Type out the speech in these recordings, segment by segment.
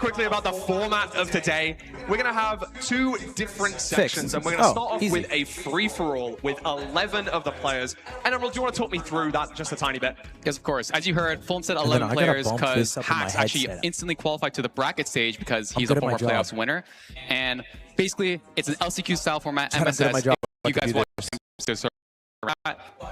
Quickly about the format of today. We're going to have two different sections, and we're going to start off with a free-for-all with 11 of the players. And Emerald, do you want to talk me through that just a tiny bit? Yes, of course. As you heard, Fulham said 11 players because Hacks actually instantly qualified to the bracket stage because he's a former playoffs winner. And basically, it's an LCQ-style format, MSS. You guys want to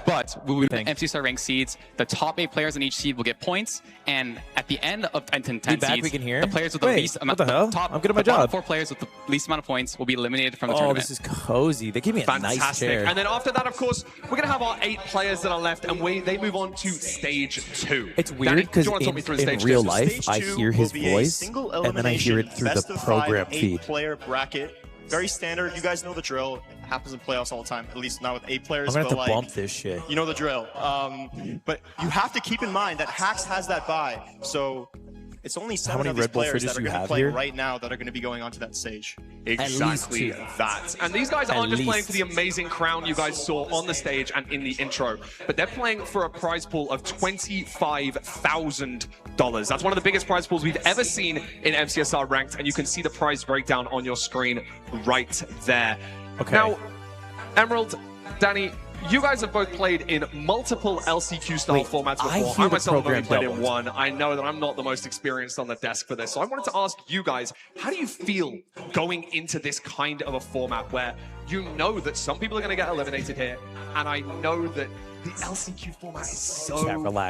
but we will do MC star ranked seeds. The top 8 players in each seed will get points, and at the end of 10 seeds, the players with the least amount, I'm good at my job. 4 players with the least amount of points will be eliminated from the tournament. Oh, this is cozy. They gave me a nice chair. And then after that, of course, we're gonna have our 8 players that are left, and they move on to stage 2. It's weird because in real life, I hear his voice, and then I hear it through the program feed. Player bracket. Very standard. You guys know the drill. It happens in playoffs all the time, at least not with 8 players. I'm gonna have to bump this shit. You know the drill. But you have to keep in mind that Hacks has that bye. So it's only 7 of these players that are going to be playing right now that are going to be going onto that stage. Exactly that. And these guys aren't just playing for the amazing crown you guys saw on the stage and in the intro, but they're playing for a prize pool of $25,000. That's one of the biggest prize pools we've ever seen in MCSR Ranked, and you can see the prize breakdown on your screen right there. Okay. Now, Emerald, Danny, you guys have both played in multiple LCQ-style formats before. I myself have only played in one. I know that I'm not the most experienced on the desk for this, so I wanted to ask you guys, how do you feel going into this kind of a format where you know that some people are going to get eliminated here, and I know that the LCQ format is so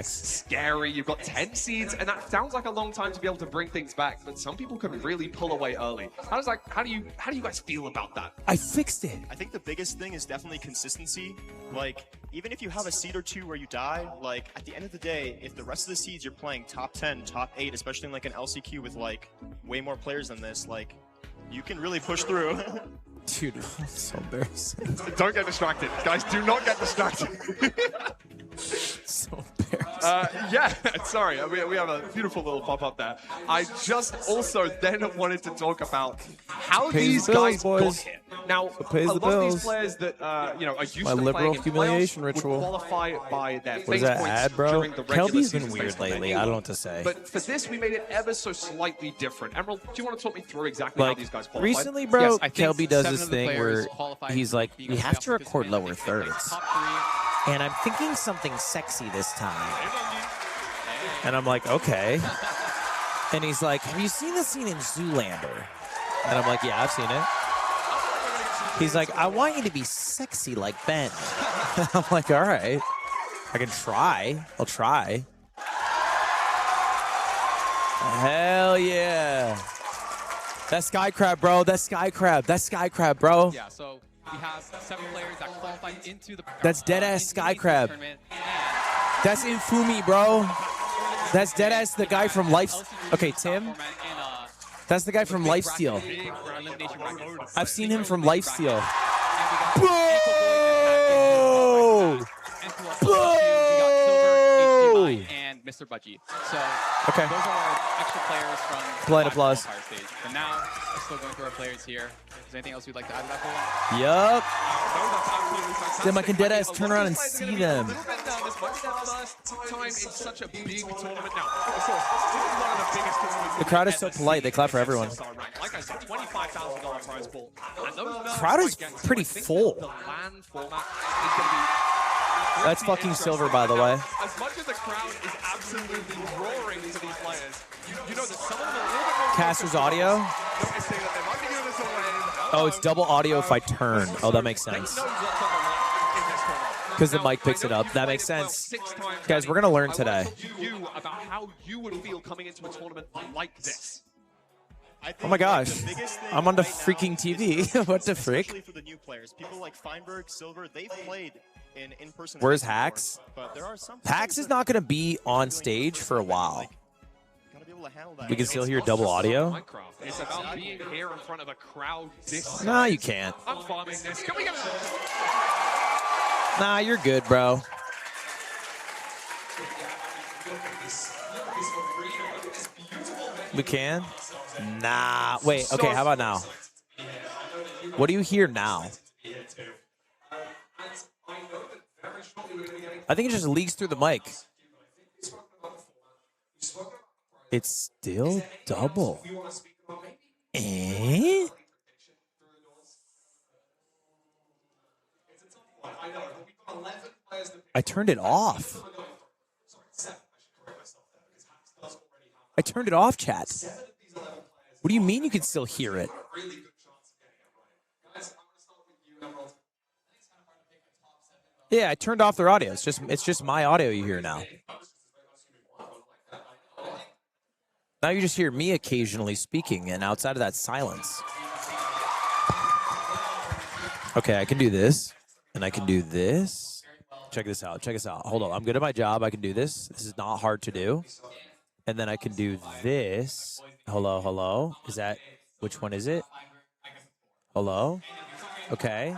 scary. You've got 10 seeds, and that sounds like a long time to be able to bring things back, but some people can really pull away early. How do you guys feel about that? I fixed it. I think the biggest thing is definitely consistency. Like, even if you have a seed or 2 where you die, like, at the end of the day, if the rest of the seeds you're playing top 10, top 8, especially in like an LCQ with like way more players than this, like, you can really push through. Dude, so embarrassing. Don't get distracted. Guys, do not get distracted. So embarrassing. Yeah, sorry. We have a beautiful little pop-up there. I just also then wanted to talk about how these guys got here. Now, a lot of these players that are used to playing in humiliation playoffs ritual. would qualify by their What is base that points ad, bro? during the regular Kelby's season been weird based on lately. their I don't know what to say. But for this, we made it ever so slightly different. Emerald, do you want to talk me through exactly how these guys qualified? Recently, bro, Yes, Kelby does this thing where he's like, we have to record lower thirds. And I'm thinking something sexy this time. And I'm like, okay. And he's like, have you seen the scene in Zoolander? And I'm like, yeah, I've seen it. He's like, I want you to be sexy like Ben. I'm like, all right. I can try. I'll try. Hell yeah. That's Sky Crab, bro. That's Sky Crab. That's Sky Crab, bro. Yeah, so we have 7 players that qualified into the That's dead-ass Sky Crab. That's Infumi, bro. That's dead-ass the guy from Life... Okay, Tim. That's the guy from Lifesteal. I've seen him from Lifesteal. Bro! Bro! And Mr. Budgie. So okay. Those are our extra players from Polite applause. Stage. But now we're still going through our players here. Is there anything else you'd like to add to that, Paul? Yup. Then I can dead-ass turn around and see them. This might be the first time in such a big tournament now. The crowd is so polite. They clap for everyone. Like I said, $25,000 prize pool. The crowd is pretty full. The LAN format is going to be... That's fucking silver, by the way. As much as the crowd is absolutely roaring to these players, you know that some of them are a little bit more... Caster's audio? Noticing that they might be doing this away. Oh, it's double audio if I turn. Oh, that makes sense. Because the mic picks it up. That makes sense. Guys, we're going to learn today. You about how you would feel coming into a tournament like this. Oh my gosh, I'm on the freaking TV. What the frick? Especially for the new players, people like Feinberg, Silver, they've played in-person. Where's Hacks? But there are some Hacks is not going to be on stage for a while. We can still hear double audio. It's about being here in front of a crowd. Nah, you can't. I'm farming this. Can we get Nah, you're good, bro. We can? Nah. Wait, okay, how about now? What do you hear now? I think it just leaks through the mic. It's still double. Eh? I turned it off. I turned it off, chat. What do you mean you can still hear it? Yeah, I turned off their audio. It's just my audio you hear now. Now you just hear me occasionally speaking, and outside of that, silence. Okay, I can do this, and I can do this. Check this out. Check this out. Hold on. I'm good at my job. I can do this. This is not hard to do. And then I can do this. Hello, hello. Is that, which one is it? Hello? Okay.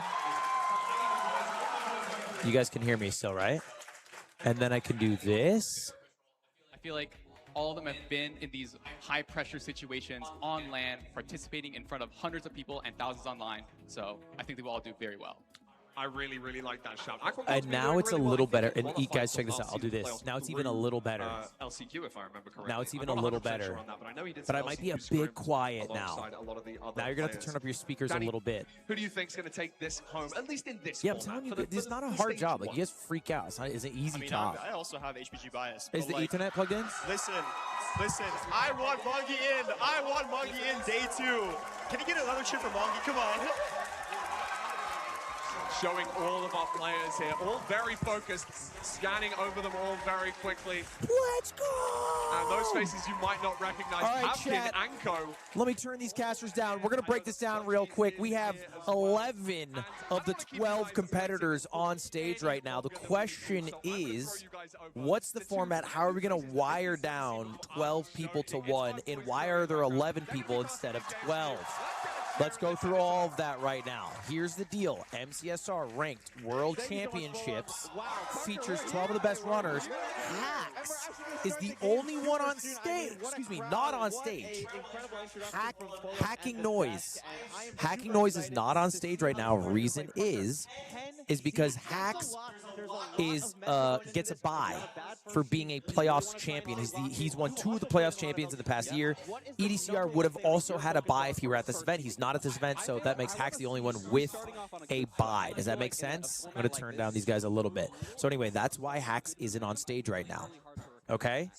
You guys can hear me still, right? And then I can do this. I feel like all of them have been in these high-pressure situations on land, participating in front of hundreds of people and thousands online. So I think they will all do very well. I really, really like that shout. And now it's a little better. And guys, check this out. I'll do this. Now it's even a little better. LCQ, if I remember correctly. Now it's even a little better. But I might be a bit quiet now. Now you're going to have to turn up your speakers a little bit. Who do you think is going to take this home, at least in this format? I'm telling you, this is not a hard job. Like, you guys freak out. It's an easy job. I also have HPG bias. Is the Ethernet plugged in? Listen. I want Mongi in. I want Mongi in day 2. Can you get another chip for Mongi? Come on. Showing all of our players here, all very focused, scanning over them all very quickly. Let's go! And those faces you might not recognize. All right, Hapkin, chat. Anko. Let me turn these casters down. We're going to break this down real quick. We have 11 of the 12 competitors on stage right now. The question is, what's the format? How are we going to wire down 12 people to 1? And why are there 11 people instead of 12? Let's go through all of that right now. Here's the deal. MCSR Ranked World Championships features 12 of the best runners. Hacks is the only one on stage. Excuse me, not on stage. Hacking Noise. Hacking Noise is not on stage right now. Reason is because Hacks gets a bye for being a playoffs champion. He's won 2 of the playoffs champions in the past year. EDCR would have also had a bye if he were at this event. He's not at this event, so that makes Hacks the only one with a bye. Does that make sense? I'm going to turn down these guys a little bit. So anyway, that's why Hacks isn't on stage right now. Okay?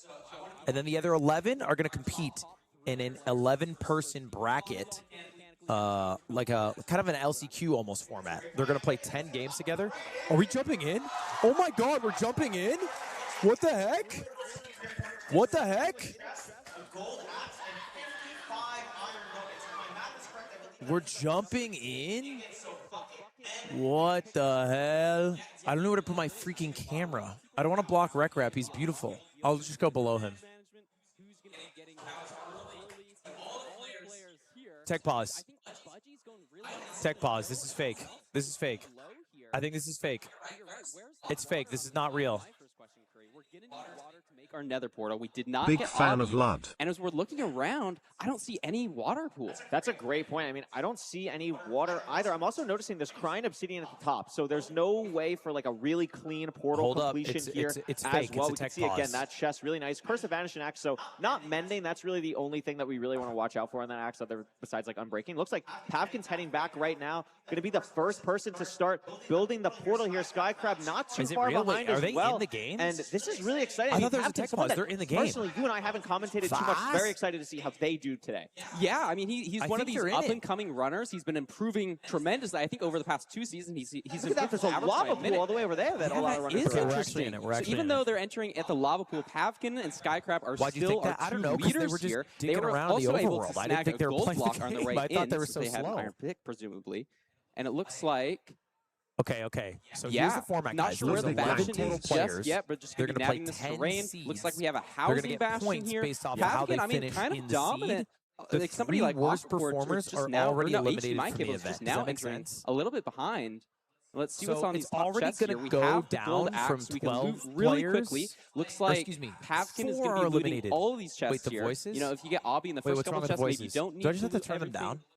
And then the other 11 are going to compete in an 11-person bracket. Like a kind of an LCQ almost format. They're going to play 10 games together. Are we jumping in? Oh my God, we're jumping in? What the heck? What the heck? We're jumping in? What the hell? I don't know where to put my freaking camera. I don't want to block Rec Rap. He's beautiful. I'll just go below him. Tech pause. Tech pause. This is fake. This is fake. I think this is fake. It's fake. This is not real. Our nether portal. We did not Big get fan Augie, of Lud. And as we're looking around, I don't see any water pools. That's a great point. I mean, I don't see any water either. I'm also noticing there's crying obsidian at the top, so there's no way for like a really clean portal completion here it's as fake. well. It's We can see again that chest really nice. Curse of Vanishing Axe, so not mending. That's really the only thing that we really want to watch out for on that axe, other besides like unbreaking. Looks like Pavkin's heading back right now. Going to be the first person to start building the portal here. Skycrab not too far behind as well. Are they in the game? And this is really exciting. I thought there was a tech pause. They're in the game. Personally, you and I haven't commentated too much. Very excited to see how they do today. Yeah, I mean, he's one of these up-and-coming runners. He's been improving tremendously. I think over the past 2 seasons, he's Look at that. There's a lava pool all the way over there that a lot of runners is interesting. So even though they're entering at the lava pool, Pavkin and Skycrab are still our two leaders here. They were also able to snag a gold block on the right in. They had an iron pick, presumably. And it looks like... Okay. So here's the format, not guys. sure where the Bastion is just yet, but just they're going to play 10 terrain. seeds. Looks like we have a They're housing Bastion here. Based off of how they finish kind in of the dominant. Seed. Like somebody The like worst Awkward performers just are now, already eliminated HT from the event. just Does now that make entering sense? a little bit behind. Let's see what's on these top already chests going here. to We go have the down gold from axe. We can 12 loot really players. quickly. Looks like Pavkin is going to be looting all of these chests Wait, the here. voices? You know, if you get Obby in the first couple chests, maybe you don't need Do I just have to loot turn them everything. down?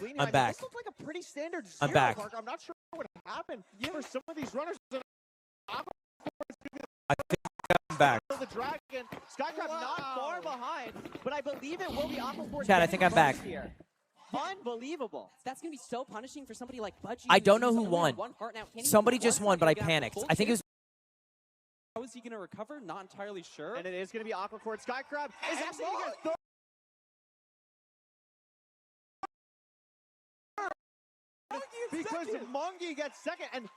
clean. I'm back. This looks like a pretty standard zero, I'm back. Parker. I'm not sure what happened for some of these runners. I think I'm back. The Dragon, Skycrab not far behind, but I believe it will be Aquaforce. Chad, I think I'm back. Here. Unbelievable. That's going to be so punishing for somebody like Budgie. I don't know who won. Somebody just won, but I panicked. I think it was... How is he going to recover? Not entirely sure. And it is going to be Aquacord. Skycrab is actually going to get third. Because Mungie gets second. And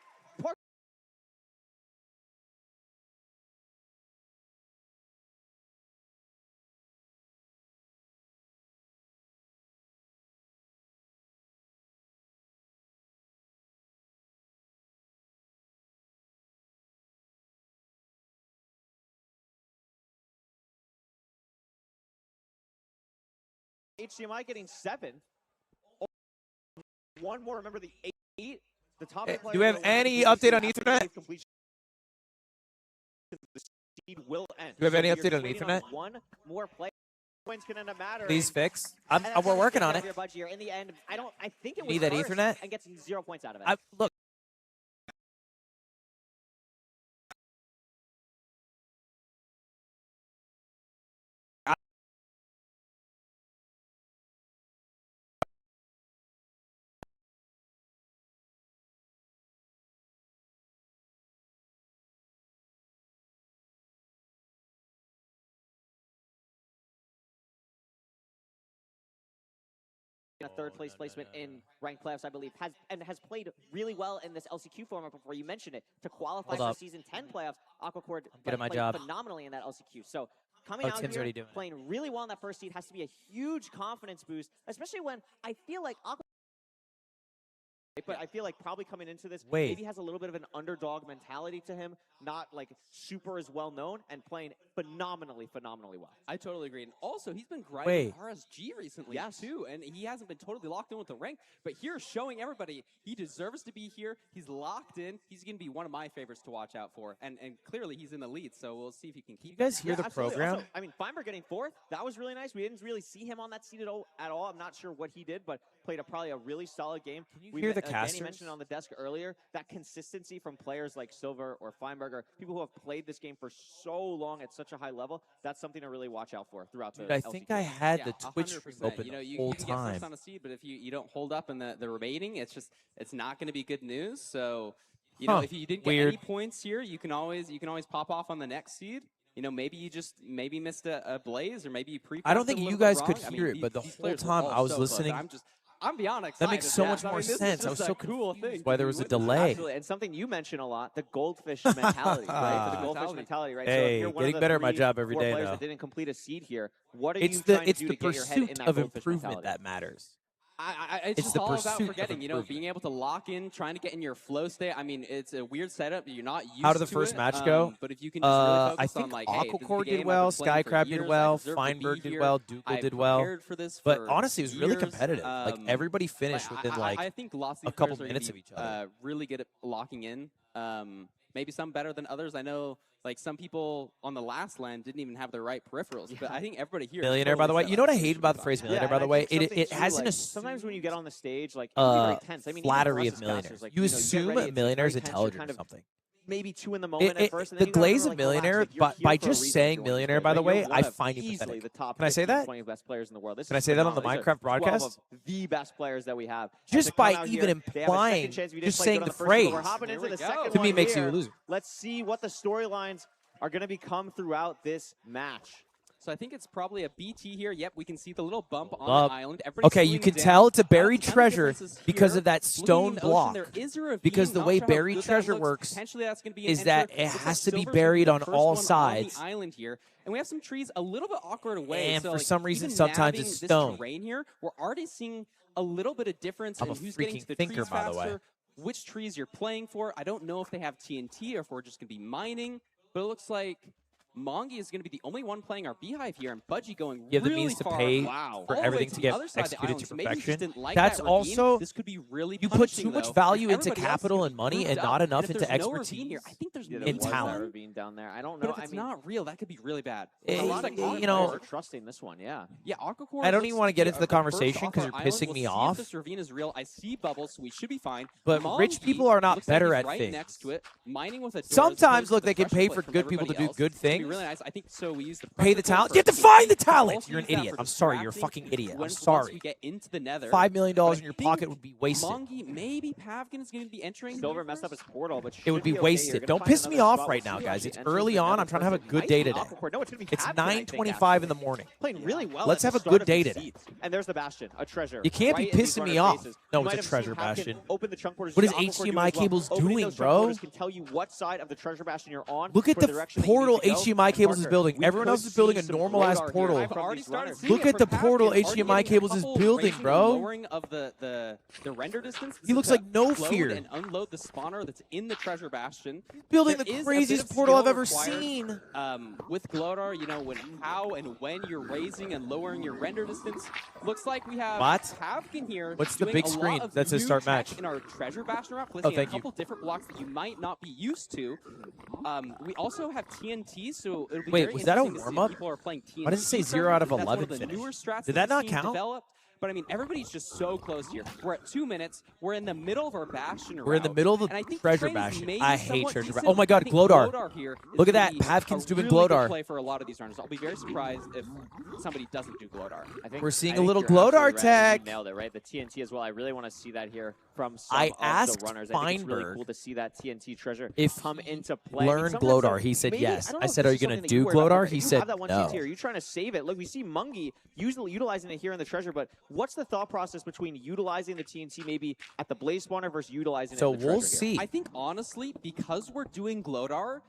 HDMI getting 7. One more. Remember the 8. The top. Do you have any update on Ethernet? The seed will end. Do you have any update on Ethernet? One more play. Points can end up mattering. Please fix. We're working on it. In the end, I think it was need that Ethernet and gets 0 points out of it. Look. A third place placement in ranked playoffs, I believe, has played really well in this LCQ format before. You mentioned it. To qualify for season 10 playoffs, Aquacord played phenomenally in that LCQ. So coming out here, playing really well in that first seed has to be a huge confidence boost, especially when I feel like Aquacord, but I feel like probably coming into this, maybe has a little bit of an underdog mentality to him, not like super as well known, and playing phenomenally well. I totally agree. And also, he's been grinding RSG recently too, and he hasn't been totally locked in with the rank. But here, showing everybody he deserves to be here. He's locked in. He's going to be one of my favorites to watch out for, and clearly he's in the lead. So we'll see if he can keep. You guys hear the program? Also, I mean, Feinberg getting 4th. That was really nice. We didn't really see him on that seat at all. I'm not sure what he did, but played probably a really solid game. Can you hear the casters? Danny mentioned on the desk earlier, that consistency from players like Silver or Feinberg, or people who have played this game for so long at such a high level, that's something to really watch out for throughout the I think I had the Twitch stream open the whole you time. Get first on a seed, but if you don't hold up in the remaining, it's not going to be good news. So, if you didn't get any points here, you can always pop off on the next seed. Maybe you just missed a blaze, or maybe you I don't think you guys could hear it, but the whole time I was listening. I'm beyond excited. That makes so much more sense. I was so confused why there was a delay. Absolutely. And something you mentioned a lot, the goldfish mentality, right? The goldfish mentality, right? Hey, so getting better at my job every day now. now. That didn't complete a seed here. What are you trying to do to get your head in that It's the pursuit of improvement mentality? that matters. It's just all about forgetting, being able to lock in, trying to get in your flow state. I mean, it's a weird setup. You're not used to it. How did the first match go? But if you can just really focus on, like, Aquacord did well, Skycrab did well, Feinberg did well, Dougal did well. But honestly, it was really competitive. Like, everybody finished within, I think lots of a couple minutes of each other. Really good at locking in. Maybe some better than others. I know, like, some people on the last land didn't even have the right peripherals, but I think everybody here. Millionaire, by the way. You know what I hate about the phrase millionaire, by the way? It has an sometimes when you get on the stage, like, very tense. I mean, flattery of millionaires. You assume a millionaire is intelligent or something. Maybe 2 in the moment at first. And the glaze of millionaire, by just saying millionaire, by the way, I find you pathetic. Can I say that? 20 best players in the world. Can I say that on the Minecraft broadcast? The best players that we have. Just by even implying, just saying the phrase, to me makes you a loser. Let's see what the storylines are going to become throughout this match. So I think it's probably a BT here. Yep, we can see the little bump on the island. Okay, you can tell it's a buried treasure because of that stone block. Because the way buried treasure works is that it has to be buried on all sides. Island here, and we have some trees a little bit awkward away. And for some reason, sometimes it's stone. Terrain here, we're already seeing a little bit of difference in who's getting to the trees faster, which trees you're playing for. I don't know if they have TNT or if we're just going to be mining, but it looks like Mongi is going to be the only one playing our Beehive here, and Budgie going the really means to far pay for everything to get executed to perfection. That's also, this could be really you put too much value into capital and money and not enough into expertise here, I think there's and talent. Down there. I don't know. But if it's not real, that could be really bad. A lot of you know, are trusting this one, yeah. Yeah, I don't even want to get into the conversation because you're pissing me off. This ravine is real. I see bubbles, so we should be fine. But rich people are not better at things. Next to it, mining with a sometimes, look, they can pay for good people to do good things. Really nice. I think so. We use the pay the talent. You have to find the talent. You're an idiot. I'm sorry. You're a fucking idiot. I'm sorry. Get into the nether, $5 million in your pocket would be wasted. Mongi, maybe Pavkin is going to be entering. Silver messed up his portal, but it would be wasted. Don't piss me off right now, guys. It's early on. I'm trying to have a good day today. It's 9:25 in the morning. Playing really well. Let's have a good day today. And there's the Bastion, a treasure. You can't be pissing me off. No, it's a treasure Bastion. What is HDMI cables doing, bro? Can tell you what side of the treasure Bastion you're on. Look at the portal HDMI cables is building. Everyone else is building a normal ass portal. Look at the portal HDMI cables is building, bro. Lowering of the render distance. He looks like no fear. And unload the spawner that's in the treasure Bastion. Building the craziest portal I've ever seen. With Glodar, you know, how and when you're raising and lowering your render distance. Looks like we have Pavkin here. What's the big screen that says start match? In our treasure Bastion route, placing a couple different blocks that you might not be used to. We also have TNT, so it'll be very was that a interesting to see warm-up? if people are playing TNT. Why does it say 0 out of 11 finish? Did that not count? But I mean, everybody's just so close here. We're at 2 minutes. We're in the middle of our Bastion route. We're in the middle of the treasure Bastion. I hate treasure Bastion. Oh my god, Glodar. Look at that. Pavkin's doing Glodar. Play for a lot of these runners. I'll be very surprised if somebody doesn't do Glodar. We're seeing a little Glodar tech. Nailed it, right? The TNT as well. I really want to see that here from some of the runners. I think it's really cool to see that TNT treasure come into play. Learn Glodar. He said yes. I said, are you going to do Glodar? He said no. Are you trying to save it? Look, we see Mongi utilizing it here in the treasure, but what's the thought process between utilizing the TNT maybe at the Blaze spawner versus utilizing it in the treasure we'll see. I think, honestly, because we're doing Glodar,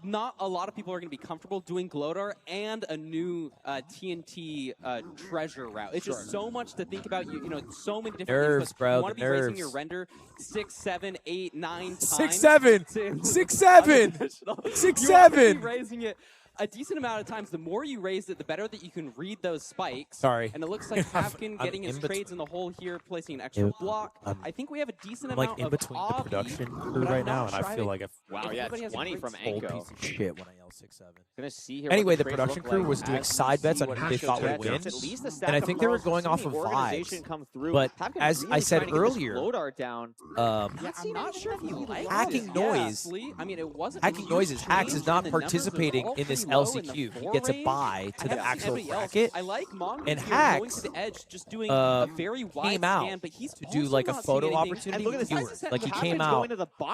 not a lot of people are going to be comfortable doing Glodar and a new TNT treasure route. It's just so much to think about. You know, so many different nerves, things. Bro, you want to be raising your render 6, 7, 8, 9 times. 6, 7, 6, 7, 6, 7. Raising it a decent amount of times. The more you raise it, the better that you can read those spikes. Sorry. And it looks like Pavkin getting his trades in the hole here, placing an extra block. I think we have a decent amount of in between the production crew right now, and I feel like wow, yeah, 20 from Anko. Piece of shit when I yell 6, 7. Gonna see here anyway, the production crew was doing side bets on who they thought would win, and I think they were going off of vibes. But as I said earlier, I'm not sure if you like hacking noise. I mean, it wasn't hacking noises. Hacks is not participating in this LCQ. He gets a buy to the actual bracket. I like Mongo and Hacks to the edge, just doing a very wide came out scan, but he's to do like a photo opportunity with viewers. Like he came out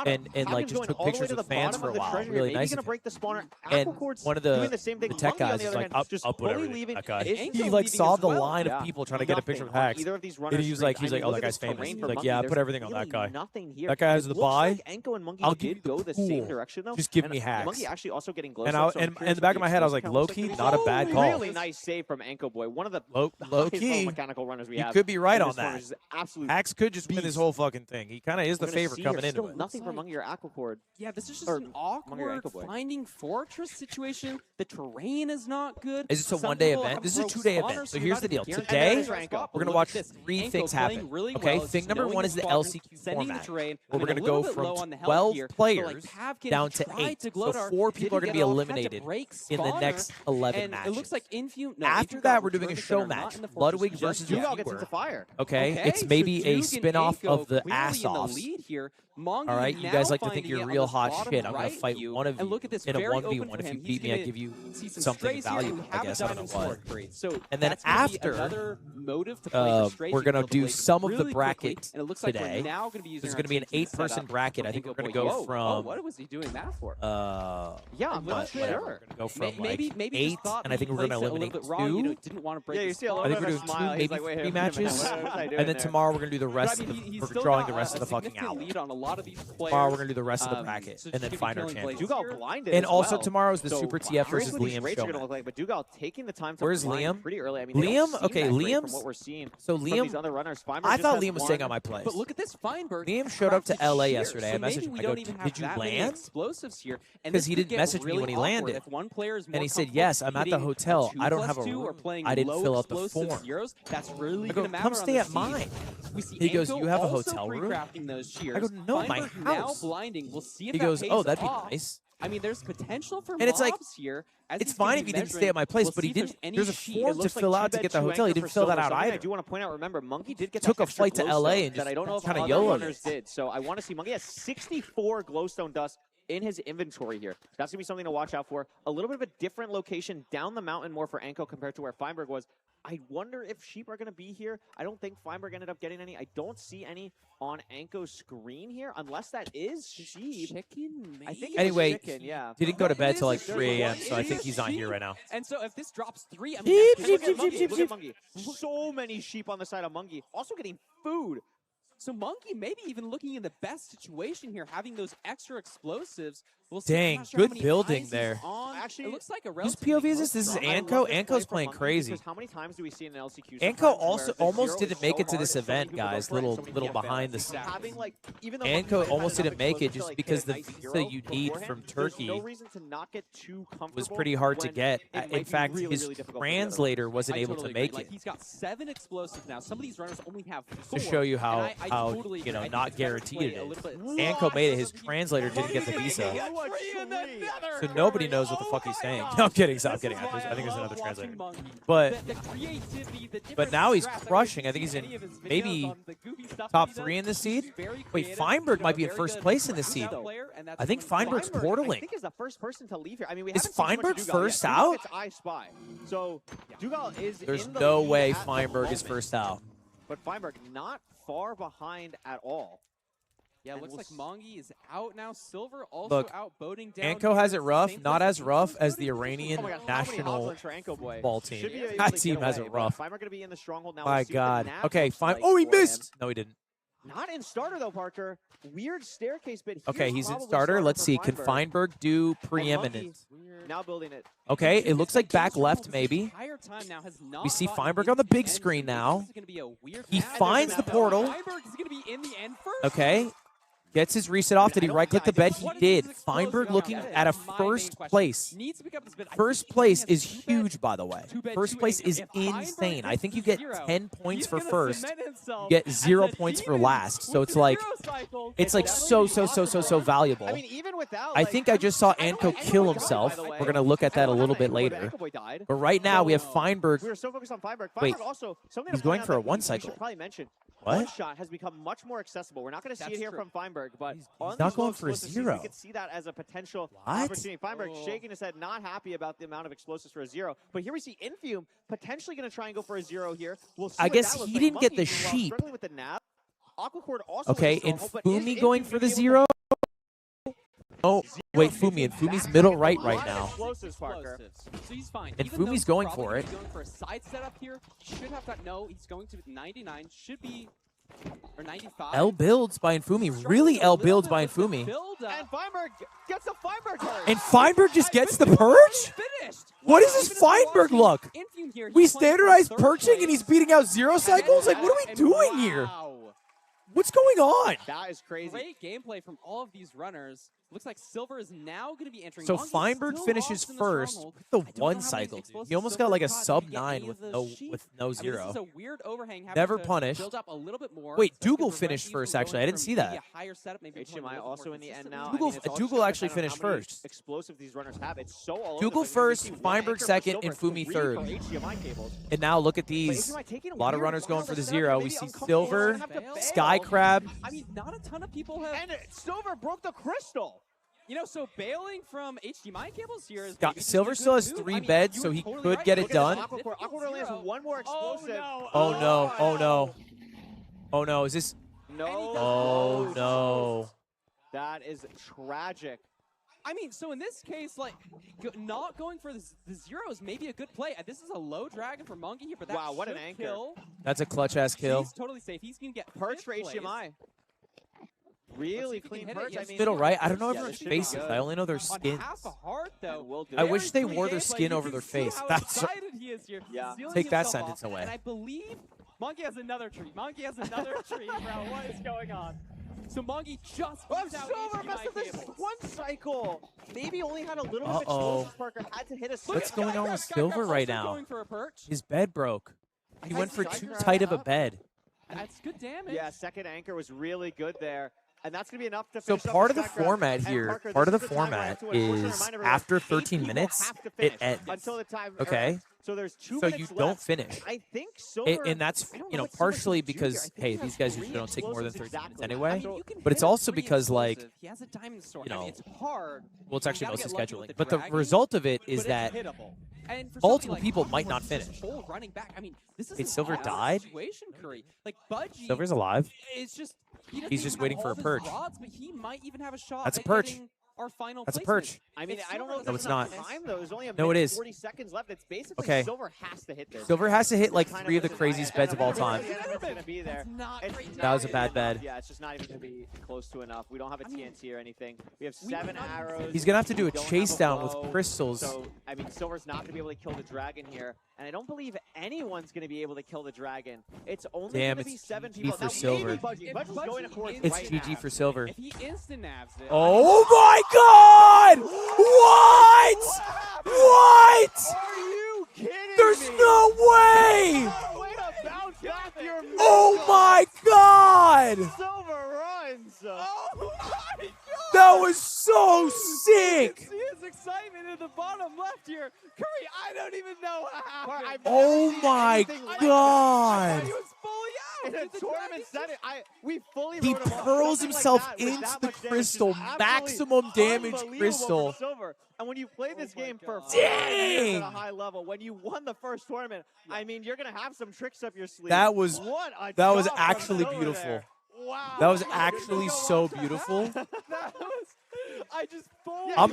and like just took pictures with fans for a while. Really nice. And one of the tech guys is like, I'll put everything. That guy. He like saw the line of people trying to get a picture with Hacks. And he's like, oh, that guy's famous. He's like, yeah, put everything on that guy. That guy has the buy. I'll give you the pool. Just give me Hacks. And in the back of my head, I was like, low key, not a bad call. Really nice save from Anko Boy. One of the low key mechanical runners we have. You could be right on that. Hacks could just win this whole fucking thing. He kind of is the favorite coming into it. Nothing from Mungie or Aquacord. Yeah, this is just an awkward finding fortress situation. The terrain is not good. Is this a one-day event? This is a two-day event. So here's the deal. Today, we're going to watch 3 things happen. Okay, thing number 1 is the LCQ format, where we're going to go from 12 players down to 8. So 4 people are going to be eliminated in the next 11 matches. It looks like after that, we're doing a show match. Ludwig versus Viewer. Okay, it's maybe a spin-off of the ass-offs. All right, you guys like to think you're real hot shit. I'm going to fight one of you in a 1v1. If you beat me, I give you something valuable, I guess. I don't know what. And then after, we're going to do some of the bracket today. There's going to be an 8-person bracket. I think we're going to go from... What was he doing that for? Yeah, I'm not sure. We're going to go from like 8, and I think we're going to eliminate 2. Yeah, you see a little bit of a smile. Maybe 3 matches. And then tomorrow we're going to do the rest of the... We're drawing the rest of the fucking hour. Tomorrow we're going to do the rest of the bracket and then find our champion. And also tomorrow's the Super TF versus Liam show. But Dugal taking the time to where's Liam? Pretty early. I mean, Liam? Okay, Liam's... What we're seeing so Liam... I thought Liam was staying on my place. But look at this Feinberg. Liam showed up to LA yesterday. I messaged him. I go, did you land? Explosives here. Because he didn't message messaged me when he landed. If one player is more and he said, yes, I'm at the hotel. I don't have a room. I didn't fill out the form. Zeros, that's really I go, come stay at mine. He goes, you have a hotel room? I go, no, my house. Now blinding. We'll see if he goes, oh, that'd be off. nice. I mean, there's potential for and it's like, here. It's fine if he didn't stay at my place, but he didn't. There's a form to fill out to get the hotel. He didn't fill that out either. I do want to point out, remember, Monkey did get took a flight to LA and just I don't know if kind of other YOLOed runners did. So I want to see Monkey has 64 glowstone dust in his inventory here. That's going to be something to watch out for. A little bit of a different location down the mountain more for Anko compared to where Feinberg was. I wonder if sheep are going to be here. I don't think Feinberg ended up getting any. I don't see any on Anko's screen here, unless that is sheep. Chicken, maybe? I think anyway, chicken, yeah. He didn't go to bed till like 3 a.m., so I think he's not here right now. And so if this drops 3, I mean, sheep. So many sheep on the side of Monkey. Also getting food. So Monkey maybe even looking in the best situation here, having those extra explosives. We'll Dang, good building there. Actually, it looks like a whose POV is this? This is Anko. Anko's playing crazy. How many times do we see in an LCQ? Anko also almost didn't make it to this event, guys. Little behind the scenes. Anko almost didn't make it just because the visa you need from Turkey was pretty hard to get. In fact, his translator wasn't able to make it. He's got 7 explosives now. Some of these runners only have 4. To show you how you know, not guaranteed it is. Anko made it. His translator didn't get the visa. So nobody knows what the fuck he's saying. No, I'm kidding. Stop kidding. I think there's another translator. But now he's crushing. I think he's in maybe top 3 in the seed. Wait, Feinberg might be in first place in the seed. I think Feinberg's portaling. I think is the first person to leave here. I mean, is Feinberg first out? I Spy. So Dugal is. There's no way Feinberg is first out. But Feinberg not far behind at all. Yeah, it looks like Mongi is out now. Silver also out boating down. Anko has it rough, not as rough as the Iranian national ball team. That team has it rough. My God. Okay, fine. Oh, he missed. No, he didn't. Not in starter, though, Parker. Weird staircase, but okay, he's in starter. Let's see. Can Feinberg do preeminent? Now building it. Okay, it looks like back left, maybe. We see Feinberg on the big screen now. He finds the portal. Okay. Gets his reset off. Did he right-click the bed? He did. Feinberg looking at a first place. First place is huge, by the way. First place is insane. I think you get 10 points for first. You get 0 points for last. So it's like so valuable. I think I just saw Anko kill himself. We're going to look at that a little bit later. But right now we have Feinberg. We were so focused on Feinberg. Wait, he's going for a 1 cycle. What? One shot has become much more accessible. We're not going to see it here from Feinberg, but he's not going for a 0. You could see that as a potential opportunity. Feinberg shaking his head, not happy about the amount of explosives for a 0. But here we see Infume potentially going to try and go for a 0 here. We'll see I guess he didn't get the sheep. With the nab. Also okay, and Fumi going for the 0. Oh, wait, Fumi. And Fumi's middle right now. So he's fine. And Fumi's going for it. Going for a side setup here. Should have got no. He's going to 99. Should be or 95. L builds by Infumi. Really L builds by Infumi. And Feinberg gets the Feinberg purge. And Feinberg just gets the purge? What is this Feinberg look? We standardized perching and he's beating out 0 cycles? Like, what are we doing here? What's going on? That is crazy. Great gameplay from all of these runners. Looks like Silver is now going to be entering. So Feinberg finishes first with the 1 cycle. He almost got like a sub 9 with no 0. This is a weird overhang. Never punished. Build up a little bit more. Wait, Dougal finished first, actually. I didn't see that. HMI also in the end now. Dougal actually finished first. Explosive these runners have. It's so all Dougal first, Feinberg second, and Fumi third. And now look at these. A lot of runners going for the 0. We see Silver, Sky Crab. I mean, not a ton of people have. And Silver broke the crystal. You know, so bailing from HDMI cables here is Silver still has 3 beds, so he could get it done. Aquacore lands one more explosive. Oh no! Oh no! Oh no! Is this? No. Oh no! That is tragic. I mean, so in this case, like, not going for the 0 is maybe a good play. This is a low dragon for Monkey here, but that wow, what an anchor! Kill. That's a clutch-ass kill. He's totally safe. He's gonna get perch for HDMI. Really clean perch. I mean, middle right. I don't know everyone's faces. I only know their skins. I wish they wore their skin over their face. That's take that sentence away. And I believe Monkey has another tree. Monkey has another tree, bro. What is going on? So Mongi just Silver messed up this one cycle. Maybe only had a little bit of explosive. Parker had to hit a switch. What's going on with Silver right now? His bed broke. He went for too tight of a bed. That's good damage. Yeah, second anchor was really good there. And that's going to be enough to finish. So part of the format here, part of the format is after 13 minutes, it ends. Until the time. Okay. So there's 2 so minutes you left. don't finish. I think Silver. And that's, you know, partially because, hey, these guys usually don't take more than 13 minutes anyway. But it's also because, like, he has a diamond sword. You know, it's hard. Well, it's actually mostly scheduling. But the result of it is that multiple people might not finish. Running back. I mean, this is Silver died. Situation, Curry. Like Budgie. Silver's alive. It's just he's just waiting for a perch. Rods, but he might even have a shot. That's a perch. Our final That's a perch. I mean, I don't know if no, it's not. Time, though. There's only a no, it is. 40 seconds left. It's basically okay. Silver has to hit this. Silver has to hit like 3 of the craziest beds of all time. Be there. That was a bad bed. Yeah, it's just not even going to be close to enough. We don't have a TNT or anything. We have 7 arrows. He's going to have to do a chase down with crystals. So, I mean, Silver's not going to be able to kill the dragon here. And I don't believe anyone's going to be able to kill the dragon. It's only going to be 7 people. For Silver. Budgie's going to force it's right GG now. for Silver. If he instant nabs it, oh my god! What? What? Are you kidding There's me? no way! Way to bounce back your oh my god! Silver runs! Oh my god! That was so sick! See his excitement in the bottom left here. Curry, I don't even know what happened. Oh my god! He was fully out. In a tournament setting, we fully he wrote him off. pearls Something himself like that, with into that the much damage, crystal, just maximum damage unbelievable crystal. for Silver. And when you play this game for 5 Dang! years at a high level, when you won the first tournament, I mean, you're going to have some tricks up your sleeve. That was actually beautiful. There. Wow. That was actually so beautiful. I just I'm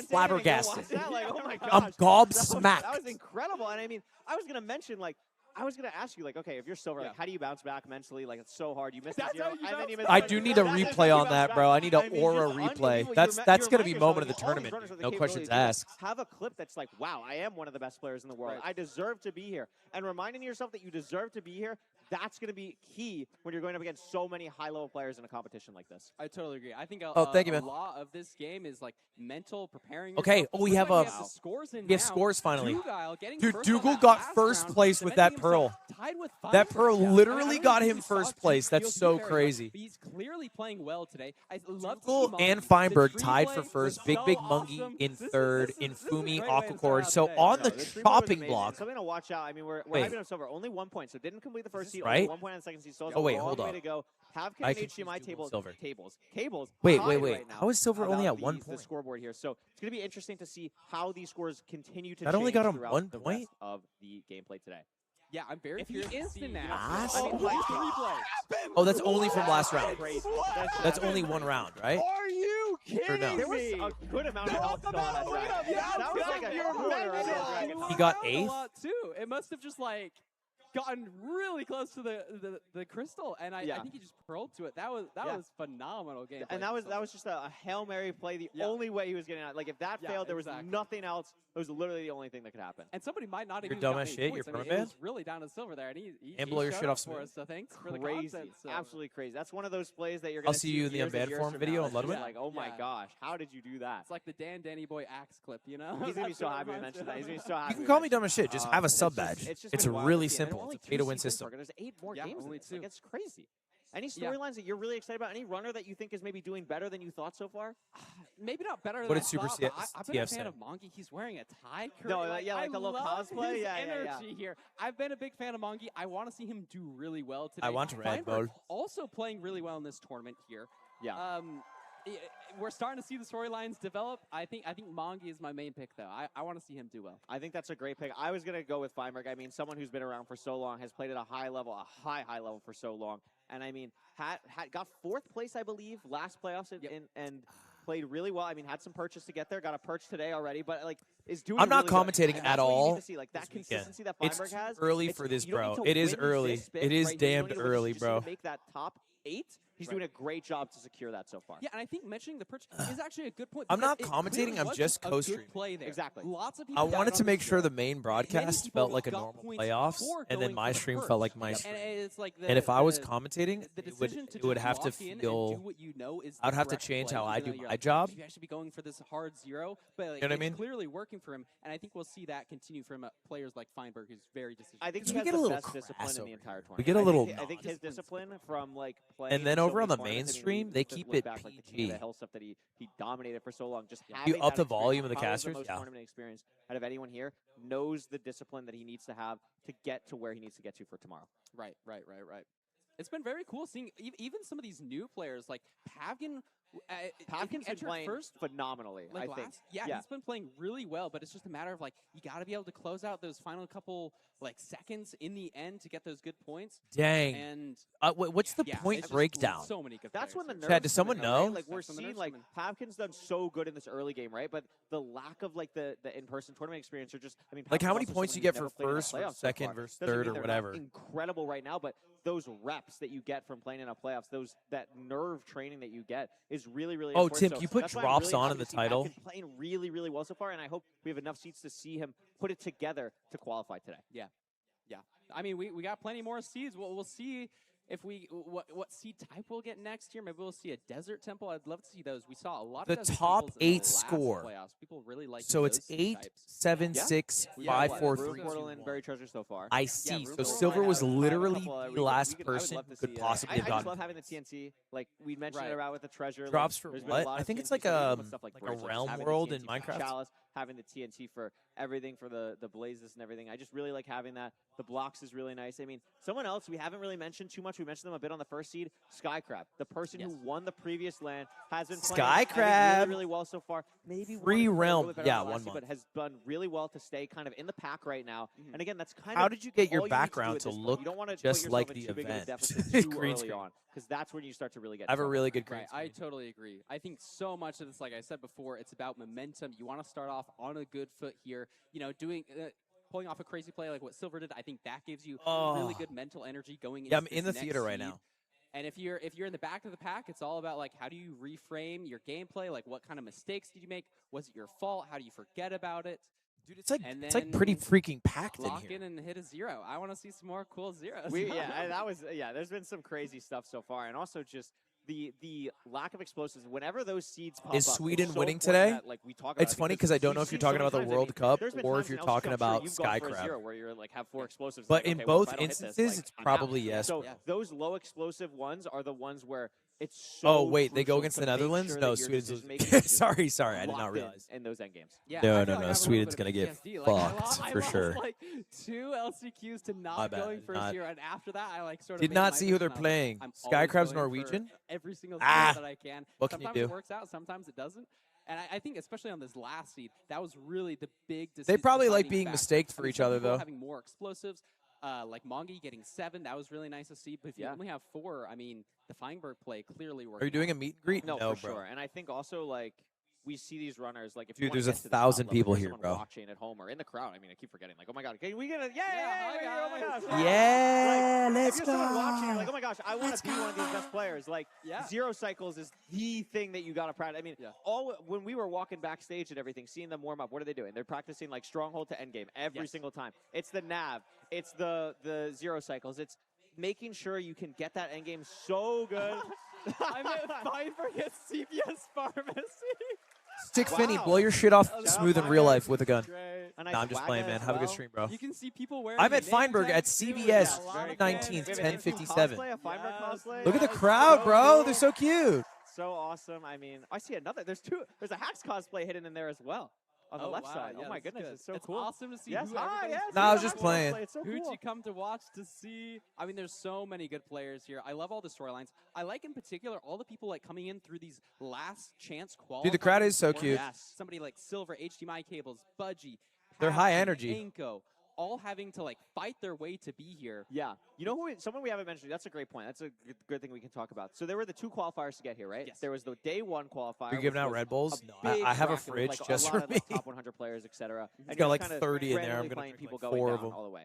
flabbergasted. Like, oh my gosh. I'm gobsmacked. That was incredible. And I mean, I was going to mention, like, I was going to ask you, like, okay, if you're Silver, like, how do you bounce back mentally? Like, it's so hard. You missed a 0, and then you missed I do need a replay on that, bro. I need an aura replay. That's going to be moment of the tournament. No questions asked. Have a clip that's like, wow, I am one of the best players in the world. I deserve to be here. And reminding yourself that you deserve to be here, that's going to be key when you're going up against so many high-level players in a competition like this. I totally agree. I think thank you, man. a lot of this game is like mental preparing. Okay, we have scores finally. Dude, Dougal got first place with that pearl. That pearl literally got him first place. That's so crazy. He's clearly playing well today. I love Dougal and Feinberg tied for first. Big Mungie in third. Infumi, Aquacord. So on the chopping block. Something to watch out. I mean, we're hyping up Silver. Only 1 point, so didn't complete the first seed. Right? 1 point on the second seed. So oh, wait, hold on. Way to go. Have HDMI cables. Wait. Right How is Silver only at 1 point? The scoreboard here. So it's going to be interesting to see how these scores continue to that change only got him throughout 1 the point rest of the gameplay today. Yeah, I'm very curious to see. Oh, that's only from last round. That's only 1 round, right? Are you kidding no? There was a good amount of health still on that dragon. That was like a quarter of that dragon. He got 8th? A lot too. It must have just like gotten really close to the crystal, and I think he just pearled to it. That was phenomenal game. And that was just a Hail Mary play. The only way he was getting out. Like if that failed, there was nothing else. It was literally the only thing that could happen. And somebody might not even. You're dumb as shit. You're permanent. It was really down to Silver there, and he blow your shit off for us. So thanks for the crazy, content. So. Absolutely crazy. That's one of those plays that you're going to see. I'll see you in the unbanned form video on Ludwig. Like, oh my gosh, how did you do that? It's like the Danny Boy axe clip, you know. He's gonna be so happy to mention that. He's gonna be so happy. You can call me dumb as shit. Just have a sub badge. It's really simple. It's a pay-to-win system. There's 8 more games. Only 2. Like, it's crazy. Any storylines that you're really excited about? Any runner that you think is maybe doing better than you thought so far? Maybe not better than what I did Super thought, I've been a fan of Mongi. He's wearing a tie. No, like a little cosplay. His energy here. I've been a big fan of Mongi. I want to see him do really well today. I want Red Bull. Also playing really well in this tournament here. Yeah. We're starting to see the storylines develop. I think Mongi is my main pick, though. I want to see him do well. I think that's a great pick. I was going to go with Feinberg. I mean, someone who's been around for so long, has played at a high level, a high level for so long. And I mean, got 4th place, I believe, last playoffs and played really well. I mean, had some perches to get there. Got a perch today already, but like is doing. I'm not really commentating good. at all. To see, like that consistency that Feinberg has. Early for this, bro. It is early. It is damned early, bro. Make that top 8. He's doing a great job to secure that so far. Yeah, and I think mentioning the perch is actually a good point. I'm not commentating, I'm just co-streaming. Exactly. Lots of people I wanted to make sure the main broadcast felt like a normal playoffs, and then my stream felt like my stream. And if I was commentating, it would have to feel, I would have to change how I do my job. You should be going for this hard 0, but you know what I mean? It's clearly working for him, and I think we'll see that continue from players like Feinberg, who's very decision. I think he has the best discipline in the entire tournament. We get a little. I think his discipline from like playing. And then over on the mainstream, they keep it PG. The hill stuff that he dominated for so long. Just you up the volume of the casters. The most tournament experience out of anyone here knows the discipline that he needs to have to get to where he needs to get to for tomorrow. Right. It's been very cool seeing even some of these new players like Pavkin. Pavkin's been playing phenomenally, I think. Yeah, he's been playing really well, but it's just a matter of like you got to be able to close out those final couple like seconds in the end to get those good points. Dang. And what's the point breakdown? So many good That's players. when the nerves. Chad, does someone know? Right? Like we're seeing like Pavkin's done so good in this early game, right? But the lack of like the in-person tournament experience are just. I mean, like how many points you get for first, versus second, versus third, or whatever. Incredible right now, but those reps that you get from playing in a playoffs, that nerve training that you get is really important. Tim, you put drops on in the title. Pavkin playing really well so far, and I hope we have enough seats to see him put it together to qualify today. Yeah. I mean, we got plenty more seeds. We'll see if what seed type we'll get next year. Maybe we'll see a desert temple. I'd love to see those. We saw a lot of the top 8 score. Playoffs. People really like. So it's 8, 7, 6, 5, 4, 3. Portal and Berry Treasure so far. I see. So Silver was literally the last person who could possibly have I gotten. just love having the TNT. Like we mentioned it about with the treasure. Drops for what? I think it's like a realm world in Minecraft. Chalice, having the TNT for everything for the blazes and everything. I just really like having that. The blocks is really nice. I mean, someone else we haven't really mentioned too much. We mentioned them a bit on the first seed. Skycrab, the person who won the previous LAN, has been playing really well so far. Maybe free realm, yeah, 1 month, but has done really well to stay kind of in the pack right now. And again, that's kind of how did you get your background to look just like the event? Too early on, because that's when you start to really get. I have a really good green screen. I totally agree. I think so much of this, like I said before, it's about momentum. You want to start off on a good foot here. You know, doing. Pulling off a crazy play like what Silver did, I think that gives you really good mental energy going into I'm in the theater right now. And if you're in the back of the pack, it's all about like how do you reframe your gameplay? Like what kind of mistakes did you make? Was it your fault? How do you forget about it? Dude, it's like pretty freaking packed in here. Lock in and hit a 0. I want to see some more cool zeros. There's been some crazy stuff so far, and also just the lack of explosives. Whenever those seeds pop is Sweden winning today? That, like, we talk about it's funny because I don't know if you're talking about the World Cup or if you're talking about Skycrab. Where you're like have 4 explosives. But in both instances, it's probably yes. So those low explosive ones are the ones where it's so. Oh wait, they go against the Netherlands? No, Sweden's. Sorry, I did not realize. In those end games. Yeah, no. Sweden's gonna get fucked for sure. Like 2 LCQs to not going first year, and after that, I like sort of did not see who they're playing. Skycrab's Norwegian. Every single time that I can. What can you do? Sometimes it works out, sometimes it doesn't. And I think especially on this last seed, that was really the big decision. They probably like being mistaked for each other though. Having more explosives. Like Mongi getting 7, that was really nice to see. But if you only have 4, I mean, the Feinberg play clearly worked. Are you doing a meet and greet? No, for sure. And I think also like we see these runners like if dude, there's 1,000 people here, bro. Watching at home or in the crowd. I mean, I keep forgetting. Like, oh my god, can we get a oh my gosh, yeah, let's go. go. Watching, like, oh my gosh, I want to be one of these best players. Like, 0 cycles is the thing that you got to practice. I mean, when we were walking backstage and everything, seeing them warm up, what are they doing? They're practicing like stronghold to endgame every single time. It's the nav. It's the 0 cycles. It's making sure you can get that endgame so good. I'm at Feinberg at CVS Pharmacy. Stick Finney, blow your shit off smooth in real life with a gun. Nah, I'm just playing, man. Have a good stream, bro. You can see people wearing. I'm at Feinberg at CVS 19th, 1057. Look at the crowd, bro. They're so cute. So awesome. I mean, I see another. There's a Hacks cosplay hidden in there as well. On the left side. Yeah, oh my goodness, it's so cool. Awesome to see. Yes, no, I was just playing. So Who'd cool. you come to watch to see? I mean, there's so many good players here. I love all the storylines. I like in particular all the people like coming in through these last chance qualifiers. Dude, the crowd is so cute. Yes. Somebody like Silver, HDMI Cables, Budgie. They're high energy. Anko, all having to like fight their way to be here. Yeah. You know who? Someone we haven't mentioned. That's a great point. That's a good thing we can talk about. So there were the 2 qualifiers to get here, right? Yes. There was the day 1 qualifier. You're giving out Red Bulls? No, I have a fridge just for me. Top 100 players, etc. It's got like 30 in there. I'm gonna people drink like going 4 down of them all the way.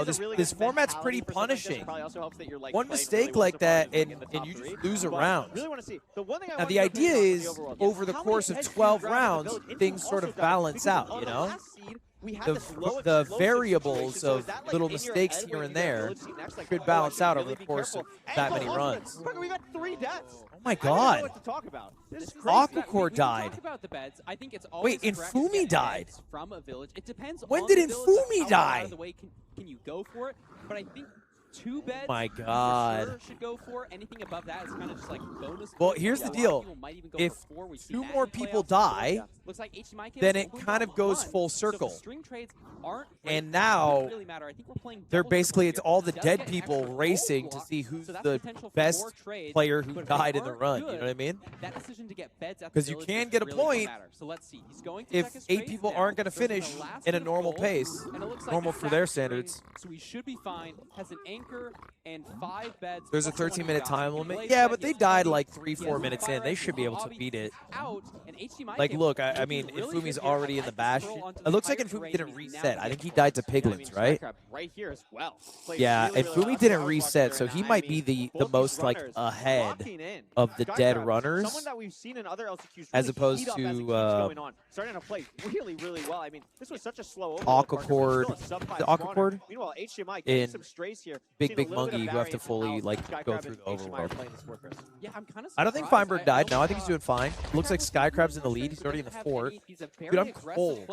know, this format's pretty punishing. One mistake like that, and you just lose a round. Now, the idea is, over the course of 12 rounds, things sort of balance out, you know? the variables of little mistakes here and there could balance out over the course of that many runs. We got 3 deaths. Oh my God! I don't know what to talk about. This is crazy. Aquacore died. Talk about the beds. I think it's always wait, Infumi died. From a village. It depends. When on did the Infumi die? The way can you go for it? But I think 2 beds. My God. Sure should go for anything above that is kind of just like bonus. Well, here's the deal. If 2 more people die, looks like then it kind of goes full circle. So string trades aren't and now really matter. I think we're playing they're basically it's all the dead people racing to see who's the best player who died in the run. You know what I mean? That decision to get beds because you can get a point so let's see. He's going if 8 people aren't going to finish in a normal pace, normal for their standards. So we should be fine. Has an anchor and 5 beds. There's a 13-minute time limit. Yeah, but they died like 3-4 minutes in. They should be able to beat it. Like, look, I mean, Infumi's already in the bash. It looks like Infumi didn't reset. I think he died to piglins, right? Right here as well. Yeah, Infumi didn't reset, so he might be the most like ahead of the dead runners. Someone that we've seen in other LCQs as opposed to starting to play really, really well. I mean, this was such a slow Aquacord. The Aquacord Meanwhile, HDMI in some strays here. Big Monkey, you have to fully like go through the overworld. Yeah, I'm kind of. I don't think Feinberg died. No, I think he's doing fine. Looks like Skycrab's in the lead. He's already in the fort. Dude, I'm cold.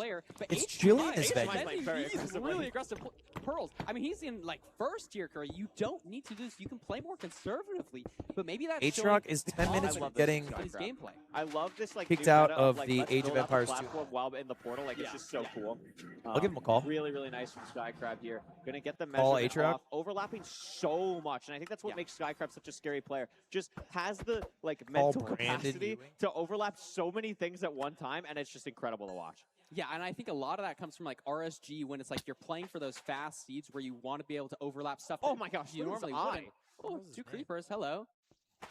It's chilly in this venue. He's really aggressive. Pearls. I mean, he's in like first tier, Curry. You don't need to do this. You can play more conservatively, but maybe that's H-Rock is 10 minutes from getting his gameplay. I love this like kicked out of the Age of Empires 2 while in the portal. Like it's just so cool. I'll give him a call. Really, really nice from Skycrab here. Gonna get the call measurement off, overlapping so much, and I think that's what makes Skycrab such a scary player. Just has the like mental capacity to overlap so many things at one time, and it's just incredible to watch. Yeah, and I think a lot of that comes from like RSG when it's like you're playing for those fast seeds where you want to be able to overlap stuff. Oh my gosh, you normally wouldn't. Oh, 2 creepers. Hello.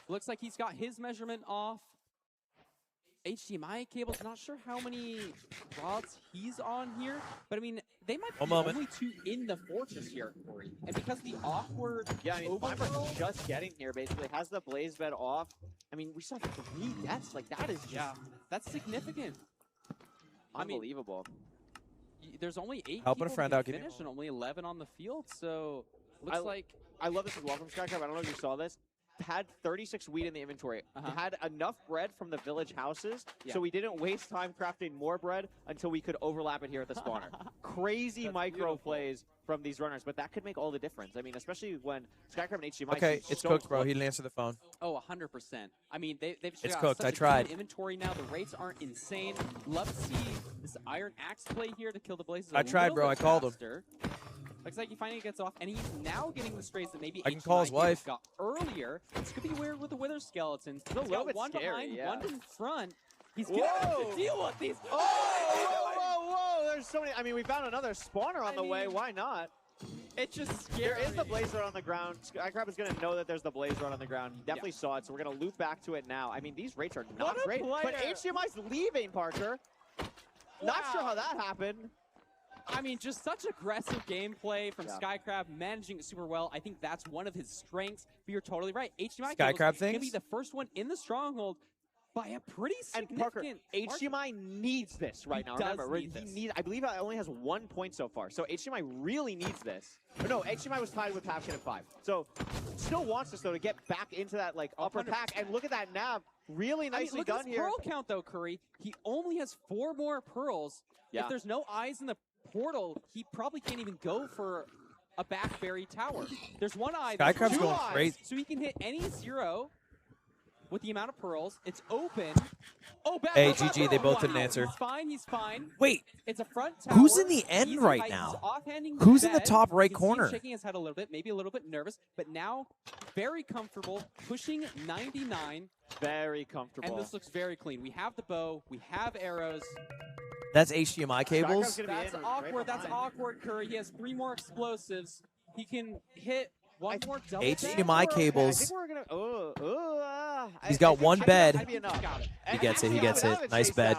Looks like he's got his measurement off. HDMI cables, not sure how many rods he's on here, but I mean, they might be only 2 in the fortress here, Corey. And because the awkward Feinberg's just getting here, basically, has the blaze bed off. I mean, we saw 3 deaths. Like, that is just... that's significant. Unbelievable. I mean, there's only 8 helping a friend out, finish and only 11 on the field, so looks like... I love this as well from Skycrab. I don't know if you saw this. Had 36 wheat in the inventory. Had enough bread from the village houses, so we didn't waste time crafting more bread until we could overlap it here at the spawner. Crazy micro plays from these runners, but that could make all the difference. I mean, especially when Skycrab and HDMI... Okay, it's cooked, bro. He didn't answer the phone. Oh, 100%. I mean, they've it's got cooked. such I tried. Inventory now. The rates aren't insane. Love to see this Iron Axe play here to kill the blazes. I tried, bro. I called him. Looks like he finally gets off, and he's now getting the strays that maybe I can call his wife. Got earlier. This could be weird with the Wither Skeletons. He's got one behind, one in front. He's gonna have to deal with these. Whoa! There's so many. I mean, we found another spawner on the way. Why not? It's just scary. There is the blaze rod on the ground. Skycrab is going to know that there's the blaze rod on the ground. He definitely saw it, so we're going to loop back to it now. I mean, these rates are not great, but HDMI's leaving, Parker. Not sure how that happened. I mean, just such aggressive gameplay from Skycrab, managing it super well. I think that's one of his strengths. But you're totally right. HDMI Skycrab going to be the first one in the stronghold by a pretty significant... And Parker, HDMI needs this right now. Remember, he needs, I believe it only has 1 point so far. So HDMI really needs this. But no, HDMI was tied with Pavkin at 5. So still wants this, though, to get back into that like upper pack. And look at that nav. Really nicely done here. Look at his pearl count, though, Curry. He only has 4 more pearls. Yeah. If there's no eyes in the portal, he probably can't even go for a back buried tower. There's 1 eye. Skycrab's going crazy. So he can hit any 0 with the amount of pearls. It's open. Oh, back. Hey, GG, they both didn't answer. He's fine. He's fine. Wait. It's a front tower. Who's in the end right now? Who's in the top right corner? Shaking his head a little bit, maybe a little bit nervous, but now very comfortable, pushing 99. Very comfortable. And this looks very clean. We have the bow. We have arrows. That's HDMI cables? That's awkward. That's awkward, Curry. He has 3 more explosives. He can hit 1 more double HDMI cables. He's got 1 bed. He gets it. He gets it. Nice bed.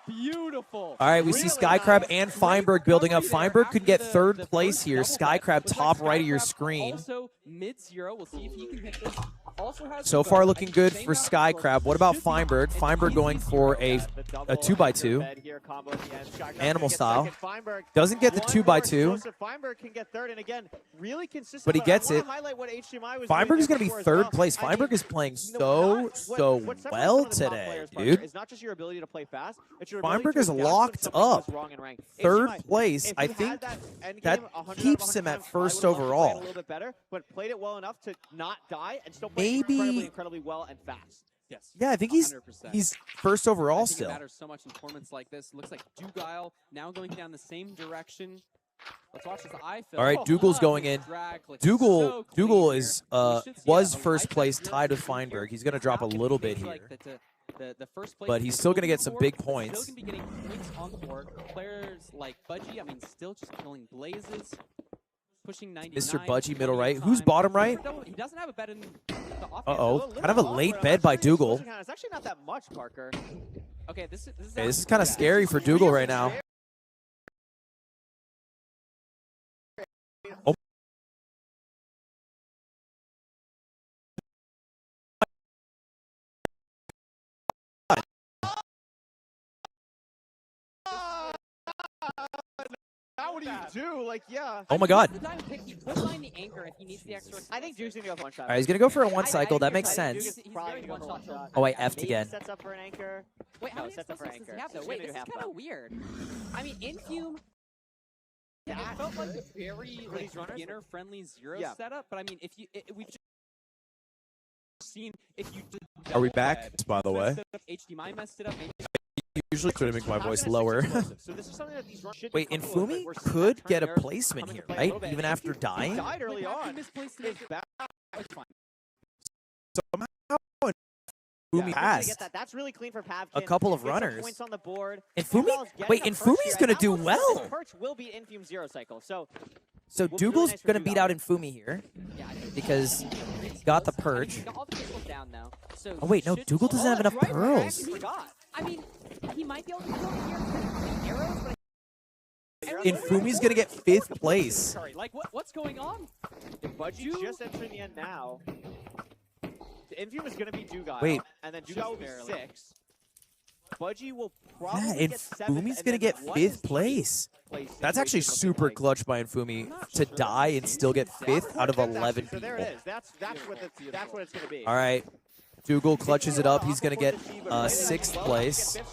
Beautiful. All right, we see Skycrab and Feinberg building up. Feinberg could get 3rd place here. Skycrab top right of your screen. Also, mid-0. We'll see if he can hit this. So far looking good for Skycrab. What about Feinberg? Feinberg going for a 2x2. Animal style. Doesn't get the 2x2. But he gets it. Feinberg is going to be third place. Feinberg is playing so well today, dude. Feinberg is locked up. Third place. I think that keeps him at first overall. Maybe incredibly well and fast. Yes. Yeah, I think he's first overall still. It matters so much in tournaments like this. Looks like Dugile now going down the same direction. Let's watch this eye film. All right, Dougal's going in. Dougal is was first place, tied with Feinberg. He's going to drop a little bit here. But he's still going to get some big points. Still going to be getting points on the board. Players like Budgie, I mean, still just killing blazes. Pushing 99. Mr. Budgie, middle right. Who's bottom right? He doesn't have a bet in the offhand. Uh-oh. Kind of a late bed by Dougal. It's actually not that much, Parker. Okay, this is kind of scary for Dougal right now. Oh. What do you do? Like, yeah. Oh my God. I think Duke's gonna go one shot. All right, he's gonna go for a one cycle. That makes sense. Oh wait, F again. Sets up for an anchor. Wait, how many sets up for anchor? Wait, this is kind of weird. I mean, Infume. It felt like a very beginner-friendly zero setup, but I mean, if you, we've just seen if you. Are we back? By the way. HDMI messed it up. Usually try to make my voice lower. Wait, Infumi could get a placement here, right? Even after dying? Died early on. Somehow Infumi passed That's really clean for Pavkin. a couple of runners. Points on the board. Infumi? Wait, Infumi's going to do well. Perch will beat Infume zero cycle. So Dougal's going to beat out Infumi here because he got the perch. Oh wait, no, Dougal doesn't have enough pearls. I mean, he might be able to kill here. Arrows, but Infumi's gonna get 5th place. Sorry, like what's going on? Budgie just entering the end now. Infume is gonna be Dugile. Wait. And then Dugile will be 6. Budgie will probably get 7th. Infumi's gonna get 5th place. That's actually super clutch by Infumi to die and still get 5th out of 11 people. So there it is. That's what it's gonna be. All right. Dougal clutches it up. He's going to get 6th place. It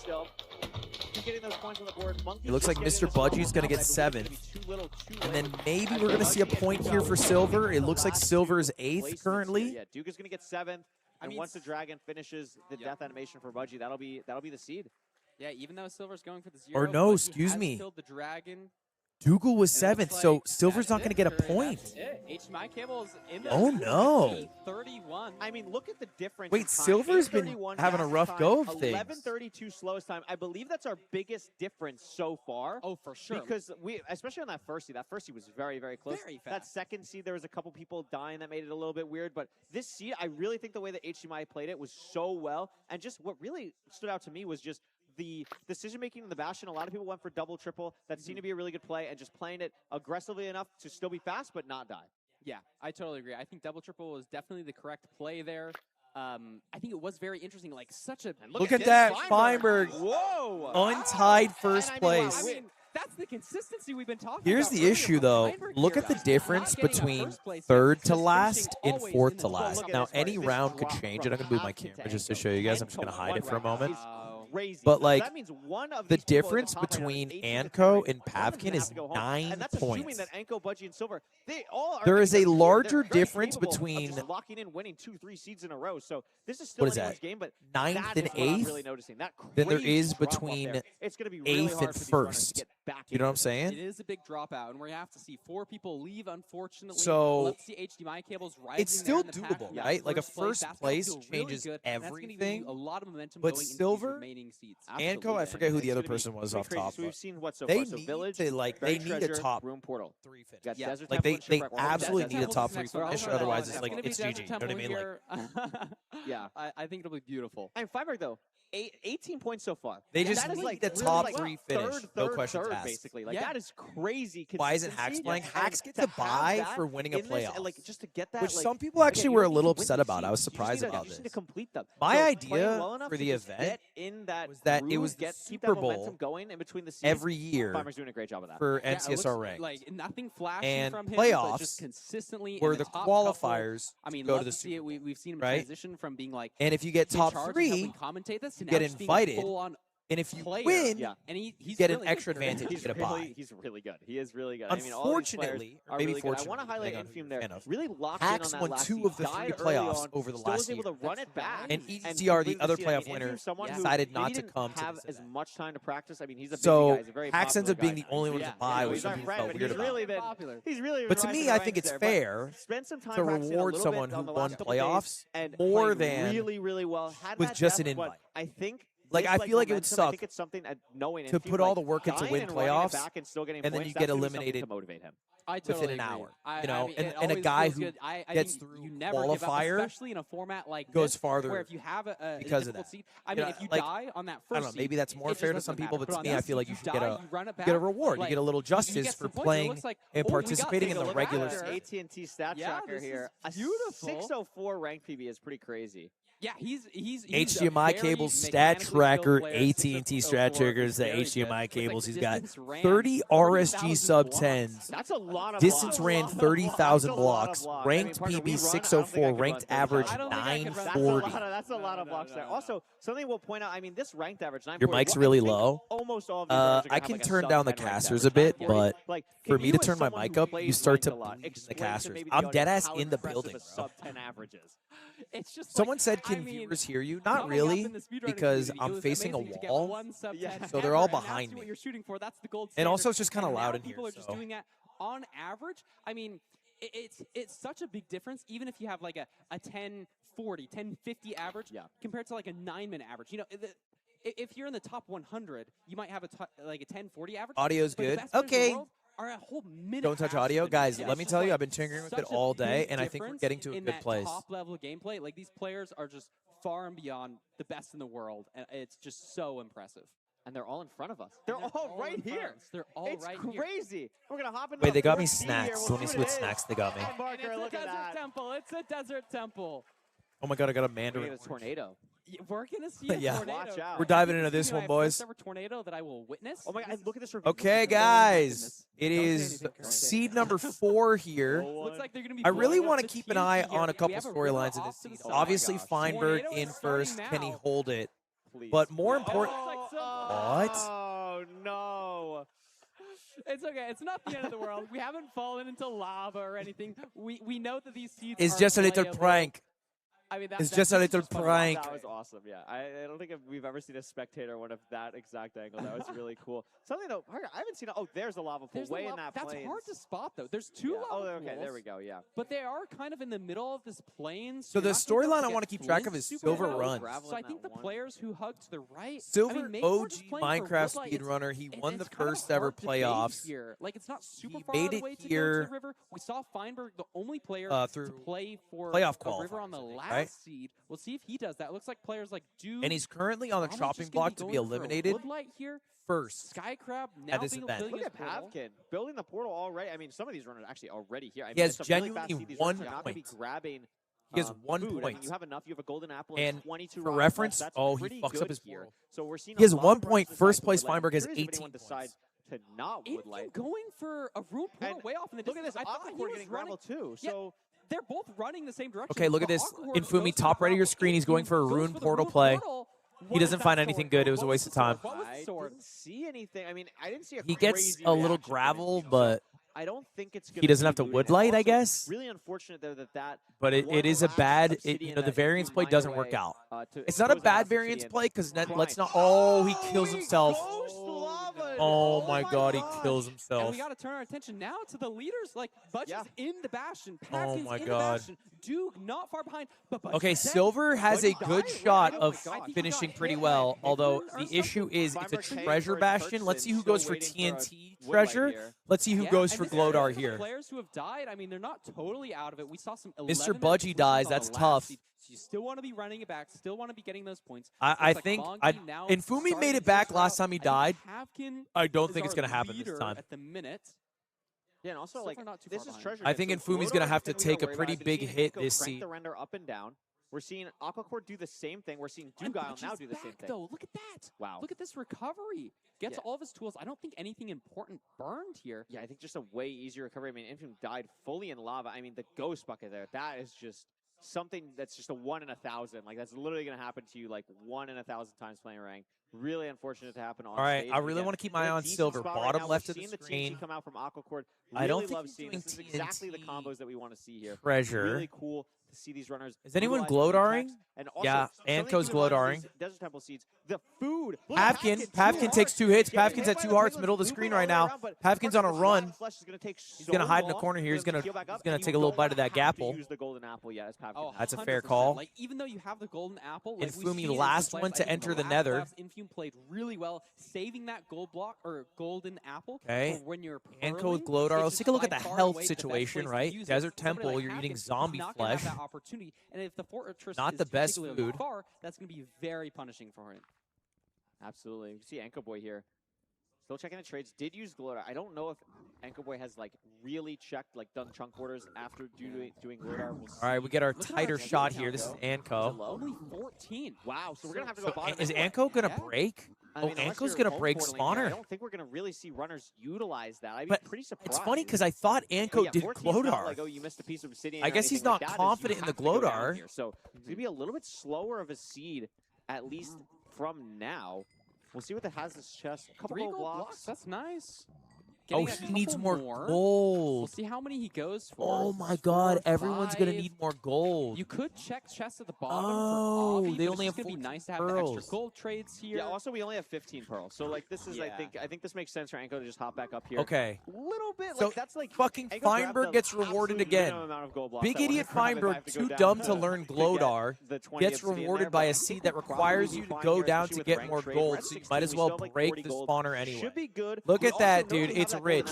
looks like Mr. Budgie's going to get 7th. And then maybe we're going to see a point here for Silver. It looks like Silver is 8th currently. Yeah, Duke is going to get 7th. And once the dragon finishes the death animation for Budgie, that'll be the seed. Yeah, even though Silver's going for the 0. Or no, excuse me. Killed the dragon. Dougal was 7th, so Silver's not going to get a point. HDMI cables in the Oh no. 31. I mean, look at the difference. Wait, Silver's been having a rough go of things. 11:32 slowest time. I believe that's our biggest difference so far. Oh, for sure. Because especially on that first seed was very, very close. Very fast. That second seed, there was a couple people dying that made it a little bit weird. But this seed, I really think the way that HDMI played it was so well. And just what really stood out to me was just the decision-making in the Bastion. A lot of people went for double, triple. That seemed to be a really good play, and just playing it aggressively enough to still be fast but not die. Yeah, I totally agree. I think double, triple was definitely the correct play there. I think it was very interesting. Like, such a... Look at that, Feinberg. Whoa! Untied first place. I mean, that's the consistency we've been talking Here's about. the issue, though. Look at the difference between 3rd to last and 4th to last. Now, any round could change, and I'm going to move my camera just to show you guys. I'm just going to hide it for a moment. But, like, the difference between Anko and Pavkin is 9 points. There is a larger difference between locking in winning 2-3 seeds in a row. So this is what still is that? Game, but 9th and 8th than there is between 8th and 1st. You know what I'm saying? It is a big dropout, and we have to see 4 people leave, unfortunately. So let's see HDMI cables rising. it's still doable, right? Like a first place changes everything. A lot of momentum but going Silver, Anko, I forget who the other person was off top. So we've seen what so they far. So need Village, to they need a top room portal. 3 finish. Yeah. Desert Like Temple they and Shipwreck. absolutely need a top 3 Next one. finish. Also, Otherwise, it's like gonna be it's Desert GG. You know what I Temple mean? Like, here. Yeah. I think it'll be beautiful. And Feinberg though, 18 points so far. They just need like the really top like 3 finish. No questions asked. Basically. Like that is crazy. Why isn't Hacks playing? Hacks gets a bye for winning a playoff. Like just to get that, which like, some people actually were a little upset about. I was surprised about this. My idea for the event was that it was the Super Bowl going in between the every year doing a great job of that. for NCSR ranked. Like nothing flashy and from him, playoffs but just consistently were in the top qualifiers couple. I mean, go to the Super Bowl. We've seen him right? transition from being like and if you get top 3, you get invited. And if you win, and he's get really an extra good. advantage to get a bye. He's really good. He is really good. Unfortunately, I mean, all these players are really good. I want to highlight Infume there. Really locked Hacks in on that won last 2 of the 3 playoffs over the last year. Able to run it back. And EDCR, the other playoff winner, decided not to come to have as much time to practice. I mean, he's a busy so guy. He's a very Hacks ends up being the guy. only one to buy, which some people felt weird about. He's really But to me, I think it's fair to reward someone who won playoffs more than with just an invite. I think. Like, I feel like it would suck to put all the work into win playoffs, and then you get eliminated to motivate him. within an hour. You know, and a guy who gets through qualifier, especially in a format like goes this, farther where if you have a because of that. seed, I mean, if you die on that first I don't know, maybe that's more fair to some people, but to me, I feel like you should get a reward. You get a little you justice get for some points, playing like, and participating in the regular AT&T stat tracker here. A beautiful 604 ranked PB is pretty crazy. Yeah, he's HDMI cables stat tracker, AT&T stat trackers, the HDMI cables. He's got 30 RSG sub 10s. That's a lot of distance blocks. ran 30,000 blocks. Ranked PB 604. Ranked average 940. That's a lot of blocks there. Also, something we'll point out. I mean, this ranked average 940. Your mic's really low. Almost all of these I can turn down the casters a bit, but for me to turn my mic up, you start to bleed the casters. I'm dead ass in the building, bro. It's just someone said, "Can viewers hear you?" Not really, because I'm facing a wall, so they're all behind me. And also, it's just kind of loud in here. People are just doing that on average. I mean, it's such a big difference, even if you have like a 1040, 1050 average compared to like a 9-minute average. You know, if you're in the top 100, you might have like a 1040 average. Audio's good. Okay. Are a whole minute Don't touch audio, guys. Let me tell you, I've been tinkering with it all day, and I think we're getting to a good place. Top level gameplay, like these players are just far and beyond the best in the world, and it's just so impressive. And they're all in front of us. They're all right here. They're all right here. It's crazy. We're gonna hop in. Wait, they got me snacks. Let me see what snacks they got me. It's a desert temple. It's a desert temple. Oh my god, I got a mandarin. A tornado. We're gonna see a tornado. Watch out. We're diving into this one, boys. First ever tornado that I will witness. Oh my god, look at this review. Okay, guys. It is seed number 4 here. Looks like they're gonna be I really want to keep an eye on a couple storylines in this seed. Obviously, Feinberg in first. Can he hold it? But more important... What? Oh, no. It's okay. It's not the end of the world. We haven't fallen into lava or anything. We know that these seeds It's are just a little playable. prank. I mean, it's just a little prank. That was awesome, yeah. I don't think we've ever seen a spectator one of that exact angle. That was really cool. Something, though, I haven't seen... Oh, there's a lava pool way in that That's plains. hard to spot, though. There's 2 lava pools. Oh, okay, there we go, yeah. But they are kind of in the middle of this plain. So the storyline I want to keep track of is Silver Runs. So I think the players who hug to the right... Silver OG Minecraft speedrunner. He won the first ever playoffs. Like, it's not super far made it away to here go to the river. We saw Feinberg, the only player through to play for playoff the river on the last seed. We'll see if he does that. It looks like players like Duke. And he's currently on the chopping block to be eliminated here. First. Skycrab now at this being event. Look at Pavkin building the portal already. I mean, some of these runners actually already here. I mean, he has it's a genuinely really fast 1 seed. These runners are not gonna be point. grabbing, He has 1 food. point. I mean, you have enough. You have a golden apple and 22 for rounds reference, left. oh, That's he pretty fucks up his good here. portal. So we're seeing He has a lot 1 of point. runners First decide place to wood Feinberg has light. Curious if 18 anyone points. decides to not wood light. Going for a root portal way off in the Look at distance. this. I thought he was getting running gravel too. So they're both running the same direction. Okay, look at this. Infumi, top right of your screen. He's going for a rune portal play. He doesn't find anything good. It was a waste of time. I didn't see anything. I mean, I didn't see a He gets a little gravel, but I don't think it's he doesn't have to wood light, I guess. Really unfortunate though that But it is a bad, the variance play doesn't work out. It's not a bad variance play because let's not. Oh, he kills himself. Oh my god, he kills himself. And we got to turn our attention now to the leaders. Like, Budge's in the Bastion. Oh my in god. The Bastion. Duke not far behind. But okay, Silver has a good shot of finishing pretty well, although the issue is it's a treasure bastion. Let's see who goes for TNT Treasure. Let's see who goes for Glodar here. Players who have died, I mean, they're not totally out of it. We saw some Mr. Budgie dies. That's tough. So you still want to be running it back, still want to be getting those points. I think Infumi made it back last time he died. I don't think it's going to happen this time. At the minute. Yeah, and also, like, this is Treasure. I think Infumi's going to have to take a pretty big hit this seed. The render up and down. We're seeing Aquacore do the same thing. We're seeing Dugile now do the same thing. Though. Look at that. Wow. Look at this recovery. Gets all of his tools. I don't think anything important burned here. Yeah, I think just a way easier recovery. I mean, Infum died fully in lava. I mean, the ghost bucket there, that is just something that's just a 1 in 1,000. Like, that's literally going to happen to you like 1 in 1,000 times playing rank. Really unfortunate to happen on All right, stage. I really want to keep my eye on Silver. Bottom right left of the screen. The come out from Aquacore. Really I don't love think seeing this. Is exactly the combos that we want to see here. Treasure. Really cool to see these runners. Is anyone Glodaring? And also, yeah, Anko's Glodaring. Desert Temple Seeds. The food. Pavkin takes 2 hits. Pavkin's at 2 hearts, middle of the screen right now. Pavkin's on a run. He's going to hide in the corner here. He's going to take a little bite of that gapple. That's a fair call. Like, even though you have the golden apple, Infumi last one to enter the Nether. Infumi played really well, saving that gold block or golden apple. Okay. When you're Anko with Glodar. Let's take a look at the health situation, right? Desert Temple, you're eating zombie flesh. Opportunity, and if the fortress not the best food. Far, that's going to be very punishing for him. Absolutely. You see Anko Boy here. Still checking the trades. Did use Glodar. I don't know if Anko Boy has like really checked, like done chunk orders after doing Glodar. We'll all right, we get our tighter shot here. This is Anko. Only 14. Wow. So we're gonna have to go bottom. Is Anko gonna break? I mean, Anko's going to break spawner. I don't think we're going to really see runners utilize that. I'd be pretty surprised. It's funny because I thought Anko did Glodar. Like, oh, you missed a piece of obsidian. I guess he's not confident in the Glodar. So it's going to be a little bit slower of a seed, at least from now. We'll see what that has this chest. A couple gold blocks. That's nice. Oh, he needs more gold. We'll see how many he goes for. Oh my God! Everyone's gonna need more gold. You could check chests at the bottom. Oh, for Obby, they only have 14 nice to have pearls. The extra gold trades here. Yeah. Also, we only have 15 pearls, so like this is I think this makes sense for Anko to just hop back up here. Okay. A little bit. So like that's like fucking Feinberg gets rewarded again. Big idiot Feinberg, too dumb to learn Glodar, gets rewarded by a seed that requires you to go down to get more gold. So you might as well break the spawner anyway. Should be good. Look at that, dude. It's rich.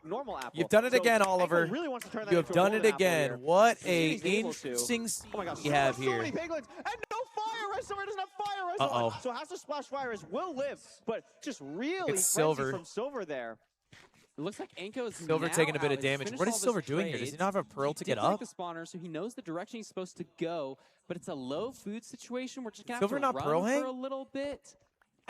Normal apple. You've done it again, Oliver. Really wants to turn that you have done it again. What a interesting oh my gosh, you have so here. many piglins and no fire reservoir. Doesn't have fire reservoir. So has to splash fire. Will live, but just really Silver from Silver there. It looks like Anko is Silver taking a bit of damage. What is Silver doing here? Does he not have a pearl to get up? The spawner, so he knows the direction he's supposed to go, but it's a low food situation. We're just gonna Silver have to not run pearl for a little bit.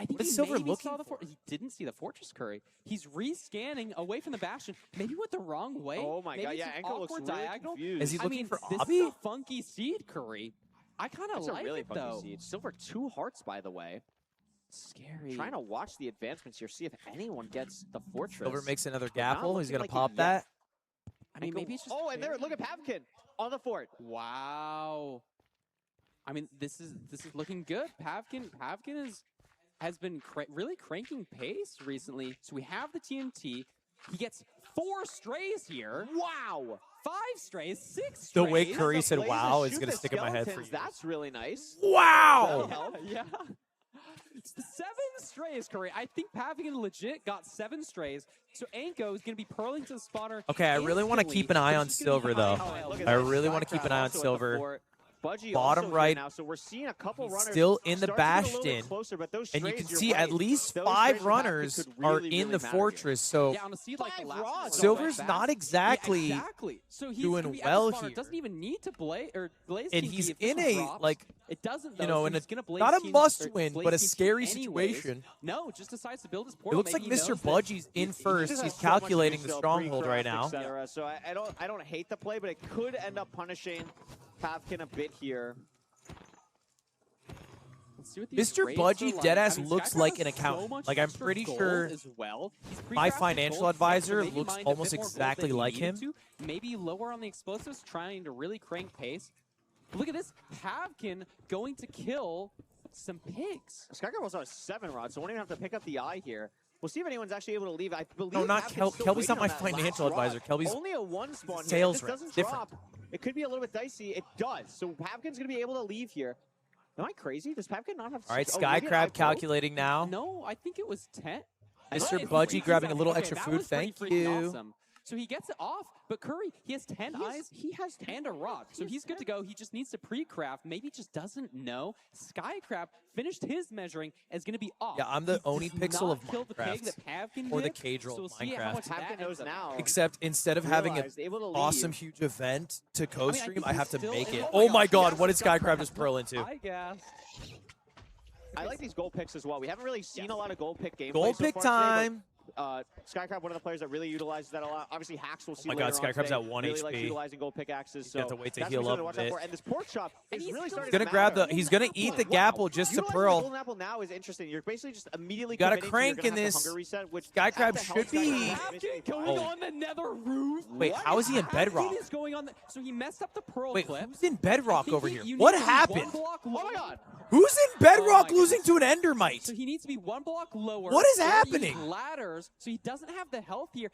I think he Silver maybe looking saw he didn't see the Fortress Curry. He's rescanning away from the Bastion. Maybe went the wrong way. Oh my God, yeah, Anko looks diagonal. Really confused. Is he looking for Obby? This is a funky seed Curry. I kind of like a really it, funky though. Seed. Silver 2 hearts, by the way. Scary. Trying to watch the advancements here, see if anyone gets the Fortress. Silver makes another gapple. He's going to pop that. I mean, maybe it's just... Oh, and there, look at Pavkin on the fort. Wow. I mean, this is looking good. Pavkin has been really cranking pace recently. So we have the TNT. He gets 4 strays here. Wow. 5 strays, 6 strays. The way Curry said, wow, is going to stick in my head for you. That's really nice. Wow. Yeah. 7 strays, Curry. I think Pavkin legit got 7 strays. So Anko is going to be pearling to the spawner. Okay, I really want to keep an eye on Silver, though. I really want to keep an eye on Silver. Bottom right, now, so we're seeing a couple runners still in the Bastion, and you can see at least 5 runners are in the Fortress, so Silver's not exactly doing well here. Doesn't even need to blaze, and he's in a, like, it doesn't, you know, in a, not a must-win, but a scary situation. No, just decides to build his It portal. looks like Mr. Budgie's in first. He's calculating the stronghold right now. So I don't hate the play, but it could end up punishing Pavkin a bit here. Mr. Budgie deadass looks like an accountant. Like, I'm pretty sure my financial advisor looks almost exactly like him. Maybe lower on the explosives, trying to really crank pace. But look at this. Pavkin going to kill some pigs. Skycrab also has 7 rods, so won't even have to pick up the eye here. We'll see if anyone's actually able to leave. I believe no, not Kelby's not my financial advisor. Kelby's only a 1 spawn. Sales rep. Different. Drop. It could be a little bit dicey. It does. So Pavkin's going to be able to leave here. Am I crazy? Does Pavkin not have... All right, Skycrab calculating now. No, I think it was 10. Mr. Budgie grabbing a little extra food. Thank you. Awesome. So he gets it off, but Curry, he has 10 eyes, he has 10 and a rod, so he's good to go. He just needs to pre-craft, maybe just doesn't know. Skycrab finished his measuring, is going to be off. Yeah, I'm the Oni Pixel of Minecraft, or the cage roll of Minecraft. Pavkin knows now. Except instead of having an awesome huge event to co-stream, I have to make it. Oh my god, what did Skycrab just pearl into? I guess. I like these gold picks as well. We haven't really seen a lot of gold pick gameplay Gold so pick far time. Today, Skycrab, one of the players that really utilizes that a lot. Obviously, Hacks will see. Oh my god, Skycrab's at 1 really HP. Likes utilizing gold pickaxes. So have to wait to heal up a bit. And this pork chop is really starting He's gonna grab the. He's gonna eat the gapple just to pearl. The golden apple now is interesting. You're basically just immediately got a crank in this. Skycrab should be going on the nether roof. Wait, how is he in bedrock? Is going on so he messed up the pearl Wait, clip. who's in bedrock over here? What happened? Oh my god. Who's in bedrock losing to an endermite? So he needs to be 1 block lower. What is happening? Ladders, so he doesn't have the health here.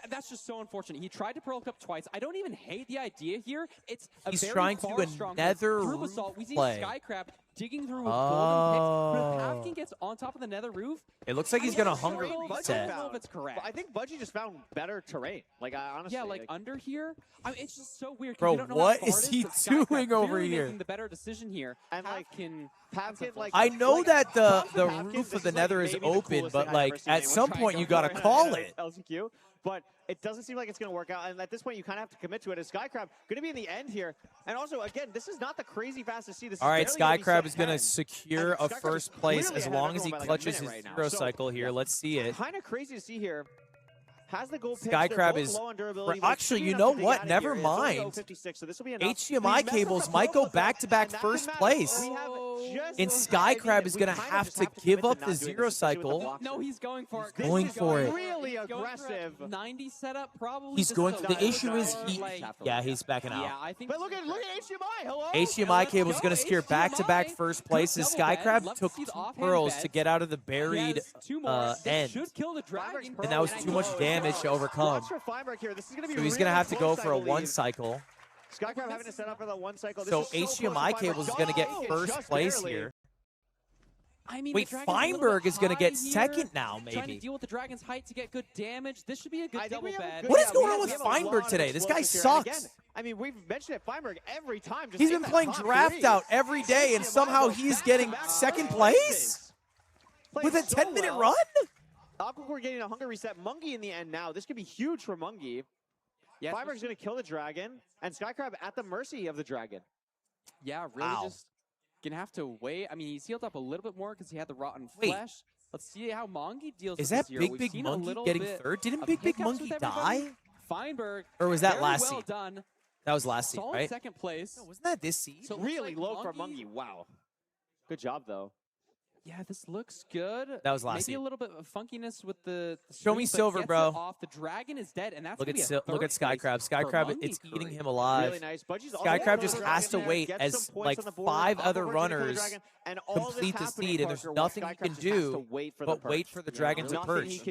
That's just so unfortunate. He tried to pearl cup twice. I don't even hate the idea here. It's a He's very trying to do another roof assault. We see play. Skycrab digging through with golden picks. But if Pavkin gets on top of the nether roof, it looks like he's gonna hunger I don't know if it's correct. I think Budgie just found better terrain. Like honestly, yeah, like under here. I mean, it's just so weird. Bro, you don't know what how far is it he but doing over here? Making the better decision here. And Pavkin, like I know that the roof of the nether is open, but like at some point you gotta call it. LCQ, but it doesn't seem like it's going to work out. And at this point, you kind of have to commit to it. Is Skycrab going to be in the end here? And also, again, this is not the crazy fastest seed. All right, Skycrab is going to secure a first place as long as he clutches his zero cycle here. Let's see it. Kind of crazy to see here. Has the gold Skycrab is actually, you know what? Never mind. HDMI cables might go back-to-back first place. And Skycrab is going to have to give up the zero cycle. No, he's going for it. Going for it. Really aggressive. 90 setup, probably. He's going. The issue is yeah, he's backing out. Yeah, I think. But look at HDMI. Hello. HDMI cable is going to secure back-to-back first place as Skycrab took 2 pearls to get out of the buried end. And that was too much damage to overcome. So he's going to have to go for a 1 cycle. Skycrab having to set up for the 1 cycle. So HDMI cables is going to get first place here. I mean, wait, Feinberg is going to get second now, maybe. Trying to deal with the dragon's height to get good damage. This should be a good double bed. What is going on with Feinberg today? This guy sucks. I mean, we've mentioned it, Feinberg, every time. He's been playing draft out every day, and somehow he's getting second place? With a 10-minute run? Aquacore getting a hunger reset. Mungie in the end now. This could be huge for Mungie. Yeah, Feinberg's going to kill the dragon, and Skycrab at the mercy of the dragon. Yeah, really just going to have to wait. I mean, he's healed up a little bit more because he had the rotten flesh. Let's see how Mungie deals with this here. Is that Big Mungie getting third? Didn't Big Mungie die? Feinberg. Or was that last seed? Done. That was last seed, right? Second place. No, wasn't that this seed? So really low for Mungie. Wow. Good job, though. Yeah, this looks good. That was last Maybe seed. a little bit of funkiness with the Show me silver, bro. Off. The dragon is dead, and that's look at Skycrab. Skycrab, it's eating him alive. Really nice. Skycrab just has to wait as like 5 other runners complete the seed, and there's nothing he can do but wait for the dragon to perch.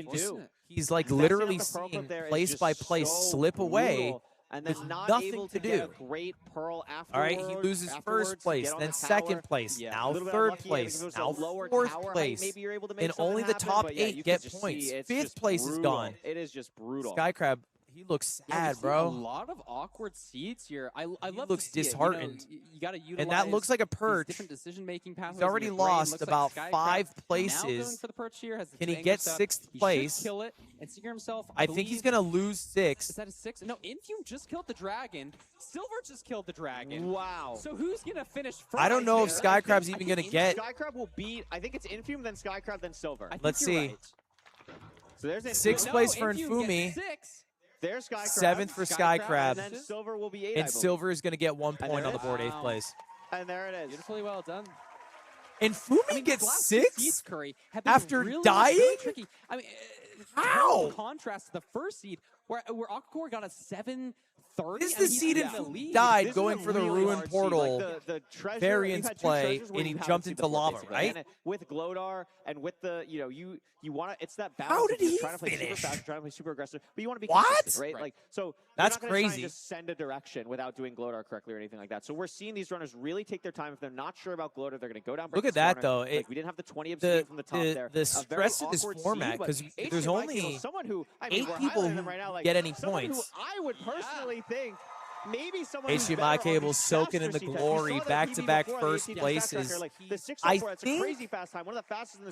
He's like literally seeing place by place slip away. And then nothing to do. Great pearl afterwards. All right, he loses first place, then second place, now third place, now fourth place, and only the top 8 get points. 5th place is gone. It is just brutal. Skycrab, he looks sad, bro. A lot of awkward seeds here. I love. Looks disheartened. You got to utilize. And that looks like a perch. Different decision-making pathways. He's already lost about 5 places. Now going for the perch here. Can he get 6th place? He should kill it and secure himself. I think he's gonna lose 6. Is that a 6? No, Infume just killed the dragon. Silver just killed the dragon. Wow. So who's gonna finish first? I don't know if Skycrab's even gonna get. Skycrab will beat. I think it's Infume, then Skycrab, then Silver. Let's see. So there's 6th place for Infumi. There's Skycrab. 7th for Skycrab. And then Silver will be 8. And Silver is going to get 1 point on the board, 8th place. And there it is. Beautifully well done. And Fumi gets 6 after really, dying? really tricky. I mean, how? Contrast to the first seed, where Aquacore got a 7-3 30. This is the seed and died going for the Ruin Portal the treasure, variance play, and he jumped into lava, right? And with Glodar and with the, you want to, it's that balance. How did he trying to play finish? super fast, trying to play super aggressive, but you want to be What? consistent, right? Like, so that's you're not crazy. Just send a direction without doing Glodar correctly or anything like that. So we're seeing these runners really take their time. If they're not sure about Glodar, they're going to go down. Look at that, though. Like, we didn't have the 20 obsidian from the top there. The stress of this format, because there's only 8 people who get any points. I would personally think maybe someone HDMI cables soaking in the glory, back-to-back first places. I think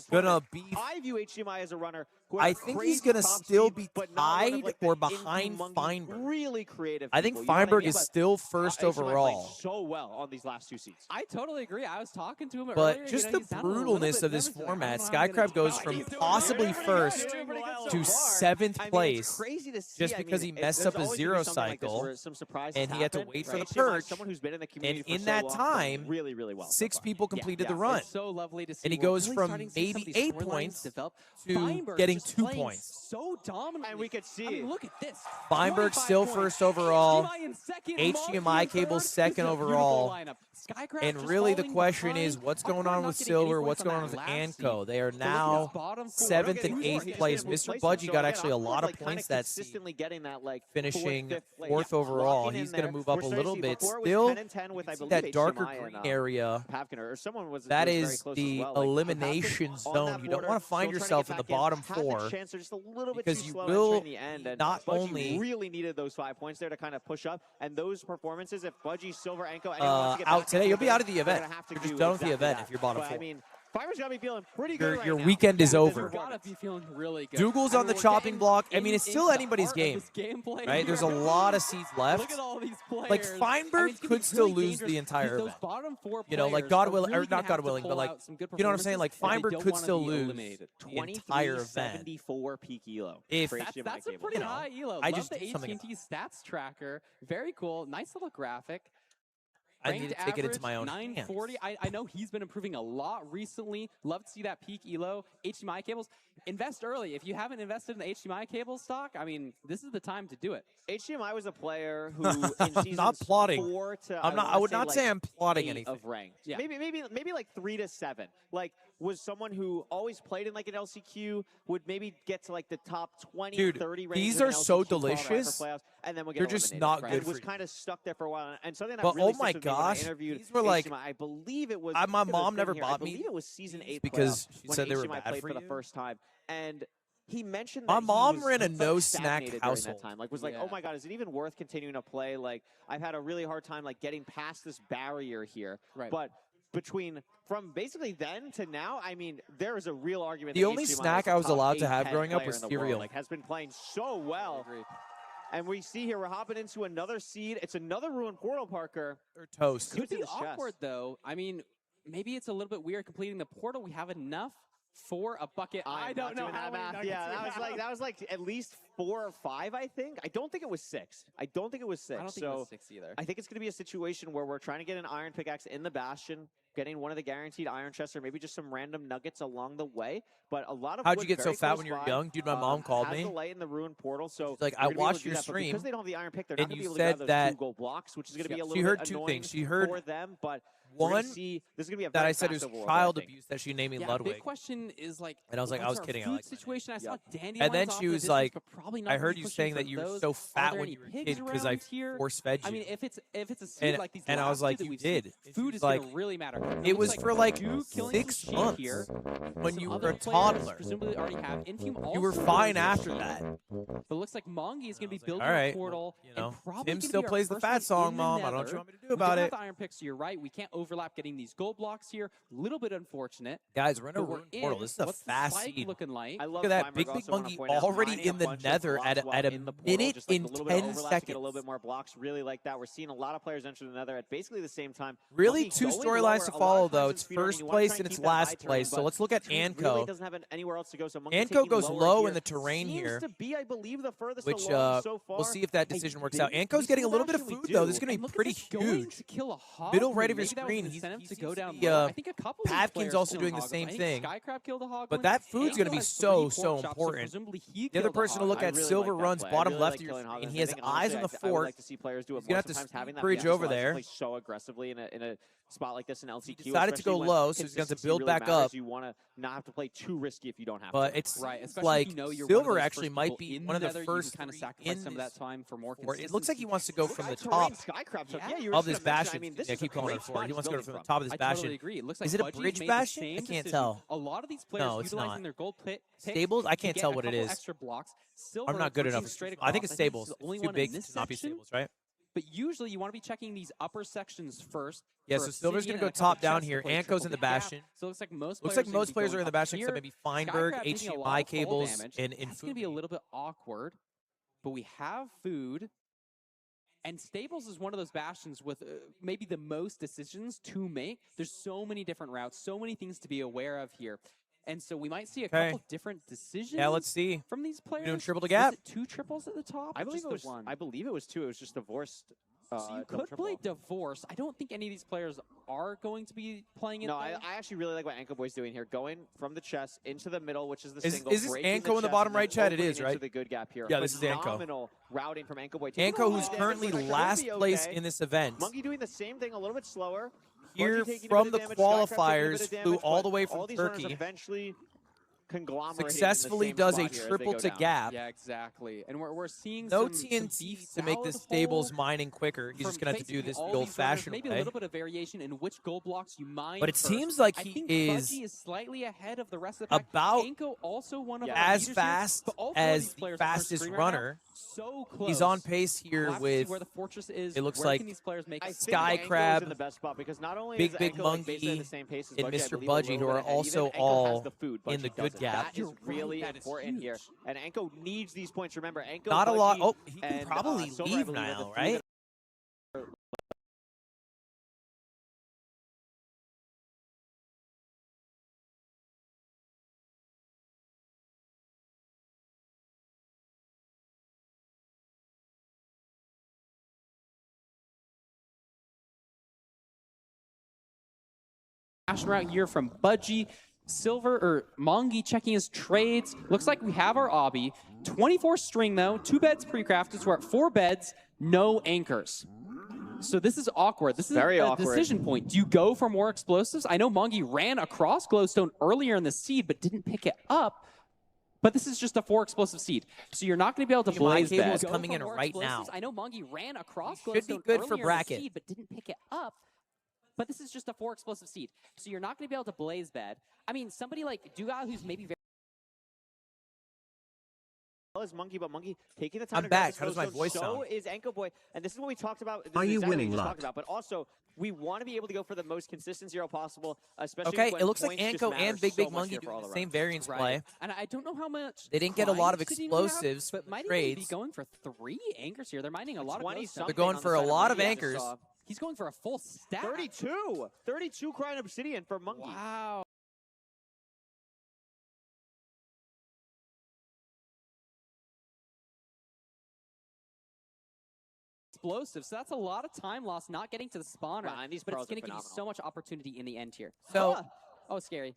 gonna be. I view HDMI as a runner. I think he's gonna still be tied or behind Feinberg. Really creative. I think Feinberg is still first overall. So well on these last 2 seats. I totally agree. I was talking to him earlier. But just the brutalness of this format, Skycrab goes from possibly first to 7th place just because he messed up his 0 cycle. And he had to wait for the perch, and in that time, 6 people completed the run. So lovely to see. And he goes from maybe 8 points to getting 2 points. So dominant, and we could see. Look at this. Feinberg still first overall. HDMI cable second overall. And really the question is, what's going on with Silver? What's going on with Anko? They are now 7th and 8th place. Mr. Budgie got actually a lot of points that season, finishing 4th overall. He's going to move up a little bit. Still, that darker green area, that is the elimination zone. You don't want to find yourself in the bottom 4 because you will not only really needed those 5 points there to kind of push up, and those performances, if Budgie, Silver, Anko, out today, you'll be out of the event. You're just done with the event if you're bottom 4. I mean, Feinberg's got to be feeling pretty good your weekend is over. Gotta be feeling really good. Dougal's on the chopping block. I mean, it's still anybody's game, right? There's a lot of seeds left. Look at all these players. Like, Feinberg could still lose the entire event. You know, like, God willing, or not God willing, but like, you know what I'm saying? Like, Feinberg could still lose the entire event. 74 peak elo. If that's a pretty high elo. I Love just the did something. AT&T stats tracker. Very cool. Nice little graphic. I need to take it into my own 940. I know he's been improving a lot recently. Love to see that peak elo. HDMI cables. Invest early. If you haven't invested in the HDMI cable stock, I mean, this is the time to do it. HDMI was a player who in seasons not plotting. 4 to I would not say I'm plotting anything. Of ranked. Yeah. Maybe like 3 to 7. Like, was someone who always played in like an LCQ, would maybe get to like the top 20, Dude, 30 range. These are so delicious. Playoffs, and then we'll get They're just not good for was kind of stuck there for a while. And something that but really oh my gosh, these were like, HDMI, I believe it was. My mom never bought me. I believe it was season 8 because she when said they were HDMI bad played for the you. first time, and he mentioned my that mom he ran a was no-snack stagnated household. during that time. Like, was like, oh my god, is it even worth continuing to play? Like, I've had a really hard time like getting past this barrier here. Right. But from basically then to now, I mean, there is a real argument. The only snack I was allowed to have growing up was cereal. Like, has been playing so well. And we see here, we're hopping into another seed. It's another Ruin Portal, Parker. Or toast. Could be awkward, though. I mean, maybe it's a little bit weird completing the portal. We have enough for a bucket. I don't know how that math. Yeah, that was like at least 4 or 5, I think. I don't think it was 6. I don't think it was 6. I don't think it was 6 either. I think it's going to be a situation where we're trying to get an iron pickaxe in the Bastion, getting one of the guaranteed iron chests, or maybe just some random nuggets along the way. But a lot of how'd you get so fat when you were young? Dude, my mom called me. The light in the Ruin Portal, so she's like, I watched your stream, because they don't have the iron pick, they're not going to be able to grab those 2 gold blocks, which is going to be a little bit annoying. She heard 2 things. She heard for them, but one this is gonna be a that I said it was child abuse that she named me Ludwig. Big question is like, and I was like, I was kidding. I like situation. I saw Dandy. And then she was like, I heard you saying that you were so fat when you were a kid because I force fed you. I mean, if it's a seed like these, and I was like, you did. Food is gonna really matter. It was for like 6 months when you were a toddler. Presumably already have Infume. You were fine after that. But it looks like Mongi is gonna be building a portal. You know, Tim still plays the fat song, Mom. I don't know what you want me to do about it. Iron picks, so you're right. We can't overlap getting these gold blocks here. A little bit unfortunate. Guys, we're in a Ruin Portal. This is a fast seed. Looking like? Look at that big monkey already in the nether at a minute in 10 seconds. Get a little bit more blocks. Really like that. We're seeing a lot of players enter the nether at basically the same time. Really 2 storylines to follow, though. It's first place and it's last place. So let's look at Anko. Anko goes low in the terrain here, which we'll see if that decision works out. Anko's getting a little bit of food, though. This is going to be pretty huge. Middle right of your screen. green. He's to go down low. I think a couple Pavkin's also doing the same thing. Skycrab killed a hog. But that food's going to be so important. The other person to look at, Silver runs bottom left, and he has eyes on the fort. He's going to have to bridge over there. So aggressively in a spot like this in LCQ. He decided to go low, so he's going to have to build back up. You want to not have to play too risky if you don't have to. But it's like Silver actually might be one of the first kind of sacrifice some of that time for more consistency. It looks like he wants to go from the top of this bastion. Yeah, keep calling it for. He wants to go from the top of this bastion. I totally agree. It looks like is it a bridge bastion? I can't tell. A lot of these players utilizing their gold pick Stables? I can't tell what it is. Extra blocks. I'm not good enough. I think it's Stables. It's too big to not be Stables, right? But usually you want to be checking these upper sections first. Yeah, so Silver's going to go top down here. Anko's in the bastion. So it looks like most players are in the bastion except maybe Feinberg, HDMI cables, and It's going to be a little bit awkward, but we have food. And Stables is one of those bastions with maybe the most decisions to make. There's so many different routes, so many things to be aware of here. And so we might see a couple of different decisions. Yeah, let's see. From these players. We're doing triple to gap. Is it 2 triples at the top? I believe it was 2. It was just divorced. So you could play Divorce. I don't think any of these players are going to be playing it. No, I actually really like what Anko Boy's doing here. Going from the chest into the middle, which is the single. Is this Anko in the bottom right, Chad? It is, right? The good gap here. Yeah, this is Anko. Phenomenal routing from Anko Boy. Anko, who's currently last place in this event. Monkey doing the same thing, a little bit slower. Here from the qualifiers, flew all the way from Turkey. Eventually successfully does a triple to gap. Yeah, exactly. And we're seeing no some TNT to make the Stables mining quicker. He's just going to have to do this the old-fashioned way. Maybe a little bit of variation in which gold blocks you mine. But it seems like he is slightly ahead of the rest of the pack. About Anko also one of as fast as the fastest runner. So close. He's on pace here with where the fortress is. It looks like Skycrab, Big Monkey, and Mr. Budgie, who are also all in the good gap. That is really important here. And Anko needs these points. Remember, Anko. Not a lot. Oh, he can probably leave now, right? Route here from Budgie. Silver or Mongi checking his trades. Looks like we have our obby. 24 string though, 2 beds pre-crafted, so we're at 4 beds, no anchors. So this is awkward. This is very a decision point. Do you go for more explosives? I know Mongi ran across Glowstone earlier in the seed, but didn't pick it up. But this is just a 4 explosive seed. So you're not going to be able to blaze cable bed. is coming in right now. I know Mongi ran across Glowstone should be good earlier for bracket. in the seed, but didn't pick it up. But this is just a 4 explosive seed. So you're not going to be able to blaze bed. I mean, somebody like Duga, who's maybe very... As Monkey, but Monkey taking the time I'm back. How does my voice sound? So is Anko Boy. And this is what we talked about. Are you winning, Lot? But also, we want to be able to go for the most consistent zero possible, especially okay, when it looks like points Anko and Big Monkey doing the same variance play. And I don't know how much... They didn't get a lot of explosives but might trades. Be going for 3 anchors here. They're mining a lot of They're going for a lot of anchors. He's going for a full stack. 32! 32 Crying Obsidian for Monkey. Wow. Explosive, so that's a lot of time lost not getting to the spawner. Wow, and these but it's going to give you so much opportunity in the end here. So, oh, scary.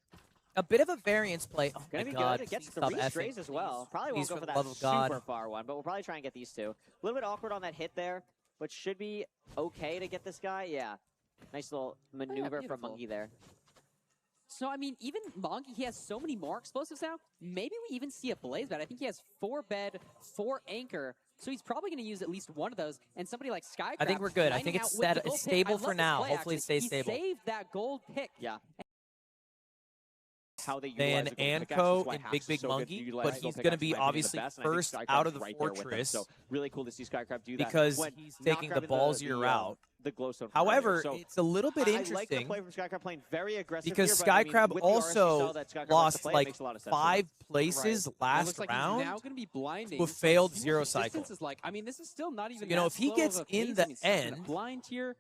A bit of a variance play. Oh gonna my be God, good. It gets stop 3 strays as well. Probably won't go for that super far one, but we'll probably try and get these 2. A little bit awkward on that hit there, but should be okay to get this guy. Yeah. Nice little maneuver from Monkey there. So, I mean, even Monkey, he has so many more explosives now. Maybe we even see a blaze bed. I think he has 4 bed, 4 anchor. So he's probably going to use at least one of those. And somebody like Skycrab, I think we're good. I think it's set. It's stable for now. Hopefully it stays stable. He saved that gold pick. Yeah. How they then Anko and Big Monkey, but he's going to be obviously first out of the fortress. So really cool to see Skycrab do that. Because he's taking the ballsier route. However, it's a little bit interesting like the play from Skycrab playing very aggressive because here, Skycrab also lost like 5 places last round now gonna be blinding. with failed 0 cycle. I mean, this is still not even. You know, if he gets in the end, blind here.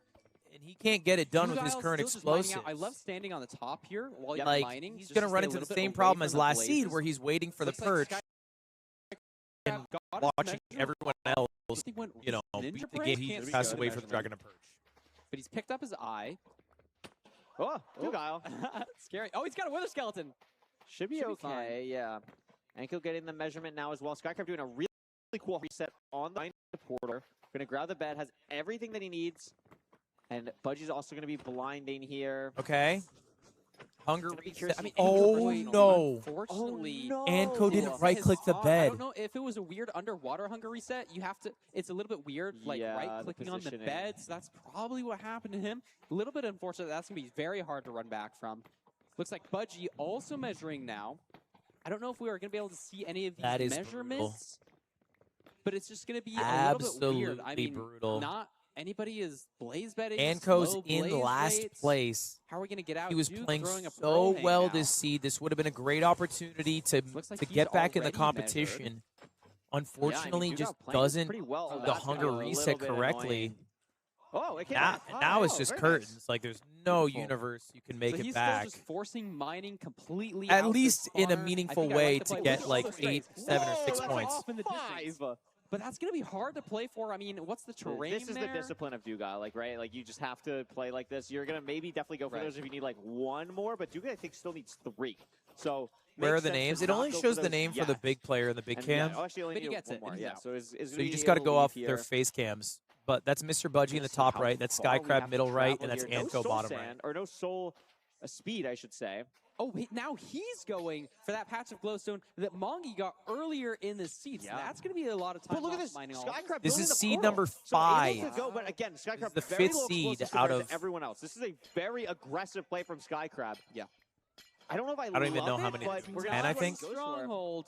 And he can't get it done with his current explosives. I love standing on the top here while you're like, mining. He's going to run into the same problem as last seed where he's waiting for the perch and watching everyone else, you know, beat the game. He has to wait for the dragon to perch. But he's picked up his eye. Oh, Dugile. Scary. Oh, he's got a Wither Skeleton. Should be okay, yeah. Anko getting the measurement now as well. Skycrab doing a really cool reset on the portal. Gonna grab the bed, has everything that he needs. And Budgie's also gonna be blinding here. Okay. Hunger reset. I mean, oh no! Unfortunately, Anko didn't right-click the bed. I don't know if it was a weird underwater hunger reset. You have to. It's a little bit weird, like right-clicking on the bed. So that's probably what happened to him. A little bit unfortunate. That's gonna be very hard to run back from. Looks like Budgie also measuring now. I don't know if we are gonna be able to see any of these measurements, but it's just gonna be a little bit weird. I mean, brutal. Not anybody is blaze betting. Anko's in last place. How are we going to get out? He was playing so well this seed. This would have been a great opportunity to get back in the competition. Unfortunately, just doesn't the hunger reset correctly. Oh, it now it's just curtains. Like there's no universe you can make it back. He's still just forcing mining completely. At least in a meaningful way to get like 8, 7, or 6 points. But that's going to be hard to play for. I mean, what's the terrain This is the discipline of Dugile, like, right? Like, you just have to play like this. You're going to maybe definitely go for those if you need, like, 1 more, but Dugile, I think, still needs 3. So, where are the names? It only shows the name for the big player in the big cam. Yeah, actually, only need 1 more. Yeah, so you just got to go off their face cams. But that's Mr. Budgie in the top right, that's Skycrab middle right, and that's Anko bottom right. Or no soul speed, I should say. Oh, now he's going for that patch of glowstone that Mongi got earlier in the seed. So that's going to be a lot of time. But look at this. Skycrab this is seed number 5. But again, Skycrab the 5th seed out of everyone else. This is a very aggressive play from Skycrab. Yeah. I don't know if I don't even know how many. 10, I think. Stronghold.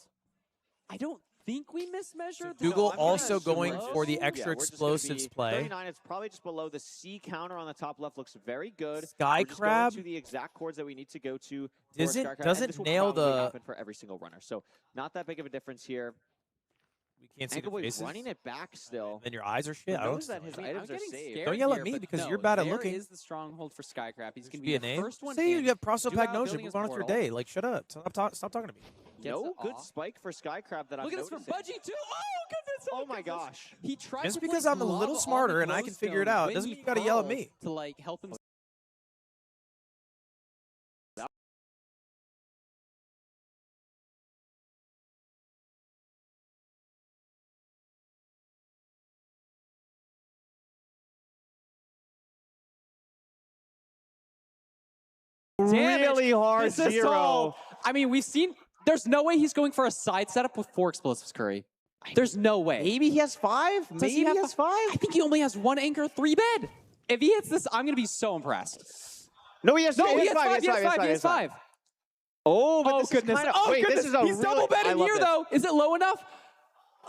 I don't think we mismeasured. Dougal also going for the extra explosives play. 39, it's probably just below the C counter on the top left. Looks very good. Skycrab to the exact chords that we need to go to. Doesn't nail the happen for every single runner. So not that big of a difference here. We can't see the faces. Running it back still. And your eyes are shit. I don't that his items are saved. Don't yell at me because you're bad at looking. There is the stronghold for Skycrab. He's going to be the first one. Say you have prosopagnosia. Move on with your day. Like, shut up. Stop talking to me. No good spike for Skycrab that I'm Look at this from Budgie too. Oh goodness! Oh my gosh! He tried just because I'm a little smarter and I can figure it out doesn't mean you got to yell at me. To like help him. Really hard zero. I mean, we've seen. There's no way he's going for a side setup with 4 explosives, Curry. There's no way. Maybe he has 5? Maybe he has 5? I think he only has 1 anchor, 3 bed. If he hits this, I'm going to be so impressed. No, he has 5. He has 5. Oh, but oh this goodness. Is kind of, oh, wait, goodness. This is he's double bedding here, though. Is it low enough?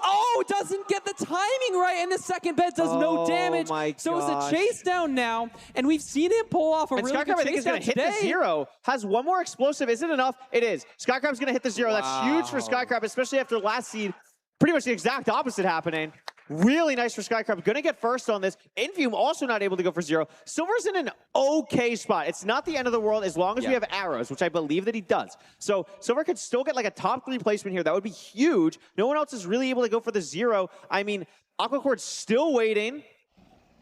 Oh, doesn't get the timing right, and the second bed does no damage. So it's a chase down now, and we've seen him pull off a really good chase down today. Hit the 0. Has 1 more explosive. Is it enough? It is. Skycrab's going to hit the 0. Wow. That's huge for Skycrab, especially after last seed. Pretty much the exact opposite happening. Really nice for Skycrab. Going to get first on this. Infume also not able to go for 0. Silver's in an okay spot. It's not the end of the world as long as we have arrows, which I believe that he does. So Silver could still get like a top 3 placement here. That would be huge. No one else is really able to go for the 0. I mean, Aquacort's still waiting.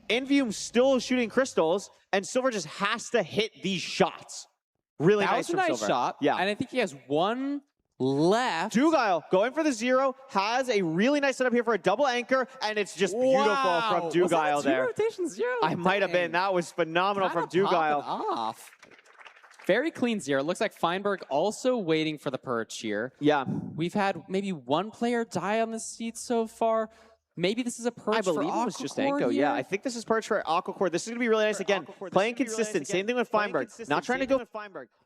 Infume still shooting crystals. And Silver just has to hit these shots. Really nice from Silver. That was a nice shot. Yeah. And I think he has 1 left. Dugile going for the 0, has a really nice setup here for a double anchor, and it's just beautiful from Dugile there. Rotation 0? I might have been. That was phenomenal from Dugile. Off. Very clean 0. Looks like Feinberg also waiting for the perch here. Yeah. We've had maybe 1 player die on the seat so far. Maybe this is a perch for Aquacord. I believe it was just Anko, yeah. I think this is perch for Aquacord. This is going to be really nice. Again, playing consistent. Same thing with Feinberg. Not trying to go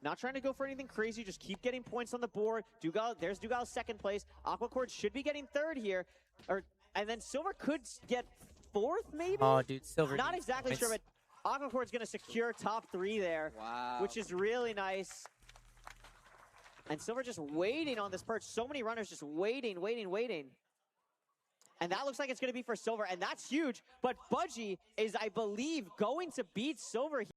Not trying to go for anything crazy. Just keep getting points on the board. Dugile, there's Dugile's 2nd place. Aquacord should be getting 3rd here. And then Silver could get 4th, maybe? Oh, dude, Silver. Not exactly sure, but Aquacord's going to secure top 3 there. Wow. Which is really nice. And Silver just waiting on this perch. So many runners just waiting. And that looks like it's going to be for Silver, and that's huge. But Budgie is, I believe, going to beat Silver here.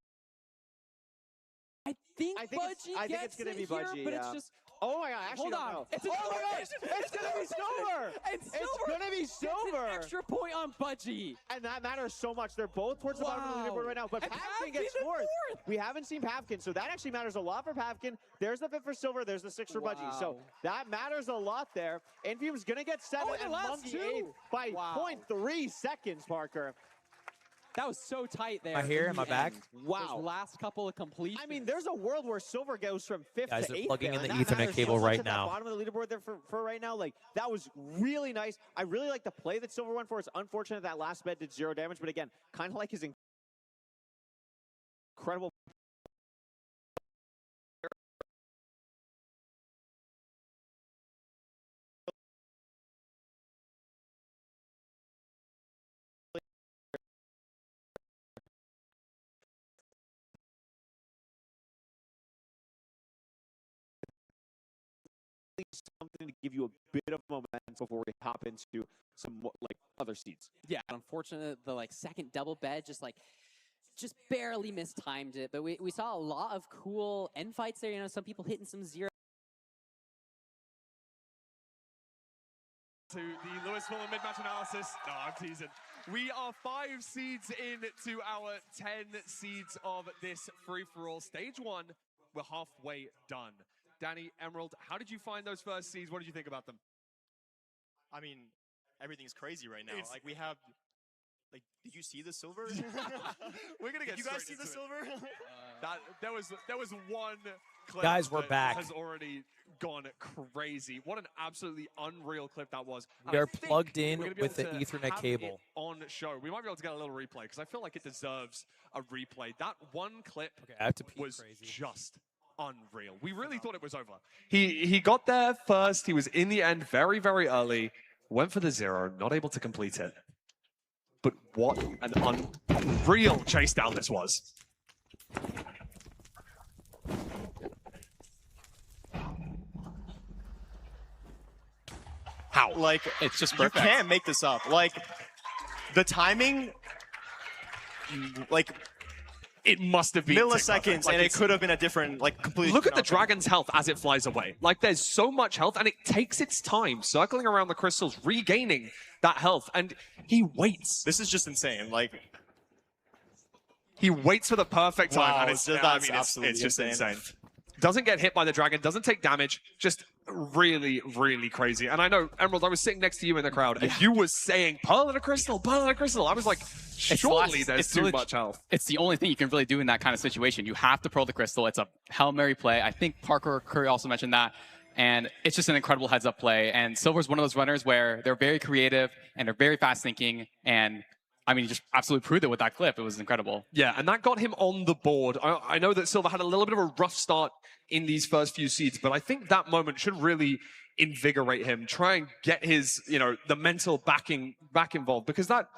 I think it's going to be Budgie, but it's just Oh my god, actually, hold on. No. Oh my god, it's gonna be Silver! It's gonna be Silver! It's an extra point on Budgie. And that matters so much. They're both towards the bottom of the leaderboard right now, but Pavkin gets fourth. We haven't seen Pavkin, so that actually matters a lot for Pavkin. There's the 5th for Silver, there's the 6th for Budgie. So that matters a lot there. Infume's gonna get 7 and Monkey 8th by 0.3 seconds, Parker. That was so tight there. Am I here? Am I back? Wow. Those last couple of completions. I mean, there's a world where Silver goes from 5th Guys, to 8th. they're plugging in the That Ethernet matters cable so right much at now. the bottom of the leaderboard there for right now. Like, that was really nice. I really like the play that Silver went for. It's unfortunate that last bed did 0 damage, but again, kind of like his incredible something to give you a bit of momentum before we hop into some like other seeds. Yeah, unfortunately, the second double bed just barely mistimed it. But we saw a lot of cool end fights there. You know, some people hitting some 0. To the Lewis Fuller mid-match analysis. No, I'm teasing. We are 5 seeds into our 10 seeds of this free-for-all. Stage 1, we're halfway done. Danny, Emerald, how did you find those first seeds? What did you think about them? I mean, everything's crazy right now. Like, we have... Like, did you see the Silver? We're gonna get. Did you guys see the Silver? There was one clip. Guys, we're that back. Has already gone crazy. What an absolutely unreal clip that was. We are plugged in with the Ethernet cable on show. We might be able to get a little replay because I feel like it deserves a replay. That one clip was just unreal. We really thought it was over. He got there first. He was in the end very, very early. Went for the 0, not able to complete it. But what an unreal chase down this was. How? Like, it's just perfect. You can't make this up. Like, the timing, like, it must have been milliseconds, and it could have been a different, like, completely. Look at the dragon's health as it flies away. Like, there's so much health, and it takes its time circling around the crystals, regaining that health, and he waits. This is just insane. Like, he waits for the perfect time, and it's just insane. Doesn't get hit by the dragon, doesn't take damage, just really, really crazy. And I know, Emerald, I was sitting next to you in the crowd, and you were saying, Pearl and a Crystal, Pearl and a Crystal. I was like, surely there's too much health. It's the only thing you can really do in that kind of situation. You have to Pearl the Crystal. It's a Hail Mary play. I think Parker Curry also mentioned that. And it's just an incredible heads-up play. And Silver's one of those runners where they're very creative, and they're very fast-thinking, and I mean, he just absolutely proved it with that clip. It was incredible. Yeah, and that got him on the board. I know that Silver had a little bit of a rough start in these first few seeds, but I think that moment should really invigorate him, try and get his, the mental back involved, because that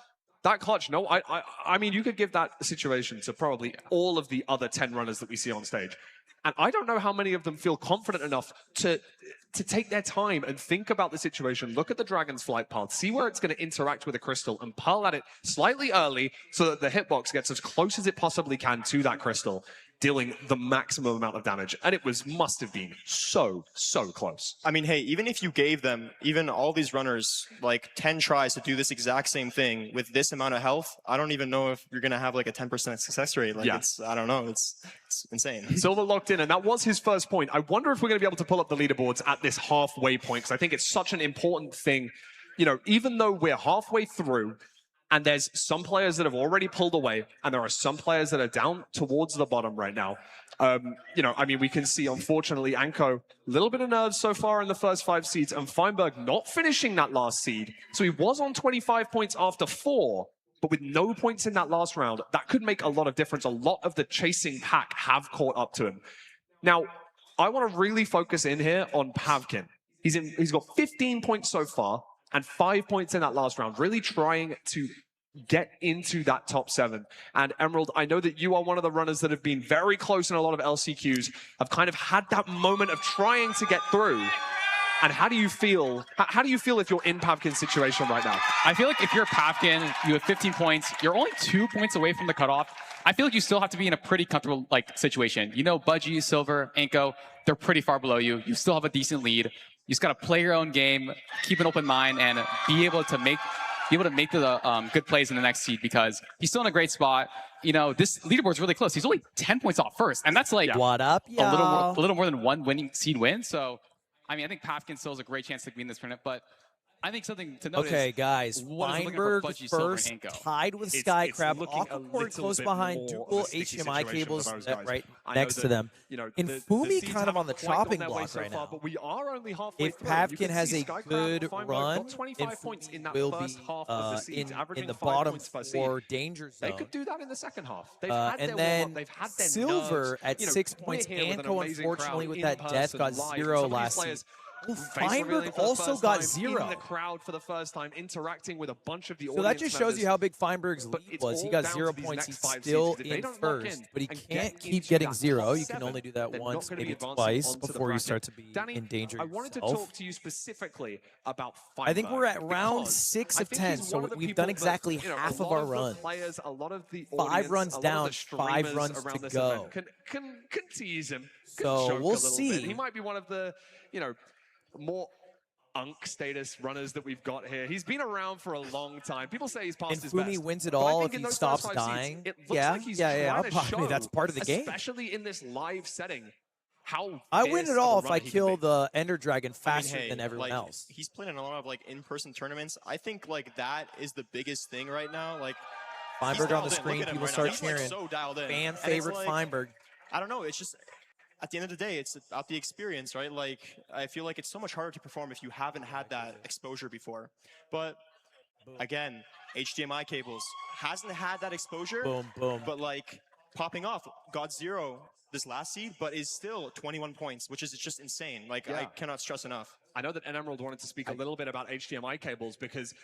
clutch, I mean, you could give that situation to probably all of the other 10 runners that we see on stage. And I don't know how many of them feel confident enough to take their time and think about the situation, look at the dragon's flight path, see where it's going to interact with a crystal, and pearl at it slightly early so that the hitbox gets as close as it possibly can to that crystal, dealing the maximum amount of damage. And it must have been so close. I mean, hey, even if you gave them, even all these runners, like 10 tries to do this exact same thing with this amount of health, I don't even know if you're going to have like a 10% success rate. Like, I don't know. It's insane. Silver locked in, and that was his first point. I wonder if we're going to be able to pull up the leaderboards at this halfway point, because I think it's such an important thing. Even though we're halfway through, and there's some players that have already pulled away, and there are some players that are down towards the bottom right now. I mean, we can see, unfortunately, Anko, a little bit of nerves so far in the first 5 seeds, and Feinberg not finishing that last seed. So he was on 25 points after 4, but with no points in that last round, that could make a lot of difference. A lot of the chasing pack have caught up to him. Now, I want to really focus in here on Pavkin. He's got 15 points so far, and 5 points in that last round, really trying to get into that top 7. And Emerald, I know that you are one of the runners that have been very close in a lot of LCQs, have kind of had that moment of trying to get through. And how do you feel? How do you feel if you're in Pavkin's situation right now? I feel like if you're Pavkin, you have 15 points, you're only 2 points away from the cutoff. I feel like you still have to be in a pretty comfortable situation. You know, Budgie, Silver, Anko, they're pretty far below you. You still have a decent lead. You just got to play your own game, keep an open mind, and be able to make the good plays in the next seed because he's still in a great spot. You know, this leaderboard's really close. He's only 10 points off first, and that's like what up, a little more than one winning seed win. So, I mean, I think Pavkin still has a great chance to win this tournament, but I think something to note is, guys, Feinberg first tied with Skycrab, Aquacord close behind, dual HDMI cables right next to them. And Fumi kind of on the chopping block right now. But we are only halfway if Pavkin has a good run, and Fumi will be in the bottom 4 danger zone. They could do that in the second half. And then Silver at 6 points. Anko, unfortunately, with that death, got 0 last season. Feinberg also got 0. In the crowd for the first time, interacting with a bunch of the audience. So that just shows you how big Feinberg's lead was. He got 0 points. He's still in first, but he can't keep getting 0. You can only do that once, maybe twice, before you start to be in danger yourself. I wanted to talk to you specifically about Feinberg. I think we're at round 6 of 10, so we've done exactly half of our runs. 5 runs down, 5 runs to go. Can tease him. So we'll see. He might be one of the, more status runners that we've got here. He's been around for a long time. People say he's past his best. And Fumi wins it all if he stops dying. That's part of the game. Especially in this live setting. I win it all if I kill the Ender Dragon faster than everyone else. He's playing in a lot of in-person tournaments. I think that is the biggest thing right now. Feinberg on the screen, people start cheering. Fan favorite Feinberg. I don't know. It's just at the end of the day, it's about the experience, right? I feel like it's so much harder to perform if you haven't had that exposure before. But again, HDMI cables hasn't had that exposure. Boom, boom. But popping off, got 0 this last seed, but is still 21 points, which is just insane. I cannot stress enough. I know that Emerald wanted to speak a little bit about HDMI cables because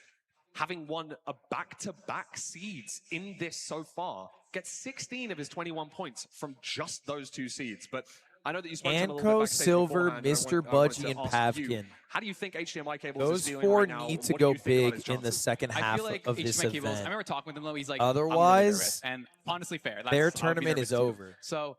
having won a back-to-back seeds in this so far, gets 16 of his 21 points from just those 2 seeds. But I know that you spoke to him a little bit Anko, backstage Silver, beforehand. Mr. Budgie, and Pavkin. How do you think HDMI cables Those is feeling 4 right now? need to go big in the second half of this HDMI cables, event. I remember talking with him though. He's like, otherwise, and honestly, fair. Their tournament is over. So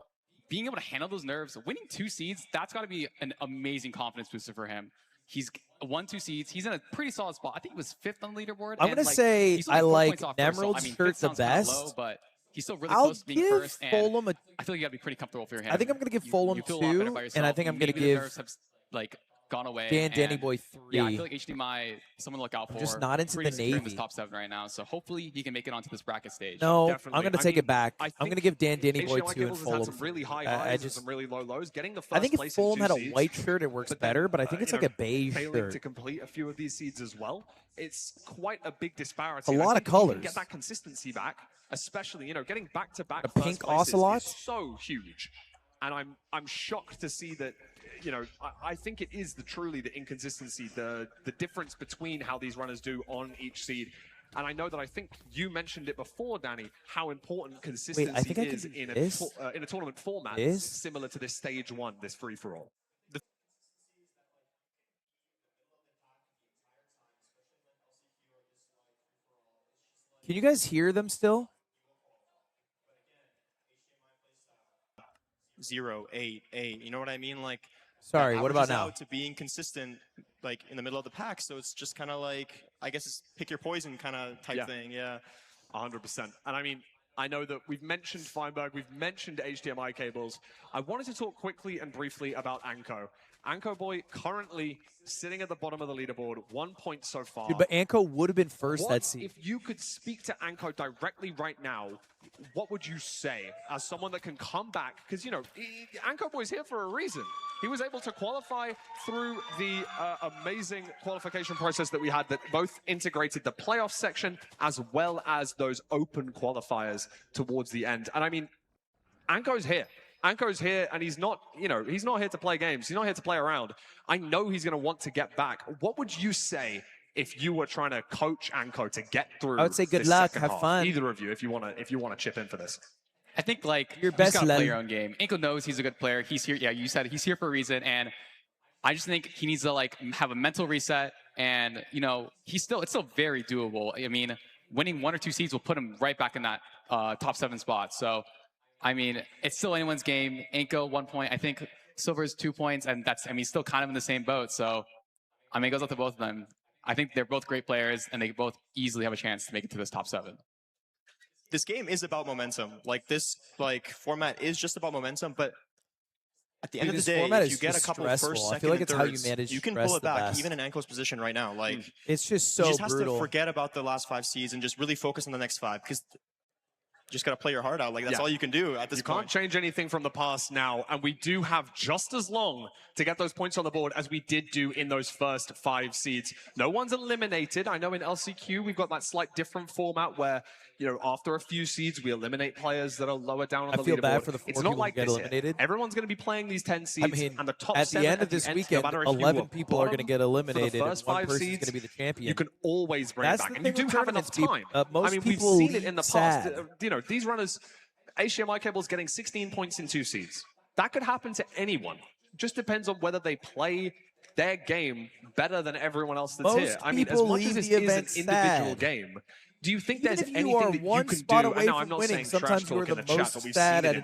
being able to handle those nerves, winning 2 seeds, that's got to be an amazing confidence booster for him. He's won 2 seeds. He's in a pretty solid spot. I think he was 5th on the leaderboard. I'm going to say I like Emerald's shirt the best. Low, but he's still really close to being first. And Fulham I feel like you got to be pretty comfortable for your hand. I think I'm going to give Fulham 2, and I think I'm going to give gone away. Danny Boy 3. Yeah, I feel like HDMI, someone to look out for. I'm just not into the Navy. In this top 7 right now, so hopefully he can make it onto this bracket stage. No, I'm going to take it back. I'm going to give Danny Boy 2 and Fulham. Some really high highs and some really low lows. Getting the first I think if place Fulham had a seeds, white shirt, it works better, but I think it's like a beige shirt. To complete a few of these seeds as well, it's quite a big disparity. A lot of colors. Get that consistency back, especially getting back-to-back the pink ocelot is so huge. And I'm shocked to see that, I think it is truly the inconsistency, the difference between how these runners do on each seed. And I know that I think you mentioned it before, Danny, how important consistency is in a tournament format similar to this stage 1, this free-for-all. Can you guys hear them still? 0, 8, 8. You know what I mean? Sorry, what about now? To being consistent, in the middle of the pack, so it's just kind of I guess it's pick your poison kind of type thing. Yeah, 100%. And I mean, I know that we've mentioned Feinberg, we've mentioned HDMI cables. I wanted to talk quickly and briefly about Anko. Anko Boy currently sitting at the bottom of the leaderboard, 1 point so far. Dude, but Anko would have been first that seed. If you could speak to Anko directly right now, what would you say as someone that can come back? Because, Anko Boy's here for a reason. He was able to qualify through the amazing qualification process that we had that both integrated the playoff section as well as those open qualifiers towards the end. And I mean, Anko's here. Anko's here, and he's not, he's not here to play games. He's not here to play around. I know he's going to want to get back. What would you say if you were trying to coach Anko to get through? I would say good luck, have fun. Either of you, if you want to chip in for this. I think your best you just gotta play your own game. Anko knows he's a good player. He's here. Yeah, you said he's here for a reason, and I just think he needs to have a mental reset. And it's still very doable. I mean, winning 1 or 2 seeds will put him right back in that top 7 spot. So, I mean, it's still anyone's game. Inko 1 point. I think Silver's 2 points, and that's, I mean, still kind of in the same boat. So, I mean, it goes up to both of them. I think they're both great players, and they both easily have a chance to make it to this top 7. This game is about momentum. Like, this format is just about momentum, but at the end of the day, if you get a couple first, second, and thirds, you can pull it back, even in Anko's position right now. Like, it's just so brutal. You just brutal. have to forget about the last 5 seeds and just really focus on the next 5, because you just got to play your heart out. Like, that's all you can do at this point. You can't change anything from the past now, and we do have just as long to get those points on the board as we did do in those first 5 seeds. No one's eliminated. I know in LCQ we've got that slight different format where, you know, after a few seeds, we eliminate players that are lower down on the leaderboard. I feel bad for the 4 it's not like get this eliminated. Here. Everyone's going to be playing these 10 seeds, I mean, and the top at 7 the end of this weekend, no 11 people are going to get eliminated, and one person's seeds, going to be the champion. You can always bring it back, and you do have enough time. Most I mean, we've seen it in the past. You know, these runners, HDMI Cable's getting 16 points in 2 seeds. That could happen to anyone. Just depends on whether they play their game better than everyone else that's here. I mean, as much as this is an individual game, do you think there's anything that you can do? I know I'm not saying trash talk in the chat, but we've seen it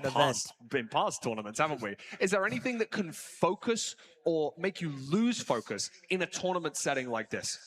in past tournaments, haven't we? Is there anything that can focus or make you lose focus in a tournament setting like this?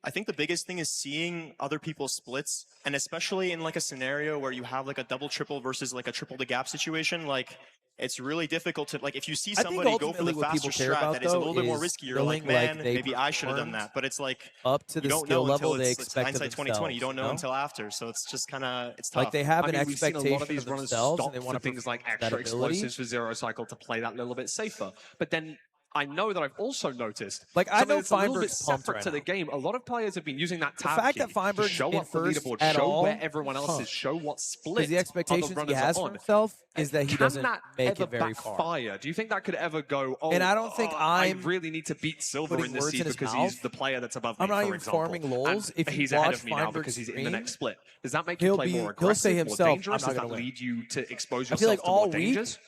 I think the biggest thing is seeing other people's splits, and especially in like a scenario where you have like a double triple versus like a triple the gap situation, like it's really difficult to, like, if you see somebody go for the faster strat that is a little bit more risky, you're like, man, maybe I should have done that. But it's like, up to the skill level they expect hindsight 2020. You don't know until after, so it's just kind of, it's tough. Like, they have an expectation expectation a lot of these of runners themselves, stop and they want for things like extra explosives for zero cycle to play that little bit safer. But then I know that I've also noticed, like, I know it's a little bit Feinberg's pumped separate right to the now. game. A lot of players have been using that tab The fact key that Feinberg's to show in up the first leaderboard, at show all, where everyone else is, show what split the expectations other he has for himself is that he doesn't make it very far. Do you think that could ever go, oh, and I don't think I really need to beat Silver in this seed because he's the player that's above me, I'm not for even example. farming lols. If he's you ahead watch of me now because he's in the next split. Does that make you he'll play more he'll say aggressive, himself, more dangerous? I'm Does not that gonna lead you to expose I feel yourself like to more all week, dangers?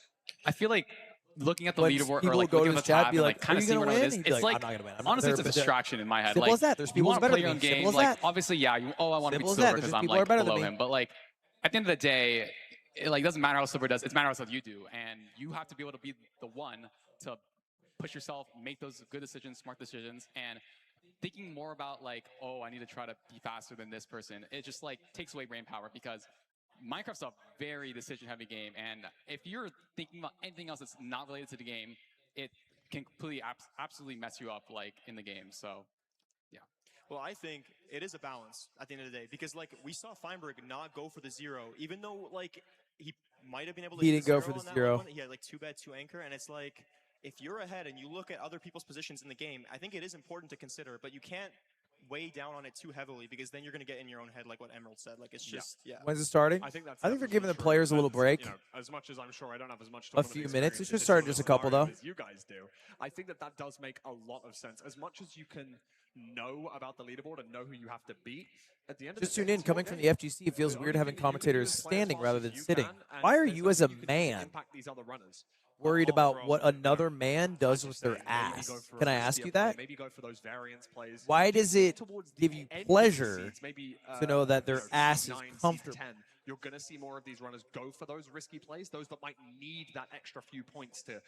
I feel like looking at the leaderboard, or people like go looking to at the his chat, tab be and like, like kind of see what it is. It's like, honestly, it's a distraction in my head. Simple Like, as that. There's you people want to better play your than own me. game. Simple as Like, that. obviously, yeah, I want to beat Simple as Silver that. because There's I'm people like better than below me. him. But like, at the end of the day, it doesn't matter how Silver does. It matters how you do, and you have to be able to be the one to push yourself, make those good decisions, smart decisions, and thinking more about like, oh, I need to try to be faster than this person. It just like takes away brain power, because Minecraft's a very decision-heavy game, and if you're thinking about anything else that's not related to the game, it can completely, absolutely mess you up, like, in the game. So, yeah. Well, I think it is a balance at the end of the day, because like we saw Feinberg not go for the 0, even though like he might have been able to. He didn't go for the 0. He had like 2 bet, 2 anchor, and it's like, if you're ahead and you look at other people's positions in the game, I think it is important to consider, but you can't weigh down on it too heavily, because then you're going to get in your own head, like what Emerald said. Like, it's just, When's it starting? I think they're giving the players a little break. You know, as much as I'm sure I don't have as much A few minutes. It should start just a couple, though. As you guys do. I think that does make a lot of sense. As much as you can know about the leaderboard and know who you have to beat, at the end of just tune in. Coming from the FGC, it feels weird having commentators standing rather than sitting. Why are you, as a man, worried about what another man does with their ass? Can I ask you that? Why does it give you pleasure to know that their ass is comfortable? You're going to see more of these runners go for those risky plays, those that might need that extra few points to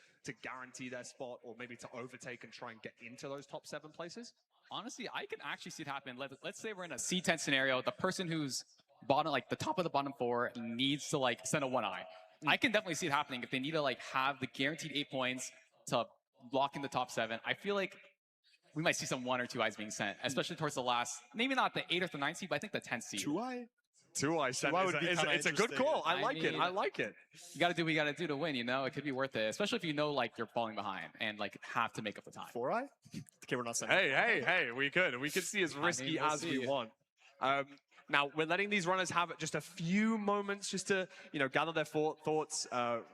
guarantee their spot, or maybe to overtake and try and get into those top 7 places. Honestly, I can actually see it happen. Let's say we're in a C10 scenario. The person who's bottom, like the top of the bottom 4, needs to like send a 1-eye. I can definitely see it happening if they need to like have the guaranteed 8 points to block in the top 7. I feel like we might see some 1 or 2 eyes being sent, especially towards the last, maybe not the 8th or the 9th seed, but I think the 10th seed. 2-eye? 2-eye sent. It's a good call. I like it. I like it. You got to do what you got to do to win, you know? It could be worth it, especially if you know like you're falling behind and like have to make up the time. 4-eye? Okay, we're not sending. Hey, we could see as risky as we want. Now, we're letting these runners have just a few moments just to, you know, gather their thoughts,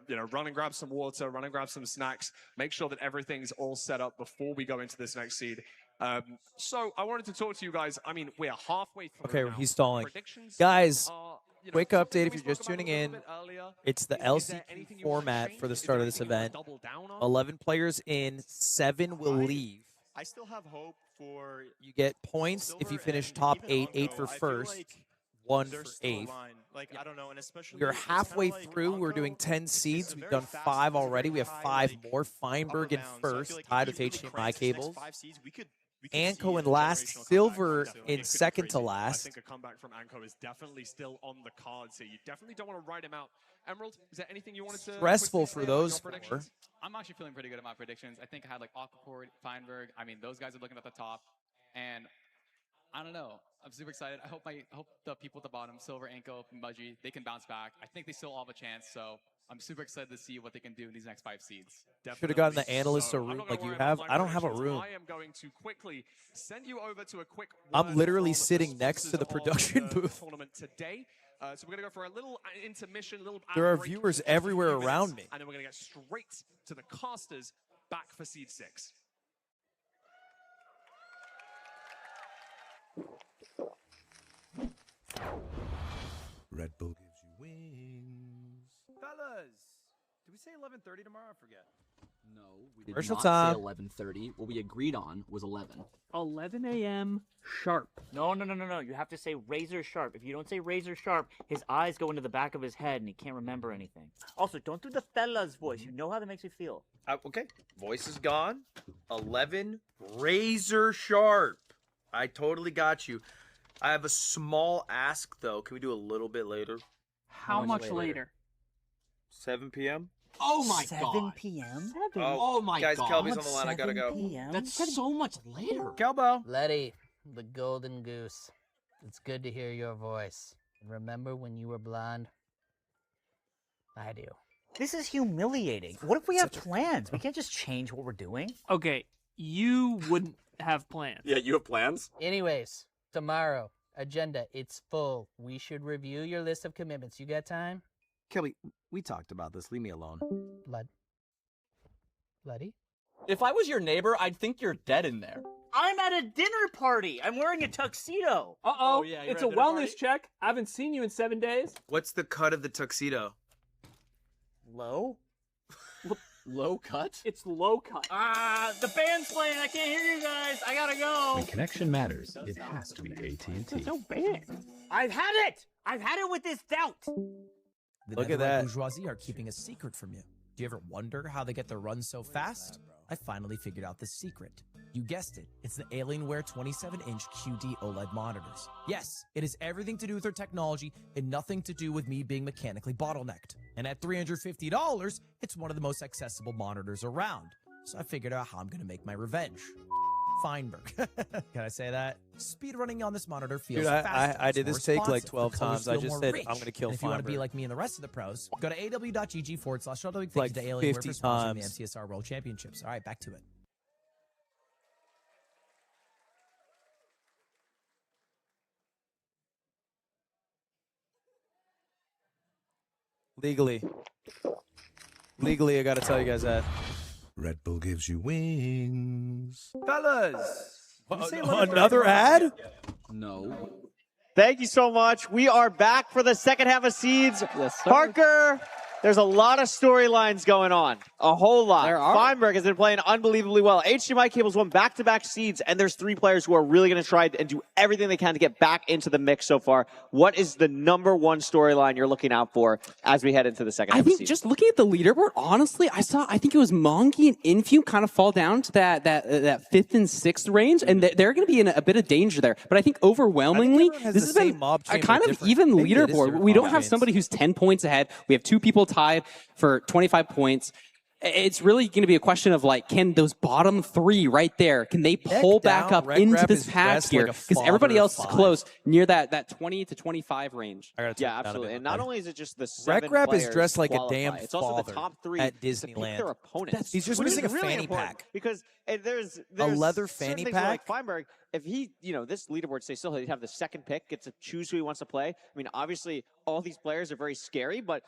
you know, run and grab some water, run and grab some snacks, make sure that everything's all set up before we go into this next seed. So I wanted to talk to you guys. I mean, we're halfway through. Okay, he's stalling. Guys, quick update if you're just tuning in. It's the LCQ format for the start of this event. 11 players in, 7 will leave. I still have hope You get points if you finish top 8, 8 for first, 1 for 8th. Like, I don't know, and especially We're halfway through. We're doing 10 seeds. We've done 5 already. We have 5 more. Feinberg in first, tied with HDMI cables. Anko in last, Silver in second to last. I think a comeback from Anko is definitely still on the cards here. You definitely don't want to write him out. Emerald, is there anything you wanted to... Stressful for those 4. I'm actually feeling pretty good at my predictions. I think I had like Aquaport, Feinberg. I mean, those guys are looking at the top. And I don't know. I'm super excited. I hope the people at the bottom, Silver, Anko, Mudgy, they can bounce back. I think they still all have a chance. So I'm super excited to see what they can do in these next 5 seeds. Should have gotten the analyst a room like you have. I don't have a room. I am going to quickly send you over to a quick... I'm literally sitting next to the production booth. Tournament today. So we're going to go for a little intermission, There are viewers everywhere around me. And then we're going to get straight to the casters back for Seed 6. Red Bull gives you wings. Fellas, did we say 11:30 tomorrow? I forget. No, we did Commercial not time. say 11:30. What we agreed on was 11. 11 a.m. sharp. No. You have to say razor sharp. If you don't say razor sharp, his eyes go into the back of his head and he can't remember anything. Also, don't do the fella's voice. You know how that makes me feel. Okay, voice is gone. 11 razor sharp. I totally got you. I have a small ask though. Can we do a little bit later? How much later? 7 p.m. Oh my 7 p.m.? Oh my guys, god. Kelby's on the line. I gotta go. That's so much later. Kelbo. Letty, the golden goose. It's good to hear your voice. Remember when you were blonde? I do. This is humiliating. What if we have plans? We can't just change what we're doing. Okay, you wouldn't have plans. Yeah, you have plans? Anyways, tomorrow, agenda, it's full. We should review your list of commitments. You got time? Kelby, we talked about this. Leave me alone. Bloody? If I was your neighbor, I'd think you're dead in there. I'm at a dinner party. I'm wearing a tuxedo. Uh-oh, it's a wellness check. I haven't seen you in 7 days. What's the cut of the tuxedo? Low? Low cut? It's low cut. The band's playing. I can't hear you guys. I gotta go. When connection matters, it has to be AT&T. It's so bad. I've had it. I've had it with this doubt. Look at that. Bourgeoisie are keeping a secret from you. Do you ever wonder how they get their runs so fast? I finally figured out the secret. You guessed it. It's the Alienware 27-inch QD OLED monitors. Yes, it has everything to do with their technology and nothing to do with me being mechanically bottlenecked. And at $350, it's one of the most accessible monitors around. So I figured out how I'm going to make my revenge. Feinberg. Can I say that? Speedrunning on this monitor feels fast. I did this take like 12 times. I just said, I'm going to kill Feinberg. If you want to be like me and the rest of the pros, go to aw.gg/Ludwig like to Alienware 50 for sponsoring the times. MCSR World Championships. All right, back to it. Legally, I got to tell you guys that. Red Bull gives you wings. Fellas! Another ad? No. Thank you so much. We are back for the second half of Seeds. Parker, there's a lot of storylines going on. A whole lot. Feinberg has been playing unbelievably well. HDMI Cables won back-to-back Seeds, and there's 3 players who are really going to try and do everything they can to get back into the mix so far. What is the #1 storyline you're looking out for as we head into the second half of Seeds? I think just looking at the leaderboard, honestly, I think it was Monkey and Infume kind of fall down to that 5th and 6th range, and they're going to be in a bit of danger there. But I think overwhelmingly, this has been a kind of even leaderboard. We don't have somebody who's 10 points ahead. We have 2 people tied for 25 points. It's really going to be a question of, like, can those bottom 3 right there, can they pull back up into this patch here? Because everybody else is close near that 20 to 25 range. Yeah, absolutely. And not only is it just the 7 Rec players is dressed like a damn it's also the top 3 at to pick Disneyland. their opponents. He's just which missing is a really fanny important pack. Because there's a leather certain fanny things where, pack. like Feinberg, if he, this leaderboard stays still, he'd have the second pick, gets to choose who he wants to play. I mean, obviously, all these players are very scary, but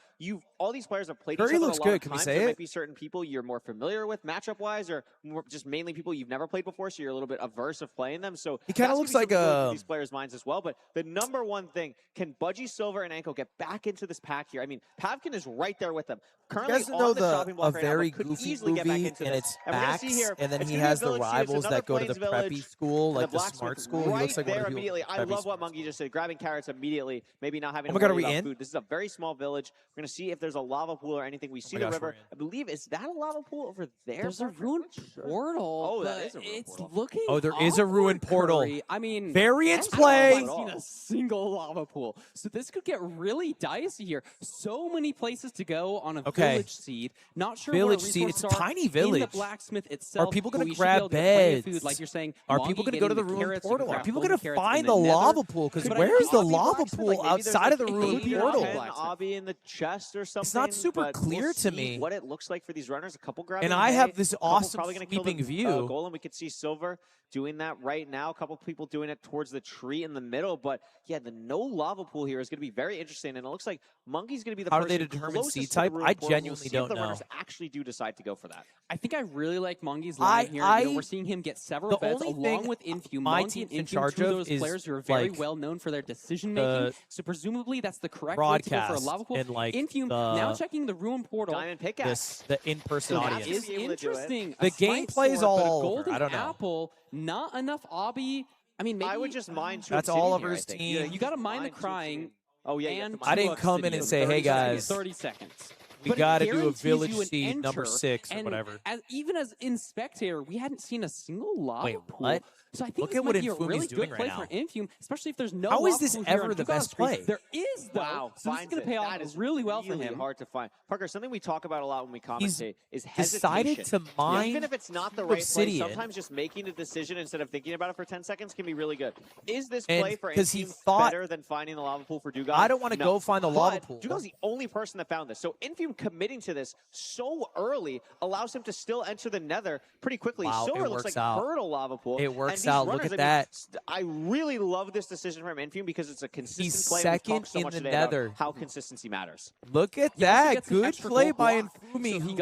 all these players have played each other a lot of times. There might be certain people you're more familiar with matchup-wise, or just mainly people you've never played before, so you're a little bit averse of playing them. So he kind of looks like these players' minds as well. But the number one thing, can Budgie, Silver, and Anko get back into this pack here? I mean, Pavkin is right there with them. Currently on the chopping block right now, but could easily get back into this. And it's Max, and then he has the rivals that go to the preppy school, like the smart school. Right he looks like there immediately. I love what Monkey just said. Grabbing carrots immediately, maybe not having to worry about food. This is a very small village. We're going to see if there's a lava pool or anything. We see the river. I believe, is that a lava pool over there? There's a ruined portal. Oh, that is a ruined portal. It's looking there is a ruined portal. I mean, variance play. I haven't seen a single lava pool. So this could get really dicey here. So many places to go on a village seed. Not sure village what seed. It's a tiny village. In the blacksmith itself. Are people going to grab beds? Food, like you're saying, are people going to go to the ruined portal? Are people going to find the lava pool? Because where's the lava pool outside of the ruined portal? Obby in the chest or something. It's not super clear to me what it looks like for these runners. A couple grabbing. And I have this awesome sweeping view. Golem. We could see Silver doing that right now. A couple people doing it towards the tree in the middle. But yeah, the no lava pool here is going to be very interesting. And it looks like Monkey's going to be the person. How do they determine seed type? I genuinely don't know. The runners actually do decide to go for that. I think I really like Monkey's line here. We're seeing him get several bets along with Infume. My team's in charge of those players who are very well known for their decision making. So presumably that's the correct way to go for a lava pool. Infume now checking the ruined portal. Diamond pickaxe. The in-person audience is interesting. The gameplay is all over. I don't know. Apple, not enough Obby. I mean, maybe I would just mind. That's Oliver's team. You got to mind the crying. Oh yeah. I didn't come in and say, "Hey guys, 30 seconds." We got to do a village seed number 6 or whatever." Even as in spectator, we hadn't seen a single lava pool. What? So I think Look this at what might be a Infume's really doing good play right for now. Infume, especially if there's no. How is this ever the best play? There is though. Wow, so this is going to pay off really well for him. Hard to find. Parker, something we talk about a lot when we commentate is hesitation. Decided to mine even if it's not the right play, sometimes just making a decision instead of thinking about it for 10 seconds can be really good. Is this play for Infume better than finding the lava pool for Dugal? I don't want to go find the lava pool. Dugal's the only person that found this. So Infume committing to this so early allows him to still enter the nether pretty quickly. Wow, Silver looks like heard a lava pool. It works out. Look at that. I really love this decision from Infume because it's a consistent play. He's second in the nether. How consistency matters. Look at that. Good play by Infume. Who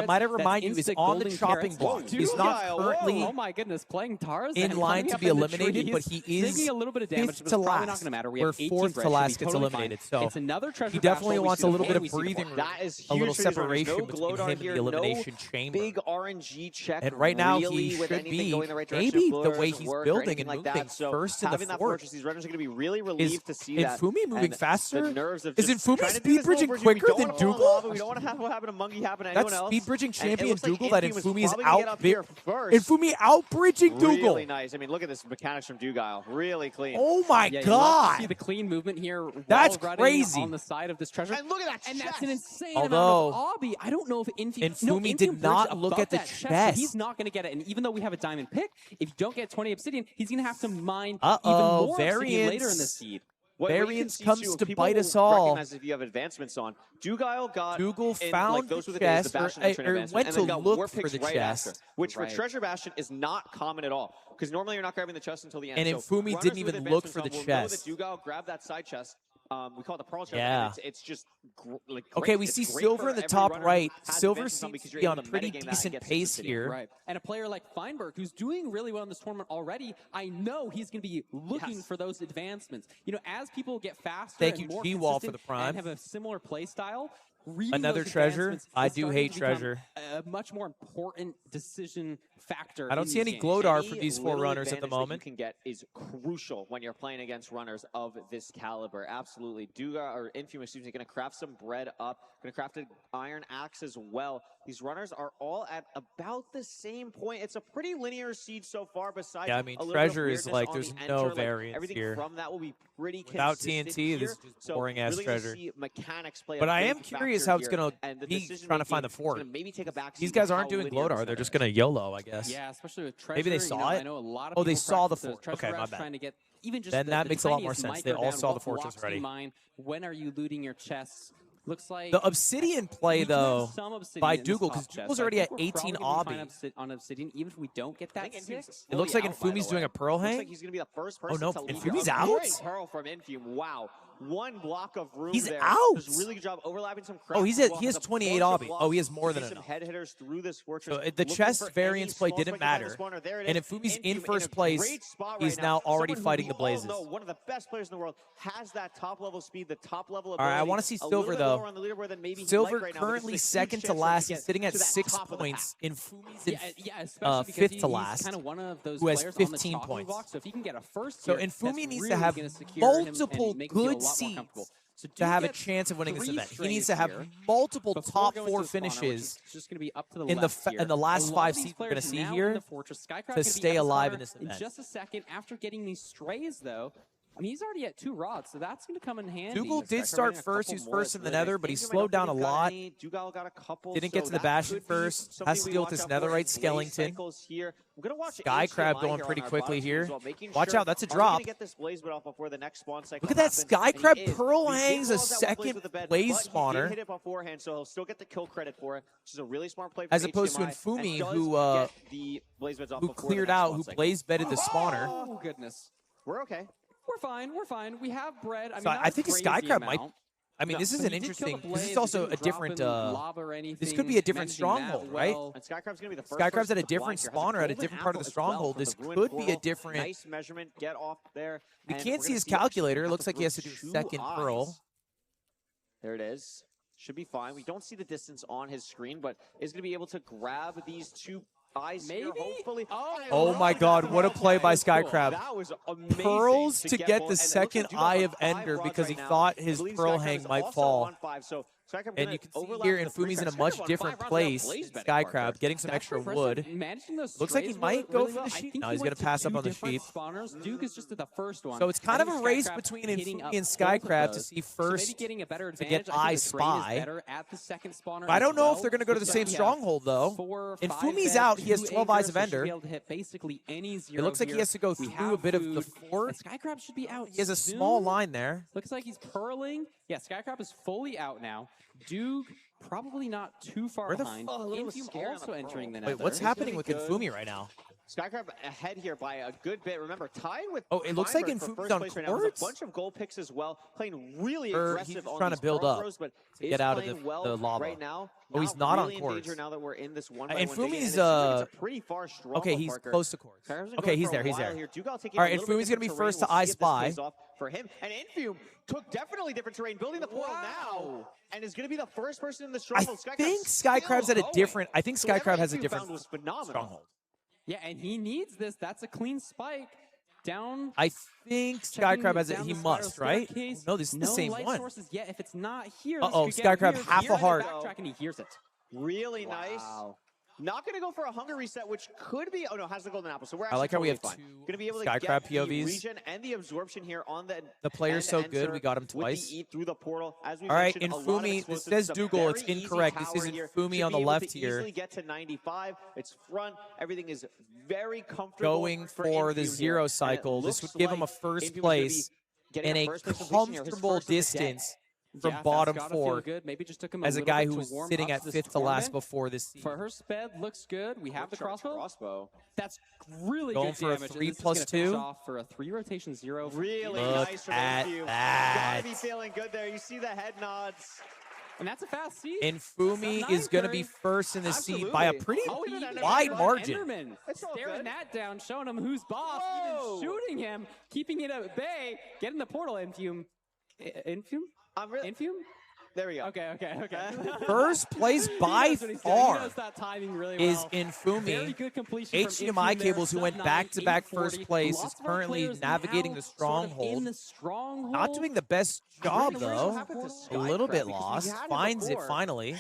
might I remind you is on the chopping block. He's not currently oh my goodness, playing Tarzan in line to be eliminated, but he is taking a little bit of damage, fifth to last. Not going to matter. We We're have fourth to last gets eliminated. So it's another treasure. He definitely wants a little bit of breathing room, that is a little separation between him and the elimination chamber. Big RNG check. And right now he should be maybe the way he's building and moving first in the fourth. These runners are going to be really relieved to see that. Is Infume moving faster? Is Infume speed bridging quicker than Dougal? We don't want to have what happened to Monkey happen to anyone else. Speed bridging champion Dougal that Infume is out. Infume out bridging Dougal. Really nice. I mean, look at this mechanics from Dougal. Really clean. Oh my God! See the clean movement here. That's crazy. On the side of this treasure. And look at that And chest. that's an insane amount of Obby. I don't know if Infume did not look at the chest. He's not going to get it. And even though we have a diamond pick, if you don't get 20 obsidian, he's going to have to mine even more obsidian later in the seed. Variance comes to bite us all. Recognize if you have advancements on. Dougal found those the were chest, or went to look for the chest. Which for Treasure Bastion is not common at all. Because normally you're not grabbing the chest until the end. And Infume didn't even look for the chest. Dougal grabbed that side chest. We call it the pearl chest. Yeah. It's just like okay, we see Silver in the top right. Silver seems to be on a pretty decent pace here. Right. And a player like Feinberg, who's doing really well in this tournament already, I know he's going to be looking for those advancements. You know, as people get faster and more G-Wall for the prime. and have a similar play style, another treasure. I do hate treasure. A much more important decision factor. I don't see any Glodar from these four runners at the moment. You can get is crucial when you're playing against runners of this caliber. Absolutely. Dougal or Infume, excuse me, going to craft some bread up. Going to craft an iron axe as well. These runners are all at about the same point. It's a pretty linear seed so far. Besides, yeah, I mean, treasure is like there's no variance everything here. From that will be pretty without consistent TNT. This is just boring ass treasure. But I am curious how it's going to be trying to find the fort. These guys aren't doing Glodar. They're just going to YOLO, I guess. Yeah, especially with treasure. Maybe they saw it. I know a lot of oh, they people saw the practice fort. Okay, my bad. Trying to get even just then that makes a lot more tiniest sense. They all micro saw down, the fortress what blocks do you already. mine? When are you looting your chests? Looks like the Obsidian play, though, by Dougal, because Dougal's Dougal's already at 18 obby. On Obsidian, even if we don't get that 6. It looks like Infumi's doing a Pearl Looks Hang. like he's going to be the first person no, to leave. Infumi's out? Great Pearl from Infume. Wow. One block of room He's there. out. Does a really good job overlapping some Oh, he crowd. has 28 obby. Oh, he has more than enough. Head hitters through this fortress. So the chest variance play didn't matter. And if Fumi's in first place, he's now already fighting the Blazes. No, one of the best players in the world has that top level speed, the top level ability. All right, I want to see Silver, though. Silver currently second to last. He's sitting at 6 points. In Fumi's in fifth to last, who has 15 points. So if he can get a first, so Infumi needs to have multiple good seeds to have a chance of winning this event. He needs to have multiple top 4 finishes in the last 5 seeds we're going to see here to stay alive in this event. In just a second, after getting these strays, though, I mean, he's already at 2 rods, so that's going to come in handy. Dougal did start first. He was first in the Nether, but he slowed down a lot. Didn't get to the Bastion first. Has to deal with this Netherite Skeleton. Sky Crab going pretty quickly here. Watch out, that's a drop. Look at that Sky Crab Pearl Hangs a second Blaze spawner. As opposed to Infumi, who cleared out, who Blaze bedded the spawner. Oh, goodness. We're okay. We're fine. We're fine. We have bread. I mean, so I think Sky Crab might. I mean, this is an interesting. This is also a different. This could be a different stronghold, right? And Sky Crab's gonna be the first. Sky Crab's at a different spawner at a different part of the stronghold. This could be a different. Nice measurement. Get off there. We can't see his calculator. It looks like he has to do a second pearl. There it is. Should be fine. We don't see the distance on his screen, but is gonna be able to grab these 2 eyes maybe here, hopefully. Oh my God, what a play by Sky Crab. That was amazing. Pearls to get the second Eye of Ender because he thought his Pearl Hang might fall. And you can see here, Infumi's in a much different place than Sky Crab, getting some extra wood. Looks like he might go for the sheep. No, he's going to pass up on the sheep. Duke is just at the first one. So it's kind of a race between Infumi and Sky Crab to see first to get Eye Spy. I don't know if they're going to go to the same stronghold, though. Infumi's out. He has 12 Eyes of Ender. It looks like he has to go through a bit of the fort. Sky Crab should be out. He has a small line there. Looks like he's pearling. Yeah, Sky Crab is fully out now. Duke probably not too far behind. Infume also entering the Nether. Wait, what's happening with Infumi right now? Skycrab ahead here by a good bit. Remember, tied with. Oh, it looks like Infumi's on right now. There's a bunch of gold picks as well. Playing really aggressive on trying to build up but to get out of the lava. Right now. Oh, he's not really on course. Now that we're in this Infumi's pretty far strong. Okay, he's close to course. Okay, he's there. He's there. All right, Infumi's gonna be first to I Spy. For him, and Infume took definitely different terrain, building the portal now, and is going to be the first person in the stronghold. I think Sky Crab's at a different. I think Sky Crab has a different stronghold. Yeah, and he needs this. That's a clean spike. Down. I think Sky Crab has it. He must, right? No, this is the same one. Sources yet. If it's not here, Sky Crab half a heart. And he hears it. Really nice. Not going to go for a hunger reset, which could be. Oh no, has the golden apple. So we're actually I like how we have fine. two Gonna be able to Sky Crab get POVs. The regen and the absorption here on the player's so good. We got him twice. With the eat through the portal. As we all right, Infumi. This says Dougal. It's incorrect. This is Infumi on the left here. Get to 95. It's front. Everything is very comfortable. Going for the 0 cycle. This would give him a first place in a comfortable distance from bottom 4 Maybe just took him as a guy who was sitting at 5th to last before this season. For her sped looks good. We have the crossbow. That's really going good for damage. a 3+2 off for a 3 rotation 0. Really Look nice from at Infumi. that. Gotta be feeling good there. You see the head nods. And that's a fast seed. Infumi is going to be first in the seed by a pretty wide margin. Staring that down, showing him who's boss, even shooting him, keeping it at bay, getting the portal, Infume. Infume? There we go. Okay. First place by far really is Infumi. HDMI Cables, who went back-to-back first place, is currently navigating the stronghold. Not doing the best job, though. A little bit lost. Finds it finally.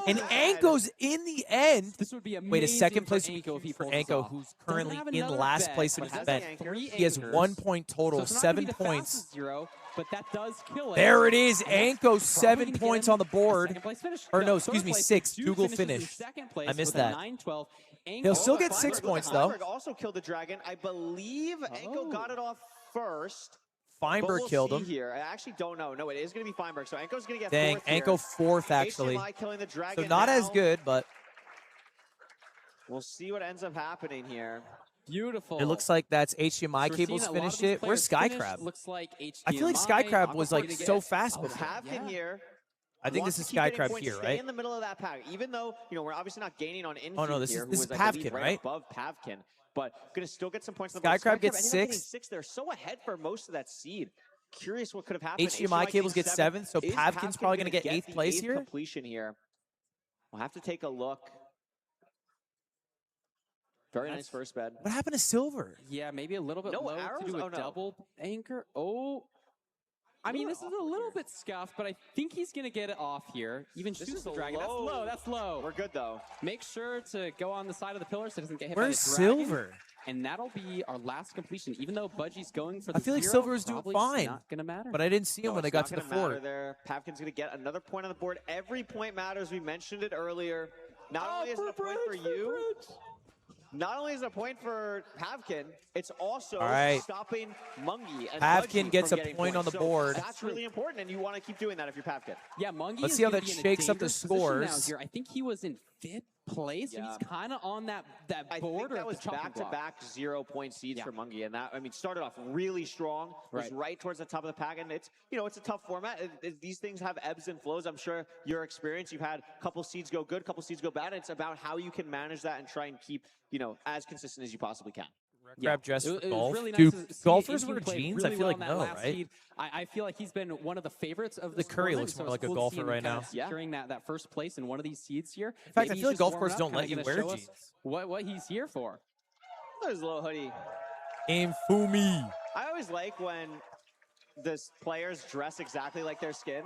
And Anko's in the end. This would be amazing. Wait, a second place for Anko, who's currently in last place in his event. He has 1 point total, 7 points. But that does kill it. There it is. Anko, 7 points on the board. Or no, excuse me, 6. Dougal finished. I missed that. He'll still get 6 points, though. Also killed the dragon. I believe Anko got it off first. Feinberg killed him. Here. I actually don't know. No, it is going to be Feinberg. So Enko's going to get Dang, fourth here. Enko fourth, actually. HMI killing the dragon So not now. as good, but... We'll see what ends up happening here. Beautiful. It looks like that's HDMI So cables finished it. Where's Skycrab? Looks like HDMI. I feel like Skycrab was like so fast before. Pavkin here. I think this is Skycrab here, Stay right? in the middle of that pack, even though we're obviously not gaining on infield. Oh no, this here, is who was, Pavkin, right right? above Pavkin, but gonna still get some points. On the board. Skycrab gets ended up getting 6. They're so ahead for most of that seed. Curious what could have happened. HDMI cables get 7, so Is Pavkin's probably gonna gonna get 8th place here. Completion here. We'll have to take a look. Very nice first bed. What happened to Silver? Yeah, maybe a little bit No low arrows? to do a Oh, no. double anchor. Oh. I mean, this is a little bit scuffed, but I think he's going to get it off here. Even This shoots is the dragon. low. That's low. That's low. We're good, though. Make sure to go on the side of the pillar so it doesn't get hit Where's by the dragon. Silver? And that'll be our last completion. Even though Budgie's going for the I feel like zero, Silver's doing probably fine, not gonna matter. but I didn't see him when they got to the fort. There. Pavkin's going to get another point on the board. Every point matters. We mentioned it earlier. Not only is it a point for you, not only is it a point for Pavkin, it's also stopping Mungie. And Pavkin Budgie gets from a getting point on the points. board. So that's really important, and you want to keep doing that if you're Pavkin. Yeah, Mungie Let's is see how gonna that be in a shakes up the dangerous position scores. now here. I think he was in 5th place, so he's kind of on that border. I think that was of the chopping block. back-to-back 0-point seeds for Mungie, and that started off really strong. Was right towards the top of the pack, and it's it's a tough format. These things have ebbs and flows. I'm sure your experience. You've had a couple seeds go good, a couple seeds go bad. It's about how you can manage that and try and keep as consistent as you possibly can. Grab dress for golf. Really nice Dude, to see golfers Inky wear play jeans? really I feel well like on that no, last right? seed. I feel like he's been one of the favorites of The Curry tournament, looks so more it's like a cool to golfer see him right kind now. of securing that first place in one of these seeds here. In fact, Maybe I he's feel like just golf warming courses up, don't kinda let you gonna wear show us jeans. What he's here for. There's a little hoodie. Infumi. I always like when the players dress exactly like their skin.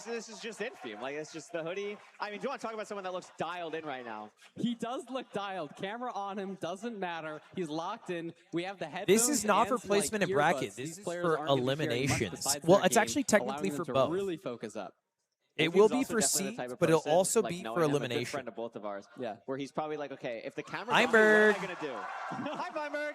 This is just Infame. It's just the hoodie. I mean, do you want to talk about someone that looks dialed in right now? He does look dialed. Camera on him, doesn't matter. He's locked in. We have the headphones. This is not for and, placement in earbuds. bracket. These This is players for aren't gonna be sharing much eliminations. besides Well, their it's game, actually technically allowing for them to both. really focus up. It Infam's will be also for definitely the seeds, type of but it'll person, also like, be knowing for him, a good elimination. friend of both of ours. Yeah. Where he's probably like, okay, if the camera's Feinberg. on me, what am I going to do? Hi, Feinberg.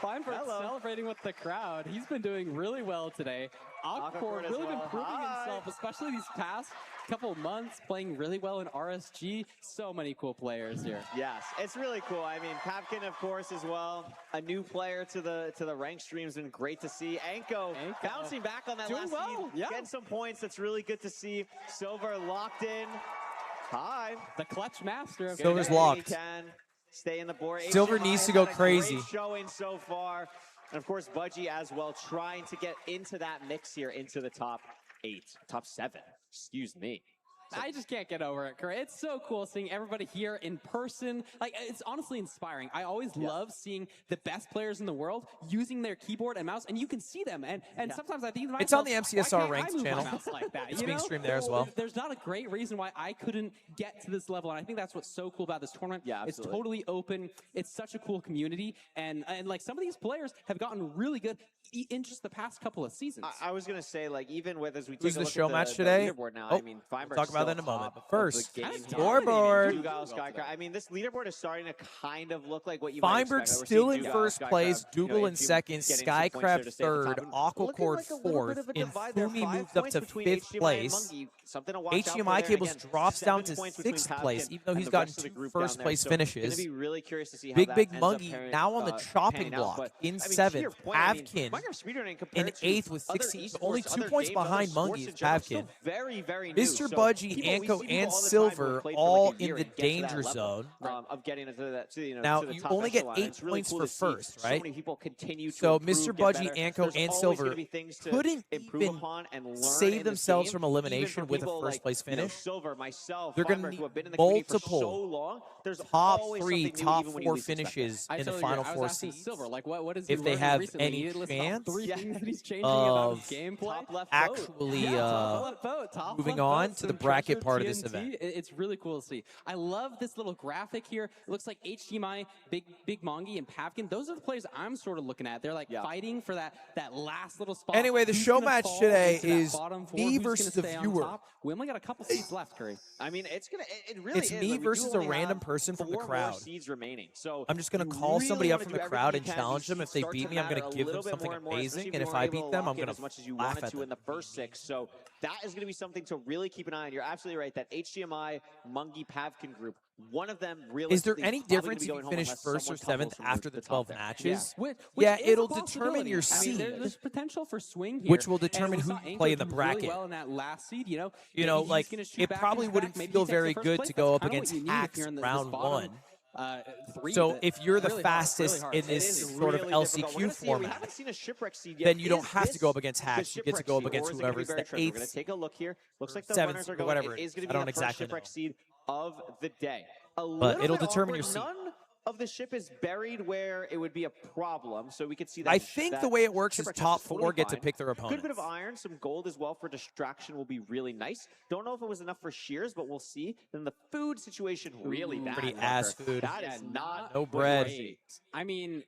Feinberg Hello. celebrating with the crowd. He's been doing really well today. Aquacord as really been well. proving Hi. himself, especially these past couple months, playing really well in RSG. So many cool players here. Yes, it's really cool. I mean, Pavkin, of course, as well. A new player to the rank stream's been great to see. Enko bouncing back on that Doing last well, seed, getting some points. That's really good to see. Silver locked in. Hi. The clutch master. Silver's locked. Can stay in the board. Silver HMI needs to has go had a crazy. Great showing so far. And of course, Budgie as well, trying to get into that mix here, into the top 7. Excuse me. I just can't get over it, Curry. It's so cool seeing everybody here in person. It's honestly inspiring. I always love seeing the best players in the world using their keyboard and mouse, and you can see them. And sometimes I think to myself, It's on the why MCSR can't I Ranks move my channel. mouse like that, It's you being know? streamed there as well. There's not a great reason why I couldn't get to this level, and I think that's what's so cool about this tournament. Yeah, it's absolutely. totally open. It's such a cool community, and like some of these players have gotten really good in just the past couple of seasons. I was gonna say, even with as we take Who's a the look show at match the today? leaderboard now, Oh, I mean, Feinberg's we'll talk about that in a still moment. top But of first, the game. scoreboard. Dugall, Skycraft. I mean, this leaderboard is starting to kind of look like what you Feinberg might expect. still We're in seeing first Dugall, place, Skycraft, Dougal in Infame second, getting some points there Skycraft to stay at the top. third, And Aquacord looking like a little fourth, bit of a and divide there. Fumi 5 moved up points to between 5th HDMI and place. Mungie. Something to watch out for HDMI there. cables Again, drops down 7 to points between 6th place, Pavkin even though and he's the gotten rest of the 2 group down first there. place So finishes. Gonna be really curious to see how Big that Big ends up Mungie now on the panning chopping out. block But, in I mean, to 7th. your point, I mean, Pavkin Minecraft speedrunning in compared to 8th with other 16, esports, only 2 other points games, other behind sports Mungie in is general, Pavkin. still very, very new. Mr. So Budgie, people- we see Anko, people and all the time who Silver have played for all like a year in the and get to that danger level, zone. of getting into that, Now, to the you top only get echelon. 8 It's really points cool for to see first, so right? many people continue to So improve, Mr. get Budgie, better. Anko, There's and always Silver gonna be things to couldn't improve even upon and learn save in this themselves game. from Even elimination for with a people first place finish. Silver, myself, They're gonna Feinberg, need who have been in the community for multiple so long. There's top always 3, something new, top even when you 4 least expect it. finishes I in the totally final agree. I 4 was asking seeds. Silver, what is he If they learning have recently? any He lists off chance 3 things that he's changing about his of gameplay. Top left vote. actually top left vote, top moving left on vote, to the some bracket bracket part of this event. It's really cool to see. I love this little graphic here. It looks like HDMI, Big Mongi, and Pavkin. Those are the players I'm sort of looking at. They're like fighting for that last little spot. Anyway, the show match today is me versus the viewer. We only got a couple seats left, Curry. I mean, it's really is. Me versus a random person from the crowd. Seeds remaining. So I'm just gonna call somebody up from the crowd and challenge them. If they beat me, I'm gonna give them something amazing, and if I beat them, I'm gonna as much as you laugh wanted at to them. in the first 6. So that is going to be something to really keep an eye on. You're absolutely right. That HDMI Mungi Pavkin group, one of them really. Is there any difference if you finish 1st or 7th after the 12 matches? Yeah, it'll determine your seed. I mean, there's potential for swing here, which will determine who you play in the bracket. Really well in that last seed, you know, like it probably wouldn't feel very good to go up against Hacks round 1. So if you're the fastest in this sort of LCQ format, then you don't have to go up against Hacks. You get to go up against whoever's the 8th, We're going to take a look here. Looks like the 7th, runners are going. whatever. It is going to I be don't the exactly first shipwreck know. seed of the day. But it'll determine your seed. None of the ship is buried where it would be a problem, so we could see that. I think the way it works is top 4 get to pick their opponents. Good bit of iron, some gold as well for distraction will be really nice. Don't know if it was enough for shears, but we'll see. Then the food situation really bad. Pretty ass food. That is not no bread. Great. I mean,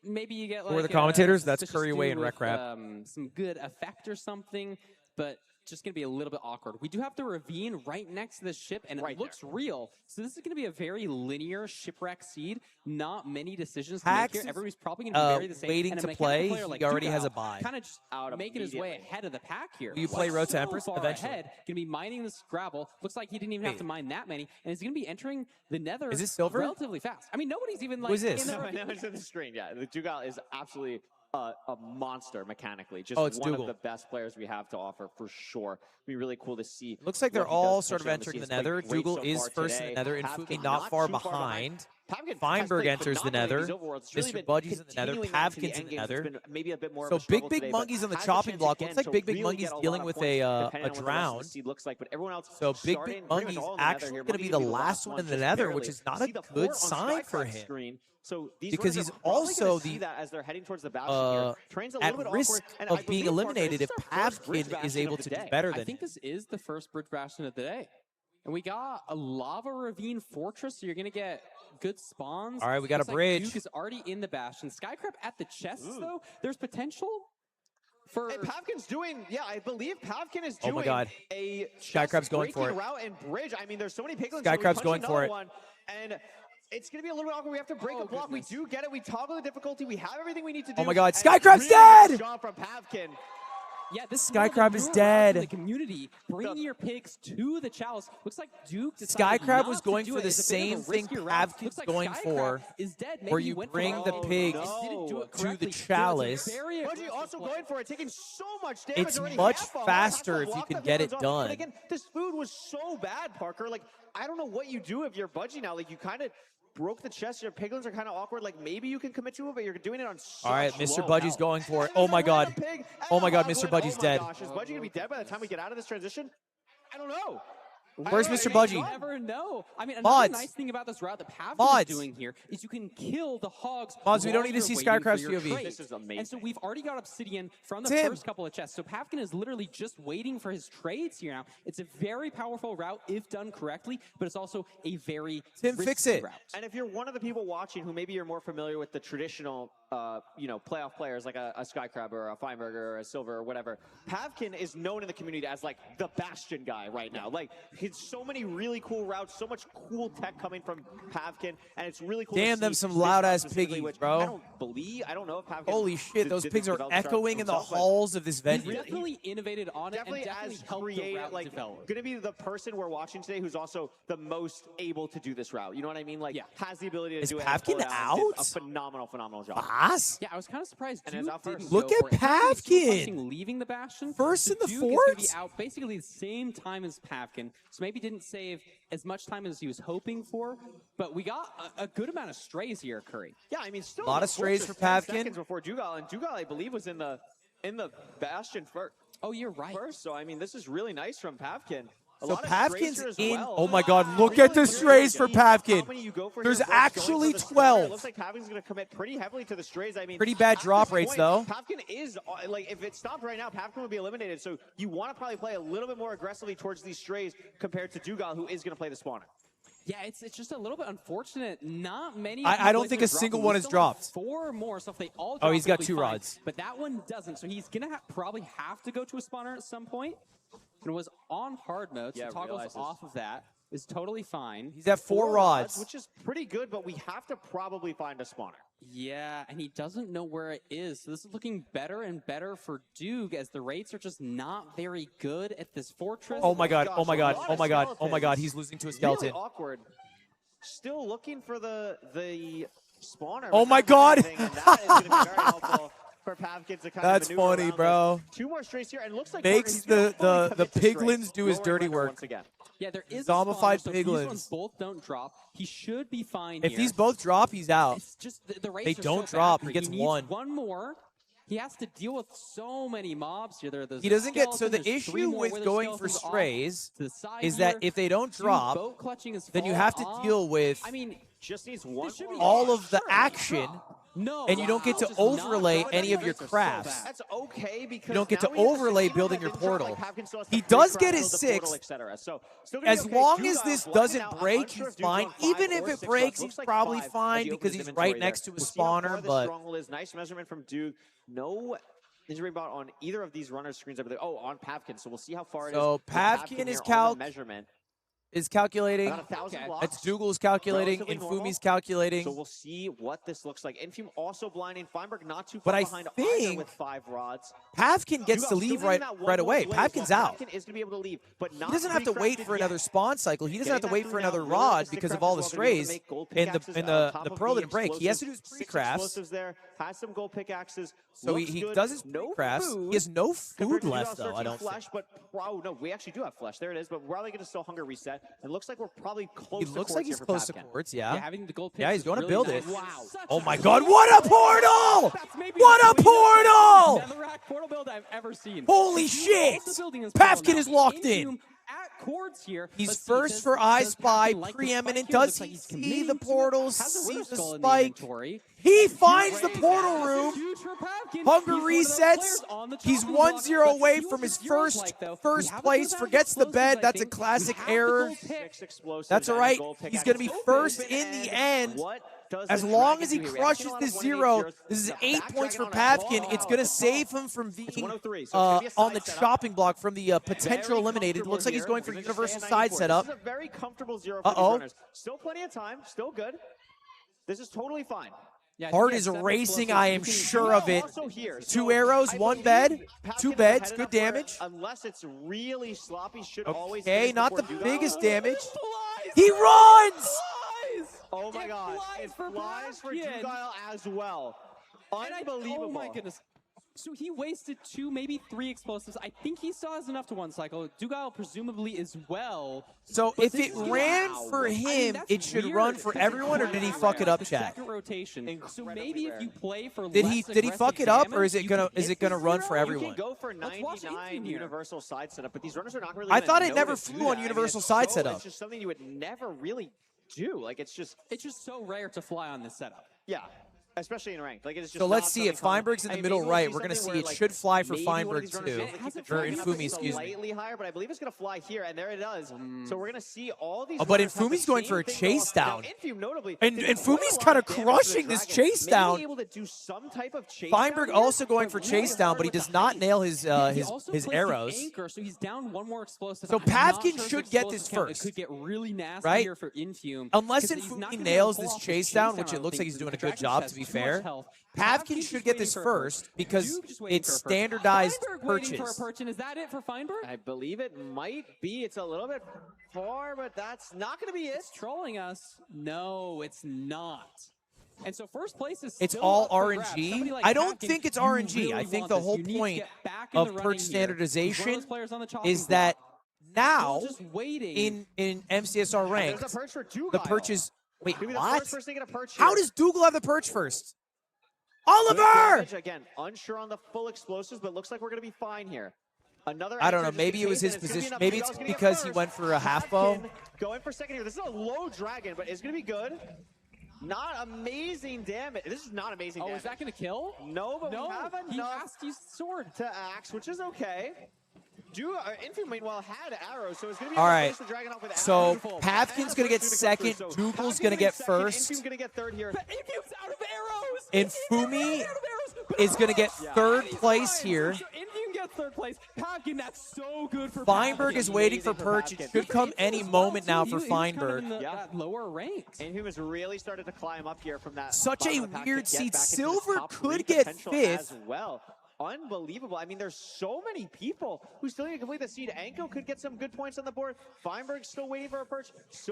maybe you get like Who are the commentators? That's Curry Way and Rec Rap. Some good effect or something, but just going to be a little bit awkward. We do have the ravine right next to the ship, and it looks real. So this is going to be a very linear shipwreck seed. Not many decisions to make here. Everybody's probably going to be very the same. Waiting to play, he already has a bye. Kind of just making his way ahead of the pack here. Will you play Road to Empress eventually? Going to be mining this gravel. Looks like he didn't even have to mine that many, and he's going to be entering the Nether. Is this silver? Relatively fast. I mean, nobody's even like. Who is this? No, it's in the screen. Yeah, the Dugal is absolutely a monster mechanically. Just it's one Dougal. of the best players we have to offer for sure. It'd be really cool to see. Looks like they're all sort of entering the Nether. Dougal is first in the Nether, and Fumi not far behind. Feinberg enters the Nether. Mr. Budgie's in the Nether. Pavkin's in the Nether. So Big Mungi's on the chopping block. Looks like Big Mungi's dealing with a drown. So Big Mungi's actually going to be the last one in the Nether, which is not a good sign for him. So because he's also the as they're heading towards the bastion at risk of being eliminated if Pavkin is able to do better than I think this is the first bridge bastion of the day. And we got a lava ravine fortress, so you're going to get good spawns. All right, we got a bridge. Duke is already in the bastion. Skycrab at the chests, though. There's potential for... Pavkin's doing, I believe Pavkin is doing a Skycrab's going for it. Route and bridge. I mean, there's so many piglins. Skycrab's going for it. And it's going to be a little bit awkward. We have to break a block. We do get it. We toggle the difficulty. We have everything we need to do. Oh my God, Skycrab's dead! Shot from Pavkin. Yeah, this Skycrab is dead. The community, bringing your pigs to the chalice. Looks like Duke Skycrab was going for the same thing Pavkin's going for, where you bring the pigs to the chalice. Budgie also going for it, taking so much damage. It's much faster if you can get it done. But again, this food was so bad, Parker. Like, I don't know what you do if you're Budgie now. Like, you kind of broke the chest. Your piglins are kind of awkward. Like, maybe you can commit to it, but you're doing it on such All right, Mr. Budgie's going for it. Oh my God. Oh my God, Mr. Budgie's dead. Gosh, is Budgie going to be dead by the time we get out of this transition? I don't know. Where's Mr. Budgie? You never know. I mean, another nice thing about this route that Pavkin is doing here is you can kill the hogs. Mods, we don't need to see Skycrab's POV. This is amazing. And so we've already got obsidian from the first couple of chests. So Pavkin is literally just waiting for his trades here now. It's a very powerful route if done correctly, but it's also a very risky route. And if you're one of the people watching who maybe you're more familiar with the traditional playoff players like a Skycrab or a Feinberg or a Silver or whatever, Pavkin is known in the community as like the Bastion guy right now. Like, so many really cool routes, so much cool tech coming from Pavkin, and it's really cool. Damn them some loud ass piggies, bro. I don't know if Pavkin. Holy shit, those pigs are echoing in the halls of this venue. He's definitely innovated on it and definitely helped the route develop. Going to be the person we're watching today who's also the most able to do this route. You know what I mean? Like, has the ability to do it. Is Pavkin out? A phenomenal job. Yeah, I was kind of surprised. Look at Pavkin leaving the bastion. First in the Duke fourth. Is gonna be out basically the same time as Pavkin, so maybe didn't save as much time as he was hoping for. But we got a good amount of strays here, Curry. Yeah, I mean, still a lot of strays for Pavkin before Dugal, and Dugal, I believe, was in the bastion first. Oh, you're right. First, so I mean, this is really nice from Pavkin. So Pavkin's in. Oh my God! Look at the strays for Pavkin. There's actually 12. Looks like Pavkin's going to commit pretty heavily to the strays. I mean, pretty bad drop rates though. Pavkin is like, if it stopped right now, Pavkin would be eliminated. So you want to probably play a little bit more aggressively towards these strays compared to Dougal, who is going to play the spawner. Yeah, it's just a little bit unfortunate. Not many. I don't think a single one is dropped. 4 more, so if they all drop, oh, he's got 2 rods. But that one doesn't, so he's going to probably have to go to a spawner at some point. And it was on hard mode, so toggles off of that is totally fine. He's at 4 rods. Which is pretty good, but we have to probably find a spawner. Yeah, and he doesn't know where it is. So this is looking better and better for Doog as the rates are just not very good at this fortress. Oh my God, oh my God, oh my God, oh my God, he's losing to a skeleton. Really awkward. Still looking for the spawner. Oh my God. And that is going to be very helpful for Pavkin to kind That's of maneuver funny, around bro. this. 2 more strays here, and it looks like makes the piglins do his dirty work. Once again. Yeah, there is zombified so piglins. If these ones both don't drop, he should be fine. If these both drop, he's out. It's just the rates they are don't so drop. Bad. He gets needs 1. One more. He has to deal with so many mobs here. There's he doesn't get. So the there's 3 issue more with where going for strays is that if they don't Dude, drop, boat clutching is then you have to deal with. I mean, just needs 1 all of the action. No, and you don't get to overlay any of your crafts. That's okay because you don't get to now we have overlay to building your like portal. He free does craft, get his build the portal, 6. So as okay. long as Dougal this blocking doesn't out. break, I'm he's sure if fine. Dougal's on Even 5 if or it 6 breaks, looks he's like probably 5 fine as he because opens he's inventory right next to there. a We'll see how far spawner. this But stronghold is. Nice measurement from Doog. No injury bot on either of these runner screens over there. Oh, on Pavkin. So we'll see how far it is. So Pavkin is measurement. Is calculating. About 1,000 blocks. That's Dougal's calculating. Infumi's calculating. So we'll see what this looks like. Infum also blinding. Feinberg not too far but I behind think either with 5 rods. Pavkin gets to leave right away. Pavkin's out. Pavkin is going to be able to leave, but not he doesn't have to wait for another spawn cycle. He doesn't have to wait for another rod because of all the strays and the pearl didn't break. He has to do his pre-crafts. There has some gold pickaxes. So he does his pre-crafts. He has no food left though. I don't think. But no, we actually do have flesh. There it is. But we're probably going to still hunger reset. It looks like we're probably close. He looks like he's close to quartz. Yeah. Having the gold yeah, he's going to build it. Wow. Oh my God! What a portal! What a portal! Netherrack portal build I've ever seen. Holy shit! Pavkin is locked in. At cords here. He's first for I Spy, preeminent. Does he see the portals? See the spike? He finds the portal room. Hunger resets. He's 1-0 away from his first place. Forgets the bed. That's a classic error. That's all right. He's going to be first in the end. As long as he crushes this 0, this is 8 points for Pavkin. It's going to save him from being on the chopping block from the potential eliminated. Looks like he's going for universal side setup. This is a very comfortable 0 for these runners. Still plenty of time. Still good. This is totally fine. Yeah, Heart is racing, I am sure of it. 2 arrows, 1 bed, 2 beds, good damage. Unless it's really sloppy, should always not the biggest damage. He runs! Oh my God, it flies for Dougal as well. Unbelievable. Oh my goodness. So he wasted 2, maybe 3 explosives. I think he still has enough to 1 cycle. Dougal presumably as well. So if it ran for him, it should run for everyone, or did he fuck it up, chat? Second rotation. So maybe if you play for did he fuck it up, or is it gonna run for everyone? You can go for 99 universal side setup, but these runners are not really. I thought it never flew on universal side setup. It's just something you would never really do. Like it's just so rare to fly on this setup. Yeah. Especially in ranked. Like it is just so let's see it. Feinberg's in the middle right. We're going to see it should fly for Feinberg too. Or Infumi, excuse me. Slightly higher, but I believe it's going to fly here, and there it does. So we're going to see all these. Oh, but Infumi's going for a chase down. Notably, and Infumi's kind of crushing this chase down. Able to do some type of chase Feinberg also going for chase down, but he does not nail his arrows. Anchor, so he's down 1 more explosive. So Pavkin should get this first. It could get really nasty right? here for Infum. Unless Infumi nails this chase down, which it looks like he's doing a good job, to be fair. Pavkin should get this first because it's standardized purchase. Is that it for Feinberg? I believe it might be. It's a little bit far, but that's not going to be it. It's trolling us. No, it's not. And so first place is it's all RNG. Like I don't think it's RNG. Really I think the whole point of perch standardization is that now in MCSR ranked, the perch is wait, what? How does Dougal have the perch first? Oliver! Again, unsure on the full explosives, but looks like we're going to be fine here. I don't know. Maybe it was his position. Maybe it's because he went for a half bow. Going for second here. This is a low dragon, but it's going to be good. Not amazing damage. This is not amazing damage. Oh, is that going to kill? No, but we have enough he has to use the sword to axe, which is okay. Infield meanwhile had arrows, so it's going to be all right. The dragon off with so arrows. Pavkin's going to get second. Dougall's going to get first. Infium's going to get third here. Infium's out of arrows. And Fumi is going to get third place here. Infium gets third place. Pavkin, that's so good for Feinberg is waiting for Perch. It should come any moment now for Feinberg. Lower ranks. Infium has really started to climb up here from that. Such a weird seed. Silver could get fifth. As well. Unbelievable. I mean, there's so many people who still need to complete the seed. Anko could get some good points on the board. Feinberg's still waiting for a perch.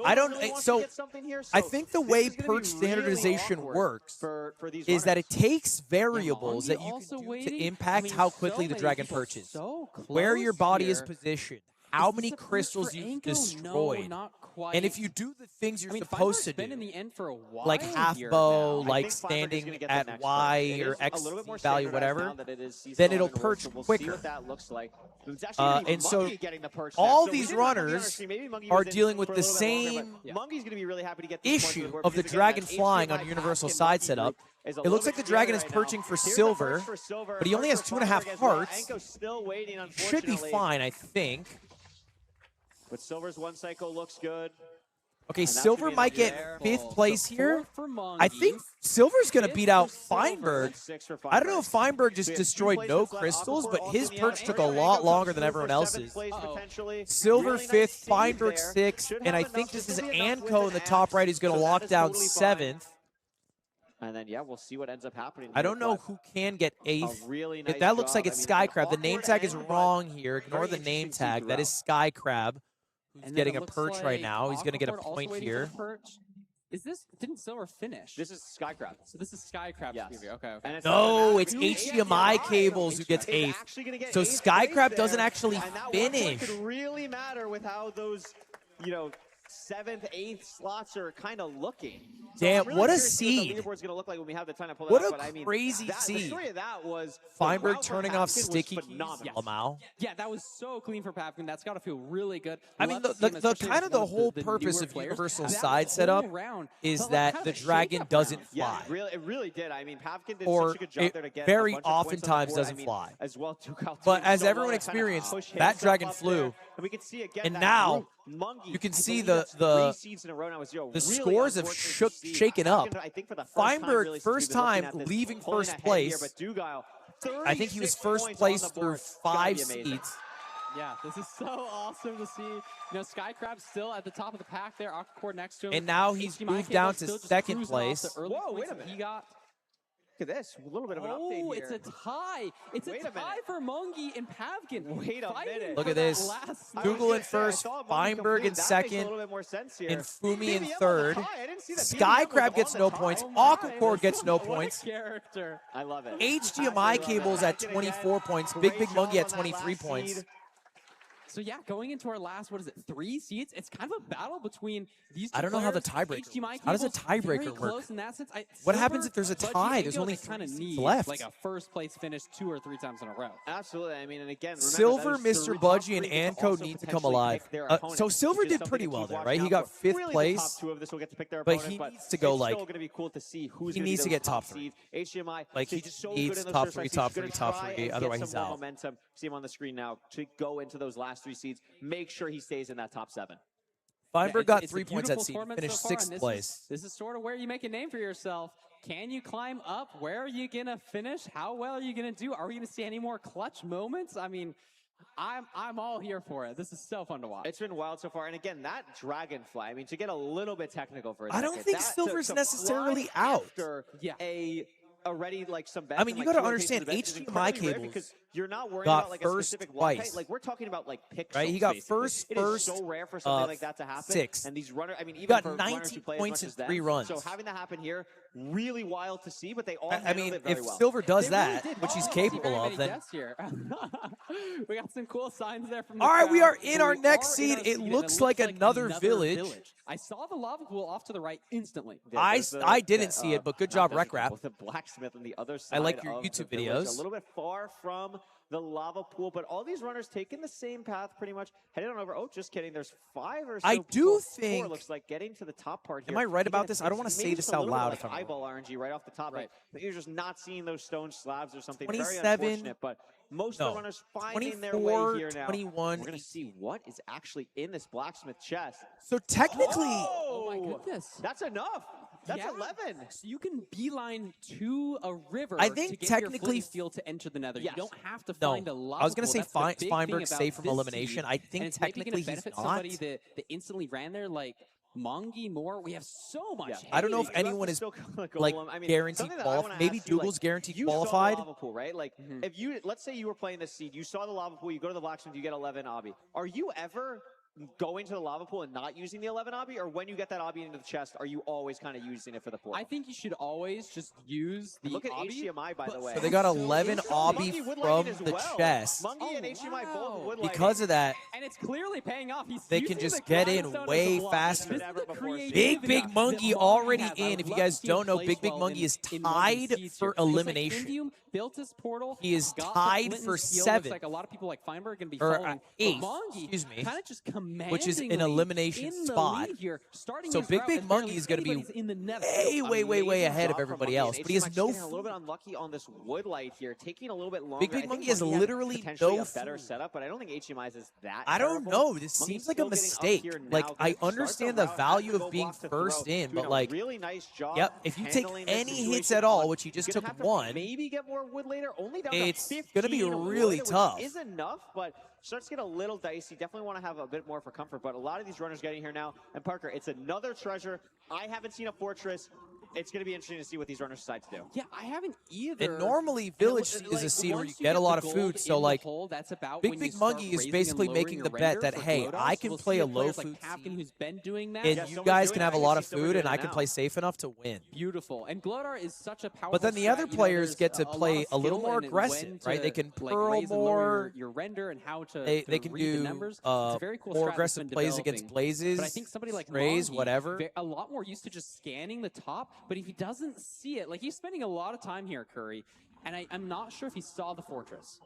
I don't really so to get something here, I think the way perch standardization works for is that it takes variables that you can do to impact how quickly the dragon perches. Where your body is positioned, how many crystals you've destroyed. And if you do the things you're supposed to do, in the end for a while like half bow, like standing at Y or X value, whatever, then it'll perch quicker. And so all these runners are dealing with the same issue of the dragon flying on universal side setup. It looks like the dragon is perching for silver, but he only has 2.5 hearts. Should be fine, I think. But Silver's one cycle looks good. Okay, Silver might get fifth place here. I think Silver's going to beat out Feinberg. I don't know if Feinberg just destroyed no crystals, but his perch took a lot longer than everyone else's. Silver fifth, Feinberg sixth, and I think this is Anko in the top right who's going to lock down seventh. And then, yeah, we'll see what ends up happening. I don't know who can get eighth. That looks like it's Skycrab. The name tag is wrong here. Ignore the name tag. That is Skycrab. Who's getting a perch right now. He's going to get a point here. Is this, didn't Silver finish? This is Skycrab. So this is Skycrab. Yes. Okay. No, it's HDMI cables who gets eighth. So Skycrab doesn't actually finish. It could really matter with how those, 7th, 8th slots are kind of looking. Damn, what a seed. What the leaderboard's going to look like when we have the time to pull it what out, a crazy seed. The story of that was Feinberg turning off sticky Lamau. Yeah, that was so clean for Pavkin. That's got to feel really good. I mean, the kind of the whole purpose of universal side setup is that the dragon doesn't fly. Yeah, it really did. I mean, Pavkin did or such a good job there to get very a bunch of points oftentimes on the board. doesn't fly. As well, but as everyone experienced, that dragon flew. We can see again and now you can see the scores have shaken up. Feinberg, first time leaving first place. I think he was first place through 5 seeds. Yeah, this is so awesome to see. Skycrab's still at the top of the pack there. Aquacord next to him. And now he's moved down to second place. Whoa, wait a minute. He got. Look at this, a little bit of an update here. Oh, it's a tie. It's a tie for Mungi and Pavkin. Wait a minute. Look at this. Google in first, Feinberg in second, and Fumi in third. Skycrab gets no points. Aquacord gets no points. Character. I love it. HDMI cables at 24 points. Big Mungi at 23 points. So yeah, going into our last, 3 seeds? It's kind of a battle between these two I don't know how the tiebreaker works. How does a tiebreaker work? What happens if there's a tie? There's only 3 seeds left. Like a first place finish 2 or 3 times in a row. Absolutely. I mean, and again, Silver, Mr. Budgie, and Anko need to come alive. So Silver did pretty well there, right? He got 5th place, but he needs to go like, he needs to get top 3. Like he just needs top 3, top 3, top 3, otherwise he's out. See him on the screen now to go into those last 3 seeds. Make sure he stays in that top 7. Feinberg got 3 points at seed, finished 6th place. This is sort of where you make a name for yourself. Can you climb up? Where are you gonna finish? How well are you gonna do? Are we gonna see any more clutch moments? I mean, I'm all here for it. This is so fun to watch. It's been wild so far, and again, that dragonfly. I mean, to get a little bit technical for a I don't think Silver's necessarily out. Already like some bets. I mean, you got to understand HDMI cables because you're not worrying got about like first a specific twice. Like we're talking about like pixels. Right, he got basically. first. It is so rare for something like that to happen. 6. And these runners, I mean, even got for 19 points in 3 runs. So having that happen here, really wild to see. But they all. I mean, it very if well. Silver does that, which he's capable of, then. We got some cool signs there from. All right, we are in our next seed. It looks like another village. I saw the lava pool off to the right instantly. I didn't see it, but good job, Rec Rap. With the blacksmith on the other side. I like your YouTube videos. A little bit far from the lava pool. But all these runners taking the same path pretty much, heading on over. Oh, just kidding. There's 5 or so. I do think. 4 looks like getting to the top part here. Am I right about this? I don't want to say this out loud. If I'm eyeball RNG right off the top, right? Like, you're just not seeing those stone slabs or something. 27, very unfortunate, but most of the runners finding their way here now. 21. We're going to see what is actually in this blacksmith chest. So technically, oh my goodness, that's enough. That's 11. So you can beeline to a river. I think to get technically your field to enter the Nether. Yes. You don't have to find a lava I was going to pool. say That's the big thing Feinberg's about safe from this elimination. seed. I think And it's maybe technically gonna he's benefit not. somebody that instantly ran there, like Mongi more. We have so much. hate. I don't know if anyone is like guaranteed qualified. Maybe Dougal's guaranteed qualified. You saw the lava pool, right? Like if you, let's say you were playing this seed, you saw the lava pool, you go to the blacksmith, you get 11 obby. Are you ever going to the lava pool and not using the 11 obby, or when you get that obby into the chest, are you always kind of using it for the pool? I think you should always just use the Look at obby, HDMI, by the way. So they got 11 obby from the chest. Mungie and HDMI both wood Because of that, and it's clearly paying off. they can just get in way faster. Big Mungie already in. If you guys don't know, Big Mungie is tied for elimination. Built his portal. He is tied for 7. Looks like a lot of people like Feinberg going to be or following. 8. Mongi, excuse me. kind of just Which is an elimination in spot. Here, so Big Mungie is going to be way ahead of everybody else. But he has no. A little bit unlucky on this wood light here, taking a little bit longer. Big Mungie has literally no a better setup, but I don't think HDMI is that. I don't know. This seems like a mistake. Like I understand the value of being first in, but like, really nice job. Yep. If you take any hits at all, which he just took 1, maybe get more wood later. Only down it's to going to be really tough. Is enough, but starts to get a little dicey. Definitely want to have a bit more for comfort, but a lot of these runners getting here now. And Parker, it's another treasure. I haven't seen a fortress. It's going to be interesting to see what these runners decide to do. Yeah, I haven't either. And normally, Village is a scene where you get a lot of food, so like, Big Mungie is basically making the bet that, hey, I can play a low food who's been doing that. and you guys can have a lot of food, and I can play safe enough to win. Beautiful. And Glodar is such a powerful But then the other players get to play a little more aggressive, right? They can pearl more. Your render and how to they can do more aggressive plays against Blazes, but I think somebody like Rays, Mongi, whatever. A lot more used to just scanning the top, but if he doesn't see it, like he's spending a lot of time here, Curry, and I'm not sure if he saw the fortress.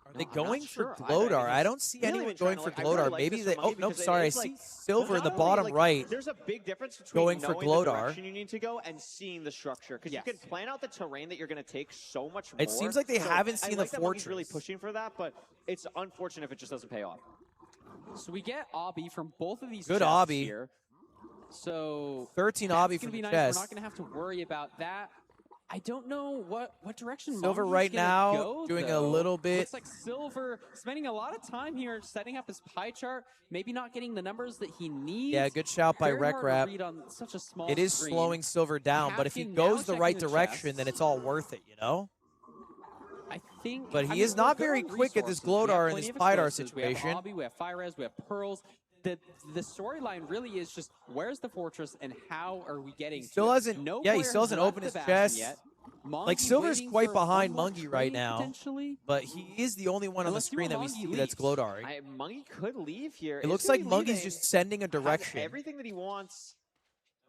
Are they going for Glodar? I don't see anyone going for Glodar. Maybe they. Oh no, sorry. I see Silver in the bottom right. There's a big difference between going for Glodar. You need to go and seeing the structure, because you can plan out the terrain that you're going to take so much more. It seems like they haven't seen the fortress. Really pushing for that, but it's unfortunate if it just doesn't pay off. So we get obby from both of these. Good obby here. So 13 obby from the chest. We're not going to have to worry about that. I don't know what direction Silver Mongi's right now go, doing though. a little bit. Looks like Silver spending a lot of time here setting up his pie chart, maybe not getting the numbers that he needs. Yeah, good shout by Very hard to RecRap. read on such a small It is screen. slowing Silver down, but if he goes the right direction, then it's all worth it, you know? I think, but he is not very quick at this Glodar in this Pydar situation. We have Obby, we have Fire-Res, we have Pearls. The storyline really is just where's the fortress and how are we getting he still hasn't he still hasn't opened his chest yet. Like Silver's quite behind Mungie right now, but he is the only one on the screen that we see that's Glodar. Mungie could leave here. It looks like Mungie's just sending a direction. Everything that he wants.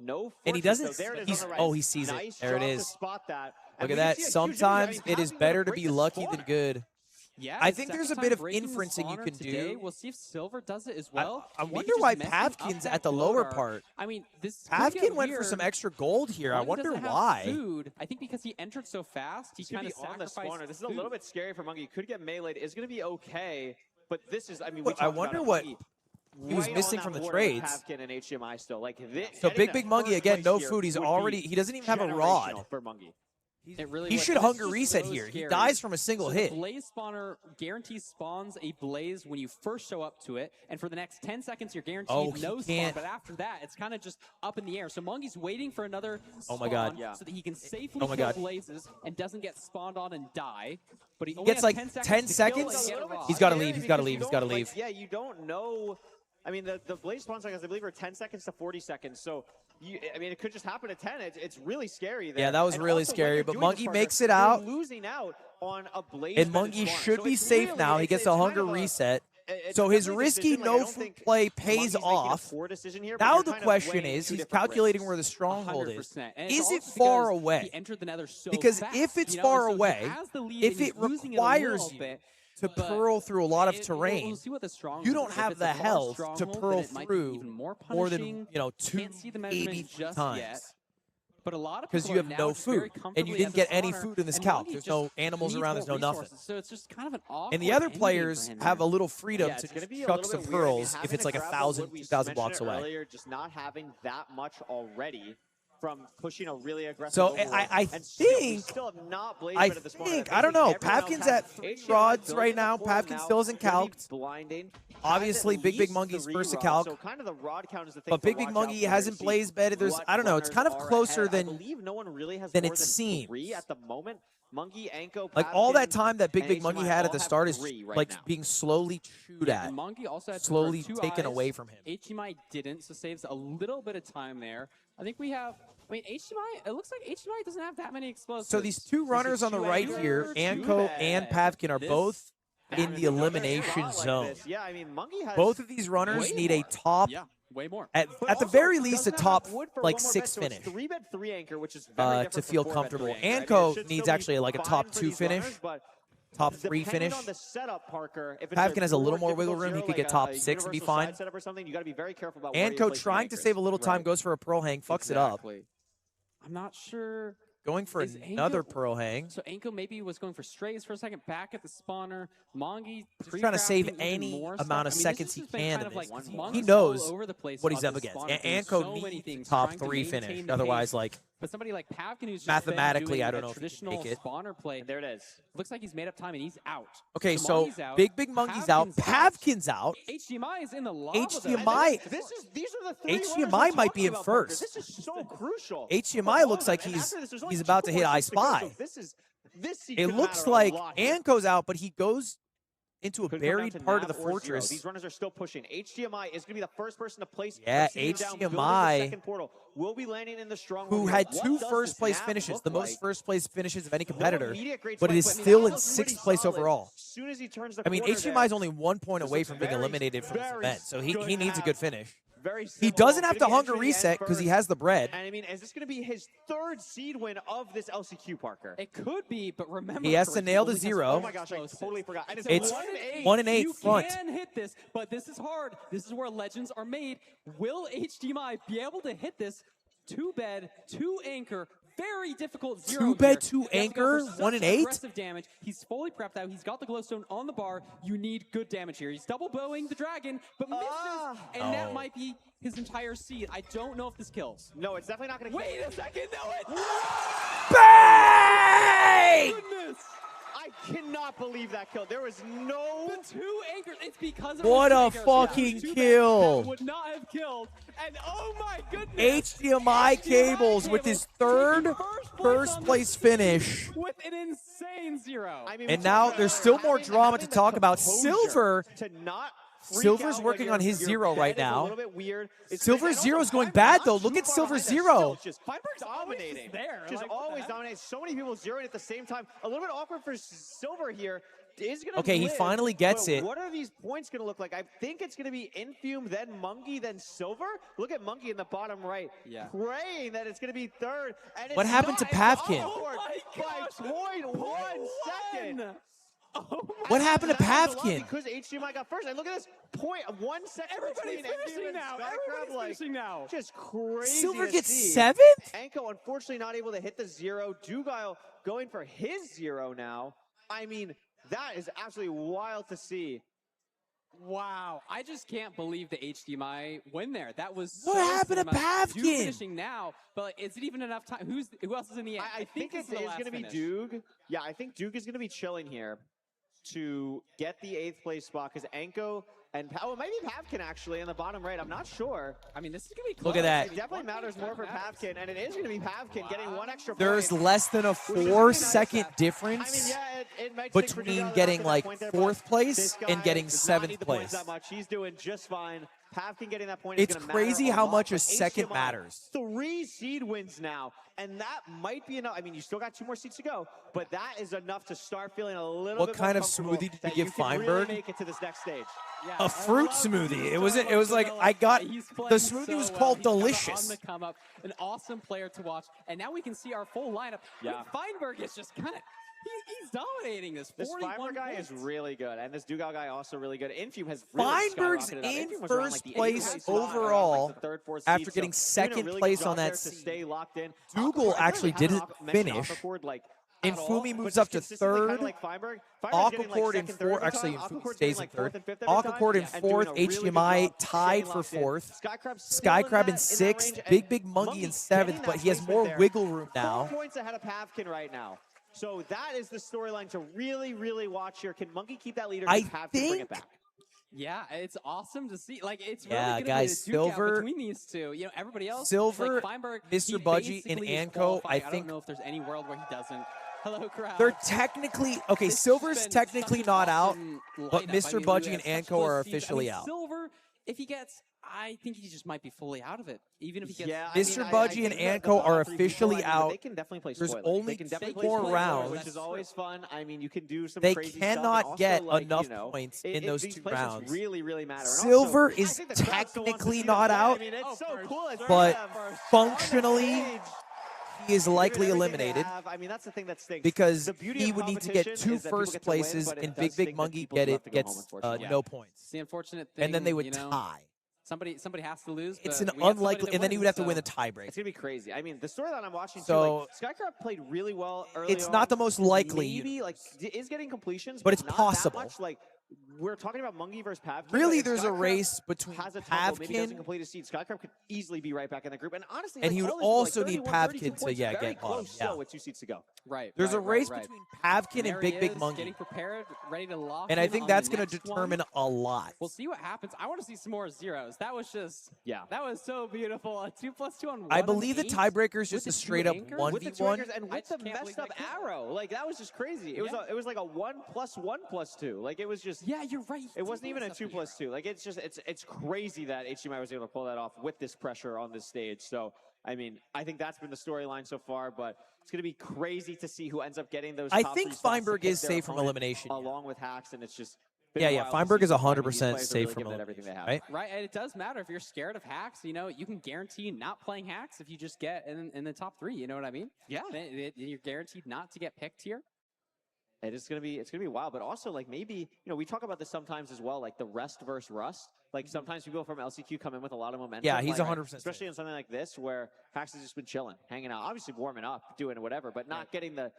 No, and he doesn't. He sees it. There it is. Look at that. Sometimes it is better to be lucky than good. Yeah, I think there's a bit of inferencing you can do. We'll see if Silver does it as well. I wonder why Pavkin's at the lower part. I mean, this Pavkin went for some extra gold here. I wonder why. Food. I think because he entered so fast, he kind of sacrificed on the spawner. This is a food. little bit scary for Mungie. Could get meleeed. It's going to be okay, but this is. I mean, I wonder what he was missing from the trades. Pavkin and HDMI still like this. So Big Mungie again, no food. He's already. He doesn't even have a rod. For Mungie. He should hunger reset here. He dies from a single hit. The Blaze spawner guarantees spawns a Blaze when you first show up to it, and for the next 10 seconds you're guaranteed no spawn, but after that it's kind of just up in the air. So Mungie's waiting for another spawn so that he can safely kill Blazes and doesn't get spawned on and die. But he only gets like 10 seconds. He's got to leave. He's got to leave. He's got to leave. Yeah, you don't know. I mean, the Blaze spawn seconds, I believe, are 10 seconds to 40 seconds. So, I mean, it could just happen at 10. It's really scary there. Yeah, that was really scary. But Mungie makes it out. Losing out on a Blaze. And Mungie should be safe now. He gets a hunger reset. So his risky no-food play pays off. Now the question is, he's calculating where the stronghold is. Is it far away? Because if it's far away, if it requires you to pearl through a lot of terrain. We'll see what the stronghold You don't is. have If it's the a large health to stronghold, pearl then it might be through even more more than, punishing. you know, Can't see the measurement 280 just times. yet. But a lot of Because people you are have now no just very food, and you comfortably didn't at get the any spawner, food in this and calc. Monkey There's just no animals needs around. more There's no nothing. resources. So it's just kind of an awkward And the other ending for players him have here. a little freedom Yeah, to it's gonna just be a chuck little some bit weird. I mean, pearls if having it's like to grab 1,000, what we 2,000 mentioned blocks away. earlier, just not having that much already from pushing a really aggressive So overlord. I And still, we think, still have not blazed at the spawner. I don't know. Basically everyone Pavkin's else at has 3 HDMI rods built right in the now. portal Pavkin now. still isn't Gonna be calced. blinding. Obviously, Has at Big least Monkey's 3 first to rods, calc. So kind of the rod count is the thing But to Big watch out Monkey for hasn't to see blazed bedded. There's, what I don't know. It's kind of runners are closer ahead. I than believe no one really has than more it than seems. 3 at the moment. Monkey, Anko, Like all that Pavkin, time that Big and Monkey HDMI had at all the have start is 3 right like now. being slowly chewed Yeah, at, Monkey also had to slowly convert 2 taken eyes. away from him. HDMI didn't, so saves a little bit of time there. I think we have. I mean, HDMI. It looks like HDMI doesn't have that many explosives. So these two runners on the right here, Anko and Pavkin, are both in the elimination zone. Yeah, I mean, Monkey has Both of these runners need a top, way more. at the very least, a top like 6 finish 3-bet-3 anchor, which is very to feel comfortable. anchor. I mean, Anko it should needs still be actually like a fine top for 2 these finish, runners, but top 3 depending finish. on the setup, Parker, if it's Pavkin has a little more wiggle difficult room. He zero, could get like top a 6 and be universal fine. side setup or something, you got to be very careful about where you're Anko placing trying to anchors. save a little time Right. goes for a pearl hang, fucks it up. I'm not sure. Going for Is another Anko- pearl hang. So Anko maybe was going for strays for a second, back at the spawner. Mongi Just trying to save pre-crafting even any more amount of stuff. seconds he I mean, this has been can kind in of this. like 'Cause Mongi's he knows all over the place what he's on up this against. spawner, doing Anko so many needs things, top trying to 3 maintain finish. the Otherwise, pace. like, But somebody like Pavkin who's just mathematically, been I doing don't know a if he can traditional make it. spawner play. There it is. Looks like he's made up time and he's out. Okay, so Mongi's out, Big Monkey's out. Pavkin's Pavkin's out. HDMI is in the lava. HDMI These are the 3 HDMI might be in first. This is so crucial. HDMI looks like he's about to hit I Spy. It looks like Anko's out, but he goes into a buried part of the fortress. These runners are still pushing. HDMI is going to be the first person to place. Yeah, down, building the HDMI, second portal. Will be landing in the strong who one. had What 2 does first this place map finishes, look the most like? first place finishes of any competitor, Immediate great but it fight, is but I mean, still that in looks 6th pretty place solid. overall. As soon as he turns the I mean, corner HDMI is there, only 1 point away from being very, eliminated from this very event, so he good needs a map. good finish. Very He simple. doesn't have to Gonna be hunger entering the end reset because he first. has the bread. And I mean, is this going to be his 3rd seed win of this LCQ, Parker? It could be, but remember, He has to nail the only has 0. Oh my gosh, I totally forgot. And It's 1-8. 1-8 you front. can hit this, but this is hard. This is where legends are made. Will HDMI be able to hit this 2-bed, 2 anchor, very difficult 0 2 bed, here. 2 He has to go anchor, for such 1 and 8. aggressive damage. He's fully prepped out. He's got the glowstone on the bar. You need good damage here. He's double bowing the dragon, but misses, and that might be his entire seed. I don't know if this kills. No, it's definitely not going to kill. Wait a second, no, it. Bang! Goodness. I cannot believe that kill. There was no... The 2 anchors. It's because of What the a anchors. fucking 2 kill. That would not have killed. And oh my goodness. HDMI cables with his 3rd first place finish. With an insane 0. I mean, And now there's still more drama to talk about. Silver, to not freak Silver's out working when on his your 0 bed right is a now. little bit weird. It's Silver's crazy. 0 And is going also, bad Feinberg though. not Look too at far Silver's behind 0. us. Just Feinberg's always dominating. there. Just Like, always dominating. So many people zeroing at the same time. A little bit awkward for Silver here. Is gonna Okay, he live, finally gets but it. What are these points going to look like? I think it's going to be Infume, then Monkey, then Silver. Look at Monkey in the bottom right, praying that it's going to be 3rd. And What it's happened to not. Pavkin? Oh by 0.1 second. Oh What happened to That means a lot Pavkin? Because HDMI got first. And look at this. 0.1 second Everybody's between Infume finishing and now. Skycrab. Everybody's Like, finishing now. just crazy. Silver to gets see. 7th? Anko unfortunately not able to hit the 0. Dugile going for his 0 now. I mean, that is absolutely wild to see. Wow, I just can't believe the HDMI win there. That was What so happened to cinematic. Duke Pavkin? finishing now, but like, is it even enough time? Who else is in the end? I think it is going to be Duke. Yeah, I think Duke is going to be chilling here to get the 8th place spot because Anko and maybe Pavkin actually in the bottom right. I'm not sure. I mean, this is going to be close. Look at that. It definitely matters more for Pavkin, and it is going to be Pavkin getting 1 extra point. There's less than a 4-second difference it might between getting like 4th place and getting does not 7th need the points place. that much. He's doing just fine. Pavkin getting that point It's is gonna crazy matter how lot, much a but second HDMI, matters. 3 seed wins now, and that might be enough. I mean, you still got 2 more seeds to go, but that is enough to start feeling a little What bit kind more of comfortable smoothie did you that give can Feinberg? Really make it to this next stage. Yeah, A fruit smoothie. It was like I got He's the playing smoothie so was well. called He's kinda delicious. on the come up, an awesome player to watch, and now we can see our full lineup. Yeah. Feinberg is just kind of he's dominating this. This Feinberg guy is really good, and this Dugal guy also really good. Infume has really Feinberg's in first place overall after getting second place on that seed. Dugal actually didn't finish. Infumi moves up to third. Aquacord in fourth. Actually, Infumi stays in third. Aquacord in fourth. HDMI tied for fourth. Skycrab in sixth. Big Monkey in seventh, but he has more wiggle room now. 4 points ahead of Pavkin right now. So that is the storyline to really watch here. Can Monkey keep that lead, or can Pavkin bring it back? Yeah, it's awesome to see. Like, it's yeah, really guys, Silver between these two. You know, everybody else. Silver, like Feinberg, Mr. Budgie, and Anko. I don't know if there's any world where he doesn't. Hello, crowd. They're technically okay. Silver's technically not out, but Mr. Budgie and Anko are officially out. Silver, if he gets, I think he just might be fully out of it. Even if he gets, Mr. Budgie and Anko are officially out. They can definitely play There's spoiler. only 4 rounds, which is always fun. I mean, you can do some. They crazy cannot stuff, get like, enough points in those 2 rounds. Really matter. Silver is technically not out, I mean, it's so cool. but functionally, he is likely eliminated. I mean, that's the thing that stinks. Because he would need to get 2 first places, and Big Monkey gets no points. It's the unfortunate thing. And then they would tie. Somebody has to lose. It's an unlikely, and then he would have to win the tiebreak. It's gonna be crazy. I mean, the storyline I'm watching so, too, like, Skycrab played really well early It's not the most likely. Maybe like is getting completions, but it's not possible. That much. Like, we're talking about Monkey versus Pavkin. Really, like, there's a race between Pavkin. Maybe doesn't Pavkin, complete a seed. Skycrab could easily be right back in the group, and honestly, and like, he would all also these, need like, Pavkin to very get bottom. close still with 2 seats to go. Right. There's a race right. between Pavkin and Big Monkey. Getting prepared, ready to lock. And I think that's going to to determine a lot. We'll see what happens. I want to see some more zeros. That was just that was so beautiful. A 2+2 on 1. I believe the tiebreaker is just a straight up 1v1. With the and with the messed up arrow. Like, that was just crazy. It was like a 1+1+2. Like, it was just you're right. It wasn't even a 2+2. Like, it's just it's crazy that HDMI was able to pull that off with this pressure on this stage. So I mean, I think that's been the storyline so far, but it's going to be crazy to see who ends up getting those. I think Feinberg is safe from elimination, along with Hacks, and it's just Feinberg is 100% safe from elimination, right? Right, and it does matter if you're scared of Hacks. You know, you can guarantee not playing Hacks if you just get in the top 3. You know what I mean? Yeah, you're guaranteed not to get picked here. It's gonna be wild, but also like maybe we talk about this sometimes as well, like the rest versus rust. Like sometimes people from LCQ come in with a lot of momentum. Yeah, he's 100%. Especially in something like this where Hacks has just been chilling, hanging out, obviously warming up, doing whatever, but not getting the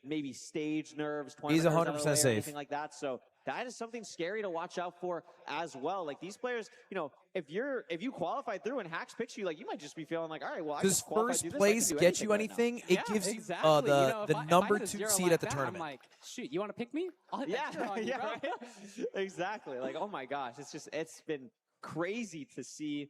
maybe stage nerves. He's 100% safe. Anything like that. So that is something scary to watch out for as well. Like these players, if you qualify through and Hacks picks you, like you might just be feeling like, all right, well, I does first place get you anything? It gives you the number 2 seed at the tournament. I'm like, shoot, you want to pick me? I'll hit that on you, bro. Right? Exactly. Like, oh my gosh, it's been crazy to see.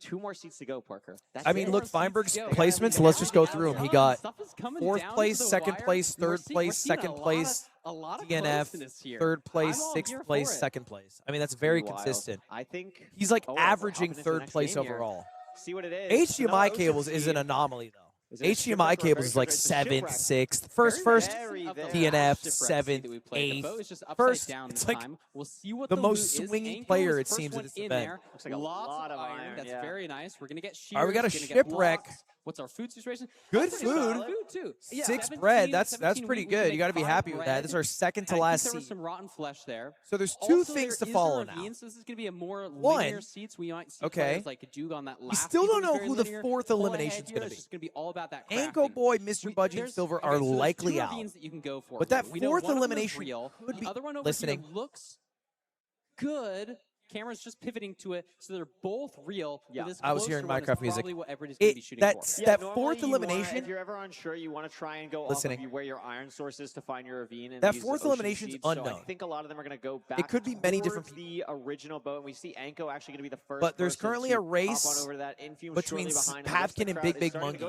2 more seats to go, Parker. I mean, look, Feinberg's placements, let's just go through them. He got 4th place, 2nd place, 3rd place, 2nd place, DNF, 3rd place, 6th place, 2nd place. I mean, that's very consistent. I think he's like averaging 3rd place overall. See what it is. HDMI cables is an anomaly, though. HDMI cables is like 7th, 6th, first DNF, 7th, 8th. First, it's like the most swingy player, it seems, at this event. Looks like a lot of iron. That's very nice. We're going to get shears. All right, we got a shipwreck. What's our food situation? Good food. Too. 6 bread. That's pretty good. You got to be happy with that. This is our 2nd to last seed. There was some rotten flesh there. So there's 2 things to follow now. So this is going to be a more linear seats. We might see players like Duke on that last. We still don't know who the 4th elimination is going to be. It's just going to be all about that. Anko Boy, Mr. Budgie, and Silver are likely out. That you can go for. But that 4th elimination could be listening. Looks good. Camera's just pivoting to it, so they're both real. Yeah, I was hearing Minecraft music. That 4th elimination. If you're ever unsure, you want to try and go off of where your iron source is to find your ravine. And that 4th elimination is unknown. So I think a lot of them are going to go back. It could be many different people. The original boat, and we see Anko actually going to be the first. But there's currently a race between Pavkin and Big Monkey.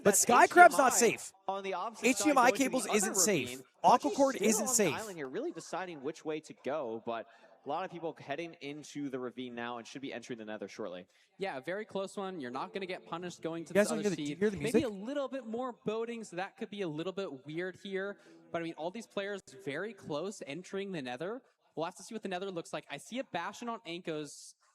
But Skycrab's not safe. HDMI cables isn't safe. Aquacord isn't safe. Really deciding which way to go, but. A lot of people heading into the ravine now and should be entering the nether shortly. Yeah, a very close one. You're not going to get punished going to the other seed. Maybe a little bit more boating, so that could be a little bit weird here. But I mean, all these players very close entering the nether. We'll have to see what the nether looks like. I see a Bastion on Anko's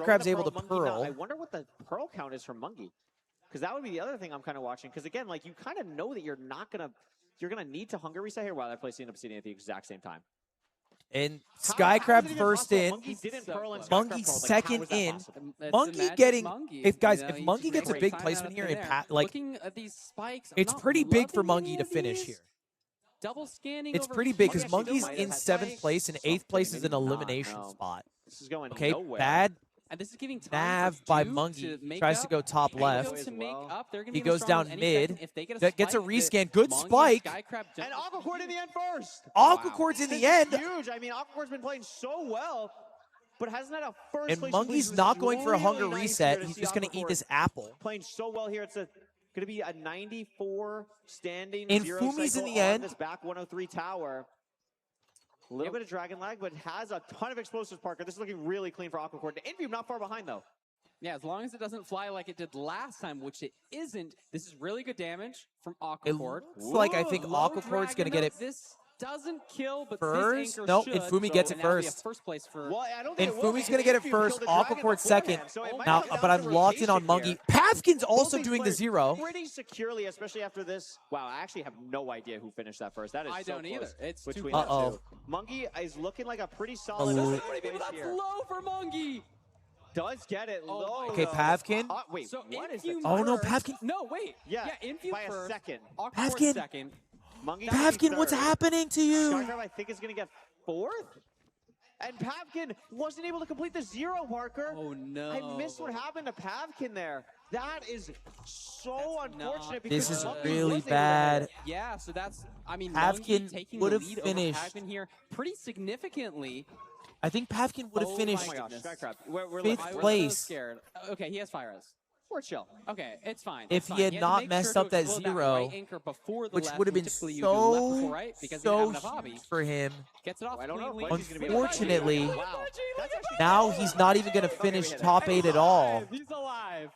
Skycrab's able to pearl. I wonder what the pearl count is from Mungie. Because that would be the other thing I'm kind of watching. Because again, like you kind of know that you're gonna need to hunger reset here while they're placing an Obsidian at the exact same time. And Skycrab first in, Monkey second in. Monkey getting, if Monkey gets a big placement here, and it's pretty big for Monkey to finish here. Double scanning. It's pretty big because Monkey's in 7th place, and 8th place is an elimination spot. This is going okay, nowhere. bad. And this is giving Nav by Monkey, tries to go top left. He goes down mid, gets a rescan, good spike. And Aquacord in the end first. Aquacord's in the end. Huge. I mean, Aquacord's been playing so well, but hasn't had a first and place. Monkey's not going for a hunger reset. He's just going to eat this apple. Playing so well here. It's going to be a 94 standing. And Fumi's in the end. This back 103 tower. A little bit of dragon lag, but has a ton of explosives, Parker. This is looking really clean for Aquacord. Envy not far behind, though. Yeah, as long as it doesn't fly like it did last time, which it isn't, this is really good damage from Aquacord. It looks like I think Aquacord's going to get it. This doesn't kill, but first. This anchor Nope, should, and Fumi gets it first. First place for... Well, I don't think and Fumi's going to get it first. Aquacord second. Now, but I'm locked in on Monkey. Pavkin's also doing the 0. Pretty securely, especially after this. Wow, I actually have no idea who finished that first. That is I so don't close either. It's between too the two. Monkey is looking like a pretty solid. That's low for Monkey. Does get it low. Okay, Pavkin. Wait, so what is that? Oh no, Pavkin. No, wait. Yeah, Infuse by first. a second. Pavkin. Second. Monkey Pavkin, what's happening to you? Skycrab, I think, is going to get 4th. And Pavkin wasn't able to complete the 0, Parker. Oh, no. I missed what happened to Pavkin there. That is so unfortunate. Because this is Monkey really was able bad. Yeah, so that's, I mean, Pavkin would have finished. Pavkin here pretty significantly. I think Pavkin would have finished oh my gosh, Skycrab. We're 5th place. So scared. Okay, he has fire res. We're chill. Okay, it's fine. If he had not messed up that 0, which would have been so huge for him. Gets it off. Unfortunately, now he's not even going to finish top 8 at all. He's alive.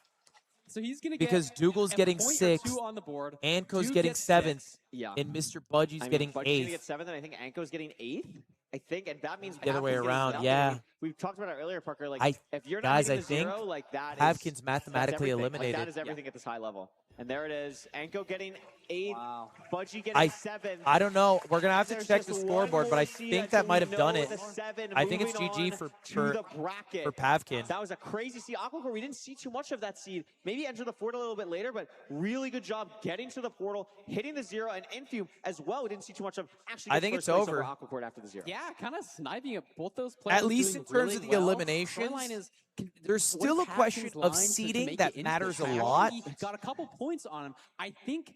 So he's going to get because Dougal's getting 6th, Anko's getting 7th, and Mr. Budgie's getting 8th. Budgie's get 7th, and I think Anko's getting 8th. I think, and that means the other way around. Nothing. Yeah. We've talked about it earlier, Parker. Like, if you're not guys, I the think 0, like that Pavkin's mathematically eliminated. Like, that is everything at this high level. And there it is. Anko getting 8th. Wow. Budgie getting 7th. I don't know. We're gonna have to check the scoreboard, but I think that might have done it. I think it's GG for Pavkin. That was a crazy seed. Aquacore, we didn't see too much of that seed. Maybe enter the fort a little bit later, but really good job getting to the portal, hitting the 0, and Infume as well. We didn't see too much of. Actually, I think it's over. Aquacore after the 0. Yeah, kind of sniping at both those players. At least in terms of the eliminations. There's still a question of seeding that matters a lot. He got a couple points on him. I think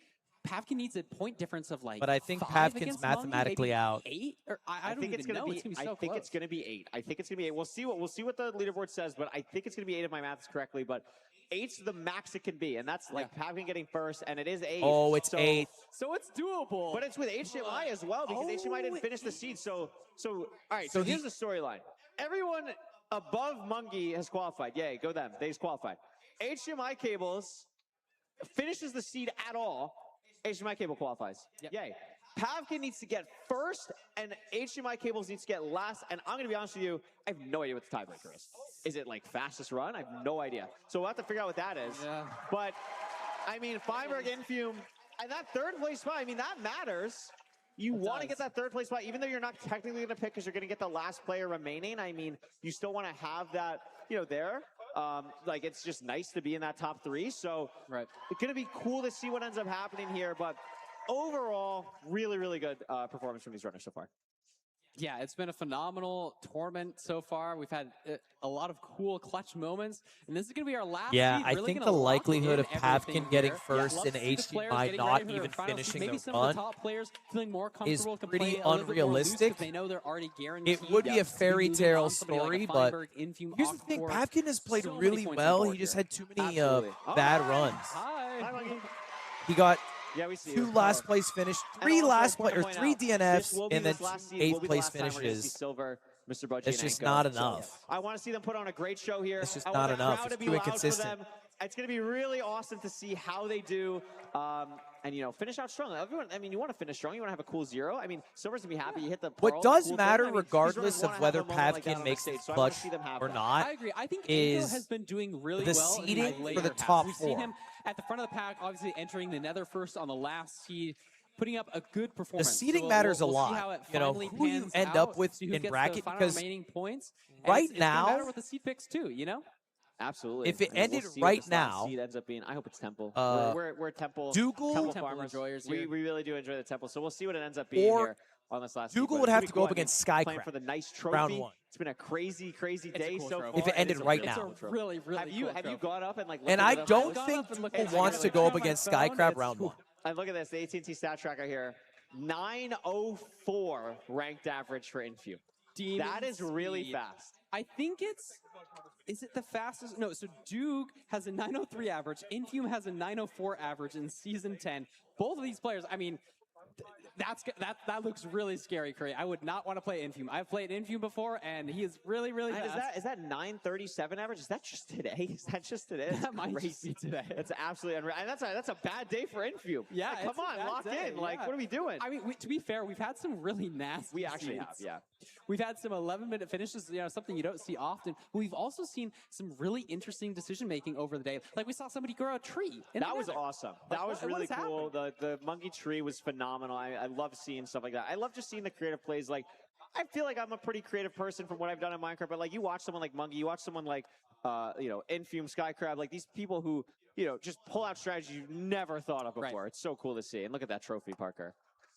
Pavkin needs a point difference of like. But I think Pavkin's mathematically out. 8? Or I think it's going to be. I think it's going to be 8. I think it's going to be 8. We'll see what the leaderboard says, but I think it's going to be 8 if my math is correctly. But 8's the max it can be, and that's like Pavkin getting first, and it is 8. Oh, it's 8. So it's doable. But it's with HMI as well because HMI didn't finish the seed. So all right. So here's the storyline. Everyone above Monkey has qualified. Yay, go them. They've qualified. HMI Cables finishes the seed at all. HMI Cable qualifies. Yep. Yay. Pavkin needs to get first, and HMI Cables needs to get last. And I'm going to be honest with you, I have no idea what the tiebreaker is. Is it like fastest run? I have no idea. So we'll have to figure out what that is. Yeah. But, I mean, Feinberg, Infume, and that 3rd place spot, I mean, that matters. You want to get that 3rd place spot, even though you're not technically going to pick because you're going to get the last player remaining. I mean, you still want to have that, there. Like, it's just nice to be in that top 3. So it's going to be cool to see what ends up happening here. But overall, really, really good performance from these runners so far. Yeah, it's been a phenomenal tournament so far. We've had a lot of cool clutch moments, and this is going to be our last. Yeah, seed. I Really think the likelihood of Pavkin getting first and HDMI HDMI not even finishing maybe the some run of the top players feeling more is comfortable pretty a little bit more loose unrealistic. they know they're already guaranteed. It would be a fairy moving tale on somebody like story, a but Feinberg, Infume, here's the thing: Aquacore. Pavkin has played So many really points on well. board He just here. had too many bad runs. Hi. He got Yeah, we see 2 last place finish, 3 last place, or 3 DNFs, and then 8th place finishes. Silver, Mr. Budgie. It's just not enough. I want to see them put on a great show here. It's just not enough. It's too inconsistent. It's going to be really awesome to see how they do. And, finish out strong. Everyone, I mean, you want to finish strong. You want to have a cool 0. I mean, Silver's going to be happy. You hit the What does cool matter, thing. I mean, regardless of whether Pavkin makes it clutch or not, I agree. I think is Anko has been doing really the well seeding in the for the later top half. 4. We see him at the front of the pack, obviously entering the nether first on the last seed. putting up a good performance. The seeding matters a lot. You know, who you end up with in bracket, because remaining points. Right it's now, matter with the seed picks too. You know. Absolutely. If it I mean, ended we'll see right what this last now, seed ends up being. I hope it's Temple. We're Temple. Dougal, Temple farmers. enjoyers We here. really do enjoy the Temple, so we'll see what it ends up being Or here on this last. Dougal seed, would but have it's to go gonna up be cool. against Playing Skycrab. for the nice trophy. Round 1. It's been a crazy day cool so trophy. far. If it ended right it's now. a really Have you gone up and like? And I don't gone think up and looked Dougal at wants it. to go up On my against phone, Skycrab it's round 1. And look at this, the AT&T stat tracker here. 904 ranked average for Infu. That is really fast. I think is it the fastest? No, so Duke has a 903 average. Infume has a 904 average in Season 10. Both of these players, I mean, that looks really scary, Curry. I would not want to play Infume. I've played Infume before, and he is really, really fast. Is that 937 average? Is that just today? Is that just today? That might just be today. That's absolutely unreal. And that's a bad day for Infume. Yeah, like, come on, lock in. Like, what are we doing? I mean, to be fair, we've had some really nasty. We actually seeds. have, yeah. We've had some 11-minute finishes, you know, something you don't see often. But we've also seen some really interesting decision-making over the day. Like, we saw somebody grow a tree. That was awesome. That was really cool. The monkey tree was phenomenal. I love seeing stuff like that. I love just seeing the creative plays. Like, I feel like I'm a pretty creative person from what I've done in Minecraft, but, like, you watch someone like Monkey, you watch someone like, you know, Infume, Skycrab, like, these people who, you know, just pull out strategies you've never thought of before. Right. It's so cool to see. And look at that trophy, Parker.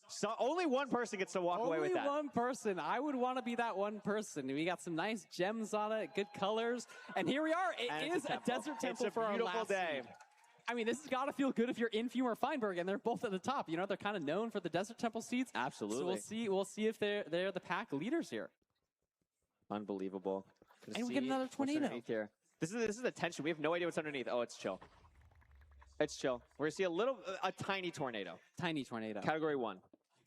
So only one person gets to walk away with that. Only one person. I would want to be that one person. We got some nice gems on it, good colors, and here we are. It is a desert temple for our last. It's a beautiful day. I mean, this has got to feel good if you're Infume or Feinberg, and they're both at the top. You know, they're kind of known for the desert temple seeds. Absolutely. So we'll see if they're the pack leaders here. Unbelievable. And we get another tornado here. This is the tension. We have no idea what's underneath. Oh, it's chill. It's chill. We're gonna see a tiny tornado. Tiny tornado. Category 1.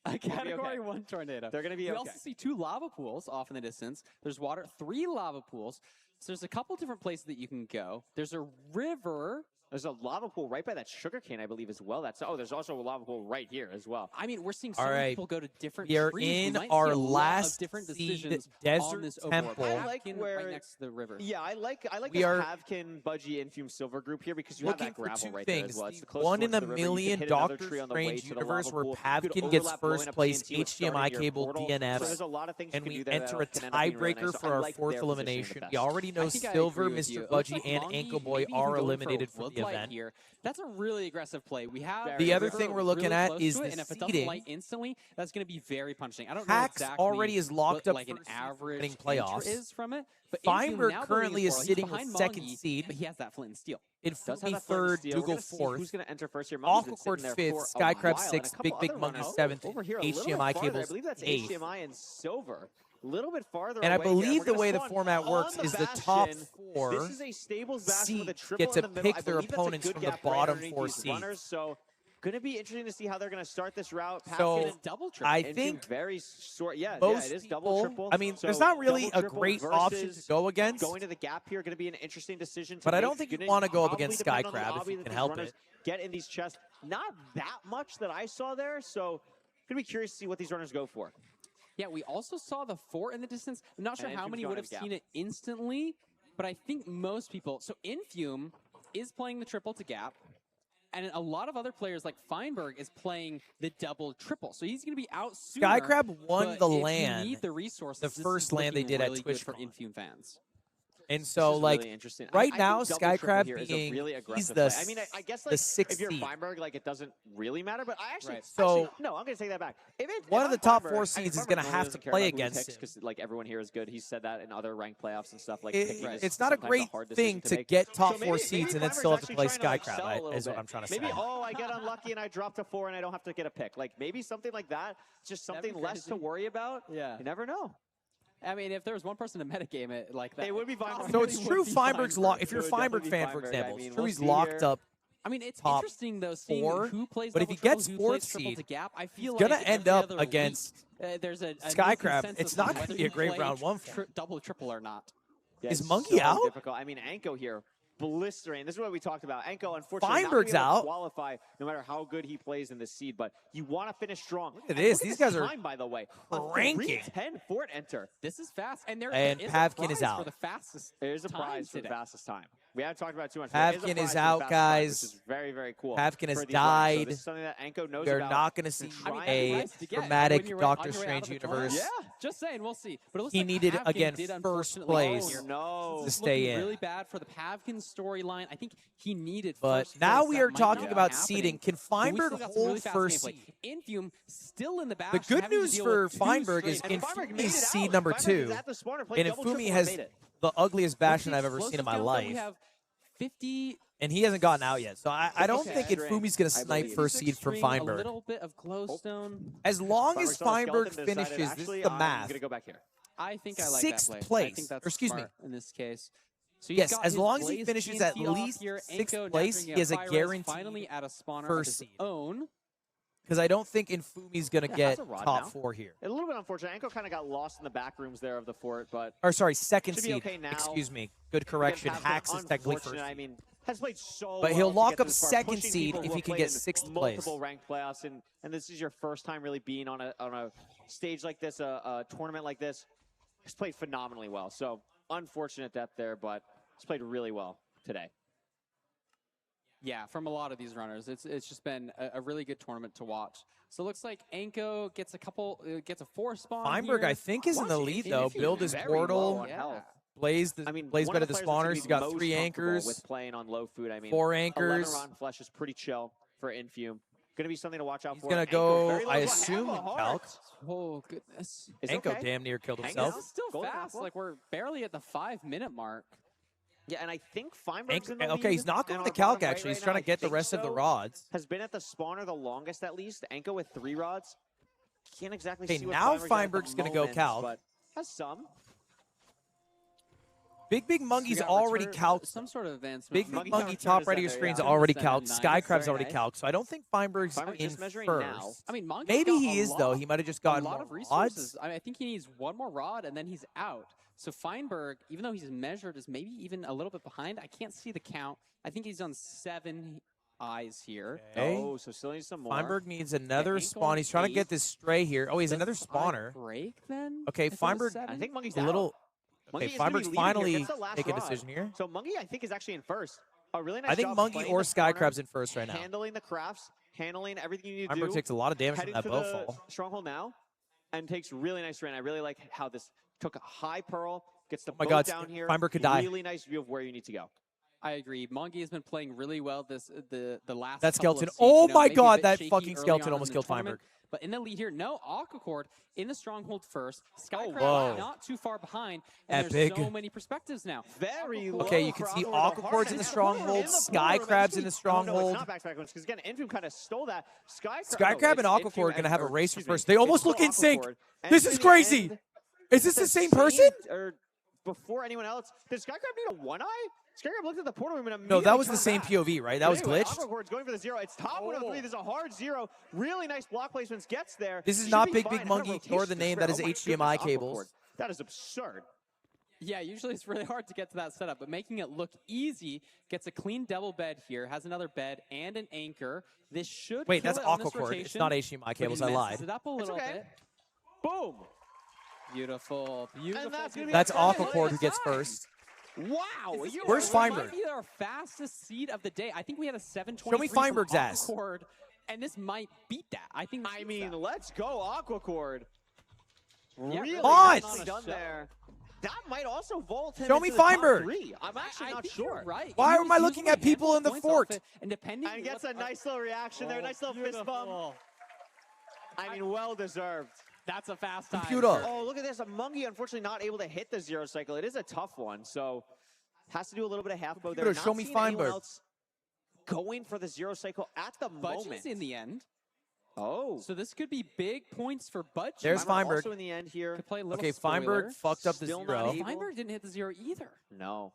A Category 1 tornado. They're going to be okay. We also see 2 lava pools off in the distance. There's water, 3 lava pools. So there's a couple different places that you can go. There's a river. There's a lava pool right by that sugarcane, I believe, as well. There's also a lava pool right here as well. I mean, we're seeing so many people go to different trees. We in might our see a last lot of different decisions desert on this temple. I like right next to the river. Yeah, I like this Pavkin, Budgie, Infume Silver group here because you have that gravel right there as well. It's the one in a million Doctor Strange universe where Pavkin gets first place HDMI cable DNF, so there's a lot of things and we we enter a tiebreaker for our 4th elimination. We already know Silver, Mr. Budgie, and Anko Boy are eliminated from the event. That's a really aggressive play. We have the other thing we're looking at is the and if it doesn't seeding. light instantly, that's going to be very punishing. I don't know Pax exactly already is locked what, up like for an average playoffs. Is from it. But Feinberg currently is sitting with Mongi, 2nd seed. But he has that flint and steel. Infinity 3rd, Dougal 4th. Who's going to enter first here? Aquacord 5th, Skycrab 6th, Big Monkey 7th, HDMI cables I believe that's 8th. HDMI and Silver. A little bit farther and I away believe here. the way the format works is the top 4 this is a stables seed with a triple get to in the middle. pick their opponents from the bottom 4 seeds. So going to be interesting to see how they're going to start this route. So double triple. I think very short. Yeah, most it is double triple. I mean, so there's not really a triple great option to go against. Going to the gap here, going to be an interesting decision. But I don't think you want to go up against Skycrab if you can help it. Get in these chests. Not that much that I saw there. So going to be curious to see what these runners go for. Yeah, we also saw the 4 in the distance. I'm not sure how many would have seen it instantly, but I think most people. So Infume is playing the triple to gap, and a lot of other players like Feinberg is playing the double triple. So he's going to be out sooner. Skycrab won the if land. You need the resources. The first land they did really at Twitch for Infume fans. And so, like, really right I now, think Skycrab being really he's the the play. I mean, I guess like if you're seed. Feinberg, like it doesn't really matter. But I actually, so no, I'm going to take that back. One of the top 4 seeds is going to have to play against him because like everyone here is good. He's said that in other ranked playoffs and stuff. Like it's not a great thing to get top 4 seeds and then still have to play Skycrab. Is what I'm trying to say. Maybe I get unlucky and I drop to 4 and I don't have to get a pick. Like maybe something like that. Just something less to worry about. Yeah, you never know. I mean, if there was one person to metagame it like that, it would be Feinberg. So it's true Feinberg's locked. If you're a Feinberg fan, for example, it's true he's locked up. I mean, it's interesting though seeing 4, who plays. But if he gets 4th seed, to gap, I feel he's like gonna end up against there's a Skycrab. It's not going to be a great round 1 for him. Double triple or not. Yeah, is Monkey out? Difficult. I mean, Anko here. Blistering. This is what we talked about. Anko, unfortunately, Feinberg's not out. Qualify no matter how good he plays in this seed, but you want to finish strong. Look at this. These guys are time, by the way, ranking. 10 Fort enter. This is fast, and Pavkin is out. For the fastest. There's a prize for the fastest time. We haven't talked about it too much. Pavkin is out, guys. Which is very, very cool. Pavkin has So died. this is something that Anko knows We're about. not going to see a dramatic Doctor Strange universe. Yeah, just saying, we'll see. But it looks He like needed, Pavkin again, did first place to stay in. Really bad for the Pavkin storyline. I think he needed But first now place. we That are might talking not about be seeding. happening. Can Feinberg But we still got some really hold fast first gameplay. seed? Infume still in the back. The good news for Feinberg is Infumi's seed number 2, and Infumi has the ugliest Bastion I've ever seen in my life. We have 50. And he hasn't gotten out yet, so I don't think Infumi's going to snipe first seed from A Feinberg. little bit of glowstone. As long as Feinberg finishes, this is the math. I think I like Sixth that play. place. I think that's Or excuse smart me. in this case. So he's Yes, got as his long as he Blaze finishes TNT at off least here. 6th Anko place, now he has a Fire Res guaranteed finally at a spawner first of his seed. own. Because I don't think Infumi's going to get has a rod top now. 4 here. A little bit unfortunate. Anko kind of got lost in the back rooms there of the fort, but Or sorry, second should be seed. okay now. Excuse me. Good correction. Again, Hacks is technically first unfortunate. seed. I mean, has played so But he'll well to lock get to up this far, second pushing seed people if who he have can played get in 6th place. multiple ranked playoffs, and this is your first time really being on a stage like this, a tournament like this. He's played phenomenally well. So unfortunate death there, but he's played really well today. Yeah, from a lot of these runners, it's just been a really good tournament to watch. So it looks like Anko gets a 4 spawn. Feinberg, here. I think, is in the lead though. Build his portal. Blaze Blaze better the spawners. He's got 3 anchors. With playing on low food, I mean, 4 anchors. 11 round flesh is pretty chill for Infume. Going to be something to watch out for. He's going to go, I assume, in calc. Oh, goodness. Anko damn near killed himself. This is still fast. Like, we're barely at the 5-minute mark. Yeah, and I think Feinberg's in the lead. Okay, he's not going to calc, actually. He's trying to get the rest of the rods. Has been at the spawner the longest, at least. Anko with 3 rods. Can't exactly see what now Feinberg's going to go calc. But has some. Big Monkey's already calced. Some sort of advancement. Big Monkey top right of your screen's already calced. Skycrab's already calced. So I don't think Feinberg's in first. Now. I mean, maybe he is, though. He might have just gotten a lot of resources. I think he needs 1 more rod, and then he's out. So Feinberg, even though he's measured, is maybe even a little bit behind. I can't see the count. I think he's on 7 eyes here. Okay. Oh, so still needs some more. Feinberg needs another spawn. He's trying to get this stray here. Oh, he's another spawner. Break then? Okay, Feinberg. I think Monkey's a little. Okay, Monkey Feinberg's finally making a rod. decision here. So Monkey, I think, is actually in first. A really nice I think job Monkey playing or the spawner, Skycrab's in first right now. Handling the crafts, handling everything you need to do. Feinberg takes a lot of damage from Heading that to bow the fall. stronghold now, and takes really nice rain. I really like how this took a high pearl, gets the my boat God, down here. Feinberg could die. Really nice view of where you need to go. I agree. Monkey has been playing really well the last. That couple of skeleton. seasons, Oh you know, my maybe a God, bit that shaky fucking early skeleton on almost in the killed tournament. Feinberg. But in the lead here, no, Aquacord in the stronghold first. Skycrab whoa. not too far behind. And Epic. There's so many perspectives now. Very Aquacord. Okay, you can see Aquacord's in the stronghold, Skycrab's in the stronghold. No, it's not back because again, Infume kind of stole that. Skycrab and Aquacord are going to have a race for first. They almost look in sync. This is crazy. Is this the same person? Or before anyone else, did Skycrab need a 1-eye? Skycrab looked at the portal room and No, that was the same POV, right? That was anyway, glitched. Aquacord's going for the 0. It's top 103. There's a hard 0. Really nice block placements. Gets there. This is Should not be Big fine. Monkey, Rotation nor the name. That is oh my HDMI goodness, cables. Aquacord. That is absurd. Yeah, usually it's really hard to get to that setup, but making it look easy, gets a clean double bed here, has another bed and an anchor. This should Wait, kill that's it on this Aquacord. rotation, It's not HDMI cables. but I he lied. messes it up a little bit. Boom. Beautiful, beautiful. That's Aquacord who gets first. Wow. Where's Feinberg? Might be our fastest seed of the day. I think we had a 723. Show me Feinberg's ass. Aquacord, and this might beat that. I think. I mean, let's go Aquacord. Yeah, really nicely done there. That might also vault him. Show into me the top Feinberg. 3. I'm actually not sure. Right. Why am I looking at people in the fort? And depending, And gets a nice little reaction there. Nice little fist bump. I mean, well deserved. That's a fast time. Computer. Oh, look at this. A Monkey, unfortunately, not able to hit the 0 cycle. It is a tough one, so has to do a little bit of half bow there. Computer, show me Feinberg. Else going for the 0 cycle at the moment. Budgie's in the end. Oh. So this could be big points for Budgie. There's Feinberg. Also in the end here. Could play a little Okay, spoiler. Feinberg fucked up the Still 0. not able. Feinberg didn't hit the 0 either. No.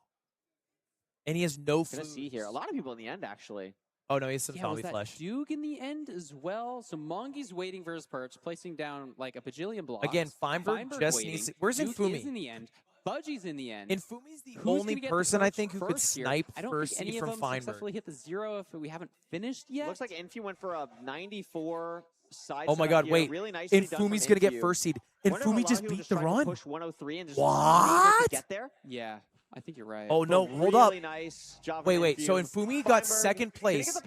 And he has no Gonna food. see here. A lot of people in the end, actually. Oh, no, he has some Was zombie that flesh. Duke in the end as well. So Mongi's waiting for his perch, placing down like a bajillion blocks. Again, Feinberg just waiting. needs. Where's Duke Infumi? is in the end. Budgie's in the end. Infumi's the Who's only gonna get the person I perch think who could first here? snipe I don't first think any seed of from them Feinberg. successfully hit the 0 if we haven't finished yet. Looks like Infu went for a 94 side. Oh my God! here. Wait, really nicely done from Infumi's gonna get Infu. first seed. Wonder if a lot Infumi of just people beat the trying to run. Push 103 and just What? to get there. Yeah, I think you're right. Oh, no, hold up. Really nice job. Wait. So Infumi got second place.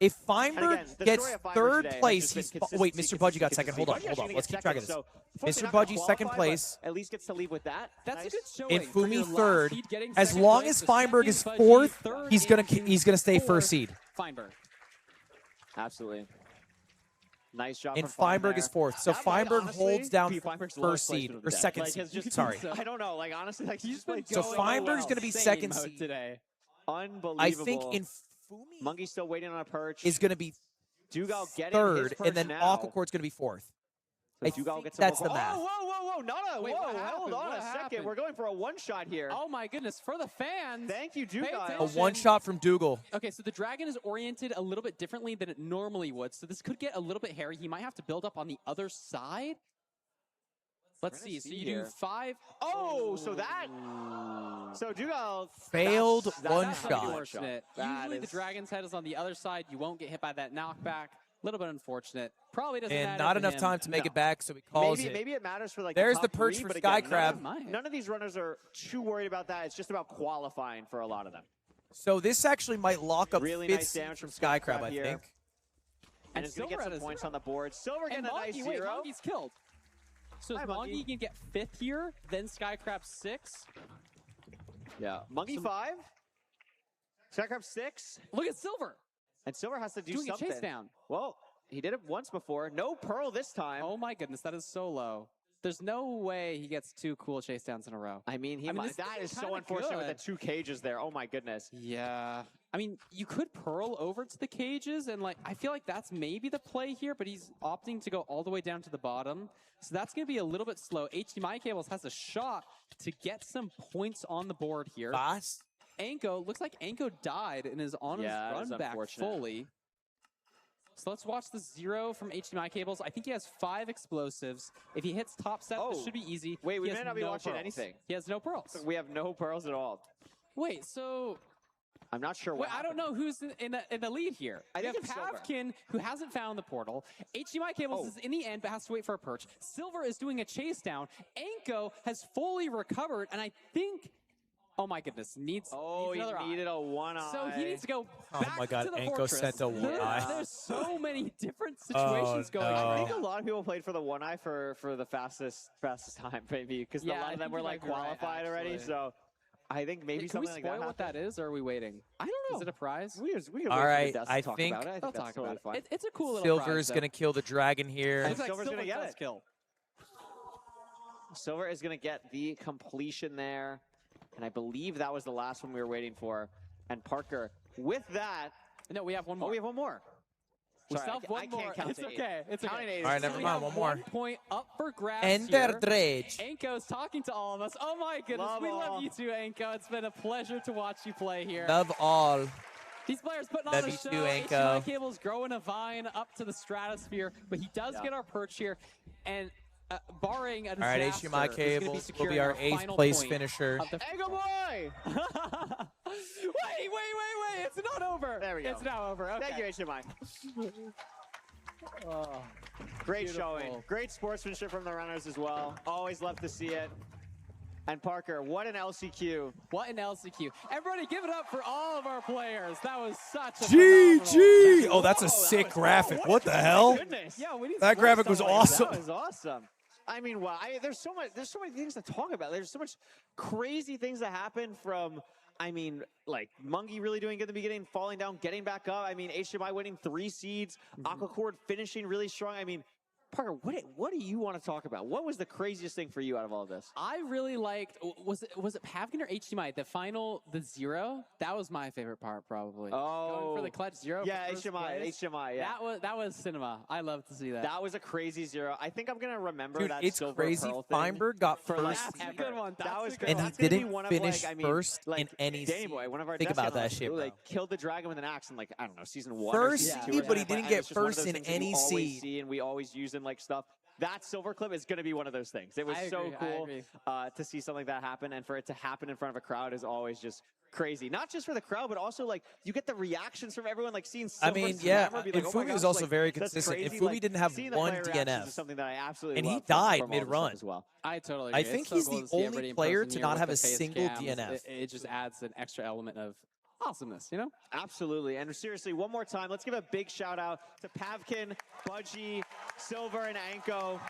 If Feinberg gets third place, he's... Wait, Mr. Budgie got second. Hold on. Let's keep track of this. Mr. Budgie, second place. At least gets to leave with that. That's a good showing. Infumi third. As long as Feinberg is fourth, he's gonna stay first seed. Feinberg. Absolutely. Nice job. And Feinberg is fourth. So Feinberg holds down first seed or second seed. Sorry. I don't know. Like, honestly, like, he's played so Feinberg's going to be second seed today. Unbelievable. I think Infumi Monkey's still waiting on a perch. is going to be third, and then Aquacort's going to be fourth. That's the math. Whoa, Nana, wait, hold on a second. We're going for a one-shot here. Oh my goodness, for the fans. Thank you, Dougal. A one-shot from Dougal. Okay, so the dragon is oriented a little bit differently than it normally would, so this could get a little bit hairy. He might have to build up on the other side. Let's see. So you do 5. Oh, so that. So Dougal failed one shot. Unfortunate. Usually the dragon's head is on the other side. You won't get hit by that knockback. A little bit unfortunate. Probably doesn't matter. And not enough time to make it back, so he calls it. Maybe it matters for like. There's the the perch three, for but Sky again, Crab. None of these runners are too worried about that. It's just about qualifying for a lot of them. So this actually might lock up really fifth nice damage from Sky Crab, I think. And it's going to get some points on the board. Silver getting a nice 0. Monkey's killed. So Monkey can get 5th here, then Sky Crab 6. Yeah. Monkey 5. Sky Crab 6. Look at Silver. And Silver has to do doing something. A chase down. Well, he did it once before. No Pearl this time. Oh my goodness, that is so low. There's no way he gets 2 cool chase downs in a row. I mean, that is so unfortunate with the 2 cages there. Oh my goodness. Yeah. I mean, you could Pearl over to the cages, and like I feel like that's maybe the play here, but he's opting to go all the way down to the bottom. So that's going to be a little bit slow. HDMI Cables has a shot to get some points on the board here. Boss. Anko, looks like Anko died and is on his run back fully. So let's watch the 0 from HDMI Cables. I think he has 5 explosives. If he hits top set, this should be easy. Wait, we may not be watching anything. He has no pearls. We have no pearls at all. Wait, so... I'm not sure what I don't know who's in the lead here. I think it's Pavkin, who hasn't found the portal. HDMI Cables is in the end, but has to wait for a perch. Silver is doing a chase down. Anko has fully recovered, and I think... Oh my goodness, needs another he needed a one-eye. So he needs to go back to the Anko fortress. sent a one-eye. There's so many different situations going on. I think a lot of people played for the one-eye for the fastest time, maybe, because a lot of them were like qualified already, so... I think maybe something like that. Can we spoil what that is, or are we waiting? I don't know. Is it a prize? All right, I think I'll talk about it. It's a cool little Silver's prize, going to kill the dragon here. Looks like Silver's going to get it. Kill. Silver is going to get the completion there. And I believe that was the last one we were waiting for. And Parker, with that... No, we have one more. Oh, we have one more. We still have one more. It's okay. It's okay. All right, never mind. One more. 1 point up for grabs Ender Dredge. Anko's talking to all of us. Oh my goodness. We love you too, Anko. It's been a pleasure to watch you play here. Love all. These players putting on a show. HDMI Cable's growing a vine up to the stratosphere, but he does get our perch here. And barring a disaster, all right, HDMI Cables will be our 8th place finisher. Anko boy! Wait. It's not over. There we go. It's now over. Okay. Thank you, HDMI. Great showing. Great sportsmanship from the runners as well. Always love to see it. And Parker, what an LCQ. What an LCQ. Everybody give it up for all of our players. That was such a GG! Oh, that's a sick graphic. What the hell? Yeah, that graphic was awesome. That was awesome. I mean, wow. There's so many things to talk about. There's so much crazy things that happen from, I mean, like Mungie really doing good in the beginning, falling down, getting back up. I mean, HDMI winning 3 seeds, Aquacord finishing really strong. I mean, Parker, what do you want to talk about? What was the craziest thing for you out of all of this? I really liked, was it Pavkin or HDMI? The 0? That was my favorite part, probably. Oh. Going for the clutch 0. Yeah, HDMI, yeah. That was cinema. I love to see that. That was a crazy 0. I think I'm going to remember that it's silver crazy. pearl thing. Feinberg got for first. That's a good one. That was and he didn't finish first in any Danny Boy, one of our Think about that shit, bro. Like, killed the dragon with an axe in, like, I don't know, season 1 First or season 2 seed, but he didn't get first in any seed. seed. And we always use in, like, stuff. That silver clip is going to be one of those things. It was so cool to see something like that happen, and for it to happen in front of a crowd is always just crazy. Not just for the crowd, but also like you get the reactions from everyone, like seeing Silver I mean, yeah, and like, Fumi was also very consistent. If Fumi didn't have one DNF, that I absolutely and he love died from mid-run as well. I totally agree. I think he's the only player to not have a single DNF. It just adds an extra element of awesomeness, you know? Absolutely. And seriously, one more time, let's give a big shout out to Pavkin, Budgie, Silver, and Anko.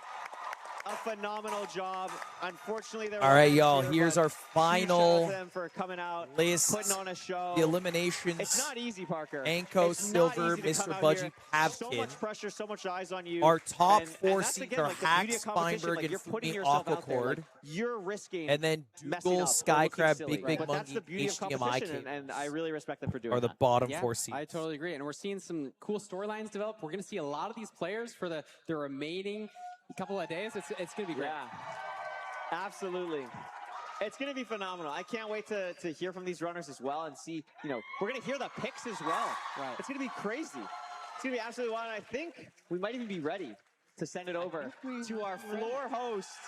A phenomenal job. Unfortunately, all right, y'all. Here's our final for coming out, list. putting on a show. The eliminations. It's not easy, Parker. Anko, Silver, Mr. Budgie, Pavkin. So much pressure, so much eyes on you. Our top four and seeds again, are like Hacks, Feinberg, and Fumi Aquacord. Like, you're risking. And then Dougal, Skycrab, Big Monkey, HDMI, and I really respect them for doing are the that. bottom four seeds. I totally agree. And we're seeing some cool storylines develop. We're going to see a lot of these players for the remaining couple of days. It's going to be great. Yeah, absolutely. It's going to be phenomenal. I can't wait to hear from these runners as well and see, you know, we're going to hear the picks as well. Right. It's going to be crazy. It's going to be absolutely wild. And I think we might even be ready to send it over to our floor host.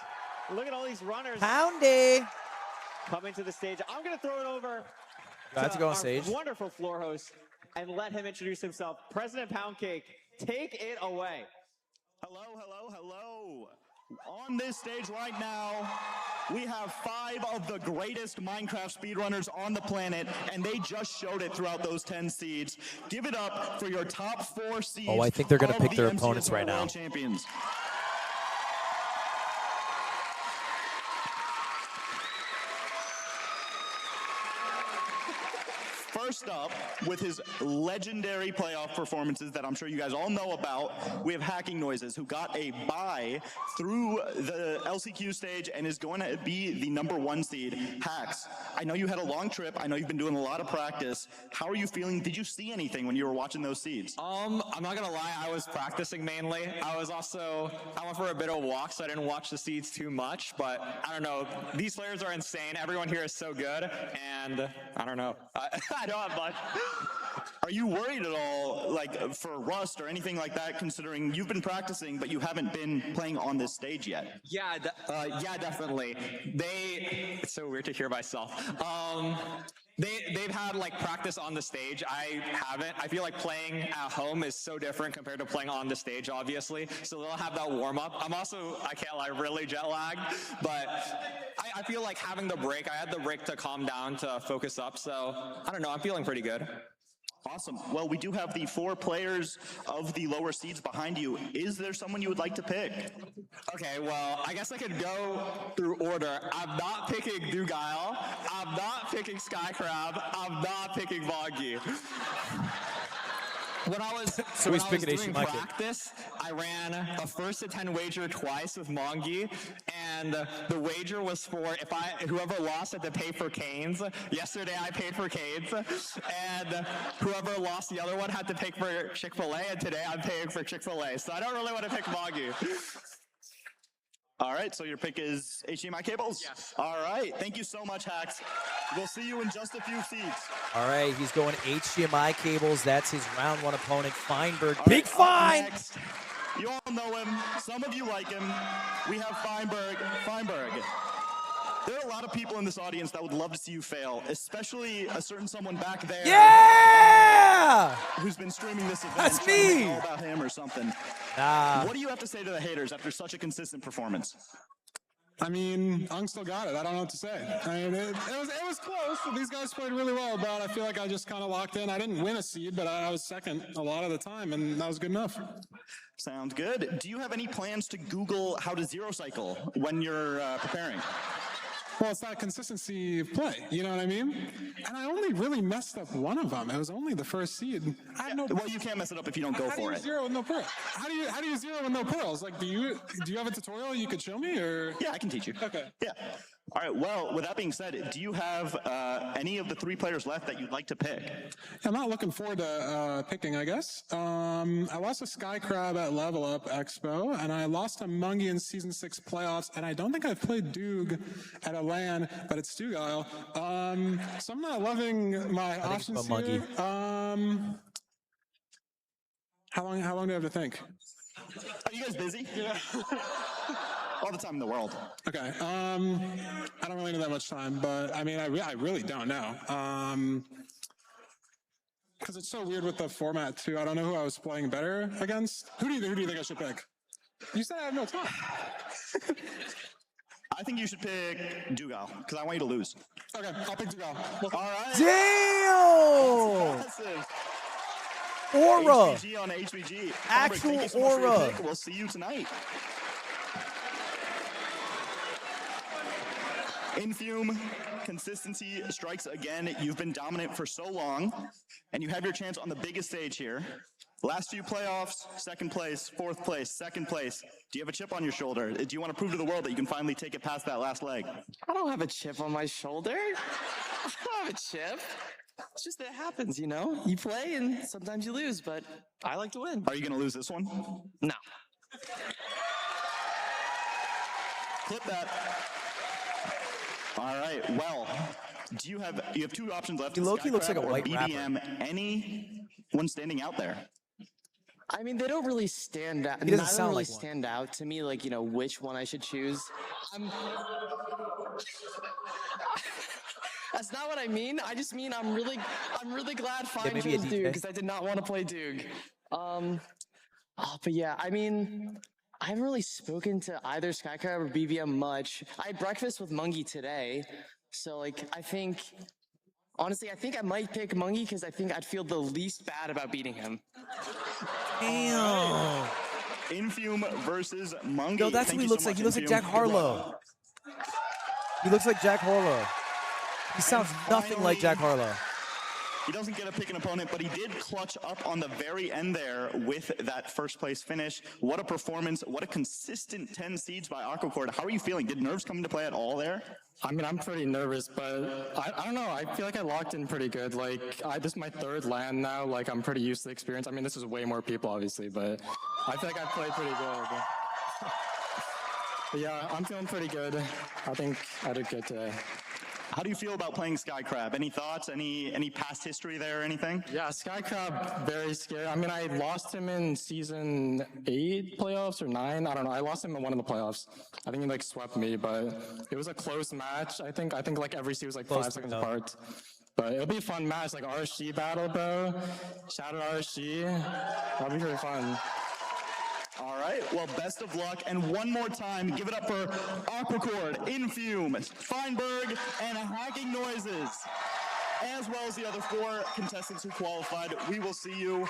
Look at all these runners. Poundy. Coming to the stage. I'm going to throw it over to go on stage. Wonderful floor host and let him introduce himself. President Poundcake, take it away. Hello, hello, hello. On this stage right now, we have 5 of the greatest Minecraft speedrunners on the planet, and they just showed it throughout those 10 seeds. Give it up for your top 4 seeds. Oh, I think they're going to pick their opponents right now. Champions. First up, with his legendary playoff performances that I'm sure you guys all know about, we have Hacking Noises, who got a bye through the LCQ stage and is going to be the #1 seed. Hacks, I know you had a long trip. I know you've been doing a lot of practice. How are you feeling? Did you see anything when you were watching those seeds? I'm not gonna lie, I was practicing mainly. I went for a bit of a walk, so I didn't watch the seeds too much, but I don't know. These players are insane. Everyone here is so good, and I don't know. I don't have much. Are you worried at all, like, for rust or anything like that, considering you've been practicing, but you haven't been playing on this stage yet? Yeah, yeah, definitely. It's so weird to hear myself. They've had like practice on the stage. I haven't. I feel like playing at home is so different compared to playing on the stage, obviously. So they'll have that warm up. I'm also, I can't lie, really jet lagged, but I feel like having the break, I had the break to calm down, to focus up. So I don't know, I'm feeling pretty good. Awesome. Well, we do have the 4 players of the lower seeds behind you. Is there someone you would like to pick? Okay, well, I guess I could go through order. I'm not picking Dugile. I'm not picking Skycrab. I'm not picking Voggy. When I was doing practice, I ran a 1st to 10 wager twice with Mongi, and the wager was for whoever lost had to pay for canes. Yesterday I paid for canes, and whoever lost the other one had to pay for Chick-fil-A, and today I'm paying for Chick-fil-A. So I don't really want to pick Mongi. All right, so your pick is HDMI cables? Yes. All right, thank you so much, Hacks. We'll see you in just a few seeds. All right, he's going HDMI cables. That's his round 1 opponent, Feinberg. Big Fine! You all know him. Some of you like him. We have Feinberg. Feinberg. There are a lot of people in this audience that would love to see you fail, especially a certain someone back there. Yeah! Who's been streaming this event. That's me! All about him or something. Nah. What do you have to say to the haters after such a consistent performance? I mean, Ung still got it. I don't know what to say. I mean, it was close. These guys played really well, but I feel like I just kind of locked in. I didn't win a seed, but I was second a lot of the time, and that was good enough. Sounds good. Do you have any plans to Google how to zero cycle when you're preparing? Well, it's that consistency of play, you know what I mean? And I only really messed up one of them. It was only the 1st seed. I had no. Well, you can't mess it up if you don't go for it. Zero with no pearl? How do you zero with no pearls? Like, do you have a tutorial you could show me, or? Yeah, I can teach you. Okay. Yeah. All right. Well, with that being said, do you have any of the 3 players left that you'd like to pick? I'm not looking forward to picking, I guess. I lost to Skycrab at Level Up Expo, and I lost to Mungie in Season 6 playoffs, and I don't think I've played Doog at a LAN, but it's Dugile. So I'm not loving my options here. How long do I have to think? Are you guys busy? Yeah. All the time in the world. Okay. I don't really know that much time, but I mean, I really don't know. Because it's so weird with the format too. I don't know who I was playing better against. Who do you think I should pick? You said I have no time. I think you should pick Dugal, because I want you to lose. Okay, I'll pick Dugal. All right. Damn! Aura. HBG on HBG. Actual thank you so much for your aura. pick. We'll see you tonight. Infume, consistency strikes again. You've been dominant for so long, and you have your chance on the biggest stage here. Last few playoffs, second place, fourth place, second place. Do you have a chip on your shoulder? Do you want to prove to the world that you can finally take it past that last leg? I don't have a chip on my shoulder. I don't have a chip. It's just that it happens, you know? You play and sometimes you lose, but I like to win. Are you going to lose this one? No. Clip that. All right, well, you have two options left. Loki looks like a white BBM, anyone standing out there? I mean, they don't really stand out. He doesn't None sound really like one. stand out to me, like, you know, which one I should choose. That's not what I mean. I just mean I'm really glad Fine maybe a chose DJ. Duke because I did not want to play Duke. But yeah, I mean, I haven't really spoken to either Skycrab or BBM much. I had breakfast with Mungie today, so like honestly, I think I might pick Mungie because I think I'd feel the least bad about beating him. Damn. Infume versus Mungie. No, that's Thank what he you looks so like. He much, looks like Infume. Jack Good Harlow. luck. He looks like Jack Harlow. He sounds nothing like Jack Harlow. He doesn't get to pick an opponent, but he did clutch up on the very end there with that first place finish. What a performance. What a consistent 10 seeds by Aquacord. How are you feeling? Did nerves come into play at all there? I mean, I'm pretty nervous, but I don't know. I feel like I locked in pretty good. Like, this is my third LAN now. Like, I'm pretty used to the experience. I mean, this is way more people, obviously, but I feel like I played pretty good. But yeah, I'm feeling pretty good. I think I did good today. How do you feel about playing Skycrab? Any thoughts? Any past history there or anything? Yeah, Skycrab, very scary. I mean, I lost him in season 8 playoffs or 9. I don't know. I lost him in one of the playoffs. I think he like swept me, but it was a close match. I think like every seed was like 5 seconds apart. But it'll be a fun match, like RSG battle, bro. Shout out RSG. That'll be really fun. All right, well, best of luck. And one more time, give it up for Aquacord, Infume, Feinberg, and Hacking Noises, as well as the other 4 contestants who qualified. We will see you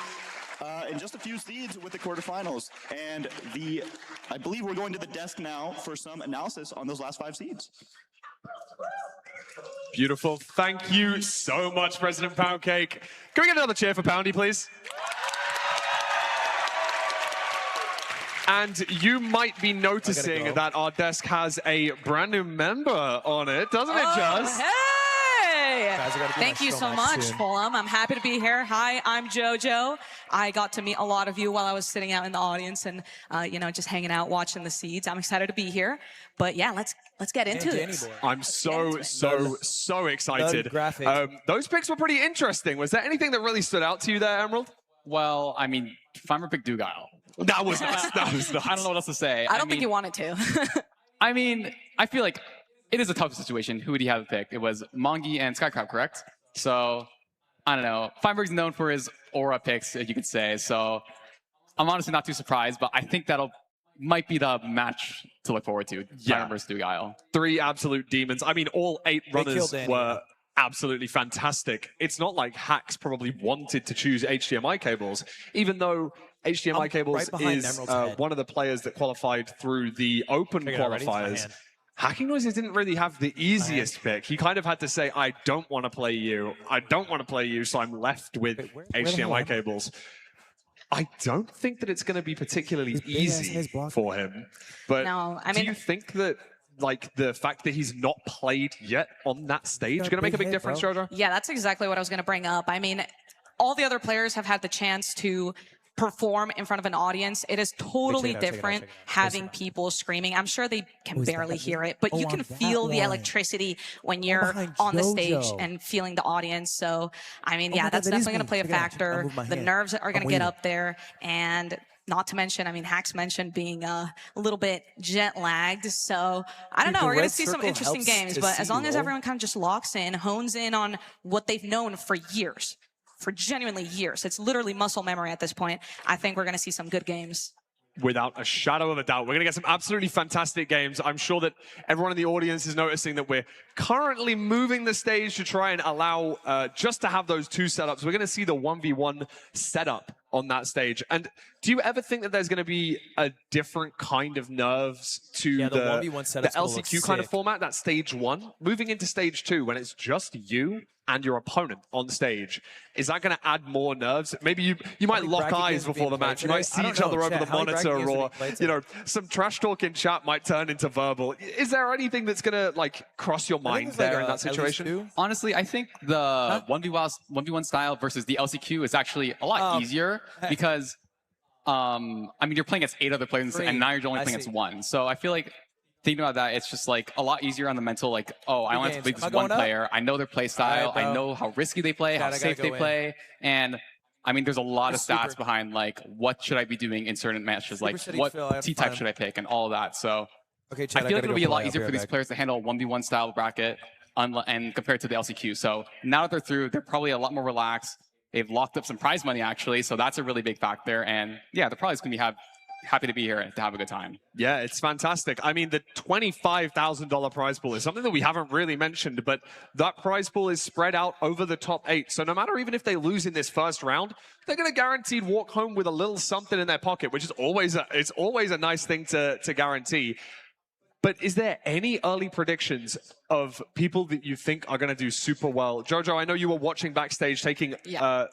in just a few seeds with the quarterfinals. And I believe we're going to the desk now for some analysis on those last 5 seeds. Beautiful. Thank you so much, President Poundcake. Can we get another cheer for Poundy, please? And you might be noticing that our desk has a brand new member on it, doesn't it, Juz? Hey! Thank you so much, Fulham. I'm happy to be here. Hi, I'm JoJo. I got to meet a lot of you while I was sitting out in the audience and, you know, just hanging out, watching the seeds. I'm excited to be here. But yeah, let's get into it. I'm so excited. Those picks were pretty interesting. Was there anything that really stood out to you there, Emerald? Well, I mean, Farmer picked Dugal. That was nuts. That was nuts. I don't know what else to say. I don't think you wanted to. I mean, I feel like it is a tough situation. Who would he have picked? It was Mongi and Skycrab, correct? So, I don't know. Feinberg's known for his aura picks, you could say. So, I'm honestly not too surprised, but I think might be the match to look forward to. Yeah. Versus Dugal. 3 absolute demons. I mean, all 8 runners were absolutely fantastic. It's not like Hacks probably wanted to choose HDMI cables, even though HDMI cables is one of the players that qualified through the open qualifiers. Hacking Noises didn't really have the easiest pick. He kind of had to say, I don't want to play you. I don't want to play you, so I'm left with HDMI cables. I don't think that it's going to be particularly easy for him. But no, I mean, do you think that like the fact that he's not played yet on that stage going to make a big difference, Jojo? Yeah, that's exactly what I was going to bring up. I mean, all the other players have had the chance to perform in front of an audience. It is totally different having people screaming. I'm sure they can barely hear it, but you can feel the electricity when you're on the stage and feeling the audience. So, I mean, yeah, that's definitely going to play a factor. The nerves are going to get up there. And Not to mention, I mean, Hacks mentioned being a little bit jet lagged. So I don't know. We're going to see some interesting games. But as long as everyone kind of just locks in, hones in on what they've known for years, for genuinely years, it's literally muscle memory at this point, I think we're going to see some good games. Without a shadow of a doubt. We're going to get some absolutely fantastic games. I'm sure that everyone in the audience is noticing that we're currently moving the stage to try and allow just to have those two setups. We're going to see the 1v1 setup on that stage. And do you ever think that there's going to be a different kind of nerves to the 1v1 setup, the LCQ kind of format, that stage 1? Moving into stage 2, when it's just you and your opponent on stage, is that going to add more nerves? Maybe you might lock eyes before the match. You might see each other over the monitor, or some trash talk in chat might turn into verbal. Is there anything that's going to like cross your mind there in that situation? Honestly, I think the 1v1 style versus the LCQ is actually a lot easier because I mean, you're playing against 8 other players and now you're only playing against 1. So I feel like thinking about that, it's just like a lot easier on the mental, like, oh, I only have to play this one player. I know their play style. I know how risky they play, how safe they play. And I mean, there's a lot of stats behind like, what should I be doing in certain matches? Like, what T-type should I pick and all of that. So I feel like it'll be a lot easier for these players to handle a 1v1 style bracket and compared to the LCQ. So now that they're through, they're probably a lot more relaxed. They've locked up some prize money, actually. So that's a really big factor. And yeah, they're probably going to be happy to be here to have a good time. Yeah, it's fantastic. I mean, the $25,000 prize pool is something that we haven't really mentioned, but that prize pool is spread out over the top 8. So no matter even if they lose in this first round, they're going to guaranteed walk home with a little something in their pocket, which is always a nice thing to guarantee. But is there any early predictions of people that you think are going to do super well? Jojo, I know you were watching backstage, taking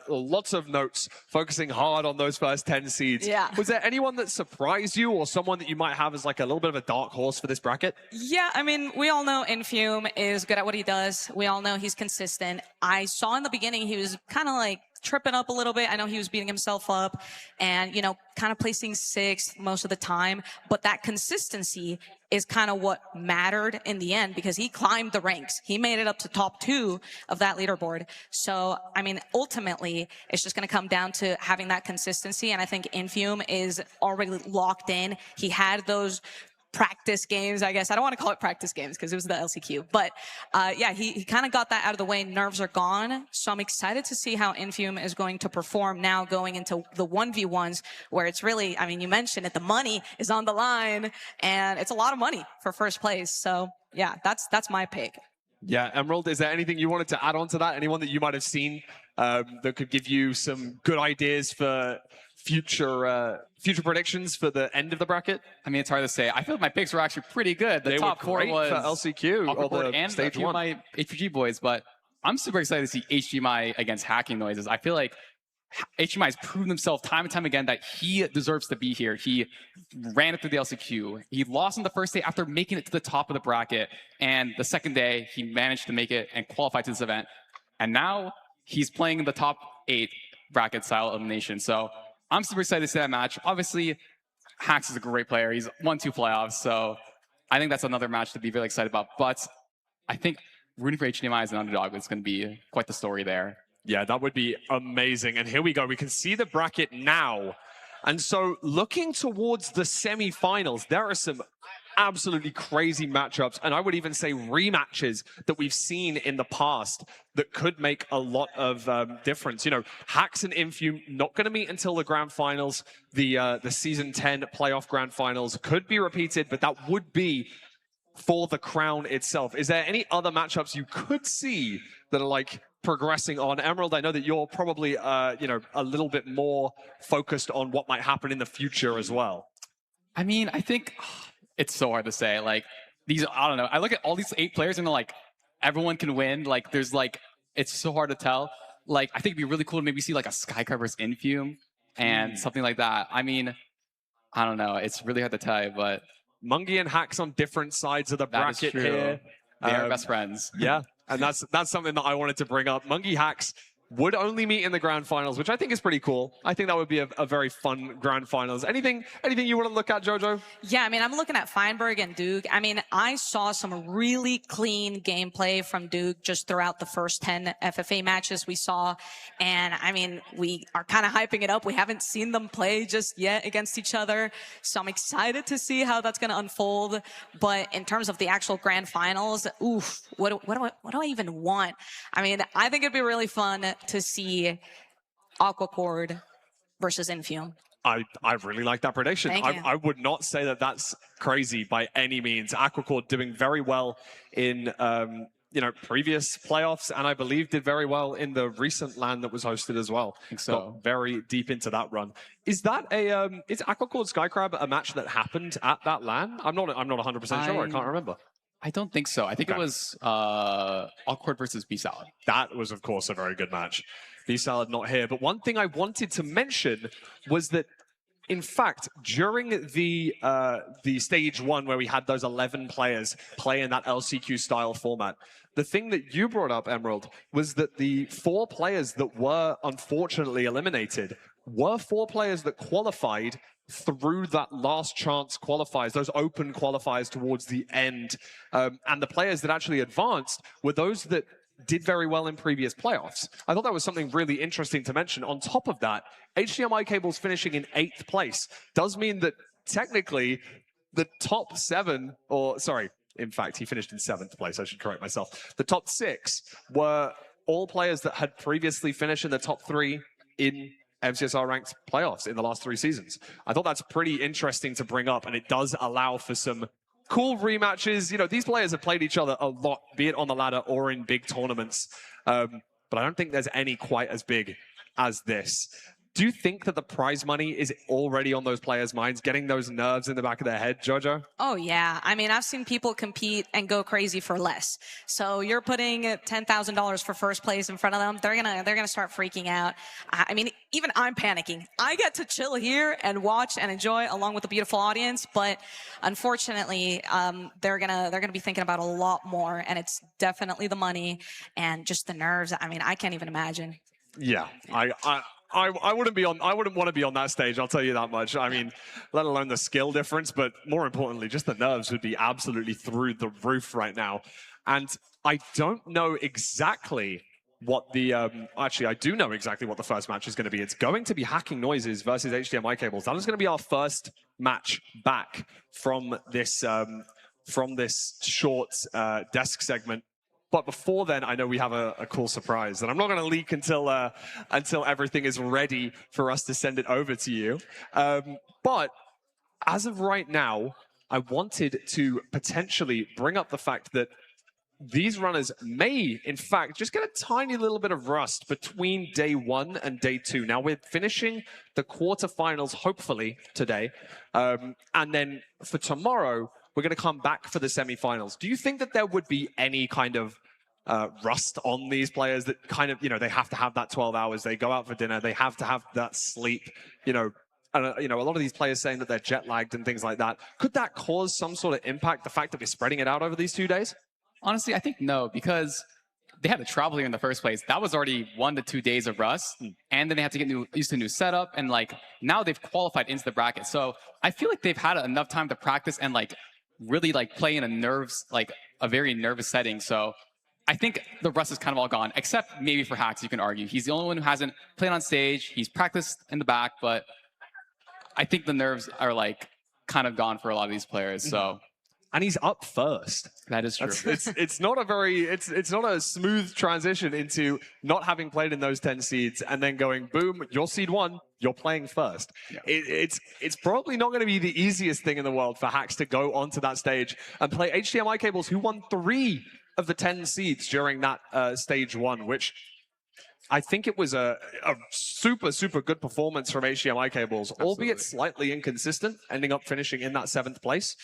lots of notes, focusing hard on those first 10 seeds. Yeah. Was there anyone that surprised you, or someone that you might have as like a little bit of a dark horse for this bracket? Yeah, I mean, we all know Infume is good at what he does. We all know he's consistent. I saw in the beginning he was kind of like tripping up a little bit. I know he was beating himself up and, you know, kind of placing 6th most of the time. But that consistency is kind of what mattered in the end, because he climbed the ranks. He made it up to top 2 of that leaderboard. So, I mean, ultimately, it's just going to come down to having that consistency. And I think Infume is already locked in. He had those practice games, I guess. I don't want to call it practice games because it was the LCQ. But yeah, he kind of got that out of the way. Nerves are gone. So I'm excited to see how Infume is going to perform now going into the 1v1s, where it's really, I mean, you mentioned it, the money is on the line, and it's a lot of money for first place. So yeah, that's my pick. Yeah, Emerald, is there anything you wanted to add on to that? Anyone that you might have seen that could give you some good ideas for future predictions for the end of the bracket? I mean, it's hard to say. I feel like my picks were actually pretty good. The top 4 was for LCQ or the and stage 1. Of my HPG boys, but I'm super excited to see HGMI against Hacking Noises. I feel like HGMI has proven himself time and time again that he deserves to be here. He ran it through the LCQ. He lost on the first day after making it to the top of the bracket, and the second day he managed to make it and qualify to this event. And now he's playing the top 8 bracket style elimination. So I'm super excited to see that match. Obviously, Hacks is a great player. He's won 2 playoffs, so I think that's another match to be very excited about. But I think rooting for HDMI as an underdog is going to be quite the story there. Yeah, that would be amazing. And here we go. We can see the bracket now. And so looking towards the semi-finals, there are some absolutely crazy matchups, and I would even say rematches that we've seen in the past that could make a lot of difference. You know, Hacks and Infume not going to meet until the grand finals. The season 10 playoff grand finals could be repeated, but that would be for the crown itself. Is there any other matchups you could see that are like progressing on? Emerald, I know that you're probably you know, a little bit more focused on what might happen in the future as well. I mean, I think it's so hard to say. Like, these, I don't know. I look at all these 8 players and they're like, everyone can win. Like, there's like, it's so hard to tell. Like, I think it'd be really cool to maybe see like a Skycrab versus Infume and something like that. I mean, I don't know. It's really hard to tell you, but Mungie and Hacks on different sides of the bracket here. They are best friends. Yeah, and that's something that I wanted to bring up. Mungie Hacks, would only meet in the grand finals, which I think is pretty cool. I think that would be a very fun grand finals. Anything you want to look at, Jojo? Yeah, I mean, I'm looking at Feinberg and Duke. I mean, I saw some really clean gameplay from Duke just throughout the first 10 FFA matches we saw. And I mean, we are kind of hyping it up. We haven't seen them play just yet against each other. So I'm excited to see how that's going to unfold. But in terms of the actual grand finals, oof, what do I even want? I mean, I think it'd be really fun to see Aquacord versus Infume. I really like that prediction. I would not say that that's crazy by any means. Aquacord doing very well in previous playoffs, and I believe did very well in the recent LAN that was hosted as well. I think so. Got very deep into that run. Is that is Aquacord Skycrab a match that happened at that LAN? I'm not 100% sure. I can't remember. I don't think so. I think it was Awkward versus B-Salad. That was, of course, a very good match. B-Salad not here. But one thing I wanted to mention was that, in fact, during the stage 1 where we had those 11 players play in that LCQ style format, the thing that you brought up, Emerald, was that the 4 players that were unfortunately eliminated were 4 players that qualified through that last chance qualifiers, those open qualifiers towards the end. And the players that actually advanced were those that did very well in previous playoffs. I thought that was something really interesting to mention. On top of that, HDMI cables finishing in 8th place does mean that technically the top 7, or sorry, in fact, he finished in 7th place, I should correct myself. The top 6 were all players that had previously finished in the top 3 in MCSR ranked playoffs in the last 3 seasons. I thought that's pretty interesting to bring up, and it does allow for some cool rematches. You know, these players have played each other a lot, be it on the ladder or in big tournaments. But I don't think there's any quite as big as this. Do you think that the prize money is already on those players' minds, getting those nerves in the back of their head, Jojo? Oh, yeah. I mean, I've seen people compete and go crazy for less. So you're putting $10,000 for first place in front of them. They're gonna start freaking out. I mean, even I'm panicking. I get to chill here and watch and enjoy along with the beautiful audience, but unfortunately, they're gonna be thinking about a lot more, and it's definitely the money and just the nerves. I mean, I can't even imagine. Yeah, I wouldn't want to be on that stage, I'll tell you that much. I mean, let alone the skill difference, but more importantly, just the nerves would be absolutely through the roof right now. And I don't know exactly what the, actually, I do know exactly what the first match is going to be. It's going to be Hacking Noises versus HDMI Cables. That is going to be our first match back from this short desk segment. But before then, I know we have a cool surprise that I'm not going to leak until everything is ready for us to send it over to you. But as of right now, I wanted to potentially bring up the fact that these runners may, in fact, just get a tiny little bit of rust between day 1 and day 2. Now, we're finishing the quarterfinals, hopefully, today. And then for tomorrow, we're going to come back for the semifinals. Do you think that there would be any kind of rust on these players that kind of, they have to have that 12 hours, they go out for dinner, they have to have that sleep, and, a lot of these players saying that they're jet lagged and things like that. Could that cause some sort of impact, the fact that we're spreading it out over these 2 days? Honestly, I think no, because they had to travel here in the first place. That was already 1 to 2 days of rust, and then they have to get used to a new setup, and now they've qualified into the bracket. So I feel like they've had enough time to practice and really play in a very nervous setting. So I think the rust is kind of all gone, except maybe for Hacks, you can argue. He's the only one who hasn't played on stage. He's practiced in the back, but I think the nerves are kind of gone for a lot of these players. So. And he's up first. That is true. It's not a smooth transition into not having played in those 10 seeds and then going, boom, you're seed 1, you're playing first. Yeah. It's probably not going to be the easiest thing in the world for Hacks to go onto that stage and play HDMI Cables, who won 3 of the 10 seeds during that stage 1, which I think it was a super, super good performance from HDMI Cables, albeit slightly inconsistent, ending up finishing in that 7th place.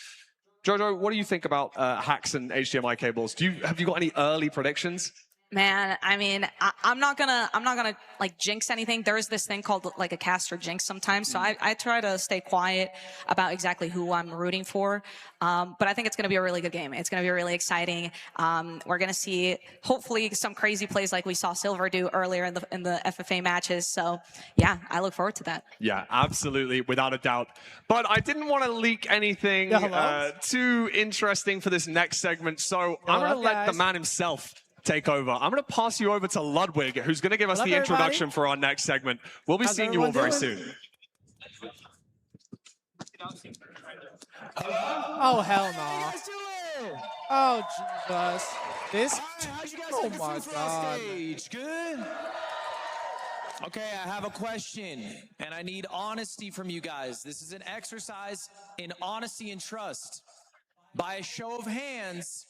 Jojo, what do you think about Hacks and HDMI Cables? Have you got any early predictions? Man, I mean, I'm not gonna like jinx anything. There is this thing called like a caster jinx sometimes, so I try to stay quiet about exactly who I'm rooting for. But I think it's gonna be a really good game. It's gonna be really exciting. We're gonna see hopefully some crazy plays like we saw Silver do earlier in the FFA matches. So yeah, I look forward to that. Yeah, absolutely, without a doubt. But I didn't want to leak anything too interesting for this next segment, so I'm gonna let the man himself take over. I'm going to pass you over to Ludwig, who's going to give us the introduction for our next segment. We'll be seeing you all very soon. Oh, hell no. Oh, Jesus. This? Oh, my God. Good? Okay, I have a question, and I need honesty from you guys. This is an exercise in honesty and trust. By a show of hands,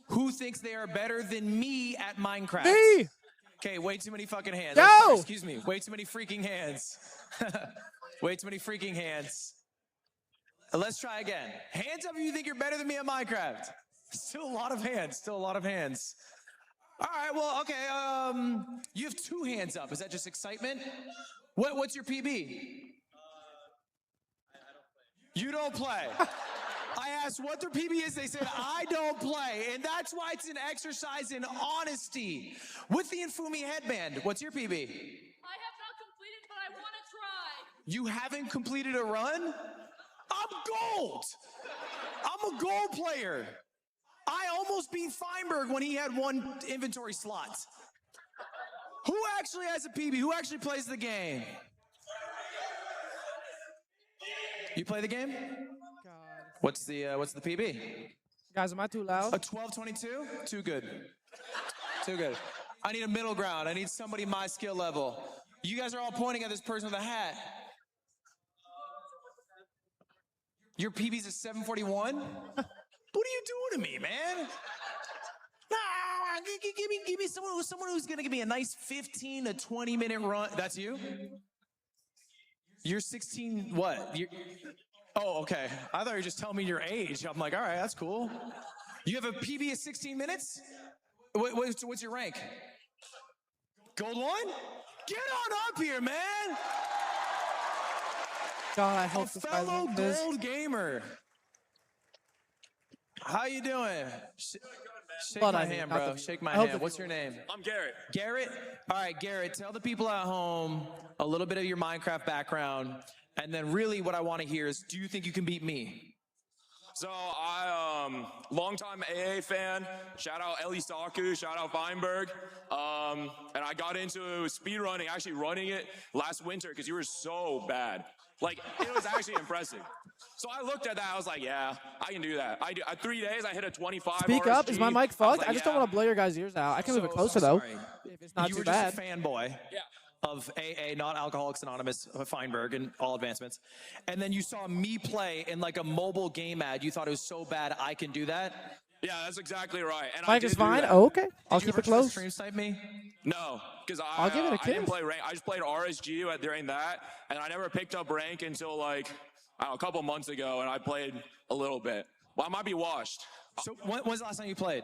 who thinks they are better than me at Minecraft? Me! Okay, way too many fucking hands. Yo! Excuse me, way too many freaking hands. Way too many freaking hands. Let's try again. Hands up if you think you're better than me at Minecraft. Still a lot of hands, still a lot of hands. All right, well, okay, you have 2 hands up. Is that just excitement? What's your PB? You don't play. I asked what their PB is, they said, I don't play, and that's why it's an exercise in honesty. With the Infumi headband, what's your PB? I have not completed, but I want to try. You haven't completed a run? I'm gold! I'm a gold player. I almost beat Feinberg when he had 1 inventory slot. Who actually has a PB? Who actually plays the game? You play the game? What's the PB? Guys, am I too loud? A 12:22? Too good. Too good. I need a middle ground. I need somebody my skill level. You guys are all pointing at this person with a hat. Your PB's a 741? What are you doing to me, man? Nah, give me someone who's gonna give me a nice 15 to 20 minute run. That's you? You're 16. What? Oh, okay. I thought you were just telling me your age. I'm like, all right, that's cool. You have a PB of 16 minutes? What's your rank? Gold 1? Get on up here, man! God, I hope this guy fellow wins this. gold gamer. How you doing? Shake But my I mean, hand, not bro. the- Shake I my hope hand. the- What's your name? I'm Garrett. Garrett? All right, Garrett, tell the people at home a little bit of your Minecraft background, and then really what I want to hear is, do you think you can beat me? So longtime AA fan. Shout out Eli Saku. Shout out Feinberg. And I got into speedrunning, actually running it last winter because you were so bad. Like, it was actually impressive. So I looked at that. I was like, yeah, I can do that. I do. 3 days, I hit a 25. Speak RSG. up. Is my mic fucked? like, I just yeah. don't want to blow your guys' ears out. I can move it closer, though. If it's not You too were bad. just a fanboy of AA, not Alcoholics Anonymous, Feinberg, and all advancements. And then you saw me play in like a mobile game ad. You thought it was so bad, I can do that? Yeah, that's exactly right. And Mic is fine? Oh, okay. I'll keep it close. Stream snipe me? No, because I'll give it a I didn't kiss. play rank. I just played RSG during that, and I never picked up rank until like I don't know, a couple months ago, and I played a little bit. Well, I might be washed. So when's the last time you played?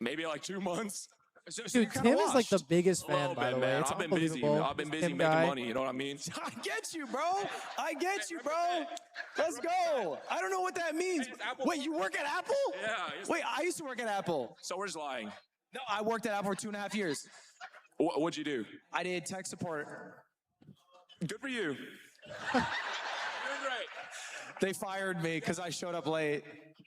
Maybe like 2 months. So Dude, Tim is like the biggest fan, by the way. Man. It's I've been busy. unbelievable. I've been busy Tim making guy. money. You know what I mean? I get you, bro. I get you, bro. Let's go. I don't know what that means. Wait, you work at Apple? Yeah. Wait, I used to work at Apple. So we're just lying. No, I worked at Apple for 2.5 years. What'd you do? I did tech support. Good for you. Doing great. They fired me because I showed up late.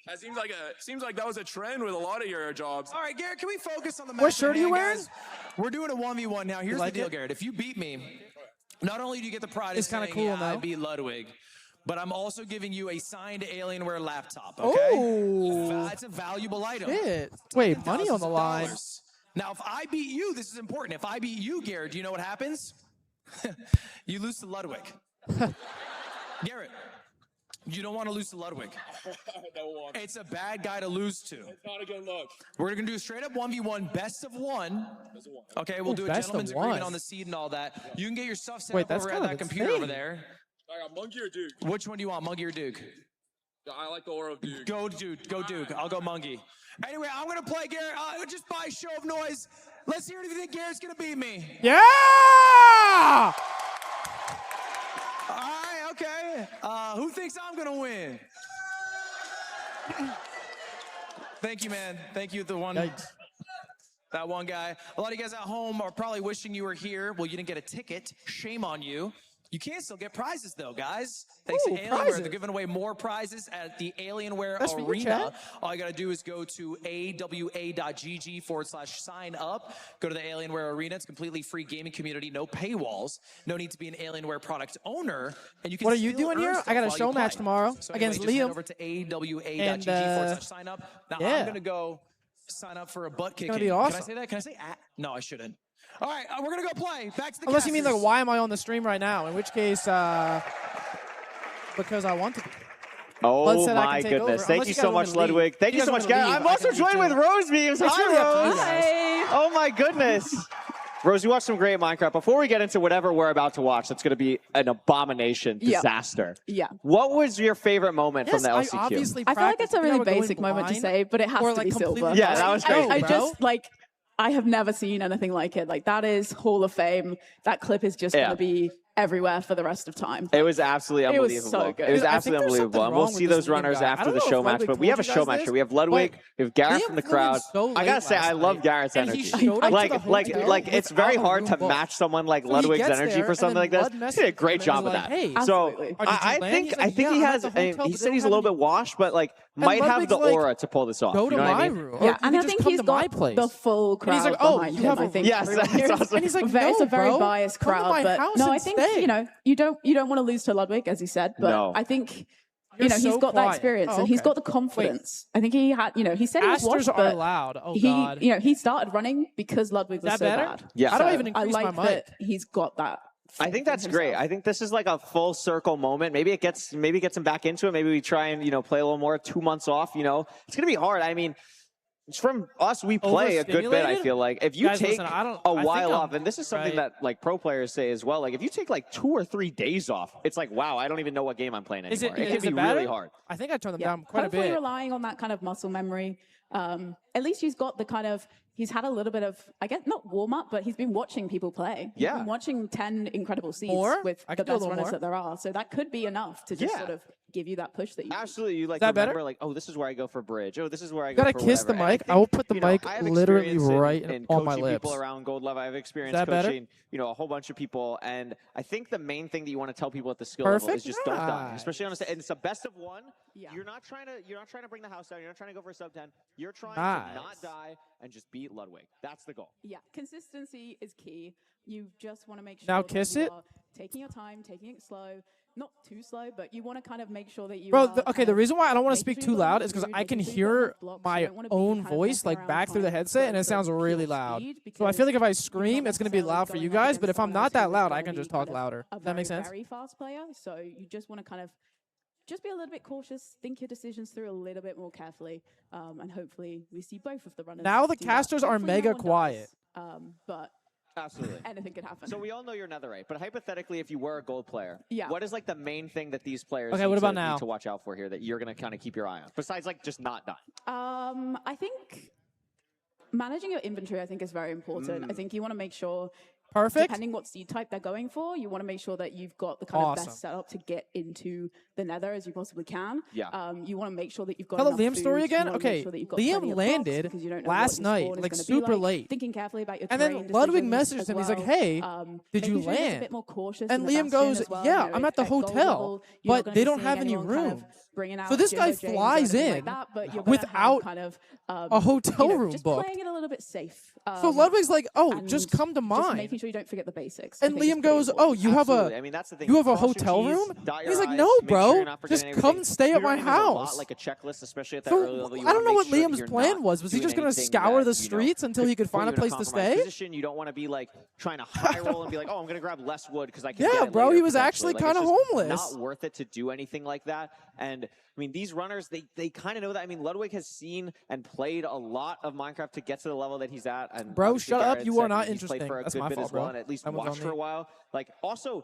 That seems like that was a trend with a lot of your jobs. All right, Garrett, can we focus on the match? What shirt are you at hand, wearing? guys? We're doing a 1v1 now. Here's like the deal, it? Garrett. If you beat me, not only do you get the pride It's of kinda saying, cool, yeah, I though. beat Ludwig, but I'm also giving you a signed Alienware laptop, okay? Oh. It's a valuable item. Shit. Wait, money on the line. $1,000. Now, if I beat you, this is important. If I beat you, Garrett, do you know what happens? You lose to Ludwig. Garrett, you don't want to lose to Ludwig. It's a bad guy to lose to. It's not a good look. We're going to do a straight up 1v1, best of one. Okay, we'll do a best of gentleman's agreement one. on the seed and all that. You can get your stuff set Wait, up that's over at kind of that computer insane. over there. I got monkey or dude? Which one do you want, Monkey or Duke? I like the aura of Duke. Go Duke. Go Duke. I'll go Mungie. Anyway, I'm going to play Garrett. Just by a show of noise. Let's hear if you think Garrett's going to beat me. Yeah! All right, okay. Who thinks I'm going to win? Thank you, man. Thank you, that one guy. A lot of you guys at home are probably wishing you were here. Well, you didn't get a ticket. Shame on you. You can still get prizes, though, guys. Thanks to Alienware, they're giving away more prizes at the Alienware Arena. All you got to do is go to awa.gg/sign up. Go to the Alienware Arena. It's completely free gaming community, no paywalls. No need to be an Alienware product owner. And you can what are you doing here? I got a show match tomorrow against Liam. Liam. Over to awa.gg/sign up. Now I'm going to go sign up for a butt kicking. It's gonna be awesome. Can I say that? Can I say no, I shouldn't. All right, we're going to go play. Back to the Unless you mean, like, casters. why am I on the stream right now? In which case, because I want to be. Oh my goodness. Thank you so much, Ludwig. Thank you so much, Garrett. I'm also joined with Rose Beams. Hi, Rose. Hi. Oh my goodness. Rose, you watched some great Minecraft. Before we get into whatever we're about to watch, that's going to be an abomination disaster. Yeah. What was your favorite moment from the LCQ? I feel like it's a really basic moment to say, but it has to be Silver. Yeah, that was crazy. I just, like, I have never seen anything like it. Like, that is Hall of Fame. That clip is just going to be everywhere for the rest of time. It was absolutely unbelievable. It was so good. It was absolutely unbelievable. And we'll see those runners after the show match. But we have a show match here. We have Ludwig, we have Garrett from the crowd. I gotta say, I love Garrett's energy. Like it's very hard to match someone like Ludwig's energy for something like this. He did a great job of that. So I think he has. He said he's a little bit washed, but like might have the aura to pull this off. Go to my room. Yeah, and I think he's got the full crowd behind him. I think. Yes, and he's like, it's a very biased crowd, but no, I think you don't want to lose to Ludwig, as he said, but I think he's got that experience and he's got the confidence. I think he had, he said he was washed, but loud. Oh, God. He started running because Ludwig was so bad. Yeah, I don't even increase I like my mic. that he's got that. I think that's great. I think this is like a full circle moment. Maybe it gets him back into it. Maybe we try and play a little more. 2 months off. It's gonna be hard. I mean, from us, we play a good bit. I feel like if you take a while off, and this is something that like pro players say as well. Like if you take like 2 or 3 days off, it's like wow, I don't even know what game I'm playing anymore. It can be really hard. I think I turned them down quite a Hopefully bit. relying on that kind of muscle memory. At least he's got the kind of. He's had a little bit of, I guess, not warm-up, but he's been watching people play. He's been watching 10 incredible seeds with the best runners that there are. So that could be enough to just sort of give you that push that you absolutely. You like remember, better? Like, oh, this is where I go for bridge. Oh, this is where I go gotta for kiss the mic. I will put the mic literally right on my lips. People around Gold Level. I've experienced coaching, a whole bunch of people, and I think the main thing that you want to tell people at the skill level is just don't die, especially on and it's a best of one. Yeah. You're not trying to bring the house down. You're not trying to go for a sub 10. You're trying to not die and just beat Ludwig. That's the goal. Yeah, consistency is key. You just want to make sure now that you are taking your time, taking it slow. Not too slow, but you want to kind of make sure that you the reason why I don't want to speak too loud is because I can hear my own voice like back through the headset and it sounds really loud. So I feel like if I scream, it's going to be loud for you guys, but if I'm not that loud, I can just talk louder. Does that make sense? Very fast player, so you just want to kind of just be a little bit cautious, think your decisions through a little bit more carefully, and hopefully we see both of the runners. Now the casters are mega quiet. But absolutely anything could happen. So we all know you're netherite, but hypothetically, if you were a gold player, Yeah. what is like the main thing that these players Okay, need what about to, now? need to watch out for here that you're going to kind of keep your eye on, besides like just not dying? I think managing your inventory, I think, is very important. I think you want to make sure, depending what seed type they're going for, you want to make sure that you've got the kind of best setup to get into the nether as you possibly can. Yeah. You want to make sure that you've got Tell enough Liam story food. You again? wanna make Okay, sure that you've got plenty Liam of landed blocks because you don't know last what your night, spawn is like gonna be super like. late. Thinking carefully about your And terrain then Ludwig decisions messaged as him. He's like, well. hey, did Making you sure you're just a land? bit more cautious And in the Liam bastion goes, as well. yeah, You know, I'm at the at gold hotel, level, you're not but gonna they be don't seeing have any anyone kind room. of bringing out So this guy Jimbo James or flies anything in like that, but you're gonna have without kind of, a hotel room just booked. playing it a little bit safe. So Ludwig's like, oh, just and come to just mine. making sure you don't forget the basics. And Liam goes, oh, you have Absolutely. I mean, that's the thing. you have a Cross your hotel T's, room? dot your He's like, I's, no, make sure bro, you're not forgetting just come anything. stay at Speedrunning my is a lot house. like a checklist, especially at that So, early level. You I don't wanna know what make sure that Liam's you're plan not was. Was he doing just going to anything scour that, the streets until he could put find you a in place to compromised stay? position. You don't want to be like trying to high roll and be like, oh, I'm going to grab less wood because I can Yeah, get it bro, later, he was potentially. actually Like, kinda it's just homeless. Not worth it to do anything like that. And I mean, these runners, they kind of know that. I mean, Ludwig has seen and played a lot of Minecraft to get to the level that he's at. And Bro, obviously shut up. Garrett You said are not he's played interesting. for a That's good my bit fault, as well, bro. and at least That one's watched on for a me. while. Like, also,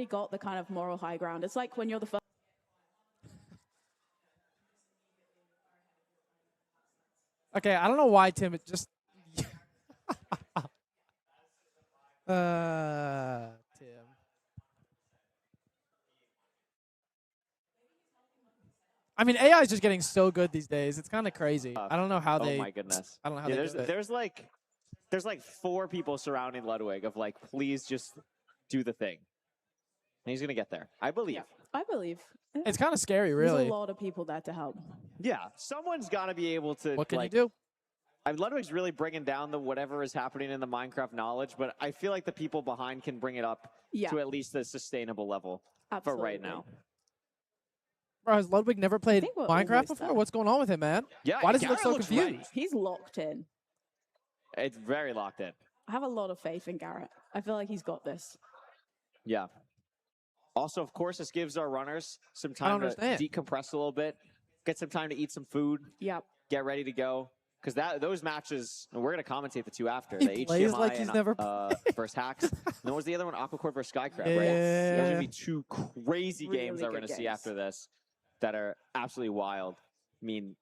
already got the kind of moral high ground. It's like when you're the first. Okay, I don't know why Tim just. Tim. I mean, AI is just getting so good these days. It's kind of crazy. I don't know how they. Oh my goodness. I don't know how they do it. There's like 4 people surrounding Ludwig of like, please just do the thing. And he's gonna get there. I believe. Yeah, I believe. It's kind of scary, really. There's a lot of people there to help. Yeah, someone's got to be able to. What can like, you do? Ludwig's really bringing down the whatever is happening in the Minecraft knowledge, but I feel like the people behind can bring it up to at least a sustainable level for right now. Bro, has Ludwig never played Minecraft before? What's going on with him, man? Yeah, why does he look so Garrett confused? ready. He's locked in. It's very locked in. I have a lot of faith in Garrett. I feel like he's got this. Yeah. Also, of course, this gives our runners some time to decompress a little bit, get some time to eat some food. Yep. Get ready to go. Because those matches, we're going to commentate the 2 after. He the plays HDMI like he's and, never versus Hacks. And then what was the other one? Aquacord versus Skycrab, right? Yeah. There's going to be 2 crazy games that we're going to see after this that are absolutely wild. I mean,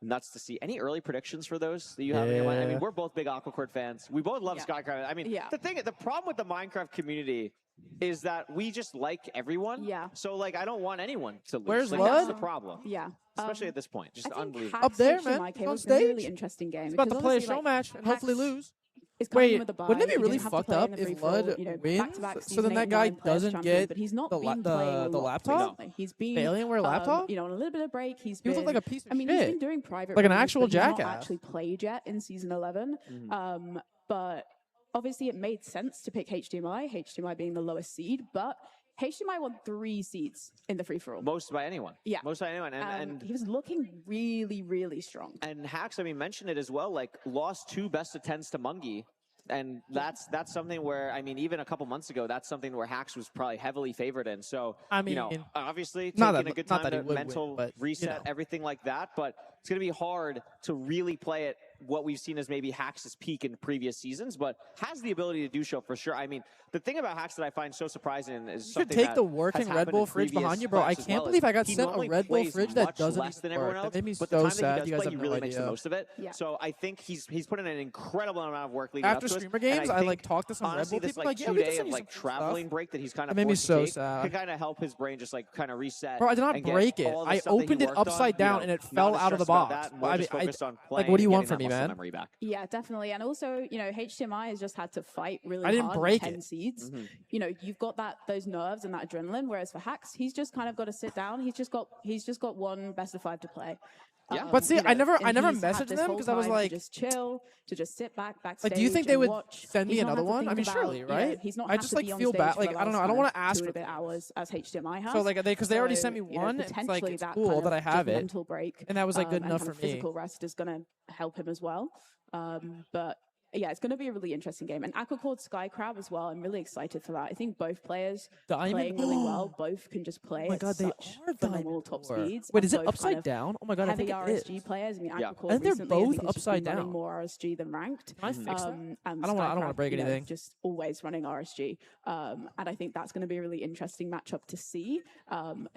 nuts to see. Any early predictions for those that you have in your mind? I mean, we're both big Aquacord fans. We both love Skycrab. I mean, the problem with the Minecraft community is that we just like everyone. Yeah. So, like, I don't want anyone to lose. Where's like, Lud? that's the problem. Yeah. Especially at this point. Just unbelievable. Up there, man. On stage. Really interesting game. He's about to play a show match and hopefully lose. Wait, wouldn't it be really fucked up if Lud wins? So then that guy doesn't get the laptop? He's been the Alienware laptop? On a little bit of break. He looks like a piece of shit. I mean, he's been doing private. Like an reviews, actual but he's jackass. not actually played yet in season 11. But obviously, it made sense to pick HDMI. HDMI being the lowest seed, but HDMI won 3 seeds in the free-for-all. Most by anyone. Yeah. Most by anyone. And he was looking really, really strong. And Hacks, I mean, mentioned it as well, like, lost 2 best of 10s to Mungie. And that's something where, I mean, even a couple months ago, that's something where Hacks was probably heavily favored in. So, I mean, you know, obviously not taking that- a good not time that he to would mental win, but, reset, you know. everything like that. But it's going to be hard to really play at what we've seen as maybe Hacks' peak in previous seasons, but has the ability to do so for sure. I mean, the thing about Hacks that I find so surprising is You should something take that the has working Red happened Bull in fridge previous behind you, bro. I clips as can't well, believe is I got he sent a normally Red Bull plays fridge that much doesn't less than work. everyone That else, made me but so the time sad. that he You does guys play, he have really no makes the idea. most of it. Yeah. So I think he's put in an incredible amount of work leading After up to streamer it. And games, I think, like talked to some Red honestly, Bull this people, like like, yeah, we can 2-day send of you like some traveling stuff. break that he's kind of That made me forced to so take sad. can kind of help his brain just like kind of reset. Bro, I did not and get break it. all the I stuff that he opened it worked on, upside down and it not fell as out of the stressed about box. that, more just focused on Like, playing what do you and want getting from me, that muscle man? memory back. Yeah, definitely. And also, you know, HDMI has just had to fight really I didn't hard break with 10 it. seeds. You know, you've got those nerves and that adrenaline, whereas for Hacks, he's just kind of got to sit down. He's just got one best of 5 to play. Yeah. But see, you know, I never and he's had messaged this them whole because I was time to like, just chill, to just sit backstage. like, do you think they and would watch. send me He's not another had to one? think I mean, about, surely, you know, right? he's not I had just to like be on feel stage bad. for Like, the I don't know. last I don't kind want of to ask 2 for and a bit hours as HDMI has. So like because they already sent me one. It's like potentially it's that cool kind that I of have just it, mental break, and that was like good and enough kind for of me. physical rest is going to help him as well. But yeah, it's going to be a really interesting game. And Aquacord Skycrab as well. I'm really excited for that. I think both players playing really well. Both can just play at such phenomenal top speeds. Wait, and is it both upside kind of down? Oh my god, I heavy think it is. RSG players. I mean, Yeah. Aquacord And they're recently, I both think has just upside been running down. more RSG than ranked. Can I fix that? And I don't want to Skycrab, break you know, anything. just always running RSG. And I think that's going to be a really interesting matchup to see,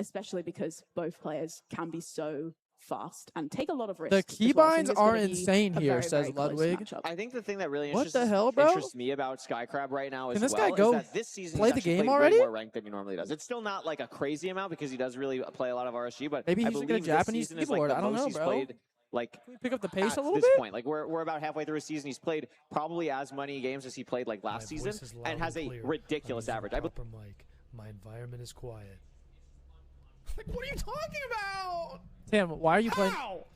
especially because both players can be so fast and take a lot of risks. The as well. So I think keybinds it's are gonna be insane a here, very, says very close Ludwig. matchup. I think the thing that really What interests, the hell, bro? interests me about Skycrab right now Can as this well guy go is that this season play he's the actually game played already? way more ranked than he normally does. It's still not like a crazy amount because he does really play a lot of RSG, but Maybe I he should get a believe this Japanese season is like keyboard. the I don't most know, he's bro. played, like, Can we pick up the pace at a little this bit? point. Like we're about halfway through a season. He's played probably as many games as he played like last season and has a ridiculous average. My environment is quiet. Like, what are you talking about? Tim, why are you playing? How?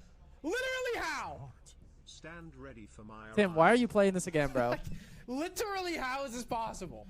Literally how? Stand ready for my Tim, why are you playing this again, bro? Literally how is this possible?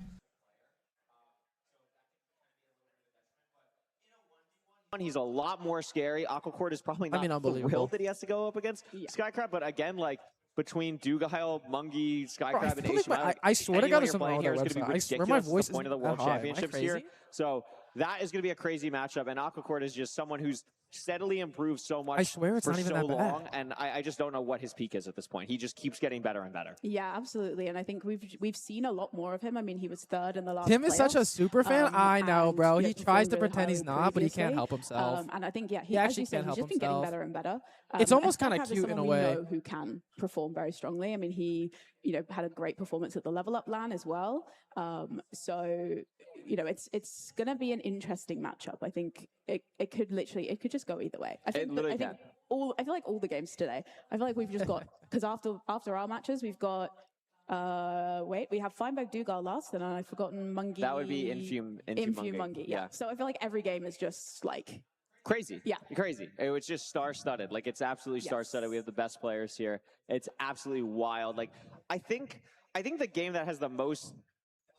He's a lot more scary. Aquacord is probably not unbelievable. thrilled that he has to go up against Skycrab, but again, like between Dougaile, Mungie, Skycrab, and HDMI, I swear to God, there's you're something playing wrong here with is their going to be website. I swear ridiculous. my It's voice the point of isn't the World that high. Am I Championships here. crazy? So that is going to be a crazy matchup, and Aquacord is just someone who's steadily improved so much I swear it's for not even so that long, bad. and I just don't know what his peak is at this point. He just keeps getting better and better. Yeah, absolutely. And I think we've seen a lot more of him. I mean, he was third in the last Tim is such a playoffs, super fan. I know, and, bro. you know, He tries to performed really pretend he's highly not, but he can't previously. help himself. And I think, yeah, He as actually you said, can't he's help just been getting himself. better and better. It's almost and kinda Skycrab is cute in someone a we way. know who can perform very strongly. I mean, he, you know, had a great performance at the level up LAN as well. So, you know, it's going to be an interesting matchup. I think it could just go either way. I think I feel like all the games today, I feel like we've just got, because after our matches, we've got, we have Feinberg Dugal last, and I've forgotten Mungie. That would be Infume Mungie. Yeah. So I feel like every game is just like crazy. Yeah. Crazy. It was just star-studded. Like, it's absolutely star-studded. We have the best players here. It's absolutely wild. Like, I think the game that has the most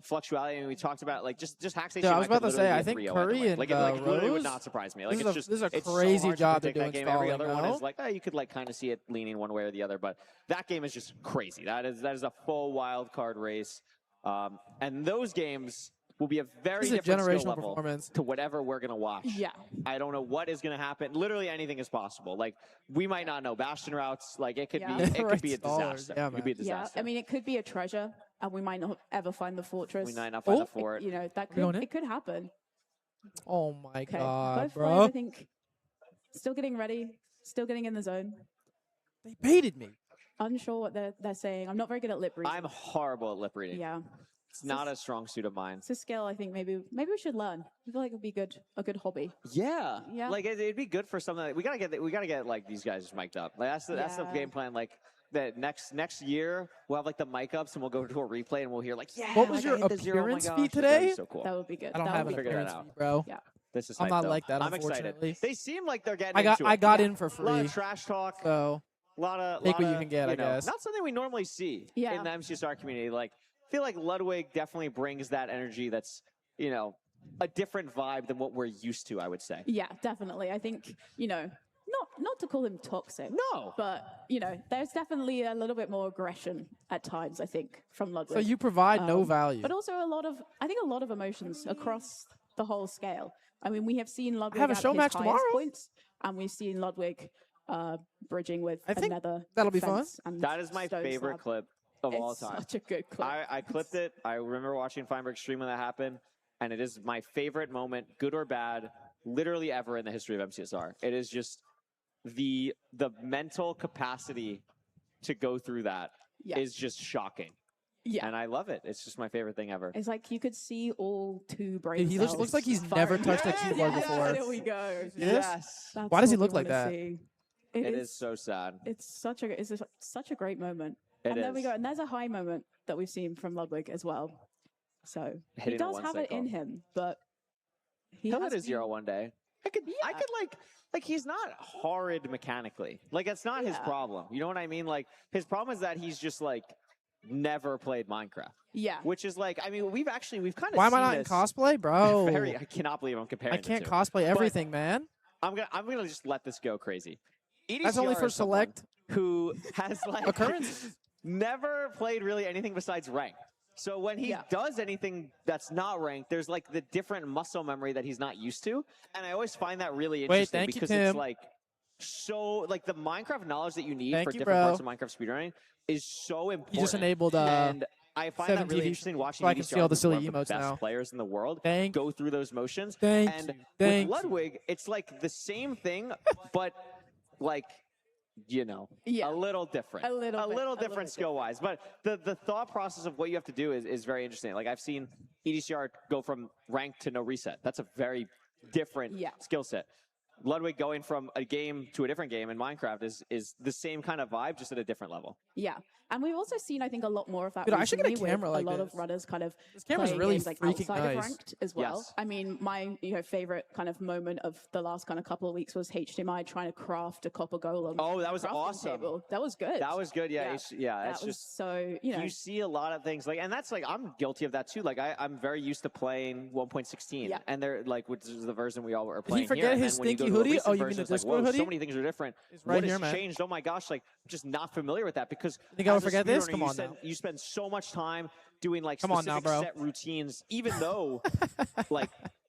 fluctuality, and we talked about, like, just Hack Station. Yeah, I was about to say, I think 3-0 Curry and like, it literally would Rose, not surprise me. Like, this is a it's crazy so hard job to to predict do that game. Every installing, other one no? is like, you could, like, kind of see it leaning one way or the other, but that game is just crazy. That is a full wild card race. And those games will be a very different skill level to whatever we're going to watch. Yeah. I don't know what is going to happen. Literally anything is possible. Like, we might not know Bastion routes. Like, it could be a disaster. Yeah, it could be a disaster. Yeah, I mean, it could be a treasure, and we might not ever find the fortress. We might not find the fort. You know, it could happen. Oh my god, Both bro. players, I think, still getting ready, still getting in the zone. They baited me. Unsure what they're saying. I'm not very good at lip reading. I'm horrible at lip reading. Yeah. It's not a strong suit of mine. It's a skill I think maybe we should learn. I feel like it would be a good hobby. Yeah. Yeah. Like, it'd be good for something. We gotta get like these guys mic'd up. Like, that's the game plan. Like, that next year we'll have like the mic ups and we'll go to a replay and we'll hear like, yeah. What was like, your appearance oh feed today? today? So cool. That would be good. I don't have an appearance feed, bro. Yeah. This is I'm hype, not though. like that, I'm excited. unfortunately. They seem like they're getting I got into it. in for free. A lot of trash talk. So a lot of take what you can get, I guess. Not something we normally see in the MCSR community. Like, I feel like Ludwig definitely brings that energy that's, you know, a different vibe than what we're used to, I would say. Yeah, definitely. I think, you know, not to call him toxic. No. But, you know, there's definitely a little bit more aggression at times, I think, from Ludwig. So you provide no value. But also a lot of emotions across the whole scale. I mean, we have seen Ludwig have a at show his match highest tomorrow. points, and we've seen Ludwig bridging with another that'll be fun. defense and That is my stone favorite slab. clip of all It's time. such a good clip. I clipped it. I remember watching Feinberg stream when that happened, and it is my favorite moment, good or bad, literally ever in the history of MCSR. It is just the mental capacity to go through that is just shocking. Yeah. And I love it. It's just my favorite thing ever. It's like you could see all two brain Dude, he looks cells like he's never firing. touched a keyboard before. There we go. Yes. That's Why does he what look we like wanna that? see. It is so sad. It's such a great moment. It and there we is. go. And there's a high moment that we've seen from Ludwig as well. So he Hitting a does have it one-cycle. in him, but He'll has hit a zero one day. I could like he's not horrid mechanically. Like, it's not his problem. You know what I mean? Like, his problem is that he's just like never played Minecraft. Yeah. Which is like, I mean, we've kind of Why am I seen not in this cosplay, bro? I cannot believe I'm comparing I can't the two. cosplay But everything, man. I'm gonna just let this go crazy. That's only EDCR for is someone select who has like occurrences. never played really anything besides ranked. So when he does anything that's not ranked, there's like the different muscle memory that he's not used to. And I always find that really interesting thank you, because Tim. it's like so like the Minecraft knowledge that you need Thank for you, different bro. parts of Minecraft speedrunning is so important. You just enabled and I find 7 that really TV interesting watching so I can see all the EDCR, one silly of the emotes best now. players in the world Thank go through those motions. Thank and you. with Thank Ludwig, it's like the same thing, but like, you know, a little different. A little different skill-wise. But the thought process of what you have to do is very interesting. Like, I've seen EDCR go from rank to no reset. That's a very different skill set. Ludwig going from a game to a different game in Minecraft is the same kind of vibe, just at a different level. Yeah. And we've also seen, I think, a lot more of that Dude, I should get a recently camera with like a lot this. of runners kind of This camera's playing really games like freaking outside nice. of ranked as well. Yes. I mean, my favorite kind of moment of the last kind of couple of weeks was HDMI trying to craft a copper golem. Oh, that was crafting awesome. table. That was good. That was good. Yeah. That It's was just so, you know. you see a lot of things like, and that's like, I'm guilty of that too. Like, I'm very used to playing 1.16 and they're like, which is the version we all are Did he playing forget here. And his then when you go stinky to a hoodie? recent Oh, you mean version, the it's like, Discord whoa, hoodie? so many things are different. It's right What here, has man. changed? Oh my gosh, like, I'm just not familiar with that because think I would as a forget this? speedrunner, Come you on spend- now. You spend so much time doing like Come on specific now, bro. set routines, even though like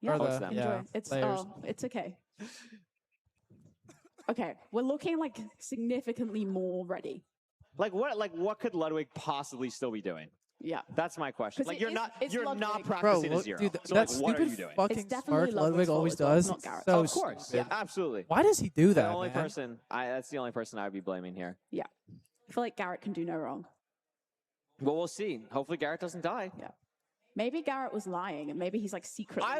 Yeah, the, enjoy. It's okay. Okay, we're looking like significantly more ready. Like what could Ludwig possibly still be doing? Yeah, that's my question. Like you're not Ludwig. practicing Bro, a 0. Dude, so that like, what are you stupid doing? fucking It's smirk definitely Ludwig Ludwig's always fault as does. well, not Garrett's. So Of course, stupid. yeah, absolutely. Why does he do that, The only man? person, that's the only person I would be blaming here. Yeah. I feel like Garrett can do no wrong. Well, we'll see. Hopefully Garrett doesn't die. Yeah. Maybe Garrett was lying, and maybe he's like secretly.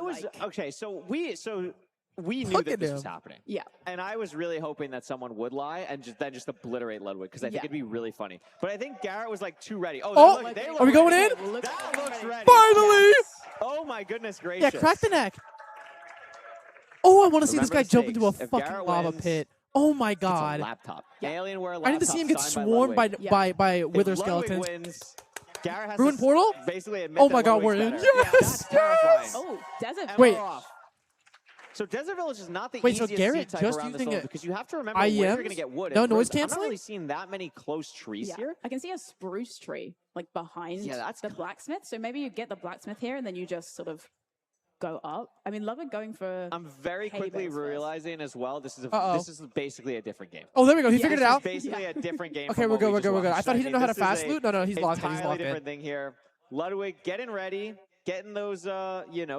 Okay. So we knew that this was happening. Yeah. And I was really hoping that someone would lie and just obliterate Ludwig because I think it'd be really funny. But I think Garrett was like too ready. Oh, they look are we going ready. in? That looks ready. Finally! Oh my goodness gracious. Yeah, crack the neck. Oh, I want to see this Remember guy jump the into a stakes. If fucking Garrett lava wins, pit. Oh my It's a god. laptop. Alienware laptop. I need to see him get signed swarmed by Ludwig. by If wither Ludwig skeletons. wins, Garrett has Ruin to portal? basically admit Oh my that god, we're Ludwig's in. better. Yes! That's terrifying. Oh, Desert. And Wait. we're off. So Desert Village is not the Wait, so easiest Garrett seed type just around this using level it- because you have to remember where you're going to get wood. No And noise I'm not canceling? really seeing that many close trees Yeah. here. I can see a spruce tree like behind that's the blacksmith. So maybe you get the blacksmith here, and then you just sort of go up. I mean, Ludwig going for. I'm very quickly hay bales realizing as well this is Uh-oh. this is basically a different game. Oh, there we go. He This figured it is out. basically a different game. Okay, from we're what good, we we're just good, we're good. I watched. thought he didn't know how to This is fast a loot. No, he's locked in. He's entirely locked in. different thing here. Ludwig getting ready, getting those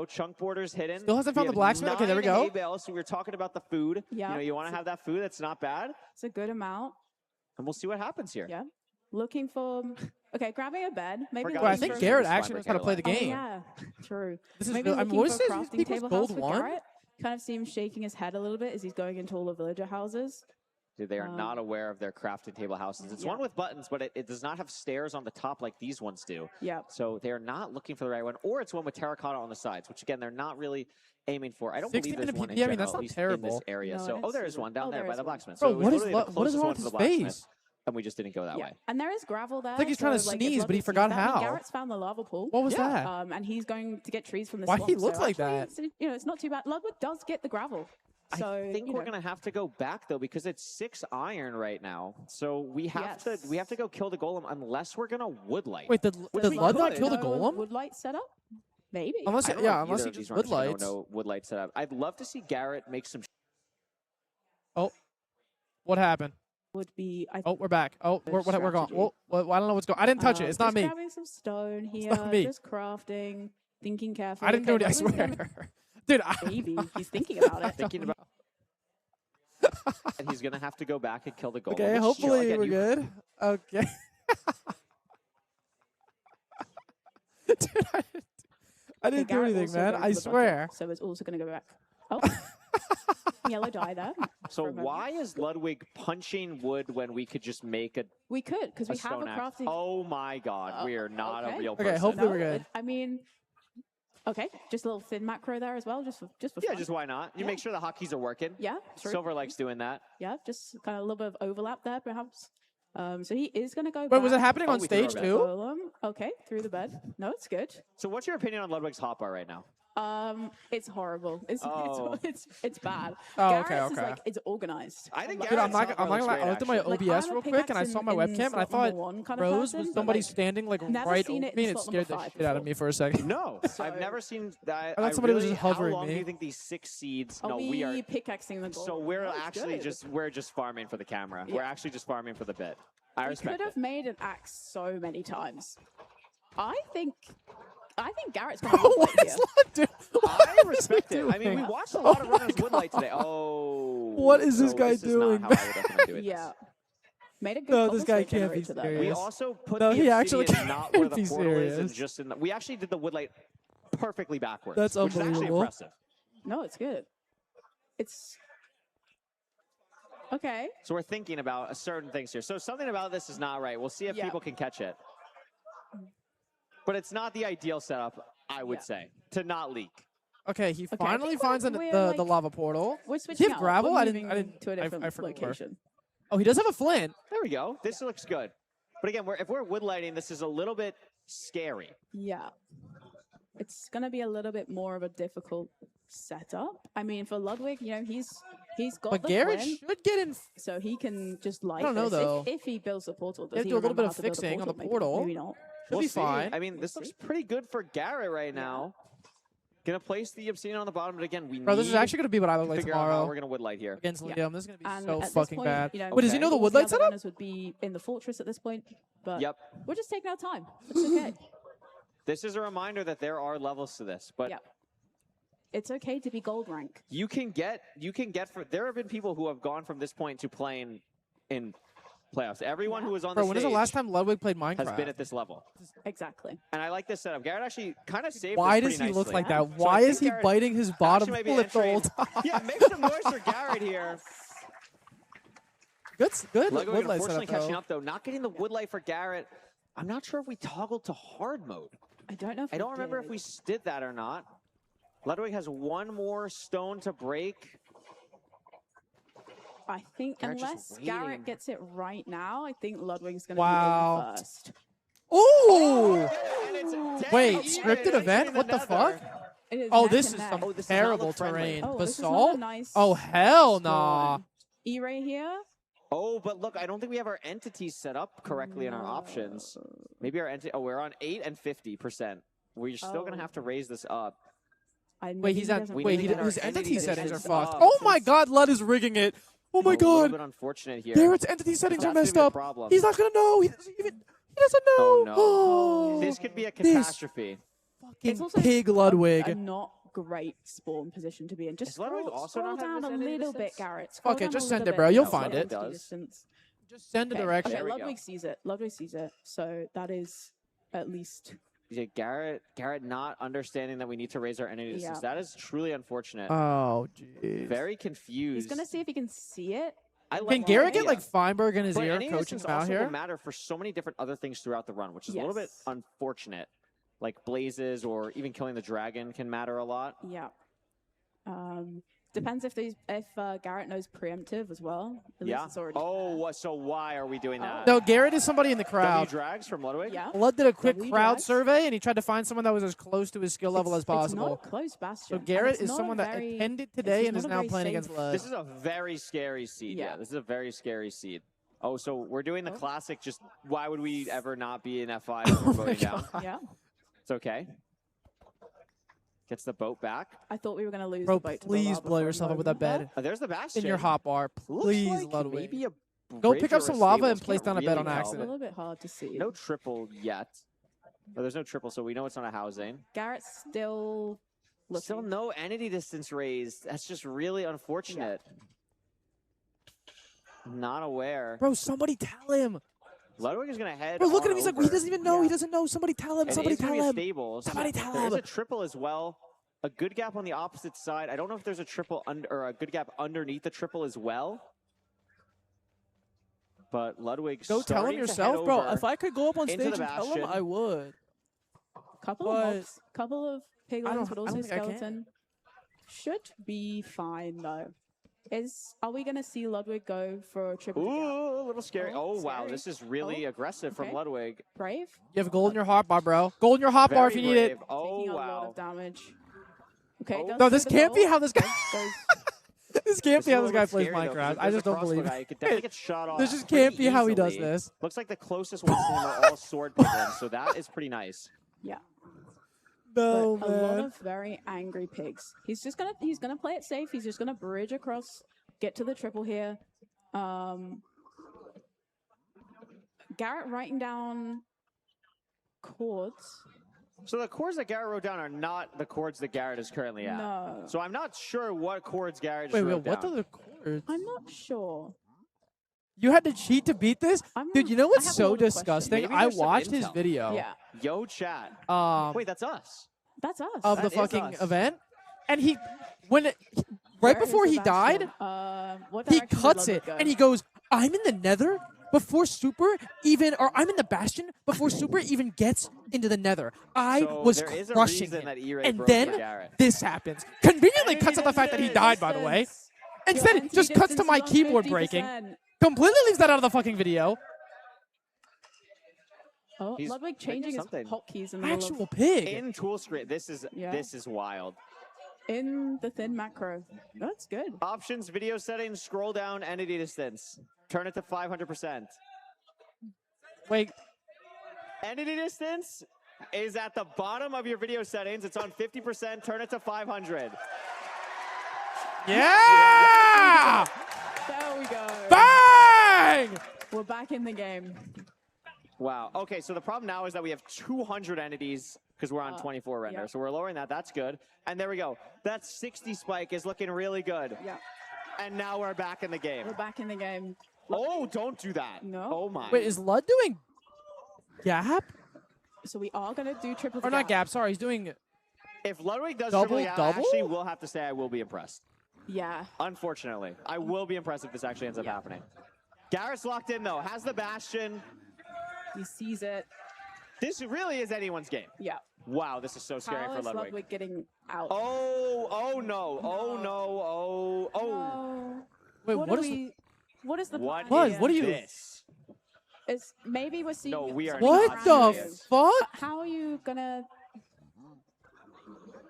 chunk borders hidden. Still hasn't found We the blacksmith? have Okay, there we 9 go. hay bales, so we were talking about the food. Yeah. You want to have that food. That's not bad. It's a good amount. And we'll see what happens here. Yeah. Looking for. Okay, grabbing a bed. Maybe. Forgot Well, I he's think first Garrett in the actually knows how to play the Oh, game. yeah, true. This is Maybe really- I mean, looking what for is a this? crafting People's table gold house with one? Garrett. Kind of see him shaking his head a little bit as he's going into all the villager houses. Dude, they are not aware of their crafting table houses. It's one with buttons, but it does not have stairs on the top like these ones do. Yeah. So they're not looking for the right one. Or it's one with terracotta on the sides, which again, they're not really aiming for. I don't 60 believe there's minute one in PvP, I mean, general, that's at not least in this terrible. area. No, I So, didn't there see is one that. down Oh, there there by is the one. blacksmith. Bro, So it was what is literally the what is closest wrong one with to his the blacksmith, face? and we just didn't go that way. And there is gravel there. like he's trying to so, sneeze, if but he Ludwig forgot sees that, I mean, how. Garrett's found the lava pool. What was that? And he's going to get trees from the Why swamp. he look so like actually, that? it's, it's not too bad. Ludwig does get the gravel. So, I think we're gonna have to go back though because it's 6 iron right now. So we have to go kill the golem unless we're gonna woodlight. Wait, did Ludwig kill the no golem? Woodlight setup? Maybe. Unless, I don't know yeah, if unless either he of these just runners are gonna woodlights. know woodlight setup. I'd love to see Garrett make some. Oh, what happened? Would be. Oh, we're back. Oh, we're gone. Oh, well, I don't know what's going. I didn't touch it. It's not just me. Grabbing some stone here. not me. Just crafting, thinking carefully. I didn't do it. I Ludwig's swear, gonna- dude. Maybe he's thinking about it. Thinking about. And he's gonna have to go back and kill the golem. Okay, which, hopefully again, we're you- good. Okay. Dude, I didn't do Garrett anything, also man. goes I to the swear. budget, so it's also going to go back. Oh, yellow dye there. So why is Ludwig punching wood when we could just make a? We could because we have a stone axe? crafting. Oh my God, we are not a real Okay, person. hopefully we're good. I mean, okay, just a little thin macro there as well, just for Yeah, fun. just why not? You make sure the hotkeys are working. Yeah, true. Silver likes doing that. Yeah, just kind of a little bit of overlap there, perhaps. So he is going to go. Wait, was it back. happening on we threw our stage bed. too? Golem. Okay, through the bed. No, it's good. So what's your opinion on Ludwig's hotbar right now? It's horrible. Oh. It's bad. Oh, Garrett's okay, is okay. like it's organized. I think Dude, I'm not Garrett's gonna hotbar lie. looks I looked at my great, actually. OBS I'm a real quick and I pickaxe saw my in webcam and I slot thought number 1 kind of Rose person, was but, somebody like, standing like never right seen over it me in and it slot scared number the 5 shit out of me for a second. No, I've never seen that. I thought somebody was really, just hovering How long me. do you think these 6 seeds? Are No, we are. pickaxing the golem? So we're Oh, it's actually good. we're just farming for the camera. Yeah. We're actually just farming for the bit. I We respect could have it. made an axe so many times. I think Garrett's going to What is Lud doing? I respect it. I mean, we doing? watched a lot of Oh my runners woodlight today. Oh. What is this so guy this is doing? not how I would definitely do it. Yeah. Made a good No, this guy cobblestone can't be generator there. serious. We also put No, the he actually obsidian not where can't the be portal is and serious. just in the, we actually did the woodlight perfectly backwards. That's which is actually unbelievable. impressive. No, it's good. It's okay. So we're thinking about certain things here. So something about this is not right. We'll see if Yeah. people can catch it. But it's not the ideal setup, I would say, to not leak. Okay, he Okay, I finally think finds we're, the like, lava portal. We're Does he switching have out. gravel? We're I moving didn't. to a different I forgot. location. Oh, he does have a flint. There we go. This looks good. But again, if we're woodlighting, this is a little bit scary. Yeah. It's going to be a little bit more of a difficult setup. I mean, for Ludwig, he's got But the Garrett flint, should get in. so he can just light don't know, this. though. If he builds a portal, does have he to do a little remember bit how of to build a fixing on the Maybe- portal. Maybe not. Should be see. fine. I mean, this looks pretty good for Garrett right now. Gonna place the Obsidian on the bottom, but again, we Bro, this is actually gonna be what I look like figure out tomorrow. how we're gonna woodlight here. Against Liam, this is gonna be And so at this fucking point, bad. you know, Wait, does he know the all woodlight other setup? runners would be in the fortress at this point, but Yep. we're just taking our time. It's okay. This is a reminder that there are levels to this, but Yep. It's okay to be gold rank. you can get there have been people who have gone from this point to playing in playoffs. Everyone who was on the Bro, when is the last time Ludwig played Minecraft? has been at this level. Exactly. And I like this setup. Garrett actually kind of saved Why this does he pretty look nicely. like that? So Why I is think he Garrett biting his bottom actually might be lip the whole entering- time? Yeah, make some noise for Garrett here. Good Ludwig woodlight unfortunately setup, catching though. up though. Not getting the woodlight for Garrett. I'm not sure if we toggled to hard mode. I don't know if I don't remember if we did that or not. Ludwig has one more stone to break. I think Garrett just unless waiting. Garrett gets it right now, I think Ludwig's going to Wow. be in first. Ooh! Dead Wait, even. scripted event? What the fuck? It is Oh, neck this and is neck. some Oh, this does not terrible look friendly. terrain. Oh, this is not a Basalt? nice Oh, hell nah. spawn. E-Ray here. Oh, but look, I don't think we have our entities set up correctly in our options. Maybe our entity. Oh, we're on 8 and 50%. We're still gonna have to raise this up. Wait, he's at. Wait, his entity settings are is fucked. up. Oh my god, Lud is rigging it. Oh my A little god. bit unfortunate here. Garrett's entity settings are That's gonna messed be a up. problem. He's not gonna know. He doesn't even. He doesn't know. Oh no. This could be a catastrophe. It's also Pig a Ludwig. not great spawn position to be in. Just Is Ludwig scroll, also scroll not having down a this little entity bit, distance? Garrett. Scroll Fuck it, down just a send little it, bro. bit. You'll That's find what it. entity distance. Just send a direction. Okay, we go. Ludwig sees it. Ludwig sees it. So that is at least. Yeah, Garrett not understanding that we need to raise our entity distance. Yeah. That is truly unfortunate. Oh, jeez. Very confused. He's gonna see if he can see it. Can Garrett get like Feinberg in his But ear entity coaching distance him out also here? will matter for so many different other things throughout the run, which is a little bit Yes. unfortunate. Like blazes or even killing the dragon can matter a lot. Yeah. Depends if Garrett knows preemptive as well. At Yeah. least it's already. So why are we doing that? No, Garrett is somebody in the crowd. W drags from Ludwig? Yeah. Lud did a quick W crowd drags. survey, and he tried to find someone that was as close to his skill level as It's not possible. a close bastion. So and Garrett it's is not a someone that very- attended it's today and not is a now very playing safe- against Lud. This is a very scary seed. Yeah. This is a very scary seed. Oh, so we're doing the classic. Just why would we ever not be in F5 if we're voting down? Yeah. It's okay. Gets the boat back. I thought we were gonna lose Bro, the boat. to the please lava blow for a yourself up with that moment. bed. There's the bastion. In your hotbar. Looks Please, like Ludwig. maybe a Go bridge pick up or a some lava stables. and place Can't down a bed really on tell. It's a accident. little bit hard to see. No triple yet. Oh, there's no triple, so we know it's not a housing. Garrett's still looking. Still no entity distance raised. That's just really unfortunate. Not aware. Bro, somebody tell him. Ludwig is gonna head. Bro, look at on him. He's like, over. he doesn't even know. He doesn't know. Somebody tell him. It Somebody is gonna tell be a him. Stables. Somebody tell There is him. a triple as well. A good gap on the opposite side. I don't know if there's a triple or a good gap underneath the triple as well. But Ludwig. Go tell him starting to yourself, head bro. over If I could go up on into stage the and tell him, bastion. I would. Couple But- of mobs, couple of piglins, but I also don't think I can. skeleton. Should be fine though. Are we gonna see Ludwig go for a triple? Ooh, a little scary. Oh, wow, scary. this is really aggressive from okay. Ludwig. Brave. You have gold in your hotbar, bro. Gold in your hotbar if you Very need it. brave. Oh, Taking a lot wow. of damage. Okay. goes No, this through the can't be gold. how this guy. Goes- This can't This be is how a this little guy bit plays scary, though, 'cause Minecraft. if I there's just a don't believe crossbow guy, it. he could definitely get shot off. This just pretty can't be how he does easily. this. Looks like the closest one's seen are all sword piglins, so that is pretty nice. Yeah. No, but a lot man. of very angry pigs. He's gonna play it safe. He's just gonna bridge across, get to the triple here. Garrett writing down chords. So the chords that Garrett wrote down are not the chords that Garrett is currently at. No. So I'm not sure what chords Garrett just Wait, wrote what down. are the chords? I'm not sure. You had to cheat to beat this? Dude, you know what's have a so lot of questions. disgusting? Maybe I there's some watched his intel. video. Yeah. Yo, chat. Wait, that's us. That's us. Of the That is fucking us. event, and he, right Where before is he the died, bastion? What he direction did cuts Ludwig it go? and he goes, "I'm in the Nether before Super even, or I'm in the Bastion before Super even gets into the Nether." I So was there is a crushing reason him, that E-Ray and broke then for Garrett. this happens. Conveniently cuts out the fact that he died, by the way. Instead, just cuts to my keyboard breaking. Completely leaves that out of the fucking video. Oh, He's Ludwig making changing his something. hotkeys in the middle Actual of, pig. In tool screen. This is wild. in the thin macro. That's good. Options, video settings, scroll down, entity distance. Turn it to 500%. Wait, Entity distance is at the bottom of your video settings. It's on 50%. Turn it to 500. Yeah! There we go. Bang! We're back in the game. Wow. Okay, so the problem now is that we have 200 entities because we're on 24 render. Yeah. So we're lowering that. That's good. And there we go. That 60 spike is looking really good. Yeah. And now we're back in the game. We're back in the game. Oh, don't do that. No. Oh, my. Wait, is Lud doing gap? So we are going to do triple Or not gap, sorry, he's doing If Ludwig does double, triple gap, double? actually, we'll have to say I will be impressed. Yeah. Unfortunately. I will be impressed if this actually ends up happening. Garrett's locked in, though. Has the Bastion. He sees it. This really is anyone's game. Yeah. Wow, this is so scary How for is Ludwig. getting out? Oh no. Oh no. Oh. Wait, what is the What plan is here? What are you? this? Is maybe we're seeing. No, we are What not the serious. fuck? How are you gonna?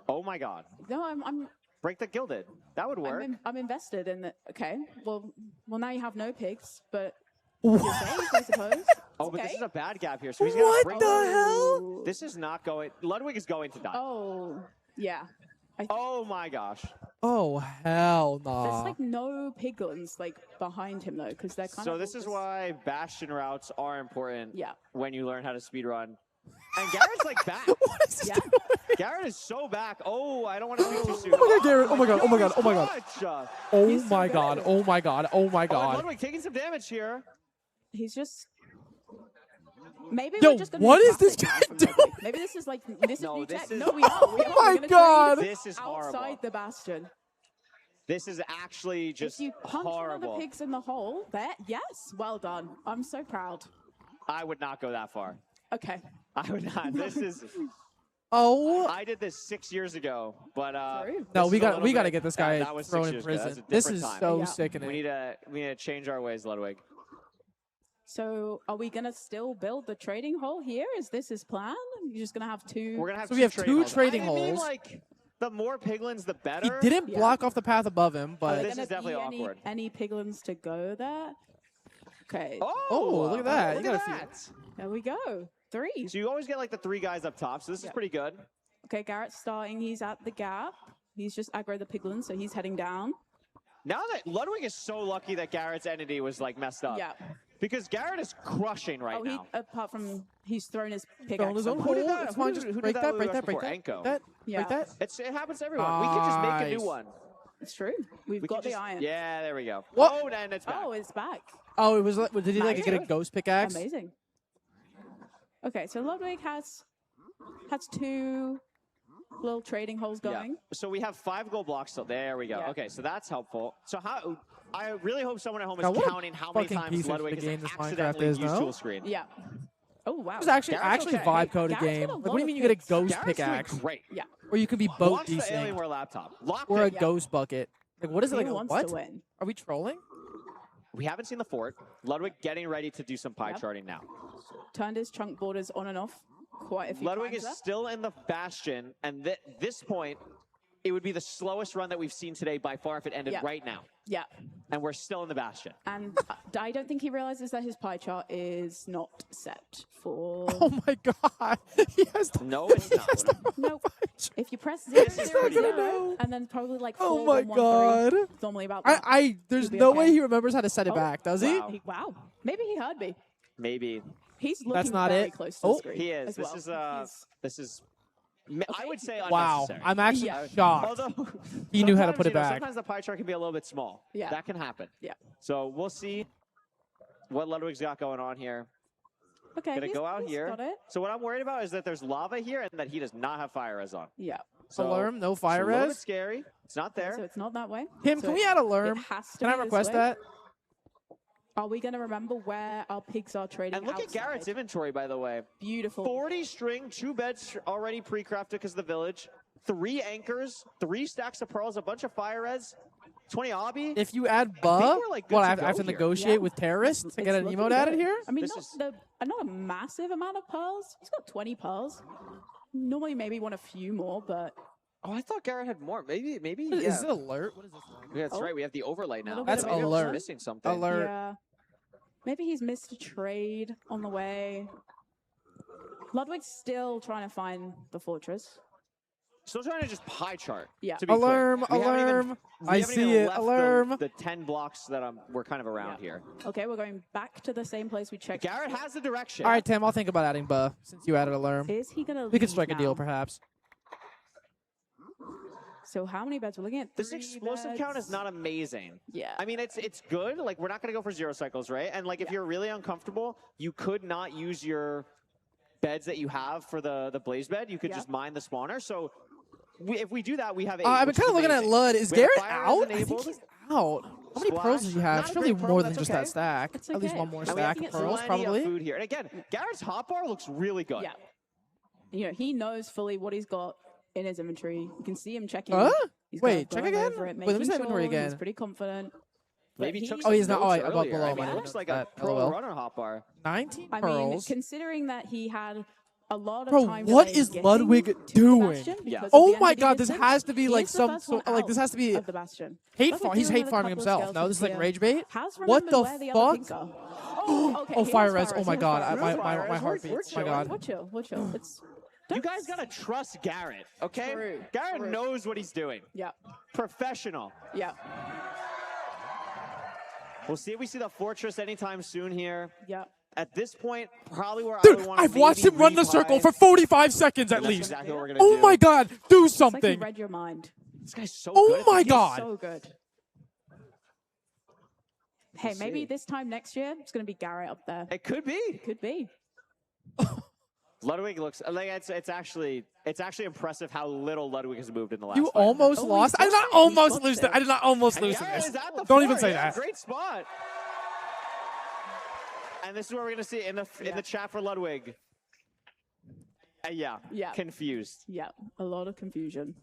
Oh my god. No, I'm Break the gilded. That would work. I'm invested in the. Okay. Well, now you have no pigs, but you're safe, I suppose. Oh, but okay. this is a bad gap here, so he's gonna What break the hell? This is not going. Ludwig is going to die. Oh, yeah. Oh my gosh. Oh, hell There's nah. like no piglins like behind him though, because they're kind So of. this is why Bastion routes are important Yeah. when you learn how to speedrun. And Garrett's like back. Yeah. Garrett is so back. Oh, I don't want to speak too soon. Oh my god, Garrett. Oh my god. Oh my god. Oh my god. Gosh. Oh my god. Oh my god. Oh my Oh, god. Ludwig taking some damage here. He's just. Maybe Yo, we're just gonna what do is this classic guy now from doing? Ludwig. Maybe this is like this No, is new this tech. is- No, we are. Oh my We're gonna god. trade This is horrible. outside the bastion. This is actually just If you punch one of horrible. the pigs in the hole, there. Yes, well done. I'm so proud. I would not go that far. Okay. I would not. This is. Oh. I did this 6 years ago, but No, this we is a got little to bit- get this guy that was 6 thrown in years ago. That's prison. a This different is time. so Yeah. sickening. We need to change our ways, Ludwig. So are we gonna still build the trading hole here? Is this his plan? You're just gonna have two. We're gonna have So we have two holes. trading I mean, holes. like the more piglins, the He better. didn't Yeah. block off the path above him, Are but there This gonna is definitely be awkward. Any piglins to go there? Okay. Oh, look at that. Look You at got a few. that. There we go. 3. So you always get like the 3 guys up top, so this is pretty good. Okay, Garrett's starting. He's at the gap. He's just aggro the piglins, so he's heading down. Now that Ludwig is so lucky that Garrett's entity was like messed up. Yeah. Because Garrett is crushing right Oh, now. apart from he's thrown his pickaxe. Thrown his own somewhere. hole. did that? It's Who fine. did- Just who did break that that, with break us that, break before? that. Enko. That, Yeah. break that. It happens to everyone. We could just make a Nice. new one. It's true. We've We got could the just- iron. Yeah, there we go. What? Oh, and it's back. Oh, it's back. Oh, it was like, did he like Nice. get a ghost pickaxe? Amazing. Okay, so Ludwig has 2 little trading holes going. Yeah. So we have 5 gold blocks. So there we go. Yeah. Okay, so that's helpful. So how? I really hope someone at home is God, what a counting how many fucking times piece of Ludwig shit game has this Minecraft accidentally is, used no? tool screen. Yeah. Oh wow. It was actually Garrett's okay. vibe code a Garrett's game. got a Like, what do lot you of mean you get a picks. ghost Garrett's doing pickaxe? great. Yeah. Or you could be boat Watch the desync. Alienware laptop. Locked Or a in. ghost bucket. Like, what is it? He Like, wants what? to win. Are we trolling? We haven't seen the fort. Ludwig getting ready to do some pie Yep. charting now. Turned his chunk borders on and off quite a few Ludwig times is still in the bastion, and this point, it would be the slowest run that we've seen today by far if it ended Yeah. right now. Yeah. And we're still in the bastion. And I don't think he realizes that his pie chart is not set for. Oh my god. He has the, No, it's not. Nope. If you press 0, This is 0, pretty 0, good. and then probably like 4, Oh my 1, 1, 3, god. it's normally about that. There's You'll be no okay. way he remembers how to set it Oh, back, does he? wow. Wow. Maybe he heard me. Maybe. He's looking That's not very it. close to Oh. the screen. He is. as This well. is He's- this is I would say Wow. unnecessary. I'm actually Yeah. shocked. Although He knew how to sometimes, put it you know, back. Sometimes the pie chart can be a little bit small. Yeah. That can happen. Yeah. So we'll see what Ludwig's got going on here. Okay. Gonna he's- go out he's here. Got it. So what I'm worried about is that there's lava here and that he does not have fire res on. Yeah. So Alarm, no it's fire a little bit res. scary. It's not there. So it's not that way. Tim, So can we add alarm? It has to Can I be this request way. that? Are we going to remember where our pigs are trading And look at Garrett's outside? inventory, by the way. Beautiful. 40 string, 2 beds already pre-crafted because of the village, 3 anchors, 3 stacks of pearls, a bunch of fire res, 20 obby. If you add think buff, we're, like, good what, to I have go to here. negotiate Yeah. with terrorists to get It's an looking emote added good. here? I mean, This not a massive amount of pearls. He's got 20 pearls. Normally, maybe want a few more, but Oh, I thought Garrett had more. Maybe, Is yeah. it alert? What is this? Yeah, that's Oh. right. We have the overlay now. Little That's bit of alert. We're missing something. Alert. yeah. Maybe he's missed a trade on the way. Ludwig's still trying to find the fortress. Still trying to just pie chart. Yeah. To be Alarm, clear. alarm. I see it. Left Alarm. The 10 blocks that we're kind of around here. Okay, we're going back to the same place we checked. Garrett has the direction. All right, Tim, I'll think about adding Buh since you added alarm. Is he going to We could strike a deal, perhaps. So how many beds? We're looking at This explosive count is not amazing. Yeah. I mean, it's good. Like, we're not going to go for 0 cycles, right? And, like, if you're really uncomfortable, you could not use your beds that you have for the blaze bed. You could just mine the spawner. So if we do that, we have 8. I've been kind of looking at Lud. Is Garrett out? I think he's out. How many Splash. pearls does he have? Not a Surely great more pearl, than just that's that stack. It's At least okay. one more And we stack have of pearls, plenty of probably. food here. And again, Garrett's hotbar looks really good. Yeah. You know, he knows fully what he's got in his inventory. You can see him checking. He's Wait, kind check of going again? over it, Wait, let me making see inventory sure again. He's pretty confident. Maybe But took he- some he's not. notes Oh, I bought earlier. below. I mean, I it didn't looks know like a that. pro LOL. runner hotbar. 19 I mean, pearls. considering that he had a lot of Bro, time what delay is getting Ludwig to the doing? Bastion because of Oh the my enemy god, this distance, has to be he like is the some first so, one like out this has to be of the Bastion. hate Ludwig farm. He's doing hate a farming couple of himself. No, this is like skeletons rage bait. Has What remembered the where the other things fuck? are. Oh, okay. Oh, he fire has res. fire Oh my res, he god, has my fire res. heart We're beats. Oh my god. We're chill. We're chill. It's You guys got to trust Garrett, okay? True. Garrett True. knows what he's doing. Yeah. Professional. Yeah. We'll see if we see the fortress anytime soon here. Yeah. At this point, probably where I Dude, would want to I've watched him run the circle for 45 seconds at That's least. exactly what we're gonna Oh do. my god, do It's like he something. read your mind. This guy's so Oh good. my He's god. So good. Hey, maybe this time next year it's going to be Garrett up there. It could be. Could be. Ludwig looks like it's actually impressive how little Ludwig has moved in the last. You 5 almost minutes. lost. I did not almost lose this. I did not almost lose Garrett this. is at the Don't even fort. say Yeah, that. Great spot. And this is what we're gonna see in the chat for Ludwig. Yeah. Confused. Yeah. A lot of confusion.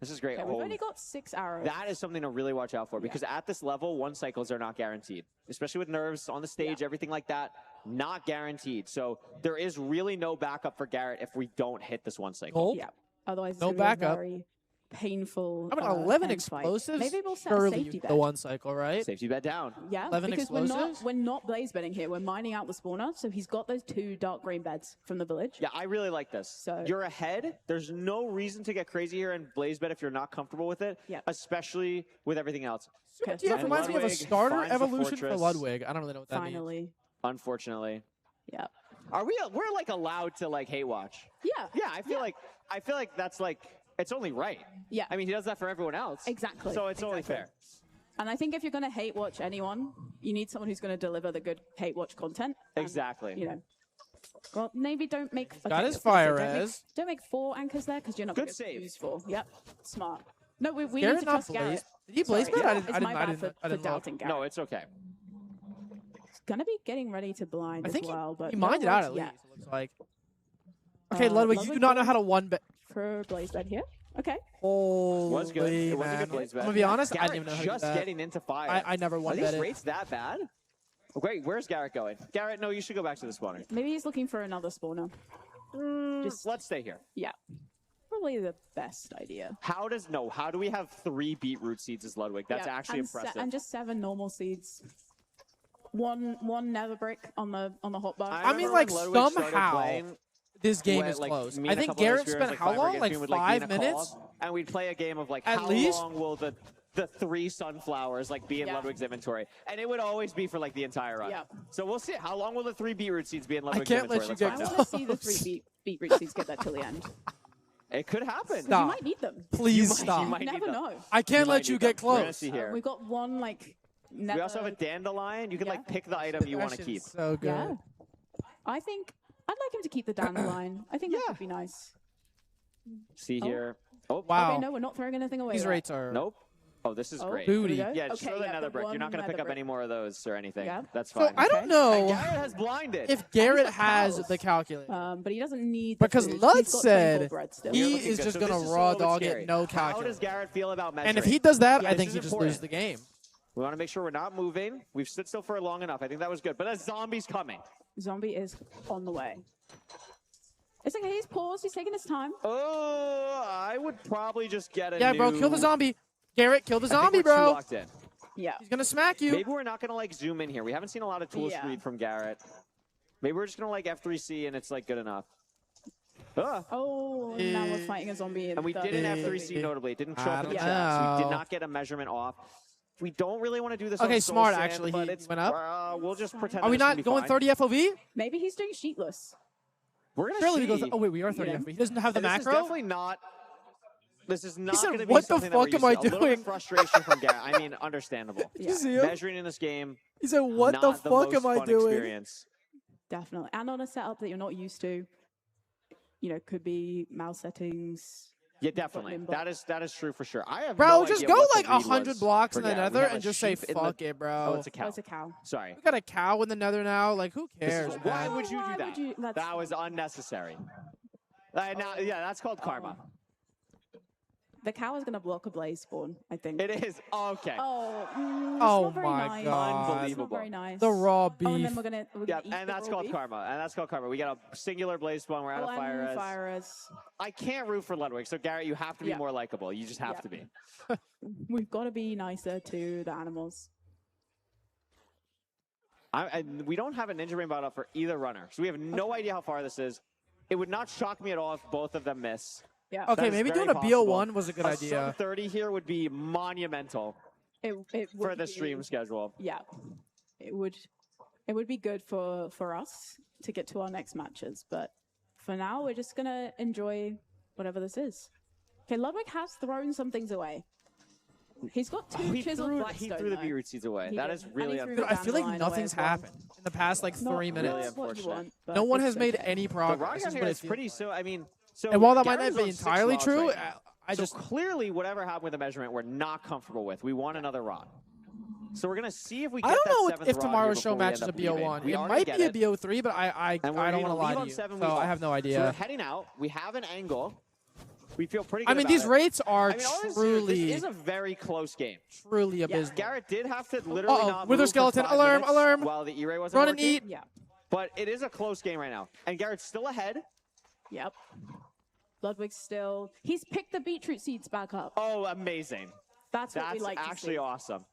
This is great. Okay, we've Oh, only got 6 arrows. that is something to really watch out for because at this level, 1 cycles are not guaranteed, especially with nerves on the stage, everything like that. Not guaranteed. So there is really no backup for Garrett if we don't hit this 1 cycle. Yeah. Otherwise, No it's gonna be a backup. very painful. How about 11 end fight. explosives? Maybe we'll set a Surely safety you bet. the 1 cycle, right? Safety bet down. Yeah, 11 because explosives? we're not blaze bedding here. We're mining out the spawner, so he's got those 2 dark green beds from the village. Yeah, I really like this. So you're ahead. There's no reason to get crazy here and blaze bet if you're not comfortable with it, especially with everything else. Super TF reminds me of a Ludwig starter finds the evolution for fortress. Ludwig. I don't really know what that means. Finally. Unfortunately. Yeah. We're like allowed to like hate watch. Yeah. Yeah, I feel like that's like it's only right. Yeah. I mean, he does that for everyone else. Exactly. So it's only fair. And I think if you're going to hate watch anyone, you need someone who's going to deliver the good hate watch content. And, Exactly. you know. Well, maybe don't make. Got his I was gonna fire say, res. Don't make 4 anchors there because you're not Good going to save. use 4. Yep. Smart. No, we need Garrett to not trust blaze? Garrett. Did he blaze Sorry, bet? I it's didn't- my I bad didn't- for I didn't look. doubting Garrett. No, it's okay. He's going to be getting ready to blind I think as well. But he no mined it out words at yet. least, it looks like. Okay, Ludwig, you do not know how to 1 bet. For blaze bed here. Okay. Holy Was good. It was a man. good blaze bet. I'm gonna be honest, I Garrett didn't even know how to do just that. getting into fire. I never Are won these bet it. rates that bad? Oh, great. Where's Garrett going? Garrett, no, you should go back to the spawner. Maybe he's looking for another spawner. Just let's stay here. Yeah. Probably the best idea. How do we have 3 beetroot seeds as Ludwig? That's Yeah, actually and impressive. and just 7 normal seeds. One nether brick on the hotbar. I mean, like, somehow this game is close. I think Garrett spent how long? Like 5 minutes? And we'd play a game of like At how least? long will the 3 sunflowers like be in Ludwig's inventory? And it would always be for like the entire run. Yeah. So we'll see. How long will the 3 beetroot seeds be in Ludwig's can't inventory? let you Let's get find I out. want to see the 3 beetroot seeds get that till the end. It could happen. Stop. You might need them. Please You stop. might need Never them. know. I can't might let you need get them. We're gonna close. see here. We've got one like nether. We also have a dandelion. You can like pick the item you That want to shit's keep. So good. Yeah. I think I'd like him to keep the dandelion. I think that would be nice. See Oh. here. Oh, Wow. Okay, no, we're not throwing anything away. These yet. rates are Nope. Oh, this is Oh, great. here we Booty. go. Yeah, just Okay, throw the yeah, nether the brick. You're one not going to pick nether up any more of those or anything. Yeah. That's So fine. I don't And know Garrett has blinded. if Garrett got has cows. the calculator. But he doesn't need Because the food. Lud He's got 24 said bread still. he Looking is good. just So going this to is a raw little bit dog scary. it, no How calculator. does Garrett feel about measuring? And if he does that, Yeah, I this think is he just important. loses the game. We want to make sure we're not moving. We've stood still for long enough. I think that was good. But a zombie's coming. Zombie is on the way. It's okay. He's paused. He's taking his time. Oh, I would probably just get a Yeah, new... bro, kill the zombie. Garrett, kill the I think zombie, we're too bro. locked in. Yeah. He's going to smack you. Maybe we're not going to like zoom in here. We haven't seen a lot of tool Yeah. speed from Garrett. Maybe we're just going to like F3C and it's like good enough. Oh, now we're fighting a zombie. And we did an F3C notably. It didn't show up in the chat, so we did not get a measurement off. We don't really want to do this. Okay, on smart Soul Sand, actually. But He went up. We'll just pretend. Are we not going 30 FOV? Maybe he's doing sheetless. We're gonna Surely see. we go. Oh wait, we are 30 FOV. He doesn't have the This macro. is definitely not. This is not said, going to be "What the something that fuck we're am I used to." A little bit doing? of frustration from Garrett. I mean, understandable. Yeah. Measuring in this game. He said, "What the not fuck most am I fun doing?" Experience. Definitely. And on a setup that you're not used to. You know, could be mouse settings. Yeah, definitely. That is true for sure. I have Bro, no just idea go what the like read 100 was blocks for in the Garrett. We nether have and a just say, sheep in fuck the... it, bro. Oh, it's a cow. Oh, it's a cow. Sorry. We got a cow in the nether now. Like, who cares, Why man? would you do that? That was unnecessary. Yeah, that's called karma. The cow is going to block a blaze spawn, I think. It is. Okay. Oh, Oh not very my nice. god. Unbelievable. Not very nice. The raw beef. Oh, and then we're gonna Yeah, eat and the that's raw called beef. karma. And that's called karma. We got a singular blaze spawn. We're out Oh, of fire and res. fire res. I can't root for Ludwig. So Garrett, you have to be Yeah. more likable. You just have Yeah. to be. We've got to be nicer to the animals. We don't have a ninja rainbow up for either runner, so we have no idea how far this is. It would not shock me at all if both of them miss. Yeah. Okay, maybe doing a BO1 was a good a idea. sub 30 here would be monumental It for would the be- stream schedule. Yeah, it would be good for us to get to our next matches. But for now, we're just gonna enjoy whatever this is. Okay, Ludwig has thrown some things away. He's got two He chiseled threw blackstone, the though. beetroot seeds away. He That did. is And really he threw unfortunate. I feel like dandelion away nothing's as well. happened in the past like Not 3 minutes. Really what you unfortunate. want, but No one it's has made okay. any The progress. rock is out what here it is feels pretty. like. So I mean, so And while that might Garrett's not be on 6 entirely rods true, right now. I So just clearly whatever happened with the measurement, we're not comfortable with. We want another rod. So we're gonna see if we get I don't that know seventh if rod tomorrow's here show before we match end is a up leaving. BO1. We It are might gonna be a get it. BO3, but I And we're don't gonna want to lie leave to on you. 7, So we I have no So we're idea. heading out. We have an angle. We feel pretty good I mean, about these it. rates are I mean, honestly, truly, this is a very close game. truly Yeah, abysmal. Garrett did have to literally not Wither move for skeleton, 5 alarm, minutes alarm. while the E-ray wasn't Run and working. eat. Yeah. But it is a close game right now. And Garrett's still ahead. Yep. Ludwig's still. He's picked the beetroot seeds back up. Oh, amazing. That's what we like to actually see. awesome.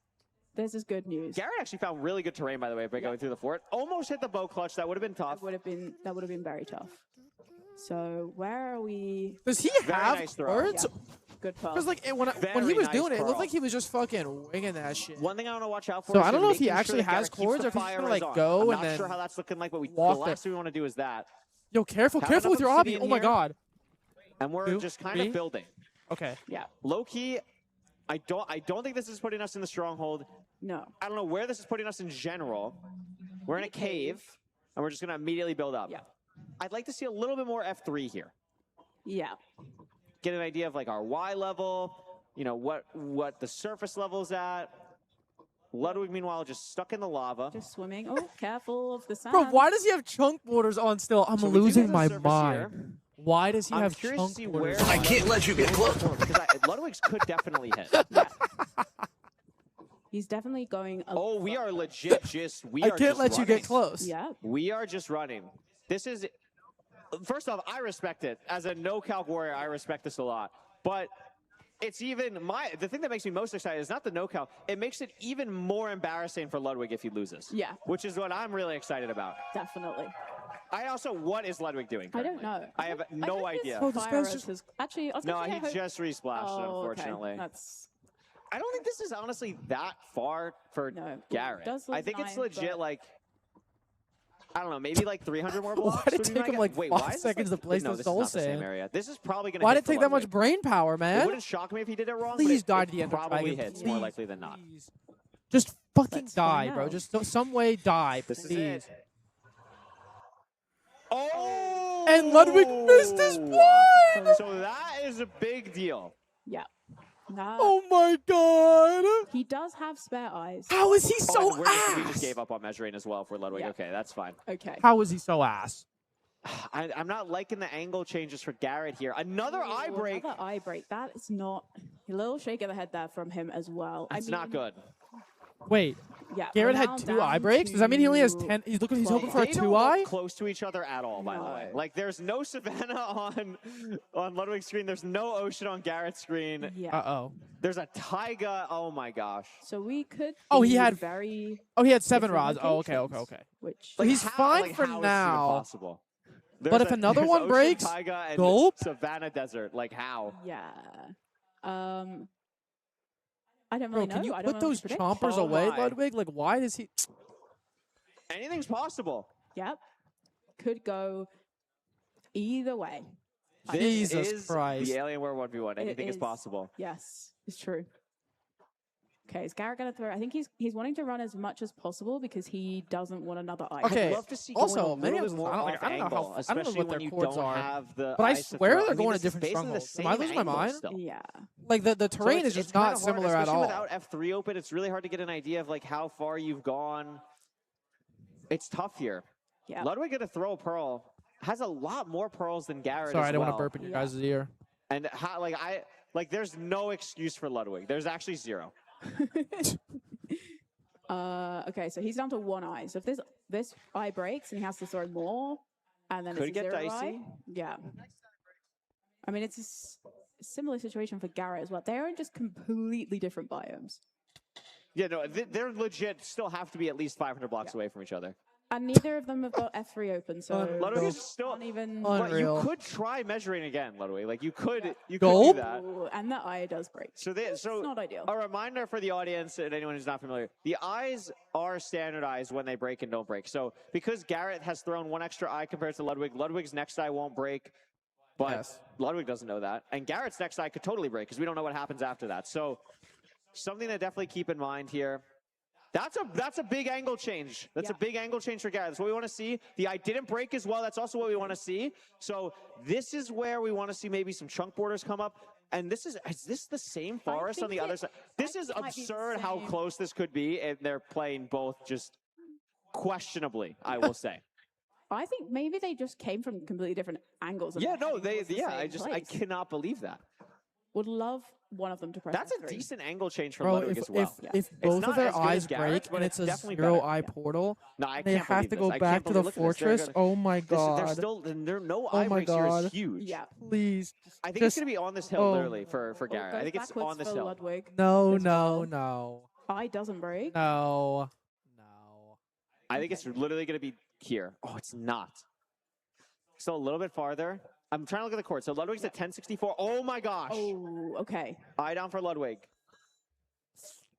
This is good news. Garrett actually found really good terrain, by the way, by going through the fort. Almost hit the bow clutch. That would have been tough. That would have been very tough. So where are we? Does he Very have nice throw. cards? Good pass. Because like when Very he was nice doing it, it curl. looked like he was just fucking winging that shit. One thing I want to watch out for So is I don't know if he making sure actually that has Garrett keeps cords the or if he's fire gonna, res like, on. go I'm and not then sure how that's looking like, but the walk last the- thing we want to do is that. Yo, careful Have with enough your obby. obsidian Oh my here. god. And we're 2, just kind 3. of building. Okay. Yeah. Low key, I don't think this is putting us in the stronghold. No. I don't know where this is putting us in general. We're in a cave, and we're just gonna immediately build up. Yeah. I'd like to see a little bit more F3 here. Yeah. Get an idea of like our Y level, you know, what the surface level's at. Ludwig, meanwhile, just stuck in the lava. Just swimming. Oh, careful of the sand. Bro, why does he have chunk borders on still? I'm So we do losing have a my surface mind. here. Why does he I'm have curious to chunk see borders? where I can't let you get close. Because Ludwig's could definitely hit. He's definitely going. Oh, we are legit just. We I are can't just let you running. get close. Yeah. We are just running. This is. First off, I respect it. As a no-calc warrior, I respect this a lot. But it's even the thing that makes me most excited is not the no-calc. It makes it even more embarrassing for Ludwig if he loses. Yeah. Which is what I'm really excited about. Definitely. what is Ludwig doing? I don't know. I have no idea. Oh, this guy's just- Actually, I was No, gonna say, he I hope- just resplashed, Oh, unfortunately. Okay. That's I don't think this is honestly that far for No. Garrett. Does look I think it's nice, legit but- like, I don't know, maybe like 300 more blocks. Why did it would be take my him guess. like Wait, 5 why is this seconds like, to place no, the this soul is not the same sand? area. This is probably going to Why hit did it for take that much Ludwig. brain power, It man? wouldn't shock me if he did it wrong. Please but die it to the Ender probably Dragon, hits more please. likely than not. Just fucking Let's die, find bro. out. Just some way die, This is please. it. Oh! And Ludwig missed his one! So that is a big deal. Yeah. Nah. Oh my god! He does have spare eyes. How is he so we ass? just gave up on measuring as well for Ludwig. Yeah. Okay, that's fine. Okay. How is he so ass? I'm not liking the angle changes for Garrett here. Another eye break. Another eye break. That is not a little shake of the head there from him as well. It's not good. Wait, Yeah. Garrett we're had now 2 eye down breaks? Does that mean he only has to 10? He's hoping for a They 2 don't eye? look close to each other at all, by the way. Like, there's no Savannah on Ludwig's screen. There's no ocean on Garrett's screen. Yeah. Uh-oh. There's a taiga. Oh, my gosh. So we could. Oh, he be had very. Oh, he had 7 different rods. Oh, okay, okay, locations, okay. Which. So he's how- fine like, for how is this even now. possible? But if another one breaks, gulp. Savannah Desert, like how? Yeah. I don't Bro, really know. can you I don't put know those what to predict. chompers Oh away, my. Ludwig? Like, why does he? Anything's possible. Yep. Could go either way. Jesus is Christ. the Alienware 1v1. Anything is is. possible. Yes, it's true. Okay, is Garrett gonna throw? I think he's wanting to run as much as possible because he doesn't want another ice. Okay. I'd love to see Also, going a maybe little bit more I don't off know how. angle, I don't know especially what when their you chords don't are. have the But I ice to swear throw. they're going this to is different basically the strongholds. same Am I losing my angle mind? still. Yeah. Like the terrain So is just it's kinda not hard, similar at especially all. Without F3 open, it's really hard to get an idea of like how far you've gone. It's tough here. Yeah. Ludwig gonna throw a pearl. Has a lot more pearls than Garrett. Sorry, as I don't well. want to burp in your guys' ear. And how, there's no excuse for Ludwig. There's actually zero. Okay, so he's down to one eye. So if this eye breaks and he has to throw more, and then Could it's a get zero dicey. eye, yeah. I mean, it's a similar situation for Garrett as well. They're in just completely different biomes. Yeah, no, they're legit. Still have to be at least 500 blocks away from each other. And neither of them have got F3 open, so Ludwig is still not even. But you Unreal. could try measuring again, Ludwig. Like you could do Gulp? that. Ooh, and the eye does break. So It's not ideal. A reminder for the audience and anyone who's not familiar: the eyes are standardized when they break and don't break. So because Garrett has thrown one extra eye compared to Ludwig, Ludwig's next eye won't break, but Yes. Ludwig doesn't know that, and Garrett's next eye could totally break because we don't know what happens after that. So something to definitely keep in mind here. That's a big angle change. That's a big angle change for Garrett. That's what we want to see. The eye didn't break as well. That's also what we want to see. So this is where we want to see maybe some chunk borders come up. And this is this the same forest on the other side? This is absurd how close this could be, and they're playing both just questionably, I will say. I think maybe they just came from completely different angles. and Yeah, they're no, heading towards the same I place. cannot believe that. Would love one of them to press That's a F3. decent angle change from Bro, Ludwig as well. if It's both not of their as good eyes as Garrett's, break but and it's a definitely zero better. eye portal, No, I they can't have believe to this. go I back can't to the believe- look at this. They're fortress. gonna- Oh my god. There's still no Oh eye my breaks here god. is huge. Yeah. Please. I think just, it's going to be on this hill, oh. literally, for Garrett. I Goes think it's backwards on this for hill. Ludwig. No, as no, well. no. Eye doesn't break. No. I think it's literally going to be here. Oh, it's not. So a little bit farther. I'm trying to look at the court. So Ludwig's at 1064. Oh my gosh. Oh, okay. Eye down for Ludwig.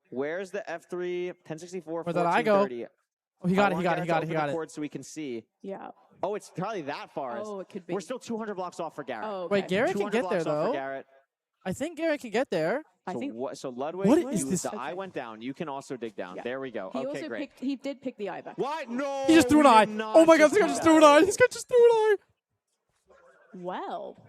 Where's the F3? 1064, Where did I go? 1430. Oh, he got it, he got it, he got it, he Open got the it. court so we can see. Yeah. Oh, it's probably that far. Oh, it could be. We're still 200 blocks off for Garrett. Oh, Wait, Garrett can 200 get there blocks off for though. Garrett. I think Garrett can get there. So Ludwig, What is this? the eye went down. You can also dig down. There we go. He Okay, also great. he did pick the eye back. What? No. He just threw an we eye. did not Oh my god, this guy do just that. threw an eye. This guy just threw an eye. Well.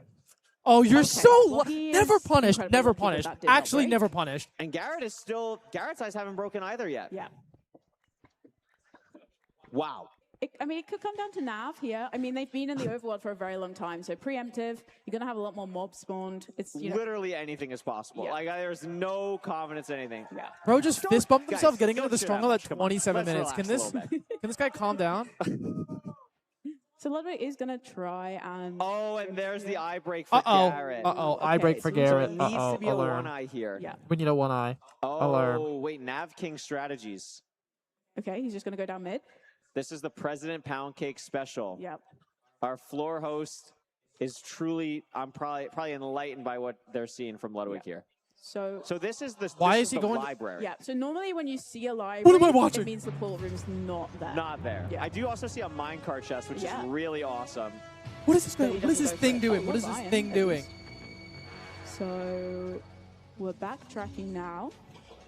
Oh, you're Okay, so well, he never is punished. incredibly Never lucky that punished. that did not Actually, break. never punished. And Garrett's eyes haven't broken either yet. Yeah. Wow. I mean, it could come down to Nav here. I mean, they've been in the overworld for a very long time, so preemptive. You're gonna have a lot more mobs spawned. It's Literally anything is possible. Yeah. Like there's no confidence in anything. Yeah. Bro just fist bumped guys, himself getting into don't the shit stronghold out at much. Come on. 27 Let's minutes. Can relax this a little can this guy calm down? So Ludwig is gonna try and. Oh, and there's the eye break for Garrett. Eye break for so Garrett. It needs to be a Alarm. one eye here. Yeah. We need a one eye. Alarm. Oh, wait, Nav King strategies. Okay, he's just gonna go down mid. This is the President Pound Cake special. Yep. Our floor host is truly, I'm probably enlightened by what they're seeing from Ludwig here. So this is the Why this is he the going- library. Yeah. So normally when you see a library, What am I watching? it means the portal room is not there. Not there. Yeah. I do also see a minecart chest, which Yeah. is really awesome. What is this So guy? he What is doesn't this go thing for it. doing? Oh, What is look, this iron, thing at doing? least. So we're backtracking now.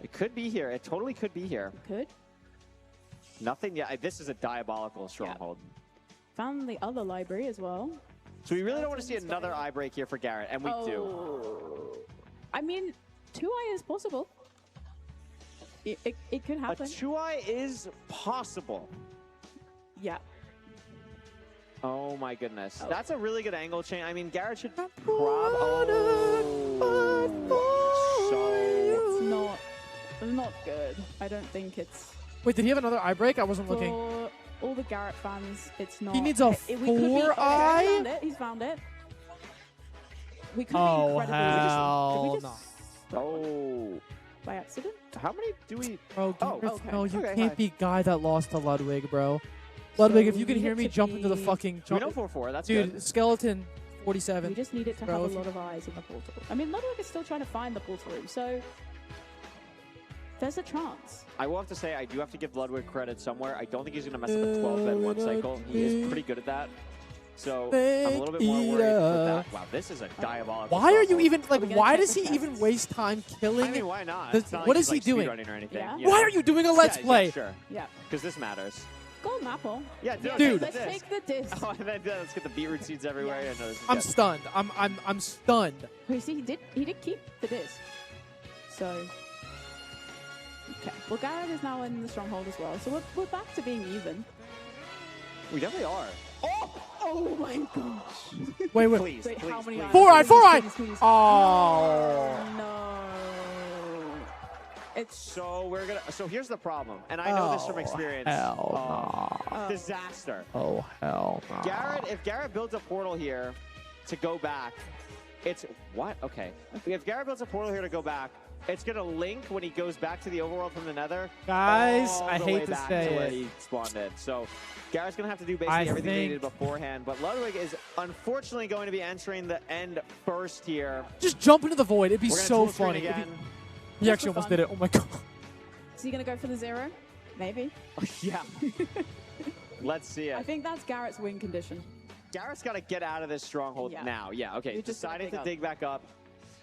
It could be here. It totally could be here. Could. Nothing yet. This is a diabolical stronghold. Found the other library as well. So we really don't want to see another eye break here for Garrett, and we do. I mean, 2-eye is possible. It could A happen. 2-eye is possible. Yeah. Oh my goodness. Oh. That's a really good angle chain. I mean, Garrett should It's not good. I don't think it's Wait, did he have another eye break? I wasn't looking. for all the Garrett fans. It's not. He needs a we could be- 4-eye? He's found it. He's found it. We could Oh, be incredibly. hell Did we just no. Oh. by accident? How many do we? Bro, Oh, no, you Okay, can't hi. be guy that lost to Ludwig, bro. Ludwig, if you can hear me, jump into the fucking... We know 4-4, that's Dude, good. Skeleton 47. We just need it to have a lot of eyes in the portal. I mean, Ludwig is still trying to find the portal room, so there's a chance. I will have to say, I do have to give Ludwig credit somewhere. I don't think he's going to mess up a 12-bed one cycle. He is pretty good at that. So I'm a little bit more worried with that. Wow, this is a diabolical. Why are you even, like, why does he even waste time killing? I mean, why not? What is he doing? Or anything, Why are you doing a Let's Play? Yeah, sure. Yeah. Because this matters. Golden apple. Yeah, dude. Let's take the disc. Oh, and then let's get the beetroot seeds everywhere. Yes. Yeah, no, I'm stunned. I'm stunned. You see, he did keep the disc. So, okay. Well, Garrett is now in the stronghold as well. So we're back to being even. We definitely are. Oh my gosh. Wait. Please, how many eyes? 4 eye. Please. Oh. No. It's So here's the problem, and I know this from experience. Disaster. Oh hell no. If Garrett builds a portal here to go back, it's what? Okay. If Garrett builds a portal here to go back, it's gonna link when he goes back to the overworld from the Nether. Guys, all I the hate way to back say to where it. he spawned in. So Garrett's gonna have to do basically everything he did beforehand. But Ludwig is unfortunately going to be entering the end first here. Just jump into the void. It'd be We're gonna so full screen funny. again. He actually almost did it. Oh my god. Is he gonna go for the 0? Maybe. Yeah. Let's see it. I think that's Garrett's win condition. Garrett's got to get out of this stronghold now. Yeah, okay. You just Deciding to gotta dig back up.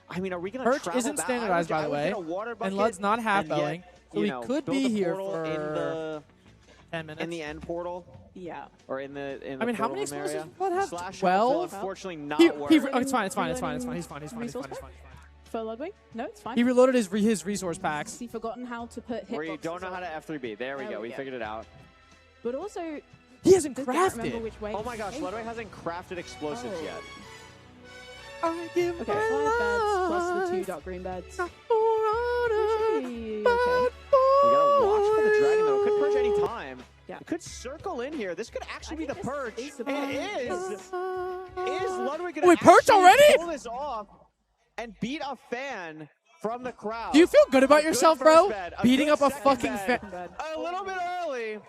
I mean, are we going to Perch travel isn't back? standardized, by the way. And Lud's not half-belling. So he could be here for 10 minutes. In the end portal? Yeah. Or in the I mean, how many explosives does Lud have? Slash 12? Unfortunately not work. It's fine. He's fine. He's fine. For Ludwig? No, it's fine. He reloaded his resource packs. Has he forgotten how to put hitboxes? Or you don't know how to F3B. There we go. We figured it out. But also, he hasn't does Garrett remember crafted. which way Oh my gosh, he Ludwig hasn't crafted explosives yet. I give Okay, 5 beds plus the 2 dark green beds. Okay. We gotta watch for the dragon though. It could purge any time. Yeah. It could circle in here. This could actually be the purge. It is. Is Ludwig gonna Wait, purge actually already? pull this off and beat a fan from the crowd? Do you feel good about A yourself, good bro? first bed, Beating good up a second fucking bed, fan. A little bit early.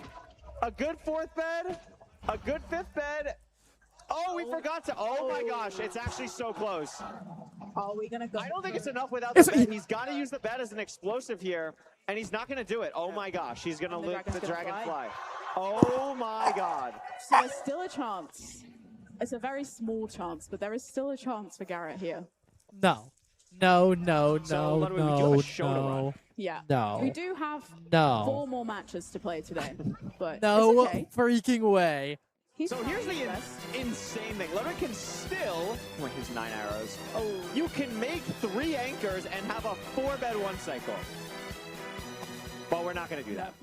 A good 4th bed. A good 5th bed. Oh, we forgot to. Oh my gosh, it's actually so close. Are we gonna go? I don't think it's enough without the bed. He's got to use the bed as an explosive here, and he's not going to do it. Oh my gosh, he's going to let the dragon fly. Oh my god. So there's still a chance. It's a very small chance, but there is still a chance for Garrett here. No. Yeah. No. We do have 4 more matches to play today, but No it's okay. freaking way. So here's the insane thing. Ludwig can still, with his 9 arrows, you can make 3 anchors and have a 4-bed 1 cycle. But we're not going to do that.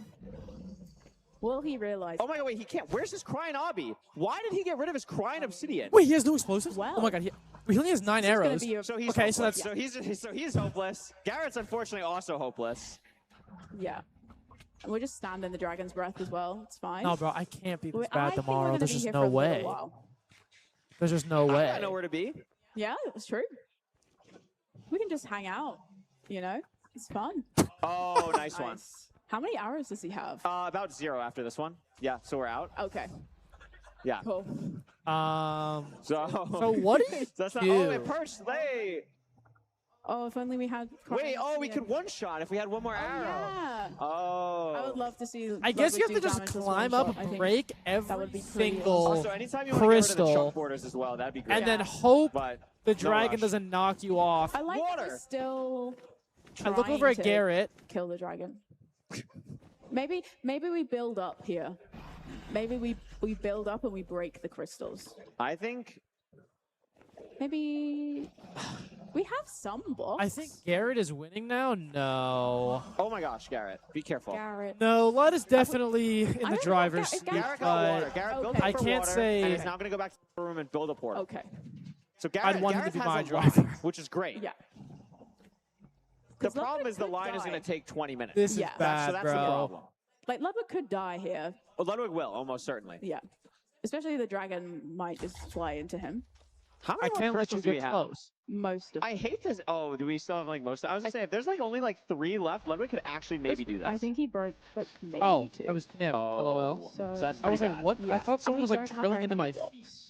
Will he realize? Oh my god, wait, he can't. Where's his Crying Obby? Why did he get rid of his Crying Obsidian? Wait, he has no explosives? Well, oh my god, he only has 9 arrows. So he's okay, hopeless. so that's so he's hopeless. Garrett's unfortunately also hopeless. Yeah. And we're just standing the dragon's breath as well. It's fine. No, bro, I can't be this I bad think we're tomorrow. gonna There's be just here no for a little way. while. There's just no way. I got nowhere to be. Yeah, it's true. We can just hang out, you know? It's fun. Oh, nice one. How many arrows does he have? About 0 after this one. Yeah, so we're out. Okay. Yeah. Cool. So what do you That's not, do? oh, it perched. Hey. Oh, if only we had... Wait, we could one-shot if we had 1 more arrow. Yeah. Oh. I would love to see... I guess you have Ludwig to do just damage with climb one up, shot. I think break that would every be pretty single Also, anytime you want to get rid of the crystal, chunk borders as well, that'd be great. and then hope But the no dragon rush. doesn't knock you off. I like that we're still I look trying over at to Garrett. kill the dragon. Maybe we build up here. Maybe we build up and we break the crystals. I think... Maybe... We have some blocks. I think Garrett is winning now. No. Oh my gosh, Garrett. Be careful. Garrett. No, Lud is definitely in the driver's seat. Garrett got water. Garrett built up I for can't water, say. and he's now going to go back to the room and build a portal. Okay. So Garrett, I'd want him Garrett to be has my a driver. line, which is great. Yeah. The problem is the line is going to take 20 minutes. This is Yeah. bad, So that's bro. the problem. Like, Ludwig could die here. Well, Ludwig will, almost certainly. Yeah. Especially the dragon might just fly into him. How many I more can't let you crystals do we get have? close. Most of I hate this. Oh, do we still have like most? I was gonna say if there's like only like 3 left, Ludwig could actually maybe do this. I think he broke like maybe Oh, 2. that was him. LOL. So that's I was pretty like, bad. what? Yeah. I thought someone We was like don't have drilling very into my many face.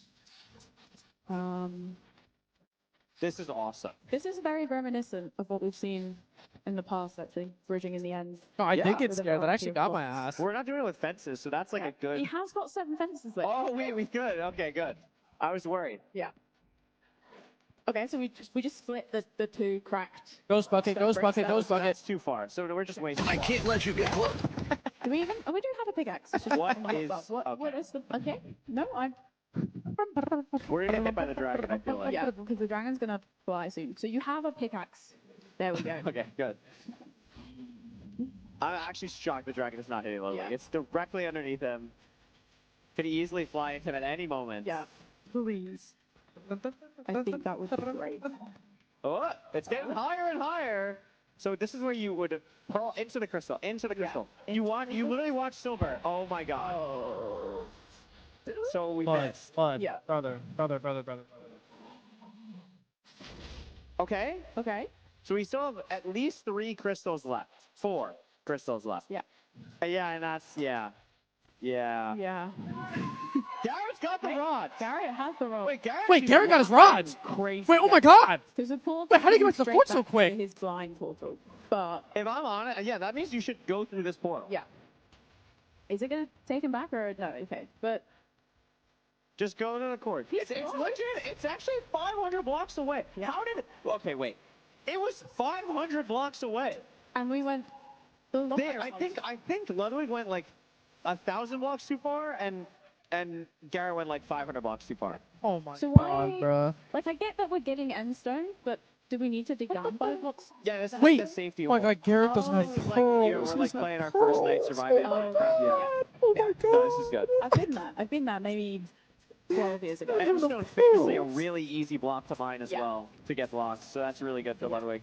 This is awesome. This is very reminiscent of what we've seen in the past, actually, bridging in the end. No, I Yeah. did get With the scared. That front actually two got my blocks. ass. We're not doing it with fences, so that's like a good. He has got 7 fences there. Oh, we good. Okay, good. I was worried. Yeah. Okay, so we just split the 2 cracked. Ghost bucket, ghost bucket, ghost bucket. That's too far. So we're just wasting. I can't let you get close. Do we even? Oh, we do have a pickaxe. It's just What on my is- hotbar. What is the? Okay. No, I'm. We're gonna get hit by the dragon. I feel like. Yeah, because the dragon's gonna fly soon. So you have a pickaxe. There we go. Okay, good. I'm actually shocked the dragon is not hitting Ludwig. Yeah. It's directly underneath him. Could easily fly into him at any moment. Yeah. Please. I think that would be great. Oh, it's getting higher and higher. So this is where you would pearl into the crystal, into the crystal. You literally watch silver. Oh my god. Oh. So we Blood, missed. blood. Yeah. Brother. Okay. Okay. So we still have at least 3 crystals left. 4 crystals left. Yeah. Yeah, and that's yeah. Yeah. Garrett's got the rod. Garrett has the rod. Wait, Garrett got his rods. Crazy. Wait, oh my god. There's a portal. Wait, how do you get back to the straight fort so back to quick? His blind portal. But If I'm on it, yeah, that means you should go through this portal. yeah. Is it gonna take him back or no? Okay, but Just go to the court. It's legit. It's actually 500 blocks away. Yeah. How did it? Okay, wait. It was 500 blocks away. and we went. There, I think Ludwig went like 1,000 blocks too far, and Garrett went like 500 blocks too far. Oh my So god, why? bruh. Like I get that we're getting end stone, but do we need to dig down 5 blocks? Yeah, this is Wait. like the safety. Oh my god, Garrett doesn't have Like, pearls. we're like playing our first night surviving. Oh, Oh my god. No, this is good. I've been there maybe 12 years ago. And Stone famously a really easy block to mine as Yeah. well to get blocks, so that's really good for Ludwig.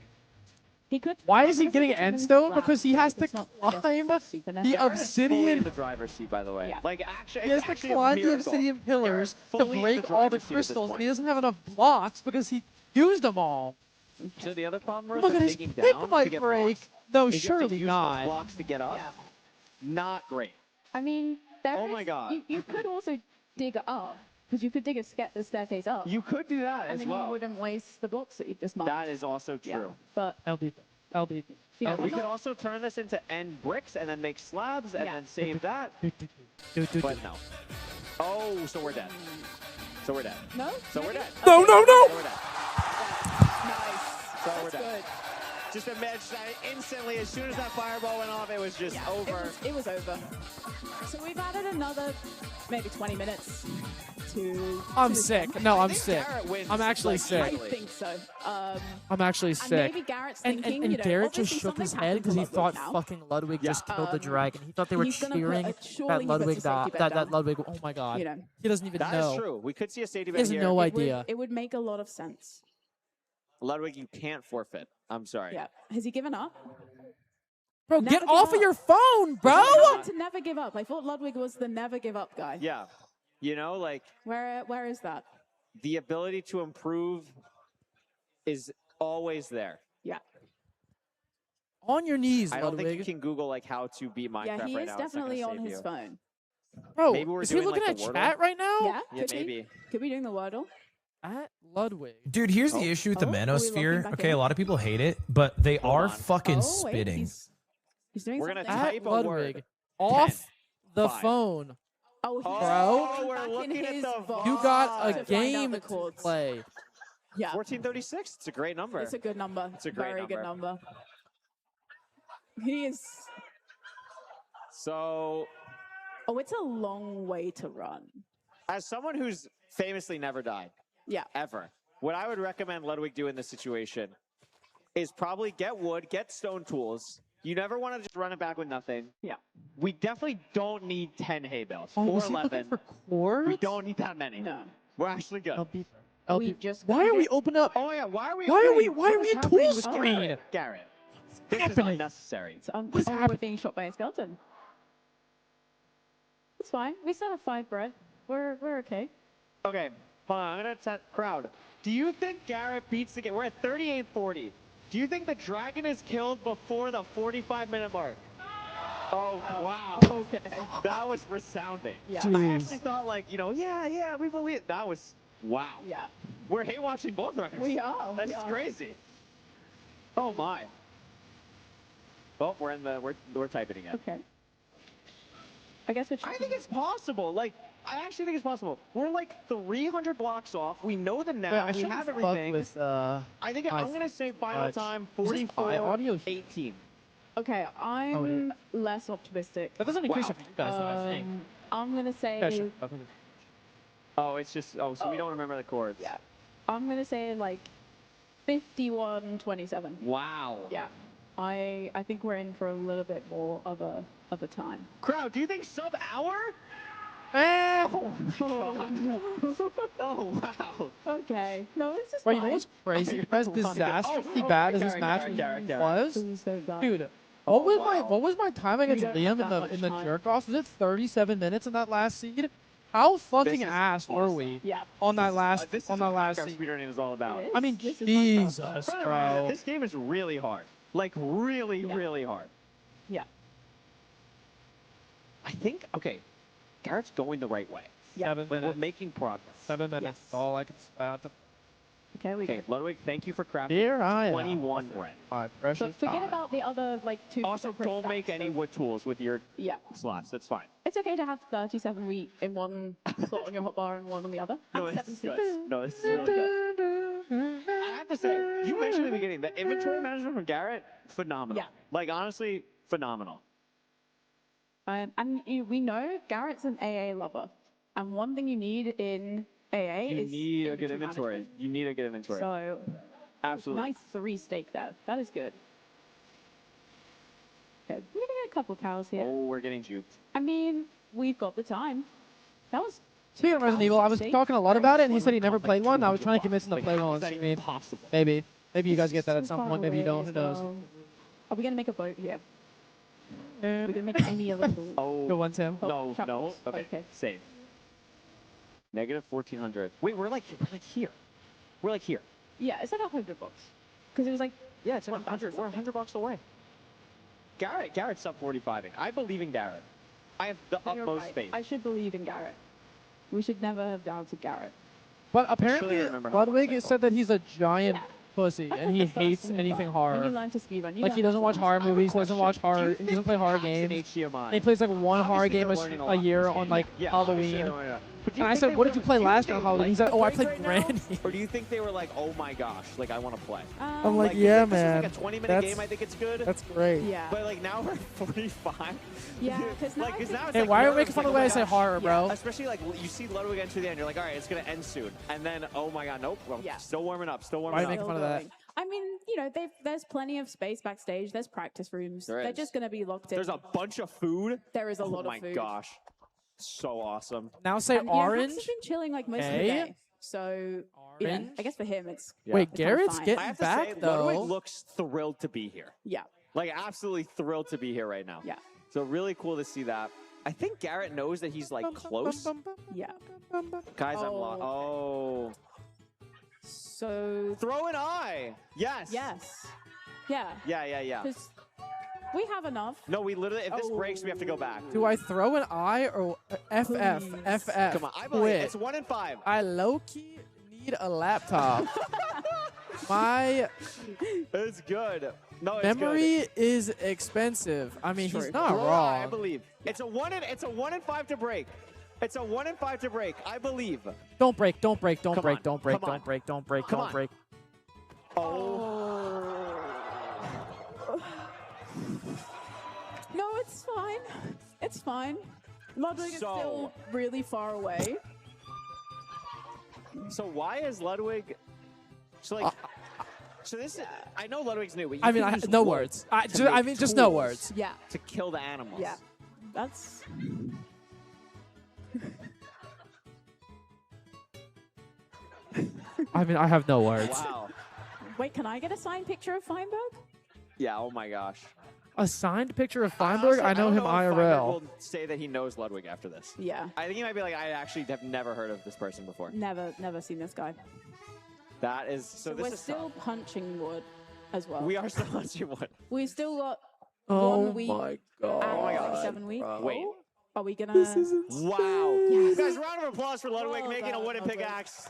He could. Why is he getting end stone? Because he has to It's not climb the Fully in obsidian. the driver's seat, by the way. Yeah. Like actually, He has it's to actually a climb the miracle. obsidian pillars to fully in break the all the driver's seat at this crystals, and point. he doesn't have enough blocks because he used them all. So the other problem Look with at his digging pick down to might get break. blocks No, is you have to surely use not. those blocks to get up. Yeah. Not great. I mean, there Oh is- my God. You could also dig up because you could dig the staircase up. You could do that and as then well. you wouldn't waste the blocks that you just mined. That is also Yeah. true. But LD. yeah, We could also turn this into end bricks and then make slabs and Yeah. then save that. But no. Oh, so we're dead. So we're dead. no. So we're dead. No, no, no! So we're dead. Nice. So we're That's dead. good. Just imagine that instantly, as soon as that fireball went off, it was just Yeah, over. It was over. So we've added another maybe 20 minutes to. I'm to the sick. game. No, I I'm think sick. Garrett wins, I'm actually like, sick. I easily. think so. I'm actually And sick. maybe Garrett's And thinking, and you know, Garrett just obviously shook his something head happened because to he thought Ludwig now. fucking Ludwig just killed the Um, dragon. He thought they were he's gonna put cheering a- surely that he puts a Ludwig safety died. bet That down. Ludwig. Oh my god. You know. He doesn't even That know. is true. We could see a safety He bet has here. no It idea. would make a lot of sense. Ludwig, you can't forfeit. I'm sorry. Yeah. Has he given up? Bro, Never get give off of up. your phone, bro! I wanted to never give up. I thought Ludwig was the never give up guy. Yeah. You know, like Where is that? the ability to improve is always there. Yeah. On your knees, I don't Ludwig. think you can Google like how to beat Minecraft Yeah, he right is now. It's not definitely gonna on save his you. phone. Bro, Maybe we're is he doing, looking like, at the Wordle? chat right now? Yeah, Yeah, could maybe. Be. Could be doing the Wordle. At Ludwig. Dude, here's the issue with the Oh, are we manosphere. logging back Okay, in? a lot of people hate it, but they are on. fucking Oh, wait, spitting. he's doing We're gonna something. type At a Ludwig. word. Off the 5. phone. Oh, he's Oh, we're back in looking at his the vault You got to a find out game the to chords. play. Yeah, 1436. It's a great number. it's a good number. It's a great Very good number. number. He is. So, Oh, it's a long way to run. as someone who's famously never died, Yeah. ever, what I would recommend Ludwig do in this situation is probably get wood, get stone tools. You never want to just run it back with nothing. Yeah. We definitely don't need 10 hay bales Oh, or was he looking 11. for cords? We don't need that many. No. We're actually good. We just. Why are we opening up? Oh yeah, why are we? Why are we? opening- Why are what we is in happening tool with screen? Garrett, this is happening? unnecessary. Oh, What's we're happening? being shot by a skeleton. It's fine. We still have 5 bread. We're okay. Okay, Hold on, I'm gonna set crowd. Do you think Garrett beats the game? We're at 38-40. Do you think the Dragon is killed before the 45-minute mark? Oh, wow. Okay. That was resounding. Yeah. I actually thought, like, yeah, we believe it. That was, wow. Yeah. We're hate watching both runners. We are. That's crazy. Oh, my. Oh, we're typing again. Okay. I guess it's. I think it's possible. Like, I actually think it's possible. We're like 300 blocks off. We know the net. We have everything. With, I think I'm gonna say final time 44-18. Okay, I'm less optimistic. That doesn't increase it for you guys, I think. I'm gonna say. Yeah, sure. Oh, it's just. Oh, so we don't remember the chords. Yeah. I'm gonna say like 51-27. Wow. Yeah. I think we're in for a little bit more of a time. Crowd, do you think sub-hour? Oh, no. Oh, wow. Okay. No, it's just Wait, you know what's crazy? As disastrously bad as this match was, dude. What was my time against Liam in the jerk offs? Was it 37 minutes in that last seed? How fucking ass were we on that last seed? Speedrunning is all about. I mean, Jesus, bro. This game is really hard. Like, really, really hard. Yeah. I think, okay, Garrett's going the right way. Yeah. We're making progress. 7 minutes. That's all I can spout. Okay, Ludwig, thank you for crafting Here I am. 21 bread. But forget about the other, like, 2. Also, don't make any wood tools with your slots. That's fine. It's okay to have 37 wheat in one slot on your hotbar and one on the other. No, this is good. No, this is really good. I have to say, you mentioned in the beginning, the inventory management from Garrett, phenomenal. Yeah. Like, honestly, phenomenal. And we know Garrett's an AA lover. And one thing you need in AA is... You need a good inventory. You need a good inventory. So, absolutely. Nice 3 stake there. That is good. Okay, we're going to get a couple of cows here. Oh, we're getting juked. I mean, we've got the time. That was... Speaking of Resident Evil, I was talking a lot about it, and he said he never played one. I was trying to convince him to play one. Maybe you guys get that at some point. Maybe you don't. Who knows? Are we going to make a vote here? We're going to make any of them. Oh. Good one, Tim. No. Okay. Save. Negative 1,400. Wait, we're like here. We're like here. Yeah, it's like $100. Because it was like... Yeah, it's like 100. We're $100 away. Garrett's sub 45ing. I believe in Garrett. I have the utmost faith. I should believe in Garrett. We should never have doubted Garrett. But apparently, Ludwig said that he's a giant pussy and he hates anything horror. When you learn to speedrun, like he doesn't watch horror movies, doesn't watch horror, he doesn't play horror games. And he plays like one horror game a year on like Halloween. And I said, what did you play last year on Halloween? He said, oh, I played Brandy. Or do you think they were like, oh my gosh, like I want to play? I'm like, yeah, man. This is like a 20-minute game, I think it's good. That's great. Yeah. But like now we're 45. Yeah, because now, hey, why are you making fun of the way I say horror, bro? Especially like you see Ludwig enter the end, you're like, all right, it's gonna end soon, and then oh my god, nope, well, still warming up, still warming up. Why are you making fun of that? I mean, you know, there's plenty of space backstage. There's practice rooms. They're just gonna be locked in. There's a bunch of food. There is a lot of food. Oh my gosh, so awesome. Now say orange. He's been chilling like most of the day. So yeah, I guess for him it's. Wait, Garrett's getting I have to back say, though. Ludwig looks thrilled to be here. Yeah. Like absolutely thrilled to be here right now. Yeah. So really cool to see that. I think Garrett knows that he's like close. Yeah. Guys, I'm lost. Oh. So. Throw an eye. Yes. Yes. Yeah. Yeah. Because we have enough. No, we literally, if this breaks, we have to go back. Do I throw an I or FF? Come on, I believe it's 1 in 5. I low-key need a laptop. My it's good. No, it's memory good. is expensive. I mean, he's not Throw wrong. I believe. It's a 1 in 5 to break. It's a 1 in 5 to break. I believe. Don't break. Don't break. Don't Come break. on. Don't break. Come on. Don't break. Don't break. Come Don't on. break. Oh. No, it's fine. It's fine. Ludwig is still really far away. So why is Ludwig? So like. So this is. I know Ludwig's new, but you I mean, can use no wood words. to Just make no tools words. Yeah. To kill the animals. Yeah. That's. I mean, I have no words. Wow. Wait, can I get a signed picture of Feinberg? Yeah. Oh my gosh. A signed picture of Feinberg? Honestly, I know him don't know if Feinberg IRL. will say that he knows Ludwig after this. Yeah. I think he might be like, I actually have never heard of this person before. Never seen this guy. That is so. This We're is still tough. punching wood as well. We are still punching wood. We've still got Oh 1 week my god. and Oh my like God. 7 weeks. Wait. Are we gonna? This is Wow. Yes. Guys, round of applause for Ludwig Well making a done, wooden Ludwig. pickaxe.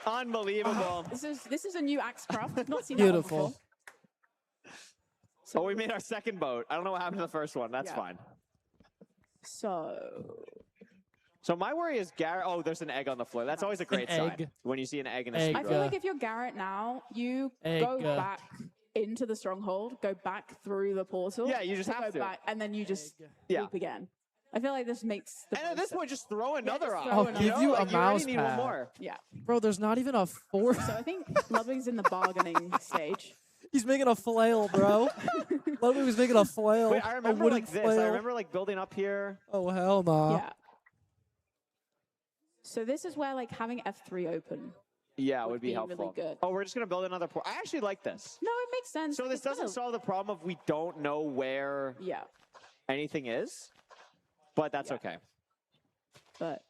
Unbelievable. This is a new axe craft. I've not seen that one Beautiful. before. So we made our second boat. I don't know what happened to the first one. That's Yeah. fine. So my worry is Garrett. Oh, there's an egg on the floor. That's always a great sign egg. when you see an egg in a Egg. I speedrun. feel like if you're Garrett now, you go back into the stronghold, go back through the portal. Yeah, you just have go to. back, and then you just Yeah. loop again. I feel like this makes the And at this point, just throw another just on. throw I'll another. give you a Like, you already mouse need one pad. more. Yeah. Bro, there's not even a fourth. So I think Ludwig's in the bargaining stage. He's making a flail, bro. Ludwig was making a flail. Wait, I a remember wooden like this. flail. I remember like building up here. Oh, hell no. Yeah. So this is where like having F3 open. Yeah, Would would be be helpful. really good. Oh, we're just gonna build another port. I actually like this. No, it makes sense. So this It's kinda- doesn't solve the problem of we don't know where Yeah, anything is, but that's Yeah. okay. but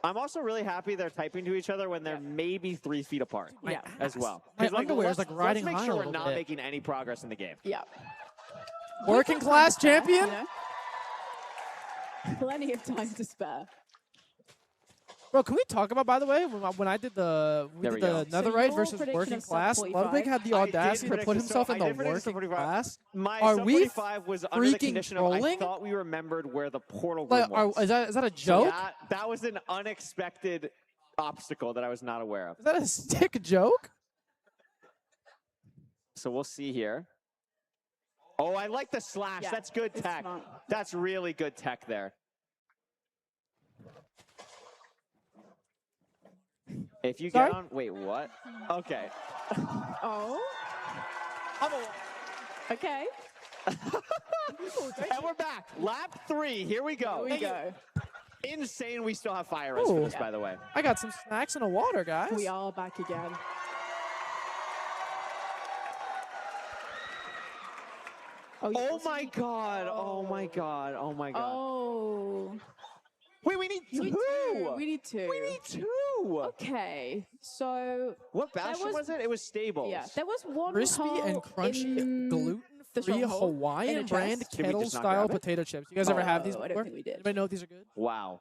I'm also really happy they're typing to each other when they're maybe 3 feet apart. Yeah. as well. My 'Cause, underwear is, let's- like, riding Let's high make a sure we're little not bit. making any progress in the game. yeah. Working class champion? You know? Plenty of time to spare. Bro, can we talk about, by the way, when I did the There we the go. netherite your versus prediction working of sub class, 45? Ludwig had the I did audacity to predict put the himself sub- in I the did predict the working 45. class. My Are sub we 45 was under the freaking condition of I trolling? thought we remembered where the portal room Like, was. is that a So joke? that was an unexpected obstacle that I was not aware of. Is that a stick joke? So we'll see here. Oh, I like the slash. Yeah, That's good it's tech. smart. That's really good tech there. If you Sorry? get on, wait, what? Okay. Oh. Okay. And we're back. Lap 3. Here we go. Here we go. Insane. We still have fire res for Ooh. this, by the way. I got some snacks and a water, guys. We are back again. Oh my god. Oh my god. Oh my god. Oh. Wait, we need two. We need two. We need two. Okay. So What bastion was it? It was stables. yeah, there was one Crispy and hole crunchy in the gluten-free stronghold in Hawaiian a brand chest. Did we just not kettle-style grab it? potato chips. You guys ever have these Oh, I before? don't think we did. Anybody know if these are good? Wow.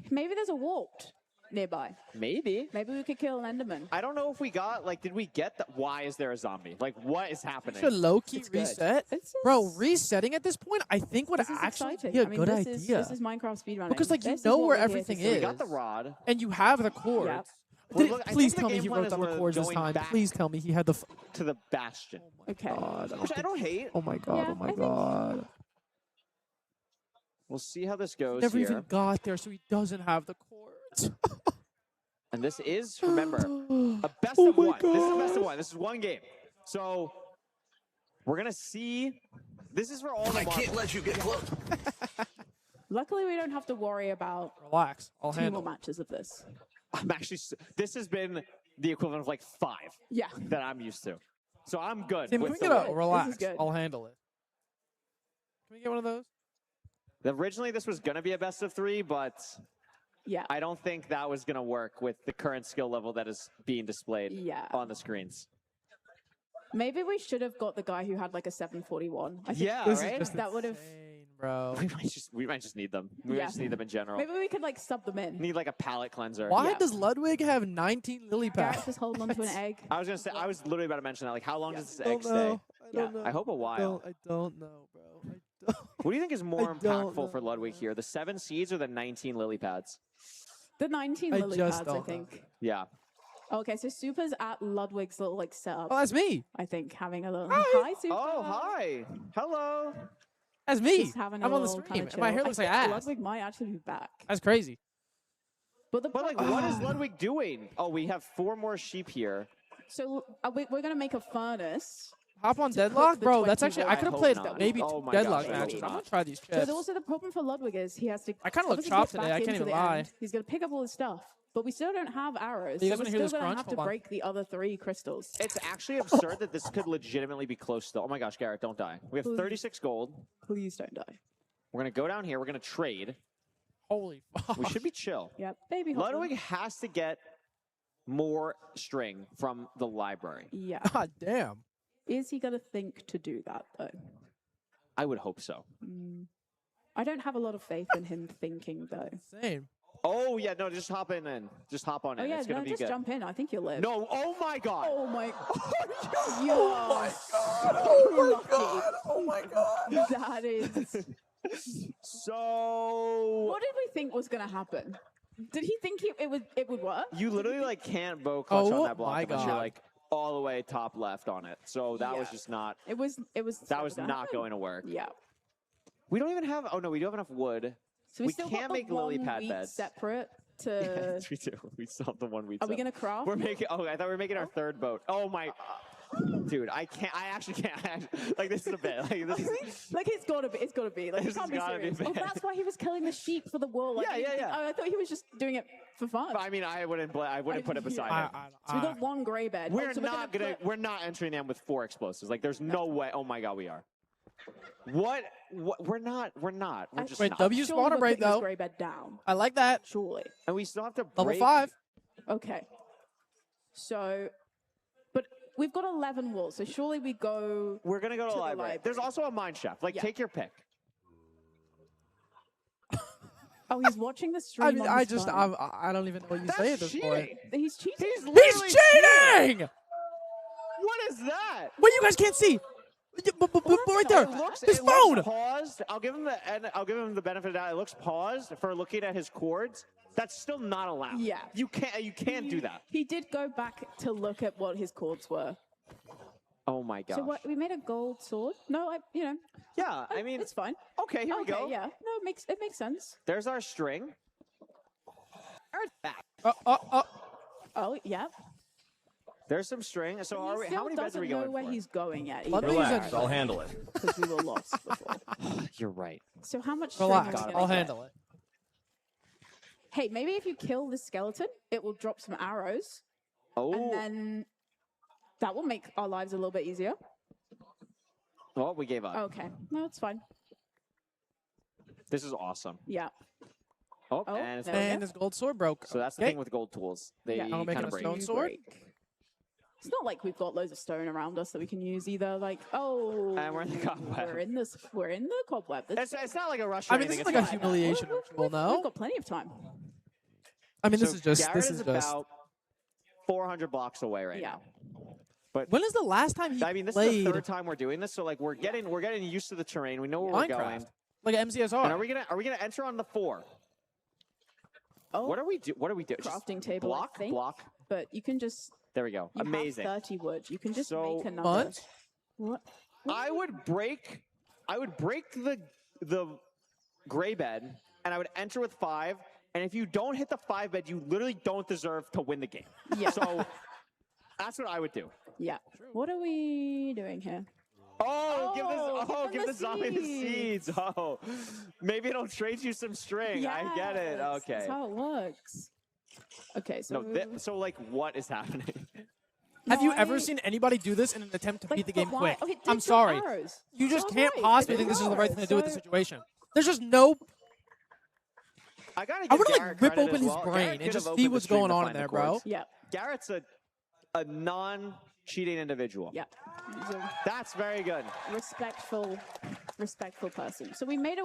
Maybe there's a warped nearby. Maybe. Maybe we could kill an Enderman. I don't know if we got, like, did we get the, why is there a zombie? Like, what is happening? Should low-key It's good. reset? This Bro, is- resetting at this point, I think would This is actually exciting. be a I mean, good this idea. Is Minecraft speedrunning. Because, like, you This is know what where we're here to everything see. is. We got the rod. And you have the chords. Yeah. We're Did- look- I please think the tell me game he plan wrote is down the we're chords this going time. back Please tell me he had the... to the bastion. Okay. Which I don't hate. Oh my god, Yeah, oh my I think- god. We'll see how this goes Never here. even got there, so he doesn't have the chords. And this is, remember, a best Oh of my one. This is a best of God. one. This is one game. So we're gonna see. This is for all the I can't marbles. let you get close. Luckily, we don't have to worry about Relax, I'll 2 handle more it. matches of this. I'm actually. This has been the equivalent of like 5 Yeah. that I'm used to. So I'm good. Tim, can with we the get a win. relax? good. I'll handle it. Can we get one of those? Originally, this was gonna be a best of 3, but Yeah. I don't think that was gonna work with the current skill level that is being displayed Yeah. on the screens. Maybe we should have got the guy who had like a 741. I think Yeah, This right. is just that would have. insane, bro. We might just need them. We might Yeah. just need them in general. Maybe we could like sub them in. Need like a palate cleanser. Why Yeah. does Ludwig have 19 lily Garrett's pads? just holding onto an egg. I was gonna say. I was literally about to mention that. Like, how long does this I egg don't know. stay? I don't know. I hope a while. I don't know, bro. What do you think is more I don't impactful for know, Ludwig here? The 7 seeds or the 19 lily pads? The 19 I lily just pads, I don't know. think. Yeah. Okay, so Super's at Ludwig's little like setup. Oh, that's me. I think having a little. Hi, Super. Oh, hi. Hello. That's me. Just having a I'm on the little stream, kinda and my chill. hair I looks like think ass. Ludwig might actually be back. That's crazy. But But like, what is Ludwig doing? Oh, we have 4 more sheep here. So we're gonna make a furnace. Hop on to Deadlock, cook the bro. That's 20 actually I wood. could have hope played not. maybe Oh 2 my Deadlock gosh, I hope matches. I'm not. gonna try these But chips. also the problem for Ludwig is he has to. I kinda look obviously chopped get today, back I can't into even the lie. end. He's gonna pick up all his stuff. But we still don't have arrows. You guys So want we're to hear still this going crunch? to have to break the other 3 crystals. It's actually absurd that this could legitimately be close still. Oh my gosh, Garrett, don't die. We have 36 gold. Please don't die. We're going to go down here. We're going to trade. Holy fuck. We should be chill. Yep, baby. Ludwig has to get more string from the library. Yeah. God damn. Is he going to think to do that, though? I would hope so. I don't have a lot of faith in him thinking, though. Same. Oh, yeah, no, just hop in then. Just hop on in. Oh, yeah, it's going to be just good. jump in. I think you'll live. No, oh my god. Oh my Oh my god. Oh my god. Oh my god. That is... So... What did we think was going to happen? Did he think it would work? You literally like can't bow clutch on that block my unless you're God. like all the way top left on it. So that was just not... It was That was not going to work. Yeah. We don't even have... Oh, no, we do have enough wood. So we still can't got make the lily one pad week beds. separate to... Yes, we do. We still have the one we Are we going to craft? We're making... Oh, I thought we were making our 3rd boat. Oh, my... Dude, I can't. I actually can't. Like, this is a bit. Like, this is... Like, it's got to be. It's got to be. Like, This it can't has be gotta be serious. Oh, bad. that's why he was killing the sheep for the wool. Like, Yeah. I thought he was just doing it for fun. I mean, I wouldn't put it beside it. So we got one gray bed. We're so not gonna. We're not entering them with 4 explosives. Like, there's no way. Oh my god, we are. What? We're not. We're not. We're just Wait, not. W spawner break This though. gray bed down. I like that. Surely. And we still have to Level break. 5. Okay. So, but we've got 11 walls. So surely we go. We're gonna go to the library. There's also a mine shaft. Like, take your pick. Oh, he's watching the stream. I mean, on I his just, phone. I don't even know what you say at this point. He's cheating. He's He's cheating! What is that? Wait, you guys can't see. Right there. His It phone. looks paused. I'll give him the benefit of the doubt. It looks paused for looking at his chords. That's still not allowed. Yeah. You can't do that. He did go back to look at what his chords were. Oh my gosh. So what? We made a gold sword. No, Yeah, I mean, it's fine. Okay, here we go. Yeah. No, it makes sense. There's our string. Back. Oh, yeah. There's some string. So He are we? still How many beds are we doesn't know going where for? he's going yet. Relax, I'll handle it. Because we were lost before. You're right. So how much string Relax, are we I'll gonna get? handle it. Hey, maybe if you kill this skeleton, it will drop some arrows. Oh. And then that will make our lives a little bit easier. Oh, we gave up. Okay. No, it's fine. This is awesome. Yeah. Oh, and it's And his gold sword broke. So that's the Okay. thing with gold tools. They Yeah. I'll make kind it of a break. stone sword. It's not like we've got loads of stone around us that we can use either. Like, oh, And we're in the cobweb. We're in the cobweb. It's not like a rush. Or I mean, this is anything, like a it's fine. humiliation ritual, We've no? got plenty of time. I mean, this So is just, Garrett this is is just. about 400 blocks away right now. But When is the last time he I mean, this played is the 3rd time we're doing this, so like we're getting used to the terrain. We know where we're Minecraft? going. Like MCSR. And are we gonna enter on the 4? Oh. What are we do? What do we do? Just Crafting table, block, I think. block. But you can just. There we go. You Amazing. have 30 wood. You can just So- make another. What? What? I would break the gray bed, and I would enter with 5. And if you don't hit the 5 bed, you literally don't deserve to win the game. Yeah. So that's what I would do. Yeah. What are we doing here? Give the zombie the seeds. Oh, maybe it'll trade you some string. I get it. Yes, Okay. That's how it works. Okay, so. No, so like, what is happening? Have you ever seen anybody do this in an attempt to beat the game but why? quick? Okay, I'm did sorry. drop arrows. You just Sounds can't right. possibly It think this is the right thing to arrows, do with the so- situation. There's just no. I gotta I give would Garrett like rip credit open as his well. brain Garrett and could just have see opened what's the stream going to on find in there, the bro. chords. Yeah. Garrett's a non-cheating individual. Yeah. He's a That's very good. respectful person. So we made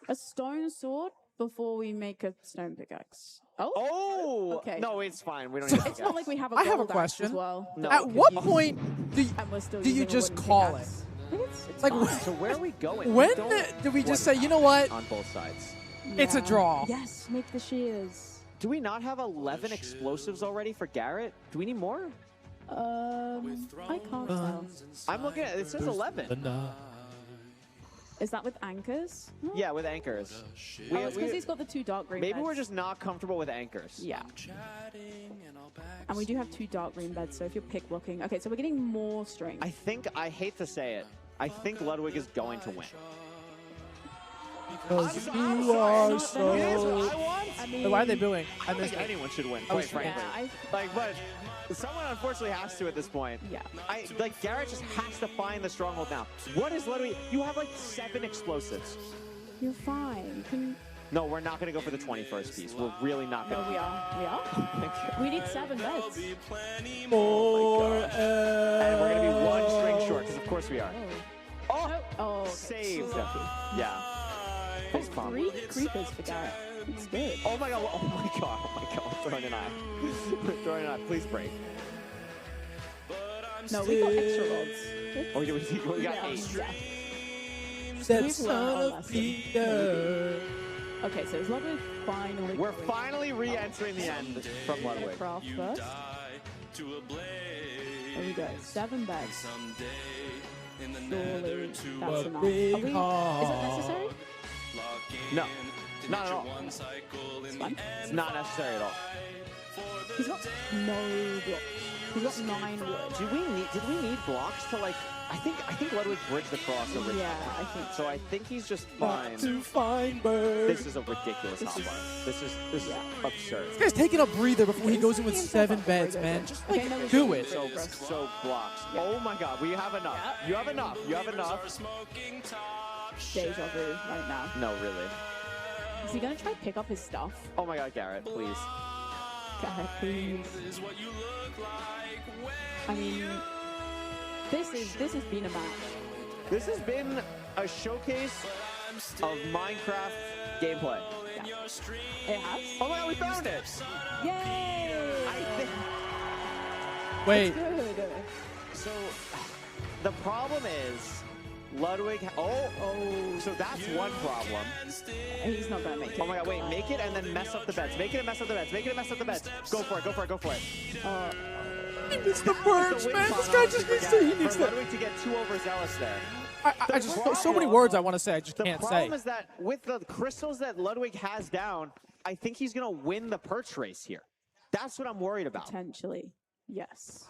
a stone sword before we make a stone pickaxe. Oh. Okay. No, it's fine. We don't need to It's not like we have a I have a gold axe question. as well. No. At what point do you, And we're still do you using a just wooden call it? pickaxe. It's Like, fine. So where are we going? when We don't- do we just what say, is you know what? happening on both sides? It's a draw. Yes, make the shears. Do we not have 11 explosives already for Garrett? Do we need more? I can't tell. I'm looking at it. Says 11. Is that with anchors? Yeah, with anchors. Oh, it's because he's got the 2 dark green Maybe beds. we're just not comfortable with anchors. Yeah. And we do have 2 dark green beds, so if you're pick blocking. Okay, so we're getting more string. I hate to say it, I think Ludwig is going to win. Because you are so... I mean, why are they booing? I don't think anyone should win, quite frankly. But someone unfortunately has to at this point. Yeah. Like, Garrett just has to find the stronghold now. What is Ludwig? You have like 7 explosives. You're fine. No, we're not going to go for the 21st piece. We're really not going to. No, we are. We are? We need 7 beds. And we're going to be 1 string short, because of course we are. Oh, saved. Yeah. There's 3 creepers for Garrett. It's good. Oh my god, oh my god, oh my god. Throwing an eye. Throwing an eye. Please break. No, we got extra rods. Oh, we got 8. That son of Peter. Okay, so is Ludwig finally... We're finally re-entering the end from Ludwig. Craft first. There we go. 7 beds. Surely that's enough. Is it necessary? No. Not at all. It's fine. It's not necessary at all. He's got no blocks. He's got 9 wood. Did we need blocks to like... I think Ludwig bridged the cross originally. Yeah, I think so. I think he's just fine. To Feinberg. This is a ridiculous hotbar. This is absurd. This guy's taking a breather before he goes in with 7 beds, man. Just do it. So blocks. Oh my god, we have enough. You have enough. You have enough. Deja vu right now. No, really. Is he gonna try to pick up his stuff? Oh my god, Garrett, please. Garrett, please. I mean, this has been a match. This has been a showcase of Minecraft gameplay. Yeah. It has? Oh my god, we found it! Yay! Wait. It's good. So, the problem is, Ludwig... So that's one problem. He's not gonna make it. Oh my god, wait, make it and then mess up the beds. Make it and mess up the beds. Make it and mess up the beds. Go for it, go for it, go for it. He needs the perch, man. This guy just needs to... He needs for Ludwig to get too overzealous there. I just... So many words I want to say, I just can't say. The problem is that with the crystals that Ludwig has down, I think he's going to win the perch race here. That's what I'm worried about. Potentially, yes.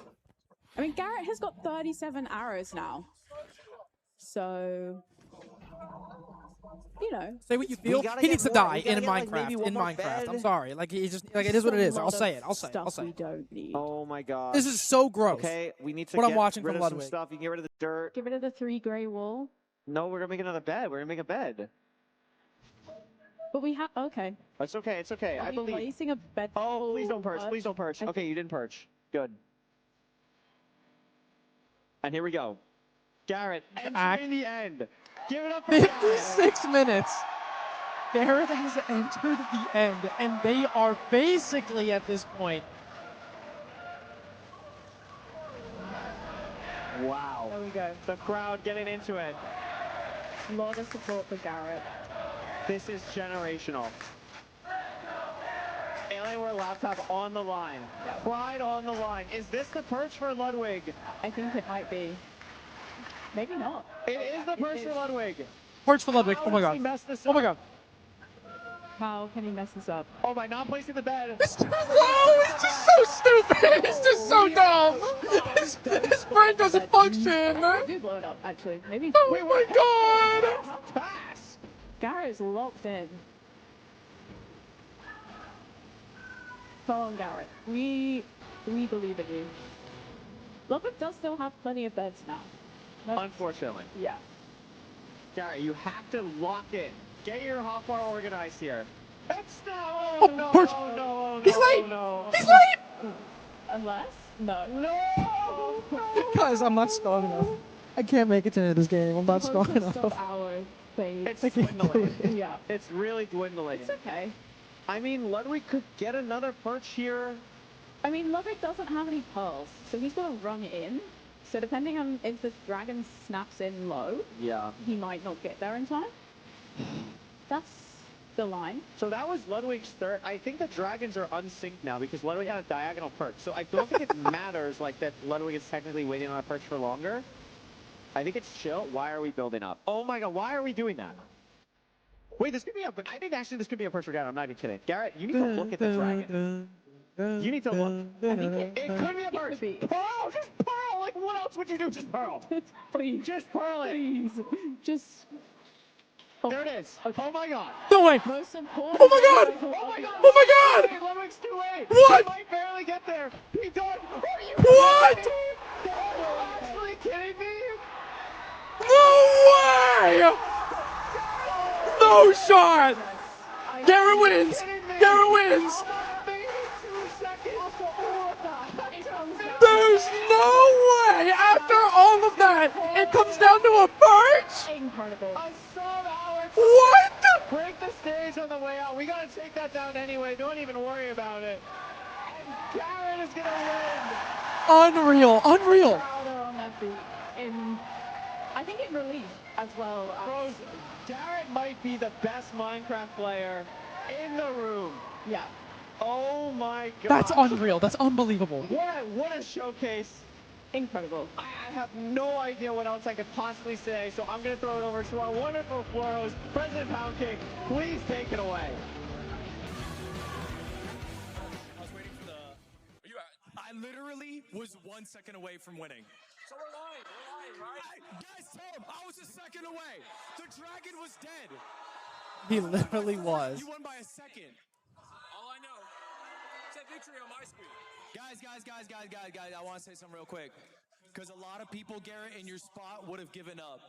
I mean, Garrett has got 37 arrows now. So... You know, say what you feel. He needs to die in Minecraft. I'm sorry. Like he just it is what it is. I'll say it. I'll say it. We don't need. Oh my god. This is so gross. Okay, we need to what get I'm watching rid from of Ludwig. Some stuff. You can get rid of the dirt. Get rid of the 3 gray wool. No, we're gonna make another bed. We're gonna make a bed. But we have okay. It's okay. It's okay. I believe. Placing a bed. Oh, please don't perch. Please don't perch. Okay, you didn't perch. Good. And here we go. Garrett, entering the end. Give it up for 56 minutes. Garrett has entered the end, and they are basically at this point. Wow. There we go. The crowd getting into it. A lot of support for Garrett. This is generational. Alienware laptop on the line. Pride on the line. Is this the perch for Ludwig? I think it might be. Maybe not. It is the perch for Ludwig. Perch for Ludwig. Oh my god. Oh my god. How can he mess this up? Oh, by not placing the bed. It's just so stupid. It's just so dumb. His brain doesn't function. Do blow it up, actually. Maybe. Oh my god. Pass. Garrett is locked in. Come on, Garrett. We believe in you. Ludwig does still have plenty of beds now. Unfortunately. Yeah. Garrett, you have to lock it. Get your hotbar organized here. It's no, Oh, no, perch. no, no, He's late. no. He's late. Unless? No. No. Guys, I'm not strong enough. I can't make it to this game. I'm not strong enough. It's dwindling. Yeah. It's really dwindling. It's okay. I mean, Ludwig could get another perch here. I mean, Ludwig doesn't have any pearls, so he's going to run in. So depending on if the dragon snaps in low, yeah, he might not get there in time. That's the line. So that was Ludwig's third. I think the dragons are unsynced now because Ludwig had a diagonal perch. So I don't think it matters like that Ludwig is technically waiting on a perch for longer. I think it's chill. Why are we building up? Oh my god, why are we doing that? Wait, this could be I think actually this could be a perch for down. I'm not even kidding. Garrett, you need to look at the dragon. You need to look. I think it could be a perch. Pearl, just pearl. Like what else would you do? Just pearl. Please. Just pearl it. Please. Just. There it is. Oh my god. No way. Most important. Oh my god. Oh my god. Oh my god. Ludwig's too late. What? He might barely get there. He done. Are you What? kidding me? Are you actually kidding me? No way. No shot. Garrett wins. Garrett wins. There's no way. After all of that, it comes down to a birch. Incredible. I saw Alex. What? Break the stage on the way out. We gotta take that down anyway. Don't even worry about it. And Garrett is gonna win. Unreal. Unreal. Crowder on that beat. I think in relief as well. Bros, Garrett might be the best Minecraft player in the room. Yeah. Oh my god. That's unreal. That's unbelievable. What a showcase. Incredible. I have no idea what else I could possibly say, so I'm going to throw it over to our wonderful floor host, President Pound Cake. Please take it away. I literally was 1 second away from winning. So we're lying, right? Guys, tell him I was a second away. The dragon was dead. He literally was. You won by a second. All I know, said victory on my screen. Guys, I want to say something real quick. Because a lot of people, Garrett, in your spot would have given up.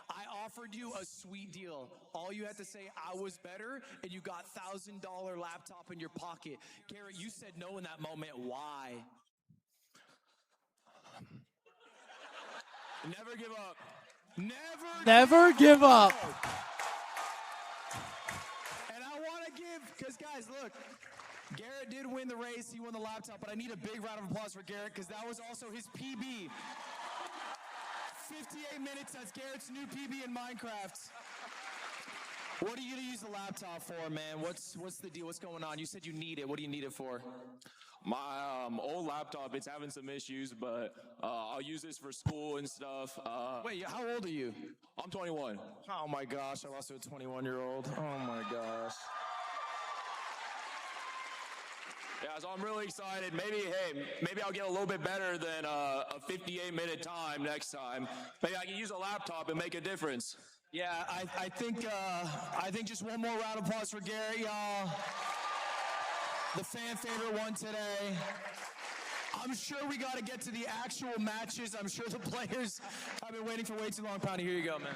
I offered you a sweet deal. All you had to say, I was better, and you got $1,000 laptop in your pocket. Garrett, you said no in that moment. Why? Never give up. Never give up. And I want to give, because guys, look, Garrett did win the race. He won the laptop, but I need a big round of applause for Garrett because that was also his PB. 58 minutes, that's Garrett's new PB in Minecraft. What are you going to use the laptop for, man? What's the deal? What's going on? You said you need it. What do you need it for? My old laptop, it's having some issues, but I'll use this for school and stuff. Wait, how old are you? I'm 21. Oh my gosh, I lost to a 21-year-old. Oh my gosh. Yeah, so I'm really excited. Maybe I'll get a little bit better than a 58-minute time next time. Maybe I can use a laptop and make a difference. Yeah, I think just one more round of applause for Garrett, y'all. The fan favorite one today. I'm sure we got to get to the actual matches. I'm sure the players have been waiting for way too long. Poundy, here you go, man.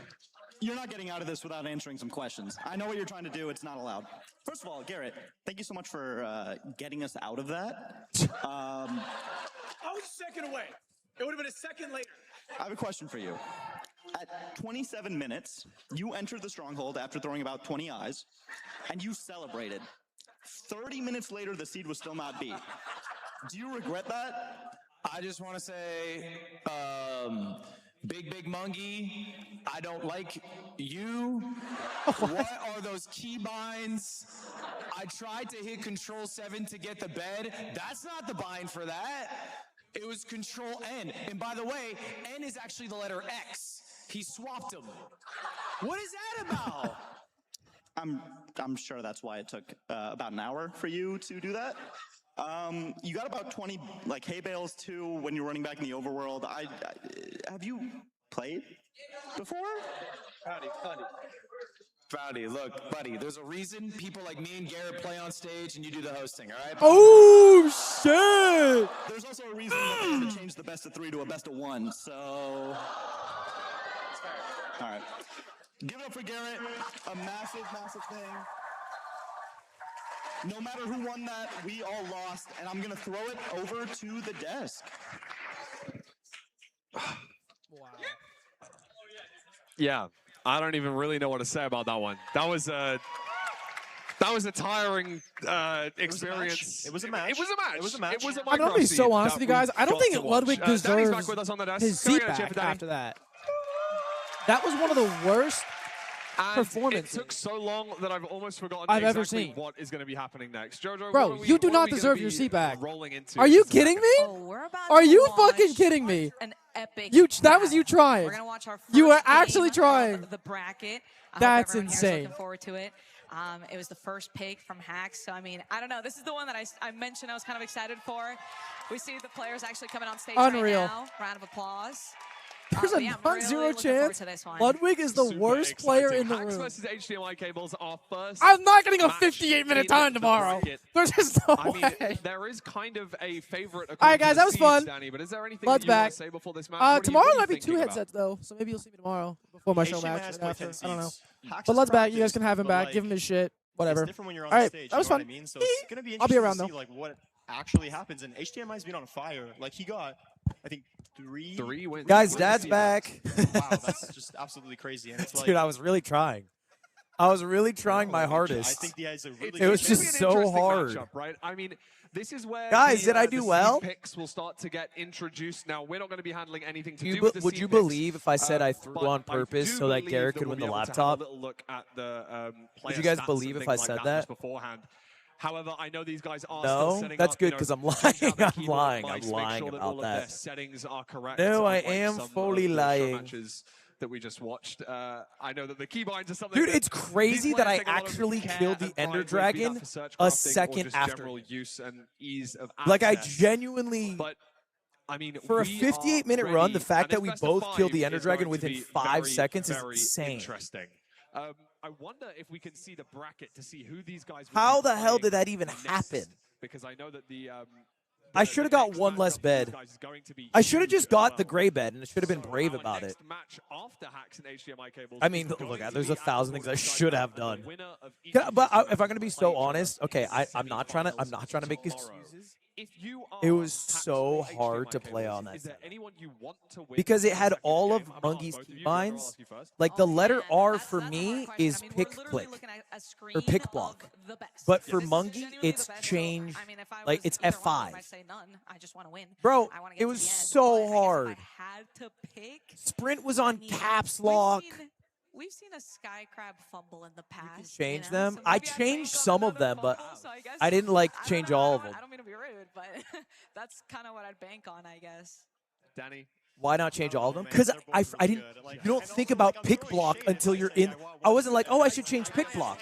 You're not getting out of this without answering some questions. I know what you're trying to do. It's not allowed. First of all, Garrett, thank you so much for getting us out of that. I was a second away. It would have been a second later. I have a question for you. At 27 minutes, you entered the stronghold after throwing about 20 eyes, and you celebrated. 30 minutes later, the seed was still not beat. Do you regret that? I just want to say, Big Mungie, I don't like you. What are those keybinds? I tried to hit Control 7 to get the bed. That's not the bind for that. It was Control N. And by the way, N is actually the letter X. He swapped them. What is that about? I'm sure that's why it took about an hour for you to do that. You got about 20 like hay bales too when you're running back in the overworld. Have you played before? Pouty, look, buddy, there's a reason people like me and Garrett play on stage and you do the hosting, all right? Oh, shit! There's also a reason that they had to change the best of 3 to a best of 1, so... All right. Give it up for Garrett. A massive, massive thing. No matter who won that, we all lost, and I'm going to throw it over to the desk. Wow. Yeah, I don't even really know what to say about that one. That was a tiring experience. It was a match. It was a match. It was a match. It was a I'm gonna be so honest with you guys. I don't think Ludwig Danny's deserves back with us on the desk. his Can I seat get a cheer back for Danny? after that. That was one of the worst performances It took so long that I've almost forgotten I've exactly ever seen. what is going to be happening next. Jojo, Bro, what are you do what not are we deserve gonna your be seat back. rolling into Are you this kidding me? Oh, we're about Are to you watch fucking kidding me? An epic. That was you trying. We're gonna watch our first You were game actually trying. of the bracket. I hope That's everyone here is insane. looking forward to it. It was the first pick from Hacks, so I mean, I don't know. This is the one that I mentioned I was kind of excited for. We see the players actually coming on stage Unreal. right now. Round of applause. There's a non-zero chance Ludwig is the worst player in the room. Versus HDMI cables are first. I'm not getting a 58-minute time tomorrow. There's just no way. There is kind of a favorite. All right, guys, that was fun. Danny, but is there anything Lud's that you want back. to say before this match? Tomorrow might be 2 headsets though, so maybe you'll see me tomorrow before my show match. Right after. I don't know. But Lud's back. You guys can have him back. Give him his shit. Whatever. It's different when you're on All right, stage, that was fun. you know what I mean? So it's gonna be I'll be interesting around to though. see like what actually happens. And HDMI's been on fire. Like he got, I think, three wins. Guys, Dad's back. Wow, that's just absolutely crazy. And it's like, Dude, I was really trying. I was really trying my hardest. I think the guys are really. It was just so hard. Matchup, right? I mean, this is where guys, did I do well? Picks will start to get introduced. Now we're not going to be handling anything to do Would with the you picks, believe if I said I threw on purpose so that Garrett could win the laptop? Would you guys believe if I said that? Beforehand. However, I know these guys are no, still setting that's up, good because I'm lying. I'm lying. I'm lying sure that about all of that. their settings are correct. No, I Unlike am some fully of the show lying. matches that we just watched. I know that the keybinds are something. Dude, it's crazy that I actually killed the Ender Dragon a second after. Use and ease of like I genuinely. But I mean, for a 58-minute run, the fact that we both killed the Ender Dragon within 5 seconds is insane. Interesting. I wonder if we can see the bracket to see who these guys. How the hell did that even happen? Because I know that I should have got one less bed. I should have just got the gray bed, and I should have been brave about it. I mean, look, there's 1,000 things I should have done. But if I'm gonna be so honest, okay, I'm not trying to make excuses. It was so hard to play on that because it had all of Mungi's keybinds. Like the letter R for me is pick click or pick block, but for Mungi it's change. Like it's F5. Bro, it was so hard. Sprint was on caps lock. We've seen a sky crab fumble in the past. Change them. So I changed some of them, but I didn't like change all of them. I don't mean to be rude, but that's kind of what I'd bank on, I guess. Danny. Why not change all of them? Because I didn't. You don't think about pick block until you're in. I wasn't like, oh, I should change pick block.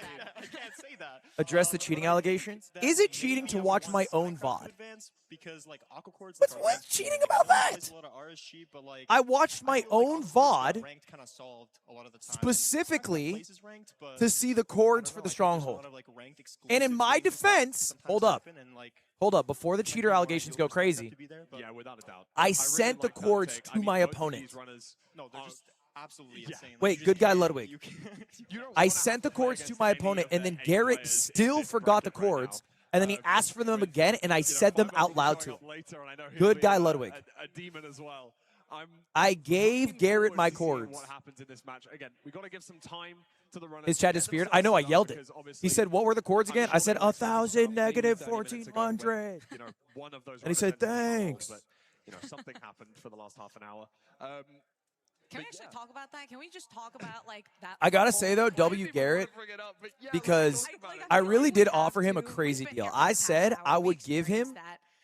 Address the cheating allegations. Is it cheating to watch my own VOD? What's cheating about that? I watched my own VOD specifically to see the chords for the stronghold. And in my defense, hold up, before the cheater allegations go crazy, I sent the chords to my opponent. Absolutely insane. Wait, good guy Ludwig. I sent the chords to my opponent, and then Garrett still forgot the chords, and then he asked for them again, and I said them out loud to him. Good guy Ludwig. I gave Garrett my chords. What happens in this match? Again, we got to give some time to the runners. His chat disappeared. I know, I yelled it. He said, what were the chords again? I said, 1,000 negative 1,400. And he said, thanks. Something happened for the last half an hour. Can we actually talk about that? Can we just talk about like that? I gotta say though, W. Garrett, because I really did offer him a crazy deal. I said I would give him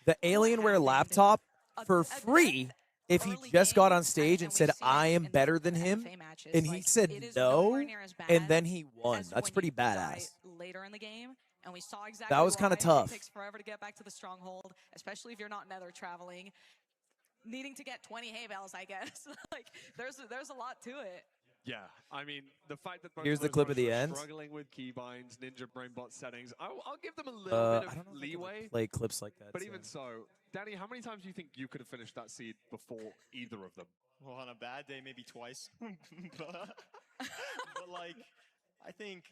the Alienware laptop for free if he just got on stage and said I am better than him, and he said no, and then he won. That's pretty badass. Later in the game. And we saw exactly that was kind of tough. It takes forever to get back to the stronghold, especially if you're not nether traveling. Needing to get 20 hay bales, I guess. Like there's a lot to it. Yeah, I mean the fact that here's the clip of the end. Struggling with keybinds, Ninja Brainbot settings. I'll give them a little bit of leeway. Play clips like that. But even so, Danny, how many times do you think you could have finished that seed before either of them? Well, on a bad day, maybe twice. but like, I think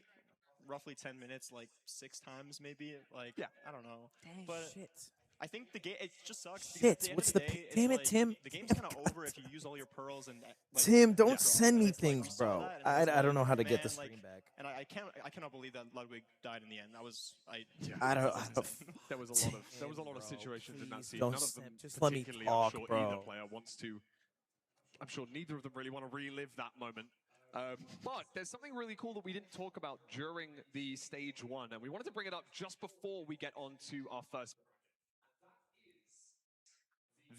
roughly 10 minutes, like 6 times maybe. Like, yeah, I don't know. Dang, but shit. I think the game, it just sucks. Shit, what's the damn it, Tim? The game's kind of over if you use all your pearls and. Like, Tim, don't send me things, bro. I don't know how to get the stream back. And I cannot believe that Ludwig died in the end. That was I don't. There was a lot of situations in that scene. None of them just let me talk, sure bro. Either player wants to. I'm sure neither of them really want to relive that moment. But there's something really cool that we didn't talk about during the stage 1, and we wanted to bring it up just before we get on to our first.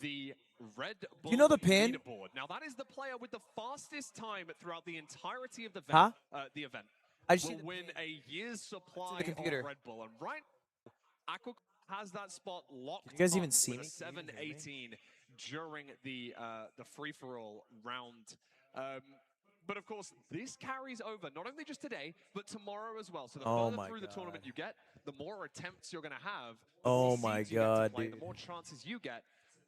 The Red Bull you know the pin? leaderboard. Now that is the player with the fastest time throughout the entirety of the event. I just will win a year's supply the computer. of Red Bull. And right, Aqua has that spot locked. Did you guys even see me? 7-18. during the free-for-all round. But of course, this carries over not only just today, but tomorrow as well. So the further through the tournament you get, the more attempts you're going to have. Oh my God, play, dude. The more chances you get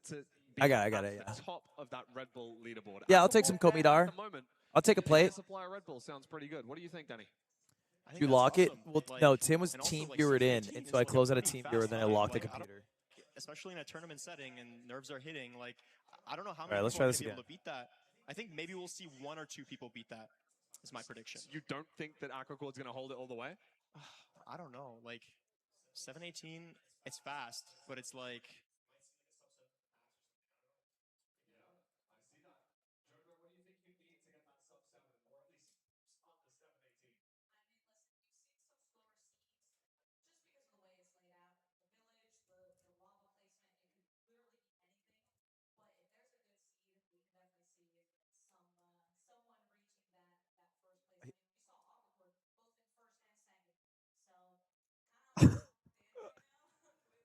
to be I got at it, the top of that Red Bull leaderboard. Yeah, I'll take some Komidar. I'll take a plate. Supply a Red Bull sounds pretty good. What do you think, Danny? You lock it? Well, no, Tim was team viewered in, and so I closed out a team viewer, then I locked the computer. Especially in a tournament setting and nerves are hitting, like, I don't know how All many right, let's people try are this going to be again. able to beat that. I think maybe we'll see 1 or 2 people beat that, is my prediction. You don't think that Aquacord's going to hold it all the way? I don't know. Like, 718, it's fast, but it's like...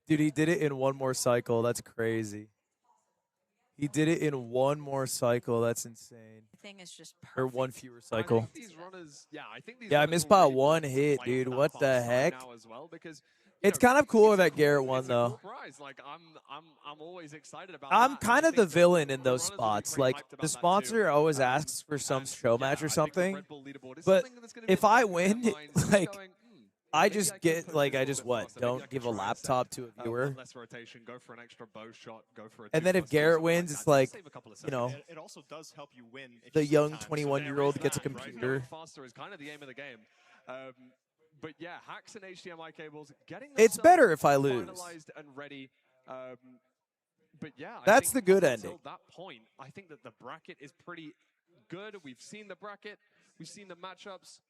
Dude, he did it in 1 more cycle. That's crazy. He did it in 1 more cycle. That's insane. Thing is just or 1 fewer cycle. I think these Yeah, I missed by 1 hit, dude. What the heck? It's kind of cool that Garrett won, though. Like, I'm always excited about I'm kind of the villain in those spots. Like, the sponsor always asks for some show match or something. But if I win, like, I just get, like, don't give a laptop to a viewer. Less rotation, go for an extra bow shot, go for a And then if Garrett wins, it's like, you know, It also does help you win. the young 21-year-old gets a computer. Faster is kind of the aim of the game. But yeah, hacks and HDMI cables getting It's better if I lose. finalized and ready. But yeah, That's the good until ending. that point, I think that the bracket is pretty good. We've seen the bracket, we've seen the matchups.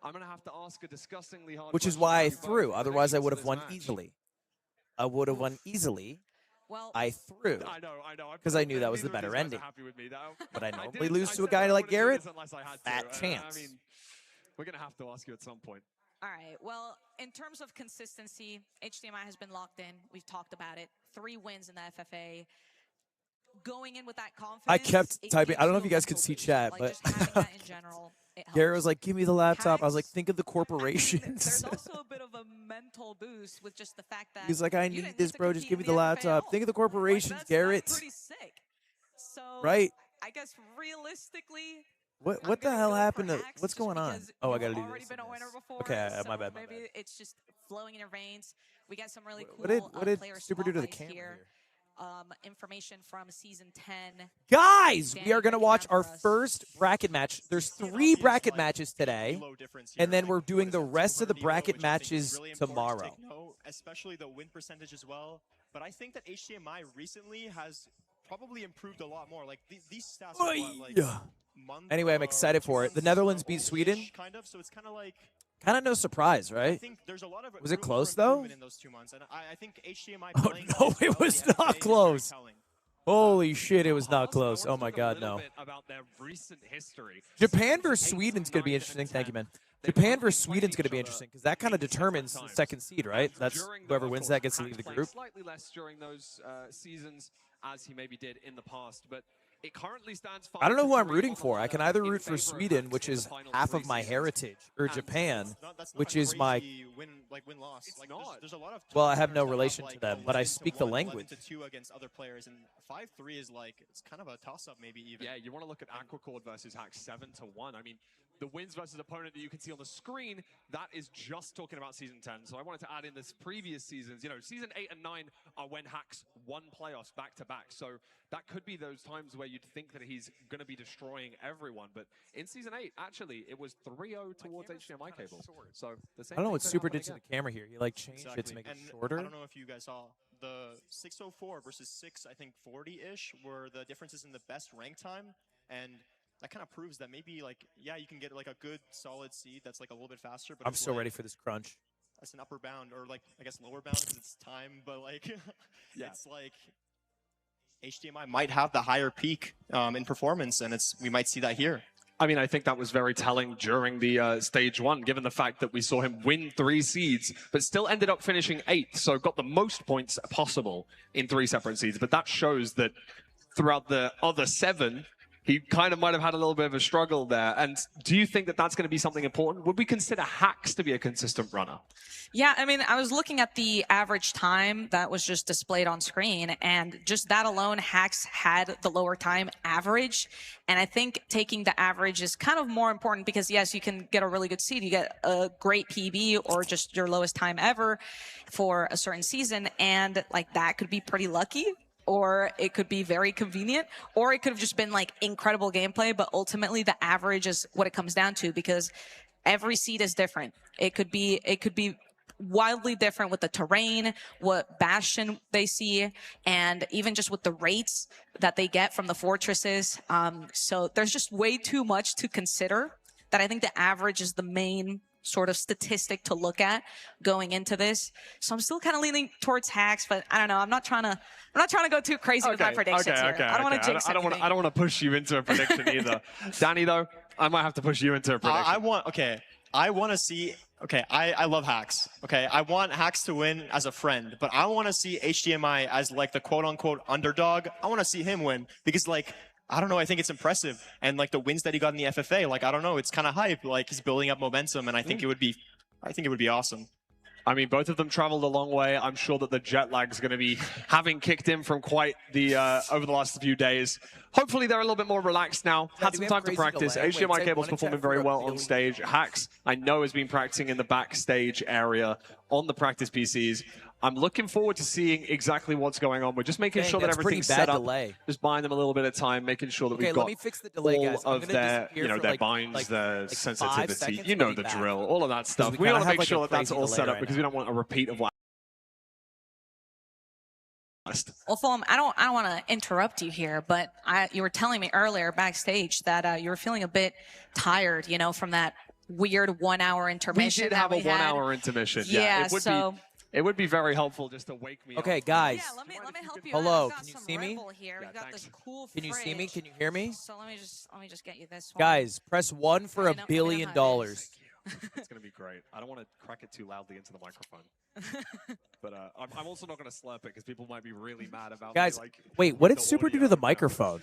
I'm gonna have to ask a disgustingly hard Which is question why to I you both. threw. Otherwise, I would have Predictions won for this match. easily. I would have won easily. Well, I threw. I know. Because I knew that was the Neither of better these guys are ending. happy with me, though. But I I normally didn't- lose I to a said I guy like wouldn't do Garrett. this unless I had to. Fat chance. I mean, we're gonna have to ask you at some point. All right. Well, in terms of consistency, HDMI has been locked in. We've talked about it. 3 wins in the FFA. Going in with that confidence. I kept it typing. I don't know if you gives guys could a see boost. chat, Like, but just having that in general, it helps. Garrett was like, "Give me the laptop." I was like, "Think of the corporations." There's also a bit of a mental boost with just the fact that He's like, "I you need didn't this, to bro. Just compete give me in the FFA at laptop." all. Think of the corporations, That's Garrett. pretty sick. So Right. I guess realistically, What the hell happened to? What's going on? Oh, I gotta do already this. been a winner before. Okay, so my bad. Maybe it's just flowing in your veins. We got some really cool What did player Super do to the spotlight camera here. Information from season 10. Guys, we Danny are going to breaking watch down our for us. first bracket match. There's 3 bracket matches today, and then we're doing the rest of the bracket matches tomorrow. No, especially the win percentage as well. But I think that HDMI recently has probably improved a lot more. Like these stats are what, like month, Anyway, I'm excited for it. The Netherlands beat Sweden. kind of. So it's kind of like. Kind of no surprise, I right? think there's a lot of Was it room for close though? improvement in those 2 months, and I think HDMI Oh playing no, as well it was in the not FFA is very close. telling. Holy shit, it was not close. Oh my god, A no. little bit about their recent history. Japan versus Sweden's going to be interesting. Thank you, man. Japan versus Sweden's going to be interesting because that kind of determines the second seed, right? That's whoever wins that gets to leave the group. Slightly less during those seasons as he maybe did in the past, but it currently stands. I don't know who I'm rooting for. I can either root for Sweden, which is half of my heritage, or Japan, which is my. Win-loss. Like, there's a lot of Well, I have no relation to them, but I speak the 11-1, language. 11-2 against other players, and 5-3 is like it's kind of a toss-up, maybe even. Yeah, you want to look at Aquacord versus Hack 7-1. I mean, the wins versus opponent that you can see on the screen, that is just talking about Season 10. So I wanted to add in this previous seasons. You know, Season 8 and 9 are when Hacks won playoffs back-to-back. So that could be those times where you'd think that he's going to be destroying everyone. But in Season 8, actually, it was 3-0 towards HDMI cables. So the same I don't know thing what could Super happen did to again. the camera here. He like changed it to make it And shorter. I don't know if you guys saw the 604 versus 6, I think 40-ish were the differences in the best rank time, and that kind of proves that maybe like you can get like a good solid seed that's like a little bit faster. But I'm it's so like, ready for this crunch. That's an upper bound, or like I guess lower bound because it's time, but like it's like HDMI might have the higher peak in performance, and we might see that here. I mean, I think that was very telling during the stage 1, given the fact that we saw him win 3 seeds, but still ended up finishing 8th, so got the most points possible in 3 separate seeds. But that shows that throughout the other 7, he kind of might have had a little bit of a struggle there. And do you think that that's going to be something important? Would we consider Hacks to be a consistent runner? Yeah, I mean, I was looking at the average time that was just displayed on screen, and just that alone, Hacks had the lower time average. And I think taking the average is kind of more important because, yes, you can get a really good seed. You get a great PB or just your lowest time ever for a certain season, and like that could be pretty lucky. Or it could be very convenient, or it could have just been like incredible gameplay, but ultimately the average is what it comes down to because every seed is different. It could be wildly different with the terrain, what bastion they see, and even just with the rates that they get from the fortresses. So there's just way too much to consider that I think the average is the main sort of statistic to look at going into this. So I'm still kind of leaning towards Hacks, but I don't know. I'm not trying to go too crazy with my predictions here. I don't want to jinx anything. I don't want to push you into a prediction either. Danny, though, I might have to push you into a prediction. I want to see. Okay, I love Hacks. Okay, I want Hacks to win as a friend, but I want to see HDMI as like the quote-unquote underdog. I want to see him win because, like, I don't know, I think it's impressive. And like the wins that he got in the FFA, like, I don't know, it's kind of hype. Like, he's building up momentum, and I think it would be awesome. I mean, both of them traveled a long way. I'm sure that the jet lag is going to be having kicked in from quite the over the last few days. Hopefully, they're a little bit more relaxed now. Had some time to practice. HDMI Cable's performing very well on stage. Hacks, I know, has been practicing in the backstage area on the practice PCs. I'm looking forward to seeing exactly what's going on. We're just making sure that everything's set up. Delay. Just buying them a little bit of time, making sure that we've got all of their, their binds, their sensitivity, you know the drill, all of that stuff. We want to make sure that that's all set up because we don't want a repeat of what. Well, Fulham, I don't want to interrupt you here, but you were telling me earlier backstage that you were feeling a bit tired, from that weird 1 hour intermission. We did have a 1 hour intermission. Yeah, it would be very helpful just to wake me up. Okay, guys. Yeah, let me help you. Hello, can you see me? Here. We've got this cool can you see me? Can you hear me? So let me just get you this one. Guys, press 1 for $1 billion. It's going to be great. I don't want to crack it too loudly into the microphone. But I'm also not going to slurp it because people might be really mad about Guys, me, like, wait, what did Super do to the microphone?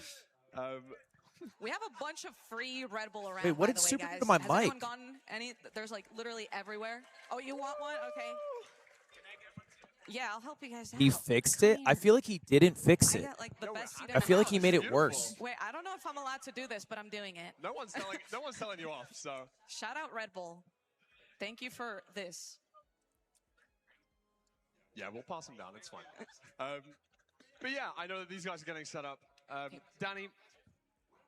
We have a bunch of free Red Bull around. Wait, what did Super do to my mic? mic? Anyone gotten any? There's like literally everywhere. Oh, you want one? Okay. Yeah, I'll help you guys out. He fixed it? I feel like he didn't fix it. I feel like he made it worse. Wait, I don't know if I'm allowed to do this, but I'm doing it. No one's telling you off, so. Shout out Red Bull. Thank you for this. Yeah, we'll pass them down. It's fine. But yeah, I know that these guys are getting set up. Danny,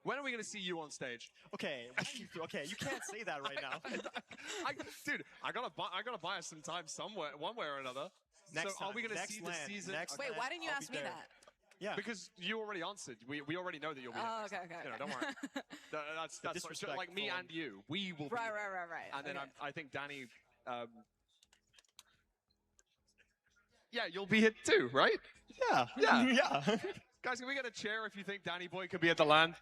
when are we going to see you on stage? Okay, you can't say that right now. Dude, I gotta buy us some time somewhere, one way or another. Next so are we going to see the season? Wait, why didn't you ask me that? Yeah, because you already answered. We already know that you'll be. Oh, okay. Don't worry. That's like me and you. We will. Right. And then I think Danny. Yeah, you'll be here too, right? Yeah. Guys, can we get a chair if you think Danny Boy could be at the LAN?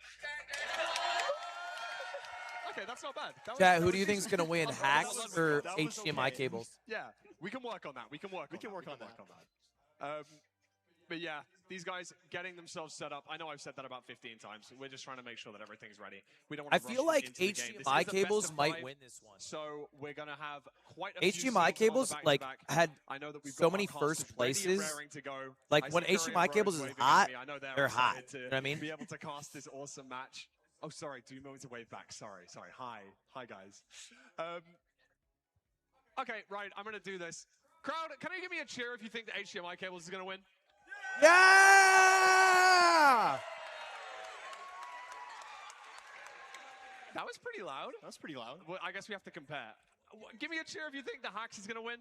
Okay, that's not bad. Chat, who do you think is going to win, Hacks or HDMI cables? Yeah, we can work on that. We can work on that. But yeah, these guys getting themselves set up. I know I've said that about 15 times. We're just trying to make sure that everything's ready. We don't want to I feel like HDMI cables might win this one. So we're going to have quite a few HDMI cables like had so many first places. Like when HDMI cables is hot, they're hot. You know what I mean? Be able to cast this awesome match. Oh, sorry. Do you want me to wave back? Sorry. Hi, guys. Okay, right. I'm going to do this. Crowd, can you give me a cheer if you think the HDMI cables is going to win? Yeah! That was pretty loud. Well, I guess we have to compare. Give me a cheer if you think the Hacks is going to win.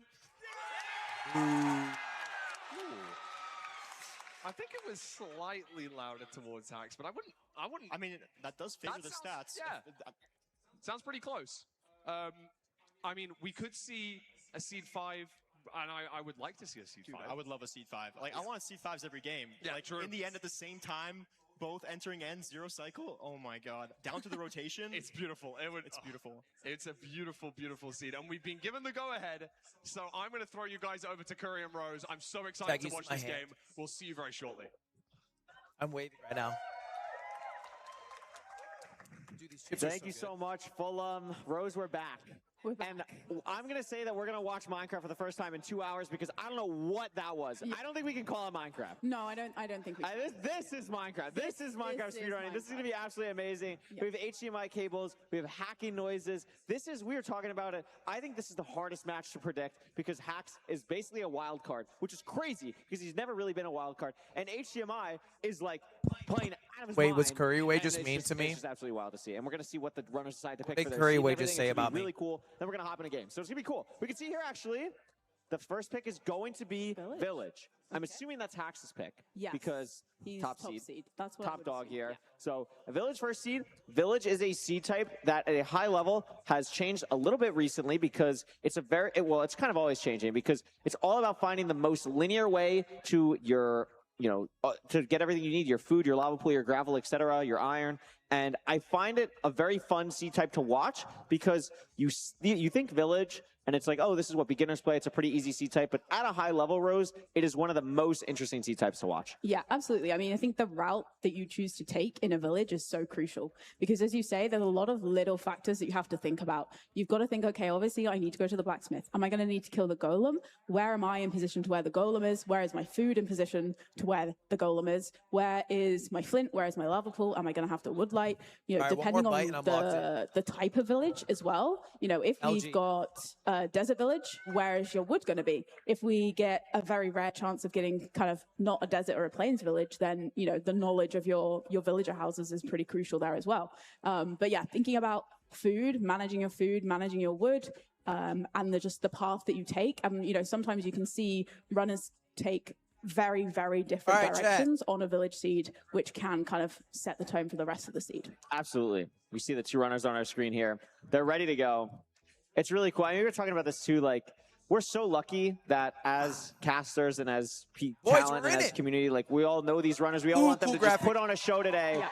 Ooh. I think it was slightly louder towards Hacks, but I wouldn't. I mean, that does favor the stats. Yeah. Sounds pretty close. I mean, we could see a seed 5. And I would like to see a seed 5. I would love a seed 5. Like, I want seed 5s every game. Yeah, like, true. In the end, at the same time, both entering and 0 cycle. Oh my god. Down to the rotation. It's beautiful. It's beautiful. It's a beautiful, beautiful seed. And we've been given the go-ahead. So I'm going to throw you guys over to Curry and Rose. I'm so excited to watch this game. We'll see you very shortly. I'm waving right now. Dude, Thank you so much, Fulham. Rose, we're back. And I'm going to say that we're going to watch Minecraft for the first time in 2 hours because I don't know what that was. I don't think we can call it Minecraft. No, I don't think we can. This is Minecraft. This is Minecraft speedrunning. This is going to be absolutely amazing. Yeah. We have HDMI cables. We have hacking noises. We were talking about it. I think this is the hardest match to predict because Hax is basically a wild card, which is crazy because he's never really been a wild card. And HDMI is like playing out of his mind. Wait, was Curry Way just mean to me? It's just absolutely wild to see. And we're going to see what the runners decide to pick What for did their Curry seed. Way just say about me? Really cool. Then we're going to hop in a game. So it's going to be cool. We can see here, actually, the first pick is going to be Village. I'm assuming that's Hax's pick. Yes. Because he's top seed. That's what top dog here. Yeah. So a Village first seed. Village is a seed type that at a high level has changed a little bit recently because it's it's kind of always changing because it's all about finding the most linear way to your to get everything you need, your food, your lava pool, your gravel, etc., your iron. And I find it a very fun seed type to watch because you think Village and it's like, oh, this is what beginners play. It's a pretty easy seed type. But at a high level, Rose, it is one of the most interesting seed types to watch. Yeah, absolutely. I mean, I think the route that you choose to take in a village is so crucial because, as you say, there's a lot of little factors that you have to think about. You've got to think, okay, obviously, I need to go to the blacksmith. Am I going to need to kill the golem? Where am I in position to where the golem is? Where is my food in position to where the golem is? Where is my flint? Where is my lava pool? Am I going to have to woodlight? Depending on the type of village as well. If we've got desert village, where is your wood going to be? If we get a very rare chance of getting kind of not a desert or a plains village, then the knowledge of your villager houses is pretty crucial there as well. But yeah, thinking about food, managing your wood, and just the path that you take. And sometimes you can see runners take very, very different directions on a village seed, which can kind of set the tone for the rest of the seed. Absolutely. We see the two runners on our screen here. They're ready to go. It's really cool. I mean, we were talking about this too. Like, we're so lucky that as casters and as talent and as community, like, we all know these runners. We all want them to just put on a show today. Yeah.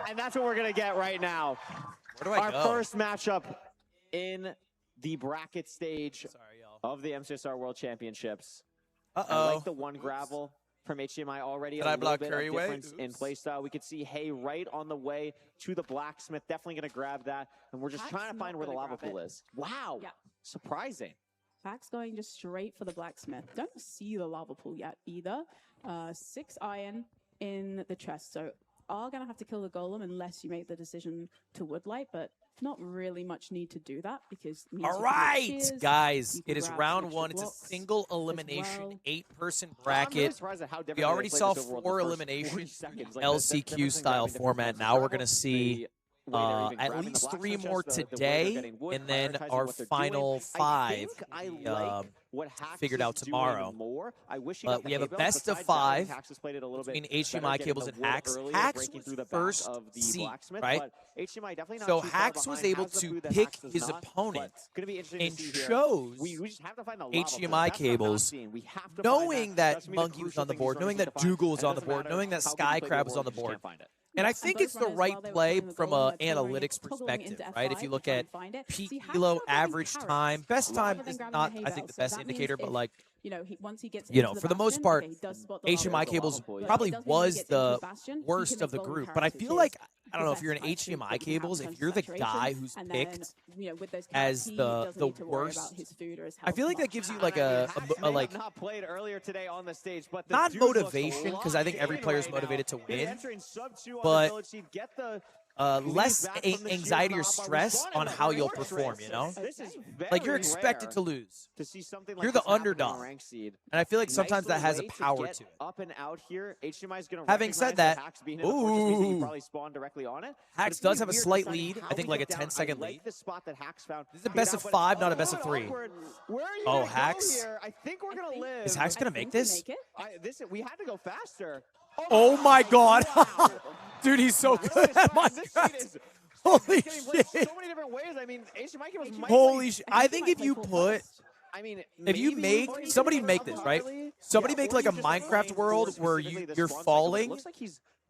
And that's what we're going to get right now. Where do I go? First matchup in the bracket stage of the MCSR World Championships. I like the one gravel from HDMI already. Did I block Curry Way? Difference in playstyle. We could see Hay right on the way to the blacksmith. Definitely going to grab that. And we're just trying to find where the lava pool is. Wow. Yeah. Surprising. Pack's going just straight for the blacksmith. Don't see the lava pool yet either. 6 iron in the chest. So are going to have to kill the golem unless you make the decision to woodlight, but not really much need to do that because all right, guys, it is round 1. It's a single elimination 8-person bracket. We already saw 4 eliminations LCQ style format. Now we're going to see at least 3 more today, and then our final 5 figured out tomorrow. But we have a best of 5 between HDMI cables and Hax. Hax was first seed, right? So Hax was able to pick his opponent and chose HDMI cables, knowing that Monkey was on the board, knowing that Dougal was on the board, knowing that Skycrab was on the board. And I think it's the right play from an analytics perspective, right? If you look at peak elo, average time, best time is not, I think, the best indicator, but like, for the most part, HDMI cables probably was the worst of the group. But I feel like, I don't know, if you're an HDMI cables, if you're the guy who's picked as the worst, I feel like that gives you like a like not played earlier today on the stage, but not motivation, because I think every player is motivated to win, but less anxiety or stress on how you'll perform, Like, you're expected to lose. You're the underdog. And I feel like sometimes that has a power to it. Up and out here, HDMI's going to Having said that, probably Hax does have a slight lead. I think like a 10-second lead. This is a best of 5, not a best of 3. Oh, Hax. I think we're going to live. Is Hax going to make this? We had to go faster. Oh my God. Dude, he's so good at Minecraft. Holy shit. So many different ways. I mean, HDMI cables might holy shit. I think if you put, if you make, somebody make this, right? Somebody make like a Minecraft world where you're falling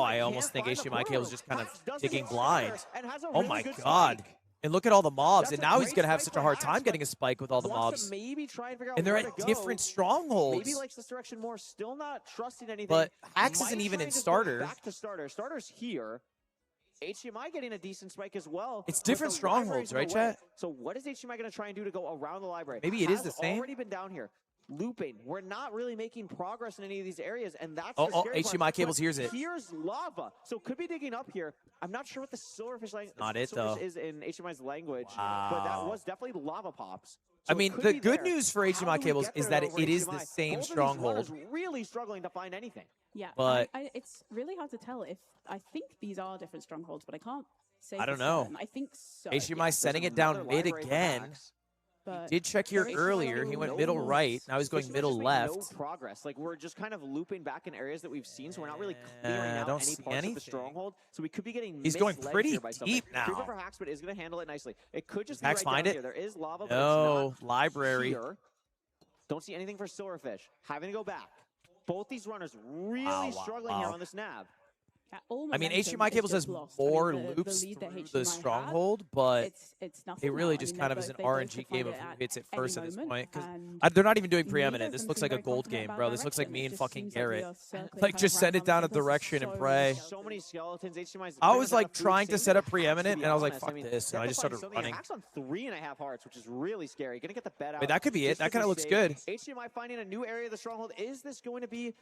now I almost think HMIK was just kind of digging blind. Oh my god. And look at all the mobs, and now he's going to have such a hard time getting a spike with all the mobs. Maybe try and figure out and they're where at to different go. strongholds. Maybe likes this direction more, still not trusting anything. But Hax Might isn't even try in and just go starter. Back to starter. Starter's here. HDMI getting a decent spike as well. It's but different the strongholds, library's right, in the way. chat? So what is HDMI going to try and do to go around the library? Maybe it is the same. Already been down here. Looping. We're not really making progress in any of these areas, and that's Oh, the scary HDMI part. cables But hears it. Here's lava. So could be digging up here. I'm not sure what the silverfish Not it, though. is in HDMI's language, but that was definitely lava pops. I mean, the good news for HDMI cables is that it is the same stronghold. Really struggling to find anything. Yeah, but it's really hard to tell if I think these are different strongholds, but I can't say. I don't for know. certain. I think so. HDMI setting it down mid again. But He did check here earlier. He went middle right. Now he's going middle left. No progress. Like we're just kind of looping back in areas that we've seen, so we're not really clearing out don't any see parts anything. of the stronghold. So we could be getting. He's going misled pretty here by something. deep now. Creeper for Hax, but is going to handle it nicely. It could just Hax be right find down it? here. There is lava, but No, it's not library. here. Don't see anything for Silverfish. Having to go back. Both these runners really struggling here on this nav. I mean, HDMI cables has more loops through the stronghold, but it really just kind of is an RNG game of who hits it first at this point. Because they're not even doing preeminent. This looks like a gold game, bro. This looks like me and fucking Garrett. Like, just send it down a direction and pray. So many skeletons. HDMI's I was like trying to set up preeminent, and I was like, fuck this. And I just started running. Hax on 3.5 hearts, which is really scary. Gonna get the bet out. Wait, that could be it. That kind of looks good. HDMI finding a new area of the stronghold. Is this going to be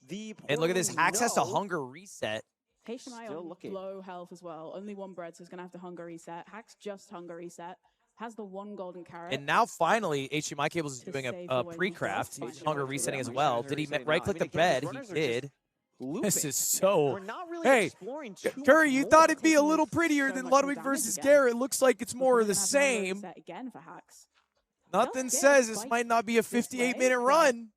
the And look at this. Hax has to No. hunger reset. HDMI on low health as well. Only one bread, so he's gonna have to hunger reset. Hax just hunger reset. Has the one golden carrot. And now finally, HDMI cables is doing a pre-craft. He's hunger resetting as well. Did he right-click the bed? He did. This is so. Hey, Curry, you thought it'd be a little prettier than Ludwig versus Garrett. Looks like it's more of the same. Again for Hax. Nothing says this might not be a 58-minute run.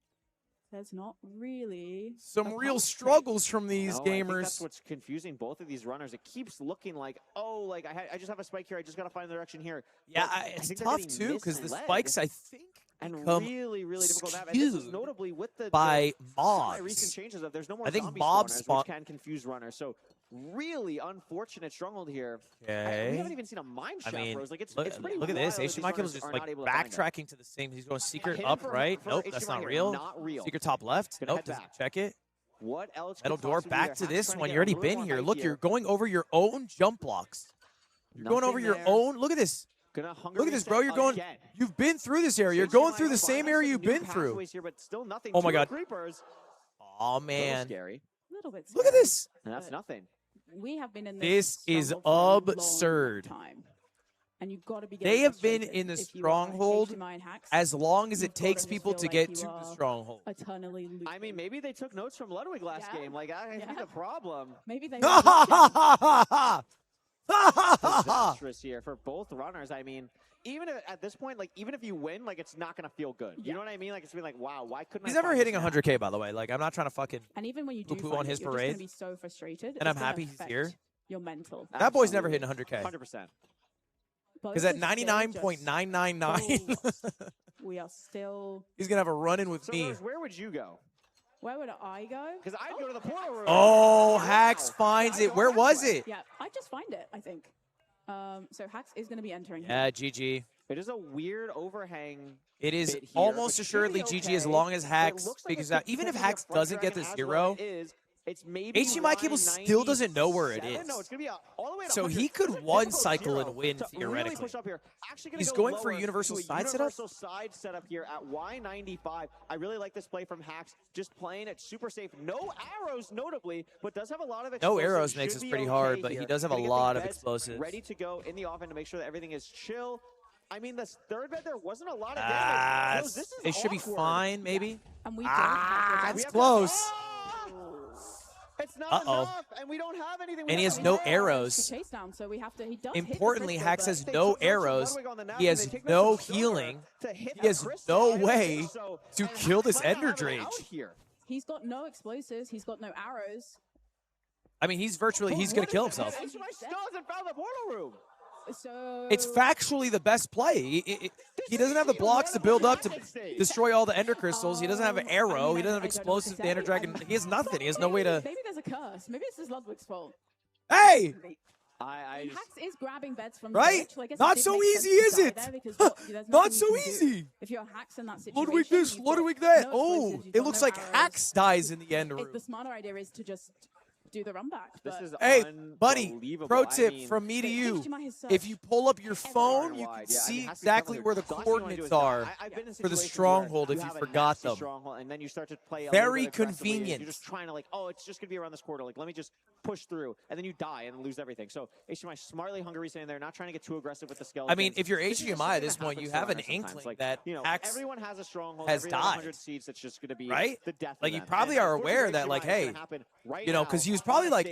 There's not really some real struggles from these I think gamers. that's what's confusing both of these runners. It keeps looking like, oh, like I just have a spike here. I just got to find the direction here. Yeah, But it's I think they're tough getting too because the misled spikes, I think, and become really difficult to have. And this is skewed notably with the by recent mobs. changes of there's no more I think zombie mobs spawners, spawn. which can confuse runners. So really unfortunate stronghold here. We Okay. haven't even seen a mine I shot, mean, bros. Like it's look, pretty look at this. wild that these HDMI cables runners just are like not able to find it. backtracking to the same. He's going secret hidden up for- right. for Nope, that's HDMI not here. real. Not real. Secret top left. Gonna Nope, head doesn't back. check it. What else? Metal could door. possibly be Back there? to Hax this trying to one. get You already a little been more here. height Look, you're going over your own jump blocks. You're going over your there. own. Look at this. Gonna hunger Look at this, bro. reset You're going. again. You've been through this area. You're going through the same area you've been through. Here, but still nothing. Oh my Two God. Creepers. Oh Little man. scary. A little bit. Look at this. And that's nothing. We have been in This is stronghold for a long absurd. time. And you've got to be. They have been frustrated in the if you are stronghold HDMI and Hax. as long as it You've gotta takes just people feel to like get you to the are stronghold. Eternally looping. I mean, maybe they took notes from Ludwig last game. Like, I think the problem. Maybe they. Disastrous here for both runners. I mean, even at this point, like, even if you win, like, it's not gonna feel good. You know what I mean? Like, it's gonna be like, wow, why couldn't He's I never find hitting this now? 100K, by the way. Like, I'm not trying to fucking And even when you do poo-poo find on it, his you're just parade. gonna be so frustrated. And I'm it's gonna happy he's affect here. Your mental. That boy's never hitting 100K. 100%. Because at 99.999, we are still. he's gonna have a run-in with So, me. Rose, where would you go? Where would I go? Because I'd go to the portal room. Oh, Hax finds it. Where was it? Yeah, I just find it. I think. So Hax is going to be entering. Yeah, GG. It is a weird overhang. It is bit here, almost but assuredly should be GG as okay. long as It Hax looks like figures it out. could Even if potentially Hax be a front doesn't get dragon the as zero, well. It is. It's maybe HDMI cable still doesn't know where it 97. is. No, it's gonna be all the way to So 100. he could That's a one difficult cycle zero and win to theoretically. Really push up here. Actually gonna He's go going for a lower universal to side setup? universal side setup here at Y95. I really like this play from Hax. Just playing it super safe. No arrows, notably, but does have a lot of No explosives. arrows makes Should this be pretty okay hard, but here. he does have a Gonna get lot the of beds explosives. ready to go in the offense to make sure that everything is chill. I mean, this third bed, there wasn't a lot of damage. Rose, this is it should be awkward. fine, maybe. And we that's have close. It's not Uh-oh. enough, and we don't have anything. And he has no arrows. Chase down, so we have to. He does Importantly, hit the Hax crystal, has but no took notes from arrows. Ludwig on the nav, He and has they take no notes from Silver healing. to hit He has a crystal no and way so- to and kill this might not Ender have it Drage. out here. He's got no explosives. He's got no arrows. I mean, he's going to kill himself. HDMI still hasn't found the portal room. So It's factually the best play. He doesn't have the blocks to build up to destroy all the Ender Crystals. He doesn't have an arrow. He doesn't have explosives. The Ender Dragon. He has nothing. He has no way to. Maybe there's a curse. Maybe it's just Ludwig's fault. Hey! Hacks is grabbing beds from right? the glitch. Not so easy, is it? Not so easy. If you're Hacks in that situation, Ludwig this, Ludwig that. Oh, it looks like Hacks dies in the end. The smarter idea is to just do the run back. Hey, buddy, pro tip from me to you. If you pull up your phone, you can see exactly where the coordinates are for the stronghold if you forgot them. And then you start to play very convenient. You're just trying to like, oh, it's just going to be around this corridor. Like, let me just push through. And then you die and lose everything. So HDMI smartly hungry standing there, not trying to get too aggressive with the skeletons. I mean, if you're HDMI at this point, you have an inkling like, that Hacks everyone has a stronghold, has died. 100 seats, it's just going to be the death Like, you probably are aware that, like, hey, you know, because he was probably like,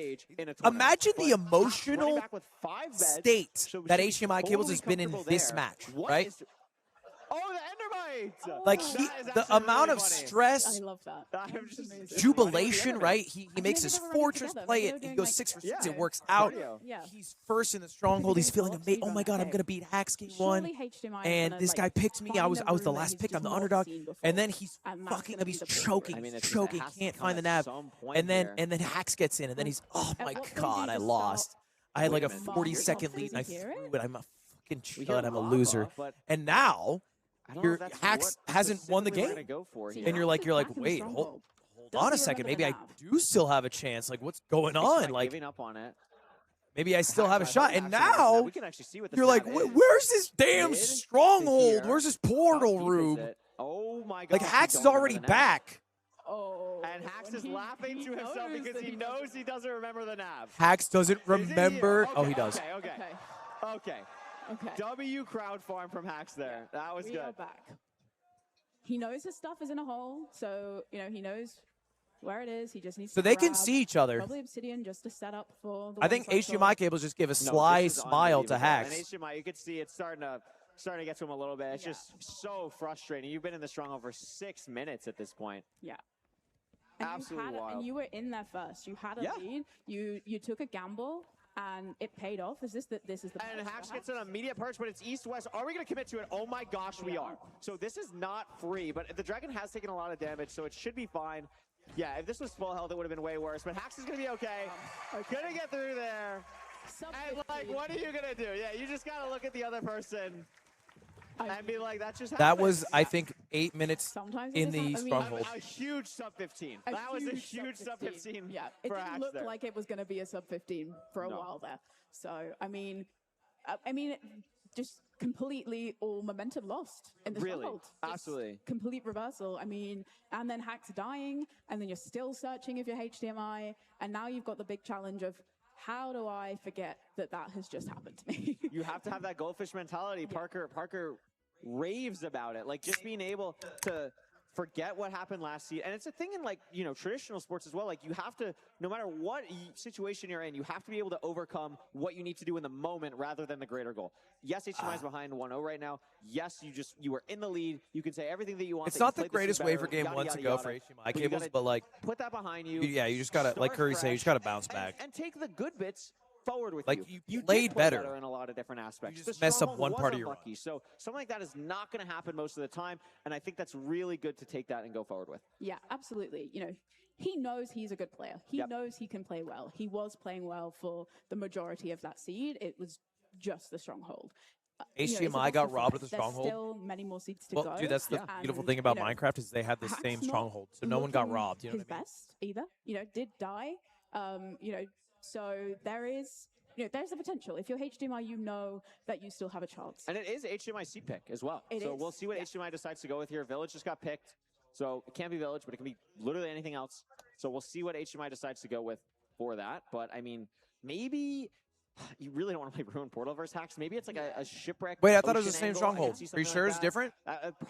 imagine the emotional state that HDMI Cables has been in this match, right? Oh, the Endermite! Like, the amount of stress, I love that. jubilation, right? He makes his fortress, play it, he goes 6 for 6, it works out. He's first in the stronghold, he's feeling amazing. Oh my god, I'm gonna beat Hacks game 1. And this guy picked me, I was the last pick, I'm the underdog. And then he's fucking up, he's choking, can't find the nav. And then Hacks gets in, and then he's, oh my god, I lost. I had like a 40-second lead, and I threw it, I'm a fucking chud, I'm a loser. And now, your Hacks hasn't won the game, and you're like, wait, hold on a second, maybe I do still have a chance. Like, what's going on? Like, giving up on it. Maybe I still have a shot. And now you're like, where's this damn stronghold? Where's this portal, Rube? Oh my god! Like, Hacks is already back. Oh, and Hacks is laughing to himself because he knows he doesn't remember the nav. Hacks doesn't remember. Oh, he does. Okay. W crowd farm from Hacks there. That was we good. Are back. He knows his stuff is in a hole, so he knows where it is. He just needs. So to they grab can see each other. Probably Obsidian just to set up for. The I think HDMI Cables just give a sly smile to Hacks. And HDMI, you can see it's starting to get to him a little bit. It's just so frustrating. You've been in the stronghold for 6 minutes at this point. Yeah. And absolutely wild. And you were in there first. You had a lead. You took a gamble. And it paid off. This is the. And Hacks gets an immediate perch, but it's east-west. Are we going to commit to it? Oh my gosh, we are. So this is not free, but the Dragon has taken a lot of damage, so it should be fine. Yeah, if this was full health, it would have been way worse. But Hacks is going to be okay. Gonna get through there. And like, what are you going to do? Yeah, you just got to look at the other person and be like, that just happened. That was, I think, 8 minutes in the stronghold. A huge sub-15. That was a huge sub-15. Yeah, it didn't look like it was going to be a sub-15 for a while there. So, I mean, just completely all momentum lost in the stronghold. Absolutely. Complete reversal. I mean, and then Hacks dying, and then you're still searching if you're HDMI, and now you've got the big challenge of, how do I forget that has just happened to me? You have to have that goldfish mentality. Parker raves about it. Like, just being able to forget what happened last season. And it's a thing in, like, traditional sports as well. Like, you have to, no matter what situation you're in, you have to be able to overcome what you need to do in the moment rather than the greater goal. Yes, HDMI is behind 1-0 right now. Yes, you were in the lead. You can say everything that you want. It's not the greatest way for game 1 to go for HDMI Cables, but like, put that behind you. Yeah, you just gotta, like Curry said, you just gotta bounce back. And take the good bits forward with you. You played better in a lot of different aspects. You just mess up one part of your run. So something like that is not going to happen most of the time, and I think that's really good to take that and go forward with. Yeah, absolutely. He knows he's a good player. He knows he can play well. He was playing well for the majority of that seed. It was just the stronghold. HDMI got robbed of the stronghold. There's still many more seeds to go. Dude, that's the beautiful thing about Minecraft is they had the same stronghold, so no one got robbed. You know his best either. Did die. So there's the potential. If you're HDMI, you know that you still have a chance. And it is HDMI seed pick as well. We'll see what HDMI decides to go with here. Village just got picked. So it can't be Village, but it can be literally anything else. So we'll see what HDMI decides to go with for that. But, I mean, maybe you really don't want to play Ruined Portal versus Hacks. Maybe it's like a shipwreck. Wait, I thought it was the same stronghold. Are you sure it's different?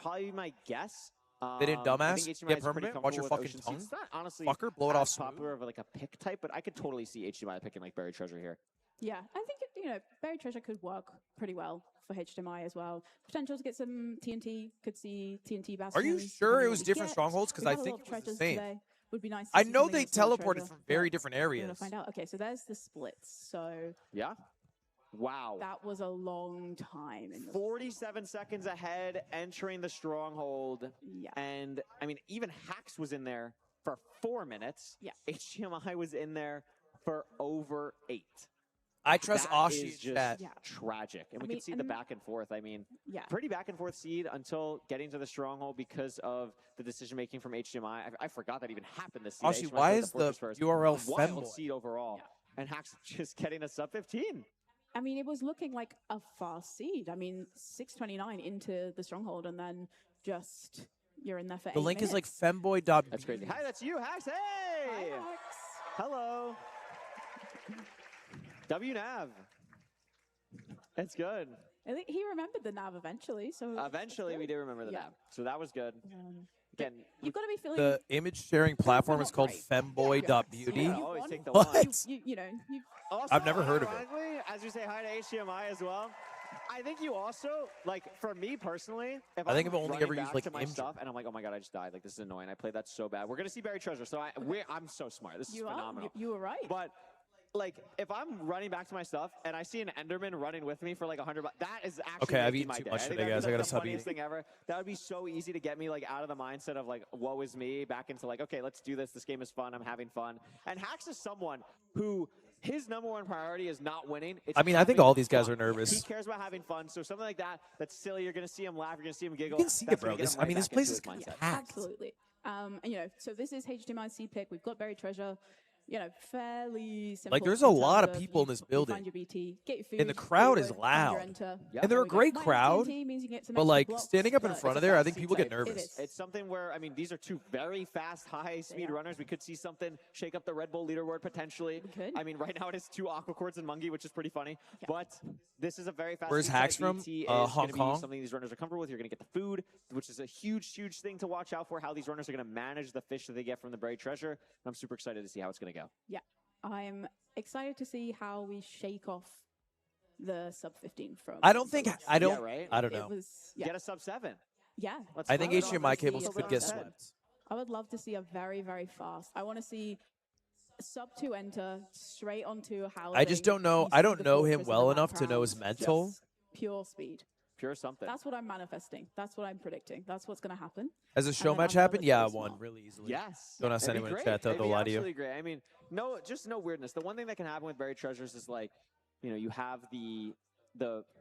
Probably my guess. They didn't dumbass get permanent. Watch your fucking tongue. It's not honestly fucker, blow it off. Popular of like a pick type, but I could totally see HDMI picking like Buried Treasure here. Yeah, I think Buried Treasure could work pretty well for HDMI as well. Potential to get some TNT. Could see TNT bastions. Are you sure it was different strongholds? Because I think it was the same. Would be nice. I know they teleported from very different areas. I'm gonna find out. Okay, so there's the splits. So yeah. Wow. That was a long time. 47 seconds ahead, entering the stronghold. Yeah. And, I mean, even Hacks was in there for 4 minutes. Yeah. HDMI was in there for over 8. I trust Ashi is just tragic. And we can see the back and forth. I mean, pretty back and forth seed until getting to the stronghold because of the decision making from HDMI. I forgot that even happened this season. Ashi, why is the URL wild seed overall? And Hax just getting a sub 15. I mean, it was looking like a fast seed. I mean, 629 into the stronghold, and then just you're in there for 8 The link minutes. is like femboy.b. That's crazy. Hi, that's you, Hax. Hey! Hi, Hax. Hello. WNav. It's good. I think he remembered the nav eventually. So eventually, we did remember the nav. So that was good. Again, you've got to be feeling The image sharing platform is called femboy.beauty. always take the What? one. you know, Also, I've never heard of it. ironically, as you say hi to HDMI as well, I think you also, like, for me personally, if I think I'm I've only running ever back used, like, to my image. stuff and I'm like, oh my god, I just died. Like, this is annoying. I played that so bad. We're going to see Buried Treasure, so I'm so smart. This is phenomenal. You were right. But, like, if I'm running back to my stuff and I see an Enderman running with me for like 100 bucks, that is actually Okay, I've making eaten my too day. much I think today, that's guys. I gotta the stop funniest eating. thing ever. That would be so easy to get me like out of the mindset of like, woe is me, back into like, okay, let's do this. This game is fun. I'm having fun. And Hax is someone who his #1 priority is not winning. It's I mean, I think having all these guys fun. are nervous. He cares about having fun. So something like that, that's silly. You're gonna see him laugh. You're gonna see him giggle. You can see That's it, bro. gonna get This, him I right mean, this back place into is his gonna be mindset. packed. Absolutely. And, you know, so this is HDMI C pick. We've got Buried Treasure. You know, fairly simple. Like, there's a in lot terms of people in this you building. Find your BT, get your food, And the crowd is find your loud. enter. And they're a great Minus crowd. TNT means you get some But, extra like, blocks, standing up in but front it's of a there, I fast think seed people get type. It nervous. is. It's something where, I mean, these are two very fast, high speed runners. We could see something shake up the Red Bull leaderboard potentially. I mean, right now it is 2 Aqua Cords and Mungie, which is pretty funny. But this is a very fast. Where's seed Hax type. from? BT is Hong gonna Kong? Be something these runners are comfortable with. You're going to get the food, which is a huge, huge thing to watch out for. How these runners are going to manage the fish that they get from the Buried Treasure. And I'm super excited to see how it's going to go. Yeah, I'm excited to see how we shake off the sub 15 from. I don't think. I don't. Yeah, right? I don't It know. was, yeah. Get a sub 7. Yeah. I think Let's HDMI see cables what could we get said. swept. I would love to see a very, very fast. I want to see sub 2 enter straight onto how. I just don't know. I don't know him well enough to know his mental. Just pure speed. Pure something. That's what I'm manifesting. That's what I'm predicting. That's what's going to happen. Has a And show then match I'm happened? really Yeah, I smart. won really easily. Yes. Don't ask It'd be anyone in great. chat, though. It'd They'll be lie to you. absolutely great. I mean, just no weirdness. The one thing that can happen with Buried Treasures is like, you know, you have the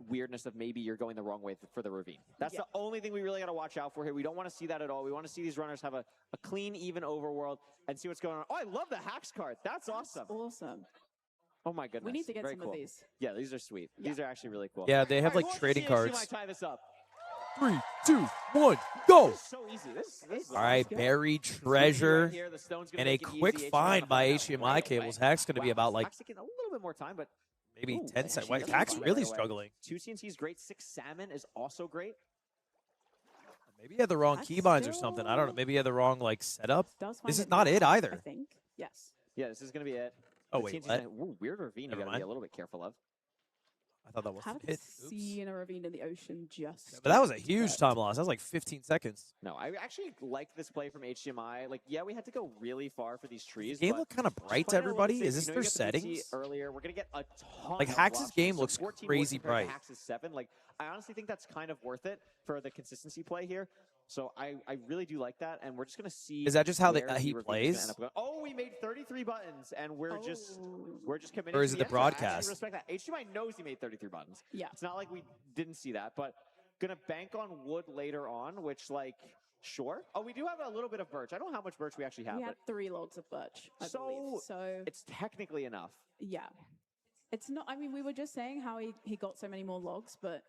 weirdness of maybe you're going the wrong way for the ravine. That's the only thing we really got to watch out for here. We don't want to see that at all. We want to see these runners have a clean, even overworld and see what's going on. Oh, I love the Hax card. That's awesome. Awesome. Oh my goodness. We need to get Very some cool. of these. Yeah, these are sweet. These are actually really cool. Yeah, they have, All right, like, who trading wants to see cards. HDMI tie this up? 3, 2, 1, go! This is so easy. This is All right, Buried Treasure. And a quick find by HDMI cables. Hack's going to be about, like, Hack's taking a little bit more time, but maybe ooh, 10 seconds. actually Wait, doesn't Hack's find it really right away. struggling. 2 TNT is great. 6 Salmon is also great. Maybe he had the wrong That's keybinds or something. I don't know. Maybe he had the wrong, like, setup. Does find This is it not now, it I either. think. Yes. Yeah, this is going to be it. Oh, The wait, TNT's what? in a- ooh, weird ravine. Never You got to be mind. a little bit careful of. I thought that was How a did hit. the sea in a ravine in the ocean just? But that was a huge time loss. That was like 15 seconds. No, I actually like this play from HDMI. Like, yeah, we had to go really far for these trees. Game but look kind of just bright to playing it a little everybody. safe. Is this You know, their you got the BT settings? earlier. We're gonna get a ton. Like, of Hax's blocks. game So looks 14 crazy compared to bright. Hax's 7. Like, I honestly think that's kind of worth it for the consistency play here. So I really do like that, and we're just gonna see. Is that just how where he Ravine is gonna plays? end up going. Oh, we made 33 buttons, and we're just committed. Or is to it the end. So I actually broadcast? respect that. HDMI knows he made 33 buttons. Yeah. It's not like we didn't see that, but gonna bank on wood later on, which like. Sure. Oh, we do have a little bit of birch. I don't know how much birch we actually have. We but had 3 logs of birch, I believe. So it's technically enough. yeah, it's not. I mean, we were just saying how he got so many more logs, but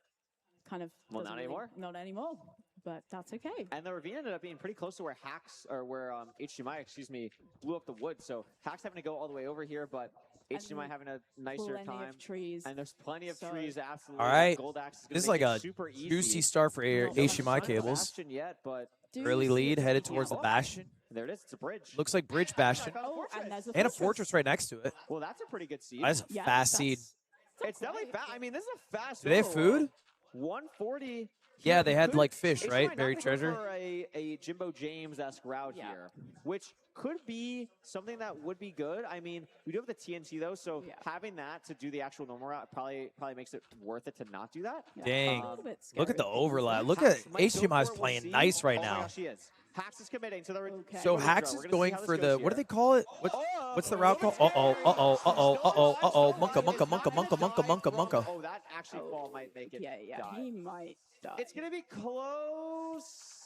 kind of. Well, doesn't not really- anymore. Not anymore. But that's okay. And the ravine ended up being pretty close to where HDMI, excuse me, blew up the wood. So Hax having to go all the way over here, but HDMI having a nicer Plenty time. of trees. And there's plenty of So- trees, absolutely. All right. Gold Axe is gonna This is make like it a super easy. juicy start for No HDMI sign of cables. Bastion yet, but Early lead headed towards the Bastion. there it is. It's a bridge. Looks like Bridge Bastion. Oh, and there's And a fortress right next to it. Well, that's a pretty good seed. That's a fast seed. It's definitely fast. I mean, this is a fast. Do they have overall. food? 140. Yeah, they had Could- like fish, HDMI right? not Buried gonna go treasure. for a Jimbo James-esque route here, which could be something that would be good. I mean, we do have the TNT though, so having that to do the actual normal route probably makes it worth it to not do that. Dang. Look at the overlap. Look at HDMI's playing nice right Oh my now. gosh, she is. Hax is committing to the. So Hax is going for the, what do they call it? What? What's the route called? Monka. Oh, that actually fall might make it. Yeah, die. he might die. It's gonna be close.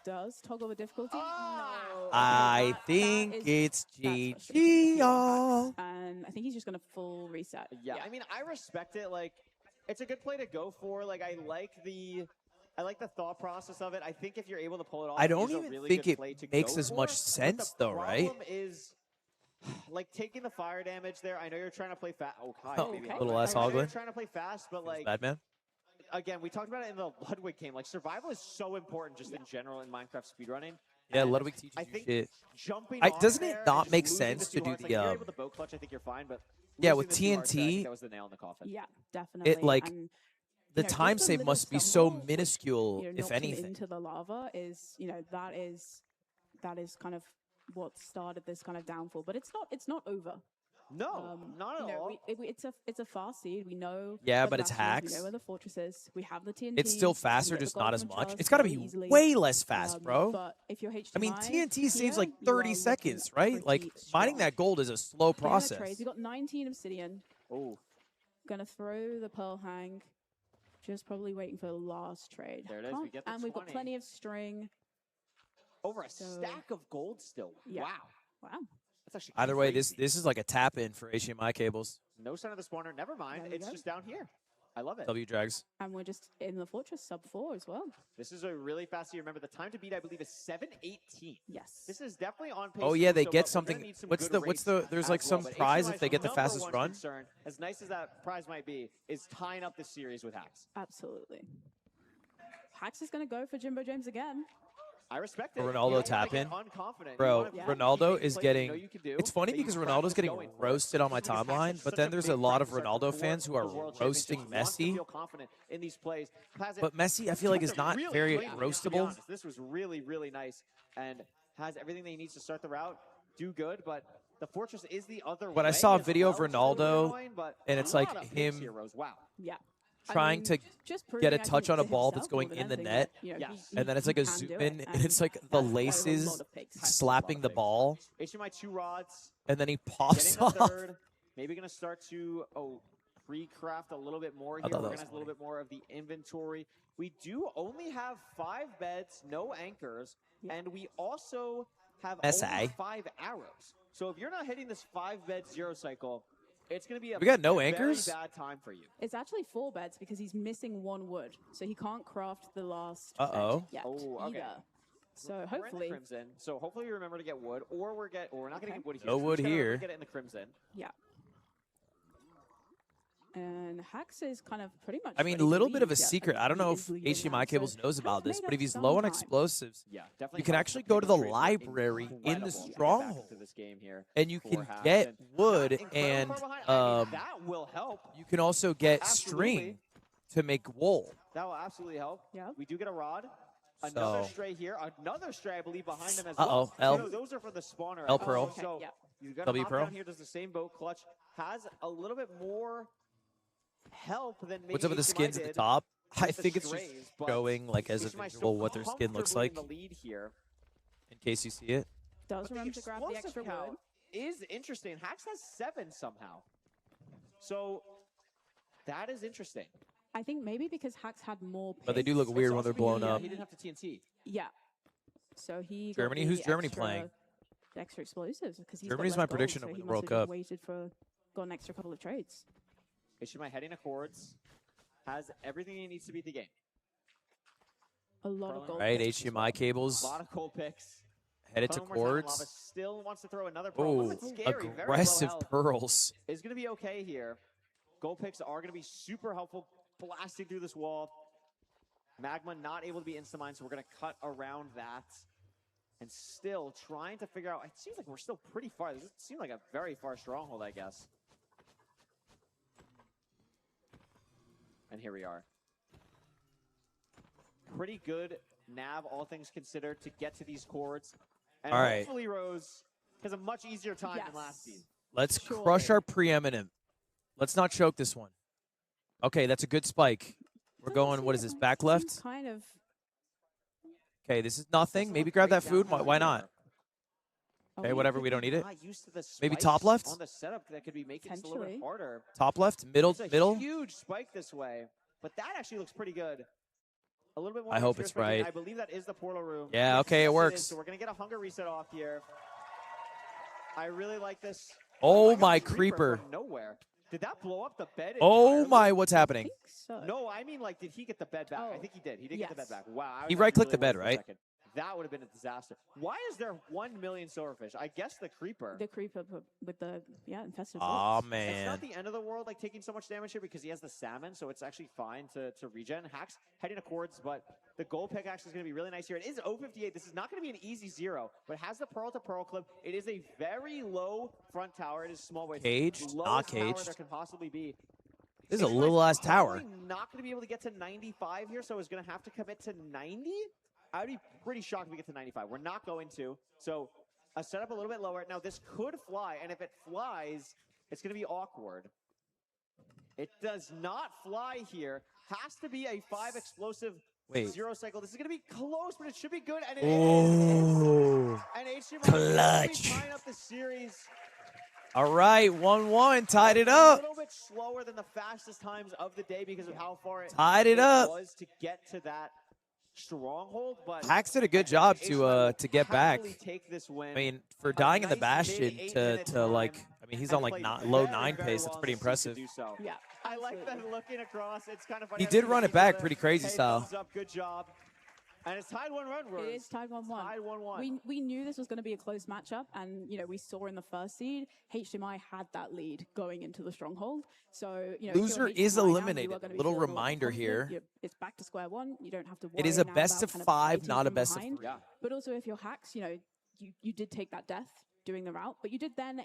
Does toggle the difficulty? No. I think it's GG, y'all. And I think he's just gonna full reset. Yeah, I mean, I respect it. Like, it's a good play to go for. Like, I like the thought process of it. I think if you're able to pull it off, I don't it's a even really think good it play to makes go as for. much sense, though, right? The problem is, like, taking the fire damage there. I know you're trying to play fast. Oh, Kai, Oh, maybe a little less I know you're Hogland. trying to play fast, but like, Bad man. again, we talked about it in the Ludwig game. Like, survival is so important just in general in Minecraft speedrunning. Yeah, And Ludwig teaches I you think shit. jumping Doesn't off it there not and make just losing sense the to do two hearts, like, the if you're able to bow clutch, I think you're fine, but yeah, losing with the two hearts there, I think TNT, that was the nail in the coffin. Yeah, definitely. it like And, the you know, time just a save little must be so stumble, minuscule, you know, if knocks him anything. into the lava is, you know, that is kind of what started this kind of downfall. But it's not over. No, not at all. It's a fast seed. We know. Yeah, where but the it's bastion is, hacks. We know where the fortress is. We have the TNT. It's still faster, just not as much. It's got to be way less fast, bro. But if you're HDMI, I mean, TNT saves like you are 30 seconds, right? Like, pretty mining strong. that gold is a slow Getting the process. trades. We got 19 obsidian. Oh. Gonna throw the pearl hang. Just probably waiting for the last trade. There it is. We get the and we've got 20. plenty of string. Over a stack of gold still. Yeah. Wow. Wow. That's actually Either way, crazy. this is like a tap in for HDMI cables. No sign of the spawner. Never mind. There we It's go. just down here. I love it. W drags. And we're just in the fortress sub 4 as well. This is a really fast seed. Remember, the time to beat, I believe, is 7:18. Yes. This is definitely on pace. Oh yeah, they so, get but we're something. gonna need some What's good the rates there's as like well, some but prize if HDMI's they get the number fastest one run? concern, as nice as that prize might be, is tying up this series with hacks. Absolutely. Hax is gonna go for Jimbo James again. I respect it. A You Ronaldo don't wanna tap get in. unconfident. Bro, You wanna Ronaldo keep is making plays getting. you know you can do, It's funny but you because practice Ronaldo's getting going for it. roasted on my Just because timeline, Hax but is then such there's a big lot of practice Ronaldo record fans who are for World roasting Championships, wants to Messi. feel confident in these plays. Has it- But Messi, I feel like, is not really very clean, to be roastable. honest. This was really, really nice and has everything that he needs to start the route, do good, but the fortress is the other way. But I saw a as video well, of which is a little bit Ronaldo, annoying, but and it's a like lot of picks him here, Rose. Wow. Yeah. trying to just get proving, a I touch think, on a to ball that's himself going more in than the anything net, that, you know, and then it's like a can zoom do in, it, and it's like the has a laces lot of picks. slapping the ball, HDMI 2 rods. and then he pops Getting the off. third. Maybe going to start to, pre-craft a little bit more here. thought that was Organize a little bit more of the inventory. We do only have 5 beds, no anchors, and we also have SA. only 5 arrows. So if you're not hitting this 5-bed 0 cycle, it's going to be a We got no very anchors? bad time for you. It's actually 4 beds because he's missing 1 wood, so he can't craft the last Uh-oh. bed yet Oh, okay. either. So We're in hopefully, the Crimson. So hopefully we remember to get wood, or we're not going to get wood here. No So wood we're just gonna here. Get it in the Crimson. yeah. And Hax is kind of pretty much. I mean, a ready to little bit leave of a yet. secret. I don't know if He's leading HDMI now, Cables so knows about Hax this, made but if up he's some low on time. explosives, Yeah, definitely. you can helps actually to go to the pick up trades. library in the Incredible to get back stronghold, into this game here and you for can Hax. get And wood, incredible and far behind. I mean, that will help. you can also get Absolutely. string to make wool. That will absolutely help. Yeah. We do get a rod. Another So- stray here. Another stray, I believe, behind him as Uh-oh, well. L. No, those are for the spawner. L I Pearl. think. So Okay, yeah. you got W to Pearl. down here. Does the same boat clutch. Has a little bit more help than maybe What's up with the HDMI skins at the did top? I with the think it's just strays, but showing like as a HDMI still visual what their skin looks comfortably like, in the lead here. in case you see it. Does But the remember to grab the explosive extra count wood. is interesting. Hax has 7 somehow. So that is interesting. I think maybe because Hax had more. But they do look picks. weird when they're blown Yeah, up. he didn't have to TNT. Yeah. So he. Germany? Got Who's the Germany extra, playing? the extra explosives because he's Germany's got my less gold, prediction so to win he the must World have just Cup. Waited for, got an extra couple of trades. HDMI heading to Chords. Has everything he needs to beat the game. A lot of gold. Right, picks. HDMI Cables A lot of cold picks. headed to Putting more time on lava, Quartz. Still wants to throw another pearl. Oh, Looks scary, very low aggressive health. pearls. Is going to be okay here. Gold picks are going to be super helpful, blasting through this wall. Magma not able to be insta-mine, so we're going to cut around that. And still trying to figure out, it seems like we're still pretty far. This seems like a very far stronghold, I guess. And here we are. Pretty good nav, all things considered, to get to these chords. And All right. hopefully Rose has a much easier time than last season. Let's crush our preeminent. Let's not choke this one. Okay, that's a good spike. We're going, what is this, back left? Kind of. Okay, this is nothing. Maybe grab that food. Why not? Okay, whatever. We don't need it. Used to the Maybe top left? On the setup that could be making this a little bit harder. Top left, middle. It's a huge spike this way, but that actually looks pretty good. A little bit more. I hope it's right. I believe that is the portal room. Yeah, okay, it works. So we're going to get a hunger reset off here. I really like this. Oh, my creeper. From nowhere. Did that blow up the bed? Oh, my, what's happening? No, I mean, like, did he get the bed back? I think he did. He did get the bed back. Wow. He right-clicked the bed, right? That would have been a disaster. Why is there 1 million silverfish? I guess the creeper. The creeper with the, infested Oh, bullets. man. It's not the end of the world, like, taking so much damage here because he has the salmon, so it's actually fine to regen. Hacks heading to Cords, but the gold pickaxe is going to be really nice here. It is 058. This is not going to be an easy 0, but it has the pearl to pearl clip. It is a very low front tower. It is small. Caged? Not caged. There can possibly be. This is a little-ass tower. Not going to be able to get to 95 here, so it's going to have to commit to 90. I would be pretty shocked if we get to 95. We're not going to. So a setup a little bit lower. Now, this could fly, and if it flies, it's going to be awkward. It does not fly here. Has to be a 5 explosive 0 cycle. This is going to be close, but it should be good. And it is. And HDMI clutch. tying up the series. All right, 1-1, tied it up. A little bit slower than the fastest times of the day because of how far it was to get to that stronghold, but Hacks did a good job to get back. Take this win. I mean, for dying in the Bastion to like, I mean, he's on like low 9 pace. That's pretty impressive. Yeah, I like that looking across. It's kind of funny. He did run it back pretty crazy style. Good job. And it's tied 1-1. It is tied 1-1. Tied 1-1. We knew this was going to be a close matchup, and we saw in the first seed, HDMI had that lead going into the stronghold. So loser is eliminated. A little reminder here. It's back to square one. You don't have to worry. It is a best of 5, not a best of 3. Yeah. But also, if you're Hacks, you did take that death doing the route, but you did then,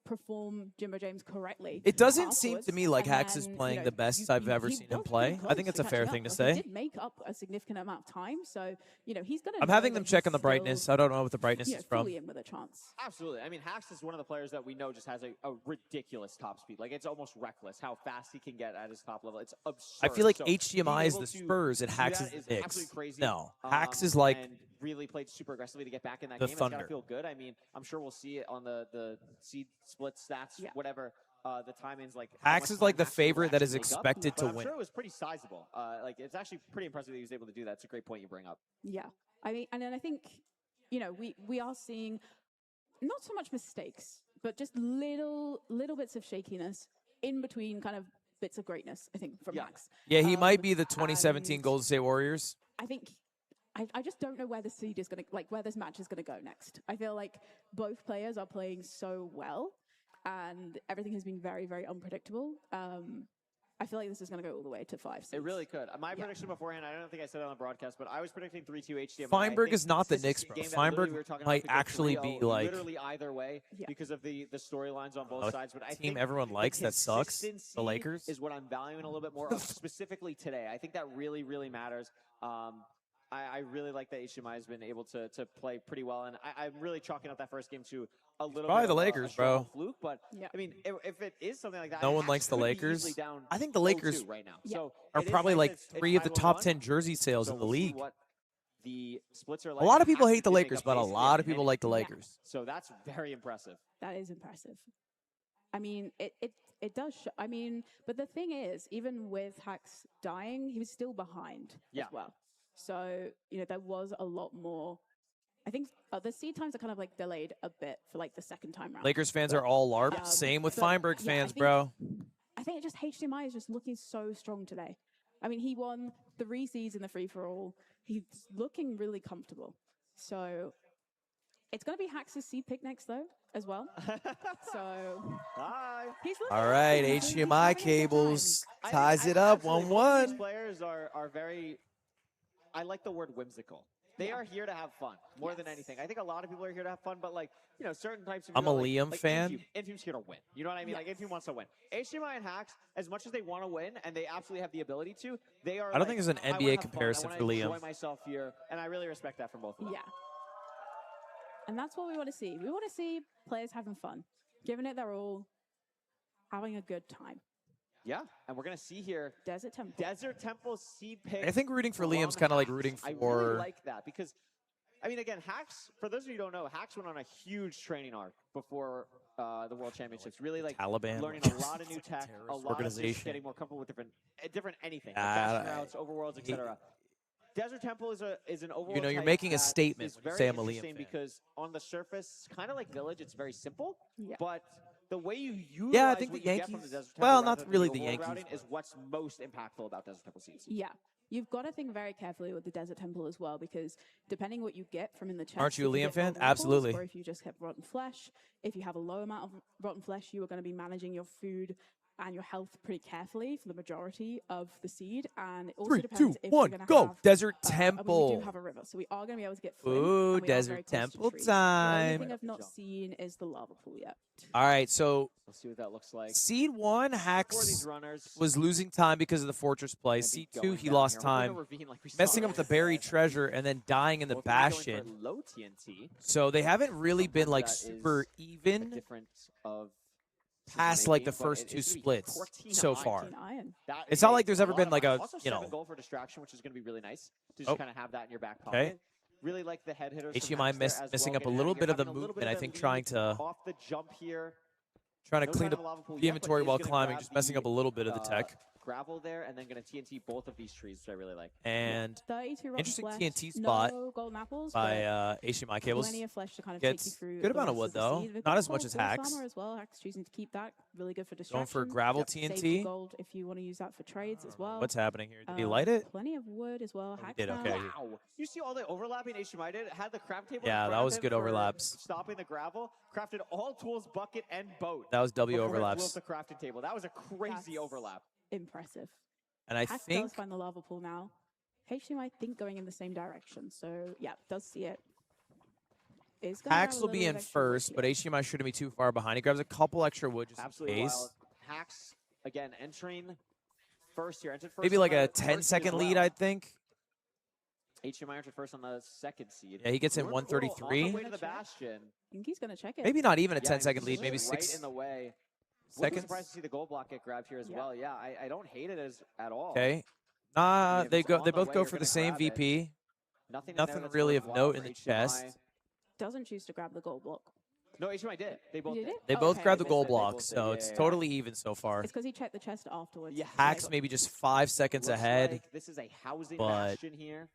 perform Jimbo James correctly. It doesn't seem to me like Hacks is playing the best I've ever seen him play. I think it's a fair thing to say. He did make up a significant amount of time, so he's gonna. I'm having them check on the brightness. I don't know what the brightness is from. Fully in with a chance. Absolutely. I mean, Hacks is one of the players that we know just has a ridiculous top speed. Like, it's almost reckless how fast he can get at his top level. It's absurd. I feel like HDMI is the Spurs and Hacks is the Knicks. No, Hacks is like. Really played super aggressively to get back in that game. It's got to feel good. I mean, I'm sure we'll see it on the seed split stats, whatever the timing's like. Hacks is like the favorite that is expected to win. I'm sure it was pretty sizable. Like, it's actually pretty impressive that he was able to do that. It's a great point you bring up. Yeah, I mean, and then I think, we are seeing not so much mistakes, but just little bits of shakiness in between kind of bits of greatness, I think, from Max. Yeah, he might be the 2017 Golden State Warriors. I think. I just don't know where the seed is going to, where this match is going to go next. I feel like both players are playing so well, and everything has been very, very unpredictable. I feel like this is going to go all the way to 5 seeds. It really could. My prediction beforehand, I don't think I said it on the broadcast, but I was predicting 3-2 HDMI. Feinberg is not the Knicks, bro. Feinberg might actually be like literally either way because of the storylines on both sides. But I team think everyone likes that sucks. The Lakers is what I'm valuing a little bit more of specifically today. I think that really, really matters. I really like that HDMI has been able to play pretty well, and I'm really chalking up that first game to a little probably bit the of Lakers, a bro. Fluke, but I mean, if it is something like that, no one likes the Lakers. I think the Lakers right now so are probably like 3 of the top 10 jersey sales in the league. What the splits are A like. lot of people hate the Lakers, but a lot of people like the Lakers. So that's very impressive. That is impressive. I mean, it does. I mean, but the thing is, even with Hacks dying, he was still behind as well. So, there was a lot more. I think the seed times are kind of like delayed a bit for like the second time round. Lakers fans are all LARP. Same with Feinberg fans, bro. I think HDMI is just looking so strong today. I mean, he won 3 seeds in the free-for-all. He's looking really comfortable. So it's going to be Hacks' seed pick next, though, as well. So he's looking all right, HDMI cables ties it up 1-1. These players are very. I like the word whimsical. They are here to have fun more than anything. I think a lot of people are here to have fun, but certain types of I'm a Liam fan. Infume's here to win. You know what I mean? Like, Infume wants to win. HDMI and Hacks, as much as they want to win, and they absolutely have the ability to, they are. I don't think there's an NBA comparison for Liam. I enjoy myself here, and I really respect that from both of them. Yeah. And that's what we want to see. We want to see players having fun, giving it their all, having a good time. Yeah, and we're going to see here Desert Temple. Desert Temple seed pick. I think rooting for Liam's kind of like rooting for. I really like that because I mean, again, Hacks, for those of you who don't know, Hacks went on a huge training arc before the World Championships. Really, like, Taliban, learning a lot of new tech, a lot of just getting more comfortable with different anything. Like dash routes, overworlds, etc. Desert Temple is an overworld. You know, you're making a statement when you say I'm a Liam fan. Because on the surface, kind of like Village, it's very simple. Yeah. But the way you use I think the Yankees. Well, not really the Yankees. Is what's most impactful about Desert Temple seeds. Yeah. You've got to think very carefully with the Desert Temple as well, because depending what you get from in the chest. Aren't you a Liam fan? Apples, Absolutely. Or if you just have rotten flesh, if you have a low amount of rotten flesh, you are going to be managing your food and your health pretty carefully for the majority of the seed. And it also 3, depends 2, if 1, you're going to go! have, Desert we Temple. do have a river, so we are going to be able to get Flint. Ooh, Desert Temple time. The only thing I've not seen is the lava pool yet. All right, so let's see what that looks like. Seed 1, Hacks was losing time because of the Fortress play. Seed 2, he lost time, messing up the buried treasure and then dying in the Bastion. Low TNT. So they haven't really been like super even past like the first 2 splits so far. It's not like there's ever been like a, you know. Goal for distraction, which is going to be really nice to just kind of have that in your back pocket. Okay. Really like the head hitters. HDMI missing up a little bit of the movement, I think, trying to clean up the inventory while climbing, just messing up a little bit of the tech. Gravel there, and then going to TNT both of these trees, which I really like. And 32 interesting flesh, TNT spot no golden apples, by HDMI Cables. Plenty of flesh to kind of Gets take you through good the amount of rest wood the though, seed. not as much as Gold Hacks. armor as well. Hacks choosing to keep that, really good for distraction. Going for gravel Save TNT. gold if you want to use that for trades as well. What's happening here? Did he light it? Plenty of wood as well. Hacks did, okay. Wow. You see all the overlapping HDMI did? It had the craft table. Yeah, that was good overlaps. Stopping the gravel. Crafted all tools, bucket, and boat. That was W before it overlaps. blew up the crafting table. That was a crazy overlap. Impressive. And I Hacks think does find the lava pool now. HDMI, I think, going in the same direction. So, yeah, does see it. Hacks will be in first, but HDMI shouldn't be too far behind. He grabs a couple extra wood just in case. Wild. Hacks, again, entering first here. Entered first Maybe like a 10-second lead, I think. HDMI entered first on the second seed. Yeah, he gets in 133. On the way to the Bastion. I think he's going to check it. Maybe not even a 10-second lead, maybe 6 right in the way. seconds. Surprised to see the gold block get grabbed here as well. Yeah, I don't hate it at all. Okay. They both go for the same VP. Nothing really of note in the chest. Doesn't choose to grab the gold block. No, HDMI did. They both did. They both grabbed the gold block, so it's totally even so far. It's because he checked the chest afterwards. Yeah. Hacks maybe just 5 seconds ahead. Like this is a housing but bastion here.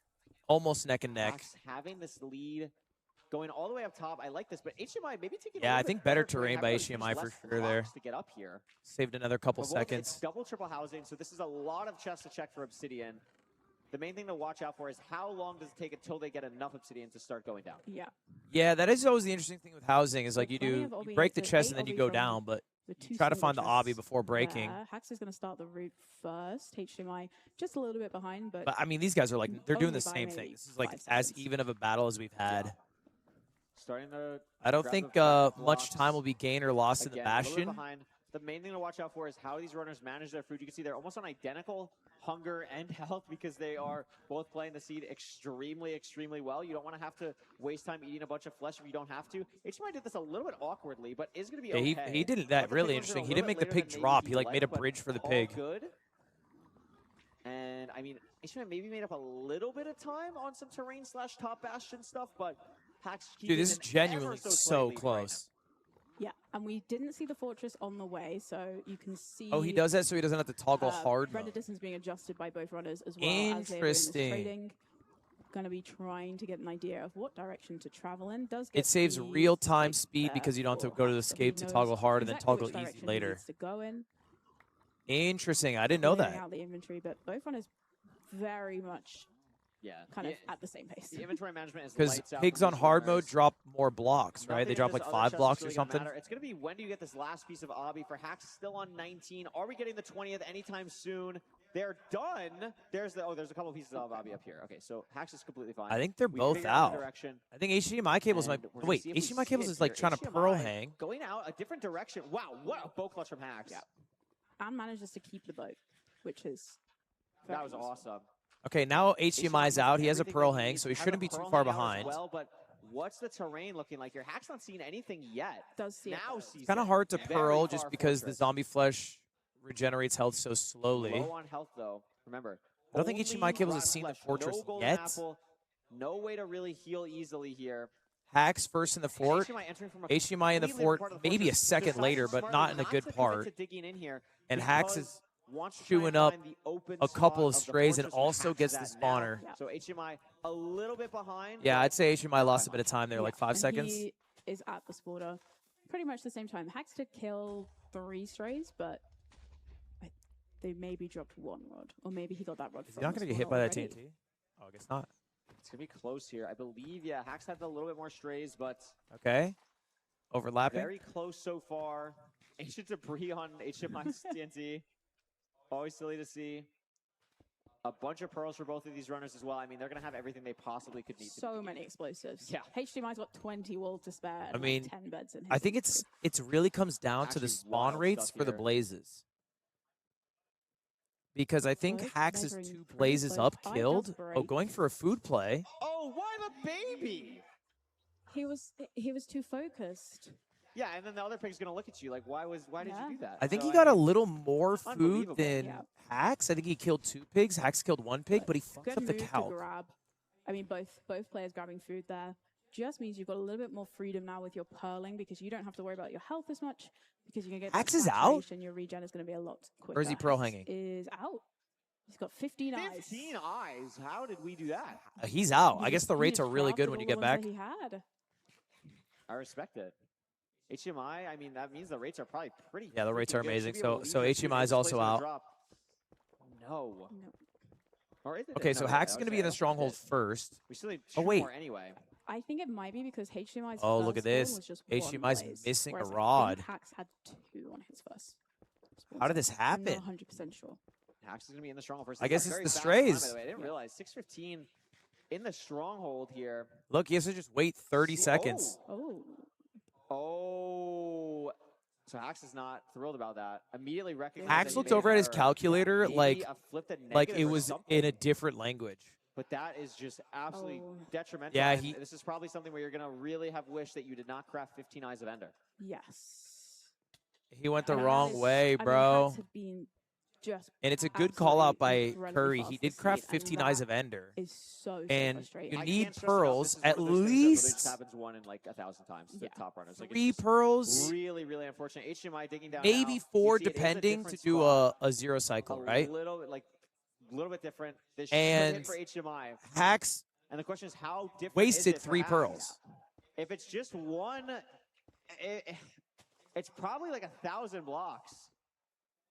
Almost neck and neck. Hacks having this lead going all the way up top. I like this, but HDMI maybe taking I think better terrain by HDMI for sure there. To get up here. Saved another couple seconds. It's double, triple housing, so this is a lot of chests to check for Obsidian. The main thing to watch out for is how long does it take until they get enough Obsidian to start going down. Yeah. Yeah, that is always the interesting thing with housing is like you break the chest and then you go down, but you try to find the obby before breaking. Hacks is going to start the route first. HDMI just a little bit behind, but I mean, these guys are like, they're doing the same thing. This is like as even of a battle as we've had. Starting to I don't think much time will be gained or lost in the Bastion. The main thing to watch out for is how these runners manage their food. You can see they're almost on identical hunger and health because they are both playing the seed extremely, extremely well. You don't want to have to waste time eating a bunch of flesh if you don't have to. HDMI did this a little bit awkwardly, but is going to be okay. He did that really interesting. He didn't make the pig drop. He like made a bridge for the pig. Good. And I mean, HDMI maybe made up a little bit of time on some terrain / top bastion stuff, but Hacks. Dude, this is genuinely so close. Yeah, and we didn't see the fortress on the way, so you can see. Oh, he does that so he doesn't have to toggle hard render mode. distance being adjusted by both runners as well. Interesting. Going to be trying to get an idea of what direction to travel in. It saves real-time speed because you don't have to go to the escape to toggle hard and then toggle easy later. To go in. Interesting. I didn't know that. Out the inventory, but both runners very much kind of at the same pace. The inventory management is because pigs on hard mode drop more blocks, right? They drop like 5 blocks or something. It's going to be when do you get this last piece of obby for Hacks still on 19. Are we getting the 20th anytime soon? They're done. There's a couple pieces of obby up here. Okay, so Hacks is completely fine. I think they're both out. I think HDMI cables might. Wait, HDMI cables is like trying to pearl hang. Going out a different direction. Wow, what a bow clutch from Hacks. Yeah. And manages to keep the boat, which is that was awesome. Okay, now HDMI's out. He has a pearl hang, so he shouldn't be too far behind. Well, but what's the terrain looking like here? Hack's not seen anything yet. Does see now it. It's kind of hard to pearl just because the zombie flesh regenerates health so slowly. Low on health, though. Remember, I don't think HDMI cables has seen the fortress yet. No way to really heal easily here. Hacks first in the fort. HDMI in the fort, maybe a second later, but not in a good part. And Hacks is chewing up a couple of strays and also gets the spawner. So HDMI a little bit behind. Yeah, I'd say HDMI lost a bit of time there, like 5 seconds. He is at the spawner pretty much the same time. Hacks to kill 3 strays, but they maybe dropped 1 rod, or maybe he got that rod. Is he not going to get hit by that TNT? Oh, I guess not. It's going to be close here. I believe, yeah, Hacks had a little bit more strays, but... Okay. Overlapping. Very close so far. Ancient debris on HMI's TNT. Always silly to see. A bunch of pearls for both of these runners as well. I mean, they're going to have everything they possibly could need. So many explosives. Yeah. HDMI's got 20 walls to spare. I mean, 10 beds in his I think it's really comes down to the spawn rates for the blazes. Because I think Hacks is 2 blazes up killed. Oh, going for a food play. Oh, why the baby? He was too focused. Yeah, and then the other pig's gonna look at you like, why did you do that? I think he got a little more food than Hacks. I think he killed 2 pigs. Hacks killed 1 pig, but he fucked up the cow. I mean, both players grabbing food there just means you've got a little bit more freedom now with your pearling, because you don't have to worry about your health as much, because you can get Hacks is out. And your regen is going to be a lot quicker. Or is he pearl hanging? Is out. He's got 15 eyes. 15 eyes. How did we do that? He's out. I guess the rates are really good when you get back. He had. I respect it. HMI, I mean, that means the rates are probably pretty. Yeah, the rates are amazing. So HMI is also out. No. Or is it? Okay, so Hacks is going to be in the stronghold first. We still need 2 oh, wait. more anyway. I think it might be because HDMI's oh, look at this. HDMI's missing a rod. Hacks had 2 on his first. How did this happen? I'm not 100% sure. Hacks is going to be in the stronghold first. I guess it's the strays. By the way. I didn't realize 6:15 in the stronghold here. Look, he has to just wait 30 seconds. Oh. So Hacks is not thrilled about that. Immediately recognized. Hacks looked over at his calculator like it was in a different language. But that is just absolutely detrimental. Yeah, this is probably something where you're going to really have wished that you did not craft 15 Eyes of Ender. Yes. He went the wrong way, bro. And it's a good call out by Curry. He did craft 15 Eyes of Ender. And you need pearls at least. This happens 1 in like 1,000 times to top runners. Like 3 pearls. Really, really unfortunate. HDMI digging down. Maybe 4 depending to do a 0 cycle, right? A little bit different. This and hit for HDMI. Hacks. And the question is, how different wasted is it 3 pearls. If it's just 1, it's probably like 1,000 blocks.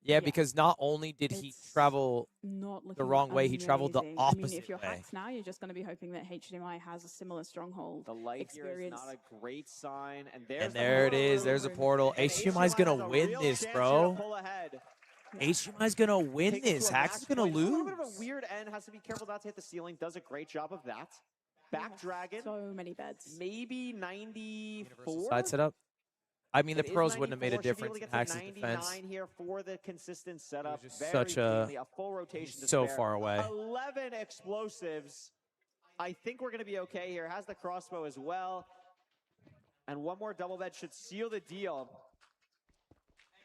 Yeah, because not only did he travel the wrong way, he traveled the opposite I mean, if you're way. Hacks now, you're just going to be hoping that HDMI has a similar stronghold The light experience. here is not a great sign. And there it is. There's a portal. HDMI's going to win this, bro. HDMI's going to win this. Hacks is going to lose. A little bit of a weird end. Has to be careful not to hit the ceiling. Does a great job of that. Back dragon. So many beds. Maybe 94. Side setup. I mean, the pearls wouldn't have made a difference in Hacks' defense. Here for the consistent setup. Such a full rotation to so spare. far away. 11 explosives. I think we're going to be okay here. Has the crossbow as well. And 1 more double bed should seal the deal.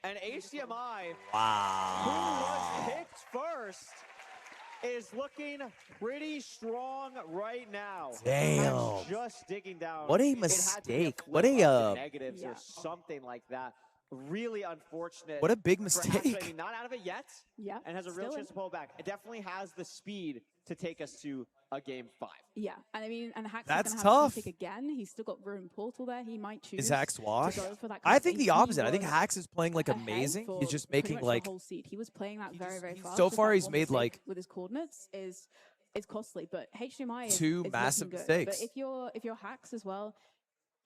And HDMI, who was picked first, is looking pretty strong right now. Damn. Just digging down. What a mistake. What a negatives or something like that. Really unfortunate. What a big Hacks. mistake. I mean, not out of it yet. Yeah. And has a real chance to pull back. It definitely has the speed to take us to a game 5. Yeah, and I mean, and Hacks That's is gonna have tough. to pick again. He's still got room portal there. He might choose. Is Hacks washed? To go for that kind I of think the 18 opposite. I think was Hacks is playing like ahead amazing. for He's just pretty making much the like whole seed. He was playing that very, very fast. so Just far that he's one made mistake like with his coordinates is costly, but HDMI is 2 is massive looking good. mistakes. But if you're Hacks as well,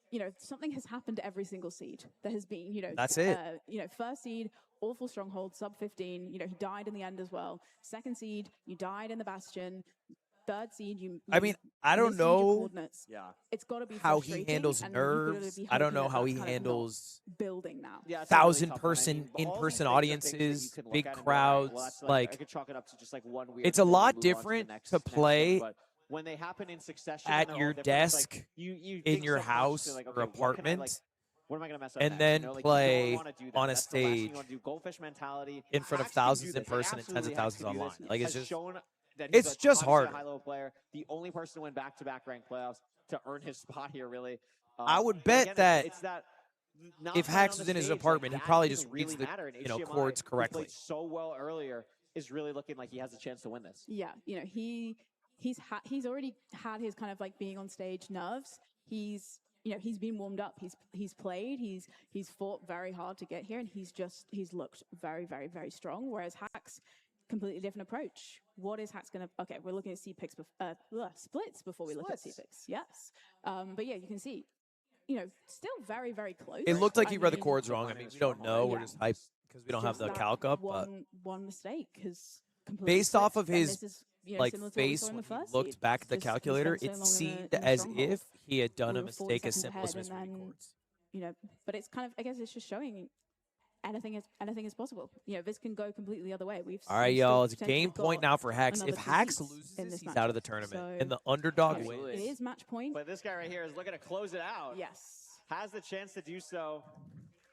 you know, something has happened to every single seed. There has been, you know, That's it. You know, first seed, awful stronghold, sub 15. You know, he died in the end as well. Second seed, you died in the bastion. Third seed, I mean, I don't know it's got to be how he handles and you've gotta nerves. be I don't hoping know that how that's he kind of handles not building now. Yeah, 1,000-person in-person audiences, big crowds. Like, I could chalk it up to just like one weird it's a thing lot and move on to the different next to play but when they happen in succession at they're your all different, it's desk like, you in think your so much house to, like, or okay, apartment, what am I gonna mess up and next? then You know, like, play you don't wanna do that. on a That's the last thing stage you wanna do. Goldfish mentality in front of Hacks can do thousands in this. They person and tens of absolutely thousands can do online. this. Like, it's Has just shown that he's it's just hard. A high-level player, the only person to win back-to-back ranked playoffs to earn his spot here, really. I would bet again, that, it's that if Hax was in his apartment, he probably just reads the chords correctly. Played so well earlier is really looking like he has a chance to win this. Yeah, he's already had his kind of like being on stage nerves. He's been warmed up. He's played. He's fought very hard to get here, and he's looked very, very, very strong. Whereas Hax, completely different approach. What is Hax gonna? Okay, we're looking at C-picks, splits before we look at C-picks. Yes, but yeah, you can see, still very, very close. It looked like he read the chords wrong. I mean, we don't know. We're just hyped because we don't have the calc up. One mistake has completely based off of his similar to face when he looked back at the calculator, it seemed as if he had done a mistake as simple as misreading chords. But it's kind of, I guess it's just showing anything is possible. This can go completely the other way. All right, y'all. It's a game point now for Hax. If Hax loses this, he's out of the tournament. And the underdog wins. It is match point. But this guy right here is looking to close it out. Yes. Has the chance to do so.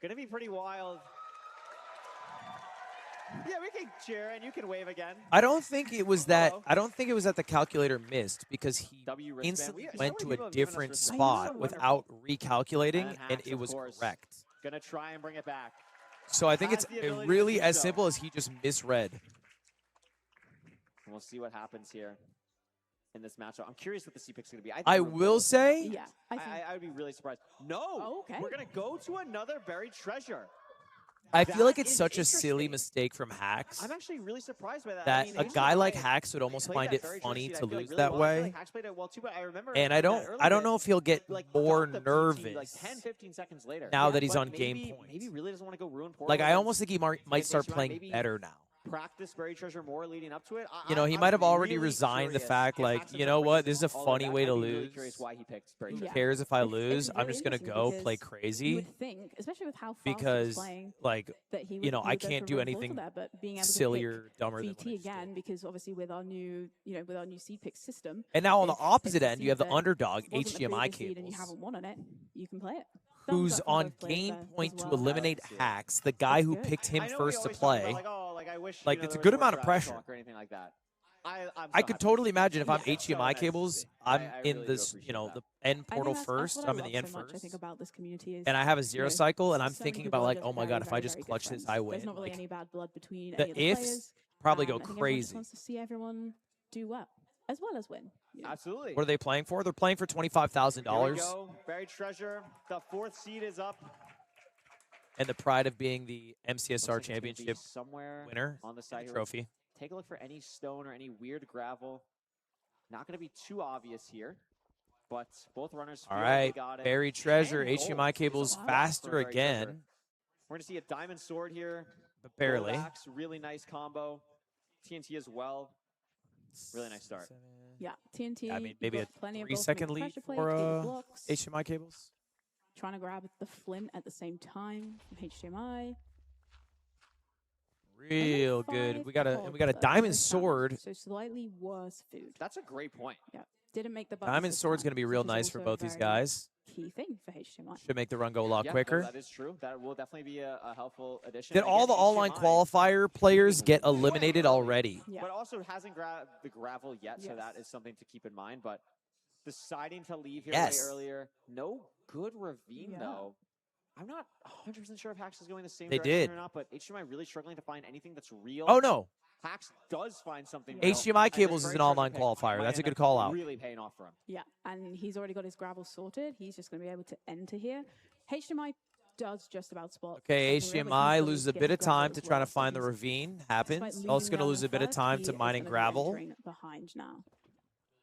Going to be pretty wild. Yeah, we can cheer and you can wave again. I don't think it was that. I don't think it was that the calculator missed because he instantly went to a different spot without recalculating, and it was correct. Gonna try and bring it back. So I think it's really as simple as he just misread. We'll see what happens here in this matchup. I'm curious what the C-pick's going to be. I will say, yeah, I would be really surprised. No, okay. We're going to go to another buried treasure. I feel like it's such a silly mistake from Hax. I'm actually really surprised by that. That a guy like Hax would almost find it funny to lose that way. And I don't know if he'll get more nervous like 10-15 seconds later. Now that he's on game points. Maybe really doesn't want to go ruin Portal. Like I almost think he might start playing better now. Practice buried treasure more leading up to it. He might have already resigned the fact, like, you know what, this is a funny way to lose. Who cares if I lose? I'm just gonna go play crazy. You would think, especially with how fast because, playing, like, that he would, I can't do anything sillier, dumber than VT again, because obviously with our new, with our new C-pick system. And now on the opposite end, you have the underdog HDMI cables. And you haven't won on it, you can play it. Who's on game point to eliminate Hax, the guy who picked him first to play. Like, it's a good amount of pressure. I could totally imagine if I'm HDMI cables, I'm in this, the end portal first. I'm in the end first. And I have a 0 cycle, and I'm thinking about, like, oh my god, if I just clutch this, I win. There's not really any bad blood between the ifs probably go crazy. Wants to see everyone do well as win. Absolutely. What are they playing for? They're playing for $25,000. Buried treasure. The 4th seed is up. And the pride of being the MCSR championship winner on the side trophy. Take a look for any stone or any weird gravel. Not going to be too obvious here, but both runners feel like they got it. Buried treasure. HDMI cables faster again. We're going to see a diamond sword here. But barely. Backs, really nice combo. TNT as well. Really nice start. Yeah, TNT. Yeah, I mean, maybe a 3-second lead for HDMI cables. Trying to grab the flint at the same time from HDMI. Real good. We got a diamond sword. So slightly worse food. That's a great point. Yeah, didn't make the diamond sword's going to be real nice for both these guys. Key thing for HDMI. Should make the run go a lot quicker. That is true. That will definitely be a helpful addition. Did all the online qualifier players get eliminated already? Yeah. But also hasn't grabbed the gravel yet, so that is something to keep in mind. But deciding to leave here way earlier. No good ravine, though. I'm not 100% sure if Hax is going the same direction or not, but HDMI really struggling to find anything that's real. Oh, no. Hax does find something. HDMI cables is an online qualifier. That's a good call out. Really paying off for him. Yeah, and he's already got his gravel sorted. He's just going to be able to enter here. HDMI does just about spot. Okay, HDMI loses a bit of time to try to find the ravine. Happens. Also going to lose a bit of time to mining gravel. Behind now.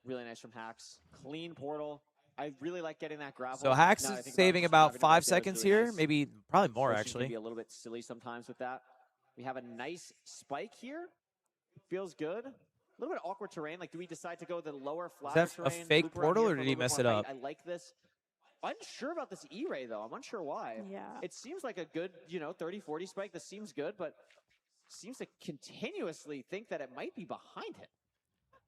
Really nice from Hax. Clean portal. I really like getting that gravel. So Hax is saving about 5 seconds here. Maybe, probably more, actually. Be a little bit silly sometimes with that. We have a nice spike here. Feels good. A little bit of awkward terrain. Like, do we decide to go the lower flat terrain? Is that a fake portal, or did he mess it up? I like this. Unsure about this E-Ray, though. I'm unsure why. Yeah. It seems like a good, 30-40 spike. This seems good, but seems to continuously think that it might be behind him.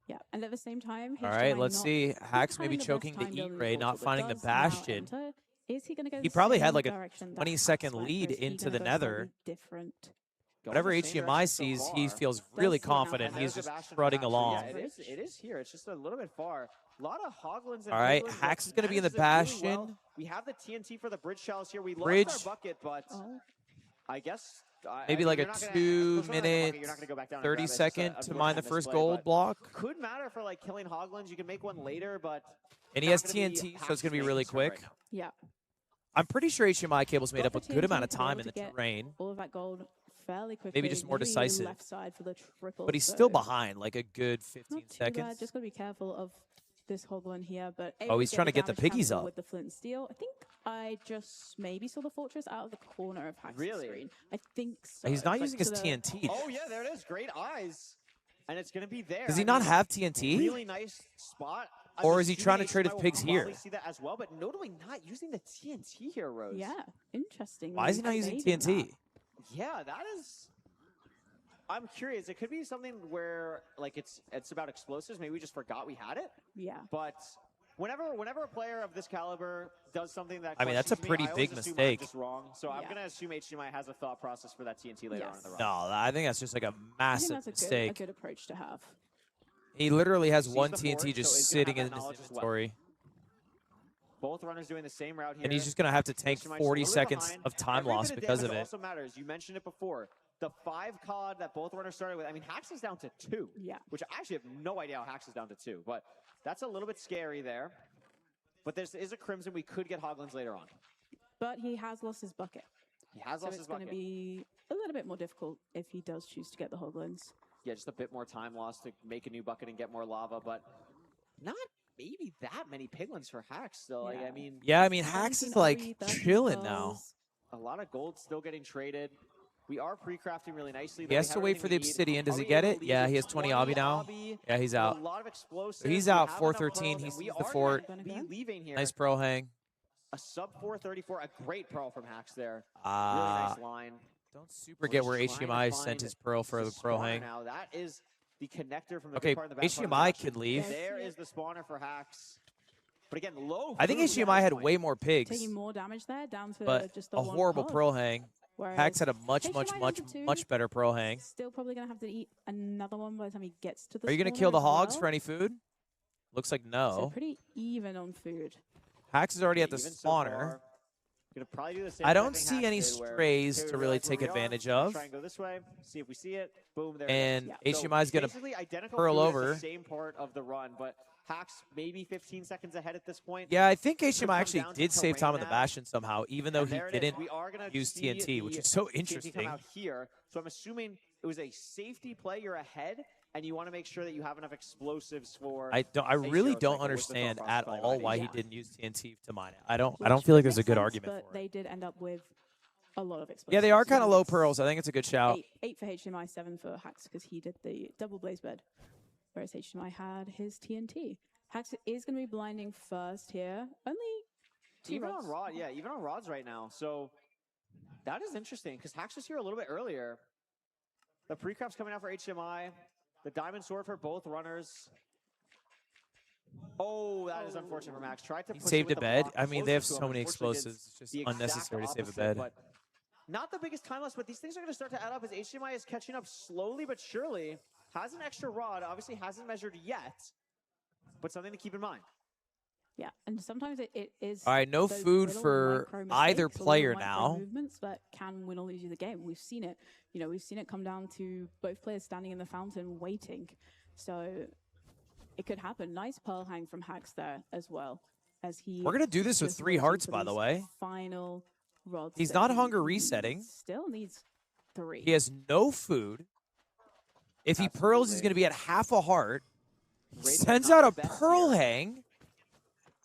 Yeah, and at the same time, all right, let's see. Hax maybe choking the E-Ray, not finding the Bastion. Is he going to go? He probably had like a 20-second lead into the Nether. Different Whatever HDMI sees, he feels really confident. He's just strutting along. Yeah, it is here. It's just a little bit far. A lot of Hoglins and All right, Piglins Hax is going to be in the manages it Bastion. really well. We have the TNT for the bridge shells here. We Bridge. lost our bucket, but I guess maybe like a 2-minute, 30-second to mine the first gold block. Could matter for like killing Hoglins. You can make one later, but and he has TNT, so it's going to be really quick. Yeah. I'm pretty sure HDMI cables made up a good amount of time in the terrain. All of that gold fairly quickly. Maybe just more decisive. Left side for the triple, but he's still behind, like a good 15 seconds. Just got to be careful of this Hoglin here. But he's trying to get the piggies up with the flint and steel. I think I just maybe saw the fortress out of the corner of Hax's screen. I think so. He's not using his TNT. Oh yeah, there it is. Great eyes, and it's going to be there. Does he not have TNT? Really nice spot. Or is he trying to trade his pigs here? We see that as well, but notably not using the TNT here, Rose. Yeah, interesting. Why is he not using TNT? Yeah, that is. I'm curious. It could be something where like it's about explosives. Maybe we just forgot we had it. Yeah. But whenever a player of this caliber does something that that's a pretty big mistake. I'm just wrong. So I'm gonna assume HDMI has a thought process for that TNT later on in the run. No, I think that's just like a massive mistake. A good approach to have. He literally has one TNT just sitting in his inventory. Both runners doing the same route here. And he's just going to have to tank 40 seconds of time loss because of it. Also matters. You mentioned it before. The 5 COD that both runners started with. I mean, Hax is down to 2. Yeah. Which I actually have no idea how Hax is down to 2. But that's a little bit scary there. But there is a Crimson. We could get Hoglins later on. But he has lost his bucket. He has lost his bucket. So it's going to be a little bit more difficult if he does choose to get the Hoglins. Yeah, just a bit more time lost to make a new bucket and get more lava, but not maybe that many piglins for Hax still. Yeah. I mean, Hax is like chilling now. A lot of gold still getting traded. We are pre-crafting really nicely. He has to wait for the obsidian. Does he get it? Yeah, he has 20 obby now. Yeah, he's out. A lot of explosives. So he's out 413. He sees the fort. Nice pearl hang. A sub 434. A great pearl from Hax there. Really nice line. Don't super get where HDMI sent his pearl for the pearl hang. Now that is the connector from the okay, part in the back HDMI could leave. There is the spawner for Hax. But again, low. I think HDMI had way more pigs. Taking more damage there, down to but just the a horrible pearl hang. Hax had a much better pearl hang. Still probably gonna have to eat another one by the time he gets to the. Are you gonna kill the hogs for any food? Looks like no. So pretty even on food. Hax is already at the spawner. Probably do the same I don't see any strays to really take advantage of. Try and go this way. See if we see it. Boom, there. And HDMI is going to pearl over. The same part of the run, but Hax maybe 15 seconds ahead at this point. Yeah, I think HDMI actually did save time on the Bastion somehow, even though he didn't use TNT, which is so interesting. Come out here. So I'm assuming it was a safety play. You're ahead. And you want to make sure that you have enough explosives for. I really don't understand at all why he didn't use TNT to mine it. I don't feel like there's a good argument for it. But they did end up with a lot of explosives. Yeah, they are kind of low pearls. I think it's a good shout. 8 for HDMI, 7 for Hax because he did the double blaze bed, whereas HDMI had his TNT. Hax is going to be blinding first here. Only 2 even rods. on rod, yeah, even on rods right now. So that is interesting because Hax was here a little bit earlier. The pre-craft's coming out for HDMI. The diamond sword for both runners. Oh, that is unfortunate for Max. Tried to he saved a bed. I mean, they have so many explosives. It's just unnecessary to save a bed. But not the biggest time loss, but these things are going to start to add up as HDMI is catching up slowly but surely. Has an extra rod. Obviously hasn't measured yet, but something to keep in mind. Yeah, and sometimes it is. All right, no food for either player now. Movements that can win or lose you the game. We've seen it. You know, we've seen it come down to both players standing in the fountain waiting. So it could happen. Nice pearl hang from Hax there as well. As he. We're gonna do this with 3 hearts, by the way. Final rods. He's not hunger resetting. Still needs 3. He has no food. If he pearls, he's gonna be at half a heart. He sends out a pearl hang.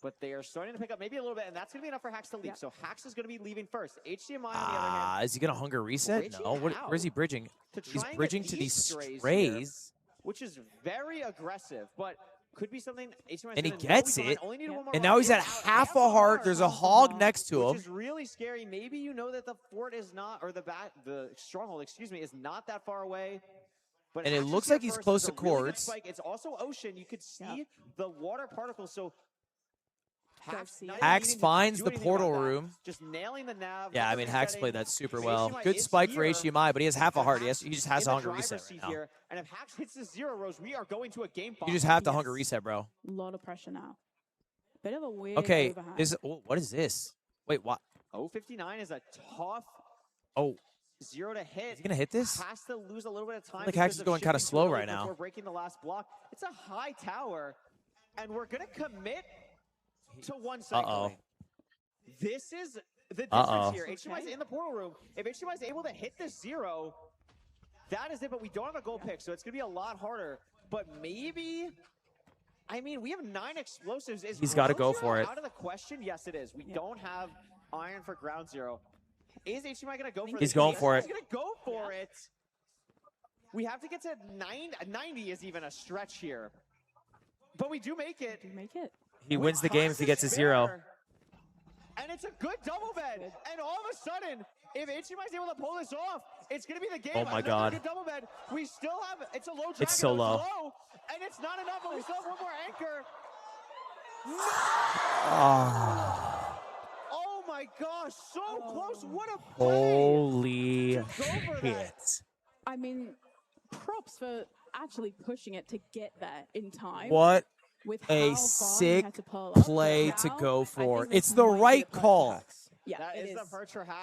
But they are starting to pick up maybe a little bit, and that's going to be enough for Hax to leave. So Hax is going to be leaving first. HDMI, on the other hand. Is he going to hunger reset? No. Where is he bridging? He's bridging to these strays. Which is very aggressive, but could be something HDMI. And he gets it. And now he's at half a heart. There's a hog next to him. Which is really scary. Maybe you know that the fort is not, or the stronghold, excuse me, is not that far away. But and it looks like he's close to cords. It's also ocean. You could see the water particles. So Hax finds the portal room. Just nailing the nav. Yeah, I mean, Hax played that super well. Good spike for HDMI, but he has half a heart. He just has to hunger reset right now. And if Hax hits the 0 rows, we are going to a game 5. You just have to hunger reset, bro. A lot of pressure now. Bit of a weird Okay, overhand. what is this? Wait, what? 059 is a tough 0 to hit. Is he gonna hit this? Has to lose a little bit of time. Like Hax is going kind of slow right now. Before breaking the last block. It's a high tower, and we're gonna commit to one cycle. This is the difference here. HDMI's in the portal room. If HDMI's able to hit this 0, that is it, but we don't have a gold pick, so it's gonna be a lot harder. But maybe, I mean, we have 9 explosives. He's got to go for it. Out of the question? Yes, it is. We don't have iron for ground 0. Is HDMI going to go for it? He's going for it. He's going to go for it. We have to get to 90 is even a stretch here. But we do make it. He wins the game if he gets a 0. And it's a good double bed. And all of a sudden, if HDMI is able to pull this off, it's going to be the game. Oh my God. Good double bed. We still have, it's a low dragon. It's so low. And it's not enough, but we still have one more anchor. Oh my gosh, so close. What a play. Holy shit. I mean, props for actually pushing it to get there in time. What with a sick play to go for. It's the right call. Yeah, it is.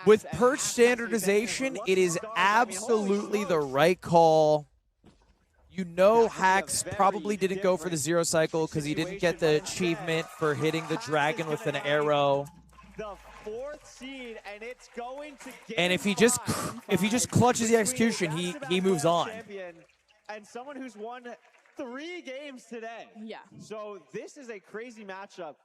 With perch standardization, it is absolutely the right call. You know Hax probably didn't go for the 0 cycle because he didn't get the achievement for hitting the dragon with an arrow. The 4th seed, and it's going to get and if he just clutches the execution, he moves on. And someone who's won 3 games today. Yeah. So this is a crazy matchup.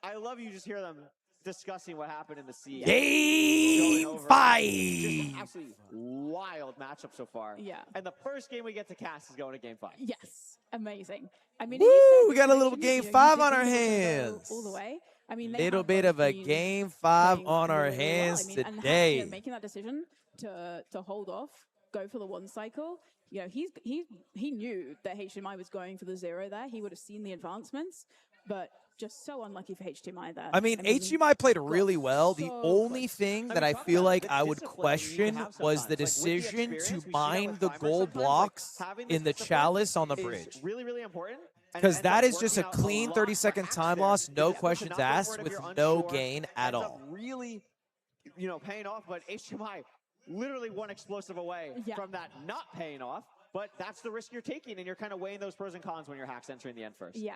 I love you just hear them discussing what happened in the seed. Game 5. Just absolutely wild matchup so far. Yeah. And the first game we get to cast is going to game 5. Yes. Amazing. I mean, woo, we got a little game 5 on our hands. All the way. I mean, little bit of a game 5 on our hands today. And making that decision to hold off, go for the 1 cycle. You know, he knew that HDMI was going for the 0 there. He would have seen the advancements, but just so unlucky for HDMI there. I mean, HDMI played really well. The only thing that I feel like I would question was the decision to mine the gold blocks in the chalice on the bridge. Really, really important. Because that is just a clean 30-second time loss, no questions asked, with no gain at all. Really, you know, paying off, but HDMI literally 1 explosive away from that not paying off. But that's the risk you're taking, and you're kind of weighing those pros and cons when you're Hax entering the end first. Yeah.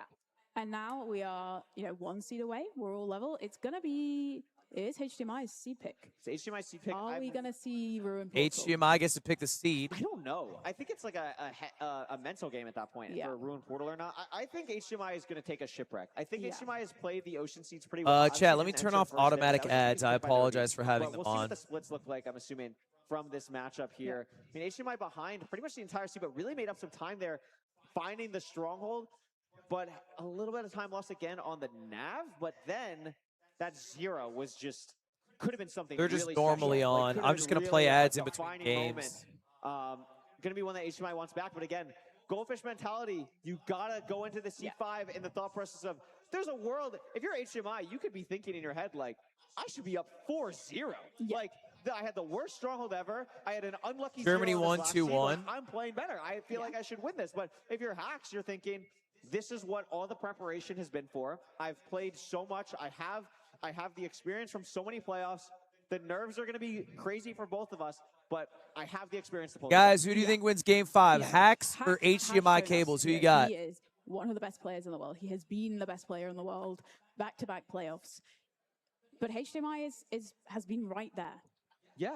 And now we are, 1 seed away. We're all level. It's going to be, it is HDMI's seed pick. It's HDMI's seed pick. Are we going to see Ruin Portal? HDMI gets to pick the seed. I don't know. I think it's like a mental game at that point for Ruin Portal or not. I think HDMI is going to take a shipwreck. I think HDMI has played the Ocean Seeds pretty well. Chat, let me turn off automatic ads. I apologize for having them on. We'll see what the splits look like, I'm assuming, from this matchup here. I mean, HDMI behind pretty much the entire seed, but really made up some time there, finding the stronghold. But a little bit of time lost again on the nav, but then that 0 was just, could have been something They're just really normally special. on. I'm just going to play ads in between games. Going to be one that HDMI wants back, but again, goldfish mentality, you got to go into the C5 in the thought process of, there's a world, if you're HDMI, you could be thinking in your head, like, I should be up 4-0. Like, I had the worst stronghold ever. I had an unlucky Germany 1-2-1. I'm playing better. I feel like I should win this. But if you're Hax, you're thinking, this is what all the preparation has been for. I've played so much. I have the experience from so many playoffs. The nerves are going to be crazy for both of us, but I have the experience to pull. Guys, who do you think wins game 5? Hax or HDMI cables? Who you got? He is one of the best players in the world. He has been the best player in the world, back-to-back playoffs. But HDMI has been right there. Yeah.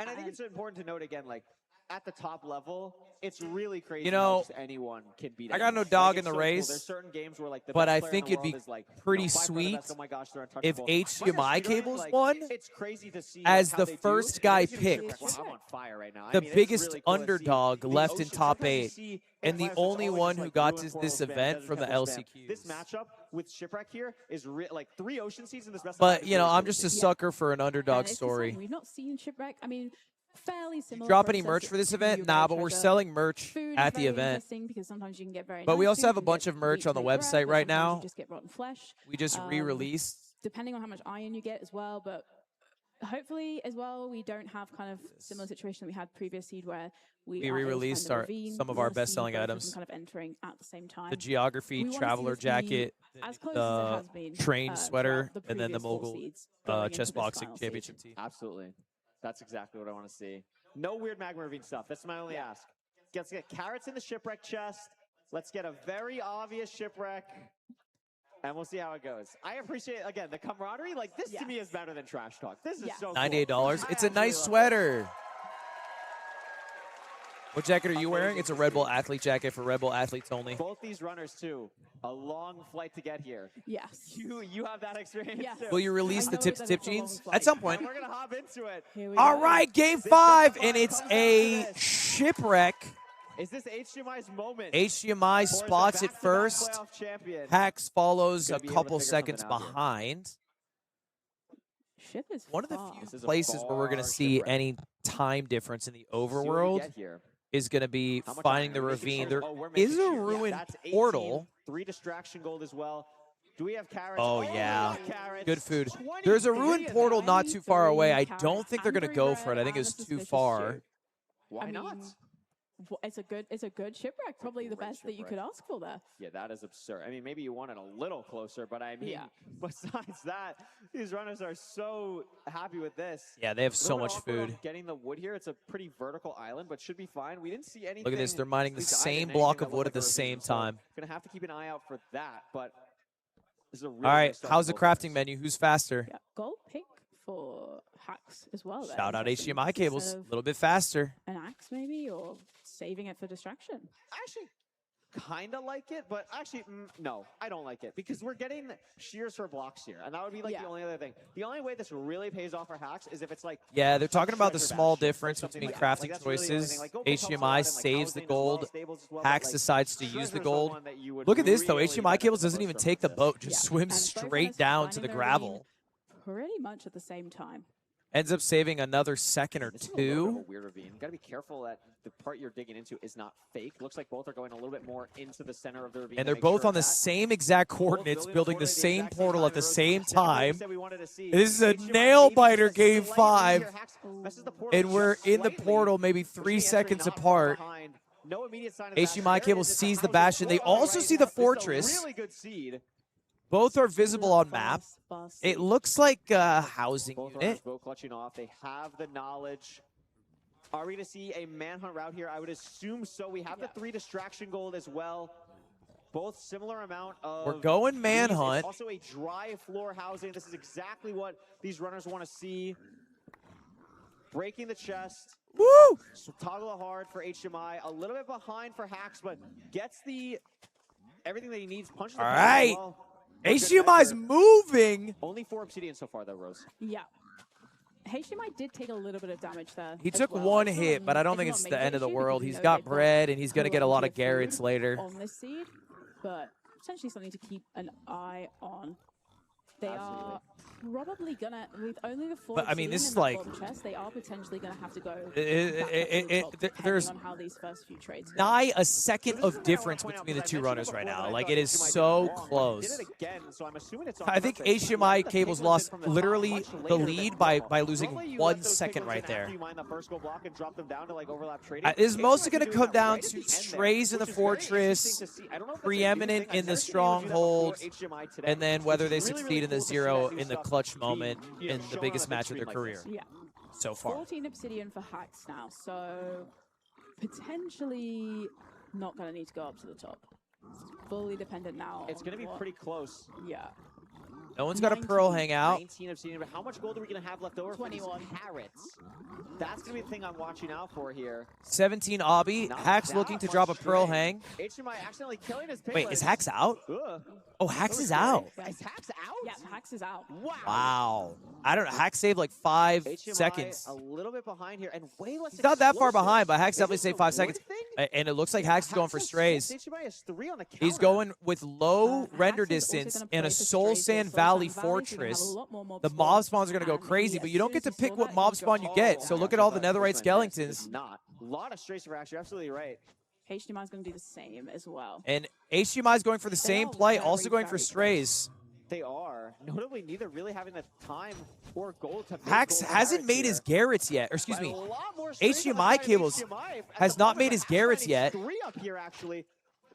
And I think it's important to note again, like, at the top level, it's really crazy. You know, how anyone can beat. I got no dog in the so race. Cool. There's certain games where, like, the but best I player think in the it'd be world is, like, pretty sweet best. Oh my gosh, they're if HDMI cables like, won it's crazy to see as how the they first do. guy picked, I'm on fire right now. the I mean, biggest really cool underdog left in top 8, and the players only always one just, who like, got Ruin to this Portal spam, event Desert from the Temple spam. LCQs. This matchup with Shipwreck here is like 3 Ocean Seeds in this best. But, you know, I'm just a sucker for an underdog story. We've not seen Shipwreck. I mean, fairly similar. Drop any merch for this event? Nah, but we're selling merch at the event. Because sometimes you can get very but nice we also food, have a bunch of merch on the website right now. You just get rotten flesh. We just re-released. Depending on how much iron you get as well, but hopefully as well we don't have kind of similar situation that we had previous seed where we re-released some of our best-selling items. Kind of entering at the same time. The geography traveler jacket, the train sweater, and then the mogul chess boxing championship tee. Absolutely. That's exactly what I want to see. No weird magma ravine stuff. That's my only ask. Let's get carrots in the shipwreck chest. Let's get a very obvious shipwreck. And we'll see how it goes. I appreciate, again, the camaraderie. Like, this to me is better than trash talk. This is so cool. $98. It's a nice sweater. What jacket are you wearing? It's a Red Bull athlete jacket for Red Bull athletes only. Both these runners, too. A long flight to get here. Yes. You have that experience, too. Will you release the tip jeans? At some point. And we're going to hop into it. All right, game 5, and it's a shipwreck. Is this HDMI's moment? HDMI spots it first. Hax follows a couple seconds behind. Ship is one of the few places where we're going to see any time difference in the overworld is going to be finding the ravine. There is a ruined portal. 3 distraction gold as well. Do we have carrots? Oh, yeah. Good food. There's a ruined portal not too far away. I don't think they're going to go for it. I think it's too far. Why not? It's a good shipwreck. Probably the best that you could ask for there. Yeah, that is absurd. I mean, maybe you want it a little closer, but I mean, besides that, these runners are so happy with this. Yeah, they have so much food. Getting the wood here, it's a pretty vertical island, but should be fine. We didn't see anything. Look at this. They're mining the same block of wood at the same time. Gonna have to keep an eye out for that, but this is a really all right, how's the crafting menu? Who's faster? Yeah, gold pick for Hax as well. Shout out HDMI cables. A little bit faster. An axe maybe, or saving it for distraction. I actually kind of like it, but actually, no, I don't like it because we're getting shears for blocks here, and that would be like the only other thing. The only way this really pays off for Hax is if it's like they're talking about the small difference between crafting choices. HDMI saves the gold. Hax decides to use the gold. Look at this though. HDMI cables doesn't even take the boat; just swims straight down to the gravel. Pretty much at the same time. Ends up saving another second or two. A little bit of a weird ravine. You got to be careful that the part you're digging into is not fake. Looks like both are going a little bit more into the center of the ravine. And they're both on the same exact coordinates, building the same portal at the same time. This is a nail biter game 5, and we're in the portal maybe 3 seconds apart. HDMI cable sees the Bastion. They also see the fortress. Really good seed. Both are visible on map. It looks like a housing unit. Both clutching off. They have the knowledge. Are we going to see a manhunt route here? I would assume so. We have the 3 distraction gold as well. Both similar amount of... We're going manhunt. Also a dry floor housing. This is exactly what these runners want to see. Breaking the chest. Woo! So toggle it hard for HMI. A little bit behind for Hax, but gets the... everything that he needs. Punches. All right. HDMI's moving. Only 4 obsidian so far, though, Rose. Yeah. HDMI did take a little bit of damage there. He took 1 hit, but I don't think it's the end of the world. He's got bread, and he's going to get a lot of Garrett's later. On this seed, but potentially something to keep an eye on. They are probably gonna, with only the 4 but, I mean, this is like chest, they are potentially gonna have to go there's on how these first few trades go. nigh a second of difference between the 2 runners right now. Like, it is so close. I think HDMI cables lost literally the lead by losing 1 second right there. This is mostly going to come down to strays in the fortress, preeminent in the stronghold, and then whether they succeed in the 0 in the clutch moment in the biggest match of their career. Yeah. So far. 14 obsidian for Hax now, so potentially not going to need to go up to the top. It's fully dependent now. It's going to be pretty close. Yeah. No one's got a pearl hangout. 19 obsidian, but how much gold are we going to have left over 21 for these carrots? That's going to be the thing I'm watching out for here. 17 obby. Hax looking to drop a pearl hang. HMI accidentally killing his Wait, is Hax out? Oh, Hax is out. Is Hax out? Yeah, Hax is out. Wow. I don't know. Hax saved like 5 seconds. A little bit behind here, and way less. He's not that far behind, but Hax definitely saved 5 seconds. And it looks like Hax is going for strays. He's going with low render distance and a Soul Sand Valley Fortress. The mob spawns are going to go crazy, but you don't get to pick what mob spawn you get. So look at all the netherite skeletons. A lot of strays for Hax. You're absolutely right. HDMI is going to do the same as well. And HDMI is going for the same play, also going for strays. They are. Notably, neither really having the time or goal to make Hax hasn't made his Garrett's yet. Or excuse me, HDMI Cables has not made his Garrett's yet. 3 up here, actually.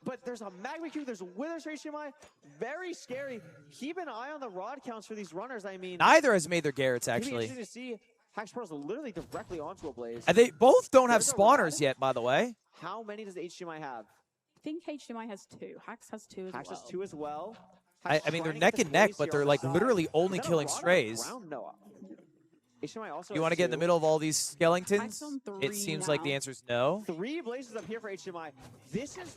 But there's a Magma Cube, there's Withers for HDMI. Very scary. Keep an eye on the rod counts for these runners. I mean, Neither has made their Garrett's, actually. It's interesting to see Hax Pro's literally directly onto a Blaze. And they both don't have spawners yet, by the way. How many does HDMI have? I think HDMI has 2. Hax has 2 as well. Hax has 2 as well. I mean, they're neck and neck, but they're like literally only killing strays. You want to get in the middle of all these skeletons? It seems like the answer is no. 3 blazes up here for HDMI. This is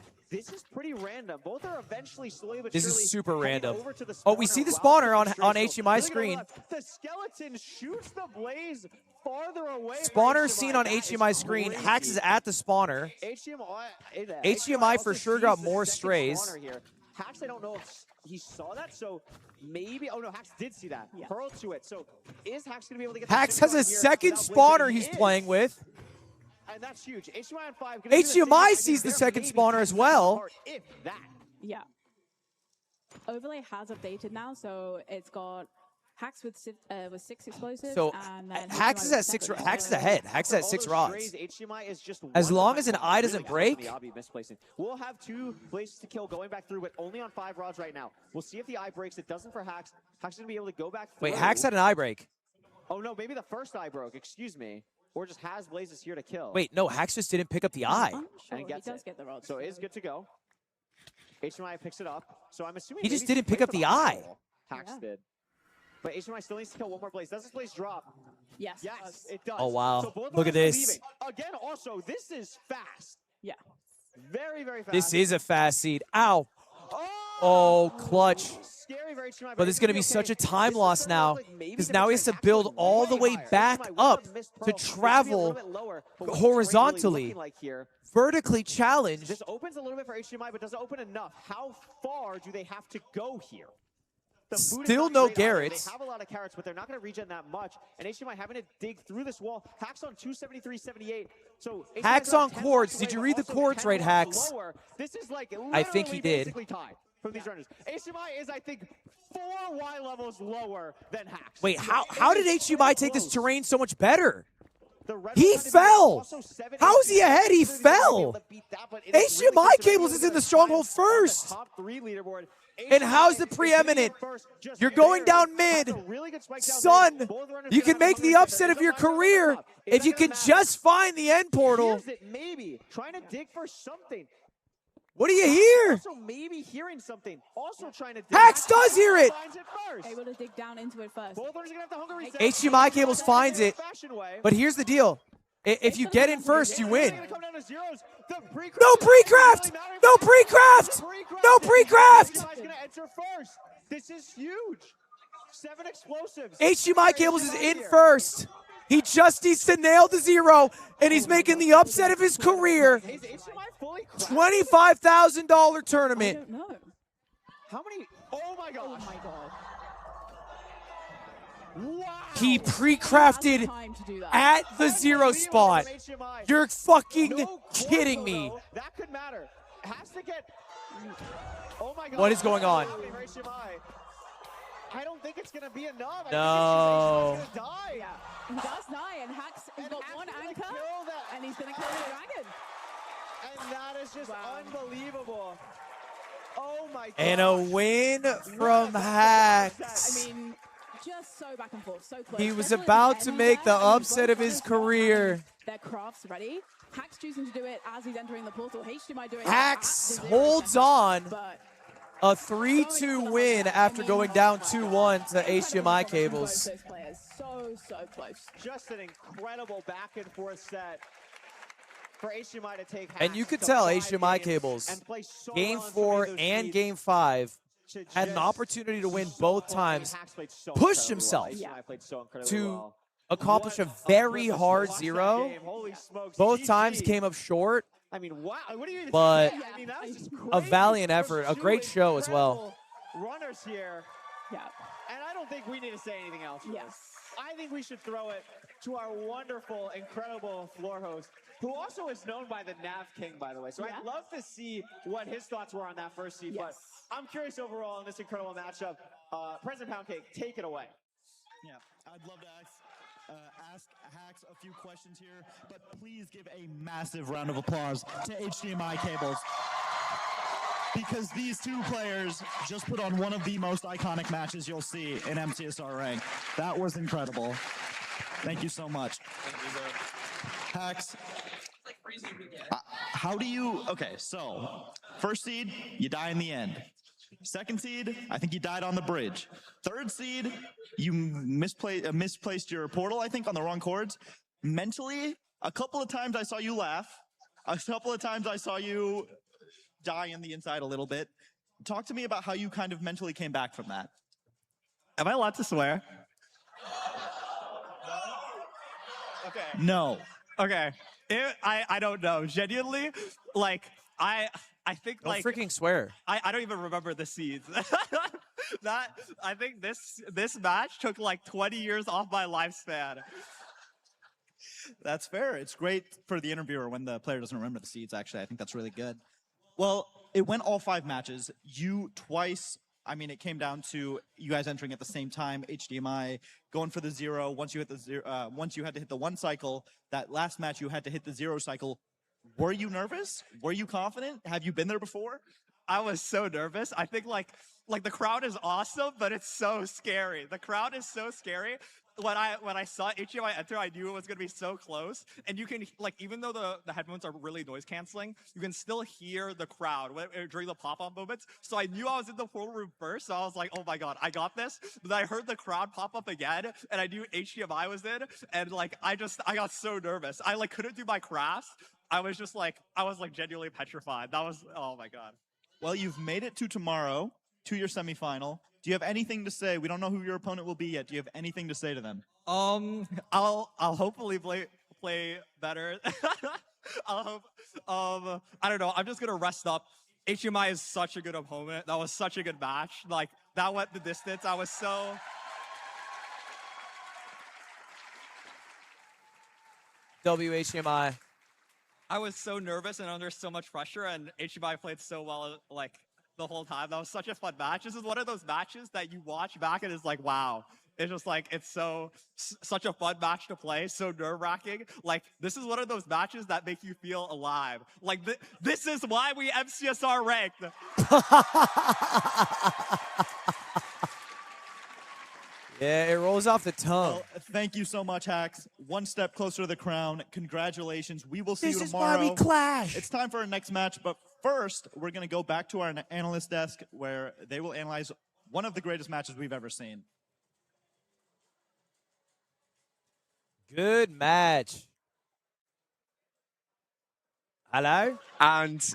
pretty random. Both are eventually slowly but This surely is super random. over to the Oh, we see the spawner on HDMI screen. The skeleton shoots the blaze farther away. Spawner seen on HDMI screen. Hax is at the spawner. HDMI for sure got more strays. Hax, I don't know if he saw that, so maybe. Oh no, Hax did see that. Yeah. Hurl to it. So is Hax going to be able to get? Hax has a second spawner he's playing with. And that's huge. HDMI on 5. HDMI sees the second spawner as well. Yeah. Overlay has updated now, so it's got Hax with 6 explosives. So and then Hax is at 6. Hax is ahead. Hax is at 6 rods. HDMI is just as long as an eye doesn't break. We'll have 2 blazes to kill going back through, but only on 5 rods right now. We'll see if the eye breaks. It doesn't for Hax. Hax is going to be able to go back through. Wait, Hax had an eye break. Oh no, maybe the first eye broke. Excuse me. Or just has blazes here to kill. Wait, no, Hax just didn't pick up the eye. And he does get the rods. So it is good to go. HDMI picks it up. So I'm assuming he just didn't pick up the eye. Hax did. But HDMI still needs to kill 1 more blaze. Does this blaze drop? Yes. Yes, it does. Oh, wow. So both look at this. Leaving. Again, also, this is fast. Yeah. Very, very fast. This is a fast seed. Ow. Oh, clutch. But there's going to be such a time loss now, because now he has to build all the way back up to travel horizontally. Vertically challenged. This opens a little bit for HDMI, but doesn't open enough. How far do they have to go here? Still no Garrett's. They have a lot of carrots, but they're not going to regen that much. And HDMI having to dig through this wall. Hax on 273.78. So Hax on cords. Did you read the cords right, Hax? This is like I think he did. From these runners. HDMI is, I think, 4 Y levels lower than Hax. Wait, how did HDMI take this terrain so much better? He fell. How is he ahead? He fell. HDMI Cables is in the stronghold first. Top 3 leaderboard. And how's the preeminent? You're going down mid. Son, you can make the upset of your career if you can just find the end portal. Maybe trying to dig for something. What do you hear? Also maybe hearing something. Also trying to dig. Hax does hear it. Able to dig down into it first. HDMI Cables finds it. But here's the deal. If you get in first, you win. No pre-craft! No pre-craft! No pre-craft! This is huge. 7 explosives. HDMI Cables is in first. He just needs to nail the 0, and he's making the upset of his career. $25,000 tournament. How many? Oh my god. Oh my god. Wow. He pre-crafted at the 0 spot. You're fucking kidding me. That could matter. Has to get. Oh my god. What is going on? I don't think it's going to be enough. No. He's going to die. Yeah. He does die, and Hax has got 1 anchor, and he's going to kill the dragon. And that is just unbelievable. Oh my god. And a win from Hax. I mean, just so back and forth, so close. He was about to make the upset of his career. Their crafts ready. Hax choosing to do it as he's entering the portal. HDMI doing Hax holds on. A 3-2 win after going down 2-1 to HDMI Cables. So close. Just an incredible back and forth set for HDMI to take. And you could tell HDMI Cables, Game 4 and Game 5, had an opportunity to win both times, pushed himself to accomplish a very hard 0. Both times came up short. I mean, wow. What do you But say? I mean, that was just a crazy. valiant effort, a great show as well. Runners here. Yeah. And I don't think we need to say anything else. Yes. I think we should throw it to our wonderful, incredible floor host, who also is known by the Nav King, by the way. So I'd love to see what his thoughts were on that first seed. But I'm curious overall in this incredible matchup. President Poundcake, take it away. Yeah, I'd love to ask Hacks a few questions here, but please give a massive round of applause to HDMI Cables. Because these two players just put on one of the most iconic matches you'll see in MCSR rank. That was incredible. Thank you so much. Hacks, how do you, okay, so first seed, you die in the end. Second seed, I think you died on the bridge. Third seed, you misplaced your portal, I think, on the wrong chords. Mentally, a couple of times I saw you laugh. A couple of times I saw you die in the inside a little bit. Talk to me about how you kind of mentally came back from that. Am I allowed to swear? Okay. No. Okay. I don't know. Genuinely, like, I think Don't like freaking swear. I don't even remember the seeds. I think this match took like 20 years off my lifespan. That's fair. It's great for the interviewer when the player doesn't remember the seeds, actually. I think that's really good. Well, it went all 5 matches. You twice, I mean, it came down to you guys entering at the same time, HDMI, going for the 0. Once you hit the 0, once you had to hit the 1 cycle, that last match you had to hit the 0 cycle. Were you nervous? Were you confident? Have you been there before? I was so nervous. I think like the crowd is awesome, but it's so scary. The crowd is so scary. When I saw HDMI enter, I knew it was gonna be so close. And you can, like, even though the headphones are really noise canceling, you can still hear the crowd during the pop-up moments. So I knew I was in the portal room first, so I was like, oh my god, I got this. But then I heard the crowd pop up again, and I knew HDMI was in, and like I got so nervous. I like couldn't do my crafts. I was genuinely petrified. That was, oh my god. Well, you've made it to tomorrow, to your semifinal. Do you have anything to say? We don't know who your opponent will be yet. Do you have anything to say to them? I'll hopefully play better. I'll hope. I don't know. I'm just gonna rest up. HDMI is such a good opponent. That was such a good match. Like that went the distance. I was so. WHDMI. I was so nervous and under so much pressure, and HDMI played so well, like, the whole time. That was such a fun match. This is one of those matches that you watch back and it's like, wow. It's just like, it's such a fun match to play, so nerve-wracking. Like, this is one of those matches that make you feel alive. Like, this is why we MCSR ranked. Yeah, it rolls off the tongue. Well, thank you so much, Hacks. One step closer to the crown. Congratulations. We will see you This tomorrow. is why we clash. It's time for our next match, but first, we're going to go back to our analyst desk where they will analyze one of the greatest matches we've ever seen. Good match. Hello? And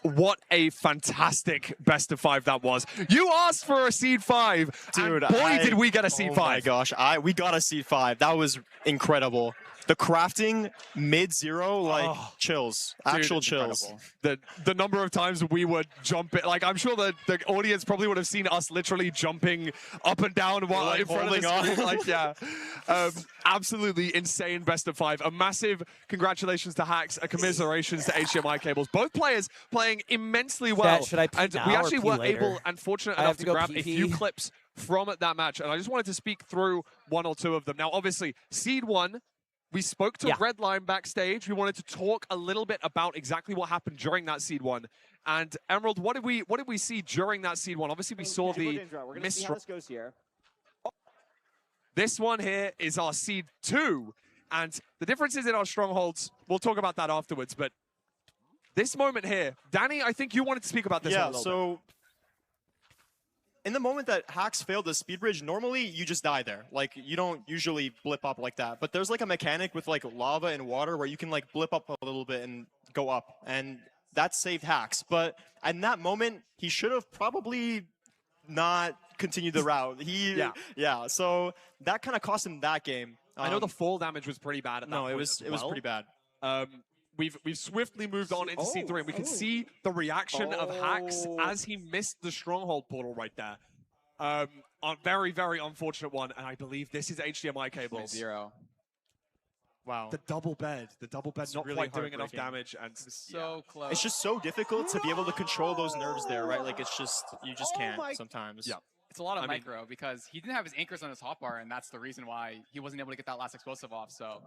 what a fantastic best of 5 that was. You asked for a seed 5, dude. And boy, did we get a seed 5. Oh my gosh, we got a seed 5. That was incredible. The crafting mid-0, like chills, actual chills. The number of times we would jump it, like I'm sure the audience probably would have seen us literally jumping up and down while like in front of the holding screen. on. Like, yeah, absolutely insane best of 5. A massive congratulations to Hacks, a commiserations to HDMI Cables. Both players playing immensely well. Should I pee and now we or actually pee were later? able and fortunate I enough have to to go grab a pee-pee. few clips from that match, and I just wanted to speak through one or two of them. Now, obviously, seed 1. We spoke to Redline backstage. We wanted to talk a little bit about exactly what happened during that seed 1. And Emerald, what did we see during that seed 1? Obviously, we saw the We're gonna see how this goes here. This one here is our seed 2, and the differences in our strongholds. We'll talk about that afterwards. But this moment here, Danny, I think you wanted to speak about this. Yeah. one a little So bit. in the moment that Hacks failed the speed bridge, normally you just die there. Like, you don't usually blip up like that. But there's like a mechanic with like lava and water where you can like blip up a little bit and go up. And that saved Hacks. But in that moment, he should have probably not continued the route. Yeah. So that kind of cost him that game. I know the fall damage was pretty bad at that point. it was pretty bad. we've swiftly moved on into C3, and we can see the reaction of Hax as he missed the Stronghold portal right there. A very, very unfortunate one, and I believe this is HDMI cables. 0. Wow. The double bed not really quite doing enough heartbreaking. damage, and So close. It's just so difficult to be able to control those nerves there, right? Like it's just you just can't sometimes. Yeah. It's a lot of micro because he didn't have his anchors on his hotbar, and that's the reason why he wasn't able to get that last explosive off. So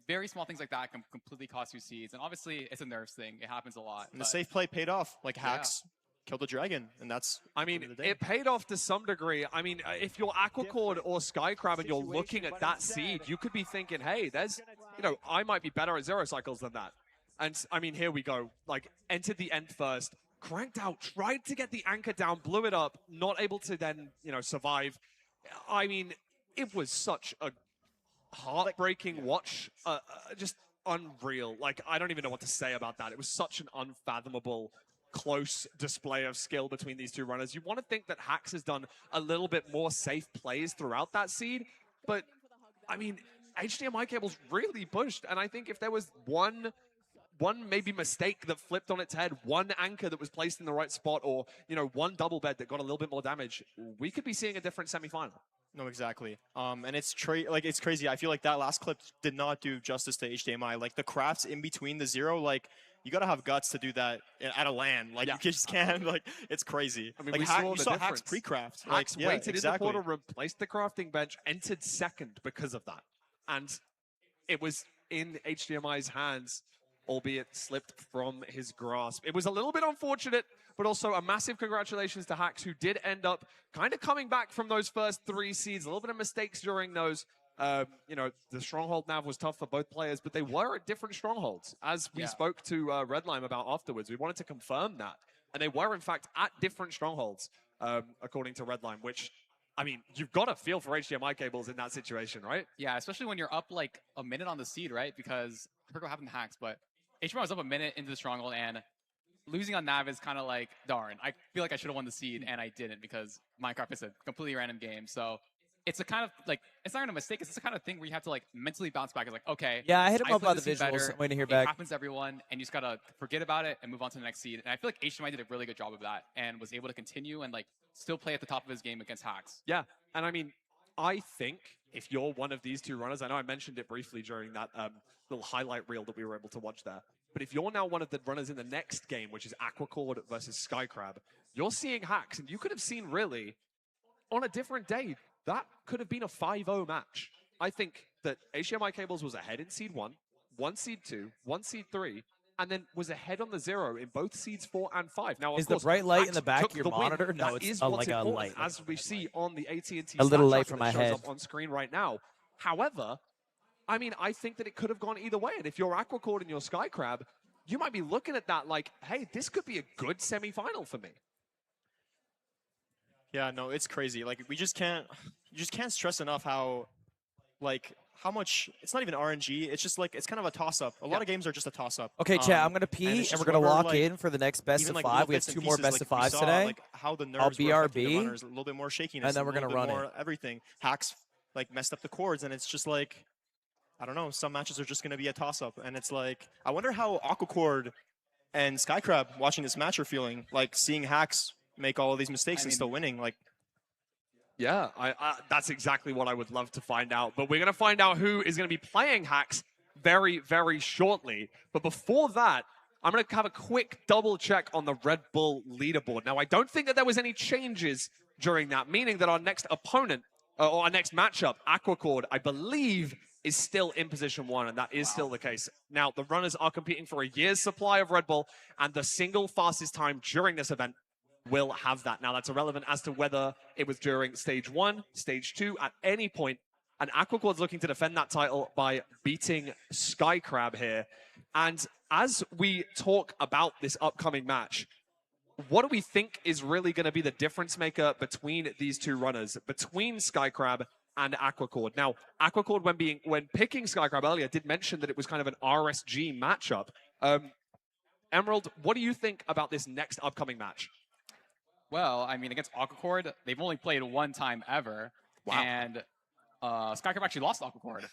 very small things like that can completely cost you seeds. And obviously, it's a nerves thing. It happens a lot. And the safe play paid off. Like Hax killed the dragon, and that's. I mean, it paid off to some degree. I mean, if you're Aquacord or Skycrab and you're looking at that seed, you could be thinking, hey, there's, you know, I might be better at 0 cycles than that. And I mean, here we go. Like, entered the end first, cranked out, tried to get the anchor down, blew it up, not able to then, you know, survive. I mean, it was such a heartbreaking watch, just unreal. Like, I don't even know what to say about that. It was such an unfathomable, close display of skill between these two runners. You want to think that Hax has done a little bit more safe plays throughout that seed, but I mean, HDMI cables really pushed, and I think if there was one maybe mistake that flipped on its head, one anchor that was placed in the right spot, or, you know, one double bed that got a little bit more damage, we could be seeing a different semifinal. No, exactly. And it's it's crazy. I feel like that last clip did not do justice to HDMI. Like the crafts in between the 0, like you gotta have guts to do that at a LAN. Like you just can't. Like it's crazy. I mean, like, we you saw Hax pre-craft. Hax waited exactly. in the portal room, placed the crafting bench, entered second because of that, and it was in HDMI's hands, albeit slipped from his grasp. It was a little bit unfortunate, but also a massive congratulations to Hax, who did end up kind of coming back from those first 3 seeds. A little bit of mistakes during those. You know, the Stronghold nav was tough for both players, but they were at different Strongholds. As we spoke to Redlime about afterwards, we wanted to confirm that. And they were, in fact, at different Strongholds, according to Redlime, which, I mean, you've got to feel for HDMI cables in that situation, right? Yeah, especially when you're up like a minute on the seed, right? Because I forgot what happened to Hax, but HDMI was up a minute into the Stronghold, and losing on nav is kind of like, darn, I feel like I should have won the seed, and I didn't because Minecraft is a completely random game. So it's a kind of like, it's not even a mistake. It's the kind of thing where you have to like mentally bounce back. It's like, okay. Yeah, I hit him up by the seed visuals. better. I'm waiting to hear It back. happens to everyone, and you just got to forget about it and move on to the next seed. And I feel like HDMI did a really good job of that and was able to continue and like still play at the top of his game against Hax. Yeah, and I mean, I think if you're one of these two runners, I know I mentioned it briefly during that little highlight reel that we were able to watch there, but if you're now one of the runners in the next game, which is Aquacord versus Skycrab, you're seeing Hax, and you could have seen really, on a different day, that could have been a 5-0 match. I think that HDMI Cables was ahead in Seed 1, 1 Seed 2, 1 Seed 3, and then was ahead on the 0 in both Seeds 4 and 5. Now, is the bright light in the back of your monitor? No, it's like a light. As we see on the AT&T a little light from my head up on screen right now. However, I mean, I think that it could have gone either way. And if you're Aquacord and you're Skycrab, you might be looking at that like, hey, this could be a good semifinal for me. Yeah, no, it's crazy. Like you just can't stress enough how, like, how much, it's not even RNG, it's just like, it's kind of a toss-up. A lot of games are just a toss-up. Okay, chat, I'm going to pee, and we're going to lock in for the next best of 5. We have 2 more best of 5s today. Like, how the nerves I'll BRB, the runners, a little bit more shakiness, and then we're going to run it. Everything. Hax, like, messed up the chords, and it's just like, I don't know, some matches are just going to be a toss-up. And it's like, I wonder how Aquacord and Skycrab watching this match are feeling, like, seeing Hax make all of these mistakes and still winning. Like, yeah, that's exactly what I would love to find out. But we're going to find out who is going to be playing Hax very, very shortly. But before that, I'm going to have a quick double check on the Red Bull leaderboard. Now, I don't think that there was any changes during that, meaning that our next opponent, or our next matchup, Aquacord, I believe, is still in position 1, and that is still the case. Now, the runners are competing for a year's supply of Red Bull, and the single fastest time during this event will have that. Now, that's irrelevant as to whether it was during Stage 1, Stage 2, at any point. And Aquacord's looking to defend that title by beating Skycrab here. And as we talk about this upcoming match, what do we think is really going to be the difference maker between these two runners, between Skycrab and Aquacord? Now, Aquacord, when picking Skycrab earlier, did mention that it was kind of an RSG matchup. Emerald, what do you think about this next upcoming match? Well, I mean, against Aquacord, they've only played 1 time ever. Wow. And Skycrab actually lost Aquacord.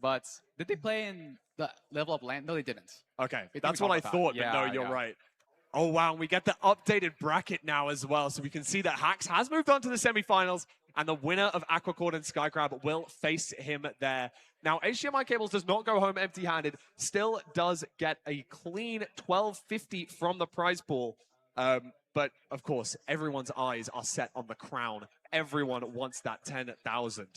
But did they play in the level up land? No, they didn't. Okay, We that's what I thought, but no, you're yeah. right. Oh, wow, and we get the updated bracket now as well. So we can see that Hax has moved on to the semifinals, and the winner of Aquacord and Skycrab will face him there. Now, HDMI Cables does not go home empty-handed, still does get a clean 1250 from the prize pool. But, of course, everyone's eyes are set on the crown. Everyone wants that 10,000.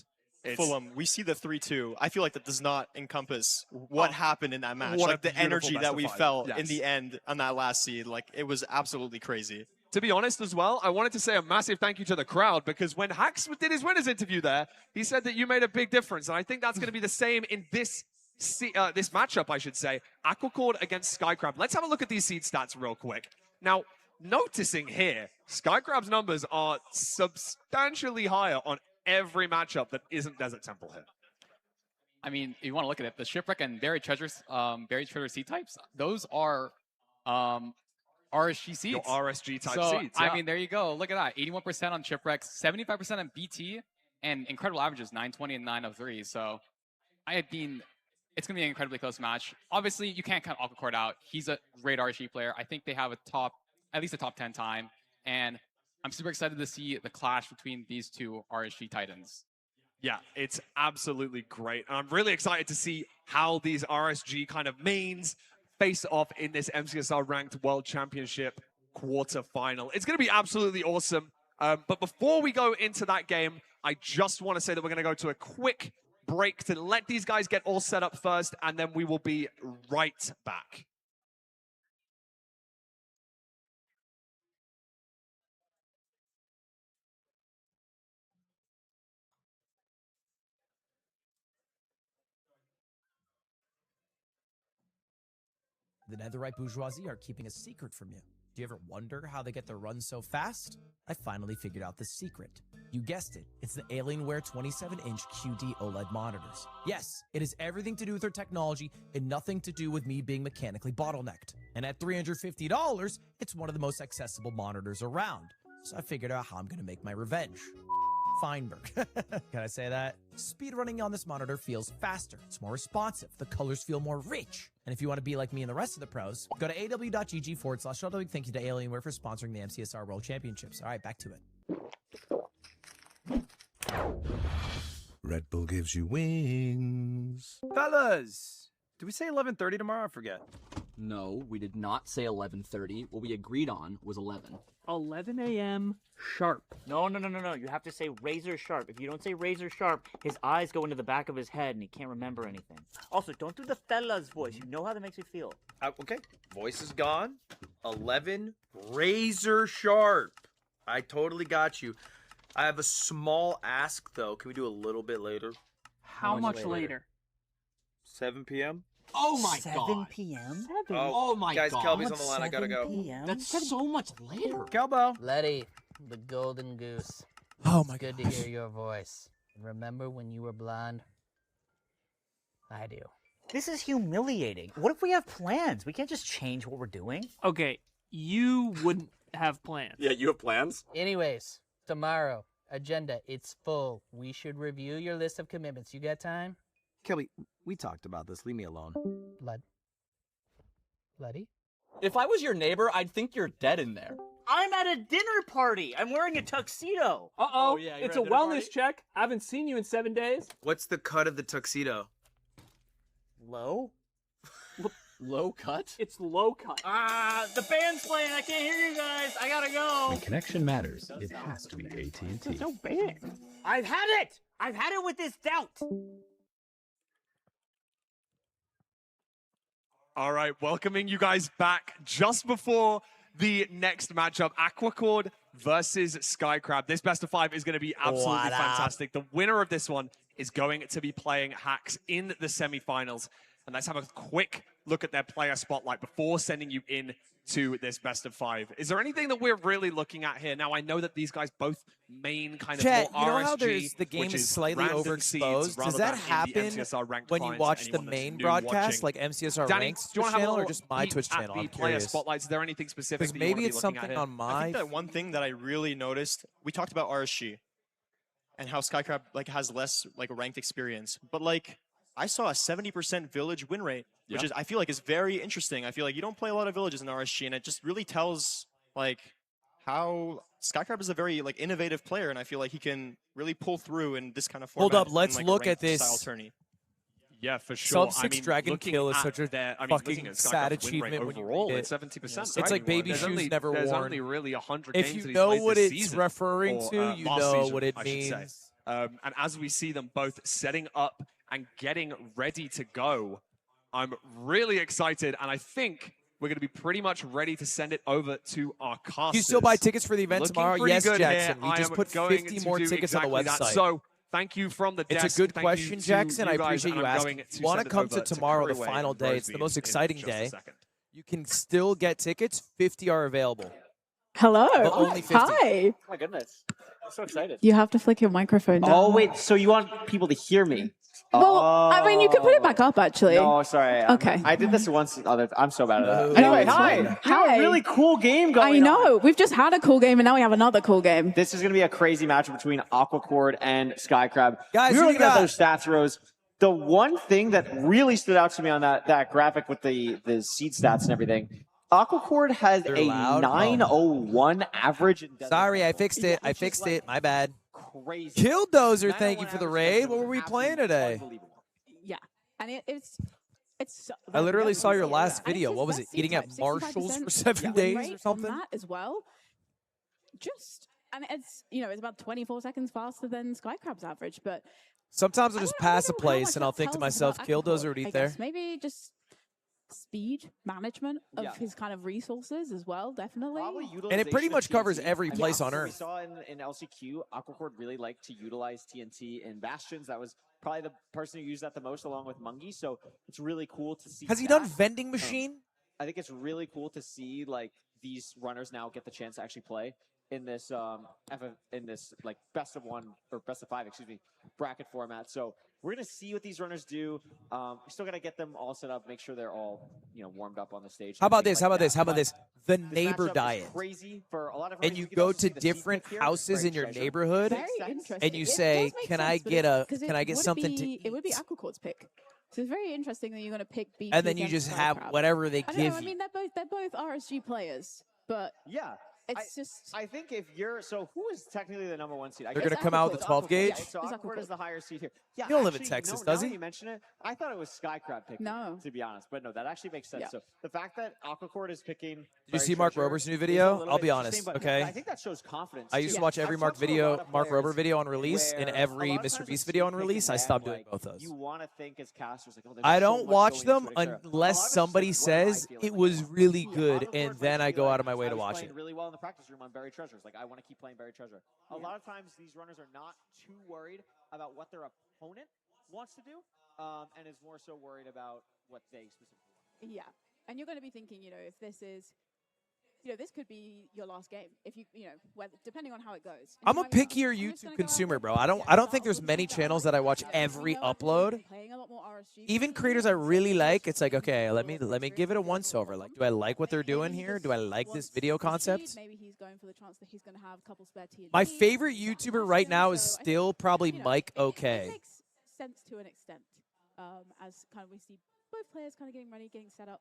Fulham, we see the 3-2. I feel like that does not encompass what happened in that match. Like the energy that we felt in the end on that last seed. Like, it was absolutely crazy. To be honest as well, I wanted to say a massive thank you to the crowd, because when Hax did his winners interview there, he said that you made a big difference. And I think that's going to be the same in this matchup, I should say. Aquacord against Skycrab. Let's have a look at these seed stats real quick. Now, noticing here, Skycrab's numbers are substantially higher on every matchup that isn't Desert Temple here. I mean, if you want to look at it, the Shipwreck and Buried Treasure seed types, those are RSG seeds. Your RSG type so, seeds. Yeah. I mean, there you go. Look at that. 81% on Shipwrecks, 75% on BT, and incredible averages, 920 and 903. So, I mean, it's going to be an incredibly close match. Obviously, you can't count Aquacord out. He's a great RSG player. I think they have at least a top 10 time. And I'm super excited to see the clash between these two RSG titans. Yeah, it's absolutely great. And I'm really excited to see how these RSG kind of mains face off in this MCSR Ranked World Championship quarterfinal. It's going to be absolutely awesome. But before we go into that game, I just want to say that we're going to go to a quick break to let these guys get all set up first, and then we will be right back. The Netherite bourgeoisie are keeping a secret from you. Do you ever wonder how they get their runs so fast? I finally figured out the secret. You guessed it, it's the Alienware 27-inch QD OLED monitors. Yes, it has everything to do with their technology and nothing to do with me being mechanically bottlenecked. And at $350, it's one of the most accessible monitors around. So I figured out how I'm gonna make my revenge. Feinberg. Can I say that? Speedrunning on this monitor feels faster. It's more responsive. The colors feel more rich. And if you want to be like me and the rest of the pros, go to aw.gg/Ludwig. Thank you to Alienware for sponsoring the MCSR World Championships. All right, back to it. Red Bull gives you wings. Fellas, did we say 11:30 tomorrow? I forget. No, we did not say 11:30. What we agreed on was 11. 11 a.m. sharp. No. You have to say razor sharp. If you don't say razor sharp, his eyes go into the back of his head and he can't remember anything. Also, don't do the fella's voice. You know how that makes me feel. Okay, voice is gone. 11 razor sharp. I totally got you. I have a small ask though. Can we do a little bit later? How much later? 7 p.m. Oh my god. 7 p.m.? Oh my guys, god. Kelby's on the line. I gotta go. That's so much later. Kelbo. Letty, the golden goose. Oh my god. Good to hear your voice. Remember when you were blonde? I do. This is humiliating. What if we have plans? We can't just change what we're doing. Okay, you wouldn't have plans. Yeah, you have plans? Anyways, tomorrow, agenda, it's full. We should review your list of commitments. You got time? Kelby, we talked about this. Leave me alone. Letty? If I was your neighbor, I'd think you're dead in there. I'm at a dinner party. I'm wearing a tuxedo. Uh-oh, it's a wellness check. I haven't seen you in 7 days. What's the cut of the tuxedo? Low? Low cut? It's low cut. The band's playing. I can't hear you guys. I gotta go. When connection matters, it has to be AT&T. It's no band. I've had it. I've had it with this doubt. All right, welcoming you guys back just before the next matchup, Aquacord versus Skycrab. This best of 5 is going to be absolutely fantastic. The winner of this one is going to be playing Hax in the semifinals. And let's have a quick look at their player spotlight before sending you in to this best of 5. Is there anything that we're really looking at here? Now, I know that these guys both main kind of Chet, more you know RSG, how the game is slightly overexposed? Does that happen when you watch the main broadcast, like MCSR Danny, Ranks do you want to have channel, a or just my Twitch channel? I'm player curious. spotlights. Is there anything specific that Maybe you it's want to be something looking at on here? my... I think that one thing that I really noticed, we talked about RSG and how Skycrab has less ranked experience, but I saw a 70% village win rate, which is I feel like is very interesting. I feel like you don't play a lot of villages in RSG, and it just really tells like how Skycrab is a very like innovative player, and I feel like he can really pull through in this kind of format. Hold up, let's like look at this. Tourney. Yeah, for sure. Sub 6 Dragon Kill is such a fucking sad achievement when you read it. It's 70%. It's like baby shoes never worn. There's only really 100 if games you that he's know played what this it's season, referring or, to, you last know season, what it I should say. means. And as we see them both setting up and getting ready to go, I'm really excited, and I think we're going to be pretty much ready to send it over to our casters. You still buy tickets for the event tomorrow? Yes, Jackson. Here. We just put 50 more tickets on the website. That. So thank you from the desk. It's a good question, Jackson. I appreciate you asking. If you want to come to tomorrow, the final day, it's the most exciting day. You can still get tickets. 50 are available. Hello. But only 50. Hi. Oh my goodness. I'm so excited. You have to flick your microphone down. Oh, wait. So you want people to hear me? Well, I mean, you could put it back up, actually. No, sorry. Okay. I did this once. I'm so bad at that. No, Anyway, it's hi. fine. Hi. A really cool game going on. I know. We've just had a cool game, and now we have another cool game. This is going to be a crazy match between Aquacord and Skycrab. Guys, we were who looking at those stats rows. The one thing that really stood out to me on that graphic with the seed stats and everything, Aquacord has a 901 average. Sorry, I fixed it. I fixed it. My bad. Crazy. Killdozer, thank you for the raid. What were we playing today? Yeah, and it's. I literally saw your last video. What was it? Eating at Marshall's for 7 days or something? That as well. And it's it's about 24 seconds faster than Skycrab's average, but sometimes I'll just pass a place and I'll think to myself, Killdozer would eat there. Maybe just speed management of his kind of resources as well, definitely. And it pretty much covers every place on Earth. We saw in LCQ, Aquacord really liked to utilize TNT in Bastions. That was probably the person who used that the most, along with Mungie. So it's really cool to see. Has he done vending machine? I think it's really cool to see like these runners now get the chance to actually play in this like best of 1 or best of 5, bracket format. So we're gonna see what these runners do. We still gotta get them all set up, make sure they're all warmed up on the stage. How about this? Like How about this? How about But this? The neighbor diet. Crazy for a lot of and you go to different houses in your neighborhood, and you say, "Can I get something to eat?" It would be Aquacord's pick. So it's very interesting that you're going to pick BT. And then you just have whatever they give you. I mean, they're both RSG players, but yeah. It's just. I think if you're who is technically the #1 seed? They're going to come out with the 12 gauge. Yeah, so Aquacord is the higher seed here. Yeah, he don't live in Texas, does he? Now you mention it, I thought it was Skycrab picking. No, to be honest, but no, that actually makes sense. Yeah. So the fact that Aquacord is picking. Did you see Mark Rober's new video? I'll be honest. Okay. I think that shows confidence. I used to watch every Mark Rober video on release and every Mr. Beast video on release. I stopped doing both those. You want to think as casters like, I don't watch them unless somebody says it was really good, and then I go out of my way to watch it. Really well in the practice room on Buried Treasures. Like I want to keep playing Buried Treasure. A lot of times these runners are not too worried about what their opponent wants to do, and is more so worried about what they specifically want. Yeah, and you're going to be thinking, if this is, this could be your last game. If depending on how it goes. I'm a pickier YouTube consumer, bro. I don't think there's many channels that I watch every upload. Even creators I really like, it's like, okay, let me give it a once over. Like, do I like what they're doing here? Do I like this video concept? Maybe he's going for the chance that he's going to have a couple spare TNT. My favorite YouTuber right now is still probably Mike OK. It makes sense to an extent, as kind of we see both players kind of getting ready, getting set up.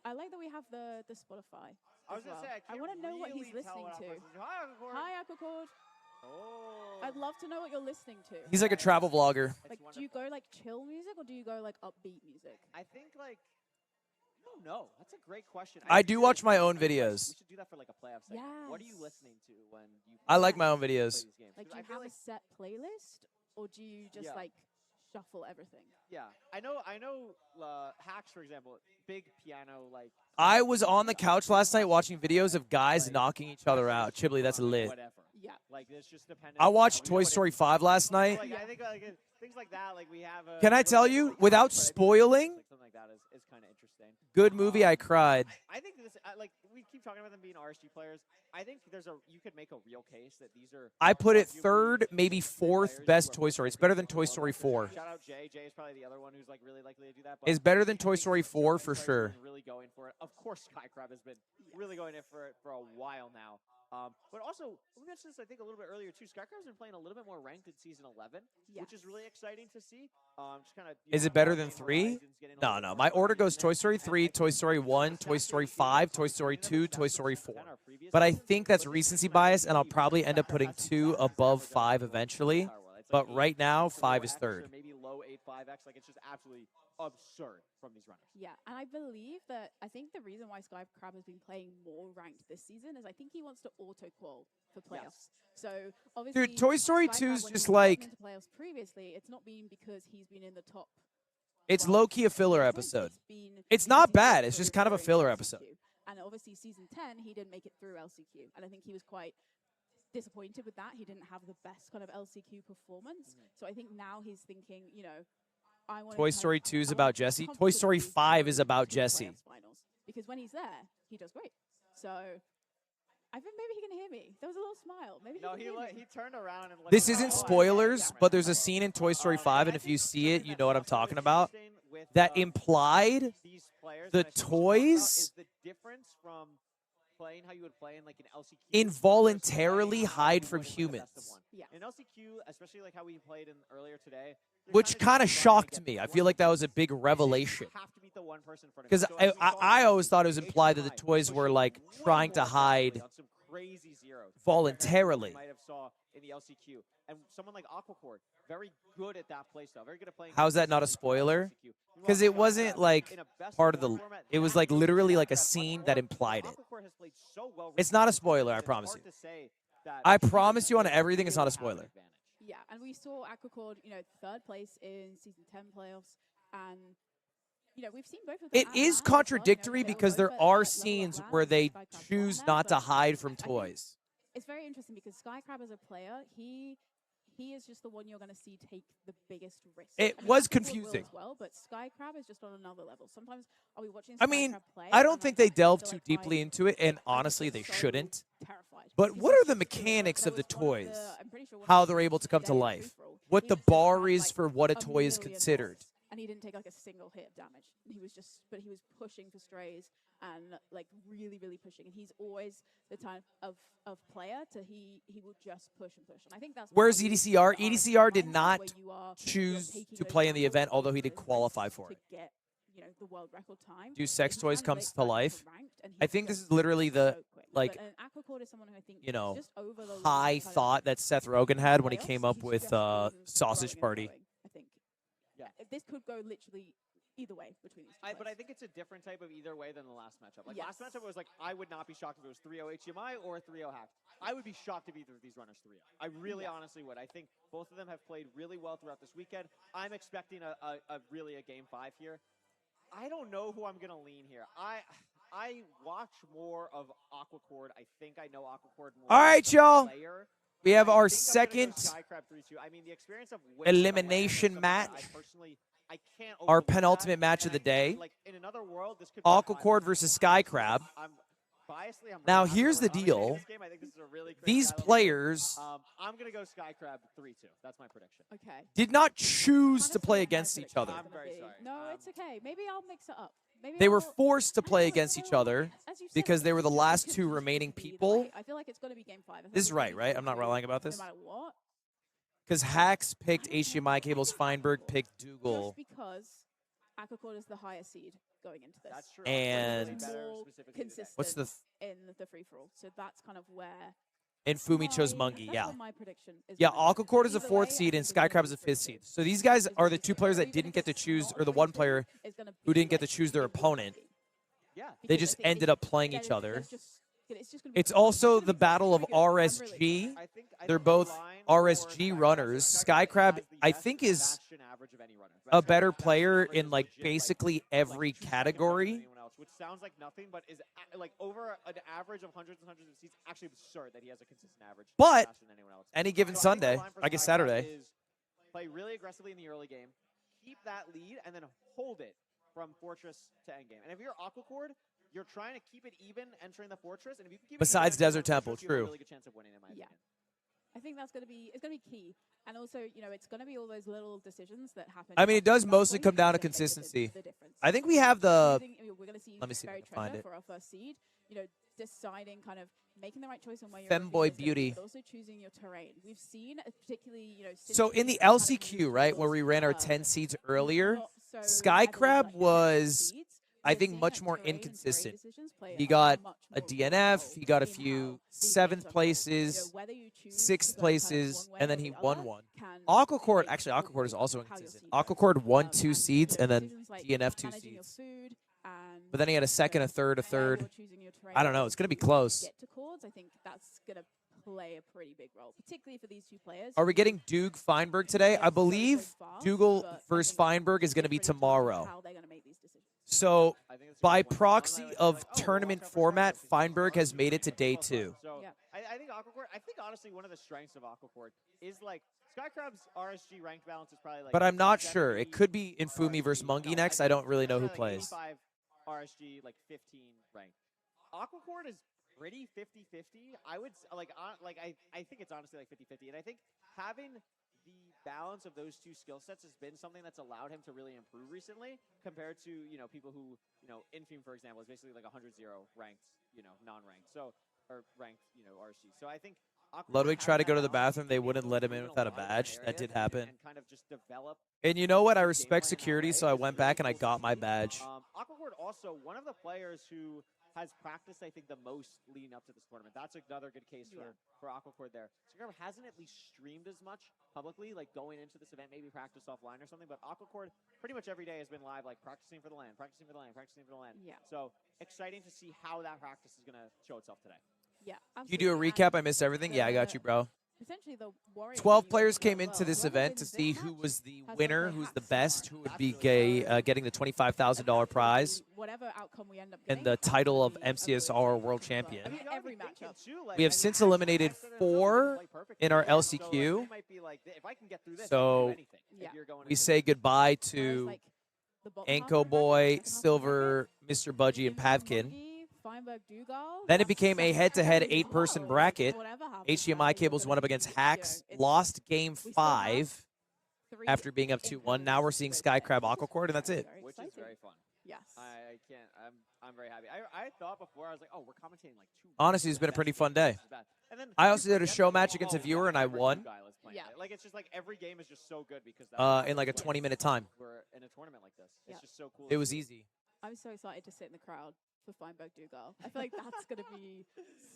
I like that we have the Spotify. I was gonna say, I want to know what he's listening to. Hi, Aquacord. Oh. I'd love to know what you're listening to. He's like a travel vlogger. Like, do you go like chill music or do you go like upbeat music? I think like. No, that's a great question. I do watch my own videos. We should do that for like a playoff segment. Yes. What are you listening to when you? I like my own videos. Like, do you have a set playlist or do you just like shuffle everything? Yeah, I know. Hacks, for example, big piano like. I was on the couch last night watching videos of guys knocking each other out. Chibley, that's lit. Whatever. Yeah, like it's just dependent. I watched Toy Story 5 last night. Like, I think like things like that. Like we have. Can I tell you, without spoiling? Something like that is kind of interesting. Good movie. I cried. I think this. Like we keep talking about them being RSG players. I think you could make a real case that these are. I put it third, maybe fourth best Toy Story. It's better than Toy Story 4. Shout out Jay. Jay is probably the other one who's like really likely to do that. It's better than Toy Story 4 for sure. Really going for it. Of course, Skycrab has been really going in for it for a while now. But also, we mentioned this, I think, a little bit earlier, too. Skycrab's been playing a little bit more ranked in Season 11, which is really exciting to see. Just kind of, Is it better than 3? No, no. My order goes Toy Story 3, Toy Story 1, Toy Story 5, Toy Story 2, Toy Story 4. But I think that's recency bias, and I'll probably end up putting 2 above 5 eventually. But right now, 5 is 3rd. Maybe low 8.5x. Like, it's just absolutely absurd from these runners. Yeah, and I believe that I think the reason why Skycrab has been playing more ranked this season is I think he wants to auto-qual for playoffs. So obviously, dude, Toy Story 2 is just like into playoffs previously. It's not been because he's been in the top. It's low-key a filler episode. It's not bad. It's just kind of a filler episode. And obviously, season 10, he didn't make it through LCQ, and I think he was quite disappointed with that. He didn't have the best kind of LCQ performance. So I think now he's thinking, you know, I want Toy Story 2 is about Jesse. Toy Story 5 is about Jesse. Because when he's there, he does great. So I think maybe he can hear me. There was a little smile. Maybe he turned around and this isn't spoilers, but there's a scene in Toy Story 5, and if you see it, you know what I'm talking about. That implied the toys playing how you would play in like an LCQ involuntarily hide from humans. Yeah. In LCQ, especially like how we played in earlier today, which kind of shocked me. I feel like that was a big revelation. Because I always thought it was implied that the toys were like trying to hide voluntarily. Might have saw in the LCQ, and someone like Aquacord, very good at that playstyle, very good at playing. How's that not a spoiler? Because it wasn't like part of the. It was like literally like a scene that implied it. It's not a spoiler, I promise you. I promise you on everything, it's not a spoiler. Yeah, and we saw Aquacord, you know, 3rd place in Season 10 playoffs, and you know, we've seen both of them. It is contradictory because there are scenes where they choose not to hide from toys. It's very interesting because Skycrab as a player, he is just the one you're going to see take the biggest risk. It was confusing. As well, but Skycrab is just on another level. Sometimes I'll be watching Skycrab play. I don't think they delve too deeply into it, and honestly, they shouldn't. But what are the mechanics of the toys? How they're able to come to life? What the bar is for what a toy is considered? And he didn't take like a single hit of damage. He was pushing for strays and like really pushing. And he's always the type of player he will just push and push. And I think that's where's EDCR? EDCR did not choose to play in the event, although he did qualify for it. You know, the world record time. Do sex toys comes to life? I think this is literally the like you know high thought that Seth Rogen had when he came up with Sausage Party. This could go literally either way between these two. But I think it's a different type of either way than the last matchup. Like last matchup was like, I would not be shocked if it was 3-0 HDMI or 3-0 Hack. I would be shocked if either of these runners 3-0. I really honestly would. I think both of them have played really well throughout this weekend. I'm expecting really a game 5 here. I don't know who I'm going to lean here. I watch more of Aquacord. I think I know Aquacord more. All right, y'all. We have our second elimination match, our penultimate match of the day, Aquacord versus Skycrab. Now, here's the deal. These players I'm going to go Skycrab 3-2. That's my prediction. Okay. Did not choose to play against each other. I'm very sorry. No, it's okay. Maybe I'll mix it up. They were forced to play against each other because they were the last 2 remaining people. I feel like it's going to be game 5. This is right? I'm not lying about this? No matter what. Because Hacks picked HDMI cables, Feinberg picked Dougal. Just because Aquacord is the higher seed going into this. That's true. And more consistent what's the in the free-for-all. So that's kind of where... And Fumi chose Mungie, yeah. My prediction is Aquacord is a 4th seed and Skycrab is a 5th seed. So these guys are the 2 players that didn't get to choose, or the 1 player who didn't get to choose their opponent. They just ended up playing each other. It's also the battle of RSG. They're both RSG runners. Skycrab, I think, is a better player in like basically every category. Which sounds like nothing, but is like over an average of hundreds and hundreds of seats. Actually absurd that he has a consistent average. But than anyone else. any given Sunday, I guess Saturday, is play really aggressively in the early game, keep that lead, and then hold it from fortress to endgame. And if you're Aquacord, you're trying to keep it even entering the fortress, and if you can keep besides Desert Temple, you have a true. really good chance of winning, in my opinion. I think that's going to be key. And also, you know, it's going to be all those little decisions that happen. I mean, it does mostly come down to consistency. I think we have the. Let me see if I can find it. For our first seed, you know, deciding kind of making the right choice on where you're Femboy beauty. but also choosing your terrain. We've seen particularly, you know, So in the LCQ, right, where we ran our 10 seeds earlier, Skycrab was, I think, much more inconsistent. He got a DNF, he got a few 7th places, 6th places, and then he won one. Aquacord, actually, Aquacord is also inconsistent. Aquacord won 2 seeds and then DNF 2 seeds. But then he had a 2nd, a 3rd, a 3rd. I don't know. It's going to be close. Get to chords, I think that's going to play a pretty big role, particularly for these two players. Are we getting Doug Feinberg today? I believe Dougal versus Feinberg is going to be tomorrow. So by proxy of tournament format, Feinberg has made it to day 2. So I think Aquacord, I think honestly one of the strengths of Aquacord is like Skycrab's RSG rank balance is probably like. But I'm not sure. It could be Infumi versus Mungie next. I don't really know who plays. 85 RSG, like 15 rank. Aquacord is pretty 50-50. I would I think it's honestly like 50-50, and I think having the balance of those two skill sets has been something that's allowed him to really improve recently compared to, you know, people who, you know, Infum, for example, is basically like 100-0 ranked, you know, non-ranked. So, or ranked, you know, RSG. So I think Ludwig tried to go to the bathroom. They wouldn't let him in without a badge. That did happen. And kind of just develop. And you know what? I respect security, so I went back and I got my badge. Aquacord also one of the players who has practiced, I think, the most leading up to this tournament. That's another good case for Aquacord there. Skycrab hasn't at least streamed as much publicly, like going into this event, maybe practice offline or something, but Aquacord pretty much every day has been live, like practicing for the LAN, practicing for the LAN, practicing for the LAN. Yeah. So exciting to see how that practice is going to show itself today. Yeah, You do a recap? I missed everything? Yeah, I got you, bro. Essentially, the 12 players came into this event to see who was the winner, who's the best, who would be getting the $25,000 prize whatever outcome we end up and the title of MCSR World Champion. every matchup. We have since eliminated 4 in our LCQ. So we say goodbye to Anko Boy, Silver, Mr. Budgie, and Pavkin. Then it became a head-to-head 8-person bracket. HDMI Cables went up against Hacks, lost game 5 after being up 2-1. Now we're seeing Skycrab Aquacord, and that's it. Which is very fun. Yes. I can't. I'm very happy. I thought before I was like, oh, we're commentating like 2. Honestly, it's been a pretty fun day. I also did a show match against a viewer, and I won. Yeah. Like it's just like every game is just so good because in like a 20-minute time. We're in a tournament like this. It's just so cool. It was easy. I'm so excited to sit in the crowd for Feinberg Dougal. I feel like that's going to be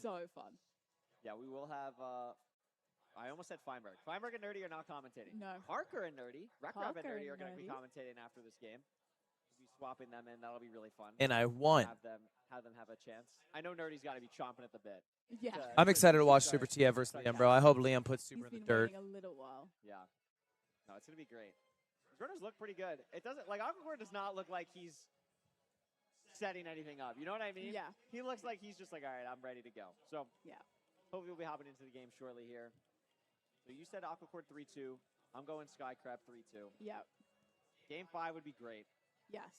so fun. Yeah, we will have. I almost said Feinberg. Feinberg and Nerdy are not commentating. No. Parker and Nerdy, Rekrab and Nerdy are going to be commentating after this game. We'll be swapping them in. That'll be really fun. And I won. Have them have a chance. I know Nerdy's got to be chomping at the bit. Yeah. I'm excited to watch Super TF versus Liam, bro. I hope Liam puts Super in the dirt. A little while. Yeah. No, it's going to be great. His runners look pretty good. It doesn't like Aquacord does not look like he's setting anything up. You know what I mean? Yeah. He looks like he's just like, all right, I'm ready to go. So yeah. Hopefully we'll be hopping into the game shortly here. So you said Aquacord 3-2. I'm going Skycrab 3-2. Yeah. Game 5 would be great. Yes.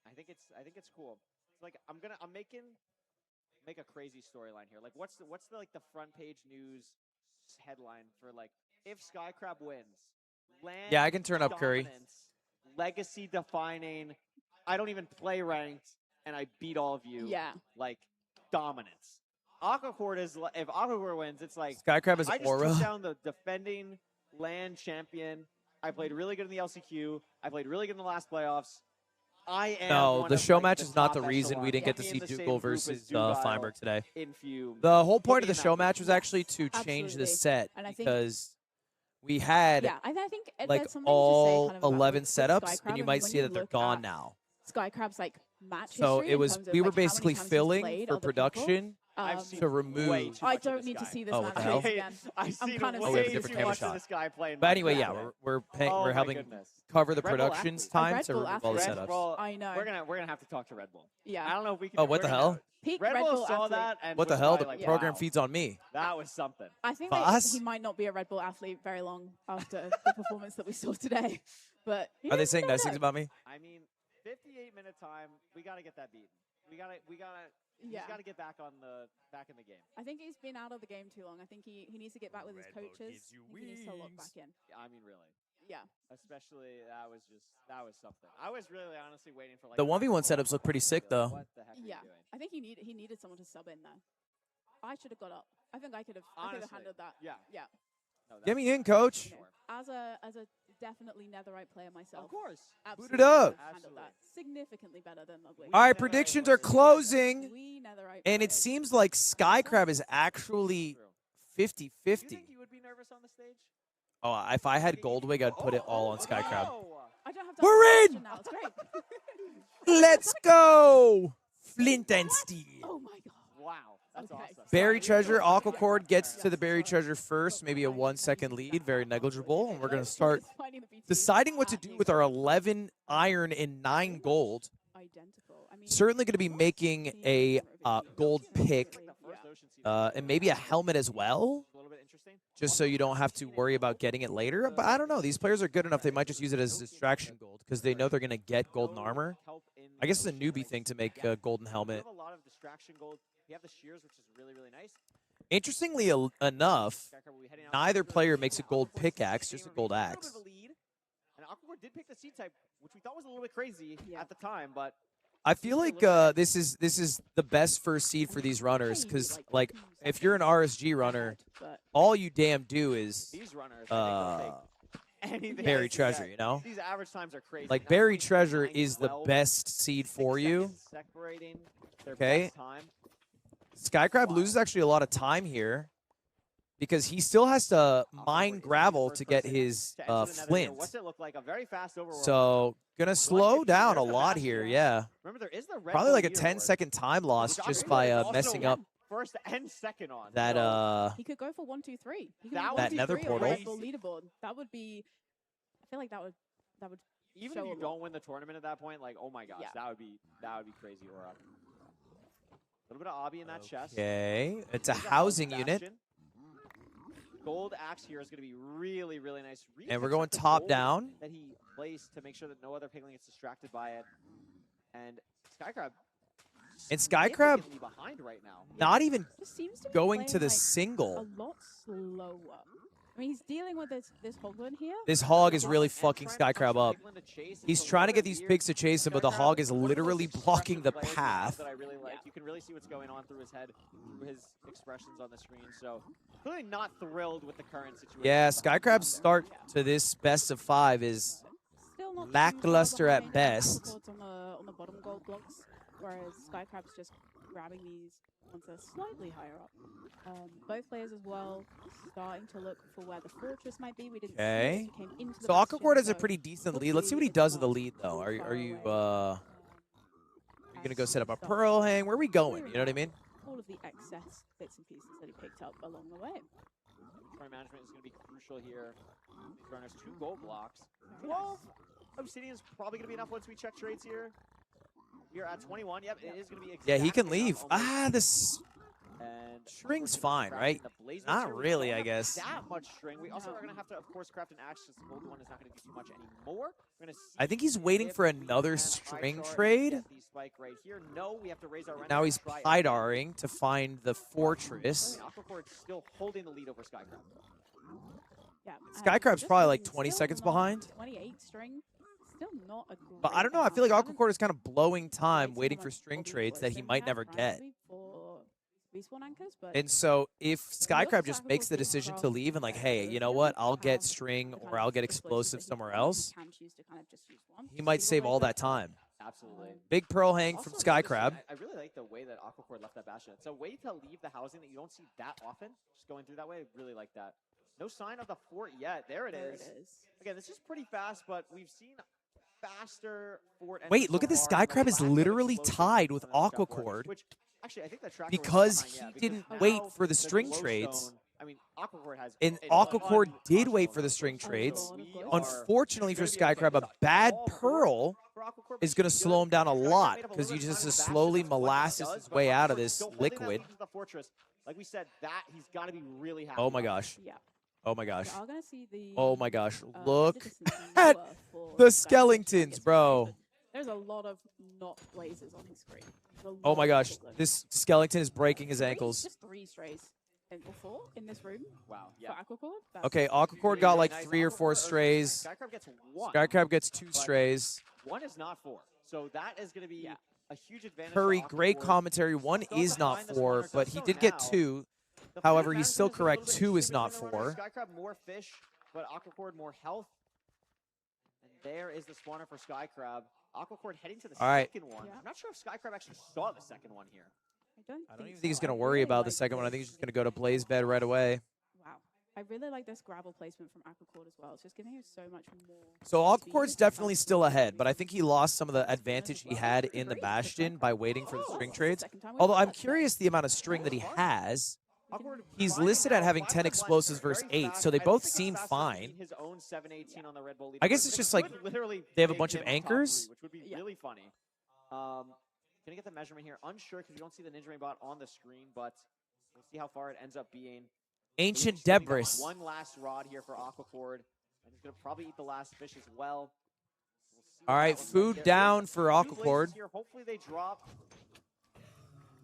I think it's cool. It's like I'm make a crazy storyline here. Like what's the like the front page news headline for like if Skycrab wins? Land Yeah, I can turn up Curry. Legacy defining. I don't even play ranked, and I beat all of you. Yeah. Like, dominance. Aquacord is, if Aquacord wins, it's like, Skycrab is I just aura. took down the defending LAN champion. I played really good in the LCQ. I played really good in the last playoffs. I am No, one the of, show like, match the is not top the reason we didn't get to echelon. see Be in the same Dougal group as versus Dougal, Feinberg today. Infume. The whole point of Put me the in show that match group. was actually to change the set And I think- because we had Yeah, I think like there's something all to say kind of about 11 with setups, Skycrab, and you and might when see you that they're look gone at now. Skycrab's like match So history it in was terms of, we were like, how many basically times he's filling played for other people. production I've seen to way remove. too I much of don't this need to guy. see this Oh, match what the hell? again. I've I'm seen kind of Oh, we have a way different too camera much shot. of this guy playing. But anyway, yeah, Minecraft. we're Oh we're my helping goodness. cover the Red Bull production's athlete. time Red to Bull remove all the athlete. setups. Bull, I know. We're gonna have to talk to Red Bull. Yeah. I don't know if we can. Oh, what we're the gonna- hell? Peak Red Red Bull Bull saw athlete. that and What the was hell? The probably like, program wow, feeds on me. That was something. I think Boss? he might not be a Red Bull athlete very long after the performance that we saw today. But Are they saying nice things about me? I mean, 58-minute time. We gotta get that beaten. We gotta. Yeah. He's gotta get back in the game. I think he's been out of the game too long. I think he needs to get back with his coaches. He needs to log back in. I mean, really. Yeah. Especially, that was something. I was really honestly waiting for like The 1v1 setups look pretty sick, though. What the heck are you doing? I think he needed someone to sub in there. I should have got up. I think I could have handled that. Yeah. Yeah. No, Get me in, coach. As a definitely Netherite player myself. Of course. Boot it up. Handled that significantly better than Ludwig. All right, predictions are closing. And it seems like Skycrab is actually 50-50. Do you think you would be nervous on the stage? Oh, if I had Goldwig, I'd put it all on Skycrab. I don't have to We're in! now. It's great. Let's go! Flint and Steel. Oh my god. Wow. That's awesome. Berry Treasure, Aquacord gets to the Berry Treasure first, maybe a 1-second lead, very negligible. And we're going to start deciding what to do with our 11 iron and 9 gold. Certainly going to be making a gold pick and maybe a helmet as well, just so you don't have to worry about getting it later. But I don't know. These players are good enough. They might just use it as distraction gold because they know they're going to get golden armor. I guess it's a newbie thing to make a golden helmet. You have a lot of distraction gold. You have the shears, which is really, really nice. Interestingly enough, neither player makes a gold pickaxe, just a gold axe. And Aquacord did pick the seed type, which we thought was a little bit crazy at the time, but I feel like this is the best first seed for these runners because, like, if you're an RSG runner, all you damn do is Berry Treasure, you know? These average times are crazy. Like, Berry Treasure is the best seed for you. Okay? Skycrab loses actually a lot of time here because he still has to mine gravel to get his flint. What's it look like? A very fast overworld. So, gonna slow down a lot here, yeah. Remember, there is the red Probably like a leaderboard. 10-second time loss just by messing up First and second on that he could go for 1, 2, 3. He could that nether portal. Leaderboard. That would be. I feel like that would. Even if you don't win the tournament at that point, like, oh my gosh, that would be crazy. Aura. A little bit of obby in that chest. Okay, it's a housing unit. Gold axe here is going to be really, really nice. And we're going top down. That he placed to make sure that no other pigling gets distracted by it. And Skycrab. And Skycrab behind right now. not even seems to be going to the like single. A lot slower. I mean, he's dealing with this hoglin here. This hog is really fucking Skycrab up. He's trying to get these pigs to chase him, but the hog is literally blocking the path. That I really like. You can really see what's going on through his head, through his expressions on the screen. So, clearly not thrilled with the current situation. Yeah, Skycrab's start to this best of 5 is lackluster at best. On the bottom gold blocks, whereas Skycrab's just grabbing these once they're slightly higher up. Both players as well starting to look for where the fortress might be. We didn't see it as he came into the So bastion, Aquacord has a so pretty decent lead. Let's see what he does with the lead, though. Are you gonna go set up a pearl hang? Where are we going? You know what I mean? All of the excess bits and pieces that he picked up along the way. Inventory management is going to be crucial here. Runners 2 gold blocks. 12 obsidian is probably going to be enough once we check trades here. You're at 21. Yep, it is going to be. Yeah, he can leave. This string's fine, right? Not really, I guess. That much string. We also are going to have to, of course, craft an axe. The gold one is not going to do too much anymore. We're going to see I think he's waiting for another string trade. Spike right here. No, we have to raise our Now he's Pidaring to find the fortress. Aquacord still holding the lead over Skycrab. Yeah, Skycrab's probably like 20 seconds behind. 28 string. Still not a great But I don't know. I feel like Aquacord is kind of blowing time waiting for string trades that he might never get. And so if Skycrab just makes the decision to leave and like, hey, you know what? I'll get string or I'll get explosive somewhere else. He might save all that time. Absolutely. Big pearl hang from Skycrab. I really like the way that Aquacord left that bastion. It's a way to leave the housing that you don't see that often. Just going through that way, I really like that. No sign of the fort yet. There it is. Again, this is pretty fast, but we've seen faster fort. Wait, look at this. Skycrab is literally tied with Aquacord because he didn't wait for the string trades. I mean, Aquacord has and Aquacord did wait for the string trades. Unfortunately for Skycrab, a bad pearl is going to slow him down a lot because he just slowly molasses his way out of this liquid. Like we said, that he's got to be really happy. Oh my gosh. Yeah. Oh my gosh. The, oh my gosh. Look at the skeletons, bro. There's a lot of not blazes on his screen. Oh my gosh. This skeleton is breaking his ankles. Just 3 strays. or 4 in this room. Wow. Yeah. For Aquacord. Okay, Aquacord got like 3 or 4 strays. Skycrab gets 1. Skycrab gets 2 strays. 1 is not 4. So that is going to be a huge advantage. Curry, great commentary. 1 is not 4, but he did get 2. However, he's still correct. 2 is not 4. Skycrab more fish, but Aquacord more health. And there is the spawner for Skycrab. Aquacord heading to the second one. I'm not sure if Skycrab actually saw the second one here. I don't even think he's going to worry about the second one. I think he's just going to go to Blaze Bed right away. Wow. I really like this gravel placement from Aquacord as well. It's just giving you so much more. So Aquacord's definitely still ahead, but I think he lost some of the advantage he had in the Bastion by waiting for the string trades. Although I'm curious the amount of string that he has. He's listed at having 10 explosives versus 8, so they both seem fine. I guess it's just like they have a bunch of anchors. Which would be really funny. Gonna get the measurement here. Unsure because we don't see the Ninja Bot on the screen, but we'll see how far it ends up being. Ancient Debris. One last rod here for Aquacord, and he's gonna probably eat the last fish as well. All right, food down for Aquacord. Hopefully they drop.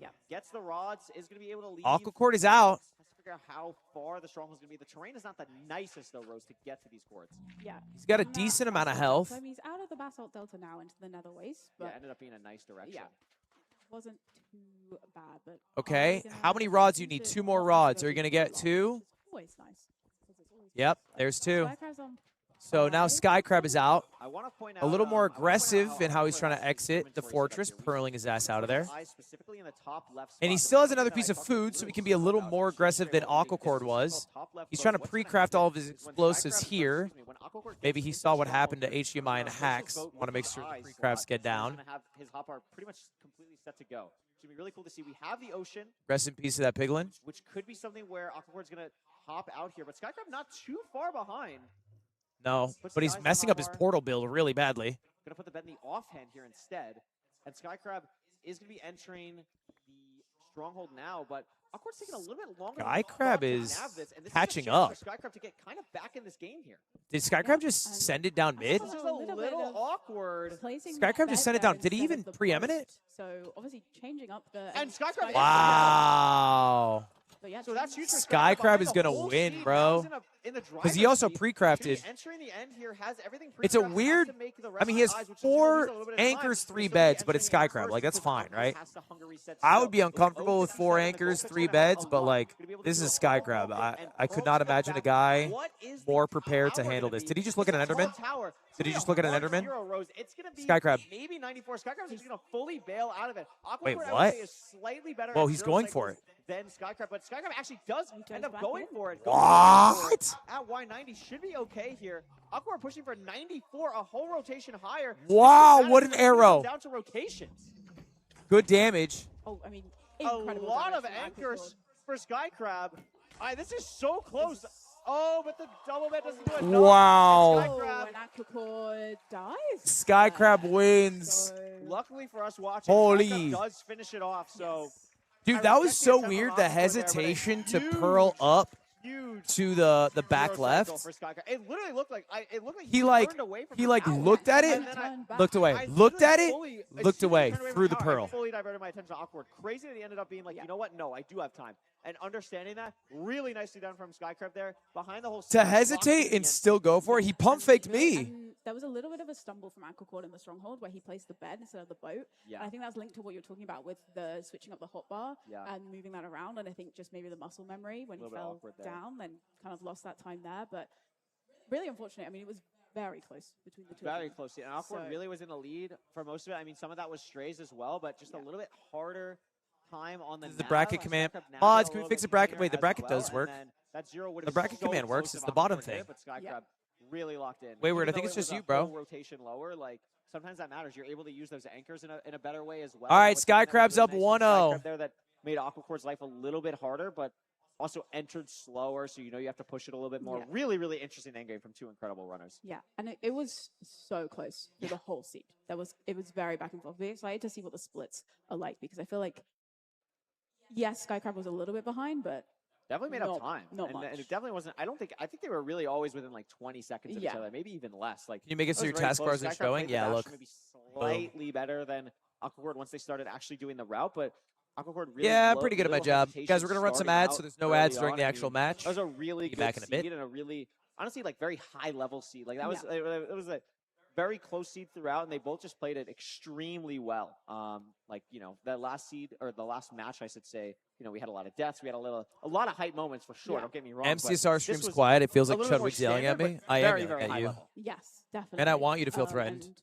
Yeah, gets the rods, is gonna be able to leave. Aquacord is out. Has to figure out how far the stronghold's gonna be. The terrain is not the nicest though, Rose, to get to these courts. Yeah. He's got a decent amount of health. So he's out of the Basalt Delta now into the Nether Waste, but ended up being a nice direction. Yeah. Wasn't too bad, but Okay, how many rods do you need? 2 more rods. Are you going to get 2? Always nice. Yep, there's 2. Skycrab's on So now Skycrab is out. I want to point A little more aggressive in how he's trying to exit the fortress, purling his ass out of there. Specifically in the top left And he still has another piece of food, so he can be a little more aggressive than Aquacord was. He's trying to pre-craft all of his explosives here. Maybe he saw what happened to HDMI and Hacks. Want to make sure the pre-crafts get down. Have his hotbar pretty much completely set to go. It's gonna be really cool to see. We have the ocean, Rest in peace to that piglin. which could be something where Aquacord's gonna hop out here, but Skycrab not too far behind. No, but he's messing up his portal build really badly. Gonna put the bed in the offhand here instead, and Skycrab is gonna be entering the stronghold now, but Aquacord's taking a little bit longer. Skycrab is catching up. For Skycrab to get kind of back in this game here. Did Skycrab just send it down mid? This is a little awkward. Skycrab just sent it down. Did he even preempt it? So obviously changing up the and Skycrab. Wow. But yeah, so that's huge for Skycrab is gonna win, bro. Because he also pre-crafted. Entering the end here has everything. It's a weird. I mean, he has 4 anchors, 3 beds, but it's Skycrab. Like that's fine, right? I would be uncomfortable with 4 anchors, 3 beds, but like this is Skycrab. I could not imagine a guy more prepared to handle this. Did he just look at an Enderman? Did he just look at an Enderman? Skycrab. Maybe 94. Skycrab's just gonna fully bail out of it. Wait, what? Whoa, he's going for it. Then Skycrab, but Skycrab actually does end up going for it. What? At Y90 should be okay here. Aquacord pushing for 94, a whole rotation higher. Wow, what an arrow. Down to rotations. Good damage. Oh, I mean, a lot of anchors for Skycrab. This is so close. Oh, but the double bet doesn't do it. Wow. And Aquacord dies. Skycrab wins. So, luckily for us watching, Holy. Skycrab does finish it off. So, dude, that was so weird. The hesitation to pearl up to the back left. It literally looked like he looked at it, looked away, looked at it, looked away, threw the pearl. I fully diverted my attention to Aquacord. Crazy that he ended up being like, you know what? No, I do have time. And understanding that, really nicely done from Skycrab there. Behind the whole to hesitate and still go for it, he pump faked me. And there was a little bit of a stumble from Aquacord in the stronghold where he placed the bed instead of the boat. Yeah. And I think that's linked to what you're talking about with the switching up the hotbar and moving that around. And I think just maybe the muscle memory when he fell down and kind of lost that time there. But really unfortunate. I mean, it was very close between the two. Very close. And Aquacord really was in the lead for most of it. I mean, some of that was strays as well, but just a little bit harder time on the bracket command. Mods, can we fix the bracket? Wait, the bracket does work. That 0 the bracket command works. It's the bottom thing. But Skycrab really locked in. Wayward, I think it's just you, bro. Rotation lower, like sometimes that matters. You're able to use those anchors in a better way as well. All right, Skycrab's up 1-0. There that made Aquacord's life a little bit harder, but also entered slower, so you know you have to push it a little bit more. Really, really interesting endgame from 2 incredible runners. Yeah, and it was so close to the whole seat. It was very back and forth. We're excited to see what the splits are like because I feel like, yes, Skycrab was a little bit behind, but definitely made up time. Not much. And it definitely wasn't. I think they were really always within like 20 seconds of each other, maybe even less. Like, can you make it so your taskbars are showing? Yeah, look. Maybe slightly better than Aquacord once they started actually doing the route, but Aquacord really yeah, pretty good at my job. Guys, we're going to run some ads, so there's no ads during the I actual mean, match. That was a really good back in a bit. seed and a really, honestly, like very high level seed. Like that was, it was a very close seed throughout, and they both just played it extremely well. Like, you know, that last seed, or the last match, I should say, you know, we had a lot of deaths. We had a lot of hype moments for sure. Don't get me wrong. MCSR stream's quiet. It feels like Chudwig's yelling at me. I am yelling at you. Level. Yes, definitely. And I want you to feel threatened. And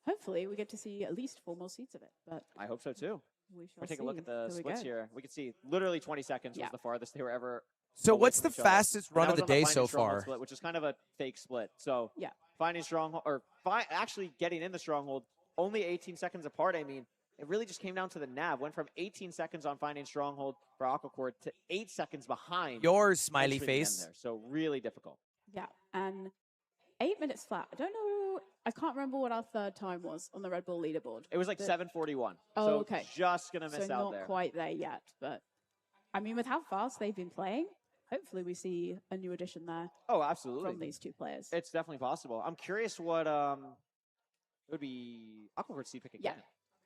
hopefully we get to see at least 4 more seats of it. But I hope so too. We'll take a look at the splits here. We can see literally 20 seconds was the farthest they were ever. So what's the fastest run of the day so far? Split, which is kind of a fake split. So finding stronghold, or actually getting in the stronghold, only 18 seconds apart. I mean, it really just came down to the nav. Went from 18 seconds on finding stronghold for Aquacord to 8 seconds behind. Your smiley face. There. So really difficult. Yeah, and 8 minutes flat. I don't know. I can't remember what our third time was on the Red Bull leaderboard. It was like 7:41. Oh, so okay. Just gonna miss so out not there. Quite there yet, but I mean, with how fast they've been playing, hopefully we see a new addition there. Oh, absolutely. From these two players. It's definitely possible. I'm curious what it would be Aquacord seed pick again.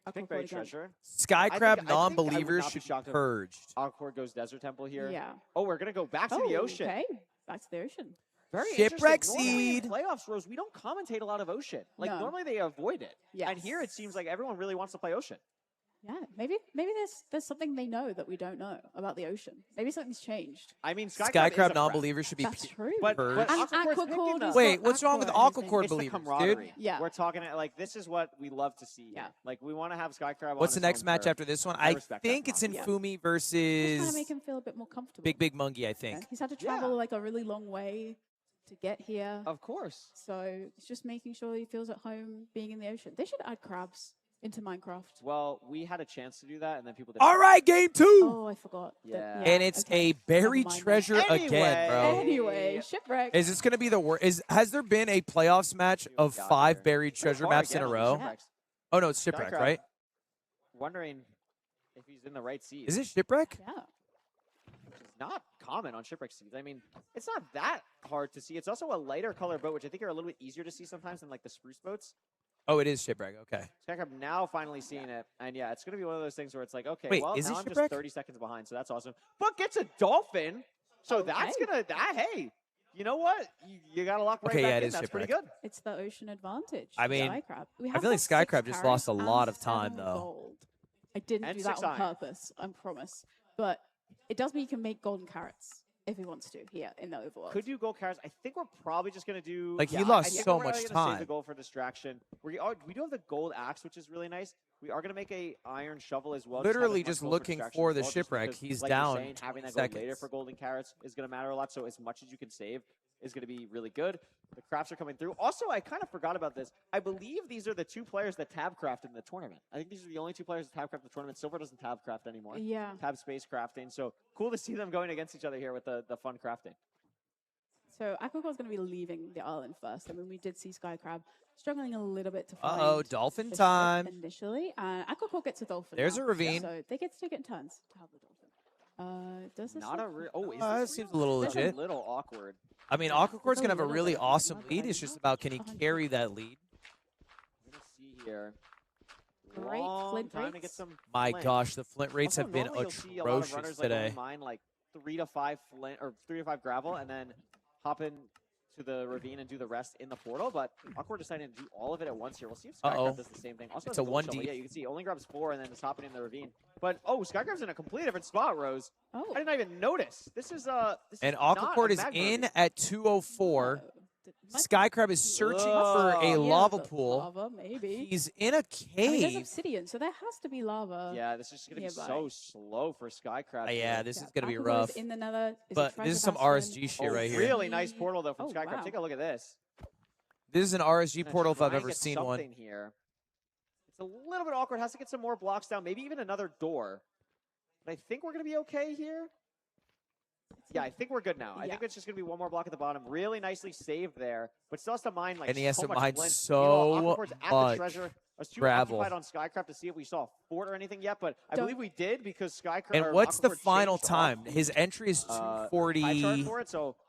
I think Buried Treasure. Skycrab non-believers should be purged. Aquacord goes Desert Temple here. Yeah. Oh, we're gonna go back to the ocean. Okay, back to the ocean. Very Shipwreck seed. seed. Playoffs, Rose, we don't commentate a lot of ocean. Like normally they avoid it. Yes. And here it seems like everyone really wants to play ocean. Yeah, maybe there's something they know that we don't know about the ocean. Maybe something's changed. I mean, Skycrab non-believers should be true. But Aquacord wait, what's wrong with Aquacord believers, dude? Yeah, we're talking like this is what we love to see. Yeah, like we want to have Skycrab. What's the next match after this one? I think it's in Fumi versus. Just to make him feel a bit more comfortable. Big Mungie, I think. He's had to travel like a really long way to get here. Of course. So it's just making sure he feels at home being in the ocean. They should add crabs into Minecraft. Well, we had a chance to do that, and then people didn't. All right, game 2. Oh, I forgot. Yeah. And it's a buried treasure again, bro. Anyway, Shipwreck. Is this going to be the worst? Has there been a playoffs match of 5 buried treasure maps in a row? Oh, no, it's Shipwreck, right? Wondering if he's in the right seed. Is it Shipwreck? Yeah. It's not common on Shipwreck seeds. I mean, it's not that hard to see. It's also a lighter color boat, which I think are a little bit easier to see sometimes than like the spruce boats. Oh, it is Shipwreck. Okay. Skycrab now finally seeing it. And yeah, it's going to be one of those things where it's like, okay, wait, well, is now it I'm Shipwreck? just 30 seconds behind, so that's awesome. But gets a dolphin. So that's going to, hey, you know what? You got to lock right back yeah, it in. is That's Shipwreck. pretty good. It's the ocean advantage. I mean, Skycrab. I feel like Skycrab just lost a lot of time, though. Gold. I didn't And do that 6 on iron. purpose, I promise. But it does mean you can make golden carrots if he wants to here in the overworld. Could do gold carrots. I think we're probably just going to do... Like, he I lost think so we're much really gonna time. Save the gold for distraction. We do have the gold axe, which is really nice. We are going to make a iron shovel as well. Literally just just have as much gold looking distraction for as the well, just Shipwreck. because, He's like you're down saying, having that 20 gold later seconds. for golden carrots is going to matter a lot. So as much as you can save is going to be really good. The crafts are coming through. Also, I kind of forgot about this. I believe these are the 2 players that tabcraft in the tournament. I think these are the only 2 players that tabcraft in the tournament. Silver doesn't tabcraft anymore. Yeah. Tab space crafting. So cool to see them going against each other here with the fun crafting. So Aquacord's going to be leaving the island first. I mean, we did see Skycrab struggling a little bit to find Uh-oh, dolphin the ship time. initially. Aquacord gets a dolphin. There's now. a ravine. So they get to take it in turns to have the dolphin. Does this Not a look- real... Oh, is That this seems real? a little This is legit. a little awkward. I mean, Aquacord's going to have a really awesome lead. It's just about, can he carry that lead? Let's see here. Great Long flint time to rates. get some My flint. gosh, the flint rates Also, have been normally you'll see a lot of atrocious runners, like, today. only mine like 3 to 5 flint or 3 to 5 gravel, and then hop in to the ravine and do the rest in the portal. But Aquacord decided to do all of it at once here. We'll see if Skycrab does the same thing. Also, It's has a gold 1D. shovel. Yeah, you can see only grabs 4 and then is hopping in the ravine. But Skycrab's in a completely different spot, Rose. Oh. I did not even notice. This is And not Aquacord a is magma in ravine. at 204. Skycrab is searching for Whoa. a Yeah, lava but pool. Lava, maybe. He's in a I mean, there's cave. obsidian, so there has to be lava. Yeah, this is just going to be nearby. so slow for Skycrab. Yeah, this is going to be Aquacord rough. is in the nether. Is a But treasure this is some bastion. RSG shit right here. Really nice portal, though, from Oh, Skycrab. wow. Take a look at this. This is an RSG Gonna portal if try I've and ever get seen one. something here. It's a little bit awkward. Has to get some more blocks down. Maybe even another door. But I think we're going to be okay here. Yeah, I think we're good now. I think it's just going to be one more block at the bottom. Really nicely saved there. But still has to mine like And he has so to much mine flint. so Aquacord's at the much treasure. I was too gravel. occupied on Skycrab to see if we saw a fort or anything yet, but I believe we did because Skycrab. And what's the Aquacord final changed time? off. His entry is Pie chart 240. for it, so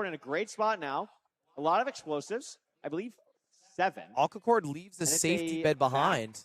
Aquacord in a great spot now. A lot of explosives. I believe 7. Aquacord leaves the safety bed behind.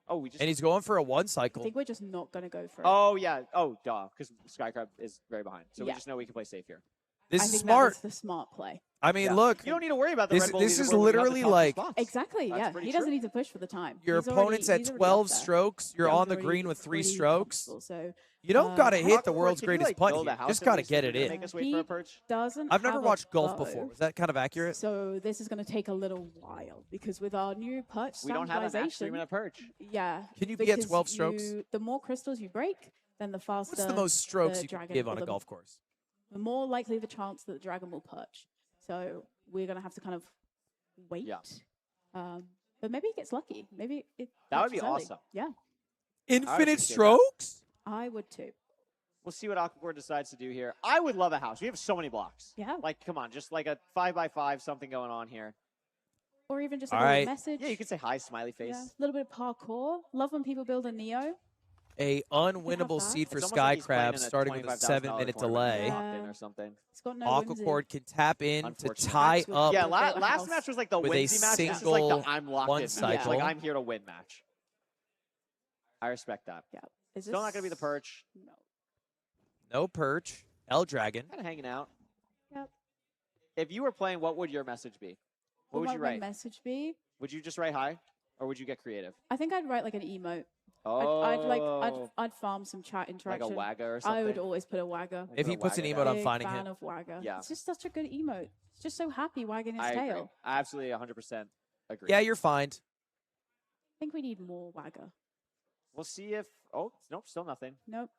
And he's going for a 1 cycle. I think we're just not going to go for it. Oh, yeah. Oh, duh. Because Skycrab is very behind. So we just know we can play safe here. This I is think smart. That was the smart play. I mean, look. You don't need to worry about the this, Red Bull this is leaderboard when you have the literally top like spots. Exactly, That's yeah. pretty He true. doesn't need to push for the time. your opponent's at 12 strokes. You're on the green with 3 strokes. So, you don't got to hit the Aquacord, world's can you, greatest like, putt build here. a house Just at got to least get if it you're in. gonna make us wait for a perch? Doesn't I've never have watched a golf bow, before. Was that kind of accurate? So this is going to take a little while because with our new perch We don't have a match stream and a perch. Yeah. Can you be at because 12 strokes? the more crystals you break, then the faster. What's the most strokes the you can dragon give on or a golf course? The more likely the chance that the dragon will perch. So we're going to have to kind of wait. Yeah. But maybe he gets lucky. Maybe That would be early. awesome. Yeah. Infinite strokes? I would too. We'll see what Aquacord decides to do here. I would love a house. We have so many blocks. Yeah. Like, come on, just like a 5x5, something going on here. Or even just All a little right. message. Yeah, you could say hi, smiley face. Yeah. A little bit of parkour. Love when people build a Neo. A unwinnable seed for It's almost Sky like he's playing Crab in a starting with a $25,000 7-minute tournament delay. locked in or something. It's got no Aquacord can tap in to Unfortunately. tie up Yeah, last match was like the with a Whimsy match. This is like single the I'm locked one in cycle. match. Like I'm here to win match. I respect that. Yeah. Still not going to be the perch. No. No perch. L Dragon. Kind of hanging out. Yep. If you were playing, what would your message be? What would might you my write? message be? Would you just write hi? Or would you get creative? I think I'd write like an emote. Oh. I'd farm some chat interaction. Like a wagger or I something? would always put a wagger. If he puts an emote, I'm Big finding fan him. of wagger. Yeah. It's just such a good emote. It's just so happy wagging his I agree. tail. I absolutely 100% agree. Yeah, you're fine. I think we need more wagger. We'll see if... Oh, nope, still nothing. Nope.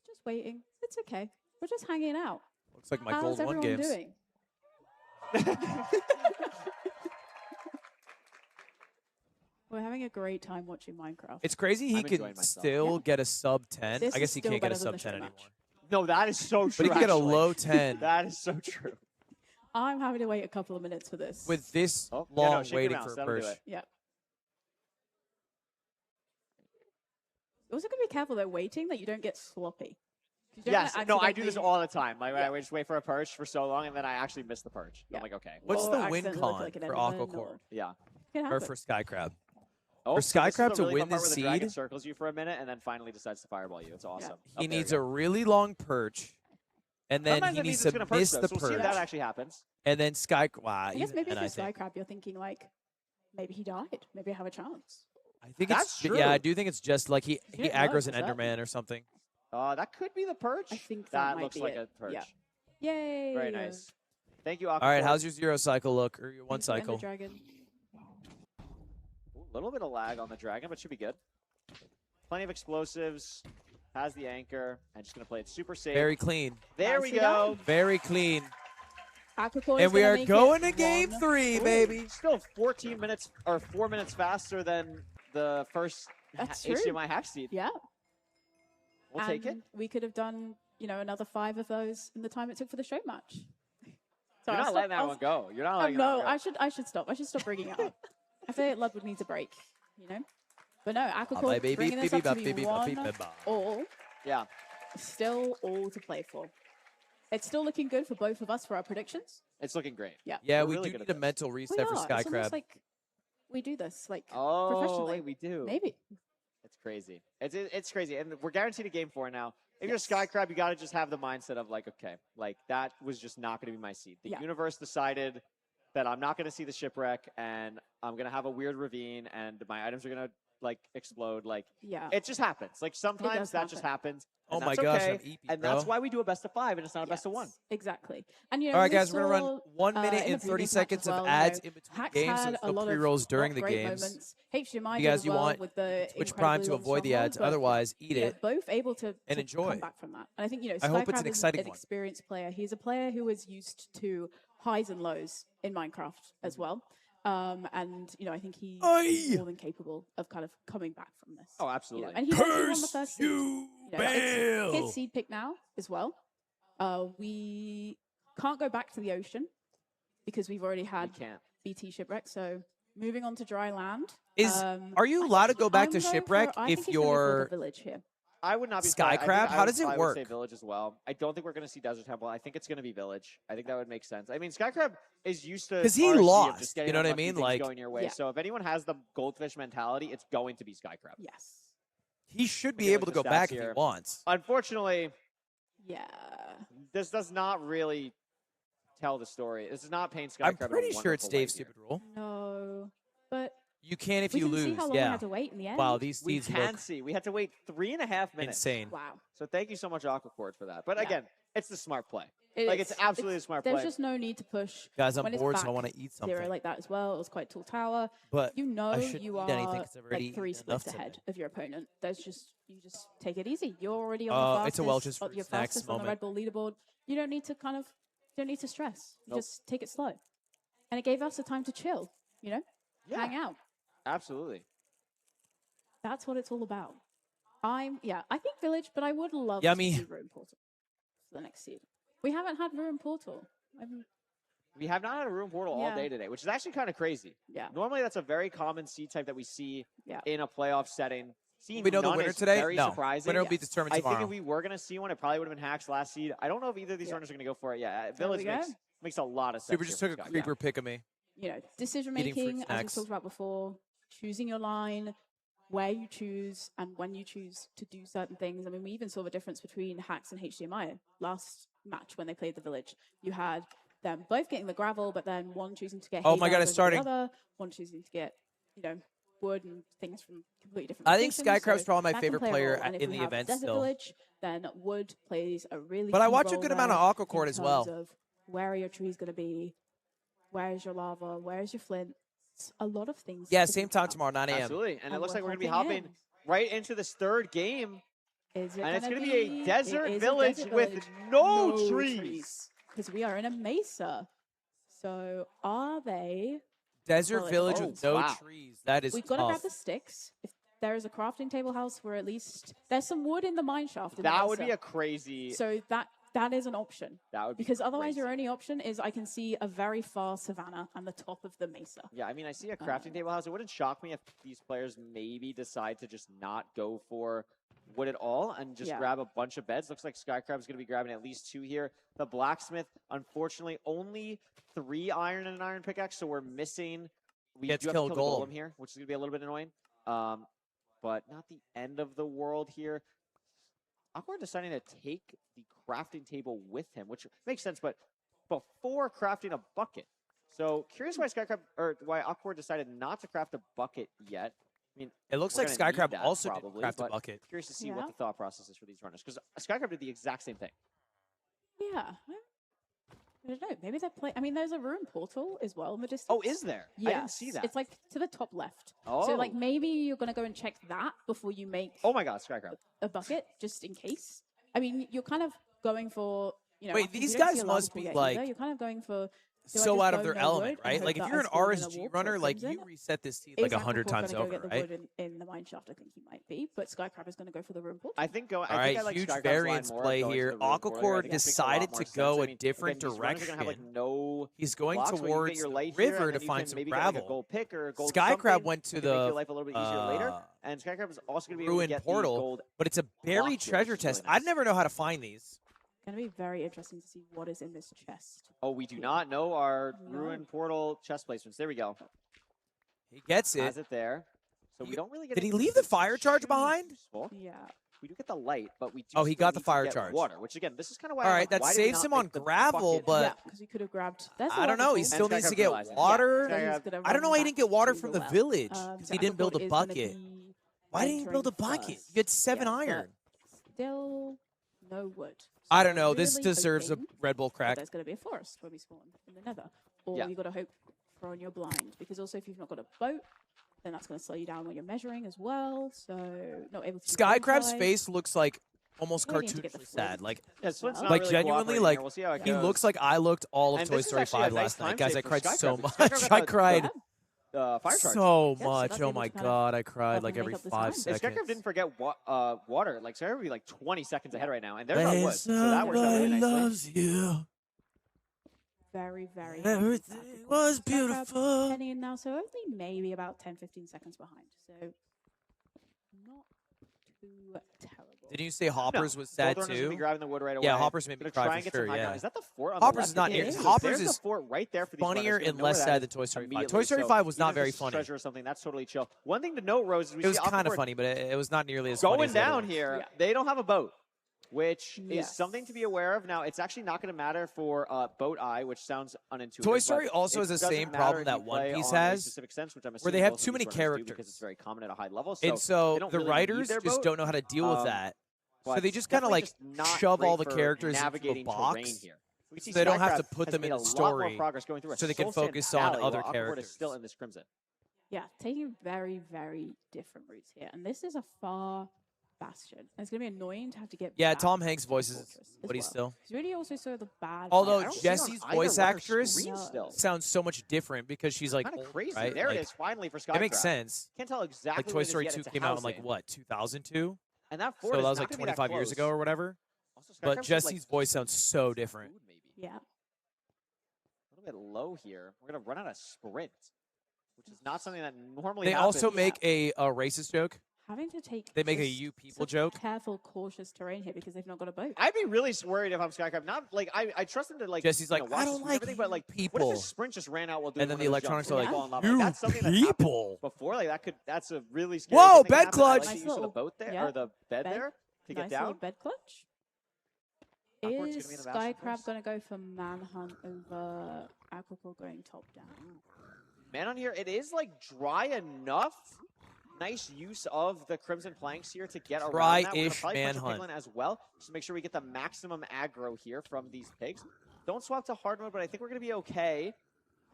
Just waiting. It's okay. We're just hanging out. Looks like my How's Gold 1 everyone games. doing? We're having a great time watching Minecraft. It's crazy he I'm can enjoying myself. still get a sub 10. This I guess is he still can't get a better than sub the 10 show anymore. No, that is so true, But he can get a actually. low 10 That is so true. I'm having to wait a couple of minutes for this. with this Oh, yeah, long no, shake your waiting mouse. for a That'll do perch. it. Yep. Also, gotta be careful though, waiting that you don't get sloppy. You don't Yes, wanna no, I do this accidentally- all the time. Like, I just wait for a perch for so long, and then I actually miss the perch. I'm like, okay. What's Or the win accidentally look con like an for Enderman Aquacord? Yeah. Can Or happen. for Sky Crab? Oh, For so Sky this is Crab the to really win fun part this where the dragon seed, circles you for a minute and then finally decides to fireball you. It's awesome. he needs a really long perch, and then Sometimes he it needs means it's to gonna perch, miss though, the so we'll see if perch. that actually happens. And then Sky... Wow, I guess maybe if and you're I Sky think, Crab, you're thinking like, maybe he died. Maybe I have a chance. I think That's it's... true. Yeah, I do think it's just like he didn't aggroes know, an is that- Enderman or something. That could be the perch. I think that might looks be like it. a perch. Yeah. Yay! Very nice. Thank you, Aquacord. All right, how's your 0 cycle look? Or your 1 Thank you, Ender cycle? Dragon. A little bit of lag on the dragon, but should be good. Plenty of explosives. Has the anchor. And just going to play it super safe. Very clean. There we Nicely go. done. Very clean. Aquacord And is we gonna are make going it to game 1. 3, Ooh. baby. Still 14 minutes or 4 minutes faster than the first That's true. HDMI hack seed. Yeah. We'll take it. And we could have done, another 5 of those in the time it took for the straight match. You're not letting that one go. You're not letting that no, one go. I should stop. I should stop bringing it up. I feel like Ludwig needs a break, But no, Aquacord baby, bringing this baby, up to be baby, 1 baby, baby. all. Yeah. Still all to play for. It's still looking good for both of us for our predictions. It's looking great. Yeah. Yeah, We're we really do good need at a this. mental We reset for are. Sky It's almost Crab. like we do this Oh, professionally. wait, we do. Maybe. It's crazy. It's crazy. And we're guaranteed a game 4 now. If you're Sky Crab, you got to just have the mindset of like, okay, like that was just not going to be my seed. The universe decided that I'm not going to see the shipwreck and I'm going to have a weird ravine and my items are going to like explode. Like, it just happens. Like sometimes that just happens. Oh and my that's gosh, okay, I'm EP, and bro. that's why we do a best of 5 and it's not a best of 1. Exactly. And All right, we guys, we're going to saw, run 1 minute in the and 30 previous match seconds as of well, ads in between Hacks games. had So a no lot of pre-rolls during not the great games. moments. HDMI You did guys, as you well want with the Twitch Prime incredibly to long avoid the stronghold, ads. but Otherwise, eat it. both able to and enjoy. come back from that. And I think, I hope it's Skycrab an is exciting an one. experienced player. He's a player who is used to highs and lows in Minecraft as well. And, I think he's more than capable of kind of coming back from this. Oh, absolutely. And he's actually won the first seed. It's his seed pick now as well. We can't go back to the ocean because we've already had BT shipwreck. So moving on to dry land. Are you allowed to go back I'm to going shipwreck I think if he's gonna go for you're the village here. I would not be Sky Crab? How does it I work? would say village as well. I don't think we're going to see Desert Temple. I think it's going to be village. I think that would make sense. I mean, Sky Crab is used to 'Cause he RNG of lost, just getting you know what I unlucky mean? things Like- going your way. Yeah. So if anyone has the goldfish mentality, it's going to be Sky Crab. Yes. He should be Looking able to at go the back stats if he here. wants. Unfortunately, Yeah. this does not really tell the story. This is not paint Skycrab. I'm pretty sure it's Dave's stupid rule. No, but you can if you lose. See how long we had to wait in the end. Wow, these seeds we can see. We had to wait 3.5 minutes. Insane. Wow. So thank you so much, Aquacord, for that. But again, it's the smart play. It's absolutely a smart play. There's just no need to push. Guys, I'm when bored, it's so I want to eat something. 0 like that as well. It was quite tall tower. But you know you are like 3 splits ahead of your opponent. You just take it easy. You're already on the fastest. It's a Welch's fruit you're snacks fastest on the Red Bull leaderboard. You don't need to stress. You just take it slow. And it gave us the time to chill. Hang out. Absolutely. That's what it's all about. I think Village, but I would love Yummy. to see Ruin Portal for the next seed. We haven't had Ruin Portal. We have not had a Ruin Portal all day today, which is actually kind of crazy. Yeah. Normally, that's a very common seed type that we see in a playoff setting. Seeing we know the none winner is today? Very No. surprising. Winner will be determined tomorrow. I think if we were going to see one, it probably would have been Hack's last seed. I don't know if either of these runners are going to go for it. Yeah, Village makes a lot of sense. Super just took a creeper pick of me. Decision making, as we talked about before, choosing your line, where you choose, and when you choose to do certain things. I mean, we even saw the difference between Hacks and HDMI last match when they played the Village. You had them both getting the gravel, but then one choosing to get Oh my God, it's starting. The other, one choosing to get, wood and things from completely different I think locations. Skycrab's So probably my that favorite can play a player role. And if in we the have event Desert still. Village, then wood plays a really But I key watch a role good amount of there Aqua Court in as well. terms of where are your trees going to be? Where is your lava? Where is your flint? It's a lot of things. Yeah, to same think time about. tomorrow, 9 a.m. Absolutely. And it looks like we're going to be hopping hopping right into this third game. Is it And it's going going to to be a desert village with village, no trees. Because we are in a mesa. So are they? Desert village with no trees. That is We've got to grab tough. the sticks. If there is a crafting table house where at least there's some wood in the mine shaft. In That the would be mesa. a crazy. So that is an option. That would be because otherwise crazy. your only option is I can see a very far savanna and the top of the mesa. Yeah, I mean, I see a crafting table house. It wouldn't shock me if these players maybe decide to just not go for wood at all and just grab a bunch of beds. Looks like Skycrab's going to be grabbing at least 2 here. The blacksmith, unfortunately, only 3 iron and an iron pickaxe, so we're missing. We Gets do have to killed kill the golem. golem here, which is going to be a little bit annoying. But not the end of the world here. Aqua deciding to take the crafting table with him, which makes sense, but before crafting a bucket. So curious why why Aqua decided not to craft a bucket yet. I mean, It looks we're like gonna need Skycrab that also probably, did craft a but bucket. Curious to see what the thought process is for these runners, because Skycrab did the exact same thing. Yeah. I don't know. Maybe they're playing. I mean, there's a ruin portal as well in the distance. Oh, is there? Yes. I didn't see that. It's like to the top left. Oh. So like maybe you're gonna go and check that before you make. Oh my God, Skycrab. A bucket just in case. I mean, you're kind of going for Wait, after these you don't see guys a lava must pool be, yet like, either, you're kind of going for. do I So just out of go their no element, wood and right? hope Like if that you're I an spawn in a RSG wall runner, that like comes in? you reset this seed like Is 100 Aquacore times gonna over, go get the right? wood in the mine shaft? I think he might be, but Skycrab is going to go for the ruin portal. I think All right, I like huge Skycrab's variance line more play going to here. the ruin portal. I Aquacore think it makes a lot decided more to sense. go I a mean, different again, these runners are direction. gonna have, like, no He's going blocks where you towards get your the light here, river and to then you find can some maybe get, like, gravel. a gold pick or a gold Skycrab something went to to make your the life a little bit easier later, and Skycrab is also going to be able to ruined get portal, the gold but it's a buried block here, treasure which is really chest. nice. I'd never know how to find these. Going to be very interesting to see what is in this chest. Oh, we do not know our ruin portal chest placements. There we go. He gets it. Has it there. So we don't really get. Did he into leave this the fire charge extremely behind? useful. Yeah. We do get the light, but we do. Oh, he still got the need to fire get charge. Water, which again, this is kind of why. All I'm right, like, that why did we saves not him on make the gravel, bucket? but Yeah, because we could have grabbed. There's I don't know. He He still needs to get realizing it. water. Yeah. I don't know why he didn't get water from the village because he didn't build a bucket. Why didn't he build a bucket? You had 7 iron. Still no wood. I don't know. This Really deserves a hoping Red Bull that crack. There's going to be a forest when we spawn in the nether. Or Yeah. you got to hope for on your blind. Because also if you've not got a boat, then that's going to slow you down when you're measuring as well. So not able to do Skycrab's bonfire. face looks like almost Really need to get the cartoonishly flint sad. Like, Yeah, Flint's not like really genuinely, cooperating like here. We'll see how it he goes. looks like I looked all of And Toy this is Story actually a 5 nice last night. time Guys, save I for cried so Skycrab. much. Skycrab got I cried fire charge. so Yes, much. that's Oh able my to kind of god, I cried like make every up the 5 time. If seconds. Skycrab didn't forget water, like Skycrab would be like 20 seconds ahead right now, and there's our wood, so that works out really nicely. loves you. Very, very. Everything was beautiful. Heading in now, so only maybe about 10-15 seconds behind. So not too terrible. Didn't you say Hoppers was sad Both runners will too? be grabbing the wood right away. Yeah, Hoppers made me Gonna cry try for and get sure. some high Yeah. ground. Is that the fort on the Hoppers left? is not It near. is. Hoppers There's is the fort right there for these funnier runners. and Gonna know less where sad that than Toy Story 5. immediately. Toy Story So 5 was even not if very it's a funny. treasure or something, that's totally chill. One thing to note, Rose, is we It was see kind of Aquacord funny, but it was not nearly as funny going as the other down ones. here. They don't have a boat. which is something to be aware of. Now, it's actually not going to matter for Boat Eye, which sounds unintuitive. Toy Story also has the same problem that One Piece has, where they have too many characters. Because it's very common at a high level. And so the writers just don't know how to deal with that. So they just kind of like shove all the characters into a box. So they don't have to put them in the story, so they can focus on other characters. Still in this Crimson. Yeah, taking very, very different routes here. And this is a far bastion. And it's going to be annoying to have to get Yeah, back Tom Hanks' voice is what he's still. He's really also saw the bad. Although Jessie's voice actress sounds so much different because she's like old, crazy. right? There like, it is, finally for Skycrab. It makes sense. Can't tell exactly. Like Toy Story 2 came out in like what, 2002? And that so that was like 25 years ago or whatever. But Jessie's voice sounds so different. Yeah. A little bit low here. We're gonna run out of sprint, which is not something that normally. They happens. also make a racist joke. Having to take. They make a "you people" joke. Careful, cautious terrain here because they've not got a boat. I'd be really worried if I'm Skycrab. Not like I trust them to like. Jesse's like, watch I don't like everything, but like people. What if his sprint just ran out while doing? And then the electronics are like, you that's something people. Before like that could that's a really scary. Whoa, thing bed clutch! I like the use of the boat there or the bed there to get down. Bed clutch. Is Skycrab going to go for Manhunt over Aquacore going top down? Manhunt here, it is like dry enough. Nice use of the Crimson planks here to get around that. We're gonna probably punch a Piglin as well, just to make sure we get the maximum aggro here from these pigs. Don't swap to hard mode, but I think we're going to be okay.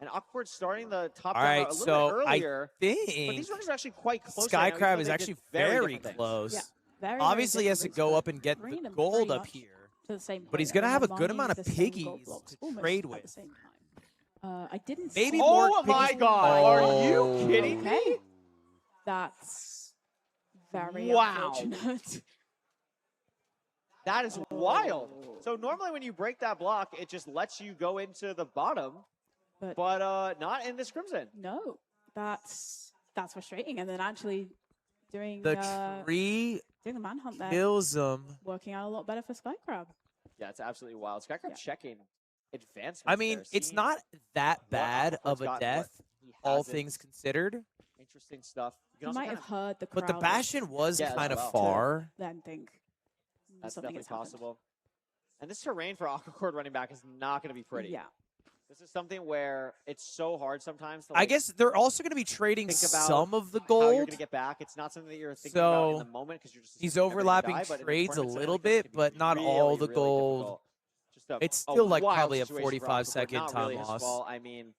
And Awkward starting the top down a little bit earlier. I think but these runners are actually quite close. Skycrab is actually very close. Yeah, very, obviously, he has to go up and get the gold up here. But he's going to have a good amount of piggies to trade with. I didn't Maybe see more Oh my god, are you kidding me? That's very wow. unfortunate. That is wild. So normally when you break that block, it just lets you go into the bottom, but not in this Crimson. No, that's frustrating. And then actually doing the tree doing the manhunt there kills him. Working out a lot better for Skycrab. Yeah, it's absolutely wild. Skycrab checking advancements. I mean, it's not that bad of a death, all things considered. Interesting stuff. You might have heard the crowd. But the Bastion was kind of far. Then think that's definitely possible. And this terrain for Aquacord running back is not going to be pretty. Yeah. This is something where it's so hard sometimes to, I guess they're also going to be trading some of the gold. How you're going to get back. It's not something that you're thinking about in the moment because you're just. He's overlapping trades a little bit, but not all the gold. It's still like probably a 45-second time loss. I mean,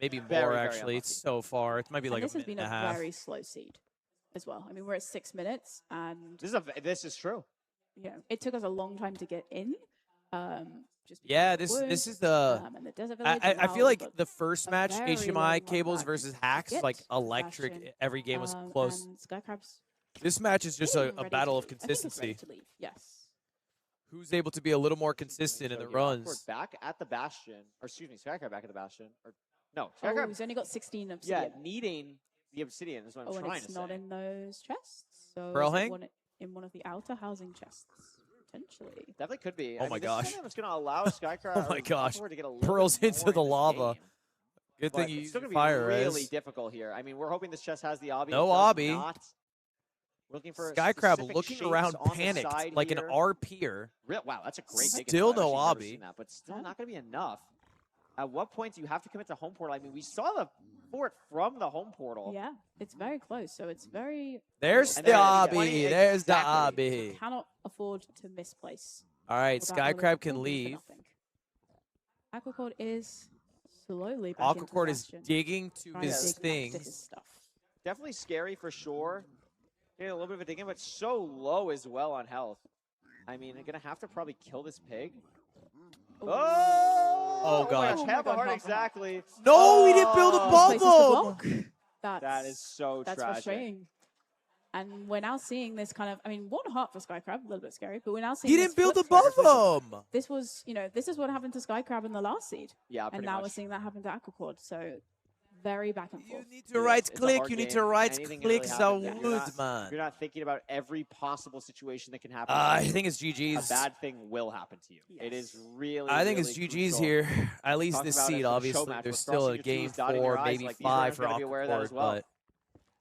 maybe more actually. It's so far. It might be like a minute and a half. This has been a very slow seed as well. I mean, we're at 6 minutes, and this is true. Yeah, it took us a long time to get in. Yeah, this is the. I feel like the first match, HMI cables versus hacks, like electric. Every game was close. This match is just a battle of consistency. Yes. Who's able to be a little more consistent in the runs? Back at the Bastion, or excuse me, Skycrab back at the Bastion. Or no, Skycrab. He's only got 16 obsidian. Yeah, needing the obsidian is what I'm trying to say. It's not in those chests. So Pearl hang? In one of the outer housing chests. Potentially. Definitely could be. Oh my gosh. It's going to allow Skycrab oh my gosh. to get a little Pearls bit into the lava. Game. Good thing you used fire. It's fire going to be really difficult here. I mean, we're hoping this chest has the obby. No obby. We're looking for Skycrab looking around panicked like an RP'er. Wow, that's a great dig. Still no obby. But still not going to be enough. At what point do you have to commit to home portal? I mean, we saw the fort from the home portal. Yeah, it's very close. So it's very. There's the obby. There's the obby. You cannot afford to misplace. All right, Skycrab can leave. Aquacord is slowly back into Aquacord is digging to his things. Definitely scary for sure. Getting a little bit of a dig in, but so low as well on health. I mean, they're going to have to probably kill this pig. Oh God. Have a heart exactly. No, he didn't build above him. That is so tragic. That's frustrating. And we're now seeing this kind of, I mean, 1 heart for Skycrab, a little bit scary, but we're now seeing he didn't build above him. This was, this is what happened to Skycrab in the last seed. Yeah, and now we're seeing that happen to Aquacord. So very back and forth. You need to right click. You need to right click the woods, man. You're not thinking about every possible situation that can happen. I think it's GG's. A bad thing will happen to you. Yes. It is really. I think it's GG's here. At least this seed, obviously. There's still a game 4, maybe 5 for Aquacord, but.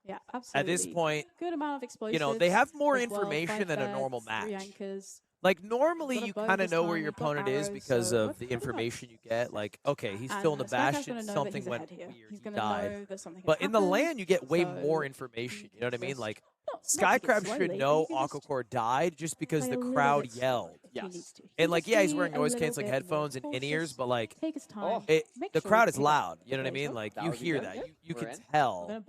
Yeah, absolutely. At this point, good amount of explosives. They have more information than a normal match. 3 anchors, Like, normally you kind of know where your opponent is because of the information you get. Like, okay, he's still in the Bastion, something went weird, he died. But in the LAN, you get way more information, you know what I mean? Like, Skycrab should know Aquacore died just because the crowd yelled. Yes. And, like, yeah, he's wearing noise-canceling headphones and in-ears, but, like, the crowd is loud, you know what I mean? Like, you hear that. You can tell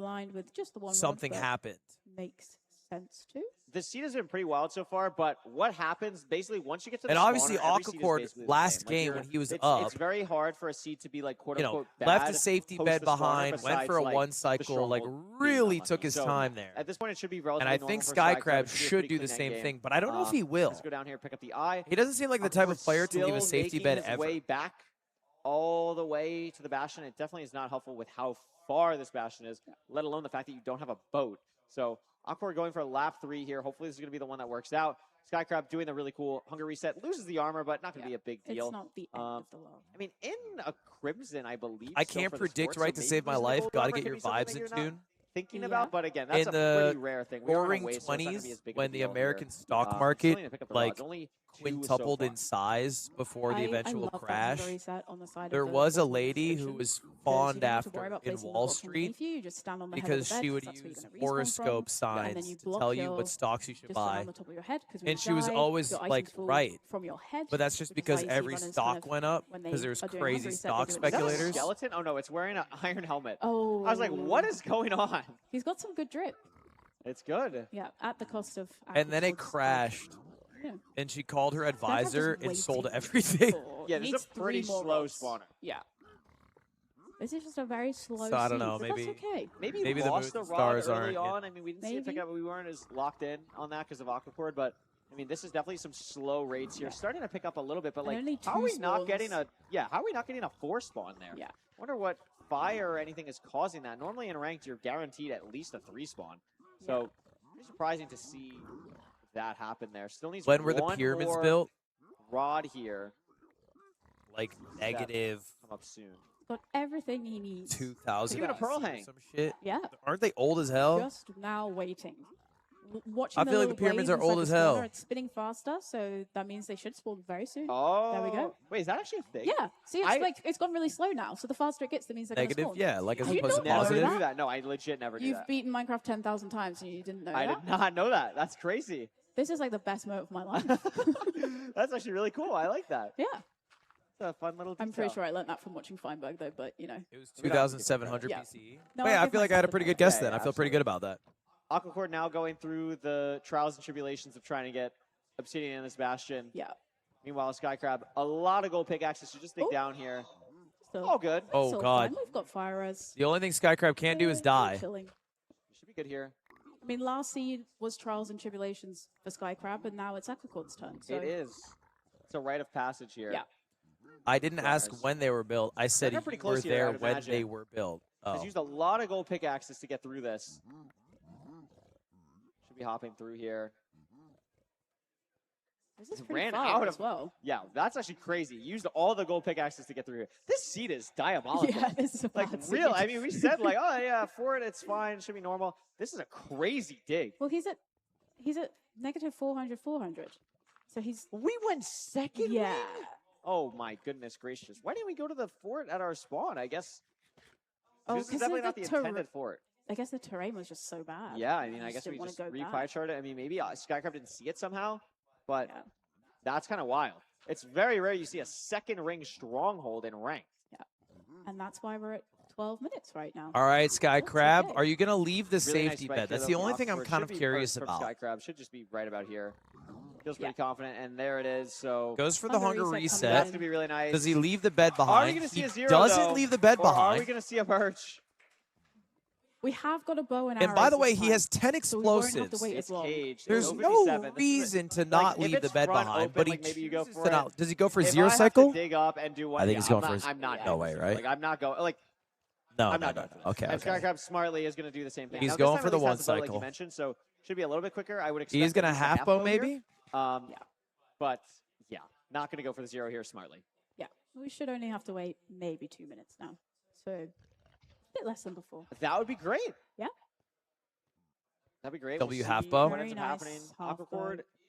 something happened. Makes sense too. The seed has been pretty wild so far, but what happens basically once you get to the and obviously Aquacore last game when he was up, it's very hard for a seed to be like quote unquote bad, left a safety bed behind, went for a one cycle, like really took his time there. At this point, it should be relatively and I think Skycrab should do the same thing, but I don't know if he will. Let's go down here, pick up the eye. He doesn't seem like the type of player to leave a safety bed ever. Way back, all the way to the Bastion. It definitely is not helpful with how far this Bastion is, let alone the fact that you don't have a boat. So Aquacore going for lap 3 here. Hopefully this is going to be the one that works out. Skycrab doing the really cool hunger reset. Loses the armor, but not going to be a big deal. It's not the end of the world. I mean, in a Crimson, I believe. I can't predict right to save my life. Got to get your vibes in tune. Thinking about, but again, that's in a pretty rare thing. Roaring 20s, when the American stock market like quintupled in size before the eventual crash, there was a lady who was fawned after in Wall Street because she would use horoscope signs to tell you what stocks you should buy, and she was always like right. But that's just because every stock went up because there's crazy stock speculators. Is that a skeleton? Oh no, it's wearing an iron helmet. Oh, I was like, what is going on? He's got some good drip. It's good. Yeah, at the cost of. And then it crashed. Yeah. And she called her advisor and sold everything. Yeah, this is a pretty slow spawner. Yeah. This is just a very slow. So I don't know. Maybe that's okay. Maybe lost the rod early on. I mean, we didn't see it pick up. We weren't as locked in on that because of Aquacore, but I mean, this is definitely some slow rates here. Starting to pick up a little bit, but like, how are we not getting a? Yeah, how are we not getting a 4 spawn there? Yeah. Wonder what fire or anything is causing that. Normally in ranked, you're guaranteed at least a 3 spawn. So it's surprising to see that happen there. Still needs when were the pyramids built? Rod here. Like negative. Come up soon. Got everything he needs. 2000. Even a pearl hang. Some shit. Yeah. Aren't they old as hell? Just now waiting. Watching I feel like the pyramids are old as hell. It's spinning faster, so that means they should spawn very soon. Oh. There we go. Wait, is that actually a thing? Yeah. See, it's like it's gone really slow now. So the faster it gets, that means they're negative. Spawn. Yeah, like as you opposed to never positive. Do that. No, I legit never do that. You've beaten Minecraft 10,000 times and you didn't know I that? did not know that. That's crazy. This is like the best moment of my life. That's actually really cool. I like that. Yeah. It's a fun little detail. I'm pretty sure I learned that from watching Feinberg, though, but, you know. It was 2,700 yeah. BCE. No, but yeah, I feel like I had a pretty good guess then. I feel pretty good about that. Aquacore now going through the trials and tribulations of trying to get Obsidian in this Bastion. Yeah. Meanwhile, Skycrab, a lot of gold pickaxes. So just dig down here. All good. Oh, God. We've got fire res. The only thing Skycrab can do is die. Should be good here. I mean, last seed was trials and tribulations for Skycrab, and now it's Aquacore's turn. So. It is. It's a rite of passage here. Yeah. I didn't ask when they were built. I said you were there when imagine. they were built. He's used a lot of gold pickaxes to get through this. Should be hopping through here. This is pretty far as well. Yeah, that's actually crazy. Used all the gold pickaxes to get through here. This seed is diabolical. Yeah, this is like real. I mean, we said like, oh yeah, for it, it's fine, should be normal. This is a crazy dig. Well, he's at negative 400, 400. So we went second. Yeah. Ring? Oh my goodness gracious! Why didn't we go to the fort at our spawn? I guess. This is definitely not the intended fort. I guess the terrain was just so bad. Yeah, I mean, I guess we just re-pie charted it. I mean, maybe Skycrab didn't see it somehow, but that's kind of wild. It's very rare you see a second ring stronghold in ranked. Yeah, and that's why we're at 12 minutes right now. All right, Skycrab, are you going to leave the Really safety nice bed? That's the only thing I'm kind of curious about. Skycrab should just be right about here. Feels pretty confident, and there it is. So goes for the hunger reset. That's gonna be really nice. Does he leave the bed behind? Are we gonna see a zero? Doesn't leave the bed behind. Are we gonna see a birch? We have got a bow and arrows. And by the way, he has 10 explosives. There's no reason to not leave the bed behind, but he chooses to not. Does he go for zero cycle? Dig up and do one, I think he's going for. I'm not. No way, right? Like I'm not going. Like no, I'm no, not no. going for this. Okay. And Skycrab smartly is going to do the same thing. He's now, going for the one has the bow, cycle. like you mentioned, so should be a little bit quicker. I would expect. He's going to half bow maybe. Yeah. But yeah, not going to go for the zero here smartly. Yeah, we should only have to wait maybe 2 minutes now. So a bit less than before. That would be great. Yeah. That'd be great. W half bow. What ends up happening? Aquacore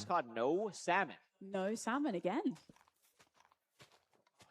6 cod, no salmon. No salmon again.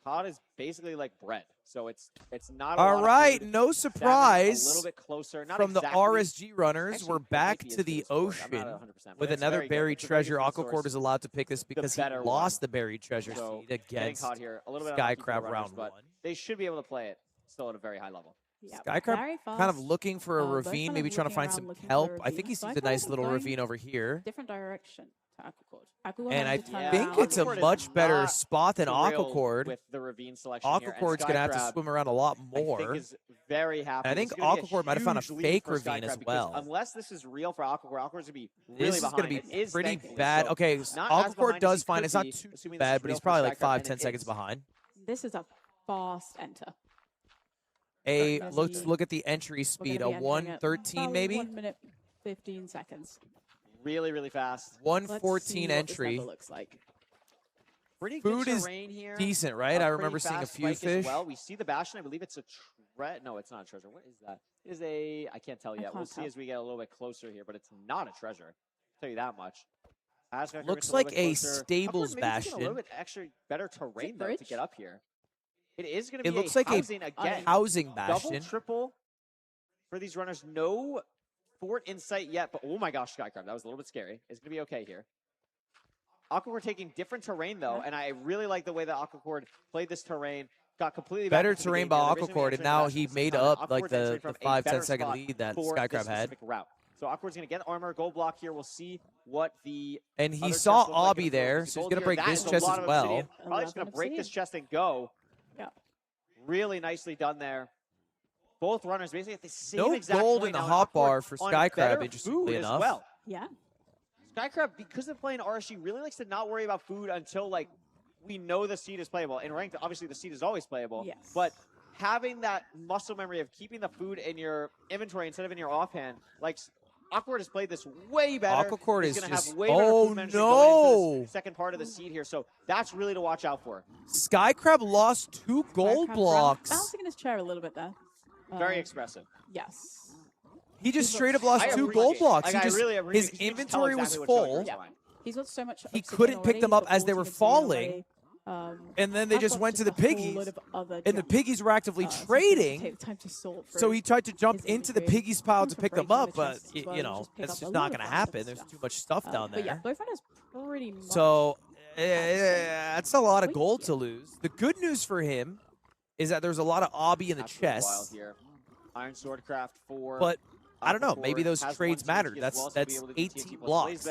Cod is basically like bread, so it's not. All right, no surprise. A little bit closer, not from exactly. the RSG runners. Actually, we're back to the ocean with another buried treasure. Aquacord is allowed to pick this because he lost the buried treasure seed against here, a little bit Sky Crab round 1. They should be able to play it still at a very high level. Skycrab kind of looking for a ravine, maybe trying to find some kelp. I think he sees a nice little ravine over here. Different direction to Aquacord. And I think it's a much better spot than Aquacord. With the ravine selection Aquacord's going to have to swim around a lot more. I think is very happy. And I think Aquacord might have found a fake ravine as well. Unless this is real for Aquacord, Aquacord's going to be really this behind. This is going to be pretty bad. So okay, Aquacord does find it's not too bad, but he's probably like 5-10 seconds behind. This is a fast enter. Let's look at the entry speed. A 1:13 maybe. 1 minute 15 seconds. Really, really fast. 1:14 entry. Looks like. Pretty Food good is terrain here. decent, right? I remember seeing a few fish. Well, we see the Bastion. I believe it's a no, it's not a treasure. What is that? It is a I can't tell yet. We'll see as we get a little bit closer here, but it's not a treasure. I'll tell you that much. Looks like a stables Bastion. A little bit extra better terrain though to get up here. It is going to be. It looks like housing, a housing Bastion. Double, triple for these runners. No fort in sight yet, but oh my gosh, Skycrab, that was a little bit scary. It's going to be okay here. Aquacord taking different terrain though, and I really like the way that Aquacord played this terrain. Got completely better terrain by Aquacord, and now he made up like the 5-10 second lead that Skycrab had. Route. So Aquacor's going to get armor, gold block here. We'll see what the and he saw Obby there, so he's going to break this chest as well. Probably just going to break this chest and go. Yeah. Really nicely done there. Both runners basically at the same exact gold point in the now, hot bar for Skycrab, interestingly as enough. well. Yeah. Skycrab, because of playing RSG, really likes to not worry about food until like we know the seed is playable. In ranked, obviously the seed is always playable. Yes. But having that muscle memory of keeping the food in your inventory instead of in your offhand, like Aquacord has played this way better. Aquacord is going to just have way better food management going into the second part of the seed here. So that's really to watch out for. Skycrab lost 2 gold blocks. Bouncing in his chair a little bit there. Very expressive. Yes. He just straight up lost 2 gold blocks. His inventory was full. Yeah. He's got so much. He couldn't pick them up as they were falling. And then they just went to the piggies, and the piggies were actively trading. So he tried to jump into the piggies pile to pick them up, but you know that's just not going to happen. There's too much stuff down there. But yeah, both runners pretty much. So that's a lot of gold to lose. The good news for him is that there's a lot of obby in the chest. Iron Swordcraft for. But I don't know. Maybe those trades matter. That's 18 blocks.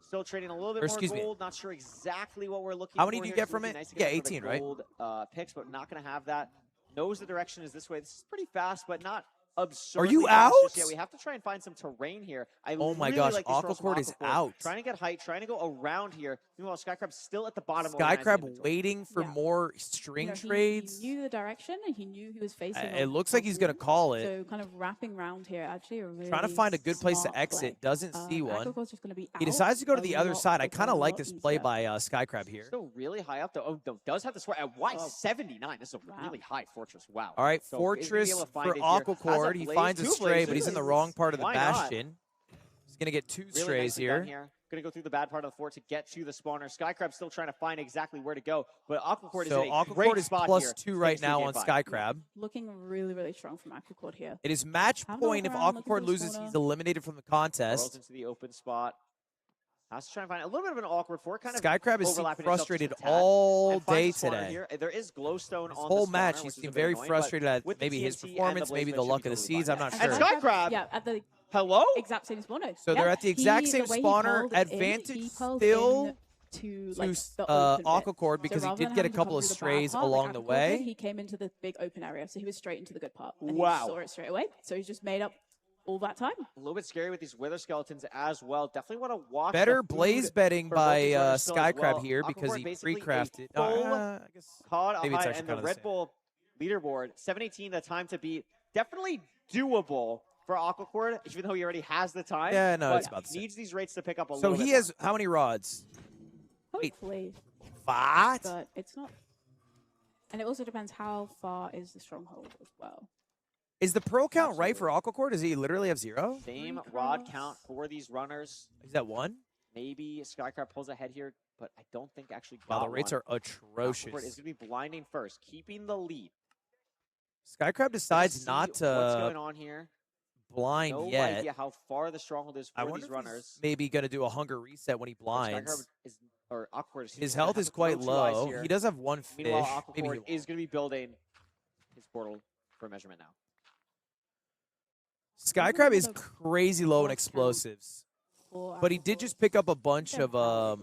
Still trading a little bit more gold. Not sure exactly what we're looking for. How many do you get from it? Nice yeah, 18, right? Gold picks, but not going to have that. Knows the direction is this way. This is pretty fast, but not absurdly. Are you fast out? Yeah, we have to try and find some terrain here. Oh my gosh, Aquacord is out. Trying to get height, trying to go around here. Meanwhile, Skycrab's still at the bottom. Skycrab waiting for more string trades. He knew the direction, and he knew he was facing. It looks like he's going to call it. So kind of wrapping around here, actually. Really trying to find a good place to exit. Doesn't see one. Just gonna be he decides to go to the other side. I kind of like this play by Skycrab here. Still really high up, though. Oh, no, does have the sweat at Y79. This is a really high fortress. Wow. All right, fortress for Aquacord. He finds a stray, but he's in the wrong part of the bastion. He's going to get 2 strays here. Going to go through the bad part of the fort to get to the spawner. Skycrab's still trying to find exactly where to go, but Aquacord is in a great spot plus here. 2 right now on Skycrab. Looking really, really strong from Aquacord here. It is match point. If Aquacord loses, he's eliminated from the contest. Rolls into the open spot. Has to try and find a little bit of an awkward fort. Kind of Skycrab is frustrated all day today. Here. There is glowstone on whole the match. He seemed very frustrated at maybe his performance, maybe the luck of the seeds. I'm not sure. And Skycrab. Yeah, at the exact same spawner. So they're at the exact same spawner. Advantage still to Aquacord because he did get a couple of strays along the way. He came into the big open area, so he was straight into the good part. And he saw it straight away. So he's just made up all that time. A little bit scary with these wither skeletons as well. Definitely want to watch. Better blaze betting by Skycrab here because he pre-crafted. I guess caught maybe it's and the Red Bull leaderboard 718. The time to beat definitely doable for Aquacord, even though he already has the time. Yeah, no, it's about the same. Needs these rates to pick up a little bit. So he has how many rods? Hopefully. What? But it's not. And it also depends how far is the stronghold as well. Is the pro count right for Aquacord? Does he literally have 0? Same rod count for these runners. Is that 1? Maybe Skycrab pulls ahead here, but I don't think actually got the rates are atrocious. Aquacord is going to be blinding first, keeping the lead. Skycrab decides not to what's going on here. Blind yet. No idea how far the stronghold is for these runners. Maybe going to do a hunger reset when he blinds. His health is quite low. He does have 1 fish. Meanwhile, Aquacord is going to be building his portal. for measurement now. Skycrab is crazy low in explosives, but he did just pick up a bunch of Aquacord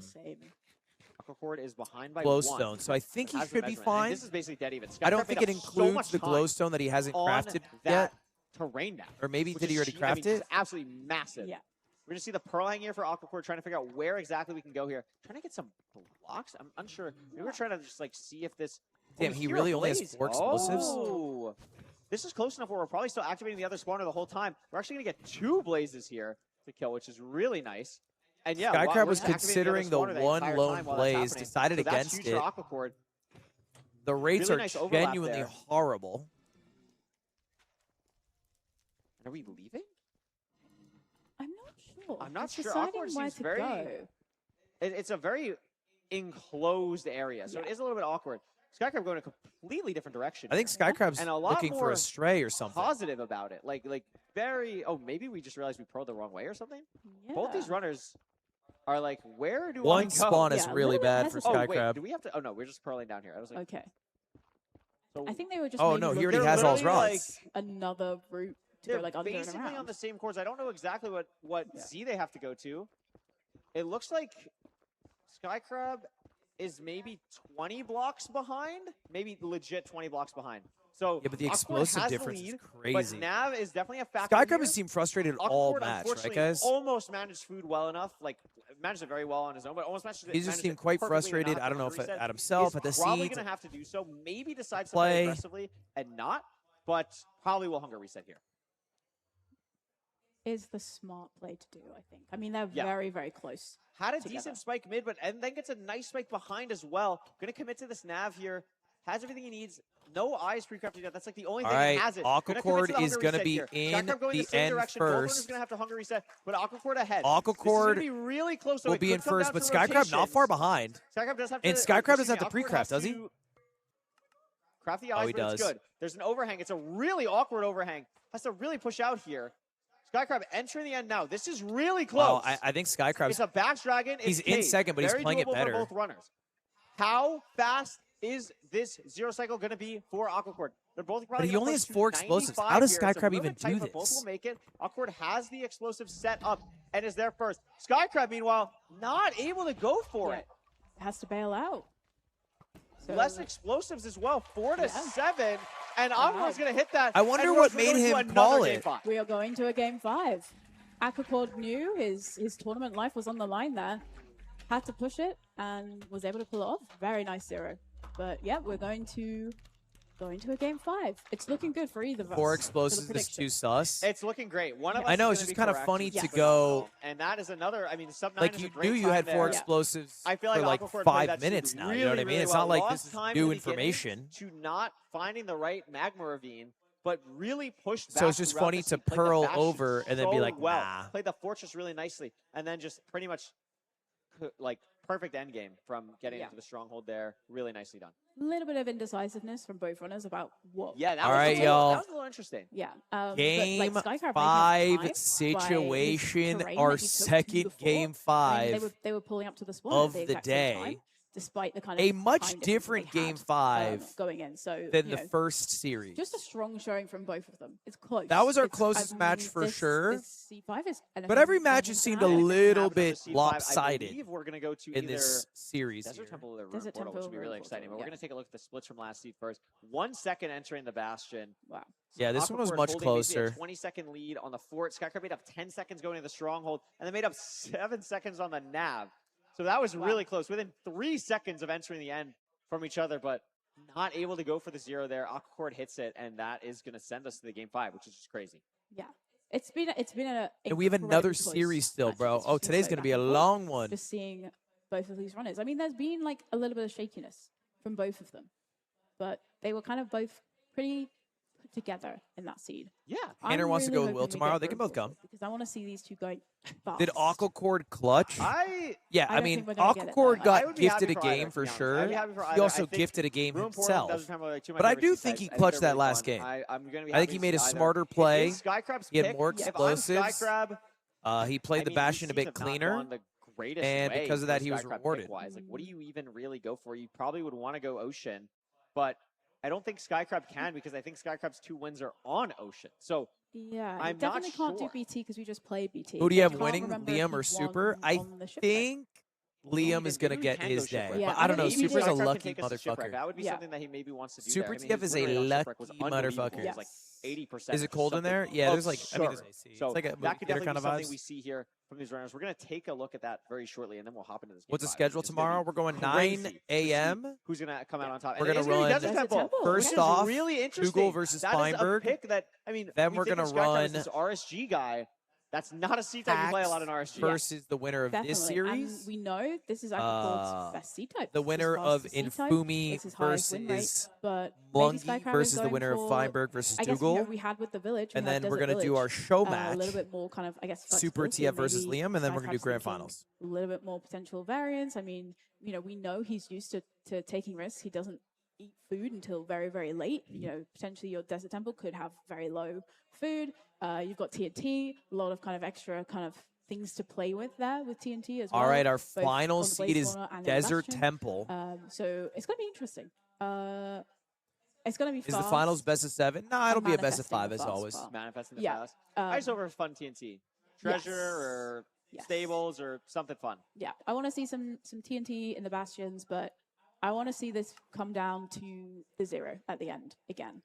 is behind by glowstone, 1. so I think he Has the should be measurement, and fine. this is basically dead even. I don't Skycrab think made it up so includes much the time glowstone that he hasn't on crafted that yet. terrain now. Or maybe which did he is already I mean, craft it? just absolutely massive. Yeah. We're going to see the pearl hang here for Aquacord, trying to figure out where exactly we can go here. Trying to get some blocks? I'm unsure. Maybe we're trying to just, like, see if this... Damn, he really only has 4 explosives? Oh! This is close enough where we're probably still activating the other spawner the whole time. We're actually going to get 2 blazes here to kill, which is really nice. And yeah, Skycrab was considering the one lone blaze, decided against it. The rates really are nice genuinely there. horrible. Are we leaving? I'm not sure. I'm not He's sure. deciding Awkward where seems to very... go. It's a very enclosed area, so it is a little bit awkward. Skycrab going a completely different direction. I think Skycrab's and a lot looking for more a stray or something. positive about it. Like very... Oh, maybe we just realized we pearled the wrong way or something? Yeah. Both these runners are like, where do I One go? spawn is really bad for Oh, wait, Skycrab. do we have to... Oh, no, we're just pearling down here. I was like... Okay. So I think they were just. Oh, maybe no, he looking already has all his for, rods. like, another route to They're go like under and basically around. on the same course. I don't know exactly what Z they have to go to. It looks like Skycrab is maybe 20 blocks behind, maybe legit 20 blocks behind. So Yeah, but the Aquacord explosive has the difference is lead, crazy. But Nav is definitely a factor. Skycrab here. has seemed frustrated all Aquacord, match, right, unfortunately, guys? almost managed food well enough, like managed it very well on his own, but almost managed it. He just managed seemed it quite perfectly and frustrated. not I don't know have if to reset. at himself, He's at the probably seeds. going to have to do so. Maybe decides to Play. play aggressively and not, but probably will hunger reset here. Is the smart play to do, I think. I mean, they're very, very close. Had a together. decent spike mid, but and then gets a nice spike behind as well. Going to commit to this Nav here. Has everything he needs. No eyes pre-crafted yet. That's like the only thing that has it. Aquacord is going to be in the end first. Is going to have to hunger reset, but Aquacord ahead. Aquacord be really close, so will it be could in come first, down but to Skycrab not rotations. far behind. Skycrab does have to, And Skycrab doesn't have to Aquacord pre-craft, has does he? to Craft the eyes, he but does. it's good. There's an overhang. It's a really awkward overhang. Has to really push out here. Skycrab entering the end now. This is really close. Well, I think Skycrab's... It's a back dragon. He's It's in caged. second, but he's Very playing it doable better. for both runners. How fast is this zero cycle going to be for Aquacord? They're both probably But he gonna only push has to 4 explosives. How 95 does here. It's a Skycrab little even bit tight, do but Both this? will make it. Aquacord has the explosive set up and is there first. Skycrab, meanwhile, not able to go for it. Has to bail out. So Less explosives as well. 4 to 7. And Aquacor's going to hit that. I wonder and what we're made going to him another call game it. 5. We are going to a game 5. Aquacord knew his tournament life was on the line there. Had to push it and was able to pull it off. Very nice 0. But yeah, we're going to a game 5. It's looking good for either of us. 4 explosives is too sus. It's looking great. One of us I know, is it's gonna just be kind of correct. funny It's to phenomenal. go... And that is another, I mean, sub 9 Like, is you a great knew you time had 4 there. explosives I feel like for like Aquacord played 5 that minutes suit now, you know what I really, mean? really It's well. not like Lost this is time new in the beginning information. To not finding the right magma ravine, but really pushed back. So it's just throughout funny the to scene, played the pearl bastion over and then be so like, well. nah. Played the fortress really nicely, and then just pretty much like perfect end game from getting into the stronghold there. Really nicely done. A little bit of indecisiveness from both runners about what. Yeah, that All was right, a little, y'all. that was a little interesting. Yeah. Game but, like, Skycrab 5 situation, our second game 5 they were pulling up to the spawn of at the exact same time, day. despite the kind of A much time difference different they had, game 5 going in. So than you the know, first series. just a strong showing from both of them. It's close. That was our It's- closest I match mean, for this- sure. this C5 is But every match has seemed a little bit C5, I lopsided believe we're going to go to in either this series. Desert here. Temple or Ruin Desert Portal, which Temple would be or really Ruin exciting. But Portal, we're going to take a look at the splits from last seed first. 1 second entering the Bastion. Wow. Yeah, this one was Aquacord much holding basically a closer. 20-second lead on the fort. Skycrab made up 10 seconds going to the stronghold, and they made up 7 seconds on the nav. So that was really close. Within 3 seconds of entering the end from each other, but not able to go for the 0 there. Aquacord hits it, and that is going to send us to the game 5, which is just crazy. Yeah. It's been a And we have another incredibly close series still, match. bro. It's Oh, just today's so going to be back a and forth. long one. Just seeing both of these runners. I mean, there's been like a little bit of shakiness from both of them, but they were kind of both pretty put together in that seed. Yeah. Tanner wants to go with Will hoping we tomorrow. get They can both Rufus come. because I want to see these two going fast. Did Aquacord clutch? Yeah, I I don't mean, think we're gonna get it, Aquacord though. I got would be gifted a happy for either, game to for be honest. sure. I'd be happy for He either. also I think gifted a game Ruin Portal, himself. Desert Temple are two of my But I favorite do seeds. think he I clutched they're that really last fun. game. I'm gonna be I think happy he to made a see either. smarter It play. is Skycrab's He had pick. more If I'm explosives. Skycrab, He played I the mean, Bastion a these bit have not cleaner. gone the greatest And way because of for that, he was Skycrab rewarded. pick-wise. Like, what do you even really go for? You probably would want to go Ocean, but I don't think Skycrab can because I think Skycrab's 2 wins are on Ocean. So yeah, I'm definitely not can't sure. do BT because we just played BT. Who do you I have can't winning, remember if Liam he or Super? won I on the shipwreck. think Liam is going to get his day. Yeah, But I don't know. maybe Super's a Skycrab can lucky take us to Shipwreck. motherfucker. That would be something that he maybe wants to do. Super there. I mean, TF his is win a rate on Shipwreck was lucky unbelievable. motherfucker. It was like 80%. Is it cold in something there? Yeah, there's like, I mean, there's absurd. AC. So It's like a that movie could theater definitely kind be of something vibes. we see here from these runners. We're going to take a look at that very shortly, and then we'll hop into this. What's the game schedule 5, which is gonna tomorrow? be We're going crazy 9 to see a.m. Who's going to come out on top? We're And going to it is gonna be run Desert Temple, first which is off really interesting. Dougal versus That is a Feinberg. pick that, I mean, Then we we're think going of to Skycrab run as this RSG guy. That's not a C type we play a lot in RSG. versus the winner of this Definitely. series. And we know this is Aquaport's best C type. The winner of Infumi versus but Lungi versus the winner of Feinberg versus I guess, Dougal. we had with the Village. And we had then we're Desert going to do our Village, show a match. little bit more kind of, I guess, Super flexibility, TF versus maybe Liam, and then we're going to do Skycrab's grand thinking finals. A little bit more potential variance. I mean, we know he's used to taking risks. He doesn't eat food until very, very late. Potentially your Desert Temple could have very low food. You've got TNT, a lot of kind of extra kind of things to play with there with TNT as well. All right, our both final on the Blaze seed is Spawner and in Desert Bastion. Temple. So it's going to be interesting. It's going to be Is fast. the finals best of 7? No, it'll be a best of Manifesting 5 the as fast always. part. Manifesting the Yeah. fast. I just over fun TNT. Treasure or stables or something fun. Yeah, I want to see some TNT in the Bastions, but I want to see this come down to the 0 at the end again,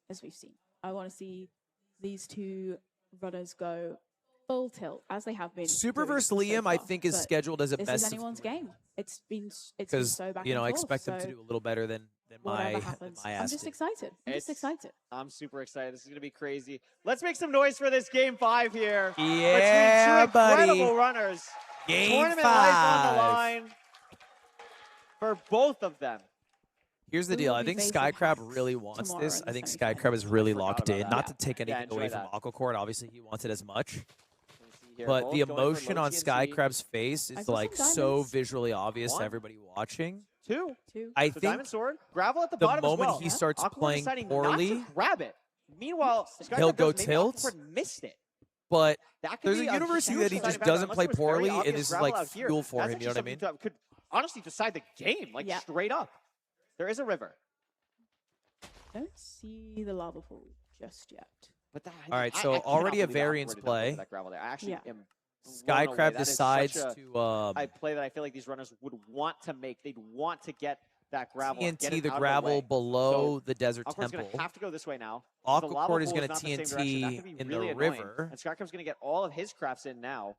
as we've seen. I want to see these two runners go full tilt as they have been. Super doing versus so Liam, I far. think, is But scheduled as a this best is of anyone's game. It's been because so back I and forth, expect them to so do a little better than whatever my happens. my I'm ass just did. excited. I'm just excited. I'm super excited. This is going to be crazy. Let's make some noise for this game 5 here. Yeah, between two incredible buddy. runners. Game Tournament 5 life on the line for both of them. Here's the Who deal. will I be think facing Skycrab Hacks really wants tomorrow this. in I think the Skycrab is really Forgot locked about in. that. Not to take anything enjoy away that. from Aquacord. Obviously, he wants it as much. Here, But both the going for emotion low on TNT. Skycrab's face I is saw like some so diamonds. visually obvious to One. everybody watching. Two. I So think Diamond Sword. Gravel at the the bottom moment as well. he starts Awkward playing deciding poorly, not to grab it. Meanwhile, Skycrab he'll go does, maybe tilt. Awkward missed it. But That could there's be a university huge that he deciding just factor, doesn't unless play it was very poorly, obvious and this is gravel like out here. fuel for That's him. You know what I actually mean? something that could honestly decide the game, like straight up. There is a river. Don't see the lava pool just yet. But that, All right, I so cannot already a believe Awkward variance did not go for play. that gravel there. I actually am Skycrab blown away. That is decides such to a play that I feel like these runners would want to make. They'd want to get that gravel. get TNT it the out gravel of the way. below So the Desert Awkward's Temple. gonna have to go this way now. The lava Aquacord is pool going to not the same direction. That TNT could be in really the annoying. river. And Skycrab's gonna get all of his crafts in now,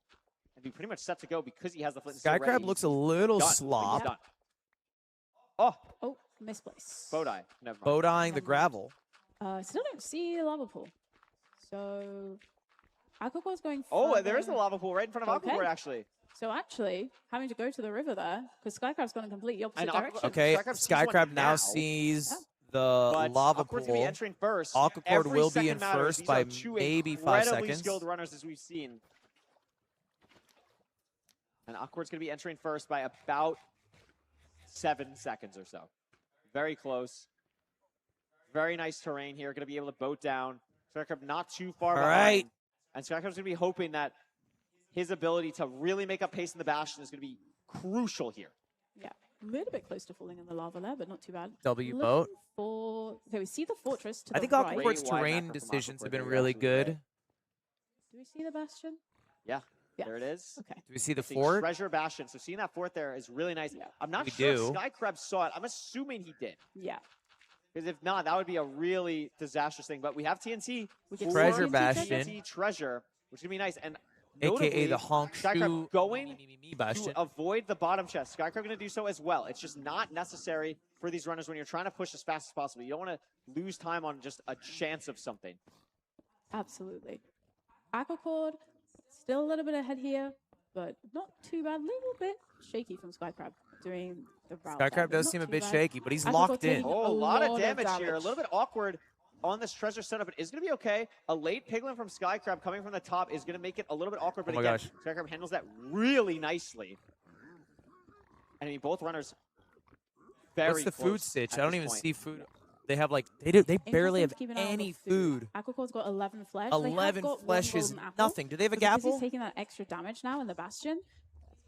and be pretty much set to go because he has the flint and steel Skycrab ready. looks a little Done. He's slop. done. Oh, misplace. Bodai. Never mind. Bodying the gravel. Still don't see the lava pool. So Aquaport's going Oh, further. there is a lava pool right in front of Okay. Aquacord, actually. So actually, having to go to the river there, because Skycrab's gone in completely opposite direction. Okay, Skycrab sees one Skycrab now now. sees the But lava Awkward's pool. gonna be entering first. Aquacord Every will be second in matters. first These by are two maybe 5 incredibly seconds. skilled runners as we've seen. And Awkward's going to be entering first by about 7 seconds or so. Very close. Very nice terrain here. Going to be able to boat down. Skycrab not too far All behind. right. And Skycrab's going to be hoping that his ability to really make up pace in the Bastion is going to be crucial here. Yeah, a little bit close to falling in the lava there, but not too bad. W Looking boat. For okay, we see the fortress to I the think right. Aquacord's terrain decisions have been really good. Do we see the bastion? Yeah, Yeah. there it is. Okay. Do we see the It's a fort? Treasure Bastion. So seeing that fort there is really nice. I'm not We sure do. if Skycrab saw it. I'm assuming he did. Yeah. Because if not, that would be a really disastrous thing. But we have TNT. We get Treasure for Bastion. TNT Treasure, which is going to be nice. And AKA notably, the honk shoe Skycrab going Bastion. to avoid the bottom chest. Skycrab going to do so as well. It's just not necessary for these runners when you're trying to push as fast as possible. You don't want to lose time on just a chance of something. Absolutely. Aquacord, still a little bit ahead here, but not too bad. A little bit shaky from Skycrab doing the route. there, Skycrab but does not seem a too bit bad. shaky, but he's Aquacord locked in. taking Oh, a lot of damage here. A damage. little bit awkward on this treasure setup. It is going to be okay. A late piglin from Skycrab coming from the top is going to make it a little bit awkward. But Oh my again, gosh. Skycrab handles that really nicely. And I mean, both runners very What's the food close stitch? at I don't this even point. see food. They have like they barely have Interesting to keep an eye on any the food. Aquacord's got 11 flesh. They have 11 got one flesh is golden apple, nothing. Do they have a but because gapple? he's taking that extra damage now in the bastion,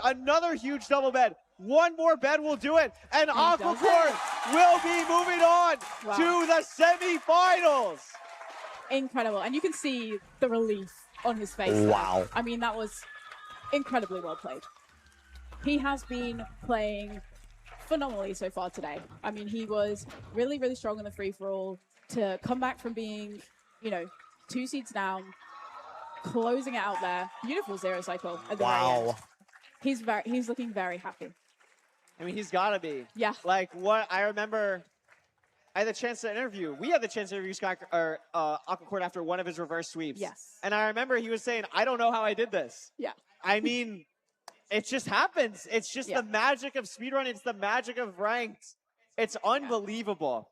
forward. Another huge double bed. One more bed will do it. And Aquacorn will be moving on to the semifinals. Incredible. And you can see the relief on his face. Wow. I mean, that was incredibly well played. he has been playing phenomenally so far today. I mean, he was really, really strong in the free-for-all to come back from being, you know, 2 seeds down, closing it out there. Beautiful zero cycle at the very end. He's looking very happy. I mean, he's got to be. Yeah. Like, what I remember, I had the chance to interview. We had the chance to interview Aquacord after one of his reverse sweeps. Yes. And I remember he was saying, I don't know how I did this. Yeah. I mean, it just happens. It's just the magic of speedrun. It's the magic of ranked. It's unbelievable.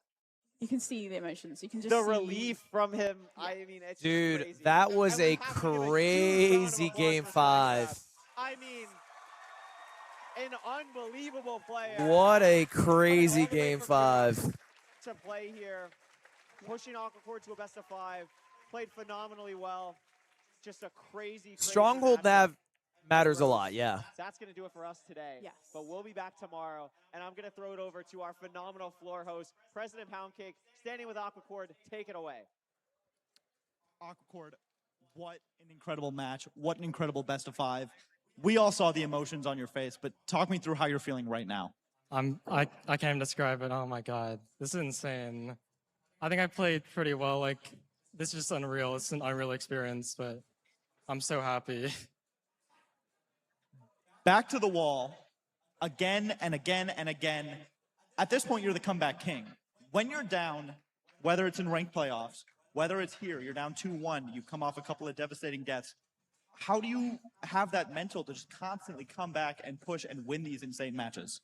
You can see the emotions. You can just the see relief from him. I mean, it's Dude, crazy. that was a crazy game 5. I mean, an unbelievable player. What a crazy game 5. To play here, pushing Aquacord to a best of 5, played phenomenally well. Just a crazy Stronghold nav matters a lot, yeah. That's going to do it for us today. Yes. But we'll be back tomorrow, and I'm going to throw it over to our phenomenal floor host, President Poundcake, standing with Aquacord. Take it away. Aquacord, what an incredible match. What an incredible best of 5. We all saw the emotions on your face, but talk me through how you're feeling right now. I can't even describe it. Oh my God, this is insane. I think I played pretty well. Like, this is just unreal. It's an unreal experience, but I'm so happy. Back to the wall, again and again and again. At this point, you're the comeback king. When you're down, whether it's in ranked playoffs, whether it's here, you're down 2-1, you come off a couple of devastating deaths. How do you have that mental to just constantly come back and push and win these insane matches?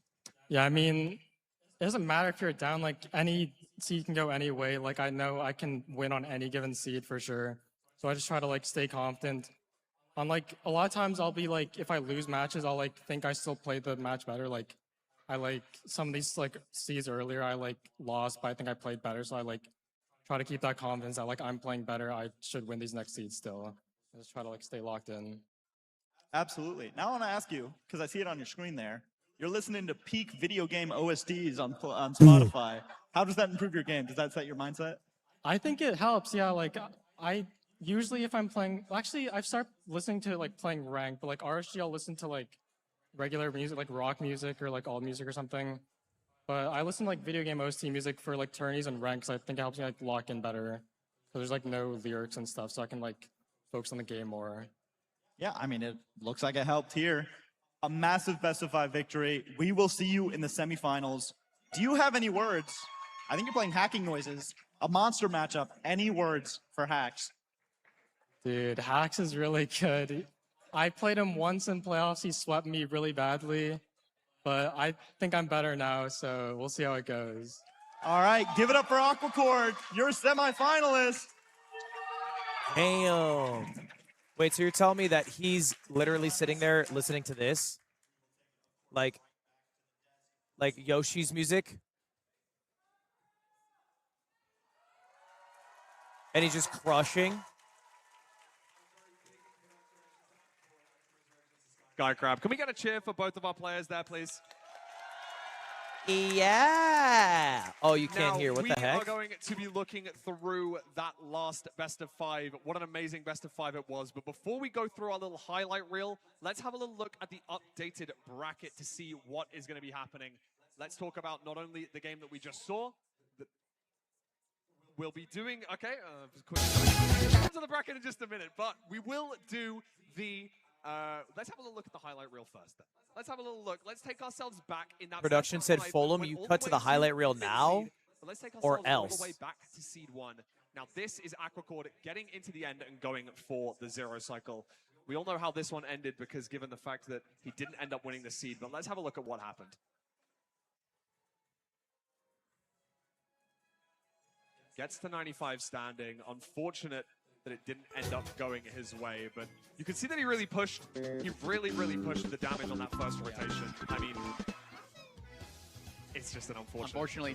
Yeah, I mean, it doesn't matter if you're down. Like, any seed can go any way. Like, I know I can win on any given seed for sure. So I just try to, like, stay confident. On, like, a lot of times I'll be, like, if I lose matches, I'll, like, think I still played the match better. Like, I, like, some of these, like, seeds earlier, I, like, lost, but I think I played better. So I, like, try to keep that confidence that, like, I'm playing better. I should win these next seeds still. I just try to, like, stay locked in. Absolutely. Now I want to ask you, because I see it on your screen there, you're listening to peak video game OSTs on Spotify. How does that improve your game? Does that set your mindset? I think it helps, yeah. Like, I usually, if I'm playing, actually, I've started listening to, like, playing ranked, but, like, RSG, I'll listen to, like, regular music, like rock music or, like, alt music or something. But I listen to, like, video game OST music for, like, tourneys and ranks. I think it helps me, like, lock in better. So there's, like, no lyrics and stuff, so I can, like, focus on the game more. Yeah, I mean, it looks like it helped here. A massive best of 5 victory. We will see you in the semifinals. Do you have any words? I think you're playing Hacking Noises, a monster matchup. Any words for Hacks? Dude, Hacks is really good. I played him once in playoffs. He swept me really badly, but I think I'm better now, so we'll see how it goes. All right, give it up for Aquacord. You're a semifinalist. Damn. Wait, so you're telling me that he's literally sitting there listening to this? Like Yoshi's music? And he's just crushing? Guy Crab, can we get a cheer for both of our players there, please? Yeah. Oh, you can't hear. What the heck? We are going to be looking through that last best of 5. What an amazing best of 5 it was. But before we go through our little highlight reel, let's have a little look at the updated bracket to see what is going to be happening. Let's talk about not only the game that we just saw, that we'll be doing, okay, we'll come to the bracket in just a minute, but we will do the, let's have a little look at the highlight reel first then. Let's have a little look. Let's take ourselves back in that Production said, Fulham, you cut to the highlight reel now or else. All the way back to seed 1. Now this is Aquacord getting into the end and going for the zero cycle. We all know how this one ended because given the fact that he didn't end up winning the seed, but let's have a look at what happened. Gets to 95 standing. Unfortunate that it didn't end up going his way, but you can see that he really pushed. He really, really pushed the damage on that first rotation. I mean, it's just an unfortunate. Unfortunately.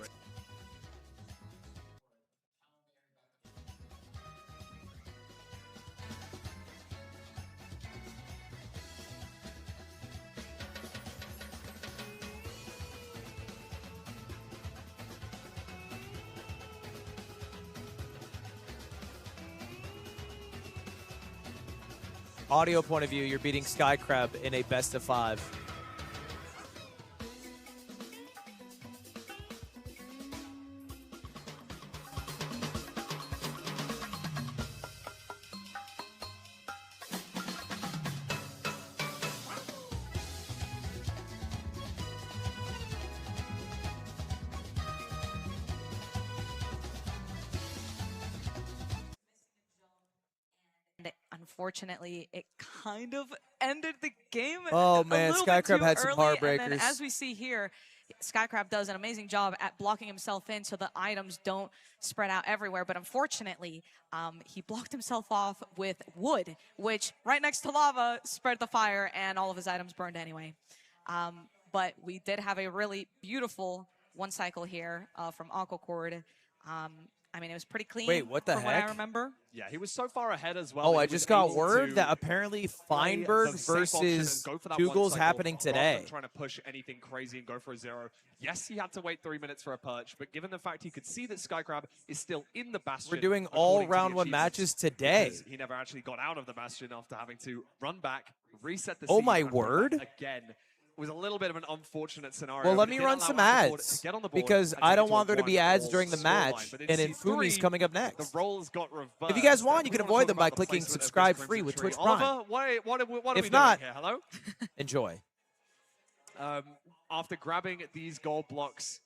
Audio point of view, you're beating Sky Crab in a best of 5. unfortunately, it kind of ended the game. Oh man, Skycrab had some heartbreakers. And then, as we see here, Skycrab does an amazing job at blocking himself in so the items don't spread out everywhere. But unfortunately, he blocked himself off with wood, which right next to lava spread the fire and all of his items burned anyway. But we did have a really beautiful one cycle here from Aquacord. I mean, it was pretty clean. Wait, what the from heck? What I remember. Yeah, he was so far ahead as well. Oh, I just got word that apparently Feinberg versus Dougal's happening today. Trying to push anything crazy and go for a 0. Yes, he had to wait 3 minutes for a perch, but given the fact he could see that Skycrab is still in the Bastion. We're doing all round 1 matches today. He never actually got out of the Bastion after having to run back, reset the Oh seed, my and word. again. It was a little bit of an unfortunate scenario. Well, let me run some ads because I don't want there to be ads during the match, and Infumi's coming up next. The roles got reversed. If you guys want, you can avoid them by clicking subscribe free with Twitch Prime. Oliver, what are we If not, doing here? Hello? Enjoy. After grabbing these gold blocks,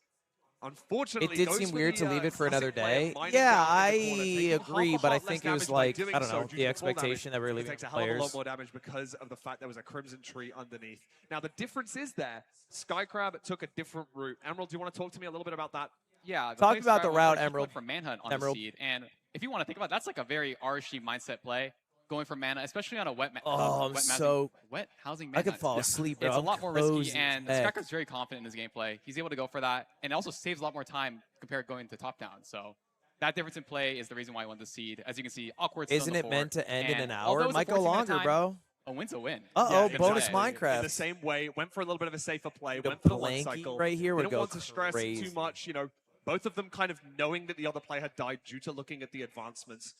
unfortunately, it did seem weird to leave it for another day. Yeah, I agree, but I think it was like, I don't know, the expectation that we're leaving takes a players. hell of a lot more damage because of the fact there was a Crimson Tree underneath. Now, the difference is there, Skycrab took a different route. Emerald, do you want to talk to me a little bit about that? Yeah. Talk about the route, Emerald. For Manhunt on the seed. And if you want to think about it, that's like a very RSG mindset play. Going for mana, especially on a wet housing I could fall asleep, bro. It's a lot more risky, and Skycrab's very confident in his gameplay. He's able to go for that, and it also saves a lot more time compared to going to top down. So that difference in play is the reason why I won the seed. As you can see, awkward. Isn't it meant to end in an hour? It might go longer, bro. A win's a win. Uh-oh, bonus Minecraft. In the same way, went for a little bit of a safer play, went for the one cycle. Right here would Didn't go want to stress crazy. too much, you know, both of them kind of knowing that the other player had died due to looking at the advancements.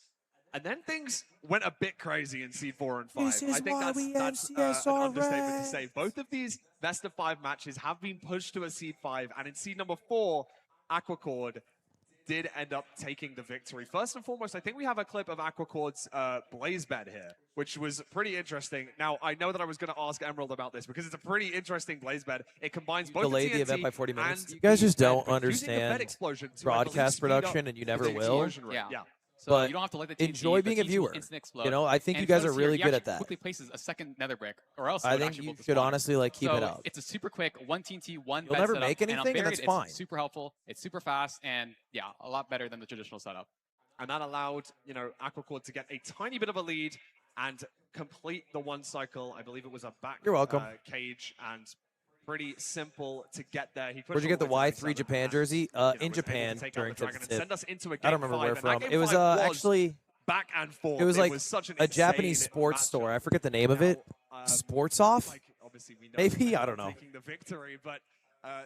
And then things went a bit crazy in Seed 4 and 5. This is I think that's an understatement to say. Both of these best of 5 matches have been pushed to a Seed 5, and in Seed number 4, Aquacord did end up taking the victory. First and foremost, I think we have a clip of Aquacord's blaze bed here, which was pretty interesting. Now, I know that I was going to ask Emerald about this because it's a pretty interesting blaze bed. It combines both Delay the the event by 40 TNT minutes. and You guys just the don't bed, but using the bed understand explosion to, I broadcast believe, speed up production, and you never the will. explosion rate. Yeah. So But you don't have to let the TNT, enjoy being a TNT viewer. instant explode. You know, I think And you guys are notice here, really he good actually at that. quickly places a second nether brick, or else I think you should honestly like keep so it up. It's a super quick 1 TNT, 1 You'll bed never setup, make and on anything, and Buried, that's fine. It's super helpful. It's super fast, and yeah, a lot better than the traditional setup. And that allowed, you know, Aquacord to get a tiny bit of a lead and complete the one cycle. I believe it was a back You're welcome. cage, and pretty simple to get there. He Where'd you get the Y3 Japan jersey? In Japan during tip. I don't remember where from. It was actually back and forth. It was like such an a Japanese insane sports matchup. store. I forget the name of it. Sports Off? Like, obviously we know Maybe, I don't know. taking the victory, but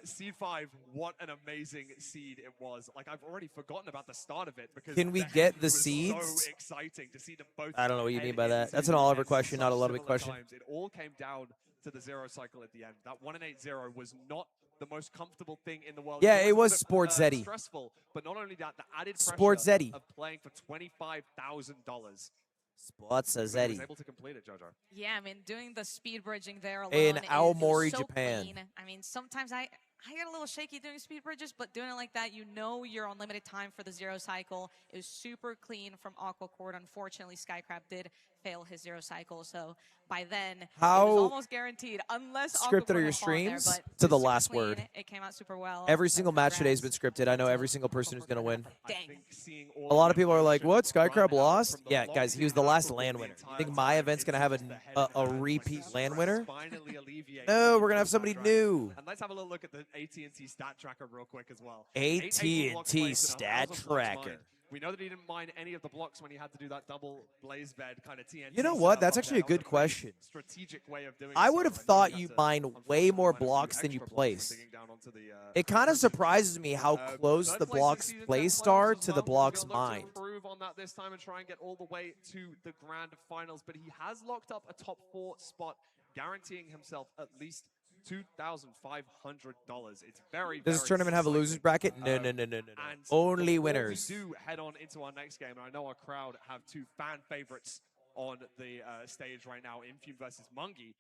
Seed 5, what an amazing seed it was. Like, I've already forgotten about the start of it because Can we the get end the was seeds? so exciting to see them both. I don't know what you head mean by that. into That's an the Oliver end question, not a such Ludwig similar question. times. It all came down to the 0 cycle at the end. That 1 and 8-0 was not the most comfortable thing in the world. Yeah, it was a bit, Sports Zeddy. stressful, but not only that, the added Sports pressure Zeddy. of playing for $25,000. Sports He was Zeddy. able to complete it, Jojo. Yeah, I mean, doing the speed bridging there alone In is Aomori, so Japan. clean. I mean, sometimes I get a little shaky doing speed bridges, but doing it like that, you know you're on limited time for the 0 cycle. It was super clean from Aquacord. Unfortunately, Skycrab did fail his 0 cycle, so by then it How was almost guaranteed. Unless scripted Aquacord are your had fallen there, streams? but To the super last clean. word. It came out super well. Every single match today has been scripted. I know every single person who's going to win. Dang. A lot of people are like, what? Skycrab lost? Yeah, guys, he was the last land winner. You think my event's going to have a repeat land winner? No, we're going to have somebody new. And let's have a little look at the AT&T stat tracker real quick as well. AT&T stat tracker. We know that he didn't mine any of the blocks when he had to do that double blaze bed kind of TNT. You know what? setup That's up actually a there. That good was question. Strategic way of doing I so. would have I know thought he you had to mine way more blocks than you place. It kind of surprises me how close the blocks placed are to the blocks mined. Improve on that this time and try and get all the way to the grand finals, but he has locked up a top 4 spot, guaranteeing himself at least $2,500. It's very, Does this tournament have a losers bracket? No. And Only before winners. We do head on into our next game, and I know our crowd have 2 fan favorites on the stage right now, Infume versus Mungie.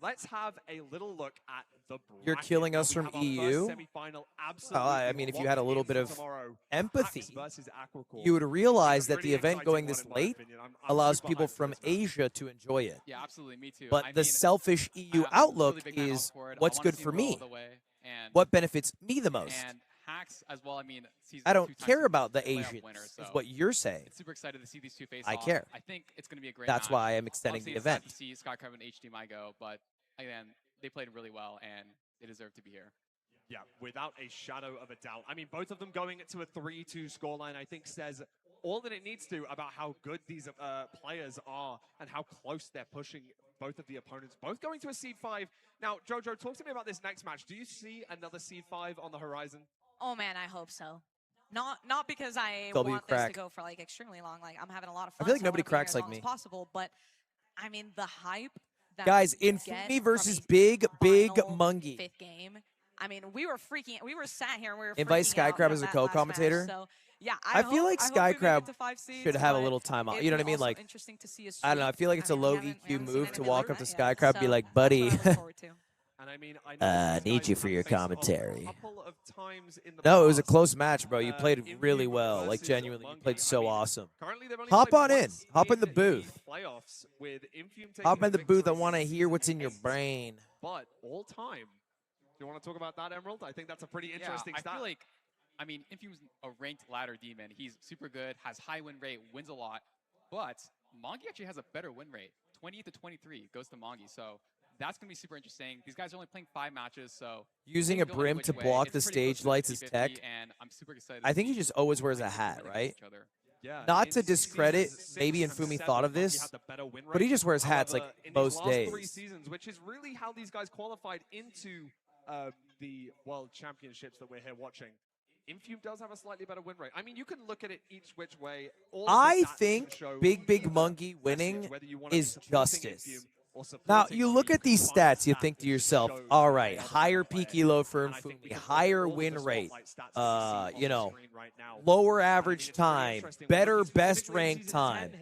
let's have a little look at the bracket. You're killing us from EU? I mean, if you had a little bit of empathy, you would realize that the event going this late allows people from Asia to enjoy it. Yeah, absolutely. Me too. But the selfish EU outlook is what's good for me. What benefits me the most. And Hacks as well. I mean, I don't care about the Asians, is what you're saying. Super excited to see these two face I off. care. I think it's going to be a great That's match. why I'm extending Obviously, the event. It's sad to see Skycrab and HDMI go, but again, they played really well, and they deserve to be here. Yeah, without a shadow of a doubt. I mean, both of them going to a 3-2 scoreline, I think, says all that it needs to about how good these players are and how close they're pushing both of the opponents, both going to a Seed 5. Now, Jojo, talk to me about this next match. Do you see another Seed 5 on the horizon? Oh man, I hope so. Not because I W want crack. this to go for like extremely long. Like I'm having a lot of fun. I feel like so nobody wanna be here cracks as like long me. as possible, but I mean the hype. That Guys, you Infumi get versus from a Big final Mungie. 5th game. I mean, we were sat here and we were Invite freaking out Skycrab from as a that last co-commentator. match. So yeah, I feel like hope we make it Skycrab to 5 seeds, should have a but little time off. it'd You know be what I mean? also Like, interesting to see a I don't know. I feel like it's a sweep. low I mean, we EQ haven't seen move to anything walk like up to that yet, Skycrab, be so like, buddy. that's what I look forward to. And I mean, I know Need you for your commentary. couple of times in the No, it was a past. close match, bro. You played really well. Like, genuinely, you played so awesome. Hop on in. Hop in the booth. Playoffs with Infume taking Hop in the booth. I victory want to hear what's in your brain. But all time. Do you want to talk about that, Emerald? I think that's a pretty interesting I stat. feel like, I mean, Infume's a ranked ladder demon. He's super good, has high win rate, wins a lot. But Mongi actually has a better win rate. 28 to 23 goes to Mongi. So that's going to be super interesting. These guys are only playing 5 matches, so Using a brim to block the stage lights is tech. And I'm super excited. I think he just always wears a hat, right? Yeah, Not to discredit, maybe Infumi thought of this, but he just wears hats like most in these last 3 days. seasons, which is really how these guys qualified into the World Championships that we're here watching. Infume does have a slightly better win rate. I mean, you can look at it each which way. All of the I stats think show Big Monkey winning whether you want to be is supporting justice. Infume or Now, supporting you look at these stats, you think to yourself, all right, higher peak elo for Infumi, higher win rate, you know, lower average time, better best rank time,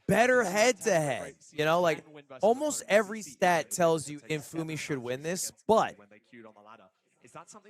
better head-to-head. You know, like, almost every stat tells you Infumi should win this, but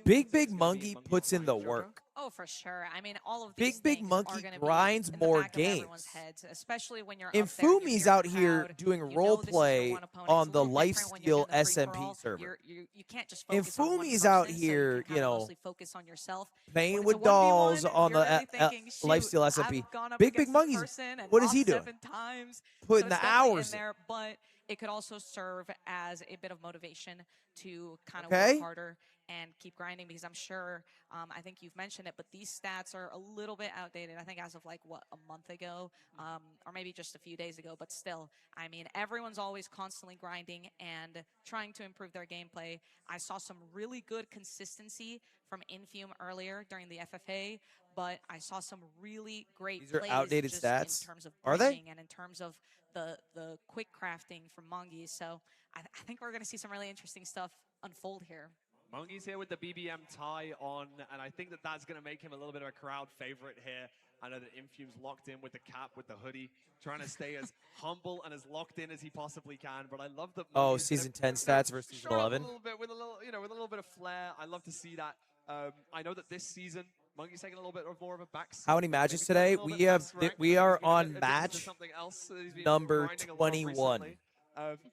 Big Monkey puts in the work. Oh, for sure. I mean, all of these Big things Monkey are gonna grinds be in the more back of everyone's games. heads, especially when you're up Infumi's there, out here doing role play on the Lifesteal SMP server. You can't just focus on one Infumi's out person, so here, you can you kind of know, mostly focus on yourself. playing When with it's a 1v1, dolls on the you're really thinking, shoot, Lifesteal SMP. I've gone up Big against this Monkey's, person and what is lost he doing? 7 times. Putting So the it's definitely hours in in. there, but it could also serve as a bit of motivation to kind of Okay. work harder and keep grinding, because I'm sure, I think you've mentioned it, but these stats are a little bit outdated. I think as of like, what, a month ago, or maybe just a few days ago, but still, I mean, everyone's always constantly grinding and trying to improve their gameplay. I saw some really good consistency from Infume earlier during the FFA, but I saw some really great These are plays outdated just stats. in terms of Are they? bridging and in terms of the quick crafting from Mongi. So I think we're going to see some really interesting stuff unfold here. Mongi's here with the BBM tie on, and I think that that's going to make him a little bit of a crowd favorite here. I know that Infume's locked in with the cap, with the hoodie, trying to stay as humble and as locked in as he possibly can. But I love that. Oh, Mongi's season gonna, 10 stats versus show up 11. A little bit with a little, you know, with a little bit of flair. I love to see that. I know that this season, Mongi's taking a little bit more of a back seat. How many matches Maybe today? a little We bit have less ranked, we are you know, on addicted to match something else that he's been number grinding a lot 21. recently.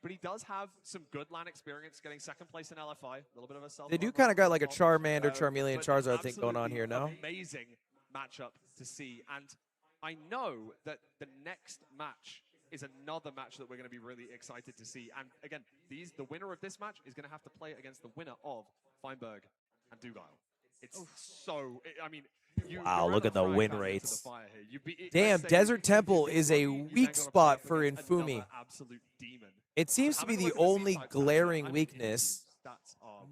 But he does have some good LAN experience, getting 2nd place in LFI. A little bit of a self. They do kind of got like a Charmander, Charmeleon, Charizard thing going on here, no? Amazing matchup to see, and I know that the next match is another match that we're going to be really excited to see. And again, the winner of this match is going to have to play against the winner of Feinberg and Dugile. It's I mean. Wow, look at the win rates. Let's Damn, say Desert you Temple beat is this a Mongi, you then weak gotta spot play for against Infumi. another absolute demon. It seems to be the only glaring weakness.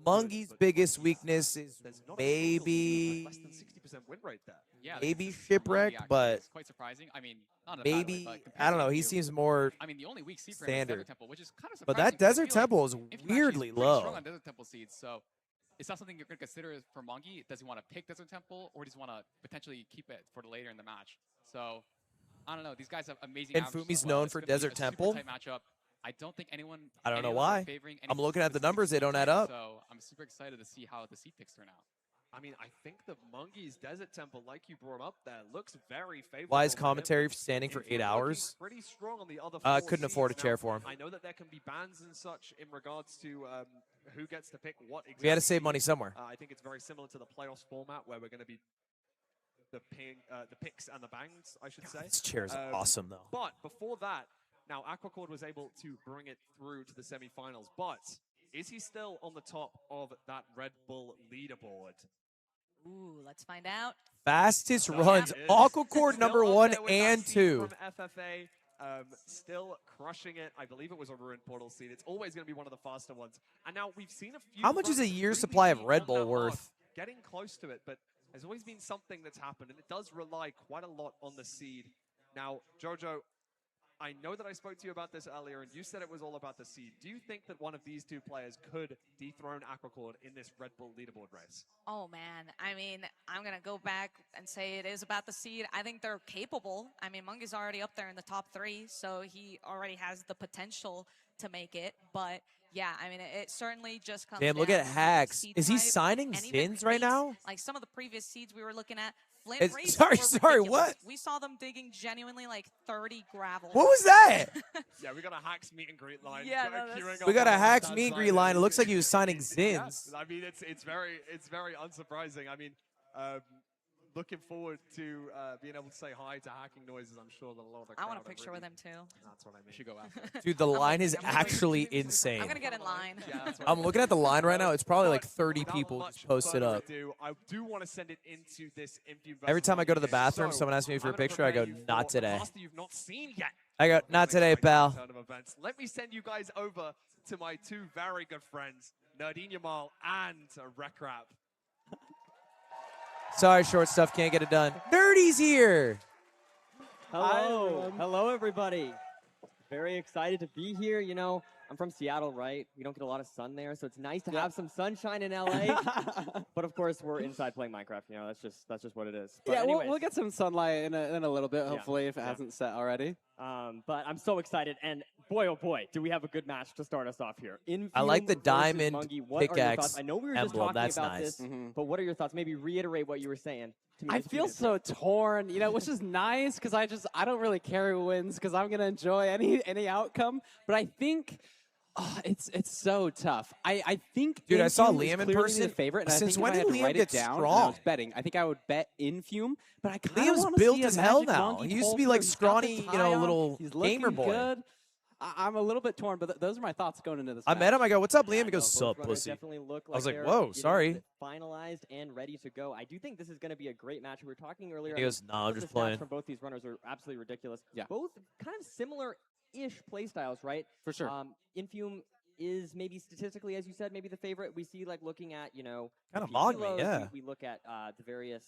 Mungi's biggest weakness is maybe less than 60% win rate there. Yeah, maybe this is Shipwreck, Mongi, actually. but It's quite surprising. I mean, not in a bad way, maybe but compared I don't to know. He Infume, seems more I mean, the only weak seed for him is standard. Desert Temple, which is kind of surprising. But that 'cause I Desert feel like Temple is Infume actually weirdly pretty strong low. on Desert Temple seeds, so it's not something you're going to consider for Mongi. Does he want to pick Desert Temple, or does he want to potentially keep it for the later in the match? So I don't know. These guys have amazing. And averages Fumi's as well. known It's for gonna be Desert a super Temple? tight matchup. I don't think anyone. I don't know anyone why. favoring any I'm looking at the specific numbers; they seed don't add here, up. So I'm super excited to see how the seed picks turn out. I mean, I think the Mungi's Desert Temple, like you brought up there, looks very favorable. Why is commentary standing for 8 hours? Pretty strong on the other Couldn't afford a chair for him. I know that there can be bans and such in regards to who gets to pick what exactly. We had to save money somewhere. I think it's very similar to the playoffs format where we're going to be the picks and the bangs, I should say. This chair is awesome, though. But before that, now Aquacord was able to bring it through to the semifinals, but is he still on the top of that Red Bull leaderboard? Ooh, let's find out. Fastest runs, Aquacord number 1 and 2. From FFA, still crushing it. I believe it was a Ruined Portal seed. It's always going to be one of the faster ones. And now we've seen a few. How much is a year's supply of Red Bull worth? Getting close to it, but there's always been something that's happened, and it does rely quite a lot on the seed. Now, Jojo, I know that I spoke to you about this earlier, and you said it was all about the seed. Do you think that one of these two players could dethrone Aquacord in this Red Bull leaderboard race? Oh, man. I mean, I'm going to go back and say it is about the seed. I think they're capable. I mean, Mungi's already up there in the top 3, so he already has the potential to make it. But, yeah, I mean, it certainly just comes Damn, look down at to Hacks. seed Is he type, signing and even Zins right Fates, now? Like some of the previous seeds we were looking at, Flint Rays sorry, were ridiculous. what? We saw them digging genuinely like 30 gravel. What was that? Yeah, we got a Hacks meet and greet line. Yeah, We got a Hacks meet and greet line. It looks like he was signing Zins. Yeah, I mean, it's very unsurprising. I mean, looking forward to being able to say hi to Hacking Noises. I'm sure that a lot of the crowd I want a picture with him too. That's what I mean. You should go after. Dude, the line is actually insane. I'm gonna get in line. Yeah, I'm looking at the line right now. It's probably like 30 people just posted up. I do want to send it into this Every time I go to the bathroom, someone asks me for a picture, I go, not today. You've not seen yet. I go, not today, pal. Let me send you guys over to my two very good friends, Nerdine Yamal and Rekrap. Sorry, short stuff, can't get it done. Nerdy's here. Hello. Hello, everybody. Very excited to be here. You know, I'm from Seattle, right? We don't get a lot of sun there, so it's nice to have some sunshine in LA. But of course, we're inside playing Minecraft. You know, that's just what it is. But yeah, anyways, we'll get some sunlight in a little bit, hopefully, if it hasn't set already. But I'm so excited, and boy, oh boy, do we have a good match to start us off here. I like the diamond pickaxe I know we were emblem. just talking That's about nice. this, but what are your thoughts? Maybe reiterate what you were saying. To me I just feel so torn, you know, which is nice because I don't really care who wins because I'm gonna enjoy any outcome. But I think it's so tough. I think Dude, I saw Infume is Liam in clearly person. the favorite. And Since I think when if I did had to Liam write get it down, strong? I was betting. I think I would bet Infume, but I kind of Liam's want to built see a as hell Magic now. Monkey He used to pull be through. like He's got the scrawny, you tie know, on. little He's looking gamer boy. good. I'm a little bit torn, but those are my thoughts going into this. I met him. I go, "What's up, Liam?" He goes, Both "Sup, runners pussy." definitely look I was like, they're "Whoa, getting sorry." Finalized and ready to go. I do think this is going to be a great match. We were talking earlier. He goes, "No, I'm just the stats playing." From both these runners are absolutely ridiculous. Yeah. Both kind of similar-ish play styles, right? For sure. Infume is maybe statistically, as you said, maybe the favorite. We see like looking at, you know, Kinda PvP mogged me, loads, yeah. We look at the various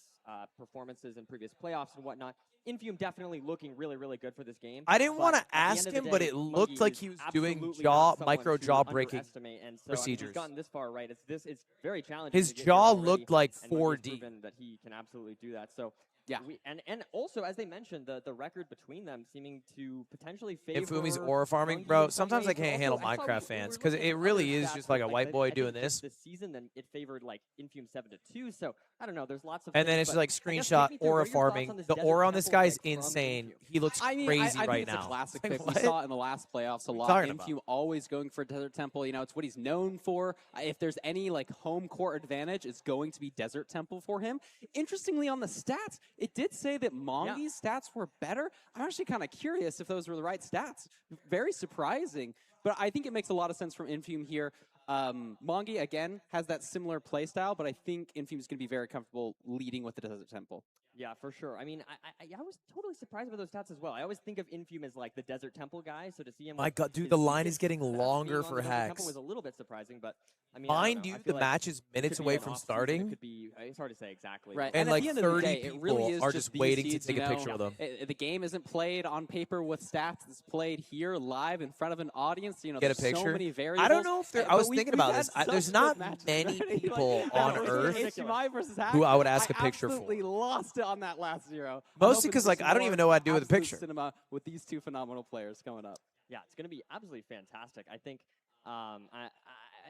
performances in previous playoffs and whatnot. Infume definitely looking really, really good for this game. I didn't But want at to the ask end of the him, but day, it looked like Mungi he is was doing absolutely not someone micro to jaw breaking underestimate. And so, procedures. he's gotten this far right. It's very challenging. His to get jaw here already, looked like and Mungi's 4D. proven that he can absolutely do that. So yeah, and also as they mentioned, the record between them seeming to potentially favor. Infumi's aura farming, Mungi bro. in some Sometimes I ways, but can't handle also I saw Minecraft we fans were because looking it at really other is stats just like a with, white I boy think doing this. This season, then it favored like Infume 7-2. So I don't know. There's lots of. And then things, it's but just like I guess screenshot take me through, what aura are your thoughts farming. on this The Desert aura on this Temple guy is pick from insane. Infume? He looks I mean, crazy I right think now. it's a classic Like, pick. what? We saw it in the last playoffs a What are you lot. talking about? Infume always going for Desert Temple. You know, it's what he's known for. If there's any like home court advantage, it's going to be Desert Temple for him. Interestingly, on the stats, it did say that Mongi's stats were better. I'm actually kind of curious if those were the right stats. Very surprising. But I think it makes a lot of sense from Infume here. Mongi, again, has that similar play style, but I think Infume is going to be very comfortable leading with the Desert Temple. Yeah, for sure. I mean, I was totally surprised by those stats as well. I always think of Infume as like the Desert Temple guy, so to see him. My with God, dude, his the line biggest is getting stats longer being on for the Desert Temple Hacks. was a little bit surprising, but I mean, Mind I don't know. you, I the feel like match is minutes could be away an from off-season, starting. It could be. It's hard to say exactly. Right. And at like the end of the 30 day, it really people is are just just these waiting to seeds, take you a know, picture of them. The game isn't played on paper with stats. It's played here live in front of an audience. You know, Get a there's so picture? many variables. I don't know if there. I But was we've thinking about had this. such There's good not matches many already. people Like, on that was Earth HMI versus Hacks. who I would ask a I picture for. absolutely lost it on that last zero. Mostly because like I don't even know what I'd do with a absolute picture. Cinema with these two phenomenal players coming up. Yeah, it's going to be absolutely fantastic. I think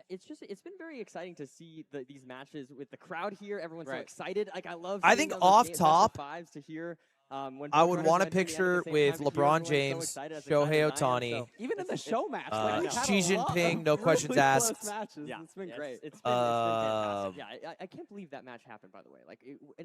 it's been very exciting to see these matches with the crowd here. Everyone's so excited. Like I love. I think off top, fives to hear. When I would want a picture with LeBron James, Shohei Ohtani, even in the show match, Xi Jinping, no questions asked. Yeah, it's been great. It's been fantastic. Yeah, I can't believe that match happened. By the way, like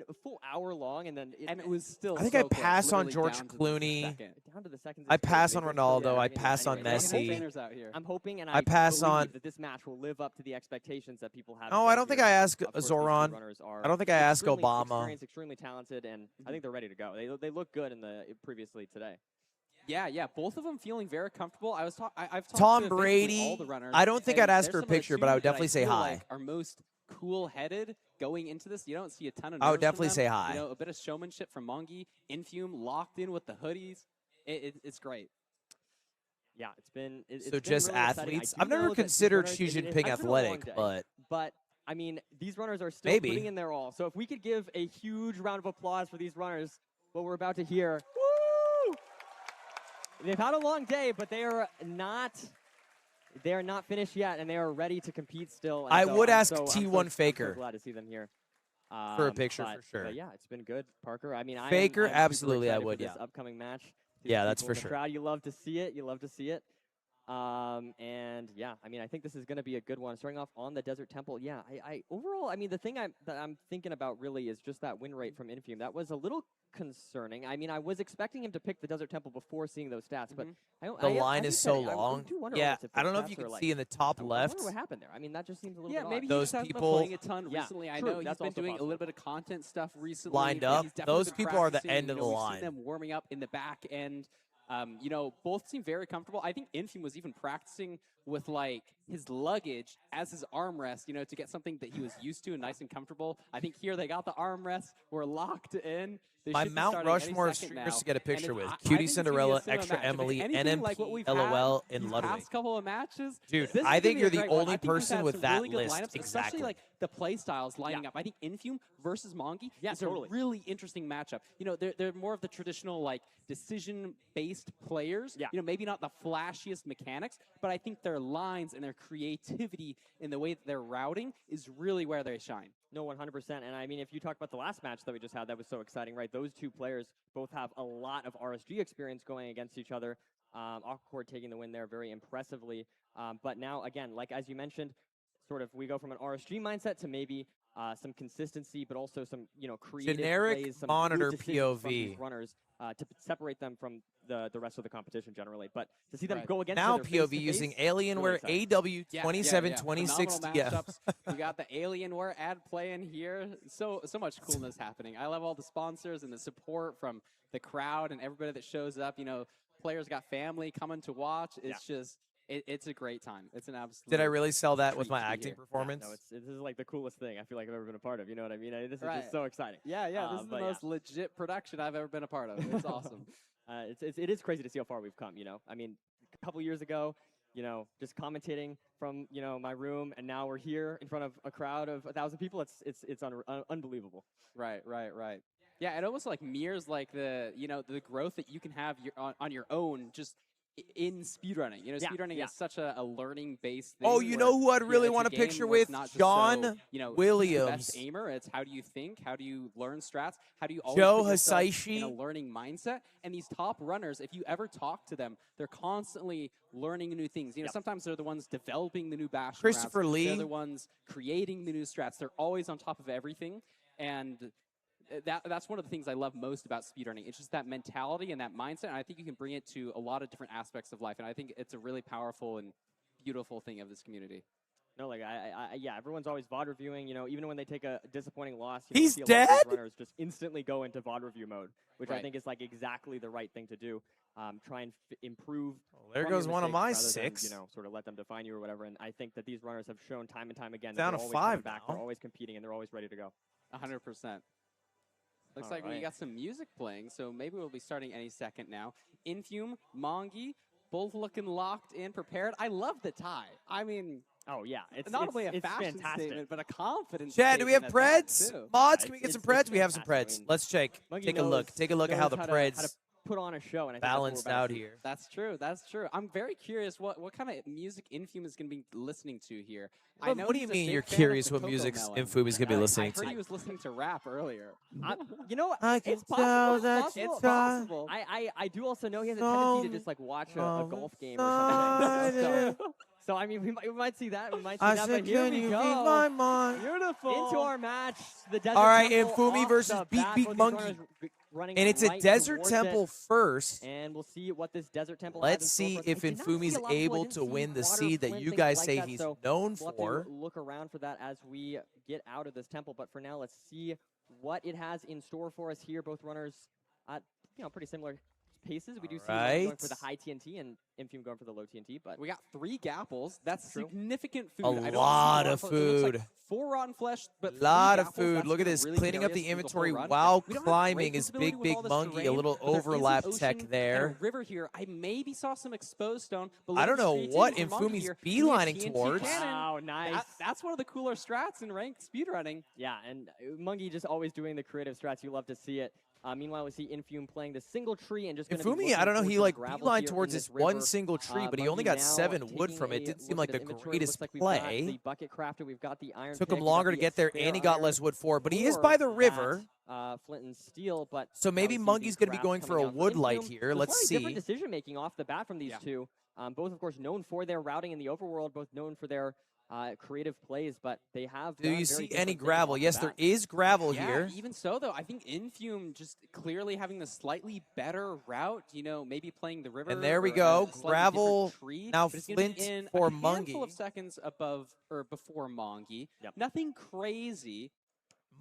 a full hour long, and then it was still. I think I pass on George Clooney. Down to the seconds. I pass on Ronaldo. I pass on Messi. I'm hoping, and I pass on that this match will live up to the expectations that people have. No, I don't think I asked Zoran. I don't think I asked Obama. Extremely talented, and I think they're ready to go. They look good in the previously today. Yeah, both of them feeling very comfortable. I've talked Tom to Brady. all the runners, I don't think I'd ask there's for a some of the picture, but I would two that definitely say feel hi. Like are most cool-headed going into this. You don't see a ton of. I would nerves from definitely them. say hi. You know, a bit of showmanship from Mongi, Infume locked in with the hoodies. It's great. Yeah, it's been. It's So been just really athletes. I've I've never considered Xi it's Jinping been a long athletic, day, but I mean, these runners are still Maybe. putting in their all. So if we could give a huge round of applause for these runners, what we're about to hear. Woo! They've had a long day, but they are not finished yet, and they are ready to compete still. And I so would I'm ask so- T1 I'm so Faker. glad to see them here. For a picture, but- for sure. But yeah, it's been good, Parker. I mean, Faker, I'm super absolutely, I excited for would, this yeah. upcoming match. Yeah, that's People for in the sure. Crowd, you love to see it. You love to see it. And yeah, I mean, I think this is going to be a good one. Starting off on the Desert Temple, yeah. I overall, I mean, the thing that I'm thinking about really is just that win rate from Infume. That was a little concerning. I mean, I was expecting him to pick the Desert Temple before seeing those stats, but The line is so long. do wonder Yeah, almost if I don't know those if you stats are can like- see in the top I left. wonder what happened there. I mean, that just seems a little Yeah, bit maybe odd. he Those just hasn't been people playing a ton Yeah, recently. I true, know he's that's been also doing a possible. little bit of content stuff recently. Lined but up. he's definitely Those been people are the practicing. end of You know, the we've line. seen them warming up in the back end. You know, both seem very comfortable. I think Infume was even practicing with like his luggage as his armrest, you know, to get something that he was used to and nice and comfortable. I think here they got the armrest. We're locked in. They My should be Mount starting any Rushmore of second streamers now. to get a And picture if with. I Cutie think it's gonna be a Cinderella, similar Extra match. If it's Emily, anything like what we've LOL, had and these Ludwig. past couple of matches, Dude, this is I gonna think be a you're the great one. only I think we've person had with some that really good list. lineups, Exactly. especially like the play styles lining up. I think Infume versus Mongi is totally. a really interesting matchup. You know, they're more of the traditional like decision-based players. Yeah. You know, maybe not the flashiest mechanics, but I think their lines and their creativity in the way that they're routing is really where they shine. No, 100%. And I mean, if you talk about the last match that we just had, that was so exciting, right? Those two players both have a lot of RSG experience going against each other. Aquacord taking the win there very impressively. But now, again, like as you mentioned, sort of we go from an RSG mindset to maybe some consistency, but also some, you know, creative Generic plays, some monitor good decisions from POV. these runners to separate them from the rest of the competition generally. But to see them go against Now each other POV face-to-face, using really Alienware exciting. AW2726. Phenomenal matchups. We got the Alienware ad play in here. So much coolness happening. I love all the sponsors and the support from the crowd and everybody that shows up. You know, players got family coming to watch. It's just, it's a great time. It's an absolute. Did I really sell that with treat my to be acting here. performance? Yeah, no, this is like the coolest thing I feel like I've ever been a part of. You know what I mean? This is Right. just so exciting. Yeah, this is the but most legit production I've ever been a part of. It's awesome. It is crazy to see how far we've come, you know? I mean, a couple years ago, you know, just commentating from, you know, my room, and now we're here in front of a crowd of 1,000 people. It's unbelievable. Right. Yeah, it almost like mirrors like the, you know, the growth that you can have on your own just in speedrunning. You know, speedrunning is such a learning-based thing. Oh, you know who I'd really want a it's game picture where it's with? not just John so, you know, Williams. who's the best aimer. It's how do you think? How do you learn strats? How do you always Joe put yourself Hisaishi. in a learning mindset? And these top runners, if you ever talk to them, they're constantly learning new things. You know, sometimes they're the ones developing the new bash Christopher routes. Lee. They're the ones creating the new strats. They're always on top of everything. And that's one of the things I love most about speedrunning. It's just that mentality and that mindset, and I think you can bring it to a lot of different aspects of life, and I think it's a really powerful and beautiful thing of this community. No, like, yeah, everyone's always VOD reviewing, you know, even when they take a disappointing loss, you know, He's you see a lot of dead? these runners just instantly go into VOD review mode, which I Right. think is, like, exactly the right thing to do. Try and improve. there from goes your one of mistakes my rather than, 6. you know, sort of let them define you or whatever, and I think that these runners have shown time and time again Down that to they're always coming 5 back, now. they're always competing, and they're always ready to go. 100%. Looks All like we right. got some music playing, so maybe we'll be starting any second now. Infume, Mongi, both looking locked in, prepared. I love the tie. I mean, oh yeah, it's not only a it's fashion fantastic. statement, but a confidence Chad, do we have statement at that, Preds? too. Mods, can we get It's- some it's Preds? We have some fantastic. I Preds. mean, Let's check. Monkey Take a look. knows- Take a look at how knows the how to Preds. put on a show. And I think balanced out here. That's true. That's true. I'm very curious what kind of music Infume is going to be listening to here. What do you mean you're curious what music Infume is going to be listening I heard to? he was listening to rap earlier. You know, I can it's possible. tell It's that possible. you It's possible. I do also know he has a tendency to just like watch a golf game or something. So I mean, we might see that. We might see that. But here we go. My mind? Beautiful. Into our match. The Desert All right, Temple Infumi off versus the Beak bat. Beak Both these Monkey. runners running And it's a right Desert towards Temple it. first. And we'll see what this Desert Temple Let's has in see store for us. if I did not Infumi's see a lot of people. I able didn't to see win the water, seed that flint, you things guys like say that, he's so known we'll have for. to look around for that as we get out of this temple. But for now, let's see what it has in store for us here. Both runners at pretty similar paces. We do see one going for the high TNT and Infume going for the low TNT. But we got 3 gapples. That's significant food. A lot of food. 4 rotten flesh, but lot 3 of gapples, food. that's Look at gonna this, really cleaning carry up us the through inventory whole run. while We don't have climbing great his visibility big, with all big this monkey. terrain, A little but there is an overlap ocean tech and there. a river here. I maybe saw some exposed stone. But I don't know what Infumi's Infumi's beelining towards. Wow, nice. That's one of the cooler strats in ranked speedrunning. Yeah, and Mungie just always doing the creative strats. You love to see it. Meanwhile, we see Infume playing the single tree and just Infumi, I don't know, he like beelined towards this one single tree, but he only got 7 wood from it. Didn't seem like the greatest play. The bucket crafter, we've got the iron. Took him longer to get there, and he got less wood for it, but he is by the river. Flint and steel, but so maybe Mungie's going to be going for a wood light here. Let's see. Different decision making off the bat from these two. Both, of course, known for their routing in the overworld, both known for their creative plays, but they have. Do you see any gravel? Yes, there is gravel here. Even so, though, I think Infume just clearly having the slightly better route. Maybe playing the river. And there we go, gravel. Tree, now Flint for a handful Mungie. of seconds above or before Mongie. Nothing crazy.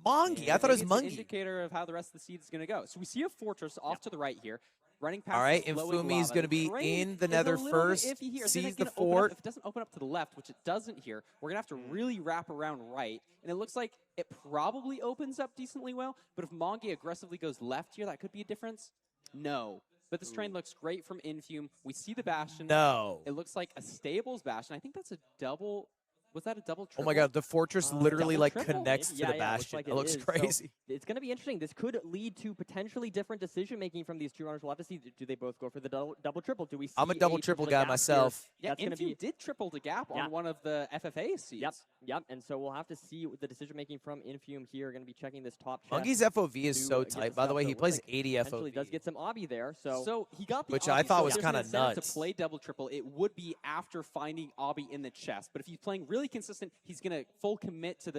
Mongie, I thought it was An Mungie. indicator of how the rest of the seed is going to go. So we see a fortress off to the right here. Running past All right, Infumi's going to be in the nether first, sees the fort. If it doesn't open up to the left, which it doesn't here, we're going to have to really wrap around right. And it looks like it probably opens up decently well. But if Mongie aggressively goes left here, that could be a difference. No. But this train looks great from Infume. We see the Bastion. No. It looks like a Stables Bastion. I think that's a double. Was that a double triple? Oh my god, the fortress literally like triple, connects maybe. to the Bastion. Like it looks is. crazy. So it's going to be interesting. This could lead to potentially different decision making from these two runners. We'll have to see. Do they both go for the double triple? Do we see I'm a double triple guy myself. Yeah, Infume did triple to gap on one of the FFA seeds. Yep. And so we'll have to see the decision making from Infume here. Going to be checking this top chest. Mungie's FOV is so tight. By the way, he plays 80 FOV. He does get some obby there. So he got the which obby, I thought so was kind of nuts. To play double triple, it would be after finding obby in the chest. But if he's playing really consistent, he's going to full commit to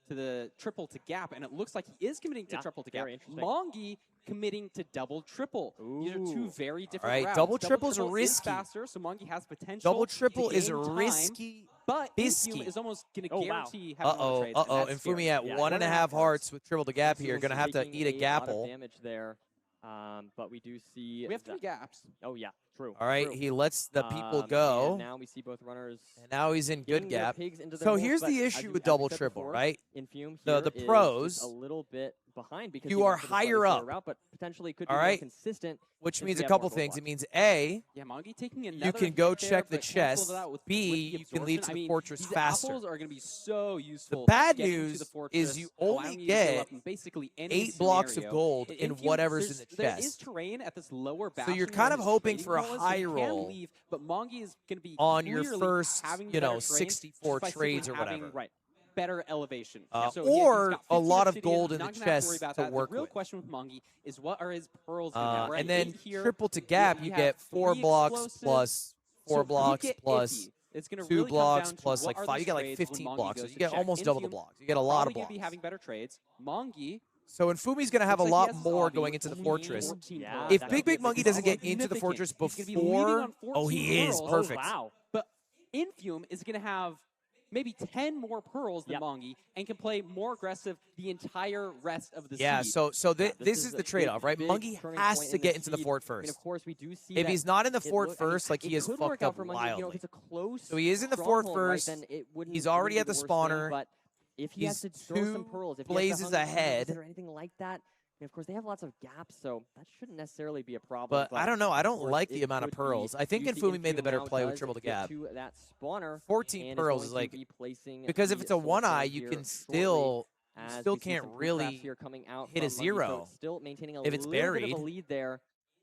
the triple to gap, and it looks like he is committing to triple to gap. Mongie committing to double triple. These are two very different All right, routes. double triple's triple risky. Is faster, so Mongie has potential. Double triple is gain risky. Time, but Bisky. Infume is almost going to guarantee having more trades. Infumi at 1.5 hearts with triple to gap here. Going to have to eat a gapple. Damage there. But we do see. We have 3 gaps. Oh, yeah, true. All right, he lets the people go. And now we see both runners. And now he's in good gap. So molds, here's the issue with double triple, before, right? Infume the pros. A little bit behind because you are higher up. Route, but potentially could be all more right, consistent. Which means a couple things. It means A, Mongie taking you can go check the chest. B, you can lead to the fortress faster. Apples are going to be so useful. The bad news is you only get basically 8 blocks of gold in whatever's in the chest. There is terrain at this lower so you're kind of hoping for a high roll but Mongie is going to be on your first, 64 trades or whatever. Right. Better elevation. Or a lot of gold in the chest to work with. The real question with Mongie is what are his pearls and then triple to gap, you get 4 blocks plus 4 blocks plus it's gonna 2 really blocks come down plus to like what 5. are You the get like trades when 15 Mongie blocks. So goes you to get check. almost double the Infume blocks. You get a lot of probably blocks. Gonna be having better trades. Mongie. So Infumi's going to have a lot more going into the fortress. If Big Monkey doesn't get into the fortress before, oh, he is perfect. Wow. But Infume is going to have maybe 10 more pearls than Mongie and can play more aggressive the entire rest of the seed. So this is the trade-off, right? Mungie has to get into the fort first. Of course, we do see if he's not in the fort first, like he is fucked up wildly. So he is in the fort first. He's already at the spawner. But if he has to throw some pearls, if blazes ahead, or anything like that. And of course, they have lots of gaps, so that shouldn't necessarily be a problem. But I don't know. I don't like the amount of pearls. I think Infumi made the better play with triple to gap. That spawner 14 pearls is like because if it's a one eye, you can still can't really hit a 0 still maintaining a if it's little buried. bit of a lead there.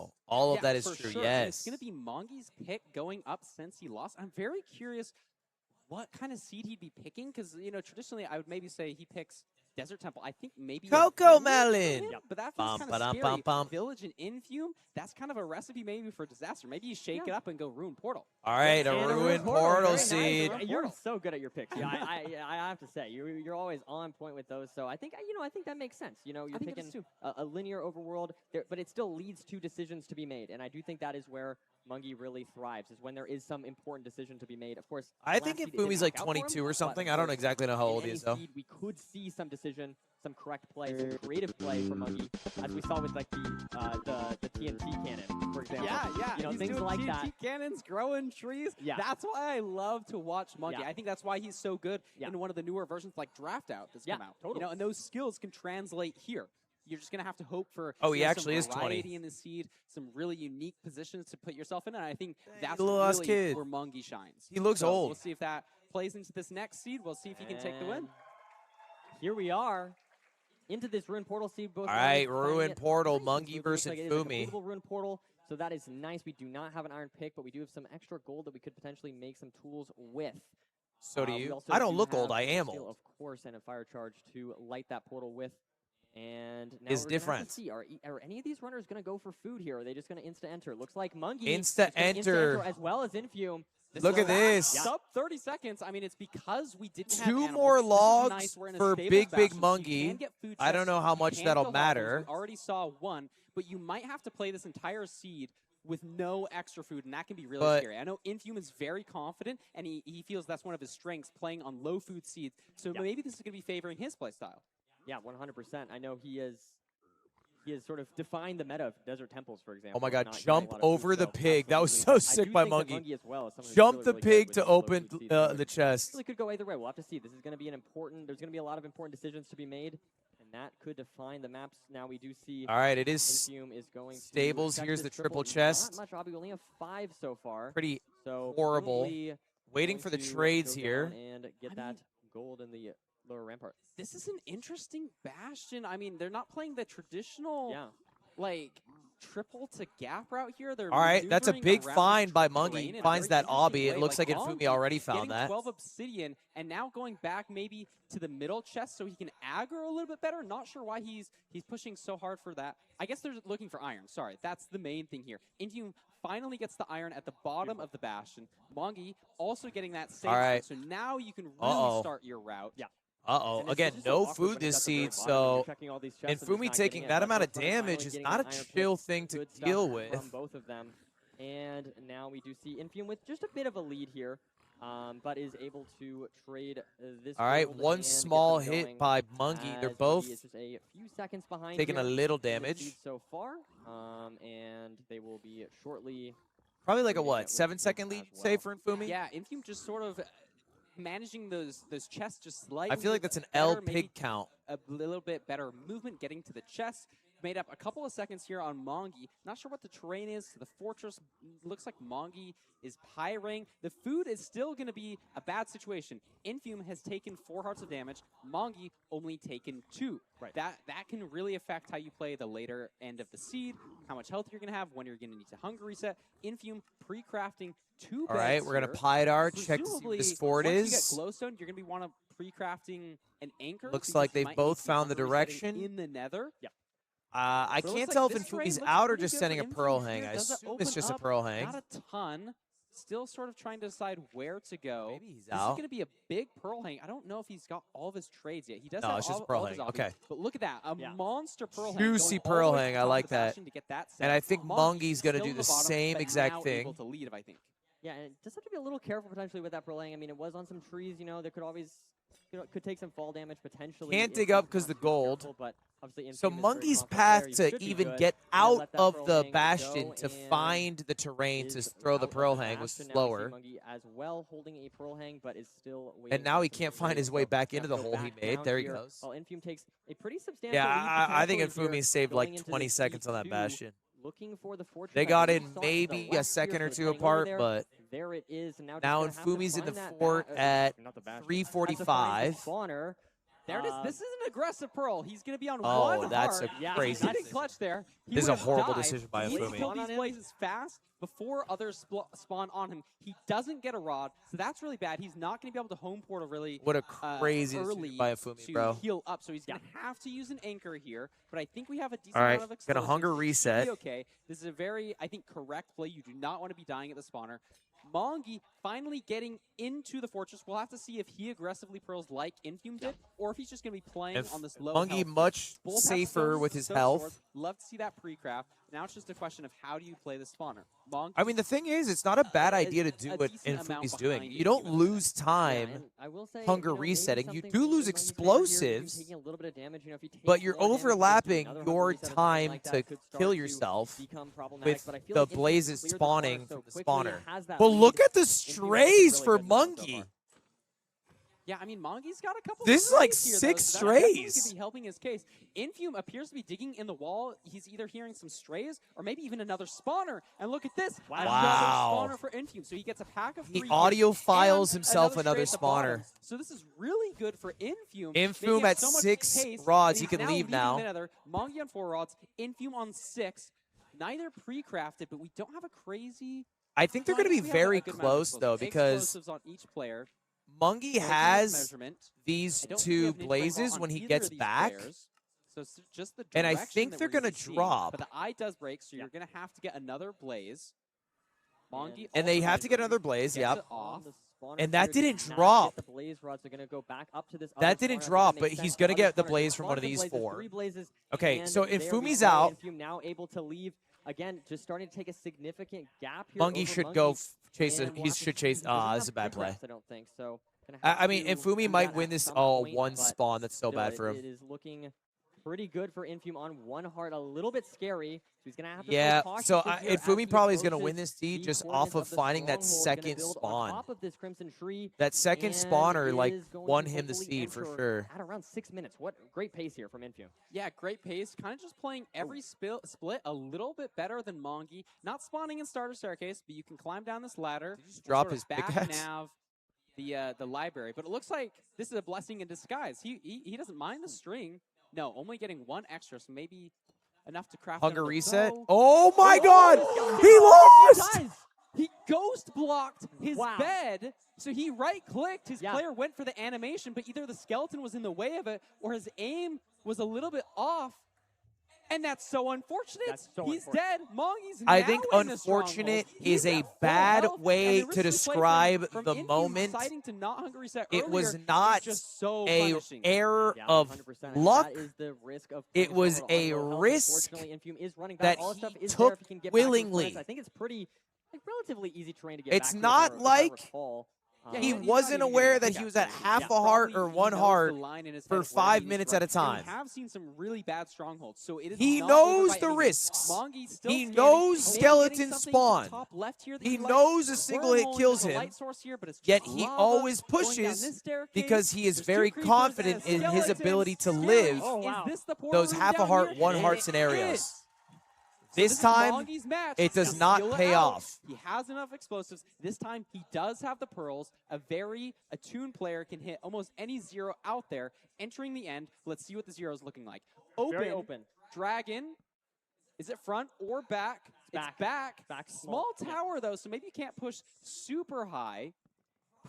no. All of that is for true, sure. yes. It's going to be Mongi's pick going up since he lost. I'm very curious what kind of seed he'd be picking, because, you know, traditionally I would maybe say he picks Desert Temple. I think maybe Coco Melon. But that feels kind of scary. Village and Infume, that's kind of a recipe maybe for disaster. Maybe you shake it up and go Ruin Portal. All right, a Ruin Portal seed. Nice. You're so good at your picks. Yeah, I have to say, you're always on point with those. So I think, I think that makes sense. You know, you're picking a linear overworld, but it still leads to decisions to be made. And I do think that is where Mungie really thrives, is when there is some important decision to be made. Of course, I think if Fumi's like 22 or something, I don't exactly know how old he is, though. We could see some decision, some correct play, some creative play from Mungie, as we saw with like the TNT cannon, for example. Yeah. You know, he's things doing like TNT that. cannons, growing trees. Yeah. That's why I love to watch Mungie. Yeah. I think that's why he's so good in one of the newer versions like Draft Out that's come out. Totally. You know, and those skills can translate here. You're just going to have to hope for he actually is some 20. variety in the seed, some really unique positions to put yourself in, and I think that's little ass really kid. where Mungie shines. He looks old. We'll see if that plays into this next seed. We'll see if he can take the win. Here we are. Into this Ruin Portal seed. Both All right, Ruin Portal, Mungie versus Fumi. Ruin Portal, so that is nice. We do not have an iron pick, but we do have some extra gold that we could potentially make some tools with. So do you. I don't look old. I am old. Of course, and a fire charge to light that portal with. And now is we're different. Have to see, are any of these runners going to go for food here? Or are they just going to insta-enter? Looks like Mungie Insta-enter as well as Infume. Look at this. Sub 30 seconds. I mean, it's because we didn't have Two animals. more logs nice. for big Mungie. I don't know how much that'll matter. We already saw one, but you might have to play this entire seed with no extra food, and that can be really scary. I know Infume is very confident, and he feels that's one of his strengths, playing on low food seeds. So maybe this is going to be favoring his play style. Yeah, 100%. I know he has sort of defined the meta of Desert Temples, for example. Oh my God, jump over the pig. That was so sick by Mungie. As well, jump the pig to open the chest. It could go either way. We'll have to see. This is going to be there's going to be a lot of important decisions to be made, and that could define the maps. Now we do see. All right, it is stables. Here's the triple chest. Not much, Robbie. We only have 5 so far. Pretty so horrible. Waiting for the trades here. And get that gold in the lower rampart. This is an interesting bastion. I mean, they're not playing the traditional, like, triple to gap route here. They're all right, that's a big find by Mungie. He finds that obby. It looks like Infumi Infumi already found that. 12 obsidian, and now going back maybe to the middle chest so he can aggro a little bit better. Not sure why he's pushing so hard for that. I guess they're looking for iron. Sorry, that's the main thing here. Infume finally gets the iron at the bottom of the bastion. Mungie also getting that same iron. So now you can really start your route. Yeah. Again, no food this seed, so Infumi taking that amount of damage is not a chill thing to deal with. From both of them. And now we do see Infume with just a bit of a lead here, but is able to trade this. All right, one small hit by Mungie. They're both just a few seconds behind taking a little damage so far, and they will be shortly. Probably like a 7-second lead, say, for Infumi? Yeah, Infume just sort of managing those chests just slightly. I feel like that's an L pig count. A little bit better movement getting to the chest. Made up a couple of seconds here on Mungie. Not sure what the terrain is. The fortress looks like Mungie is pyring. The food is still going to be a bad situation. Infume has taken 4 hearts of damage. Mungie only taken 2. Right. That can really affect how you play the later end of the seed, how much health you're going to have, when you're going to need to hunger reset. Infume pre-crafting 2 beds. All right, we're going to Pydar, check to see what this fort is. Once you get glowstone, you're going to be pre-crafting an anchor. Looks like they've both found the direction. In the nether. Yeah. I can't tell if Infumi's out or just sending a pearl hang. I assume it's just a pearl hang. Not a ton. Still sort of trying to decide where to go. Maybe he's this out. is going to be a big pearl hang. I don't know if he's got all of his trades yet. He does no, have it's just all, pearl all hang. of his Okay. But look at that. A monster pearl hang. Juicy pearl hang. I like that. To get that and I think Mungie's going to do the bottom, same exact thing. Able to lead, I think. Yeah, and just have to be a little careful potentially with that pearl hang. I mean, it was on some trees, you know, there could always, could take some fall damage potentially. Can't dig up because the gold. Careful, but obviously so Mungie's path to even get out of the bastion to find the terrain to throw the pearl hang was slower. Mungie as well holding a pearl hang, but is still waiting. And now he can't find his way back into the hole he made. There he goes. Well, Infume takes a pretty substantial Yeah, I think Infumi saved like 20 seconds on that bastion. Looking for the fortress. They got in maybe a second or two apart, but there it is. And now Infumi's in the fort at 3:45. Spawner. There it is. This is an aggressive Pearl. He's going to be on Oh, one that's heart. a crazy He didn't decision. clutch there. This is a horrible decision by He needs to Afumi. kill these blazes fast before others spawn on him. He doesn't get a rod, so that's really bad. He's not going to be able to home portal really What a crazy decision early by Afumi, to bro. heal up. So he's going to have to use an anchor here, but I think we have a decent All right, amount of gonna explosives. hunger Should be reset. Okay, this is a very, I think, correct play. You do not want to be dying at the spawner. Mongi finally getting into the fortress. We'll have to see if he aggressively pearls like Infume did, or if he's just going to be playing on this low Mongi health. much Both have safer stones, with his stones, health. swords. Love to see that pre-craft. Now it's just a question of how do you play the spawner. Mongi, I mean, the thing is, it's not a bad idea to do what decent amount Infumi's doing. behind You don't lose time I will say, hunger maybe resetting. You something do to lose keep in mind here, explosives, taking a little bit of damage, if you take but you're more damage, overlapping another hunger your reset or something time like that to could start kill to yourself become problematic, with but I feel the like Infuse blazes cleared the spawning spawner so from the quickly and spawner. has that But lead. look at the Infume has been strays really for good so far. Mungie. yeah, I mean, Mongi's got a couple This of is like strays here, 6 though, so that definitely strays. could be helping his case. Infume appears to be digging in the wall. He's either hearing some strays or maybe even another spawner. And look at this. Wow. Another spawner for Infume. So he gets a pack of 3 He audio here files and himself stray another at the bottom. spawner. So this is really good for Infume. Infume making at so much 6 pace, rods. and He he's can leave leading now. the nether. Mongi on 4 rods. Infume on 6. Neither pre-crafted, but we don't have a crazy... I think they're going to be We have very a good amount of close, though, explosives. because Explosives on each player. Mungie Making his has measurement. these I don't think we 2 have an info blazes on when he either gets of these back. players. So it's just the And I direction think that they're we're going to seeing. drop. But the eye does break, so you're going to have to get another blaze. Mongi And they also have to get another blaze, gets yep. it off. And that didn't Not drop. get the blaze rods are going to go back up to this That other didn't spawner. I think drop, it but makes he's sense. going to The other get the spawner blaze gets from a one of bunch these blazes, 4. 3 blazes, Okay, and so there we Infumi's go. out. Infume now able to leave. Again, just starting to take a significant gap here. Mungie over should go Mungie, chase. and we'll He have to should see. chase. He doesn't Ah, have this is a bad play. pre-crafts, I don't think so. Gonna I have mean, to Infumi do might that win at this. some Oh, point, one but spawn. That's so still, bad for him. It is looking pretty good for Infume on 1 heart. A little bit scary. So he's gonna have to Yeah, play so cautiously here as Infumi he probably is going to approaches win this seed the just coordinates off of the finding that stronghold. Gonna second build on spawn. top of this Crimson Tree, That second and spawner like is going won to him the hopefully seed for enter sure. At around 6 minutes. What great pace here from Infume. Yeah, great pace. Kind of just playing every split a little bit better than Mongi. Not spawning in starter staircase, but you can climb down this ladder. Just drop sort of his back pickaxe? nav the library. But it looks like this is a blessing in disguise. He doesn't mind the string. No, only getting 1 extra, so maybe enough to craft Hunger another reset. bow. Oh my God! He lost. He ghost blocked his bed, so he right-clicked. His player went for the animation, but either the skeleton was in the way of it or his aim was a little bit off. And that's so unfortunate. He's dead. Mongi's I now think in the unfortunate stronghold. is He's a at full bad health, way and the to risky play describe from the Infume moment. deciding to not hunger reset It was earlier not is just so a punishing. error Yeah, of 100%. luck. That is the risk of It playing was someone on a low health. risk Unfortunately, Infume is running that back. All he stuff is took there if he can get back to his willingly. place. I think it's pretty relatively easy terrain to get It's back to, not if I like recall. he wasn't aware that he was at half a heart or 1 heart for 5 minutes at a time. We have seen some really bad strongholds, so it is He not knows over by the any means. risks. Mongi's still He scanning. knows Maybe skeletons getting something spawn. top left here that He he likes. knows a single hit Wormhole kills into the him, light source here, but it's yet just he lava always going down pushes this staircase. because he is There's 2 very creepers confident and a in his skeleton. ability to Scary. live Oh, wow. Is this the portal those room half a down heart, here? 1 heart It scenarios. is. This is time, Mongi's match. it does He'll not seal it pay out. off. He has enough explosives. This time, he does have the pearls. A very attuned player can hit almost any 0 out there. Entering the end, let's see what the 0 is looking like. Very open. Dragon. Is it front or back? It's back. Small tower, though, so maybe you can't push super high.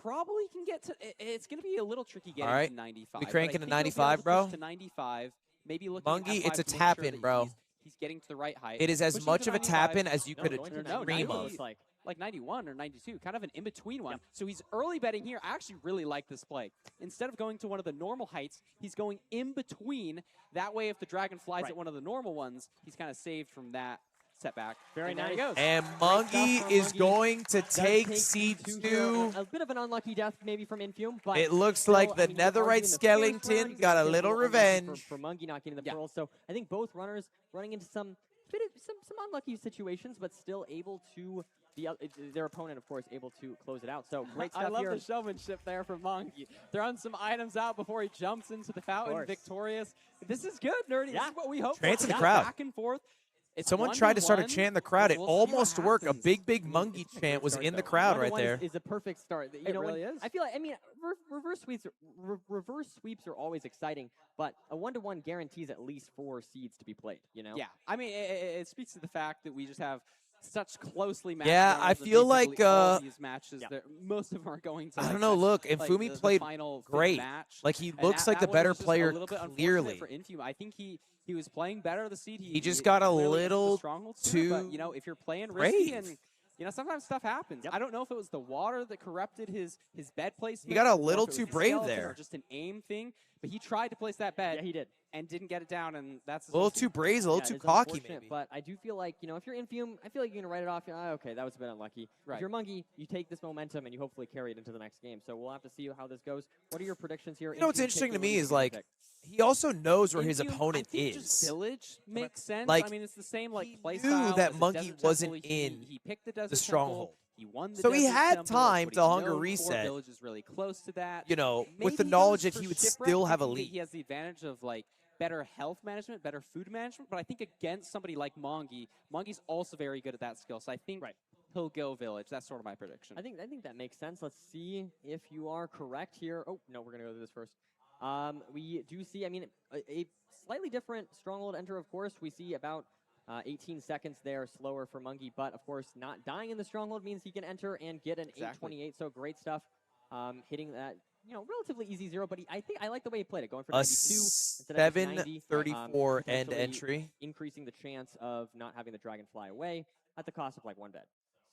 Probably can get to... It's going to be a little tricky getting All right. to 95. We but cranking I to think he'll be able 95, to bro? push to 95. Maybe looking at Mungie, F5 it's a to make tap sure in, that bro. He's getting to the right height. It is as Pushing much to of a tap 95. in as you could dream of. Like 91 or 92, kind of an in-between one. So he's early betting here. I actually really like this play. Instead of going to one of the normal heights, he's going in between. That way, if the dragon flies at one of the normal ones, he's kind of saved from that setback. Very and there nice. he goes. And Mungie is going to take seed 2. A bit of an unlucky death maybe from Infume, but It looks still, like the I mean, you're netherite arguing the first skeleton round, got a he's little unlucky revenge. for Mungie not getting the pearls. So I think both runners running into some unlucky situations, but still able to their opponent, of course, able to close it out. So great stuff I love here. the showmanship there from Mongie. Throwing some items out before he jumps into the fountain, victorious. This is good, Nerdy. This is what we hope Trance for. in the crowd. Back and forth. Someone tried to start a chant in the crowd. It almost worked. A big Mungie chant was in the crowd right there. Is a perfect start. You know, really is. I feel like, I mean, reverse sweeps are always exciting, but a 1-to-1 guarantees at least 4 seeds to be played, you know? Yeah, I mean, it speaks to the fact that we just have such closely matched. Yeah, I feel like all these matches, most of them are going to. I don't know. Look, Infumi played great. Like he looks like the better player clearly. For Infumi, I think he was playing better the seed. He just got a little too. But, you know, if you're playing risky and you know sometimes stuff happens. I don't know if it was the water that corrupted his bed placement. He got a little too brave there. Or just an aim thing, but he tried to place that bed. Yeah, he did. And didn't get it down, and that's a little too brazen, a little too cocky, maybe. But I do feel like, you know, if you're Infume, I feel like you're going to write it off. Okay, that was a bit unlucky. Right. If you're Mungie, you take this momentum and you hopefully carry it into the next game. So we'll have to see how this goes. What are your predictions here? You know what's interesting to me is, like, he also knows where his opponent is. Just Village makes sense. Like, I mean, it's the same, like, play style. He knew that Monkey wasn't in he picked the stronghold. He won the so he had temple, time to hunger reset. Village is really close to that. You know, Maybe with the knowledge that he would still have a lead. He has the advantage of, like, better health management, better food management, but I think against somebody like Mongi's also very good at that skill. So I think he'll go Village. That's sort of my prediction. I think that makes sense. Let's see if you are correct here. Oh, no, we're going to go through this first. We do see, I mean, a slightly different Stronghold enter, of course. We see about 18 seconds there, slower for Mungie, but of course not dying in the Stronghold means he can enter and get an 828, so great stuff. Hitting that, you know, relatively easy 0, but I think I like the way he played it, going for 92 instead of 90, 734 end entry. Increasing the chance of not having the dragon fly away at the cost of like 1 bed.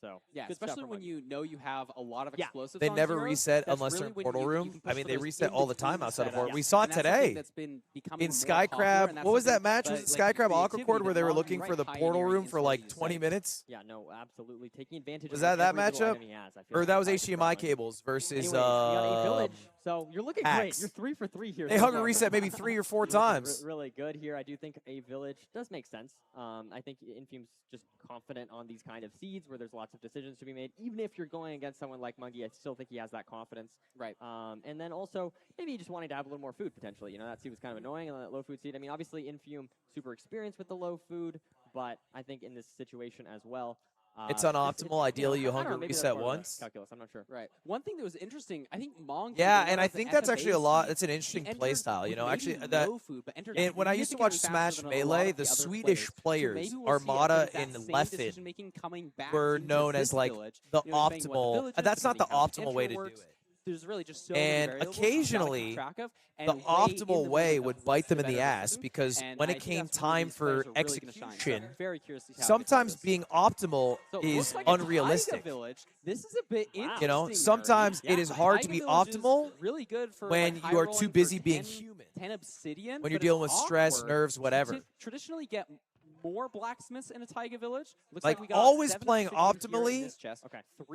So yeah, especially when you know you have a lot of explosives. They on never zero, reset unless they're in Portal Room. I mean, they reset all the time outside of Portal. We saw it today in Skycrab. What was that match? Was it Skycrab Aqua Cord where they were looking for the Portal Room for like 20 minutes? Yeah, no, absolutely taking advantage. Was that matchup? Or that was HDMI cables versus Village. So you're looking great. You're 3 for 3 here. They hunger reset maybe 3 or 4 times. Really good here. I do think a Village does make sense. I think Infume's just confident on these kind of seeds where there's lots of decisions to be made. Even if you're going against someone like Mungie, I still think he has that confidence. Right. And then also maybe just wanting to have a little more food potentially. You know, that seed was kind of annoying on that low food seed. I mean, obviously Infume super experienced with the low food, but I think in this situation as well. It's unoptimal. Ideally, you hunger reset once. Calculus, I'm not sure. Right. One thing that was interesting, I think Mongie. Yeah, and I think that's actually a lot. It's an interesting play style. You know, actually, that. And when I used to watch Smash Melee, the Swedish players, Armada and Leffen, were known as like the optimal. That's not the optimal way to do it. There's really just so and many occasionally, the optimal way would bite them in the ass because when it came time for execution, sometimes being optimal is unrealistic. This is a bit interesting. You know, sometimes it is hard to be optimal when you are too busy being human. When you're dealing with stress, nerves, whatever. Traditionally get more blacksmiths in a Taiga Village. Looks like we got always playing optimally.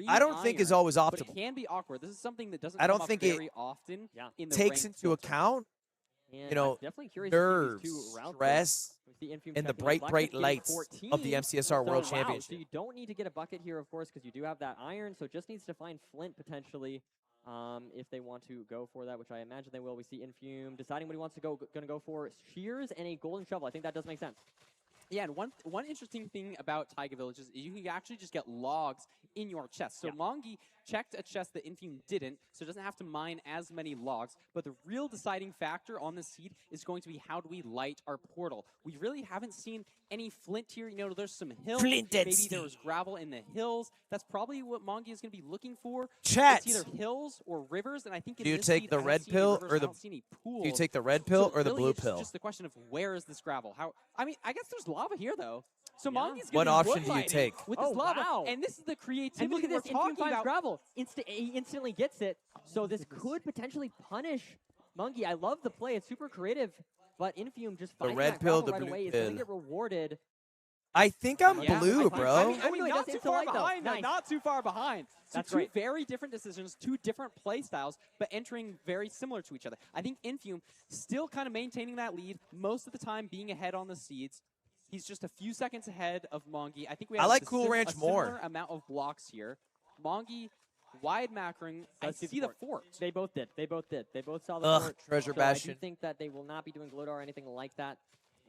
I don't think is always optimal. But it can be awkward. This is something that doesn't. I don't think very often. In the takes into account, you know, nerves, stress, and the bright lights of the MCSR World Championship. So you don't need to get a bucket here, of course, because you do have that iron. So just needs to find Flint potentially. If they want to go for that, which I imagine they will. We see Infume deciding what he wants to going to go for. Shears and a golden shovel. I think that does make sense. Yeah, and one interesting thing about Taiga Villages is you can actually just get logs in your chest. So Mongie checked a chest that Infume didn't, so it doesn't have to mine as many logs. But the real deciding factor on this seed is going to be how do we light our portal. We really haven't seen any flint here. You know, there's some hills. Maybe there was gravel in the hills. That's probably what Mongie is going to be looking for. Chat. It's either hills or rivers, and I think do you take the red pill or the? Do you take the red pill or the blue pill? It's just the question of where is this gravel? How? I mean, I guess there's lava here though. So Mongie's what option do you take? With this lava, and this is the creativity. And look at this, talking about. Gravel. He instantly gets it. So this could potentially punish Mungie. I love the play. It's super creative. But Infume just finds the red pill, the right blue away. pill. It's going to get rewarded. I think I'm blue, bro. I mean not too far behind. Nice. Not too far behind. So That's two very different decisions, 2 different play styles, but entering very similar to each other. I think Infume still kind of maintaining that lead, most of the time being ahead on the seeds. He's just a few seconds ahead of Mongie. I think we have like Cool Ranch more. Similar amount of blocks here. Mongie, wide macroing. I see the fort. They both did. They both saw the fort. Treasure so Bastion. I do think that they will not be doing Glodar or anything like that.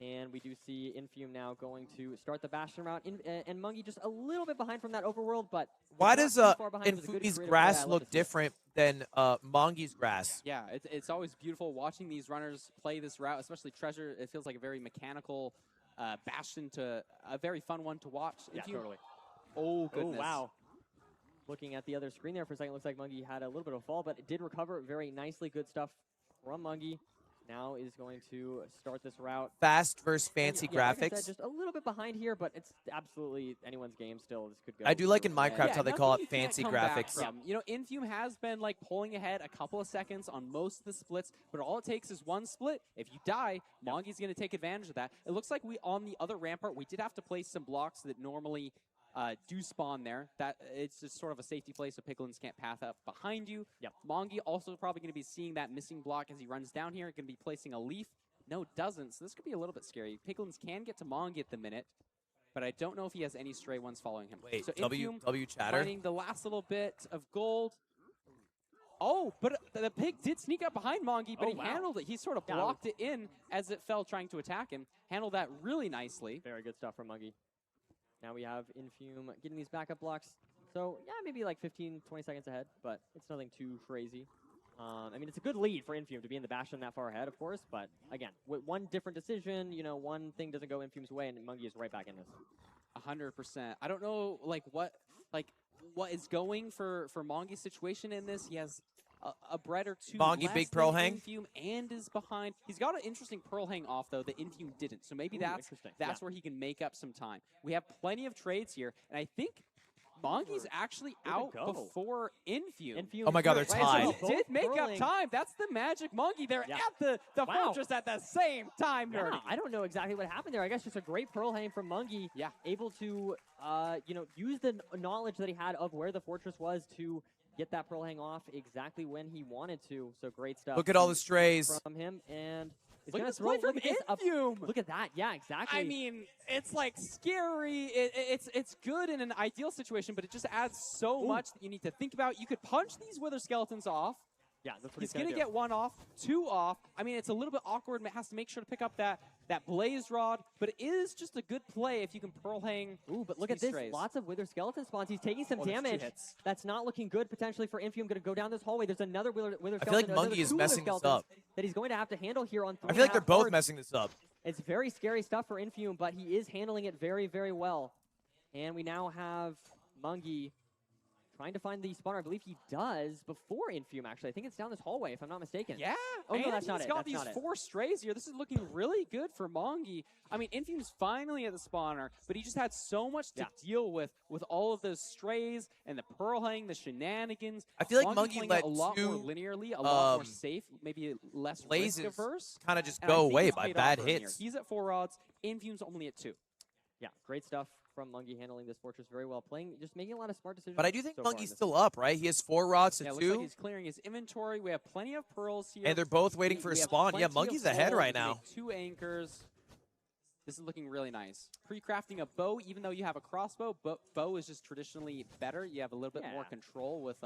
And we do see Infume now going to start the Bastion route. And Mungie just a little bit behind from that overworld, but why does Infumi's grass look different than Mongie's grass? Yeah, it's always beautiful watching these runners play this route, especially Treasure. It feels like a very mechanical Bastion to a very fun one to watch. Yeah, totally. Oh, goodness. Oh, wow. Looking at the other screen there for a second, looks like Mungie had a little bit of a fall, but it did recover very nicely. Good stuff from Mungie. Now is going to start this route. Fast versus fancy graphics. Like I said, just a little bit behind here, but it's absolutely anyone's game still. This could go. I do like in Minecraft how they call it fancy graphics. You know, Infume has been like pulling ahead a couple of seconds on most of the splits, but all it takes is one split. If you die, Mongie's going to take advantage of that. It looks like on the other rampart, we did have to place some blocks that normally do spawn there. That it's just sort of a safety place so Piglins can't path up behind you. Yep. Mongie also probably going to be seeing that missing block as he runs down here. Going to be placing a leaf. No, doesn't. So this could be a little bit scary. Piglins can get to Mongie at the minute, but I don't know if he has any stray ones following him. Wait, so W chatter. Finding the last little bit of gold. Oh, but the pig did sneak up behind Mongie, but he handled it. He sort of blocked it in as it fell trying to attack him. Handled that really nicely. Very good stuff from Mungie. Now we have Infume getting these backup blocks. So, yeah, maybe like 15, 20 seconds ahead, but it's nothing too crazy. I mean, it's a good lead for Infume to be in the Bastion that far ahead, of course, but again, with one different decision, you know, one thing doesn't go Infume's way, and Mungie is right back in this. 100%. I don't know, what is going for Mongie's situation in this. He has a bread or two Mongie less big pearl than hang Infume and is behind. He's got an interesting pearl hang off though that Infume didn't. So maybe that's where he can make up some time. We have plenty of trades here, and I think Mongie's actually out before Infume. Oh my God, they're tied. So he did make up time. That's the magic Mongie. They're at the fortress at the same time. Yeah, I don't know exactly what happened there. I guess just a great pearl hang from Mungie. Yeah, able to you know, use the knowledge that he had of where the fortress was to get that pearl hang off exactly when he wanted to. So great stuff. Look at all the strays from him, and look at this play from Infume. Look at that. Yeah, exactly. I mean, it's like scary. It's good in an ideal situation, but it just adds so much that you need to think about. You could punch these wither skeletons off. Yeah, that's what he's going to get one off, two off. I mean, it's a little bit awkward. Has to make sure to pick up that blaze rod, but it is just a good play if you can pearl hang. Ooh, but look at this. Strays. Lots of wither skeleton spawns. He's taking some damage. That's not looking good potentially for Infume. Going to go down this hallway. There's another wither skeleton. I feel like Mungie is messing this up. That he's going to have to handle here on 3. I feel like they're both messing this up. It's very scary stuff for Infume, but he is handling it very, very well. And we now have Mungie trying to find the spawner. I believe he does before Infume, actually. I think it's down this hallway, if I'm not mistaken. Yeah. Oh, no, that's not it. He's got these 4 strays here. This is looking really good for Mongie. I mean, Infume's finally at the spawner, but he just had so much to deal with all of those strays and the pearl hang, the shenanigans. I feel like Mungie let a lot more linearly, a lot more safe, maybe less risk-averse. Kind of just go away by bad hits. He's at 4 rods. Infume's only at 2. Yeah, great stuff from Mungie handling this fortress very well. Just making a lot of smart decisions. But I do think Mungie's still up, right? He has 4 rods to 2. Looks like he's clearing his inventory. We have plenty of pearls here. And they're both waiting for a spawn. Yeah, Mungie's ahead right now. 2 anchors. This is looking really nice. Pre-crafting a bow, even though you have a crossbow, bow is just traditionally better. You have a little bit more control with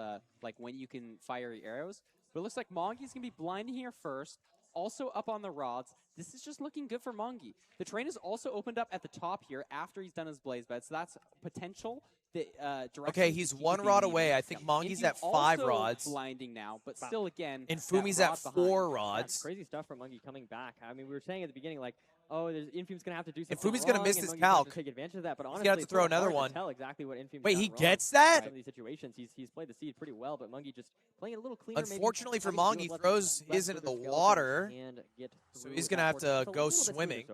like when you can fire your arrows. But it looks like Mongie's going to be blinding here first. Also up on the rods. This is just looking good for Mungie. The terrain is also opened up at the top here after he's done his blaze bed, so that's potential. Okay, he's 1 rod away. I think Mongie's at 5 rods. Blinding now, but still again. Infumi's at 4 rods. That's crazy stuff from Mungie coming back. I mean, we were saying at the beginning, like, oh, Infume's going to have to do something Infumi's going to miss his calc. Take advantage of that, but honestly, he's going to have to throw another one. Tell exactly what Infume's Wait, he gets that? Some of these situations, he's played the seed pretty well, but Mungie just playing it a little cleaner. Unfortunately for Mongie, he throws his into the water, so he's going to have to go swimming.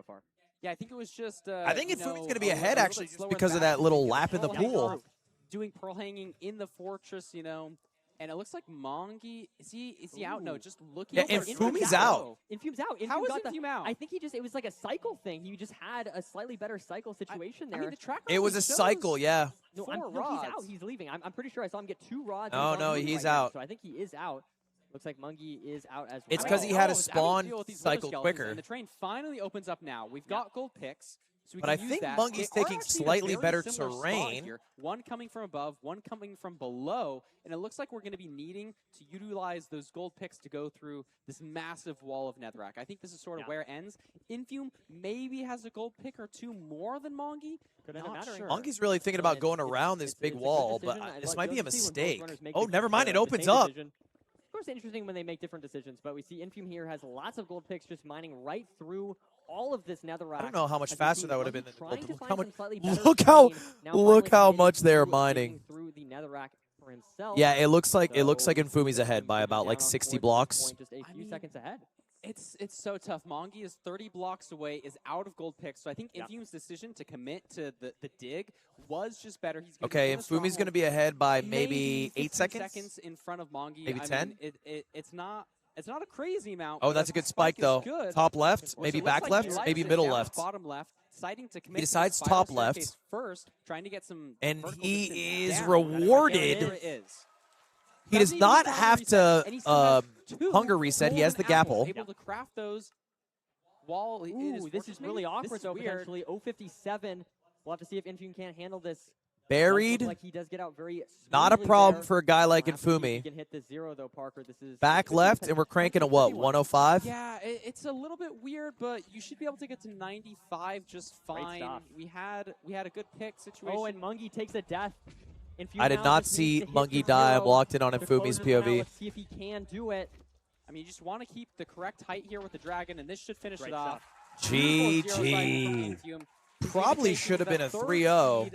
Yeah, I think it was just. I think Infumi's going to be ahead actually, just because of that little lap in the pool. Doing pearl hanging in the fortress, you know, and it looks like Mongie is he out? No, just looking. Yeah, Infumi's out. Infume's out. How is Infume out? I think it was like a cycle thing. He just had a slightly better cycle situation there. I mean, the track it was a cycle, yeah. No, he's out. He's leaving. I'm pretty sure I saw him get 2 rods. No, he's out. So I think he is out. Looks like Mungie is out as well. It's because he had a spawn cycle quicker. And the train finally opens up now. We've got gold picks. So but I think Mungy's taking slightly better terrain. Here. One coming from above, one coming from below, and it looks like we're going to be needing to utilize those gold picks to go through this massive wall of netherrack. I think this is sort of where it ends. Infume maybe has a gold pick or two more than Mongy. Not sure. Mungy's really thinking about going around this big wall, but this might be a mistake. Oh, never mind. It opens up. Of course, interesting when they make different decisions, but we see Infume here has lots of gold picks just mining right through all of this netherrack. I don't know how much faster that would have been. Look how much they're mining. Through the netherrack for himself. Yeah, it looks like Infume's ahead by about like 60 blocks. Just a few seconds ahead. It's so tough. Mongy is 30 blocks away, is out of gold picks. So I think Infume's decision to commit to the dig was just better. He's okay, Infume's going to be ahead by maybe 8 seconds in front of Mongy. Maybe 10. It's not a crazy amount. Oh, that's a good spike though. Good. Top left, maybe back left, maybe middle left. Bottom left. Deciding to commit he decides top left first, trying to get some. And he is rewarded. There it is. He does not have to hunger reset. He has the gapple. Able to craft those wall. Ooh, this is really awkward though. Potentially 057. We'll have to see if Infume can't handle this. Buried. Like he does get out very not a problem for a guy like Infume. He can hit the 0 though, Parker. This is back left, and we're cranking at what, 105? Yeah, it's a little bit weird, but you should be able to get to 95 just fine. We had a good pick situation. Oh, and Mungy takes a death. I did not see Mungy die. I'm locked in on Infume's POV. Let's see if he can do it. I mean, you just want to keep the correct height here with the dragon, and this should finish it off. GG. Probably should have been a 3-0,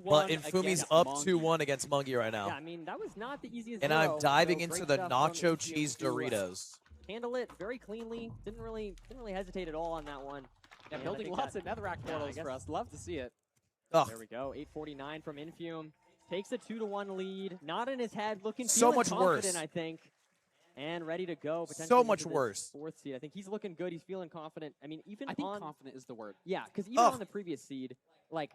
but Infume's up 2-1 against Mungy right now. Yeah, I mean, that was not the easiest. And I'm diving into the nacho cheese Doritos. Handle it very cleanly. Didn't really hesitate at all on that one. Yeah, building lots of netherrack portals for us. Love to see it. Ugh. There we go. 849 from Infume. Takes a 2-1 lead. Not in his head. Looking so much confident, worse. I think. And ready to go. So much worse. 4th seed. I think he's looking good. He's feeling confident. I mean, even I think confident is the word. Yeah, because even on the previous seed, like,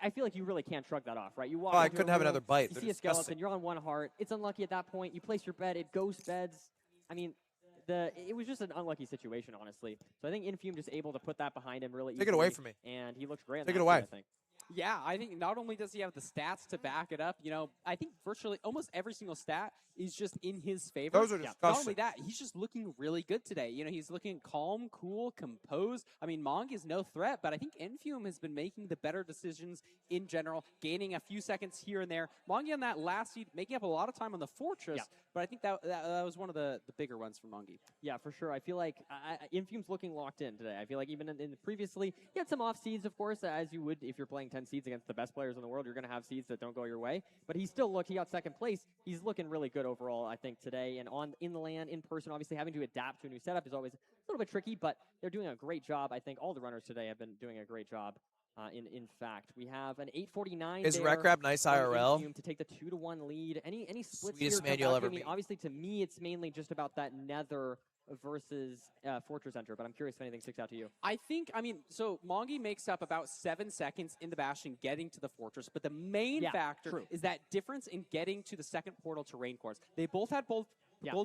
I feel like you really can't shrug that off, right? You walk I couldn't have another bite. You see a skeleton. You're on 1 heart. It's unlucky at that point. You place your bet. It ghost beds. I mean, it was just an unlucky situation, honestly. So I think Infume just able to put that behind him really easily. Take it away from me. And he looks great. Take it away. I think. Yeah, I think not only does he have the stats to back it up, you know, I think virtually almost every single stat is just in his favor. Those are disgusting. Not only that, he's just looking really good today. You know, he's looking calm, cool, composed. I mean, Mongy is no threat, but I think Infume has been making the better decisions in general, gaining a few seconds here and there. Mongy on that last seed, making up a lot of time on the Fortress, but I think that was one of the bigger ones for Mongy. Yeah, for sure. I feel like Infume's looking locked in today. I feel like even in previously, he had some off seeds, of course, as you would if you're playing 10 seeds against the best players in the world. You're going to have seeds that don't go your way. But he still looked, he got 2nd place. He's looking really good overall, I think, today. And in the LAN, in person, obviously having to adapt to a new setup is always a little bit tricky, but they're doing a great job. I think all the runners today have been doing a great job. In fact, we have an 849. Is Recrap nice IRL? To take the 2-1 lead. Any splits Sweetest here? man you'll ever meet. meet. Obviously, to me, it's mainly just about that Nether versus Fortress Enter, but I'm curious if anything sticks out to you. I think, I mean, so Mongy makes up about 7 seconds in the Bastion getting to the Fortress, but the main factor is that difference in getting to the 2nd portal to Rain Cores. They both had gold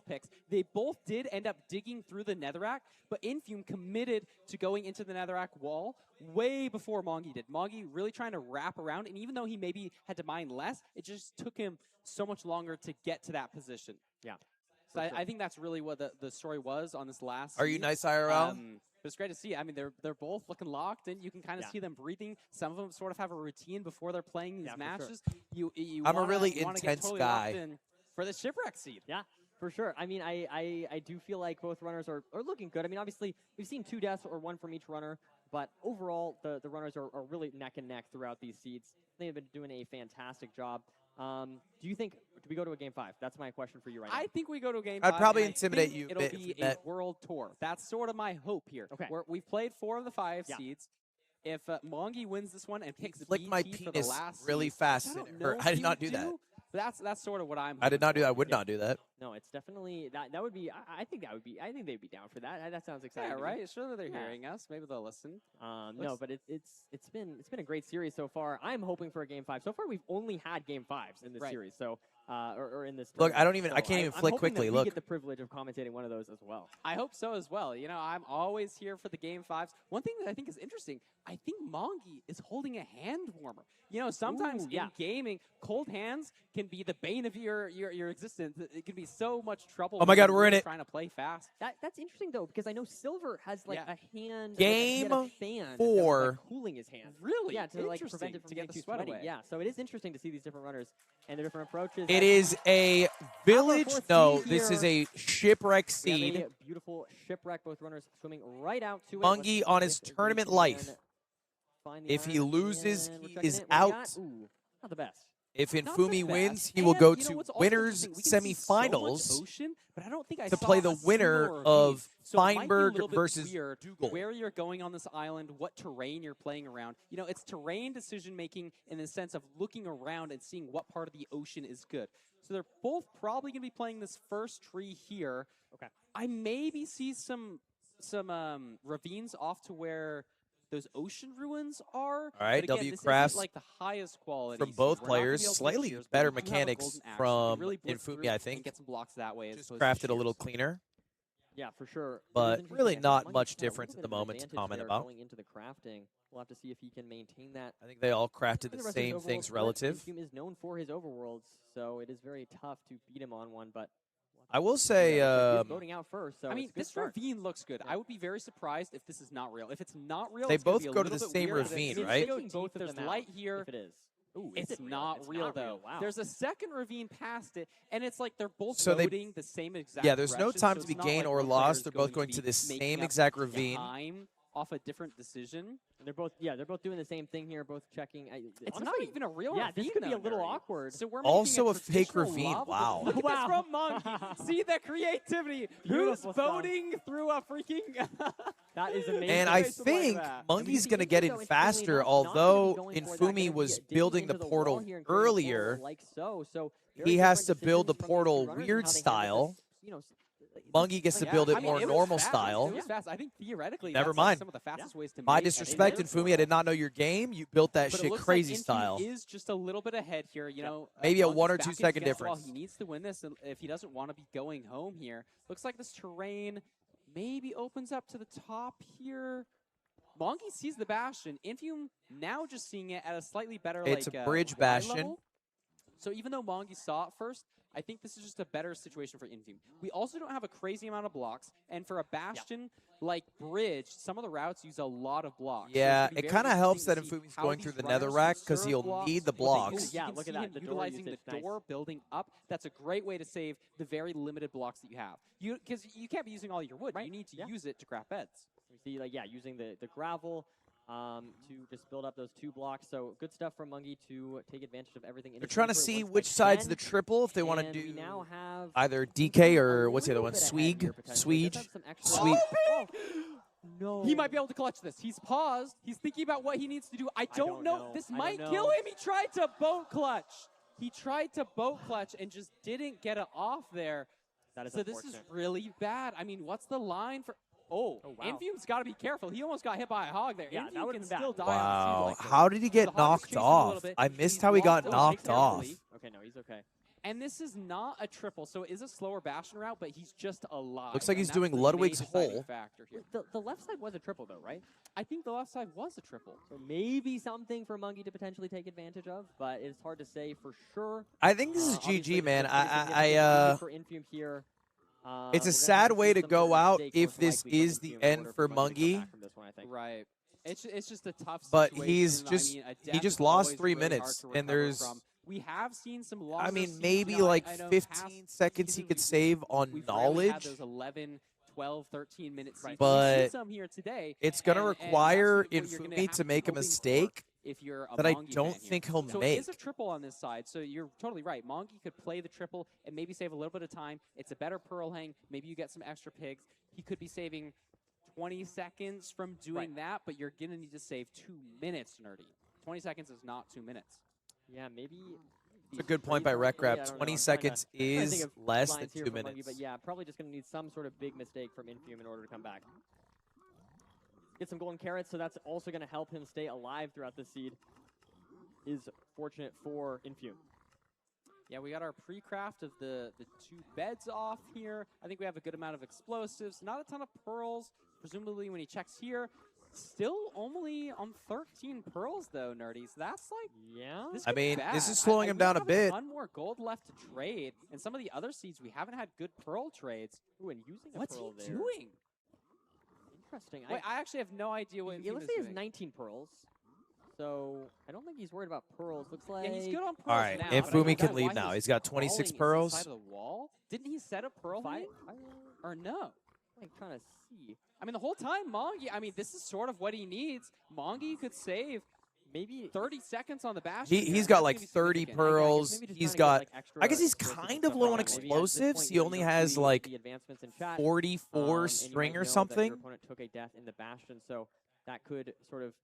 picks. They both did end up digging through the Netherrack, but Infume committed to going into the Netherrack wall way before Mongy did. Mongy really trying to wrap around, and even though he maybe had to mine less, it just took him so much longer to get to that position. Yeah. So I think that's really what the story was on this last Are you seed. nice IRL? It's great to see. I mean, they're both looking locked, and you can kind of see them breathing. Some of them sort of have a routine before they're playing these matches. Sure. I'm a really intense totally guy. For the Shipwreck seed. Yeah, for sure. I mean, I do feel like both runners are looking good. I mean, obviously, we've seen 2 deaths or 1 from each runner, but overall, the runners are really neck and neck throughout these seeds. They've been doing a fantastic job. Do you think, do we go to a Game 5? That's my question for you right now. I think we go to a Game 5. I'd probably intimidate you. It'll be a world tour. That's sort of my hope here. Okay. We've played 4 of the 5 seeds. If Mongy wins this one and picks flicked my for the penis last really seed, fast and it hurt. I did not do that. But that's sort of what I'm. I did not do that. I would not do that. No, it's definitely that would be. I think that would be. I think they'd be down for that. That sounds exciting. Yeah, right. Sure, they're hearing us. Maybe they'll listen. No, but it's been a great series so far. I'm hoping for a game 5. So far, we've only had game 5s in this series. So or in this. Look, tournament. I can't even flick quickly. That Look, we get the privilege of commentating one of those as well. I hope so as well. You know, I'm always here for the game 5s. One thing that I think is interesting, I think Mongi is holding a hand warmer. You know, sometimes in gaming, cold hands can be the bane of your existence. It can be so much trouble. Oh my God, we're in it. Trying to play fast. That's interesting though, because I know Silver has like a hand. Game like, a fan 4. That was, like, cooling his hand. Really? Yeah, to like prevent it from to get the too sweat sweaty. away. Yeah, so it is interesting to see these different runners and their different approaches. it is a village. No, this is a shipwreck seed. A beautiful shipwreck. Both runners swimming right out to it. Mungie on his tournament life. If he loses, he is out. Ooh, not the best. If Infumi wins, he will go to winners semifinals but I don't think to play the winner of Feinberg versus Dougal. Where you're going on this island, what terrain you're playing around. You know, it's terrain decision making in the sense of looking around and seeing what part of the ocean is good. So they're both probably going to be playing this first tree here. Okay. I maybe see some ravines off to where those ocean ruins are. All right, but again, W this crafts isn't like the highest quality from seed. both We're not gonna players. be able to Slightly cheers, but better we do have a mechanics golden axe. from Really blitz Infumi, through I and think. get some blocks that way. Just crafted a little cleaner. Yeah, for sure. But really not Monkey's much got a little difference at bit the of an moment to advantage comment there about. Going into the crafting, we'll have to see if he can maintain that. I think they all crafted And the rest of his same overworld things split, relative. Infume is known for his overworlds, so it is very tough to beat him on one, but I will say, he's voting out first. So I mean, it's a good this start. ravine looks good. I would be very surprised if this is not real. If it's not real, They it's gonna both be a go to little the bit same weird. ravine, It's right? taking both of There's them light out. here. If it is. Ooh, It's is it real? not It's real not though. real. Wow. There's a second ravine past it, and it's like they're both So they- voting the same exact. Yeah, there's no direction, time so to be it's not gained like or one lost. player's They're both going going to to the be same making up exact ravine. time off a different decision. And they're both doing the same thing here, both checking. It's honestly, not even a real Yeah, ravine, this could be a though, little Nuri. awkward. So we're Also making a fake traditional ravine. lava. Wow. Look at Wow. this from Monkey. See the creativity. Beautiful Who's stuff. voting through a freaking? That is amazing. And I Nice to like think that. Monkey's going to get in faster, although Infumi was building the portal earlier. Like so He has to build the portal weird style. Mungie gets to build it more normal style. It was fast. I think theoretically, Never that's like mind. some of the fastest ways to My make disrespect, it. Infumi. I did not know your game. You built that But it shit looks crazy like style. Infumi is just a little bit ahead here. You know, Maybe a Monkey's 1 or back 2 against second the wall. difference. He needs to win this if he doesn't want to be going home here. Looks like this terrain maybe opens up to the top here. Monkey sees the bastion. Infume now just seeing it at a slightly better It's like a bridge eye bastion. level. So even though Mongi saw it first, I think this is just a better situation for Infume. We also don't have a crazy amount of blocks, and for a bastion like Bridge, some of the routes use a lot of blocks. Yeah, So it's gonna be it very kind of helps interesting that to see Infumi's how going these through the runners netherrack because serve he'll blocks, need the what they blocks. do. You can see him utilizing the door, building up. That's a great way to save the very limited blocks that you have. Because you can't be using all your wood. You need to use it to craft beds. We see, like, using the gravel to just build up those 2 blocks. So good stuff from Mungie to take advantage of everything. They're trying to see which side's the triple if they want to And do we now have either DK or what's the other one? Swede. Swede. Sweet. No. He might be able to clutch this. He's paused. He's thinking about what he needs to do. I don't know. This might kill him. He tried to boat clutch. He tried to boat clutch and just didn't get it off there. That is so this is really bad. I mean, what's the line for... Oh, wow. Infume's got to be careful. He almost got hit by a hog there. Yeah, Infume that would can have been still bad. die on the seed Wow. like this. How did he get The hog is knocked chasing him a little off? bit. I missed He's how he got locked up knocked off. carefully. Okay, no, he's okay. And this is not a triple, so it is a slower bastion route, but he's just alive. Looks like and he's that's doing the Ludwig's main deciding hole. factor here. The left side was a triple, though, right? I think the left side was a triple. So maybe something for Mungie to potentially take advantage of, but it's hard to say for sure. I think this is Obviously, GG, man. it's a pretty significant for Infume here. It's a We're gonna sad have to way see to some go sort of out mistake, if most this likely, from is the Infume in end order for Mungie to come Mungie. back from this one, I think. Right. It's just a tough But situation. he's I just mean, a he death just is lost always 3 really hard minutes, to and recover there's from. We have seen some losses. I mean Seeds, maybe you know, like I know 15 seconds he could save on we've rarely had knowledge. those 11, 12, 13 minute seeds. We've But seen some here today. it's gonna and require that's what you're gonna Infumi have to make a hoping for mistake if you're a that I Mongi don't fan here. think he'll So make. it is a triple on this side, so you're totally right. Mongi could play the triple and maybe save a little bit of time. It's a better pearl hang. Maybe you get some extra pigs. He could be saving 20 seconds from doing that, but you're going to need to save 2 minutes, Nerdy. 20 seconds is not 2 minutes. Yeah, maybe It's a good point by RecRap. 20 seconds is less than 2 minutes. But yeah, probably just going to need some sort of big mistake from Infume in order to come back. Get some golden carrots, so that's also going to help him stay alive throughout the seed. Is fortunate for Infume. Yeah, we got our pre-craft of the 2 beds off here. I think we have a good amount of explosives. Not a ton of pearls. Presumably when he checks here, still only on 13 pearls though, Nerdies. That's like, yeah. I mean, this is slowing him down a bit. A ton more gold left to trade, and some of the other seeds we haven't had good pearl trades. Ooh, and using What's a pearl he there. doing? Interesting. Wait, I actually have no idea what Let's is say he has doing. 19 pearls. So I don't think he's worried about pearls. Looks like Yeah, he's good on pearls All right, now. Infumi can leave now. He's got 26 pearls. Side of the wall? Didn't he set a pearl height? Or no? I'm trying to see. I mean, the whole time, Mongi, I mean, this is sort of what he needs. Mongi could save maybe 30 seconds on the bastion. He's got like 30 pearls. He's got, I guess he's kind of low on explosives. He only has like 44 string or something. Your opponent took a death in the bastion, so that could sort of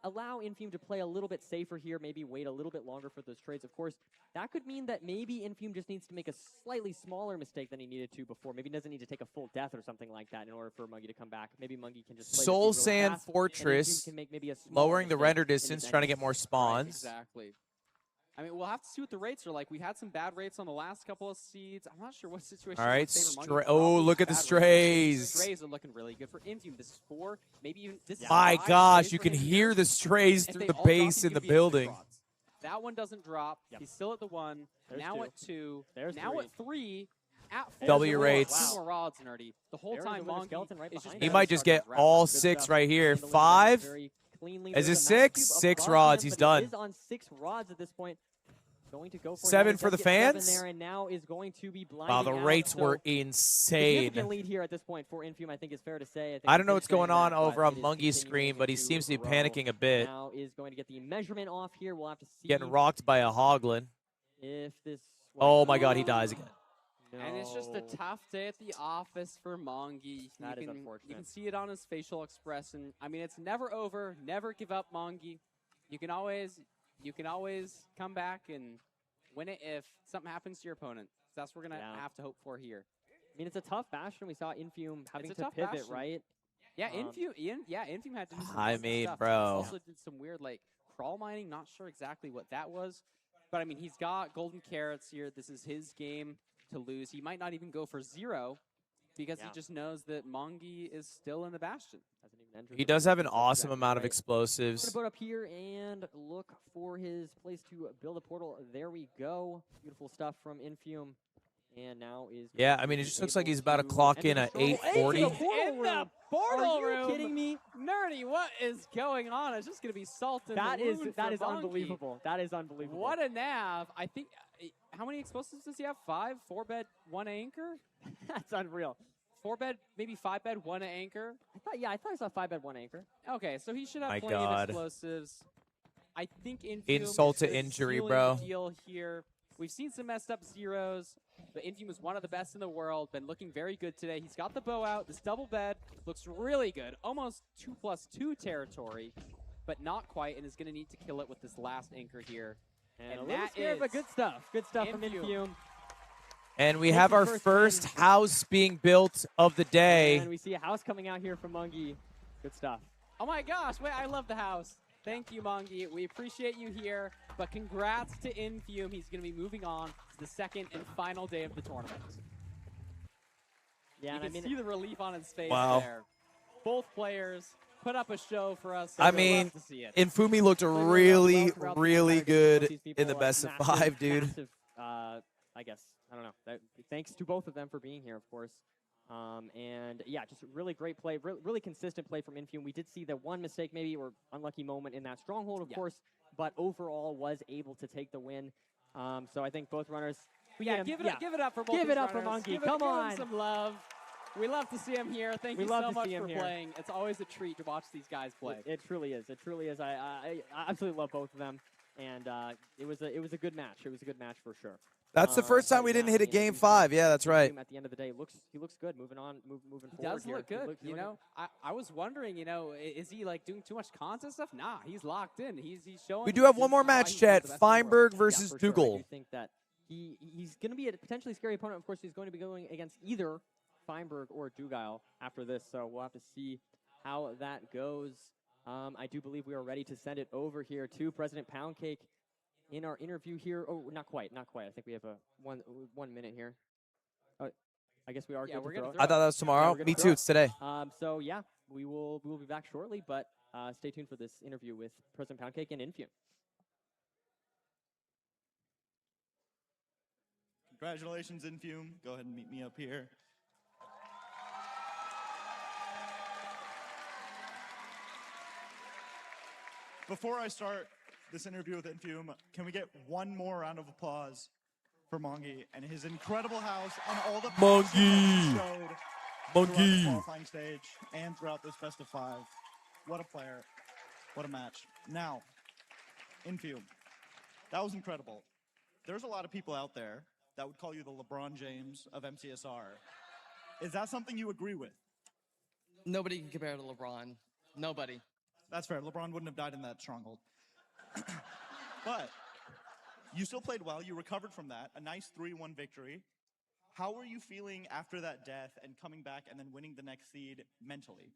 allow Infume to play a little bit safer here, maybe wait a little bit longer for those trades. Of course, that could mean that maybe Infume just needs to make a slightly smaller mistake than he needed to before. Maybe he doesn't need to take a full death or something like that in order for Mungie to come back. Maybe Mungie can just play Soul the seed really Sand fast, Fortress, can make maybe a smaller lowering the mistake render in his distance, trying to get more spawns. Exactly. I mean, we'll have to see what the rates are like. We had some bad rates on the last couple of seeds. I'm not sure what situation. All right, oh, look at the strays. Strays are looking really good for Infume. This is 4, maybe even this. My is 5 gosh, strays you for can Infume. hear the strays If through they the all drop, base he in the could be at 6 building. rods. That one doesn't drop. He's still at the 1. There's now 2. at 2. There's now 3. at 3. At 4. W rates. Wow. 2 more rods, Nerdy. The whole There's time, a Wither Mongi skeleton right is just behind He him. might just get all 6 right here. 5. Is it 6? 6 rods. He's done. He is on 6 rods at this point. Going to go for 7 for the fans. 7 there, and now is going to be blinding Wow, the out, rates so were insane. Significant lead here at this point for Infume, I think is fair to say. I don't know what's going on over on Mungie's screen, but he seems to be panicking a bit. Now is going to get the measurement off here. We'll have to see. Getting rocked by a Hoglin. If this. Oh my God, he dies again. No. And it's just a tough day at the office for Mongi. That is You unfortunate. can see it on his facial expression. I mean, it's never over. Never give up, Mongi. You can always come back and win it if something happens to your opponent. That's what we're gonna have to hope for here. I mean, it's a tough bastion. We saw Infume having It's a to tough pivot, bastion. right? Yeah, Infume had to do some I awesome mean, stuff. bro. Also did some weird like crawl mining. Not sure exactly what that was, but I mean, he's got golden carrots here. This is his game to lose. He might not even go for 0 because he just knows that Mongi is still in the bastion. Hasn't even entered He the does have an bastion, so awesome exactly amount of right. explosives. We're gonna boat up here and look for his place to build a portal. There we go. Beautiful stuff from Infume. And now is Yeah, I mean, it just looks like he's about to clock in at 840. In the portal Are you room. kidding me? Nerdy, what is going on? It's just going to be salt in That the is wound that for is Mongi. unbelievable. That is unbelievable. What a nav. I think, how many explosives does he have? 5? 4 bed, 1 anchor? That's unreal. 4 bed, maybe 5 bed, 1 anchor? I thought I saw 5 bed 1 anchor. Okay, so he should have My plenty God. of explosives. I think Infume Insult to is injury, sealing bro. the deal here. We've seen some messed up zeros, but Infume is one of the best in the world. Been looking very good today. He's got the bow out. This double bed looks really good. Almost 2+2 territory, but not quite, and is going to need to kill it with this last anchor here. And a little that scared, but good stuff. Good stuff from Infume. Infume. And we have our first house being built of the day. And we see a house coming out here from Mungie. Good stuff. Oh my gosh, wait, I love the house. Thank you, Mongi. We appreciate you here, but congrats to Infume. He's going to be moving on to the second and final day of the tournament. Yeah, you and can I mean, see the relief on his face Wow. there. Both players put up a show for us. I We'd mean, love to see it. Infumi looked really, really good in the best of 5, dude. Massive, I guess, I don't know. Thanks to both of them for being here, of course. And yeah, just really great play, really consistent play from Infume. We did see the one mistake, maybe, or unlucky moment in that stronghold, of course, but overall was able to take the win. So I think both runners. Give it up for both Give these it up for runners. Mungie. Give Come on. him some love. We love to see him here. Thank We you love so to much see him for here. playing. It's always a treat to watch these guys play. It truly is. It truly is. I absolutely love both of them, and it was a good match. It was a good match for sure. That's the first time we didn't hit a game 5. Yeah, that's right. At the end of the day, he looks good. Moving forward. He does here. look good. You know, I was wondering, you know, is he like doing too much content stuff? Nah, he's locked in. He's showing. We do have one more match, chat. Feinberg versus Dougal. I do think that he's going to be a potentially scary opponent. Of course, he's going to be going against either Feinberg or Dougal after this, so we'll have to see how that goes. I do believe we are ready to send it over here to President Poundcake in our interview here. Oh, not quite. I think we have a 1 minute here. I guess we are good to throw it. I thought that was tomorrow. Me too. It's today. So yeah, we will be back shortly, but stay tuned for this interview with President Poundcake and Infume. Congratulations, Infume. Go ahead and meet me up here. Before I start this interview with Infume, can we get one more round of applause for Mongi and his incredible house and all the passion that he showed throughout the qualifying stage and throughout this best of 5. What a player. What a match. Now, Infume, that was incredible. There's a lot of people out there that would call you the LeBron James of MCSR. Is that something you agree with? Nobody can compare to LeBron. Nobody. That's fair. LeBron wouldn't have died in that stronghold. But you still played well. You recovered from that. A nice 3-1 victory. How were you feeling after that death and coming back and then winning the next seed mentally?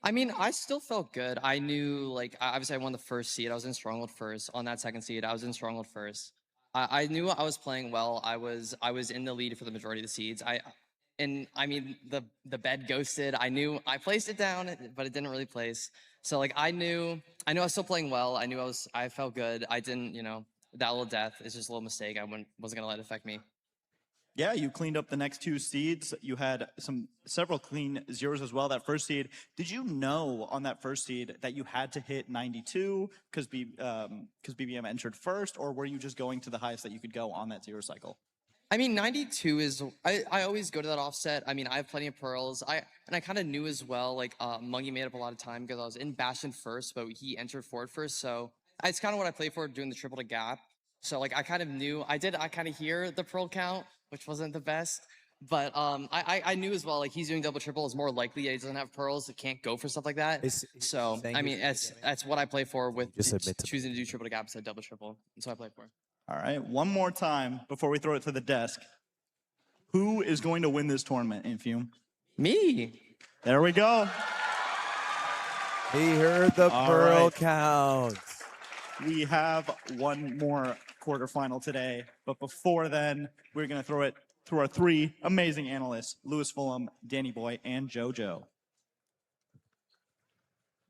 I mean, I still felt good. I knew, like, obviously I won the first seed. I was in Stronghold first. On that second seed, I was in Stronghold first. I knew I was playing well. I was in the lead for the majority of the seeds. I mean, the bed ghosted. I knew I placed it down, but it didn't really place. So like I knew I was still playing well. I felt good. I didn't, you know, that little death is just a little mistake. I wasn't gonna let it affect me. Yeah, you cleaned up the next 2 seeds. You had several clean zeros as well. That first seed. Did you know on that first seed that you had to hit 92 because BBM entered first, or were you just going to the highest that you could go on that 0 cycle? I mean, 92 is, I always go to that offset. I mean, I have plenty of pearls. I kind of knew as well, like, Mungie made up a lot of time because I was in Bastion first, but he entered forward first. So it's kind of what I played for doing the triple to gap. So, like, I kind of knew, I kind of hear the pearl count, which wasn't the best. But I knew as well, like, he's doing double triple is more likely that he doesn't have pearls. It can't go for stuff like that. So, I mean, that's what I play for with choosing to do triple to gap instead of double triple. That's what I play for. All right, one more time before we throw it to the desk. Who is going to win this tournament, Infume? Me. There we go. He heard the pearl count. We have one more quarterfinal today, but before then, we're going to throw it through our 3 amazing analysts, Lewis Fulham, Danny Boy, and JoJo.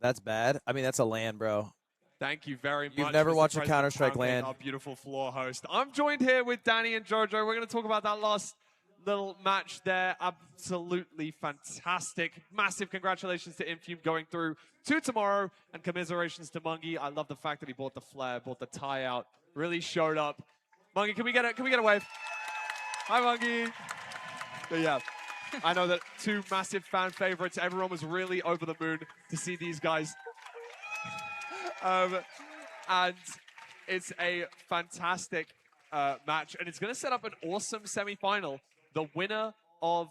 That's bad. I mean, that's a LAN, bro. Thank you very much. You've never Mr. watched a President Counter-Strike Poundcake, LAN. Our beautiful floor host. I'm joined here with Danny and Jojo. We're going to talk about that last little match there. Absolutely fantastic. Massive congratulations to Infume going through to tomorrow, and commiserations to Mungie. I love the fact that he bought the flare, bought the tie out, really showed up. Mungie, can we get a wave? Hi, Mungie. But yeah, I know that 2 massive fan favorites. Everyone was really over the moon to see these guys. And it's a fantastic match, and it's going to set up an awesome semi-final. The winner of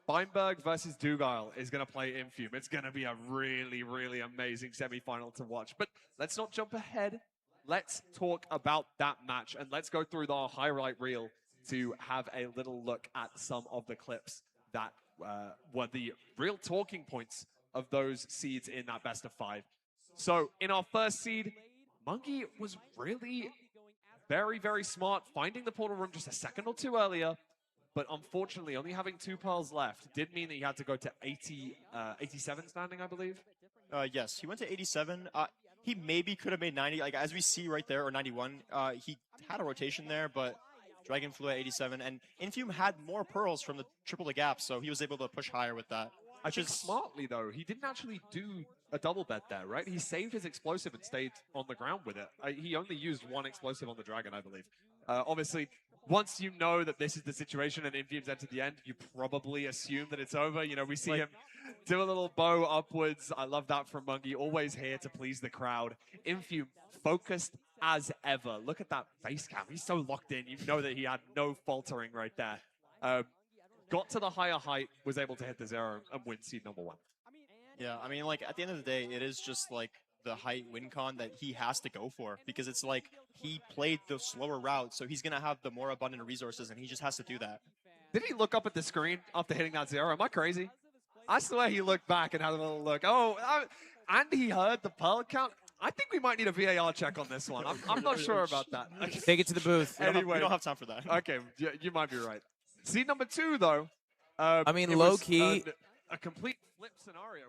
Feinberg versus Dougal is going to play Infume. It's going to be a really, really amazing semi-final to watch. But let's not jump ahead. Let's talk about that match, and let's go through the highlight reel to have a little look at some of the clips that were the real talking points of those seeds in that best of 5. So in our first seed, Mungie was really very, very smart, finding the portal room just a second or 2 earlier. But unfortunately, only having 2 pearls left did mean that he had to go to 87 standing, I believe. Yes, he went to 87. He maybe could have made 90, like as we see right there, or 91. He had a rotation there, but Dragon flew at 87, and Infume had more pearls from the triple to gap, so he was able to push higher with that. I think smartly, though, he didn't actually do a double bet there, right? He saved his explosive and stayed on the ground with it. He only used 1 explosive on the Dragon, I believe. Obviously, once you know that this is the situation and Infume's entered the end, you probably assume that it's over. You know, we see him do a little bow upwards. I love that from Mungi. Always here to please the crowd. Infume focused as ever. Look at that face cam. He's so locked in. You know that he had no faltering right there. Got to the higher height, was able to hit the 0 and win seed number 1. Yeah, I mean, like, at the end of the day, it is just, like, the height win con that he has to go for, because it's like he played the slower route, so he's going to have the more abundant resources, and he just has to do that. Did he look up at the screen after hitting that 0? Am I crazy? I swear he looked back and had a little look. Oh, and he heard the pearl count. I think we might need a VAR check on this one. I'm not sure about that. Take it to the booth. Anyway, we don't have time for that. Okay, you might be right. Seed number 2, though. I mean, low-key, a complete flip scenario.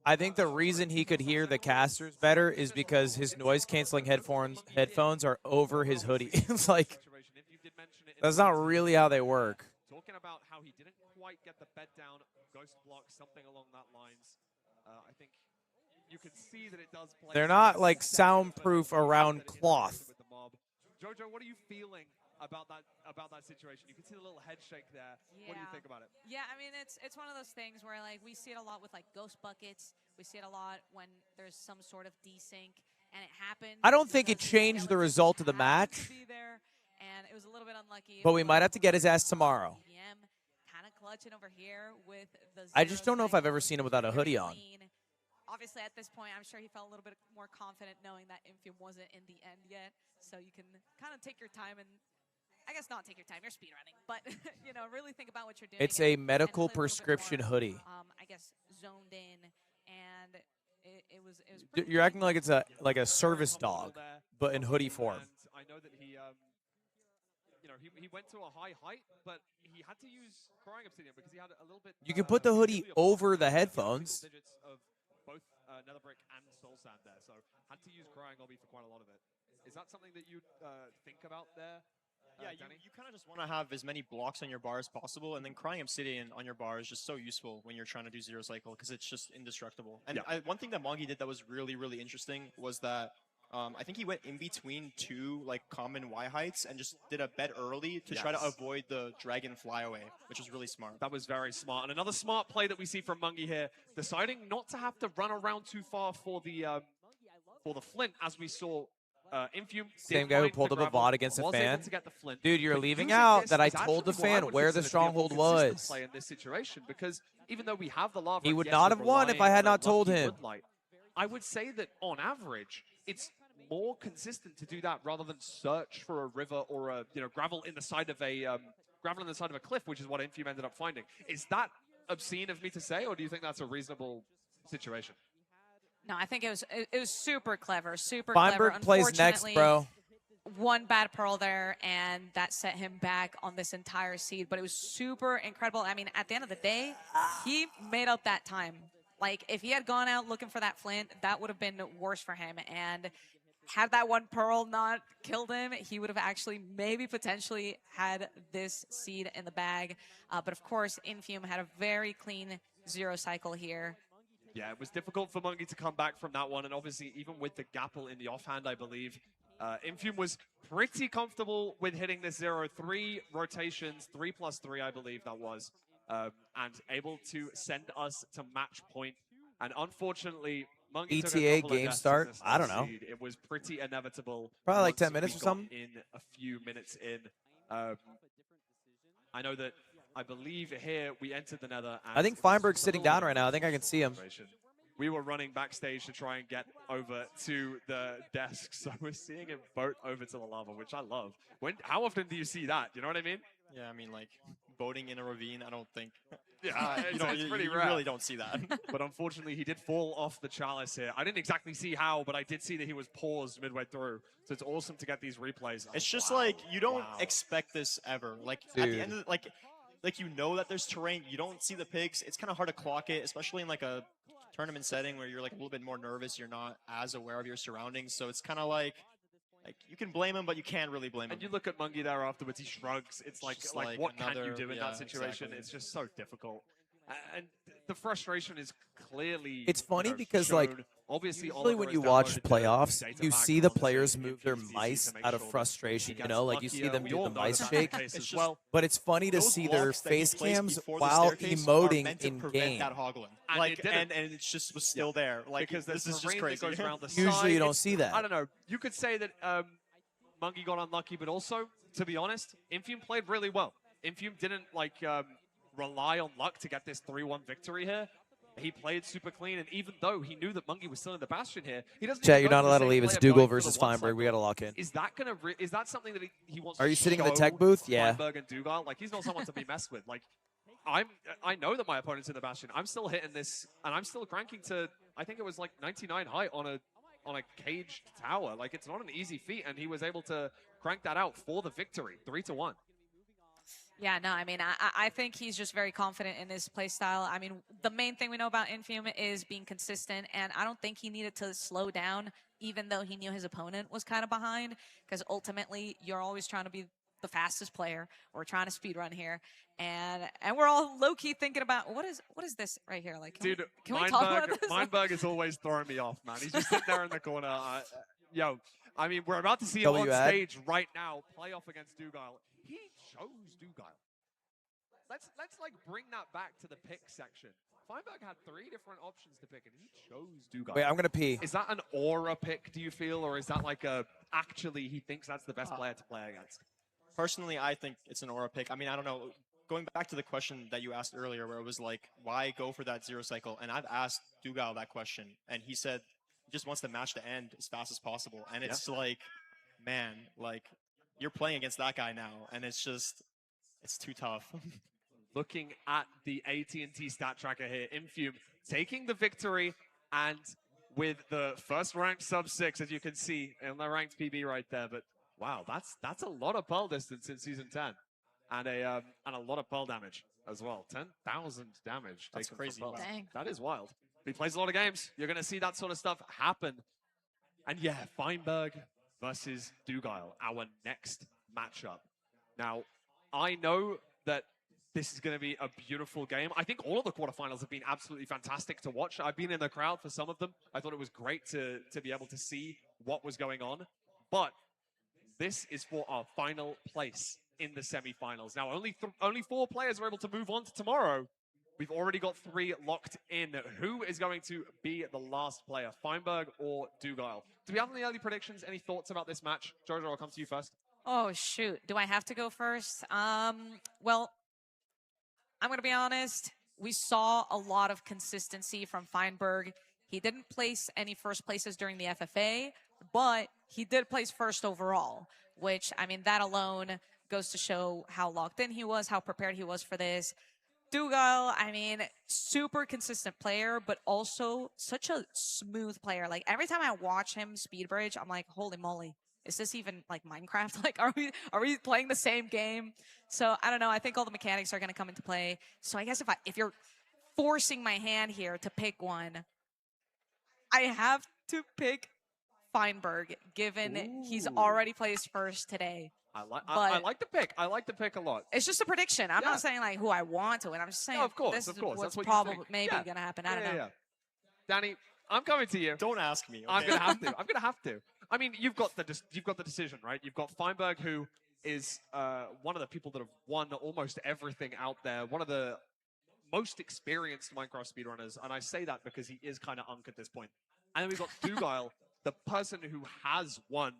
I think the reason he could hear the casters better is because his noise-canceling headphones are over his hoodie. It's like, that's not really how they work. Talking about how he didn't quite get the bed down, ghost block, something along that lines. I think you can see that it does play. They're not, like, soundproof around cloth. Jojo, what are you feeling about that situation? You can see the little head shake there. Yeah. What do you think about it? Yeah, I mean, it's one of those things where, like, we see it a lot with, like, ghost buckets. We see it a lot when there's some sort of desync, and it happens. I don't think it changed the result of the match, and it was a little bit unlucky. but we might have to get his ass tomorrow. Kind of clutching over here with the I just don't know if I've ever seen him without a hoodie on. Obviously, at this point, I'm sure he felt a little bit more confident knowing that Infume wasn't in the end yet. So you can kind of take your time and, I guess not take your time, you're speedrunning, but, you know, really think about what you're doing. It's a medical prescription hoodie. I guess zoned in, and it was You're acting like it's a service dog, but in hoodie form. I know that he, you know, he went to a high height, but he had to use Crying Obsidian because he had a little bit. You can put the hoodie over the headphones. Of both Netherbrick and Soul Sand there, so had to use Crying Obby for quite a lot of it. Is that something that you think about there? Yeah, you kind of just want to have as many blocks on your bar as possible, and then Crying Obsidian on your bar is just so useful when you're trying to do zero cycle because it's just indestructible. And one thing that Mongi did that was really, really interesting was that I think he went in between 2 like common Y heights and just did a bed early to try to avoid the dragon flyaway, which was really smart. That was very smart. And another smart play that we see from Mungi here, deciding not to have to run around too far for the Flint, as we saw. Infume, same guy who pulled up a VOD against a fan. Dude, you're leaving out that I told the fan where the stronghold was. In this situation, because even though we have the lava, he would not have won if I had not told him. I would say that on average, it's more consistent to do that rather than search for a river or a gravel in the side of a cliff, which is what Infume ended up finding. Is that obscene of me to say, or do you think that's a reasonable situation? No, I think it was super clever, super Feinberg clever. plays next, bro. One bad pearl there, and that set him back on this entire seed. But it was super incredible. I mean, at the end of the day, he made up that time. Like, if he had gone out looking for that Flint, that would have been worse for him. And had that one pearl not killed him, he would have actually maybe potentially had this seed in the bag. But of course, Infume had a very clean zero cycle here. Yeah, it was difficult for Mungi to come back from that one, and obviously even with the Gapple in the offhand, I believe, Infume was pretty comfortable with hitting this 0-3 rotations, 3+3, I believe that was, and able to send us to match point. And unfortunately, Mungi took a couple of game deaths start? in this I don't know. seed. It was pretty inevitable. Probably like once 10 minutes we or something. got in a few minutes in. I know that. I believe here we entered the Nether. I think Feinberg's sitting down right now. I think I can see him. We were running backstage to try and get over to the desk, so we're seeing him boat over to the lava, which I love. How often do you see that? You know what I mean? Yeah, I mean, like, boating in a ravine, I don't think. Yeah, it's pretty rare. You really don't see that. But unfortunately, he did fall off the chalice here. I didn't exactly see how, but I did see that he was paused midway through. So it's awesome to get these replays. It's just like, you don't expect this ever. Like, at the end of the, like you know that there's terrain, you don't see the picks. It's kind of hard to clock it, especially in like a tournament setting where you're like a little bit more nervous. You're not as aware of your surroundings, so it's kind of like you can blame him, but you can't really blame him. And you look at Mungi there afterwards, he shrugs. It's like what can you do in that situation? Exactly. It's just so difficult. And the frustration is clearly. It's funny because, shown. like, Obviously, usually when you watch playoffs, you see the players move their mice out of frustration, you know? Like, you see them do the mice shake. But it's funny to see their face cams while emoting in-game. And it just was still there. Like, because this is just crazy. Goes around the Usually side. you don't see that. I don't know. You could say that Monkey got unlucky, but also, to be honest, Infium played really well. Infium didn't, like, rely on luck to get this 3-1 victory here. He played super clean, and even though he knew that Monkey was still in the Bastion here, he doesn't. Chat, you're not allowed to leave. It's Dougal versus Feinberg. We got to lock in. Is that gonna? Is that something that he wants? Are you to sitting in the show tech booth? Yeah. Feinberg and Dougal, like he's not someone to be messed with. Like, I know that my opponent's in the Bastion. I'm still hitting this, and I'm still cranking to. I think it was like 99 height on a caged tower. Like, it's not an easy feat, and he was able to crank that out for the victory, 3-1. Yeah, no, I mean, I think he's just very confident in his play style. I mean, the main thing we know about Infium is being consistent, and I don't think he needed to slow down, even though he knew his opponent was kind of behind, because ultimately, you're always trying to be the fastest player. We're trying to speedrun here, and we're all low-key thinking about, what is this right here? Like, can we talk about this? Mindberg is always throwing me off, man. He's just sitting there in the corner. Yo, I mean, we're about to see him on stage right now, play off against Dougal. He chose Dougal. Let's like bring that back to the pick section. Feinberg had 3 different options to pick, and he chose Dougal. Wait, I'm gonna pee. Is that an aura pick, do you feel, or is that like actually he thinks that's the best player to play against? Personally, I think it's an aura pick. I mean, I don't know. Going back to the question that you asked earlier, where it was like, why go for that 0 cycle? And I've asked Dougal that question, and he said he just wants the match to end as fast as possible. And it's like, man, like, you're playing against that guy now, and it's just, it's too tough. Looking at the AT&T stat tracker here, Infium taking the victory, and with the first ranked sub-6, as you can see, in the ranked PB right there. But wow, that's a lot of pearl distance in Season 10, and a lot of pearl damage as well. 10,000 damage. That's crazy. Wow. That is wild. He plays a lot of games. You're going to see that sort of stuff happen. And yeah, Feinberg versus Dougal, our next matchup. Now, I know that this is going to be a beautiful game. I think all of the quarterfinals have been absolutely fantastic to watch. I've been in the crowd for some of them. I thought it was great to be able to see what was going on. But this is for our final place in the semifinals. Now, only 4 players are able to move on to tomorrow. We've already got 3 locked in. Who is going to be the last player, Feinberg or Dougal? Do we have any early predictions? Any thoughts about this match? Jojo, I'll come to you first. Oh, shoot. Do I have to go first? Well, I'm going to be honest. We saw a lot of consistency from Feinberg. He didn't place any first places during the FFA, but he did place first overall, which, I mean, that alone goes to show how locked in he was, how prepared he was for this. Dougal, I mean, super consistent player, but also such a smooth player. Like, every time I watch him speed bridge, I'm like, holy moly, is this even like Minecraft? Like, are we playing the same game? So I don't know. I think all the mechanics are going to come into play. So I guess if you're forcing my hand here to pick one, I have to pick Feinberg, given he's already placed first today. I like the pick. I like the pick a lot. It's just a prediction. I'm not saying like who I want to win. I'm just saying this is what's probably maybe going to happen. I don't know. Danny, I'm coming to you. Don't ask me. Okay? I'm gonna have to. I'm gonna have to. I mean, you've got the decision, right? You've got Feinberg, who is one of the people that have won almost everything out there. One of the most experienced Minecraft speedrunners, and I say that because he is kind of unk at this point. And then we've got Dougal, the person who has won,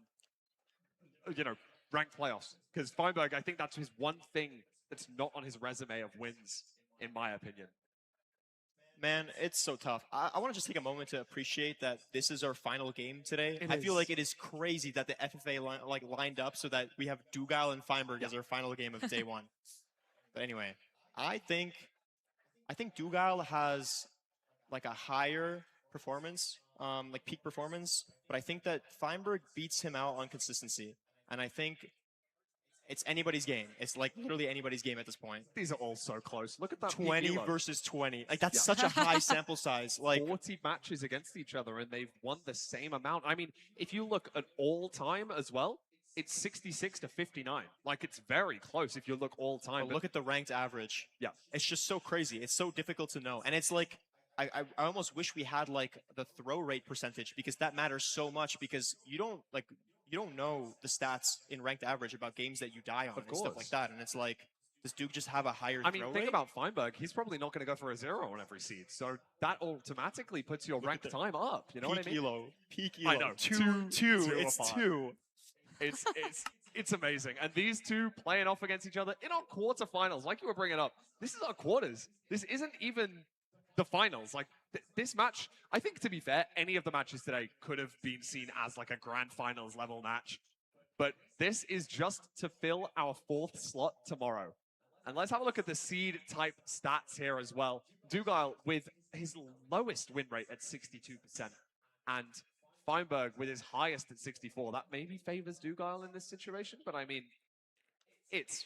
ranked playoffs. Because Feinberg, I think that's his one thing that's not on his resume of wins, in my opinion. Man, it's so tough. I want to just take a moment to appreciate that this is our final game today. I feel like it is crazy that the FFA lined up so that we have Dougal and Feinberg as our final game of day 1. But anyway, I think Dougal has like a higher performance, like peak performance, but I think that Feinberg beats him out on consistency. And I think it's anybody's game. It's like literally anybody's game at this point. These are all so close. Look at that. 20 versus 20. Like, that's such a high sample size. Like 40 matches against each other, and they've won the same amount. I mean, if you look at all time as well, it's 66 to 59. Like, it's very close if you look all time. But look at the ranked average. Yeah. It's just so crazy. It's so difficult to know. And it's like, I almost wish we had like the throw rate percentage, because that matters so much, because you don't know the stats in ranked average about games that you die on and stuff like that. And it's like, does Duke just have a higher throw rate? I mean, think about Feinberg. He's probably not going to go for a 0 on every seed. So that automatically puts your ranked time up. You know what I mean? Peak elo. I know. Two. It's two. It's amazing. And these two playing off against each other in our quarterfinals, like you were bringing up, this is our quarters. This isn't even the finals. Like, this match, I think, to be fair, any of the matches today could have been seen as like a grand finals level match. But this is just to fill our 4th slot tomorrow. And let's have a look at the seed type stats here as well. Dugal with his lowest win rate at 62%. And Feinberg with his highest at 64. That maybe favors Dugal in this situation, but I mean, it's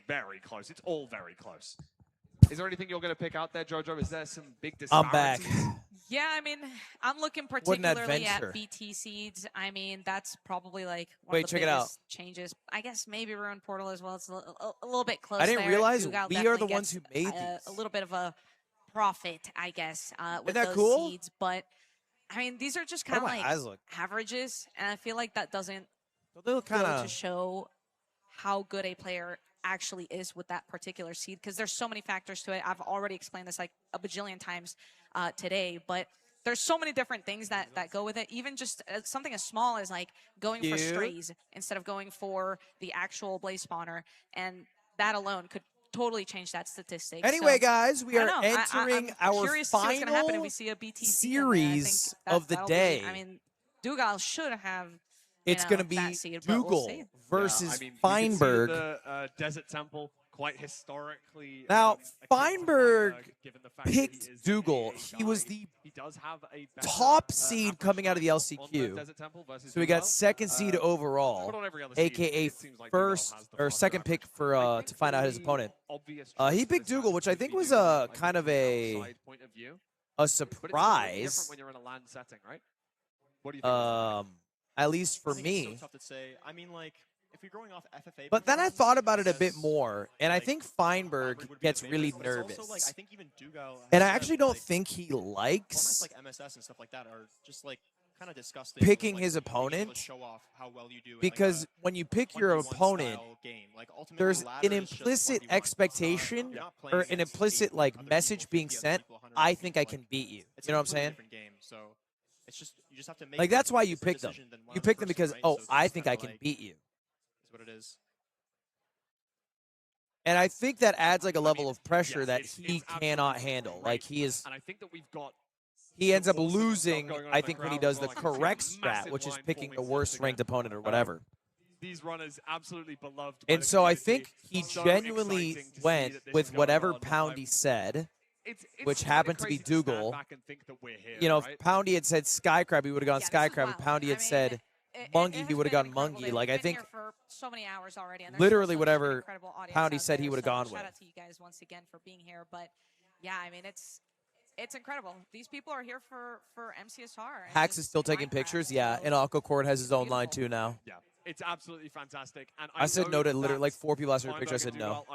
very close. It's all very close. Is there anything you're going to pick out there, Jojo? Is there some big disparities? I'm back. Yeah, I mean, I'm looking particularly at BT seeds. I mean, that's probably like one of the biggest changes. I guess maybe Ruin Portal as well. It's a little bit close. I didn't realize Dugal we are the ones who made these. A little bit of a profit, I guess, with Isn't that those cool? seeds. But I mean, these are just kind of like averages, and I feel like that doesn't go to show how good a player actually is with that particular seed, because there's so many factors to it. I've already explained this like a bajillion times today, but there's so many different things that go with it. Even just something as small as like going for strays instead of going for the actual blaze spawner, and that alone could totally change that statistic. Anyway, guys, we are entering I'm our curious to see what's gonna happen if we final see a BT series of the day. I mean, Dugal should have. It's going to be Dugal versus Feinberg. The Desert Temple, quite historically. Now, Feinberg picked Dugal. He was the top seed coming out of the LCQ. So we got 2nd seed overall, aka first or 2nd pick for to find out his opponent. He picked Dugal, which I think was a kind of a surprise. When you're in a LAN setting, right? What do you think? At least for me. It's so tough to say. I mean, like, if you're going off FFA, but then I thought about it a bit more, and I think Feinberg gets really nervous. Also, like, I think even Dugal and I actually don't think he likes like MSS and stuff like that are just like kind of disgusting. Picking like, his opponent, show off how well you do because like when you pick your opponent, like, there's an implicit expectation or an implicit like message being sent. I think I can beat you. You know what I'm saying? So it's just you just have to make like that's why you pick them. You pick them because I think I can beat you. Is what it is. And I think that adds like a level of pressure that he cannot handle. Like he is. And I think that we've got. He ends up losing, I think, when he does the correct strat, which is picking the worst ranked opponent or whatever. These runners absolutely beloved. And so I think he genuinely went with whatever Poundy said. Which happened to be Dugal. You know, if Poundy had said Skycrab, he would have gone Skycrab. If Poundy had said Mungie, he would have gone Mungie. Like, I think so many hours already, and literally whatever Poundy said he would have gone with. Shout out to you guys once again for being here. But, yeah, I mean, it's incredible. These people are here for MCSR. Hax is still taking pictures, yeah. And Alco Cord has his own line, too, now. Yeah. It's absolutely fantastic. And I said no to literally like 4 people asked for a picture. I said no.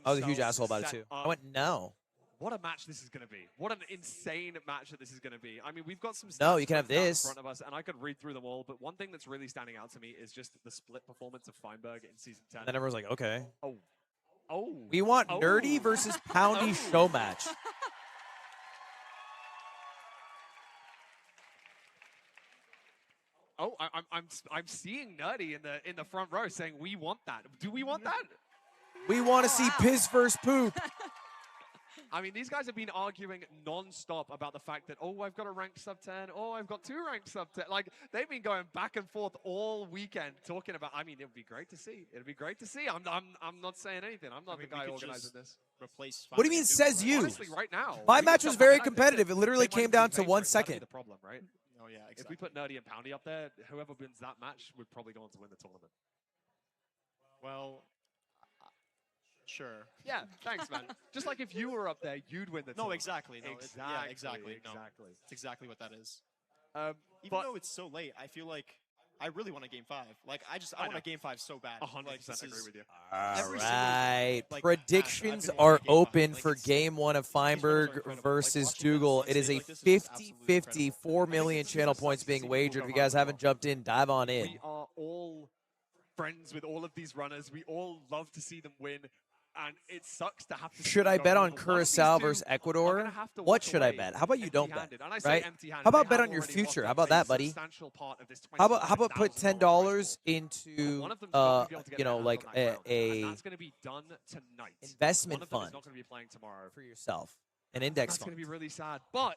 I was a huge asshole about it, too. I went, no. What a match this is going to be. What an insane match that this is going to be. I mean, we've got some stats no, you can have this in front of us, and I could read through them all, but one thing that's really standing out to me is just the split performance of Feinberg in Season 10. And then everyone's like, okay. Oh. We want Nerdy versus Poundy show match. Oh, I'm seeing Nerdy in the front row saying we want that. Do we want that? We want to see piss versus poop. I mean, these guys have been arguing non-stop about the fact that, oh, I've got a ranked sub-10. Oh, I've got 2 ranked sub-10. Like, they've been going back and forth all weekend talking about, I mean, it would be great to see. It would be great to see. I'm not saying anything. I'm not the guy organizing this. What do you mean, says you? Honestly, right now. My match was very competitive. It literally came down to 1 second. The problem, right? Oh, yeah, exactly. If we put Nerdy and Poundy up there, whoever wins that match would probably go on to win the tournament. Well... Sure. Yeah, thanks, man. Just like if you were up there, you'd win the tournament. No, exactly. No, exactly. Yeah, exactly. Exactly. No, it's exactly what that is. Even though it's so late, I feel like I really want a game 5. Like, I want a game 5 so bad. 100% like, this agree is with you. All right. Predictions are open for Game 1 of Feinberg versus Dougal. It is a 50-50, 4 million channel points being wagered. If you guys haven't jumped in, dive on in. We are all friends with all of these runners. We all love to see them win. And it sucks to have to. Should I bet on Curacao versus Ecuador? What should I bet? How about you don't bet? Right? How about bet on your future? How about that, buddy? How about put $10 into you know, like a investment fund for yourself, an index That's fund. going to be really sad. But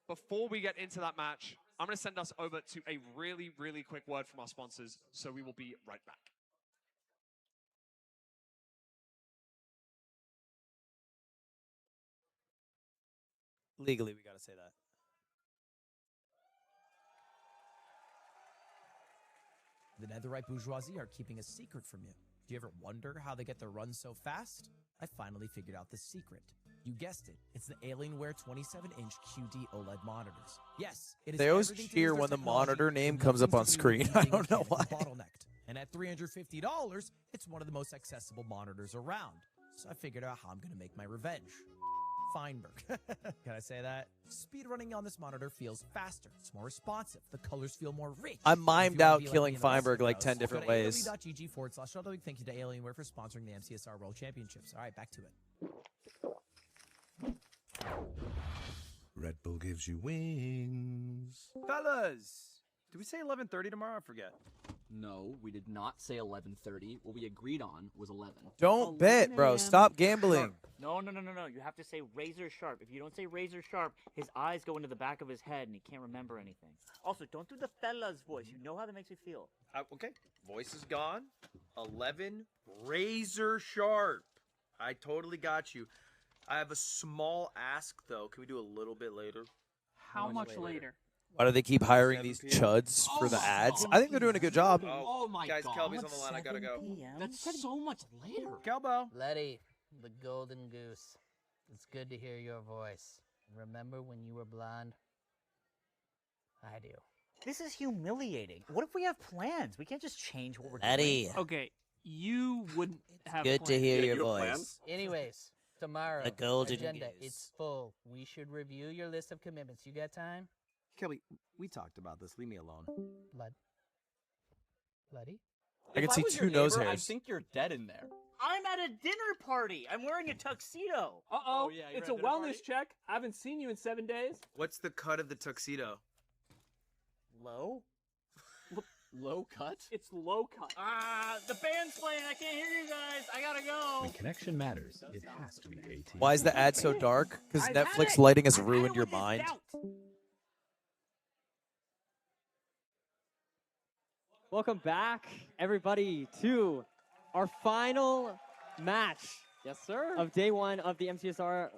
before we get into that match, I'm going to send us over to a really, really quick word from our sponsors. So we will be right back. Legally, we got to say that. The Netherite bourgeoisie are keeping a secret from you. Do you ever wonder how they get their runs so fast? I finally figured out the secret. You guessed it. It's the Alienware 27-inch QD OLED monitors. Yes, it is. They always cheer when the monitor name comes up on screen. I don't know why. Bottlenecked. And at $350, it's one of the most accessible monitors around. So I figured out how I'm going to make my revenge. Feinberg. Can I say that? Speedrunning on this monitor feels faster. It's more responsive. The colors feel more rich. I mimed out killing Feinberg like 10 different ways. AW.GG/Ludwig. Thank you to Alienware for sponsoring the MCSR World Championships. All right, back to it. Red Bull gives you wings. Fellas, did we say 11:30 tomorrow? I forget. No, we did not say 11:30. What we agreed on was 11. Don't bet, bro. Stop gambling. No. You have to say razor sharp. If you don't say razor sharp, his eyes go into the back of his head and he can't remember anything. Also, don't do the fella's voice. You know how that makes me feel. Okay. Voice is gone. 11 razor sharp. I totally got you. I have a small ask, though. Can we do a little bit later? How much later? Why do they keep hiring these chuds for the ads? I think they're doing a good job. Oh my guys, God. Kelby's on the line. I gotta go. That's so much later. Kelbo. Letty, the golden goose. It's good to hear your voice. Remember when you were blonde? I do. This is humiliating. What if we have plans? We can't just change what we're Letty. doing. Okay, you wouldn't have Good to hear your voice. Anyways, tomorrow, The golden agenda, goose. it's full. We should review your list of commitments. You got time? Kelby, we talked about this. Leave me alone. Letty? I can see two nose hairs. I think you're dead in there. I'm at a dinner party. I'm wearing a tuxedo. Uh-oh, yeah, it's you're a at dinner wellness party? check. I haven't seen you in 7 days. What's the cut of the tuxedo? Low? Low cut? It's low cut. The band's playing. I can't hear you guys. I gotta go. When connection matters, it has to be 18. Why is the ad so dark? Because I've had Netflix it. lighting has I've had ruined it your with this mind. doubt. Welcome back, everybody, to our final match. Yes, sir. Of day one of the MCSR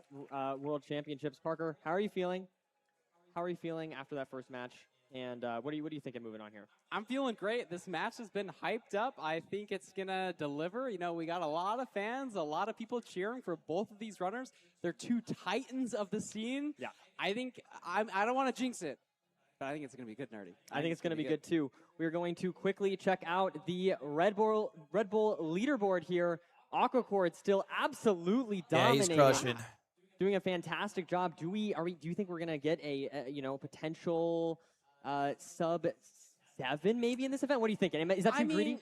World Championships. Parker, how are you feeling? How are you feeling after that first match? And what do you think of moving on here? I'm feeling great. This match has been hyped up. I think it's going to deliver. You know, we got a lot of fans, a lot of people cheering for both of these runners. They're two titans of the scene. Yeah. I think, I don't want to jinx it, but I think it's going to be good, Nerdy. I think it's going to be good, too. We're going to quickly check out the Red Bull leaderboard here. Aquacord still absolutely dominating. Yeah, he's crushing. Doing a fantastic job. Do you think we're going to get a potential sub 7 maybe in this event? What are you thinking? Is that too greedy?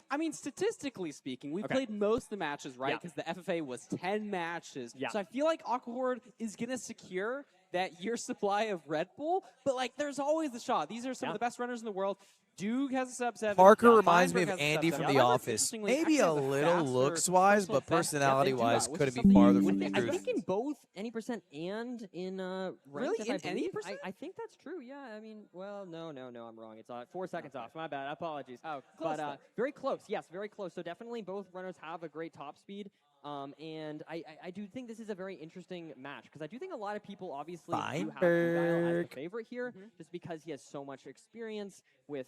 I mean, statistically speaking, we Okay. played most of the matches, right? Yeah. Because the FFA was 10 matches. Yeah. So I feel like Aquahorde is going to secure that year supply of Red Bull. But, like, there's always the shot. These are some of the best runners in the world. Duke has a sub 7. Parker reminds me Feinberg of has a Andy sub from 7. The Feinberg, Office. interestingly, Maybe actually a has little faster looks-wise, personal but best personality-wise which is couldn't be something farther you from the wouldn't I truth. think in both any percent and in Really? ranked, In I any believe. percent? I think that's true. Yeah. I mean, well, no, I'm wrong. It's 4 seconds off. My bad. Apologies. Oh, close But then. very close. Yes, very close. So definitely both runners have a great top speed. And I do think this is a very interesting match because I do think a lot of people obviously do have Dial as Feinberg. the favorite here just because he has so much experience with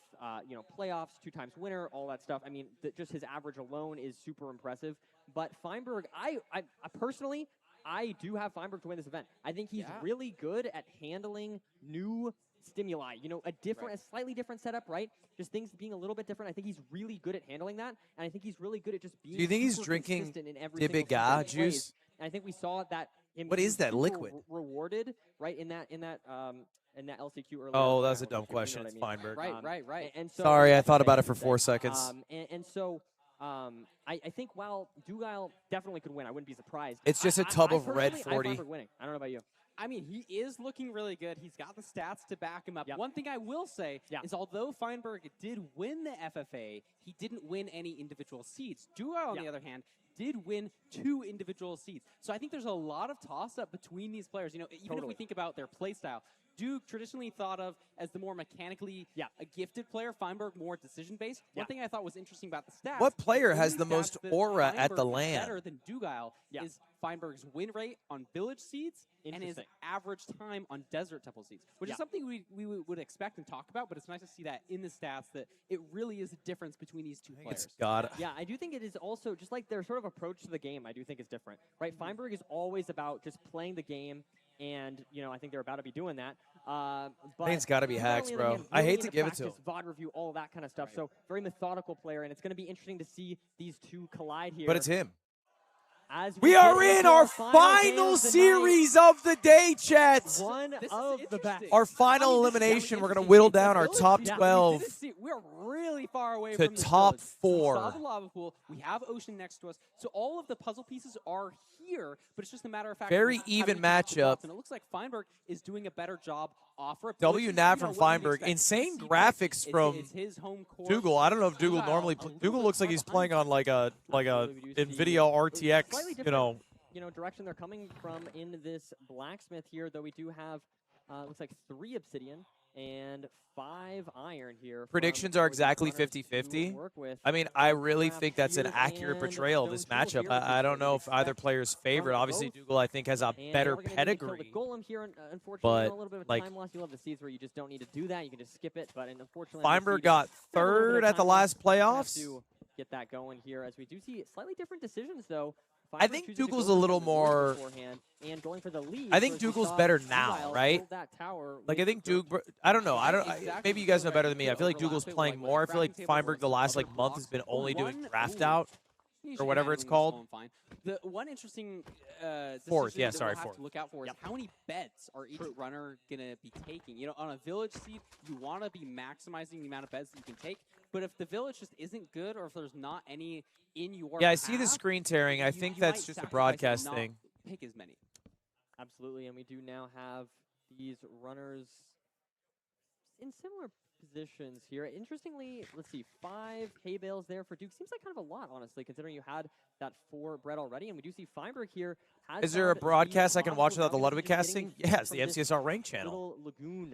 playoffs, 2-times winner, all that stuff. I mean, just his average alone is super impressive. But Feinberg, I personally, I do have Feinberg to win this event. I think he's really good at handling new stimuli, you know, a slightly different setup, right? Just things being a little bit different. I think he's really good at handling that, and I think he's really good at just being. Do you think he's super drinking consistent in every single Dibiga season he plays. juice? And I think we saw that. What is that super liquid? Rewarded, right? In that LCQ earlier. Oh, that's a dumb question. You know It's what I mean? Feinberg. Right. And so, Sorry, I thought about it for 4 seconds. I think while Dugile definitely could win, I wouldn't be surprised. It's just a tub of red personally, 40. I have Feinberg winning. I don't know about you. I mean, he is looking really good. He's got the stats to back him up. One thing I will say is although Feinberg did win the FFA, he didn't win any individual seeds. Dugile, on the other hand, did win 2 individual seeds. So I think there's a lot of toss-up between these players. You know, even if we think about their play style, Duke traditionally thought of as the more mechanically a gifted player, Feinberg more decision-based. One thing I thought was interesting about the stats. What player has the most aura at the LAN? Better than Dugile is Feinberg's win rate on village seeds and his average time on desert temple seeds, which is something we would expect and talk about, but it's nice to see that in the stats that it really is a difference between these two players. Yeah, I do think it is also just like their sort of approach to the game. I do think is different, right? Feinberg is always about just playing the game, and you know I think they're about to be doing that. But I think it's got to be Hacks, bro. I hate to give it to him. VOD review, all that kind of stuff. So very methodical player, and it's going to be interesting to see these two collide here. But it's him. As we are in our final series of the day, chat. One of the best. Our final elimination. We're going to whittle down our top 12 we're really far away to from this top village. 4. We saw the lava pool. We have ocean next to us. So all of the puzzle pieces are here, but it's just a matter of fact. Very even matchup. And it looks like Feinberg is doing a better job offer. WNAV from Feinberg. Insane graphics from Dougal. I don't know if Dougal normally. Dougal looks like he's playing on like a NVIDIA RTX, you know, direction they're coming from in this blacksmith here, though we do have looks like 3 obsidian and 5 iron here. Predictions are exactly 50-50. I mean, I really think that's an accurate portrayal of this matchup. I don't know if either player's favorite. Obviously, Dougal, I think, has a better pedigree. But, a little bit of like, time loss. You love the seeds where you just don't need to do that. You can just skip it. But unfortunately, Feinberg got 3rd at the last playoffs. To get that going here, as we do see slightly different decisions, though. I think Dougal's a little more. And going for the lead, I think Dougal's better now, right? Like I think Dougal. I don't know. Maybe you guys know better than me. I feel like Dougal's playing more. I feel like Feinberg the last month has been only doing draft out or whatever it's called. The one interesting fourth, decision that we'll have fourth. to look out for is how many beds are each runner gonna be taking. You know, on a village seed, you want to be maximizing the amount of beds that you can take. But if the village just isn't good, or if there's not any in your I see the screen tearing. I think that's just a broadcast thing. Pick as many. Absolutely, and we do now have these runners in similar positions here. Interestingly, let's see, 5 hay bales there for Duke. Seems like kind of a lot, honestly, considering you had that 4 bread already. And we do see Feinberg here. Is there a broadcast I can watch without the Ludwig casting? Yeah, it's the MCSR rank channel.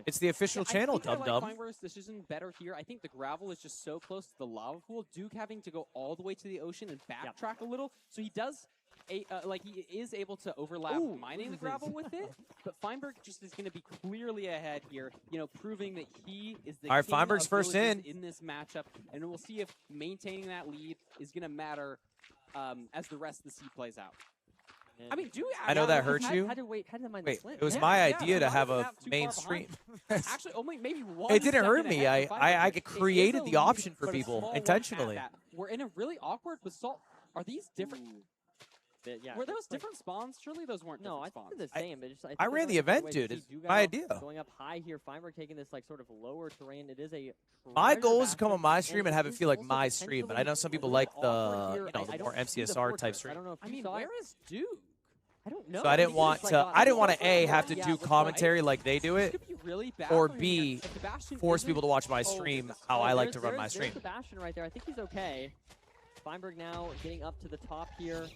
It's the official channel, dum-dum. Feinberg's decision better here. I think the gravel is just so close to the lava pool. Duke having to go all the way to the ocean and backtrack a little. So he does... he is able to overlap mining the gravel with it, but Feinberg just is going to be clearly ahead here, proving that he is the king Feinberg's of first villages in this matchup, and we'll see if maintaining that lead is going to matter as the rest of the seed plays out. I mean, I know that hurts you. Wait, it was my idea to have a main stream. Actually, only maybe one. It didn't hurt me. I created the option for people intentionally. We're in a really awkward with salt. Are these different? Were those different spawns? Surely those weren't. No, I think they're the same. I ran the event, dude. It's my idea. Going up high here, Feinberg taking this sort of lower terrain. It is a. My goal is to come on my stream and have it feel like my stream, but I know some people like the the more MCSR type stream. I mean, where is Duke? I don't know. So I didn't want to A, have to do commentary like they do it, or B, force people to watch my stream how I like to run my stream. There's Sebastian right there. I think he's okay. Feinberg now getting up to the top here.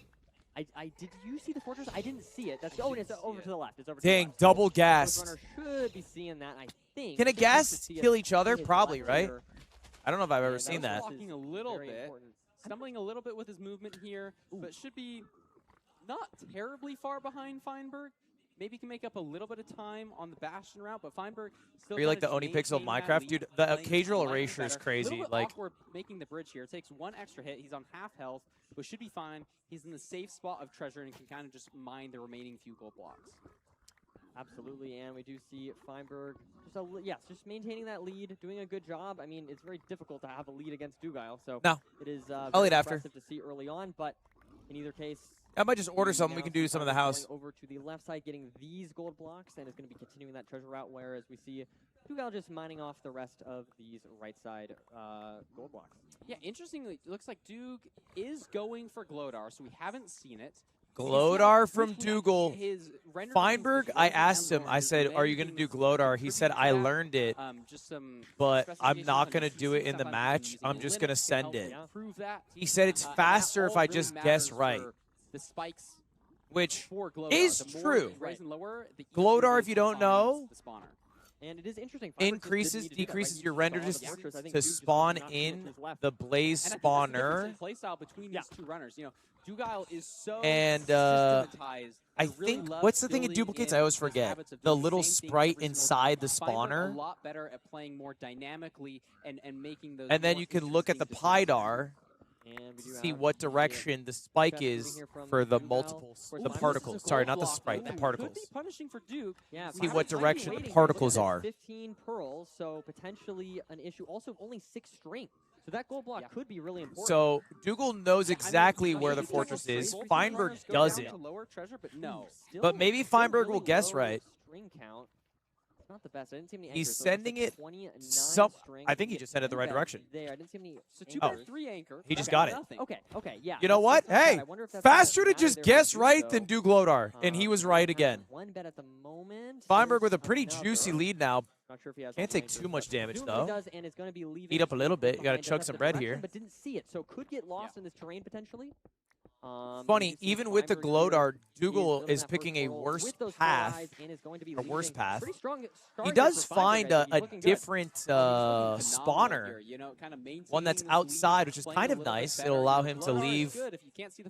Did you see the fortress? I didn't see it. It's over to the left. It's over to the left. Double gas. Runner should be seeing that, I think. Can a gas kill each other? Probably, right? I don't know if I've ever seen that. Walking a little bit, stumbling a little bit with his movement here, but should be not terribly far behind Feinberg. Maybe can make up a little bit of time on the Bastion route, but Feinberg still. Are you like the Oni Pixel of Minecraft, dude? The occasional erasure is crazy. A little bit like awkward making the bridge here. It takes 1 extra hit. He's on half health, but should be fine. He's in the safe spot of treasure and can kind of just mine the remaining few gold blocks. Absolutely, and we do see Feinberg just maintaining that lead, doing a good job. I mean, it's very difficult to have a lead against Dugile, so it is I'll very eat after. impressive to see early on, but in either case... I might just order something. We can do some of the house. Over to the left side, getting these gold blocks, and is going to be continuing that treasure route, whereas we see Dugile just mining off the rest of these right side gold blocks. Yeah, interestingly, it looks like Duke is going for Glodar, so we haven't seen it. Glodar from Dougal. Feinberg, I asked him, I said, are you going to do Glodar? He said, I learned it, but I'm not going to do it in the match. I'm just going to send it. He said it's faster if I just guess right, which is true. Glodar, if you don't know, and it is interesting. Increases, decreases your render distance to spawn in the blaze spawner. Playstyle between these two runners, you know, Dugile is so and I think what's the thing it duplicates? I always forget the little sprite inside the spawner. A lot better at playing more dynamically and making those. And then you can look at the PIDAR. See what direction the spike is for the the particles. Sorry, not the sprite, the particles. Punishing for Duke. Yeah, see what direction the particles are. 15 pearls, so potentially an issue. Also, only 6 string. So that gold block could be really important. So Dougal knows exactly where the fortress is. Feinberg doesn't. But maybe Feinberg will guess right. String count. Not the best. I didn't see any He's anchors, sending it I think he just sent it the right direction. There, I didn't see any. So 2x3 anchor. He just got it. Okay, yeah. You know what? Hey, faster to just guess right than do Glodar, and he was right again. One bet at the moment. Feinberg with a pretty juicy lead now. Not sure if he has. Can't take too much damage though. Does, and is going to be leaving. Eat up a little bit. You got to chug some bread here. But didn't see it, so could get lost in this terrain potentially. Funny, even with the Glodar, Dougal is picking a worse path. A worse path. He does find a different spawner, one that's outside, which is kind of nice. It'll allow him to leave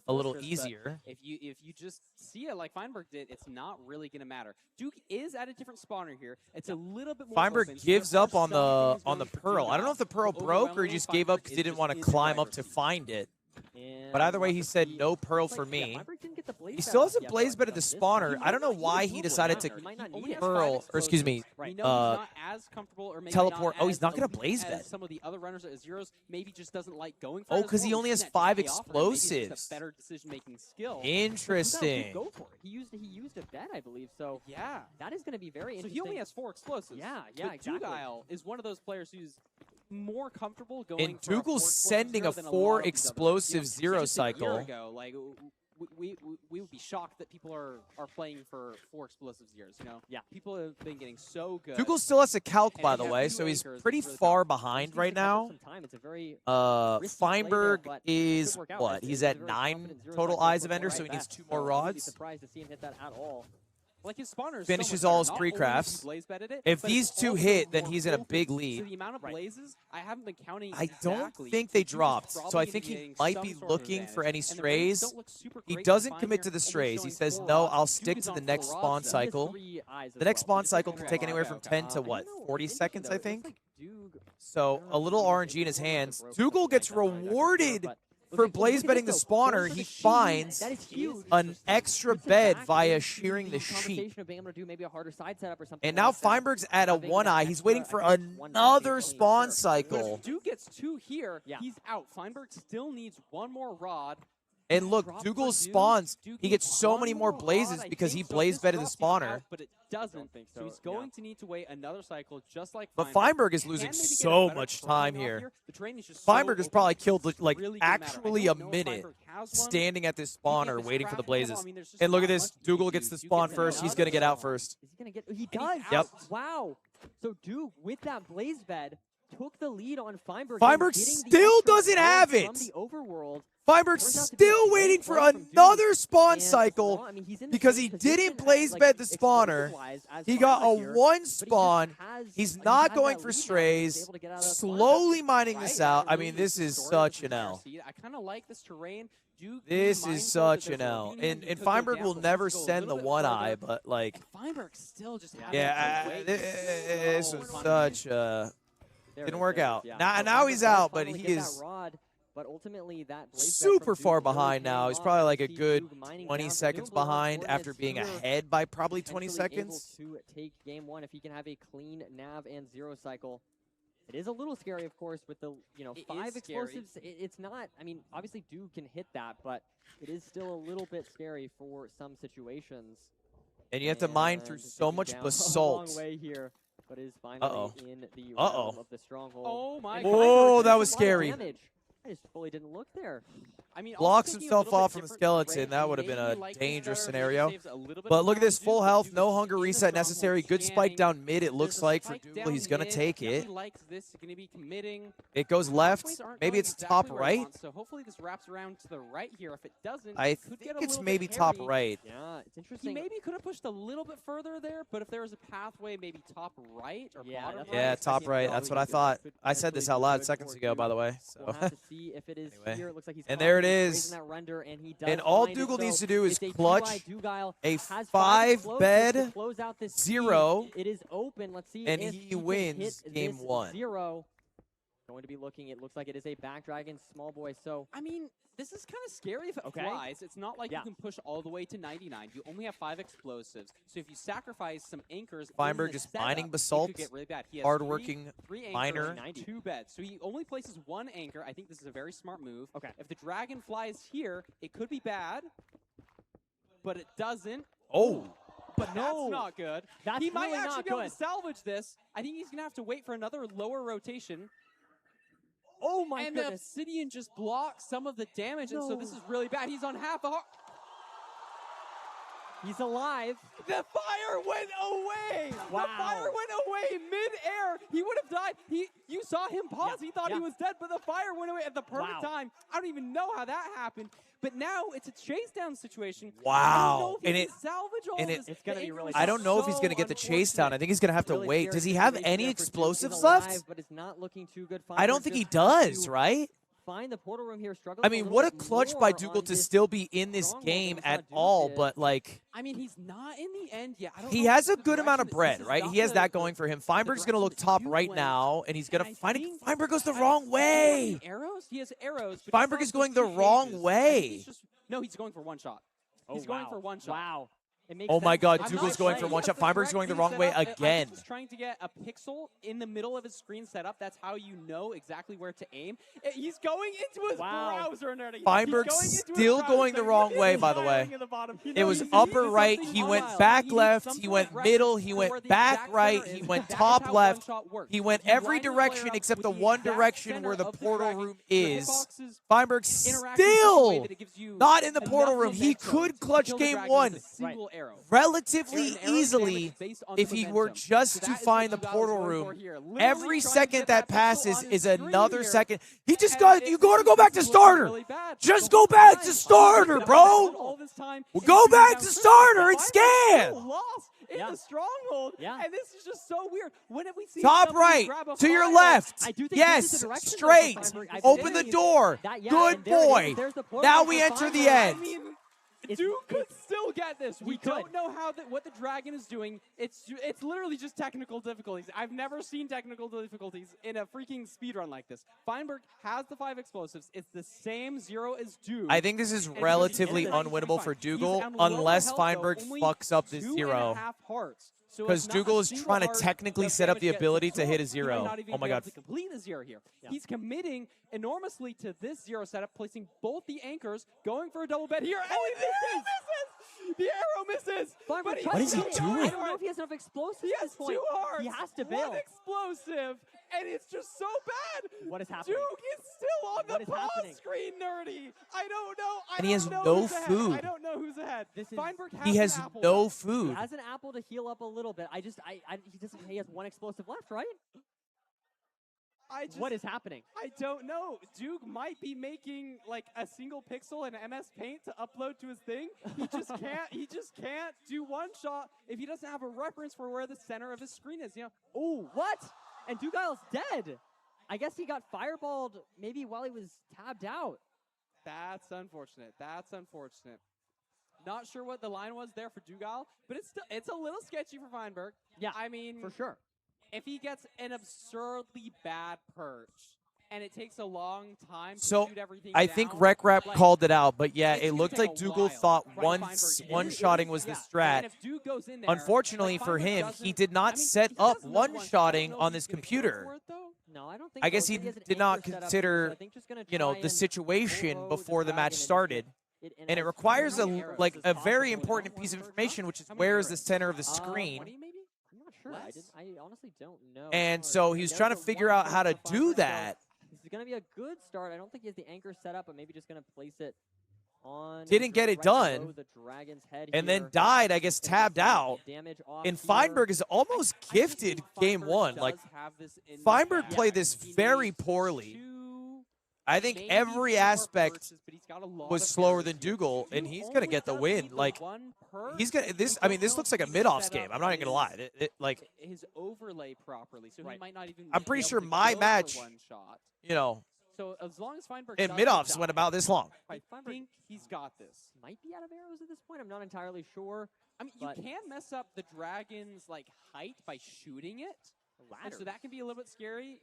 a little easier. If you just see it like Feinberg did, it's not really going to matter. Duke is at a different spawner here. It's a little bit more. Feinberg gives up on the pearl. I don't know if the pearl broke or he just gave up because he didn't want to climb up to find it. But either way, he said no pearl for me. He still hasn't blaze bed at the spawner. I don't know why he decided to pearl, or excuse me, teleport. Oh, he's not going to blaze bed. Some of the other runners at zeros maybe just doesn't like going for. Oh, because he only has 5 explosives. Better decision-making skill. Interesting. Go for it. He used a bet, I believe. So yeah, that is going to be very interesting. So he only has 4 explosives. Yeah, exactly. Dugile is one of those players who's more comfortable going. And Dougal's sending a 4 explosive zero cycle. A year ago, like we would be shocked that people are playing for 4 explosive zeros. You know, people have been getting so good. Dougal still has a calc, by the way, so he's pretty far behind right now. Feinberg is what? He's at 9 total eyes of Ender, so he needs 2 more rods. Surprised to see him hit that at all. Like his spawner finishes all his pre-crafts. If these 2 hit, then he's in a big lead. So the amount of blazes, I haven't been counting I don't think they dropped, so I think he might be looking for any strays. He doesn't commit to the strays. He says, no, I'll stick to the next spawn cycle. The next spawn cycle can take anywhere from 10 to, what, 40 seconds, I think? So a little RNG in his hands. Dougal gets rewarded for blaze bedding the spawner. He finds an extra bed via shearing the sheep. And now Feinberg's at a 1-eye. He's waiting for another spawn cycle. If Duke gets 2 here, he's out. Feinberg still needs 1 more rod. And look, Dougal spawns. He gets so many more blazes because he blaze bedded the spawner. But it doesn't. So he's going to need to wait another cycle, just like. But Feinberg is losing so much time here. Feinberg has probably killed like actually a minute standing at this spawner waiting for the blazes. And look at this. Dougal gets the spawn first. He's gonna get out first. He does. Yep. Wow. So Duke with that blaze bed took the lead on Feinberg. Feinberg still doesn't have it. Feinberg's still waiting for another spawn cycle because he didn't blaze bed the spawner. He got a 1 spawn. He's not going for strays. Slowly mining this out. I mean, this is such an L. I kind of like this terrain. This is such an L. And Feinberg will never send the 1-eye, but like. Feinberg still just. This was such. Didn't work out. Now he's out, but he is But ultimately, that Blaze super far behind now. He's probably like a good 20 seconds behind after being ahead by probably 20 seconds. Able to take game one if he can have a clean nav and zero cycle. It is a little scary, of course, with the 5 explosives. It's not. I mean, obviously Duke can hit that, but it is still a little bit scary for some situations. And you have to mine through so much basalt. A long way here, but is finally in the realm of the stronghold. Oh my! Oh, that was scary. I just fully didn't look there. I mean, blocks himself off from the skeleton. That would have been a dangerous scenario. But look at this full health, no hunger reset necessary. Good spike down mid, it looks like, for Dougal. He's going to take it. It goes left. Maybe it's top right. So hopefully this wraps around to the right here. If it doesn't, I think it's maybe top right. Yeah, it's interesting. He maybe could have pushed a little bit further there, but if there was a pathway, maybe top right or bottom right. Yeah, top right. That's what I thought. I said this out loud seconds ago, by the way. So. We'll have to see if it is here. It looks like he's and there it is. And all Dougal needs to do is clutch a 5-bed 0. It is open. Let's see and if he wins game 1. 0. Going to be looking. It looks like it is a back dragon small boy. So I mean, this is kind of scary if it flies. It's not like you can push all the way to 99. You only have 5 explosives. So if you sacrifice some anchors, Feinberg just mining basalt. It could get really bad. He has hardworking three miner. 2 beds. So he only places 1 anchor. I think this is a very smart move. Okay. If the dragon flies here, it could be bad, but it doesn't. Oh. But that's not good. That's he might really actually not be able good. to salvage this. I think he's going to have to wait for another lower rotation. Oh my and goodness. the Obsidian just blocks some of the damage, and so this is really bad. He's on half a heart. He's alive. The fire went away. Wow. The fire went away mid-air. He would have died. You saw him pause. He thought he was dead, but the fire went away at the perfect time. I don't even know how that happened. But now it's a chase down situation. Wow. And it's going to be really I don't know if he's going to get the chase down. I think he's going to have to wait. Does he have any explosives left? But it's not looking too good. I don't think he does, right? Find the portal room here, struggling. I mean, what a clutch by Dougal to still be in this game at all, but like... I mean, he's not in the end yet. He has a good amount of bread, right? He has that going for him. Feinberg's going to look top right now, and he's going to find it. Feinberg goes the wrong way. Arrows? He has arrows. Feinberg is going the wrong way. No, he's going for 1 shot. He's going for 1 shot. Wow. Oh my God, Dougal's going for 1 shot. Feinberg's going the wrong way again. He's trying to get a pixel in the middle of his screen setup. That's how you know exactly where to aim. He's going into his browser nerdy. Feinberg's still going the wrong way, by the way. It was upper right. He went back left. He went middle. He went back right. He went top left. He went every direction except the one direction where the portal room is. Feinberg still not in the portal room. He could clutch game 1 relatively easily if he were just to find the portal room. Every second that passes is another second. He just got, you got to go back to starter. Just go back to starter, bro. Go back to starter and scan. In the stronghold, and this is just so weird. When have we seen top right, to your left, yes, straight, open the door, good boy. Now we enter the end. Duke could still get this. We don't know what the dragon is doing. It's literally just technical difficulties. I've never seen technical difficulties in a freaking speedrun like this. Feinberg has the 5 explosives. It's the same 0 as Duke. I think this is relatively unwinnable for Dougal unless Feinberg fucks up this 0. Because Dougal is trying to technically set up the ability to hit a 0. Oh my God. To complete the 0 here. He's committing enormously to this 0 setup, placing both the anchors, going for a double bed here, and he misses! The arrow misses! What is he doing? I don't know if he has enough explosives at this point. 2 hearts! He has to bail. 1 explosive! And it's just so bad! What is happening? Duke is still on the pause screen, nerdy! I don't know. And he has no food. I don't know who's ahead. Feinberg has he has no food. He has an apple to heal up a little bit. He has 1 explosive left, right? What is happening? I don't know. Duke might be making like a single pixel in MS Paint to upload to his thing. He just can't. He just can't do 1 shot if he doesn't have a reference for where the center of his screen is. You know? Oh, what? And Dugal's dead. I guess he got fireballed maybe while he was tabbed out. That's unfortunate. That's unfortunate. Not sure what the line was there for Dugal, but it's a little sketchy for Feinberg. Yeah, I mean, for sure. If he gets an absurdly bad perch and it takes a long time to So shoot everything I think down. Rec Rap Like, called it out, but yeah, it's it gonna looked take like a Dougal while. thought Right, Feinberg, one-shotting was the And strat. if Duke goes in there, Unfortunately like, for Feinberg him, doesn't- he did not I mean, set he up does know one shot. I don't one-shotting know if on he's this gonna go computer. for it, though. No, I don't think I so. guess he think has an did not anchor set up here, so consider, I think just gonna you know, try the and situation bullroze before the Dragon match and started. get And it as requires many arrows like as a very possible. important piece of information, which is where is the center of the screen. 20 maybe? I'm not sure. I honestly don't know. And so he was trying to figure out how to do that. This is going to be a good start. I don't think he has the anchor set up, but maybe just going to place it on. Didn't get it right below done, the Dragon's head and here. then died, I guess, tabbed out. Damage off And here. Feinberg is almost gifted game one. Like, Feinberg played this very poorly. I think every aspect was slower than Dougal, and he's gonna get the win. Like, he's gonna this. I mean, this looks like a mid-offs game. I'm not even gonna lie. Like his overlay properly, so he might not even. I'm pretty be sure able to my go for match, one shot. you know, So as long as Feinberg in doesn't mid-offs die, went about this long. I think he's got this. Might be out of arrows at this point. I'm not entirely sure. I mean, you can mess up the dragon's like height by shooting it. And so that can be a little bit scary.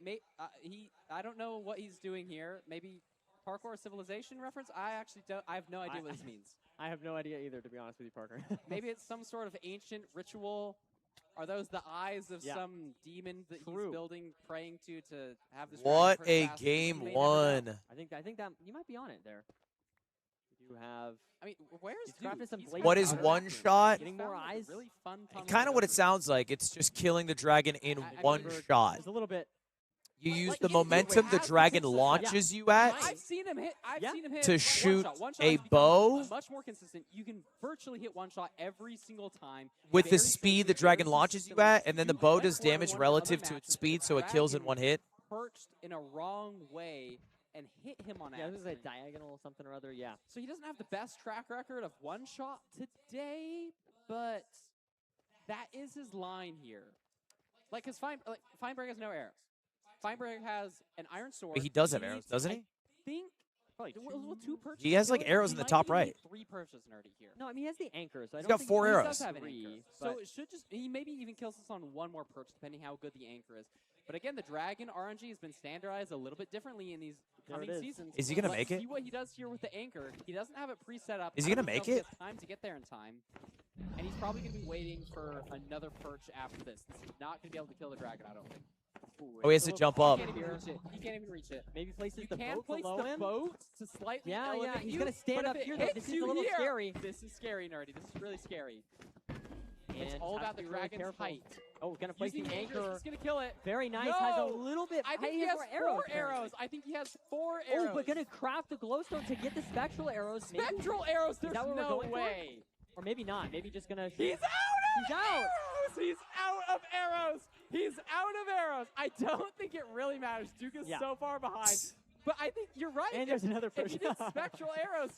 I don't know what he's doing here. Maybe parkour civilization reference. I actually don't. I have no idea what this means. I have no idea either, to be honest with you, Parker. Maybe it's some sort of ancient ritual. Are those the eyes of some demon that he's building, praying to have this? What dragon a first pass? game You may never one. know. I think that you might be on it there. You have. I mean, where's he's crafted some blazing What is powder. one shot? Getting more eyes. Really fun. Kind of what it sounds like. It's just killing the dragon in one shot. It's a little bit. You use the momentum the dragon launches you at I've seen him hit. I've seen him hit to one shoot shot. One shot a has become bow much more consistent. You can virtually hit one shot every single time. with the Very speed the dragon launches you at, and then the bow does damage relative to its speed, so it kills in one hit. Perched in a wrong way and hit him on Yeah, this is a accident. diagonal something or other. Yeah. So he doesn't have the best track record of one shot today, but that is his line here. Like, because Feinberg has no arrows. Feinberg has an iron sword. But he does have arrows, doesn't he? I think. Probably two purchases. He has like He arrows in the might top even right. need 3 purchases nerdy here. No, I mean he has the anchor, so I He's don't got think 4 He arrows. does have an anchor. So but- it should just, he maybe even kills us on one more perch, depending how good the anchor is. But again, the dragon RNG has been standardized a little bit differently in these coming is. seasons. Is he gonna Let's make it? See what he does here with the anchor. He doesn't have it pre-set up. Is he I don't gonna know make if he it? has time to get there in time. And he's probably going to be waiting for another perch after this. This is not going to be able to kill the dragon, I don't think. Oh, he has to jump up. He can't even reach it. He can't even reach it. Maybe places You the can boat place below the him. boat to slightly Yeah, elevate yeah, he's you, gonna stand but up if it here, though. hits This is you a little here, scary. This is scary, Nerdy. This is really scary. It's And all has about to the be really dragon's careful. height. Oh, gonna place Using the anchor. He's gonna kill it. Very nice. No! Has a little bit. I think he has 4 arrows. I think he has 4 arrows. Oh, but gonna craft the glowstone to get the spectral arrows. Maybe? Spectral arrows. Is There's that what we're no going for? way. Or maybe not. Maybe just gonna. He's out. He's out. Arrows! He's out of arrows. He's out of arrows. I don't think it really matters. Duke is so far behind. But I think you're right. And there's another If he person. did spectral arrows.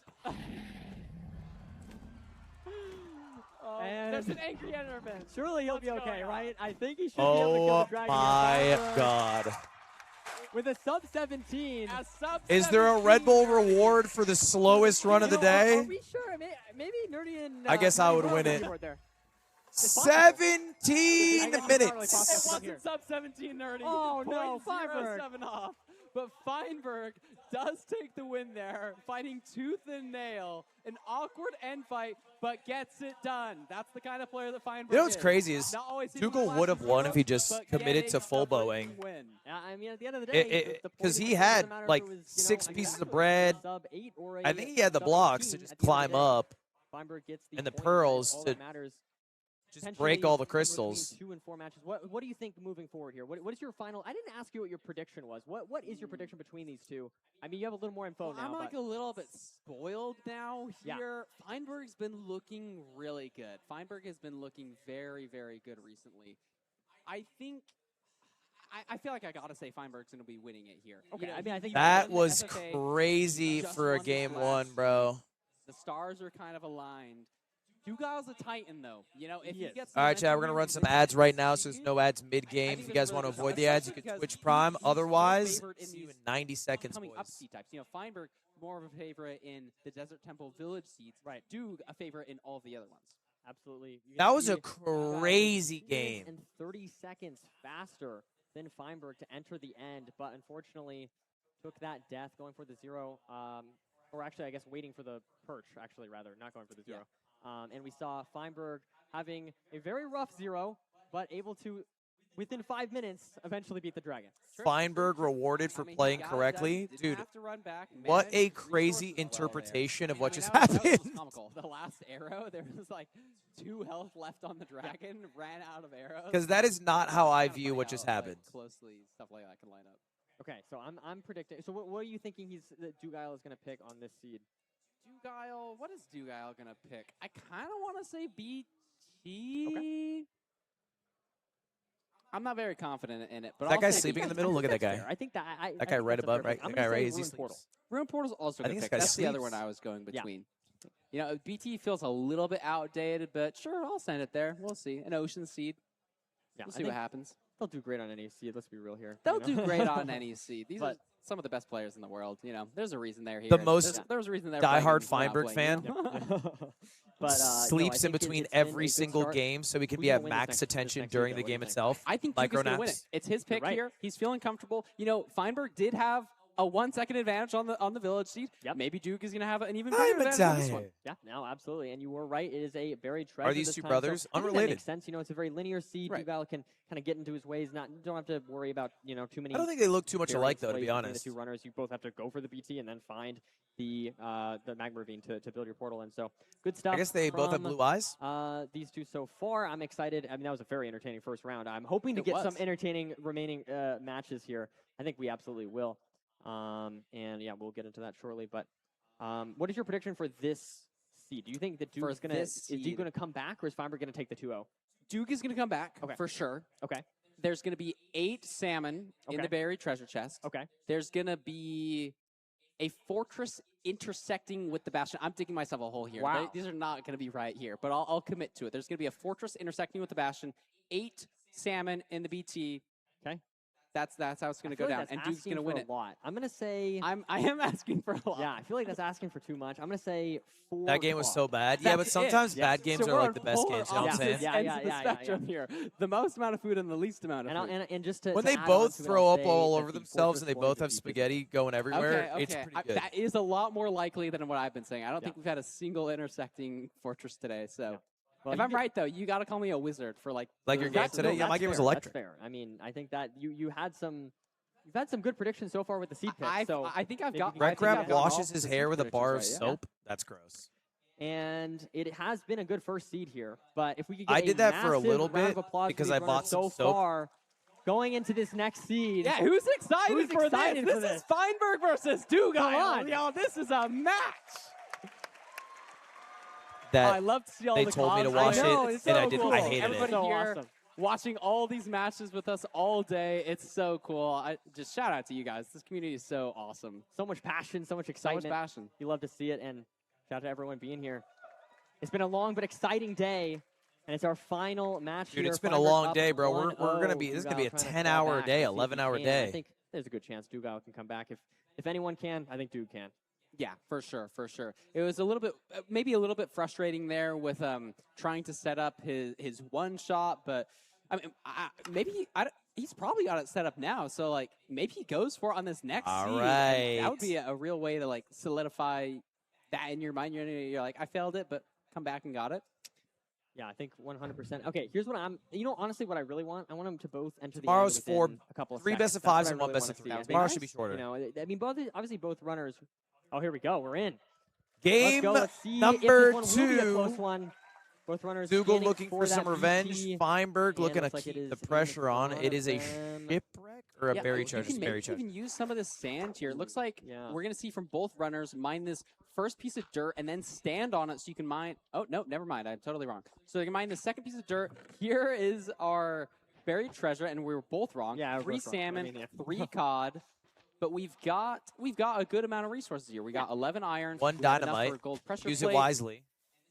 And there's an angry enderman. Surely he'll be okay, right? I think he should be able to kill Oh the dragon. my here. God. With a sub 17. Is there a Red Bull reward for the slowest run of the Are day? we sure? Maybe Nerdy and. I guess I would win it. 17 minutes. It wasn't sub 17, Nerdy. Oh, no, Feinberg. 0.07 off. But Feinberg does take the win there, fighting tooth and nail. An awkward end fight, but gets it done. That's the kind of player that Feinberg You know what's is. crazy is Not always hitting Dougal flashes would have won if he heroes, just but committed to getting full a freaking bowing. win. Yeah, I mean, at the end of the day, Because he had like 6 pieces of bread. sub 8 or I think he had the blocks to just climb up Feinberg gets and the point, pearls all to that matters. just break all the Potentially crystals. between 2 and 4 matches. What do you think moving forward here? What is your final? I didn't ask you what your prediction was. What is your prediction between these two? I mean, you have a little more info Well, now. I'm like but a little bit spoiled now Yeah. here. Feinberg's been looking really good. Feinberg has been looking very, very good recently. I think. I feel like I gotta say Feinberg's gonna be winning it here. Okay, You know, I mean, I he think That won the was FFA, crazy just for a won the game Clash. 1, bro. The stars are kind of aligned. Dougal's a titan, though. You know, if he gets. All right, chat, we're going to run some ads right now, so there's no ads mid-game. If you guys want to avoid the ads, you can Twitch Prime. Otherwise, see you in 90 seconds, Coming up boys. seed types. You know, Feinberg more of a favorite in the Desert Temple Village seeds. Right. Duke a favorite in all the other ones. Absolutely. You That can was see a it. crazy game. And 30 seconds faster than Feinberg to enter the end, but unfortunately, took that death, going for the 0, or actually, I guess, waiting for the perch, actually, rather, not going for the 0. And we saw Feinberg having a very rough 0, but able to, within 5 minutes, eventually beat the dragon. Feinberg rewarded for playing correctly. Dude, what a crazy interpretation of what just happened. That was comical. The last arrow, there was like 2 health left on the dragon, ran out of arrows. Because that is not how I view what just happened. Closely, stuff like that can line up. Okay, so I'm predicting. So what are you thinking that Dugile is going to pick on this seed? Dugile, what is Dugile going to pick? I kind of want to say BT. Okay. I'm not very confident in it. But that guy's sleeping in the middle? Look at that guy. I think that that guy right above, right? That guy right as he sleeps. Ruin Portal's also going to pick. That's the other one I was going between. You know, BT feels a little bit outdated, but sure, I'll send it there. We'll see. An Ocean Seed. Yeah, we'll see what happens. They'll do great on any seed. Let's be real here. They'll do great on any seed. These are some of the best players in the world. You know, there's a reason they're here. The most there's a reason they're diehard Feinberg fan. But, sleeps in between every single game so he can be at max attention during the game itself. I think Duke is going to win it. It's his pick here. He's feeling comfortable. You know, Feinberg did have a 1-second advantage on the village seed. Yep. Maybe Duke is going to have an even bigger advantage on this one. Yeah, no, absolutely. And you were right. It is a very treasure. Are these two brothers? Unrelated. That makes sense. You know, it's a very linear seed. Dugile can kind of get into his ways. Don't have to worry about, you know, too many. I don't think they look too much alike, though, to be honest. The two runners, you both have to go for the BT and then find the magma ravine to build your portal. And so, good stuff. I guess they both have blue eyes. These two so far, I'm excited. I mean, that was a very entertaining first round. I'm hoping to get some entertaining remaining matches here. I think we absolutely will. And yeah, we'll get into that shortly. But what is your prediction for this seed? Do you think that Duke is Duke going to come back, or is Feinberg going to take the 2-0? Duke is going to come back for sure. Okay. There's going to be 8 salmon in the buried treasure chest. Okay. There's going to be a fortress intersecting with the bastion. I'm digging myself a hole here. Wow. These are not going to be right here, but I'll commit to it. There's going to be a fortress intersecting with the bastion, 8 salmon in the BT. Okay. That's how it's going to go down, and Duke's going to win it. A lot. I'm going to say I am asking for a lot. Yeah, I feel like that's asking for too much. I'm going to say 4. That game was so bad. Yeah, but sometimes bad games are like the best games. You know what I'm saying? Yeah. Spectrum here. The most amount of food and the least amount of food. And just to when they both throw up all over themselves and they both have spaghetti going everywhere, it's pretty good. That is a lot more likely than what I've been saying. I don't think we've had a single intersecting fortress today. So. Well, if I'm right, though, you got to call me a wizard for like your game today. Yeah, my game was electric. That's fair. I mean, I think that you've had some good predictions so far with the seed pick. I think I've got. Red Crab washes his hair with a bar of soap. That's gross. And it has been a good first seed here, but if we could get I did that for a little bit because I bought some soap. Far, going into this next seed. Yeah, who's excited for this? This is Feinberg versus Dugile. Come on, y'all. This is a match. That I love to see all they the told me to watch it, and I didn't. I hated Everybody it. here watching all these matches with us all day. It's so cool. Just shout out to you guys. This community is so awesome. So much passion, so much excitement. So much passion. You love to see it, and shout out to everyone being here. It's been a long but exciting day, and it's our final match. Dude, here. it's been a long day, bro. We're gonna be. This is gonna be a 10-hour day, 11-hour day. I think there's a good chance Dugile can come back. If anyone can, I think Duke can. Yeah, for sure. It was a little bit, maybe a little bit frustrating there with trying to set up his one shot, but I mean, he's probably got it set up now. So like, maybe he goes for it on this next seed. Right. That would be a real way to like solidify that in your mind. You're like, I failed it, but come back and got it. Yeah, I think 100%. Okay, here's what honestly, what I really want, I want them to both enter Tomorrow's the end a couple of 3 seconds. best of 5s and 1 best of 3. Tomorrow should be shorter. You know, I mean, obviously both runners. Oh, here we go. We're in. Game Let's see number if this one will be a 2. close one. Both runners. Dougal looking for some revenge. BT, Feinberg looking to keep the pressure on. It is a shipwreck or a buried treasure. You can even use some of this sand here. It looks like we're going to see from both runners mine this first piece of dirt and then stand on it so you can mine. Oh, no, never mind. I'm totally wrong. So you can mine the second piece of dirt. Here is our buried treasure, and we were both wrong. Yeah, 3 salmon, 3 cod. But we've got a good amount of resources here. We got 11 iron, 1 dynamite. Gold pressure Use plate, it wisely.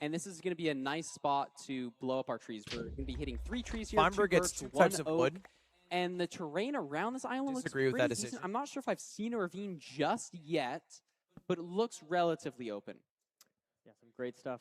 And this is going to be a nice spot to blow up our trees. We're going to be hitting 3 trees here. Feinberg gets 2 types of wood. And the terrain around this island looks Disagree with pretty that decision. decent. I'm not sure if I've seen a ravine just yet, but it looks relatively open. Yeah, some great stuff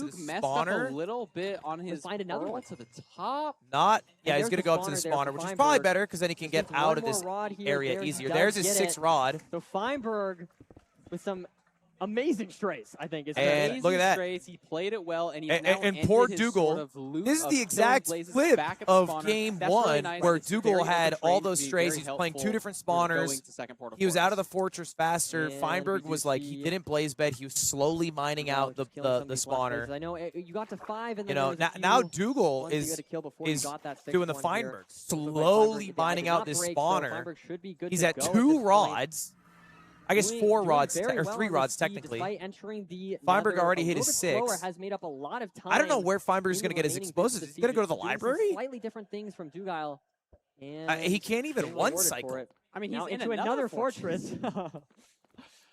to the Duke messed up a spawner. little bit on his find another pearl one. to the top. Not, yeah, And he's going there's to go the up to the spawner there spawner, for which is probably Feinberg. better because then he can get Just out one of more this rod here. area There he easier. does There's his get 6 it. rod. So Feinberg with some amazing strays, I think. And look at that. Strays. He played it well, and, and poor Dougal. This is the exact flip of game 1 really nice. Where Dougal had all those strays. He's playing 2 different spawners. He was out of the fortress faster. Feinberg was like, he didn't blaze bed. He was slowly mining out the spawner. I know you got to 5, and then now Dougal is doing the Feinberg, slowly mining out this spawner. He's at 2 rods. I guess 4 rods, or 3 rods technically. Feinberg already hit his 6. Has made up a lot of time. I don't know where Feinberg's going to get his explosives. Is he going to go to the library? Slightly different things from Dugile. He can't even one cycle. I mean, he's into another fortress.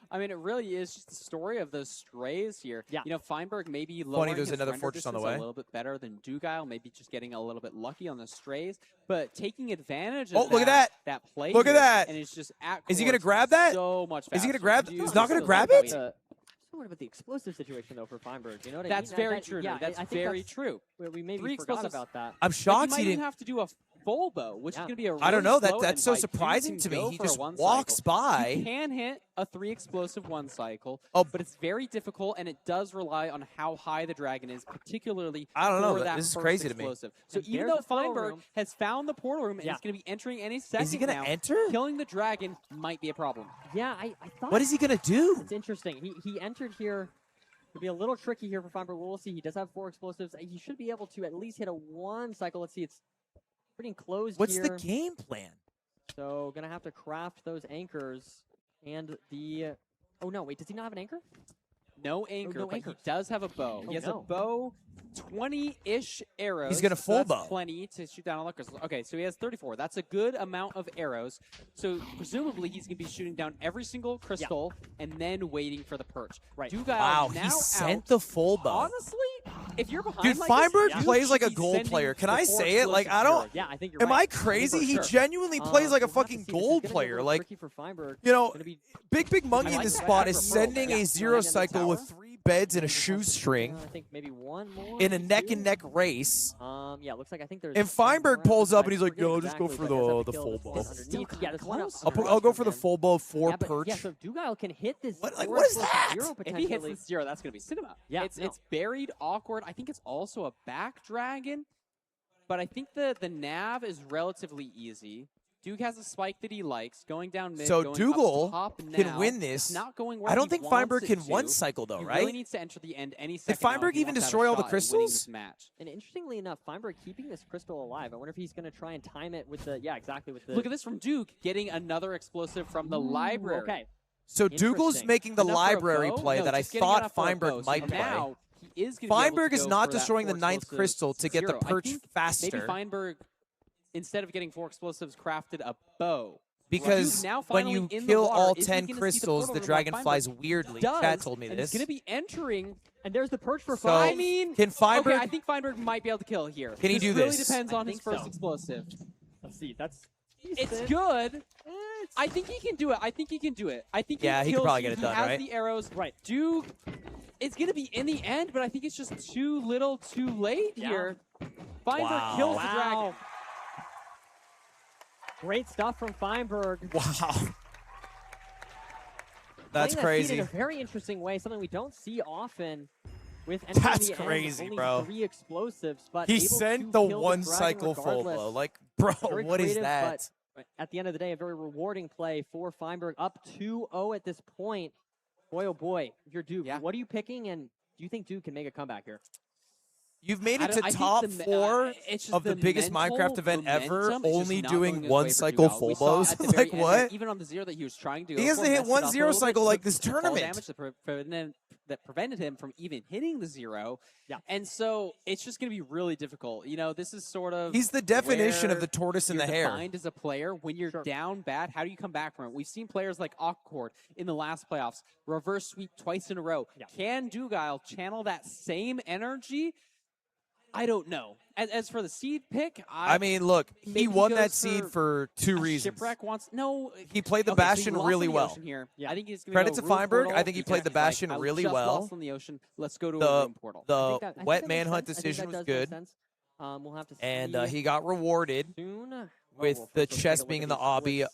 I mean, it really is just the story of those strays here. Yeah. You know, Feinberg maybe lowering there's his another render fortress on the distance way. a little bit better than Dugile, maybe just getting a little bit lucky on the strays, but taking advantage of look at that play. Look at that. And it's just at Is he going to grab that? So much faster. Is he going to grab? He's not going to grab it? What about the explosive situation though for Feinberg? You know what I That's mean? very true. Yeah, that's very true. We maybe 3 forgot explosives. about that. I'm shocked he he didn't didn't have to do a full bow, which is going to be a really I don't know. slow That's so end fight. surprising You to can me. go He for a just 1 walks cycle. by. You can hit a 3 explosive 1 cycle, Oh, but it's very difficult, and it does rely on how high the dragon is, particularly I don't know. for that This is first crazy to me. explosive. So And even there's though the portal Feinberg room. has found the portal room and he's going to be entering any second Is he going to now, enter? killing the dragon might be a problem. Yeah, I thought. What is he going to do? It's interesting. He entered here. It'll be a little tricky here for Feinberg. We'll see. He does have 4 explosives. He should be able to at least hit a 1 cycle. Let's see. It's pretty enclosed What's here. the game plan? So gonna have to craft those anchors and the. Oh no! Wait, does he not have an anchor? No anchor, no but anchor. he does have a bow. Oh, He has no. a bow, 20-ish arrows. He's gonna so full that's bow. plenty to shoot down all the crystals. Okay, so he has 34. That's a good amount of arrows. So presumably he's going to be shooting down every single crystal and then waiting for the perch. Right. Dugile Wow, now he sent out. the full bow. Honestly, if you're behind Dude, like Feinberg this, plays you like a should be goal sending player. Can the I 4 say it? Like, I don't. Yeah, I think you're Am right. I crazy? For He sure. genuinely plays like a We'll have to fucking see. This is goal gonna be a player. little Like, tricky for Feinberg. you know, Gonna be Big Monkey I in like this that. spot I is prefer sending bow. a 0 cycle with 3 beds and a shoestring I think maybe 1 more. in a neck-and-neck race. Yeah, looks like I think there's. And Feinberg pulls up and he's like, forget "No, just go exactly, for but does have the to full kill bow. this underneath. Yeah, there's one close. I'll go for the him. full bow 4 Yeah, but, perch." yeah, so if Dugile can hit this. What four is plus that? 0 If potentially. he hits the 0, that's going to be cinema. Yeah, it's buried, awkward. I think it's also a back dragon, but I think the nav is relatively easy. Duke has a spike that he likes, going down mid, So going Dougal up top can now. win this. It's not going where I don't he think wants Feinberg it can to. one cycle though, He right? really needs to enter the end any second. Did now if Feinberg he even wants to have destroy a all the shot at winning crystals? this match. And interestingly enough, Feinberg keeping this crystal alive. I wonder if he's going to try and time it with the. Yeah, exactly with the. Look at this from Duke, getting another explosive from the library. Okay. So Dougal's Interesting. making the Enough for a library bow? play No, that I just getting thought enough for a bow. Feinberg So might play. now he is gonna be able Feinberg to is go not for that destroying the 4 ninth explosive crystal to get the 0. I perch think faster. Maybe Feinberg, instead of getting 4 explosives, crafted a bow. Because Duke now when finally you in the kill water, all is he 10 gonna see crystals, portal the room dragon like flies Feinberg weirdly. does, Chat told me and this. He's going to be entering. And there's the perch for So, I Feinberg. mean, can Feinberg? okay, I think Feinberg might be able to kill here. Can he this do really this? depends on I his think first so. explosive. Let's see. That's. It's decent. good. I think he can do it. I think he can do it. I think Yeah, he could kills probably you. get it done, He has right? the arrows. Right. Duke, it's going to be in the end, but I think it's just too little too late Yeah. here. Feinberg Wow. kills the dragon. Great stuff from Feinberg. Wow. That's Playing that seed crazy. in a very interesting way, something we don't see often with That's the end, crazy, only bro. 3 explosives, but He able sent to the kill 1 dragon cycle full regardless. blow. Like, bro, Very what is creative, that? But at the end of the day, a very rewarding play for Feinberg. Up 2-0 at this point. Boy, oh boy, if you're Duke, what are you picking, and do you think Duke can make a comeback here? You've made it I to think top the- 4 it's just of the biggest mental Minecraft event ever, momentum is just only not doing going his 1 way for cycle Dugile. full We saw blows. at the Like, very end, what? even on the 0 that he was trying to go He hasn't for, hit messed it 1 up a 0 little bit, cycle like took this the fall tournament. damage that prevented him from even hitting the 0. Yeah. And so it's just going to be really difficult. You know, this is sort of He's the definition of where the tortoise and you're the hare. defined as a player. When you're down bad, how do you come back from it? We've seen players like Awkward in the last playoffs reverse sweep twice in a row. Yeah. Can Dugile channel that same energy? I don't know. As for the seed pick, I mean, look, maybe he won goes that seed for 2 reasons. Shipwreck wants no. He played the Okay, so he Bastion lost really in the well. ocean Here. I think he's gonna Credit go to room Feinberg. portal. I think he He's played the gonna be Bastion I really just well. Lost in the ocean. Let's go to a The room portal. the I wet think that makes manhunt sense. I think decision that was does make good, sense. We'll have to see and he got rewarded soon. with Well, the first let's take a chest look being at in the these obby splits.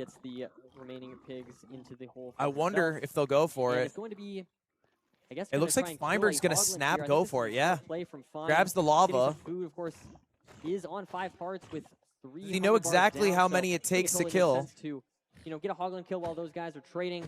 gets the remaining pigs into the hole. I wonder if they'll go for it. It's going to be, I guess, it looks like Feinberg's going to snap, go for it. Yeah. Play from Fein. Grabs the lava. Food, of course, is on 5 hearts with 3. You know exactly down, how so many it takes totally to kill. makes sense to, get a Hoglin kill while those guys are trading.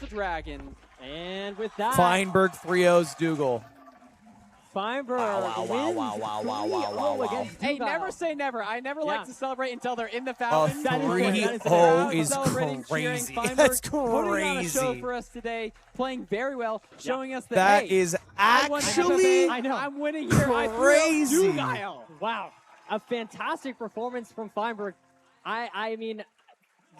the dragon. And with that, Feinberg 3-0s Dougal. Feinberg wins 3-0 against Hey, Dugal. never say never. I never like Yeah. to celebrate until they're in the foul. 3-0 is crazy. That's Putting on a show crazy. for us today, playing very well, showing us that, That hey, is I won actually FFA, I'm winning here. crazy. I threw out Dugal. Wow, a fantastic performance from Feinberg. I mean,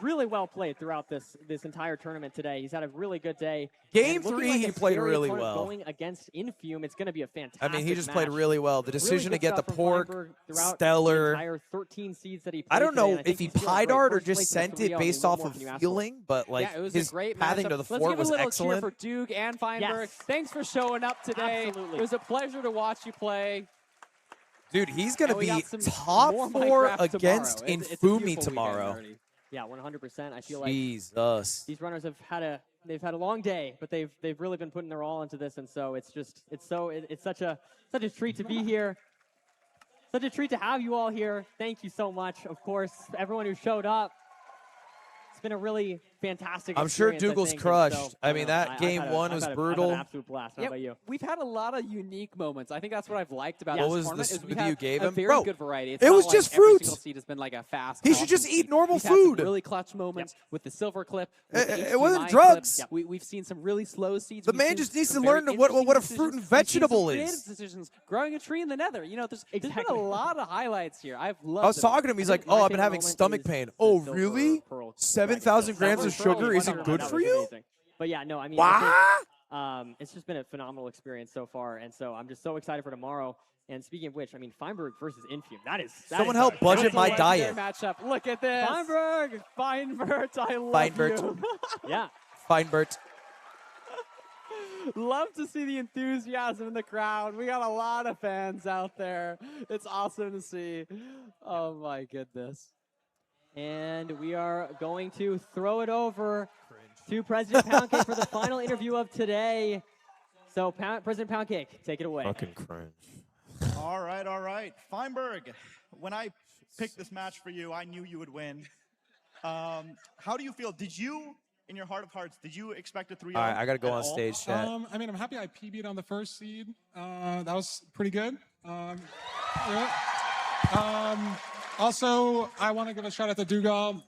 really well played throughout this entire tournament today. He's had a really good day. Game And looking 3, like he a played scary really opponent well. Going against Infume, it's going to be a fantastic I mean, he just match. played really well. The decision Really to get the good stuff from pork, Feinberg throughout stellar. The entire 13 seeds that he played I don't know today, and I if he think he's feeling pie great. dart or First just place in sent the it 3-0. based What off more of can you ask for? feeling, but like Yeah, it was his a great pathing matchup. to the Let's fort give was a little excellent. cheer for Duke and Feinberg. Yes. Thanks for showing up today. Absolutely. It was a pleasure to watch you play. Dude, he's going to And we be got some top more 4 Minecraft against tomorrow. It's a Infumi beautiful tomorrow. weekend already. Yeah, 100%. I feel like Jesus. these runners have had a long day, but they've really been putting their all into this, and so it's such a treat to be here. Such a treat to have you all here. Thank you so much, of course, everyone who showed up. It's been a really fantastic I'm sure experience, I Dougal's think, and crushed. so, I mean, that game 1 was brutal. I've had an absolute blast. How Yeah, about you? we've had a lot of unique moments. I think that's what I've liked about What this was tournament. the Is we smoothie have you gave a him? very Bro, good variety. It's it not was like just every fruit. single seed has been like a fast. He should just awesome eat seed. normal We've had some food. really clutch moments with the silver clip. With the It wasn't HDMI drugs. clip. We've seen some really slow seeds. The We've man seen just needs to some learn very what a interesting fruit and decisions. We've seen some vegetable creative is. Decisions. Growing a tree in the nether. You know, there's been a Exactly. lot of highlights here. I've loved I was it. talking to him. He's like, My "Oh, I've been favorite having moment stomach is pain." the Oh, silver really? pearl 7,000 grams of Silver pearl, sugar isn't 100%, good that for was you? amazing. But yeah, no, I mean, What? I think, it's just been a phenomenal experience so far, and so I'm just so excited for tomorrow. And speaking of which, I mean, Feinberg versus Infume. That Someone is help budget That's a my legendary diet. matchup. Look at this. Feinberg. Feinberg, I love Feinberg. you. Yeah. Feinbert. Love to see the enthusiasm in the crowd. We got a lot of fans out there. It's awesome to see. Oh my goodness. And we are going to throw it over to President Poundcake for the final interview of today. So, President Poundcake, take it away. Fucking cringe. All right. Feinberg, when I picked this match for you, I knew you would win. How do you feel? Did you, in your heart of hearts, did you expect a 3-0? All right, I got to go at on all? stage, chat. I mean, I'm happy I PB'd on the first seed. That was pretty good. Also, I want to give a shout out to Dugal.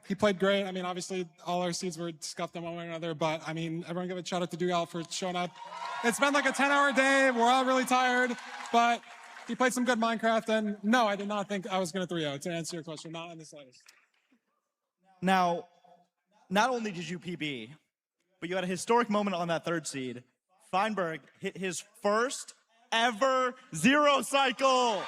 He played great. I mean, obviously, all our seeds were scuffed in one way or another, but I mean, everyone give a shout out to Dugal for showing up. It's been like a 10-hour day. We're all really tired, but he played some good Minecraft, and no, I did not think I was going to 3-0, to answer your question, not in the slightest. Now, not only did you PB, but you had a historic moment on that third seed. Feinberg hit his first ever 0 cycle.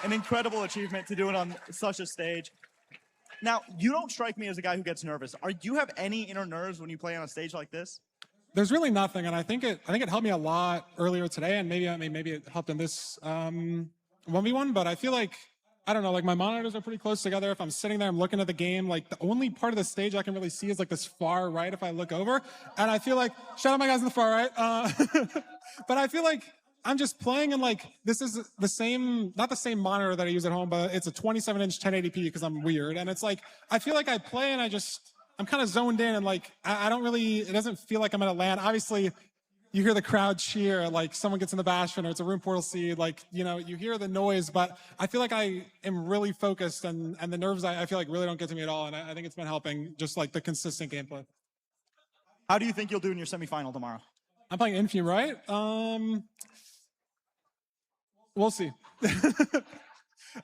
An incredible achievement to do it on such a stage. Now, you don't strike me as a guy who gets nervous. Do you have any inner nerves when you play on a stage like this? There's really nothing, and I think it helped me a lot earlier today, and maybe it helped in this 1v1. But I feel like, I don't know, like my monitors are pretty close together. If I'm sitting there, I'm looking at the game. Like the only part of the stage I can really see is like this far right. If I look over, and I feel like, shout out my guys in the far right. But I feel like I'm just playing, and like this is the same, not the same monitor that I use at home, but it's a 27-inch 1080p because I'm weird, and it's like I feel like I play and I'm kind of zoned in, and like I don't really, it doesn't feel like I'm at a LAN. Obviously, you hear the crowd cheer, like someone gets in the bastion or it's a room portal seed, like, you know, you hear the noise, but I feel like I am really focused, and the nerves I feel like really don't get to me at all, and I think it's been helping just like the consistent gameplay. How do you think you'll do in your semifinal tomorrow? I'm playing Infume, right? We'll see.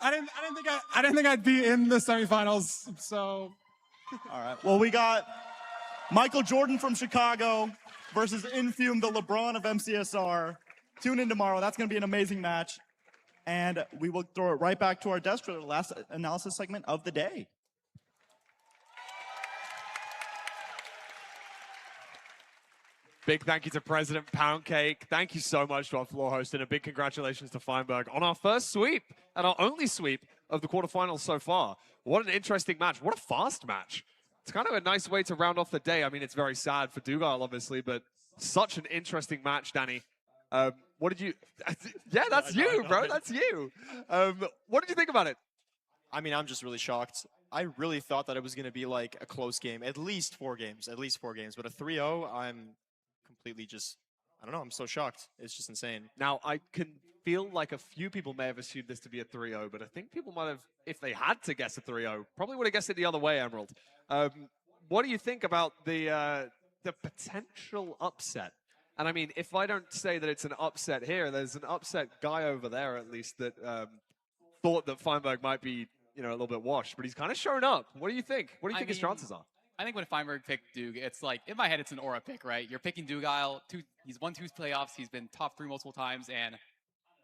I didn't think I'd be in the semifinals, so. All right. Well, we got Michael Jordan from Chicago versus Infume, the LeBron of MCSR. Tune in tomorrow. That's going to be an amazing match. And we will throw it right back to our desk for the last analysis segment of the day. Big thank you to President Poundcake. Thank you so much to our floor host, and a big congratulations to Feinberg on our first sweep and our only sweep of the quarterfinals so far. What an interesting match. What a fast match. It's kind of a nice way to round off the day. I mean, it's very sad for Dugal, obviously, but such an interesting match, Danny. What did you... Yeah, that's you, bro. That's you. What did you think about it? I mean, I'm just really shocked. I really thought that it was going to be like a close game, at least 4 games, but a 3-0, completely just, I don't know, I'm so shocked. It's just insane. Now, I can feel like a few people may have assumed this to be a 3-0, but I think people might have, if they had to guess a 3-0, probably would have guessed it the other way, Emerald. What do you think about the potential upset? And I mean, if I don't say that it's an upset here, there's an upset guy over there, at least, that thought that Feinberg might be, a little bit washed, but he's kind of shown up. What do you think? What do you think his chances are? I think when Feinberg picked Duke, it's like, in my head, it's an aura pick, right? You're picking Dugile. He's won 2 playoffs. He's been top 3 multiple times. And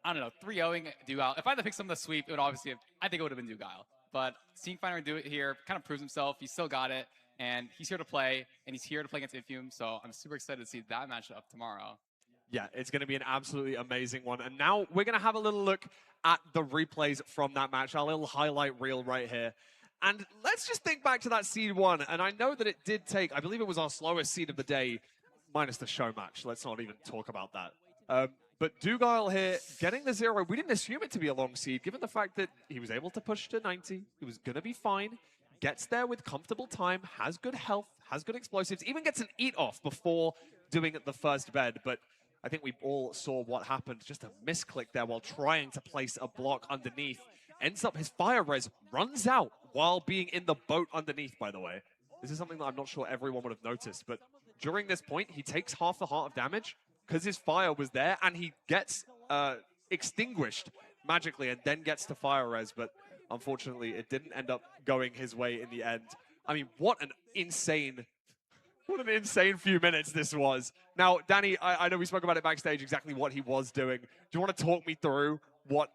I don't know, 3-0ing Dugile. If I had to pick some of the sweep, it would obviously I think it would have been Dugile. But seeing Feinberg do it here kind of proves himself. He's still got it. And he's here to play. And he's here to play against Infium. So I'm super excited to see that matchup tomorrow. Yeah, it's going to be an absolutely amazing one. And now we're going to have a little look at the replays from that match, our little highlight reel right here. And let's just think back to that seed 1. And I know that it did take, I believe it was our slowest seed of the day, minus the show match. Let's not even talk about that. But Dugile here, getting the 0, we didn't assume it to be a long seed, given the fact that he was able to push to 90. He was going to be fine. Gets there with comfortable time, has good health, has good explosives, even gets an eat off before doing the first bed. But I think we all saw what happened. Just a misclick there while trying to place a block underneath. Ends up, his fire res runs out while being in the boat underneath, by the way. This is something that I'm not sure everyone would have noticed. But during this point, he takes half the heart of damage because his fire was there, and he gets extinguished magically and then gets to fire res. But unfortunately, it didn't end up going his way in the end. I mean, what an insane few minutes this was. Now, Danny, I know we spoke about it backstage, exactly what he was doing. Do you want to talk me through what,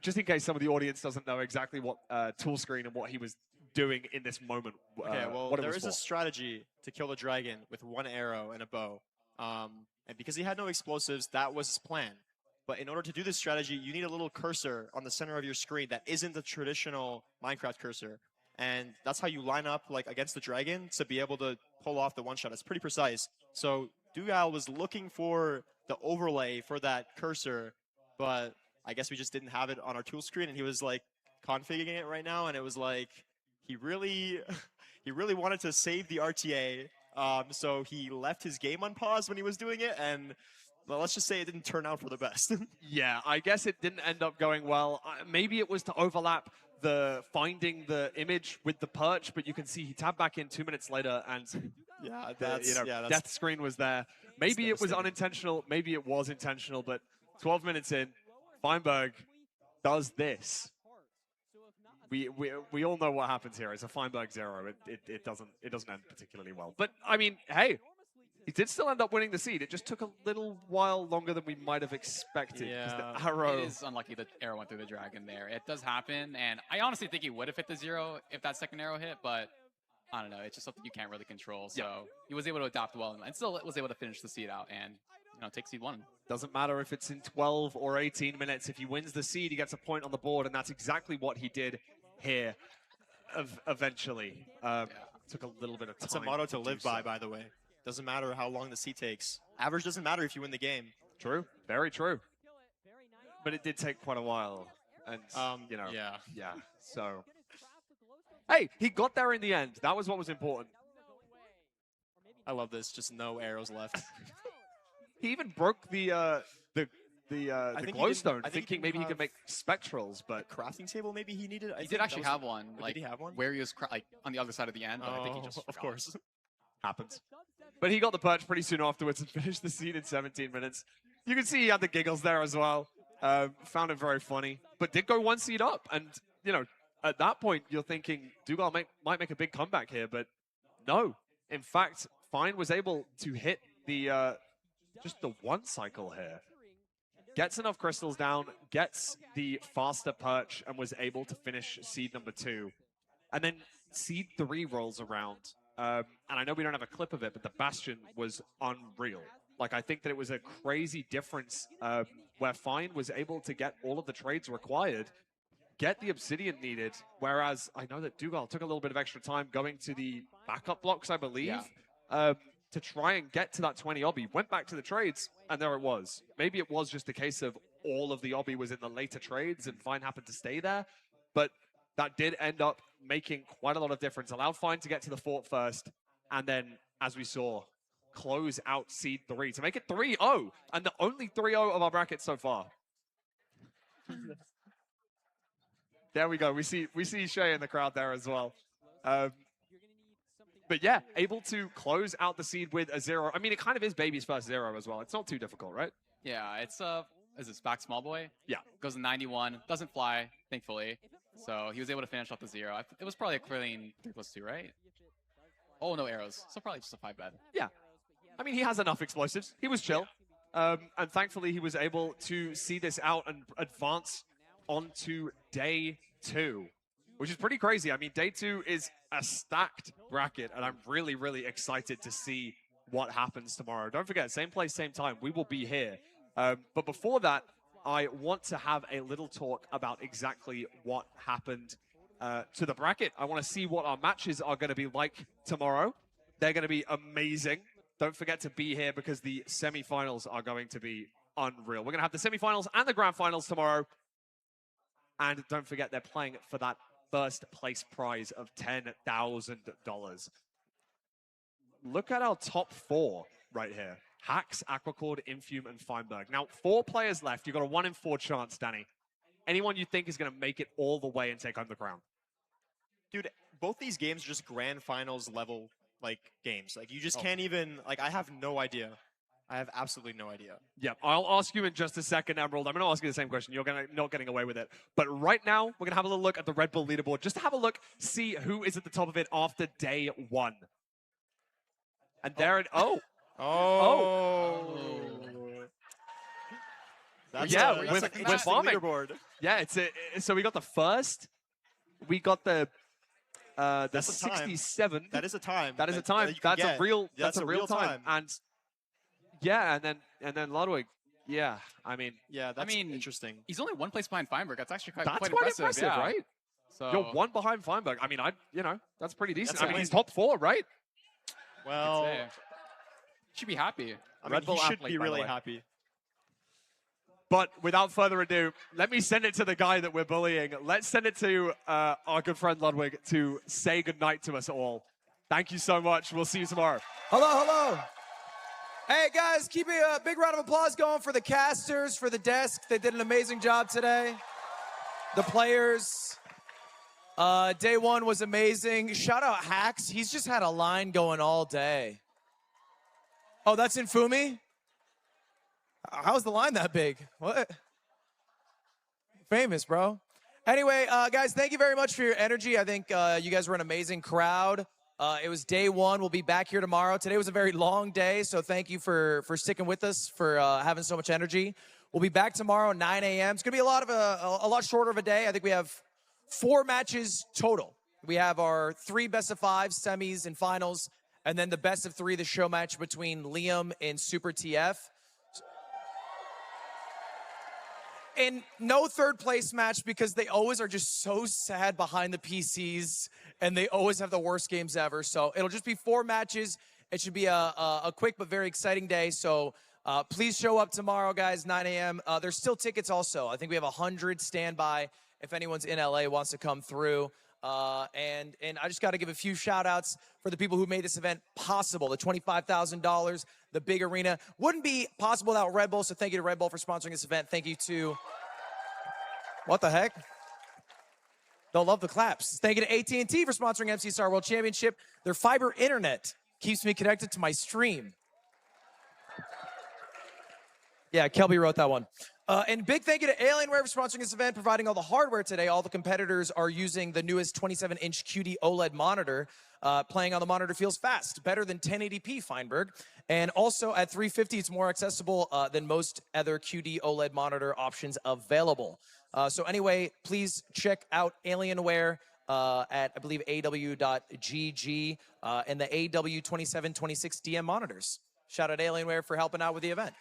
just in case some of the audience doesn't know exactly what tool screen and what he was doing in this moment? Okay, well, there is a strategy to kill the dragon with 1 arrow and a bow. And because he had no explosives, that was his plan. But in order to do this strategy, you need a little cursor on the center of your screen that isn't the traditional Minecraft cursor. And that's how you line up like against the dragon to be able to pull off the one-shot. It's pretty precise. So Dugile was looking for the overlay for that cursor, but I guess we just didn't have it on our tool screen, and he was like configuring it right now, and it was like he really wanted to save the RTA. So he left his game on pause when he was doing it, and well, let's just say it didn't turn out for the best. Yeah, I guess it didn't end up going well. Maybe it was to overlap the finding the image with the perch, but you can see he tabbed back in 2 minutes later, and death screen was there. Maybe it was unintentional, maybe it was intentional, but 12 minutes in, Feinberg does this. We all know what happens here. It's a Feinberg 0. It doesn't end particularly well. But I mean, hey, he did still end up winning the seed. It just took a little while longer than we might have expected. Yeah, the arrow. It is unlucky the arrow went through the dragon there. It does happen, and I honestly think he would have hit the 0 if that second arrow hit, but I don't know. It's just something you can't really control. So he was able to adapt well and still was able to finish the seed out and take seed 1. Doesn't matter if it's in 12 or 18 minutes. If he wins the seed, he gets a point on the board, and that's exactly what he did here eventually. Took a little bit of time. It's a motto to live by the way. Doesn't matter how long the seed takes. Average doesn't matter if you win the game. True. Very true. But it did take quite a while. And, yeah. So, hey, he got there in the end. That was what was important. I love this. Just no arrows left. He even broke the glowstone, thinking maybe he could make spectrals, but a crafting table maybe he needed. He did actually have one. Like, did he have one? Where he was on the other side of the end, but I think he just of course. Happens. But he got the perch pretty soon afterwards and finished the seed in 17 minutes. You can see he had the giggles there as well. Found it very funny, but did go 1 seed up. And, at that point, you're thinking Dugile might make a big comeback here, but no. In fact, Fine was able to hit the just the 1 cycle here. Gets enough crystals down, gets the faster perch, and was able to finish seed number 2. And then seed 3 rolls around. And I know we don't have a clip of it, but the Bastion was unreal. Like, I think that it was a crazy difference where Fine was able to get all of the trades required, get the obsidian needed, whereas I know that Dugile took a little bit of extra time going to the backup blocks, I believe, to try and get to that 20 obby. Went back to the trades, and there it was. Maybe it was just a case of all of the obby was in the later trades, and Fine happened to stay there, but that did end up making quite a lot of difference. Allowed Fine to get to the fort first, and then, as we saw, close out seed 3 to make it 3-0, and the only 3-0 of our bracket so far. There we go. We see Shay in the crowd there as well. But yeah, able to close out the seed with a 0. I mean, it kind of is baby's first 0 as well. It's not too difficult, right? Yeah, it's is this back small boy? Yeah. Goes to 91, doesn't fly, thankfully. So he was able to finish off the 0. It was probably a clean 3+2, right? Oh, no arrows. So probably just a 5-bet. Yeah. I mean, he has enough explosives. He was chill. And thankfully, he was able to see this out and advance onto day 2, which is pretty crazy. I mean, day 2 is a stacked bracket, and I'm really, really excited to see what happens tomorrow. Don't forget, same place, same time. We will be here. But before that, I want to have a little talk about exactly what happened to the bracket. I want to see what our matches are going to be like tomorrow. They're going to be amazing. Don't forget to be here because the semifinals are going to be unreal. We're going to have the semifinals and the grand finals tomorrow. And don't forget, they're playing for that first place prize of $10,000. Look at our top 4 right here. Hax, Aquacord, Infume, and Feinberg. Now, 4 players left. You've got a 1 in 4 chance, Danny. Anyone you think is going to make it all the way and take home the crown? Dude, both these games are just grand finals level games. Like, you just can't even, I have no idea. I have absolutely no idea. Yep, I'll ask you in just a second, Emerald. I'm going to ask you the same question. You're not getting away with it. But right now, we're going to have a little look at the Red Bull leaderboard, just to have a look, see who is at the top of it after day 1. And there it, That's yeah, with farming. leaderboard. Yeah, so we got the first, we got the That's a time. 67. That is a time. That is a time. That's a real. That's a real time. And yeah, and then Ludwig. Yeah, I mean. Yeah, that's interesting. He's only 1 place behind Feinberg. That's actually quite impressive, yeah. right? So you're 1 behind Feinberg. I mean, that's pretty decent. That's I mean, he's top 4, right? Well, should be happy. Red Bull should be really happy. But without further ado, let me send it to the guy that we're bullying. Let's send it to our good friend Ludwig to say goodnight to us all. Thank you so much. We'll see you tomorrow. Hello. Hey, guys, keep a big round of applause going for the casters, for the desk. They did an amazing job today. The players. Day 1 was amazing. Shout out Hax. He's just had a line going all day. Oh, that's in Fumi? How's the line that big? What? Famous, bro. Anyway, guys, thank you very much for your energy. I think you guys were an amazing crowd. It was day 1. We'll be back here tomorrow. Today was a very long day, so thank you for sticking with us, for having so much energy. We'll be back tomorrow, 9 a.m. It's going to be a lot shorter of a day. I think we have 4 matches total. We have our 3 best of 5 semis and finals, and then the best of 3, the show match between Liam and Super TF. And no 3rd place match because they always are just so sad behind the PCs and they always have the worst games ever. So it'll just be 4 matches. It should be a quick but very exciting day. So please show up tomorrow, guys, 9 a.m. There's still tickets also. I think we have 100 standby if anyone's in LA wants to come through. And I just got to give a few shout outs for the people who made this event possible. The $25,000, the big arena wouldn't be possible without Red Bull. So thank you to Red Bull for sponsoring this event. Thank you to, what the heck? They'll love the claps. Thank you to AT&T for sponsoring MC Star World Championship. Their fiber internet keeps me connected to my stream. Yeah, Kelby wrote that one. And big thank you to Alienware for sponsoring this event, providing all the hardware today. All the competitors are using the newest 27-inch QD OLED monitor. Playing on the monitor feels fast, better than 1080p Feinberg. And also at $350, it's more accessible than most other QD OLED monitor options available. So anyway, please check out Alienware at, I believe, aw.gg and the AW2726 DM monitors. Shout out Alienware for helping out with the event.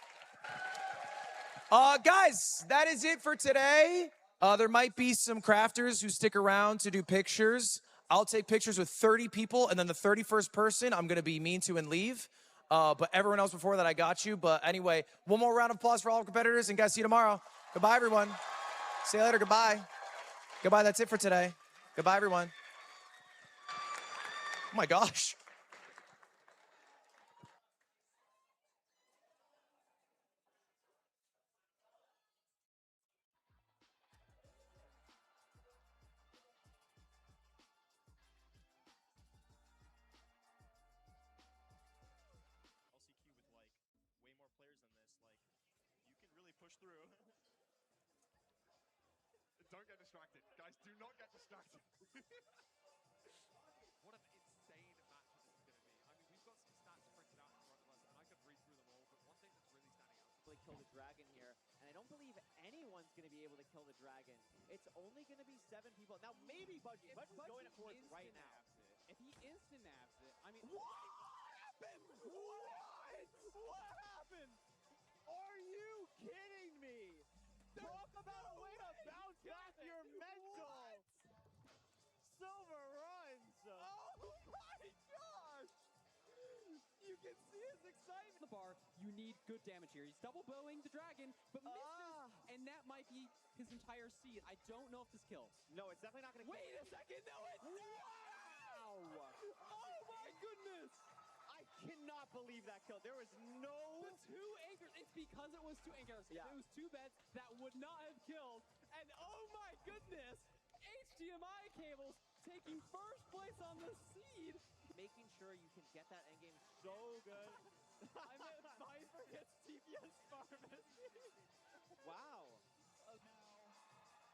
Guys, that is it for today. There might be some crafters who stick around to do pictures. I'll take pictures with 30 people, and then the 31st person I'm going to be mean to and leave. But everyone else before that, I got you. But anyway, one more round of applause for all the competitors, and guys, see you tomorrow. Goodbye, everyone. See you later. Goodbye. Goodbye. That's it for today. Goodbye, everyone. Oh, my gosh. push through. Don't get distracted. Guys, do not get distracted. What an insane match this is going to be. I mean, we've got some stats printed out in front of us, and I could read through them all, but one thing that's really standing out. Kill the dragon here, and I don't believe anyone's going to be able to kill the dragon. It's only going to be 7 people. Now, maybe Budgie. Budgie's going for it right now. If he instant-nabs it, I mean... What happened? What happened? Are you kidding me? Talk about a way to bounce back your mental. Silver runs. Oh my gosh. You can see his excitement. The bar, you need good damage here. He's double bowing the dragon, but misses, and that might be his entire seed. I don't know if this kills. No, it's definitely not going to kill. Wait a second, no, it's Wow! Oh my goodness! I cannot believe that kill. There was no... The 2 anchors. It's because it was 2 anchors. Yeah. If it was 2 beds, that would not have killed. And oh my goodness, HDMI cables taking first place on the seed. Making sure you can get that endgame so good. I meant Viper gets TPS Pharmacy. Wow. Now,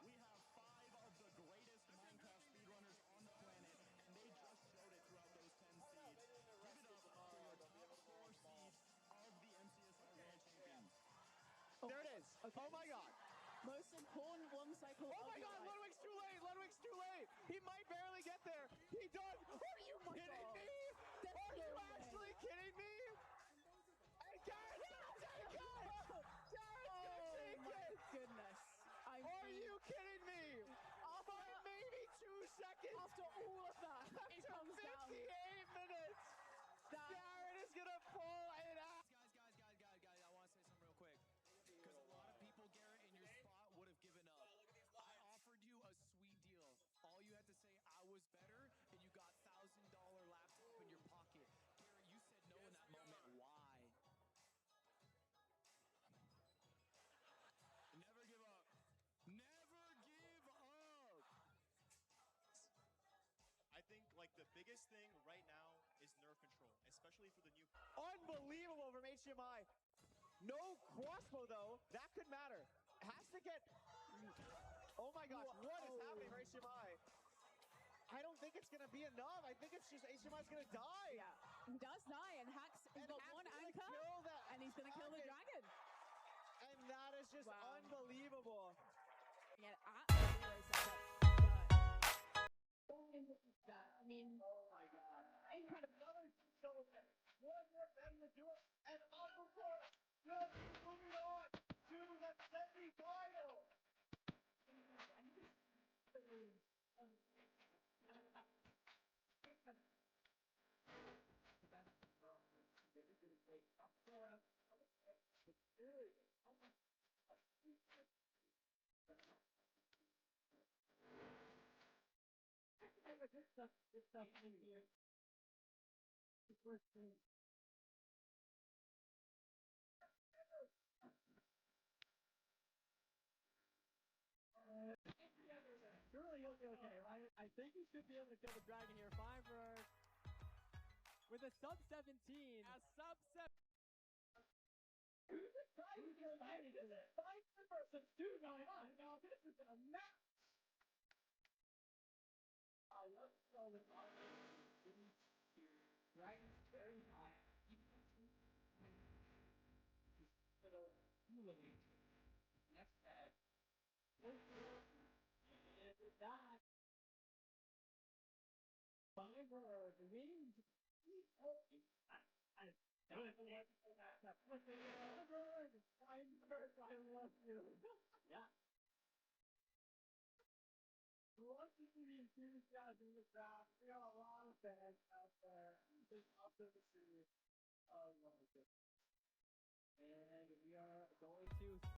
we have 5 of the greatest Minecraft speedrunners on the planet, and they just showed it throughout those 10 seeds. Give it up for your top 4 seeds of the MCSR World Champions. There it is. Okay. Oh my god. Most important one cycle. Oh my god, Ludwig's too late. Ludwig's too late. He might barely get there. He does. Are you kidding me? Are you actually kidding me? And Garrett's gonna take it! Garrett's gonna take it! Goodness. Are you kidding me? By maybe 2 seconds. After all of that, it After comes 58 down. minutes. Garrett is gonna pull it out. Guys, I want to say something real quick. Because a lot of people, Garrett, in your spot would have given up. I offered you a sweet deal. All you had to say, I was better, and you got $1,000 laptop in your pocket. Garrett, you said no in that moment. Why? Never give up. Never give up. I think like the biggest thing right now is nerve control, especially for the new. Unbelievable from HDMI. No crossbow though. That could matter. Has to get. Oh my gosh, what is happening for HDMI? I don't think it's gonna be enough. I think it's just HDMI's gonna die. Yeah, he does die, and Hax has got one anchor, and he's gonna kill the dragon. And that is just unbelievable. Yeah, absolutely. I mean, oh my god. Incredible. One more time to do it, and Uncle Court will be moving on to the semi-final. This stuff in here. Surely he'll be okay, right? I think he should be able to kill the dragon here. Fine for with a sub 17. A sub 7. Who's excited to this? 5 versus 2 going on. Now this is a match. I love throwing on dragon's very high. Next tag. That. Fiber, the wings. I don't know I love you. Yeah. Love to see these two guys in the crowd. We got a lot of fans out there. Just up to the series.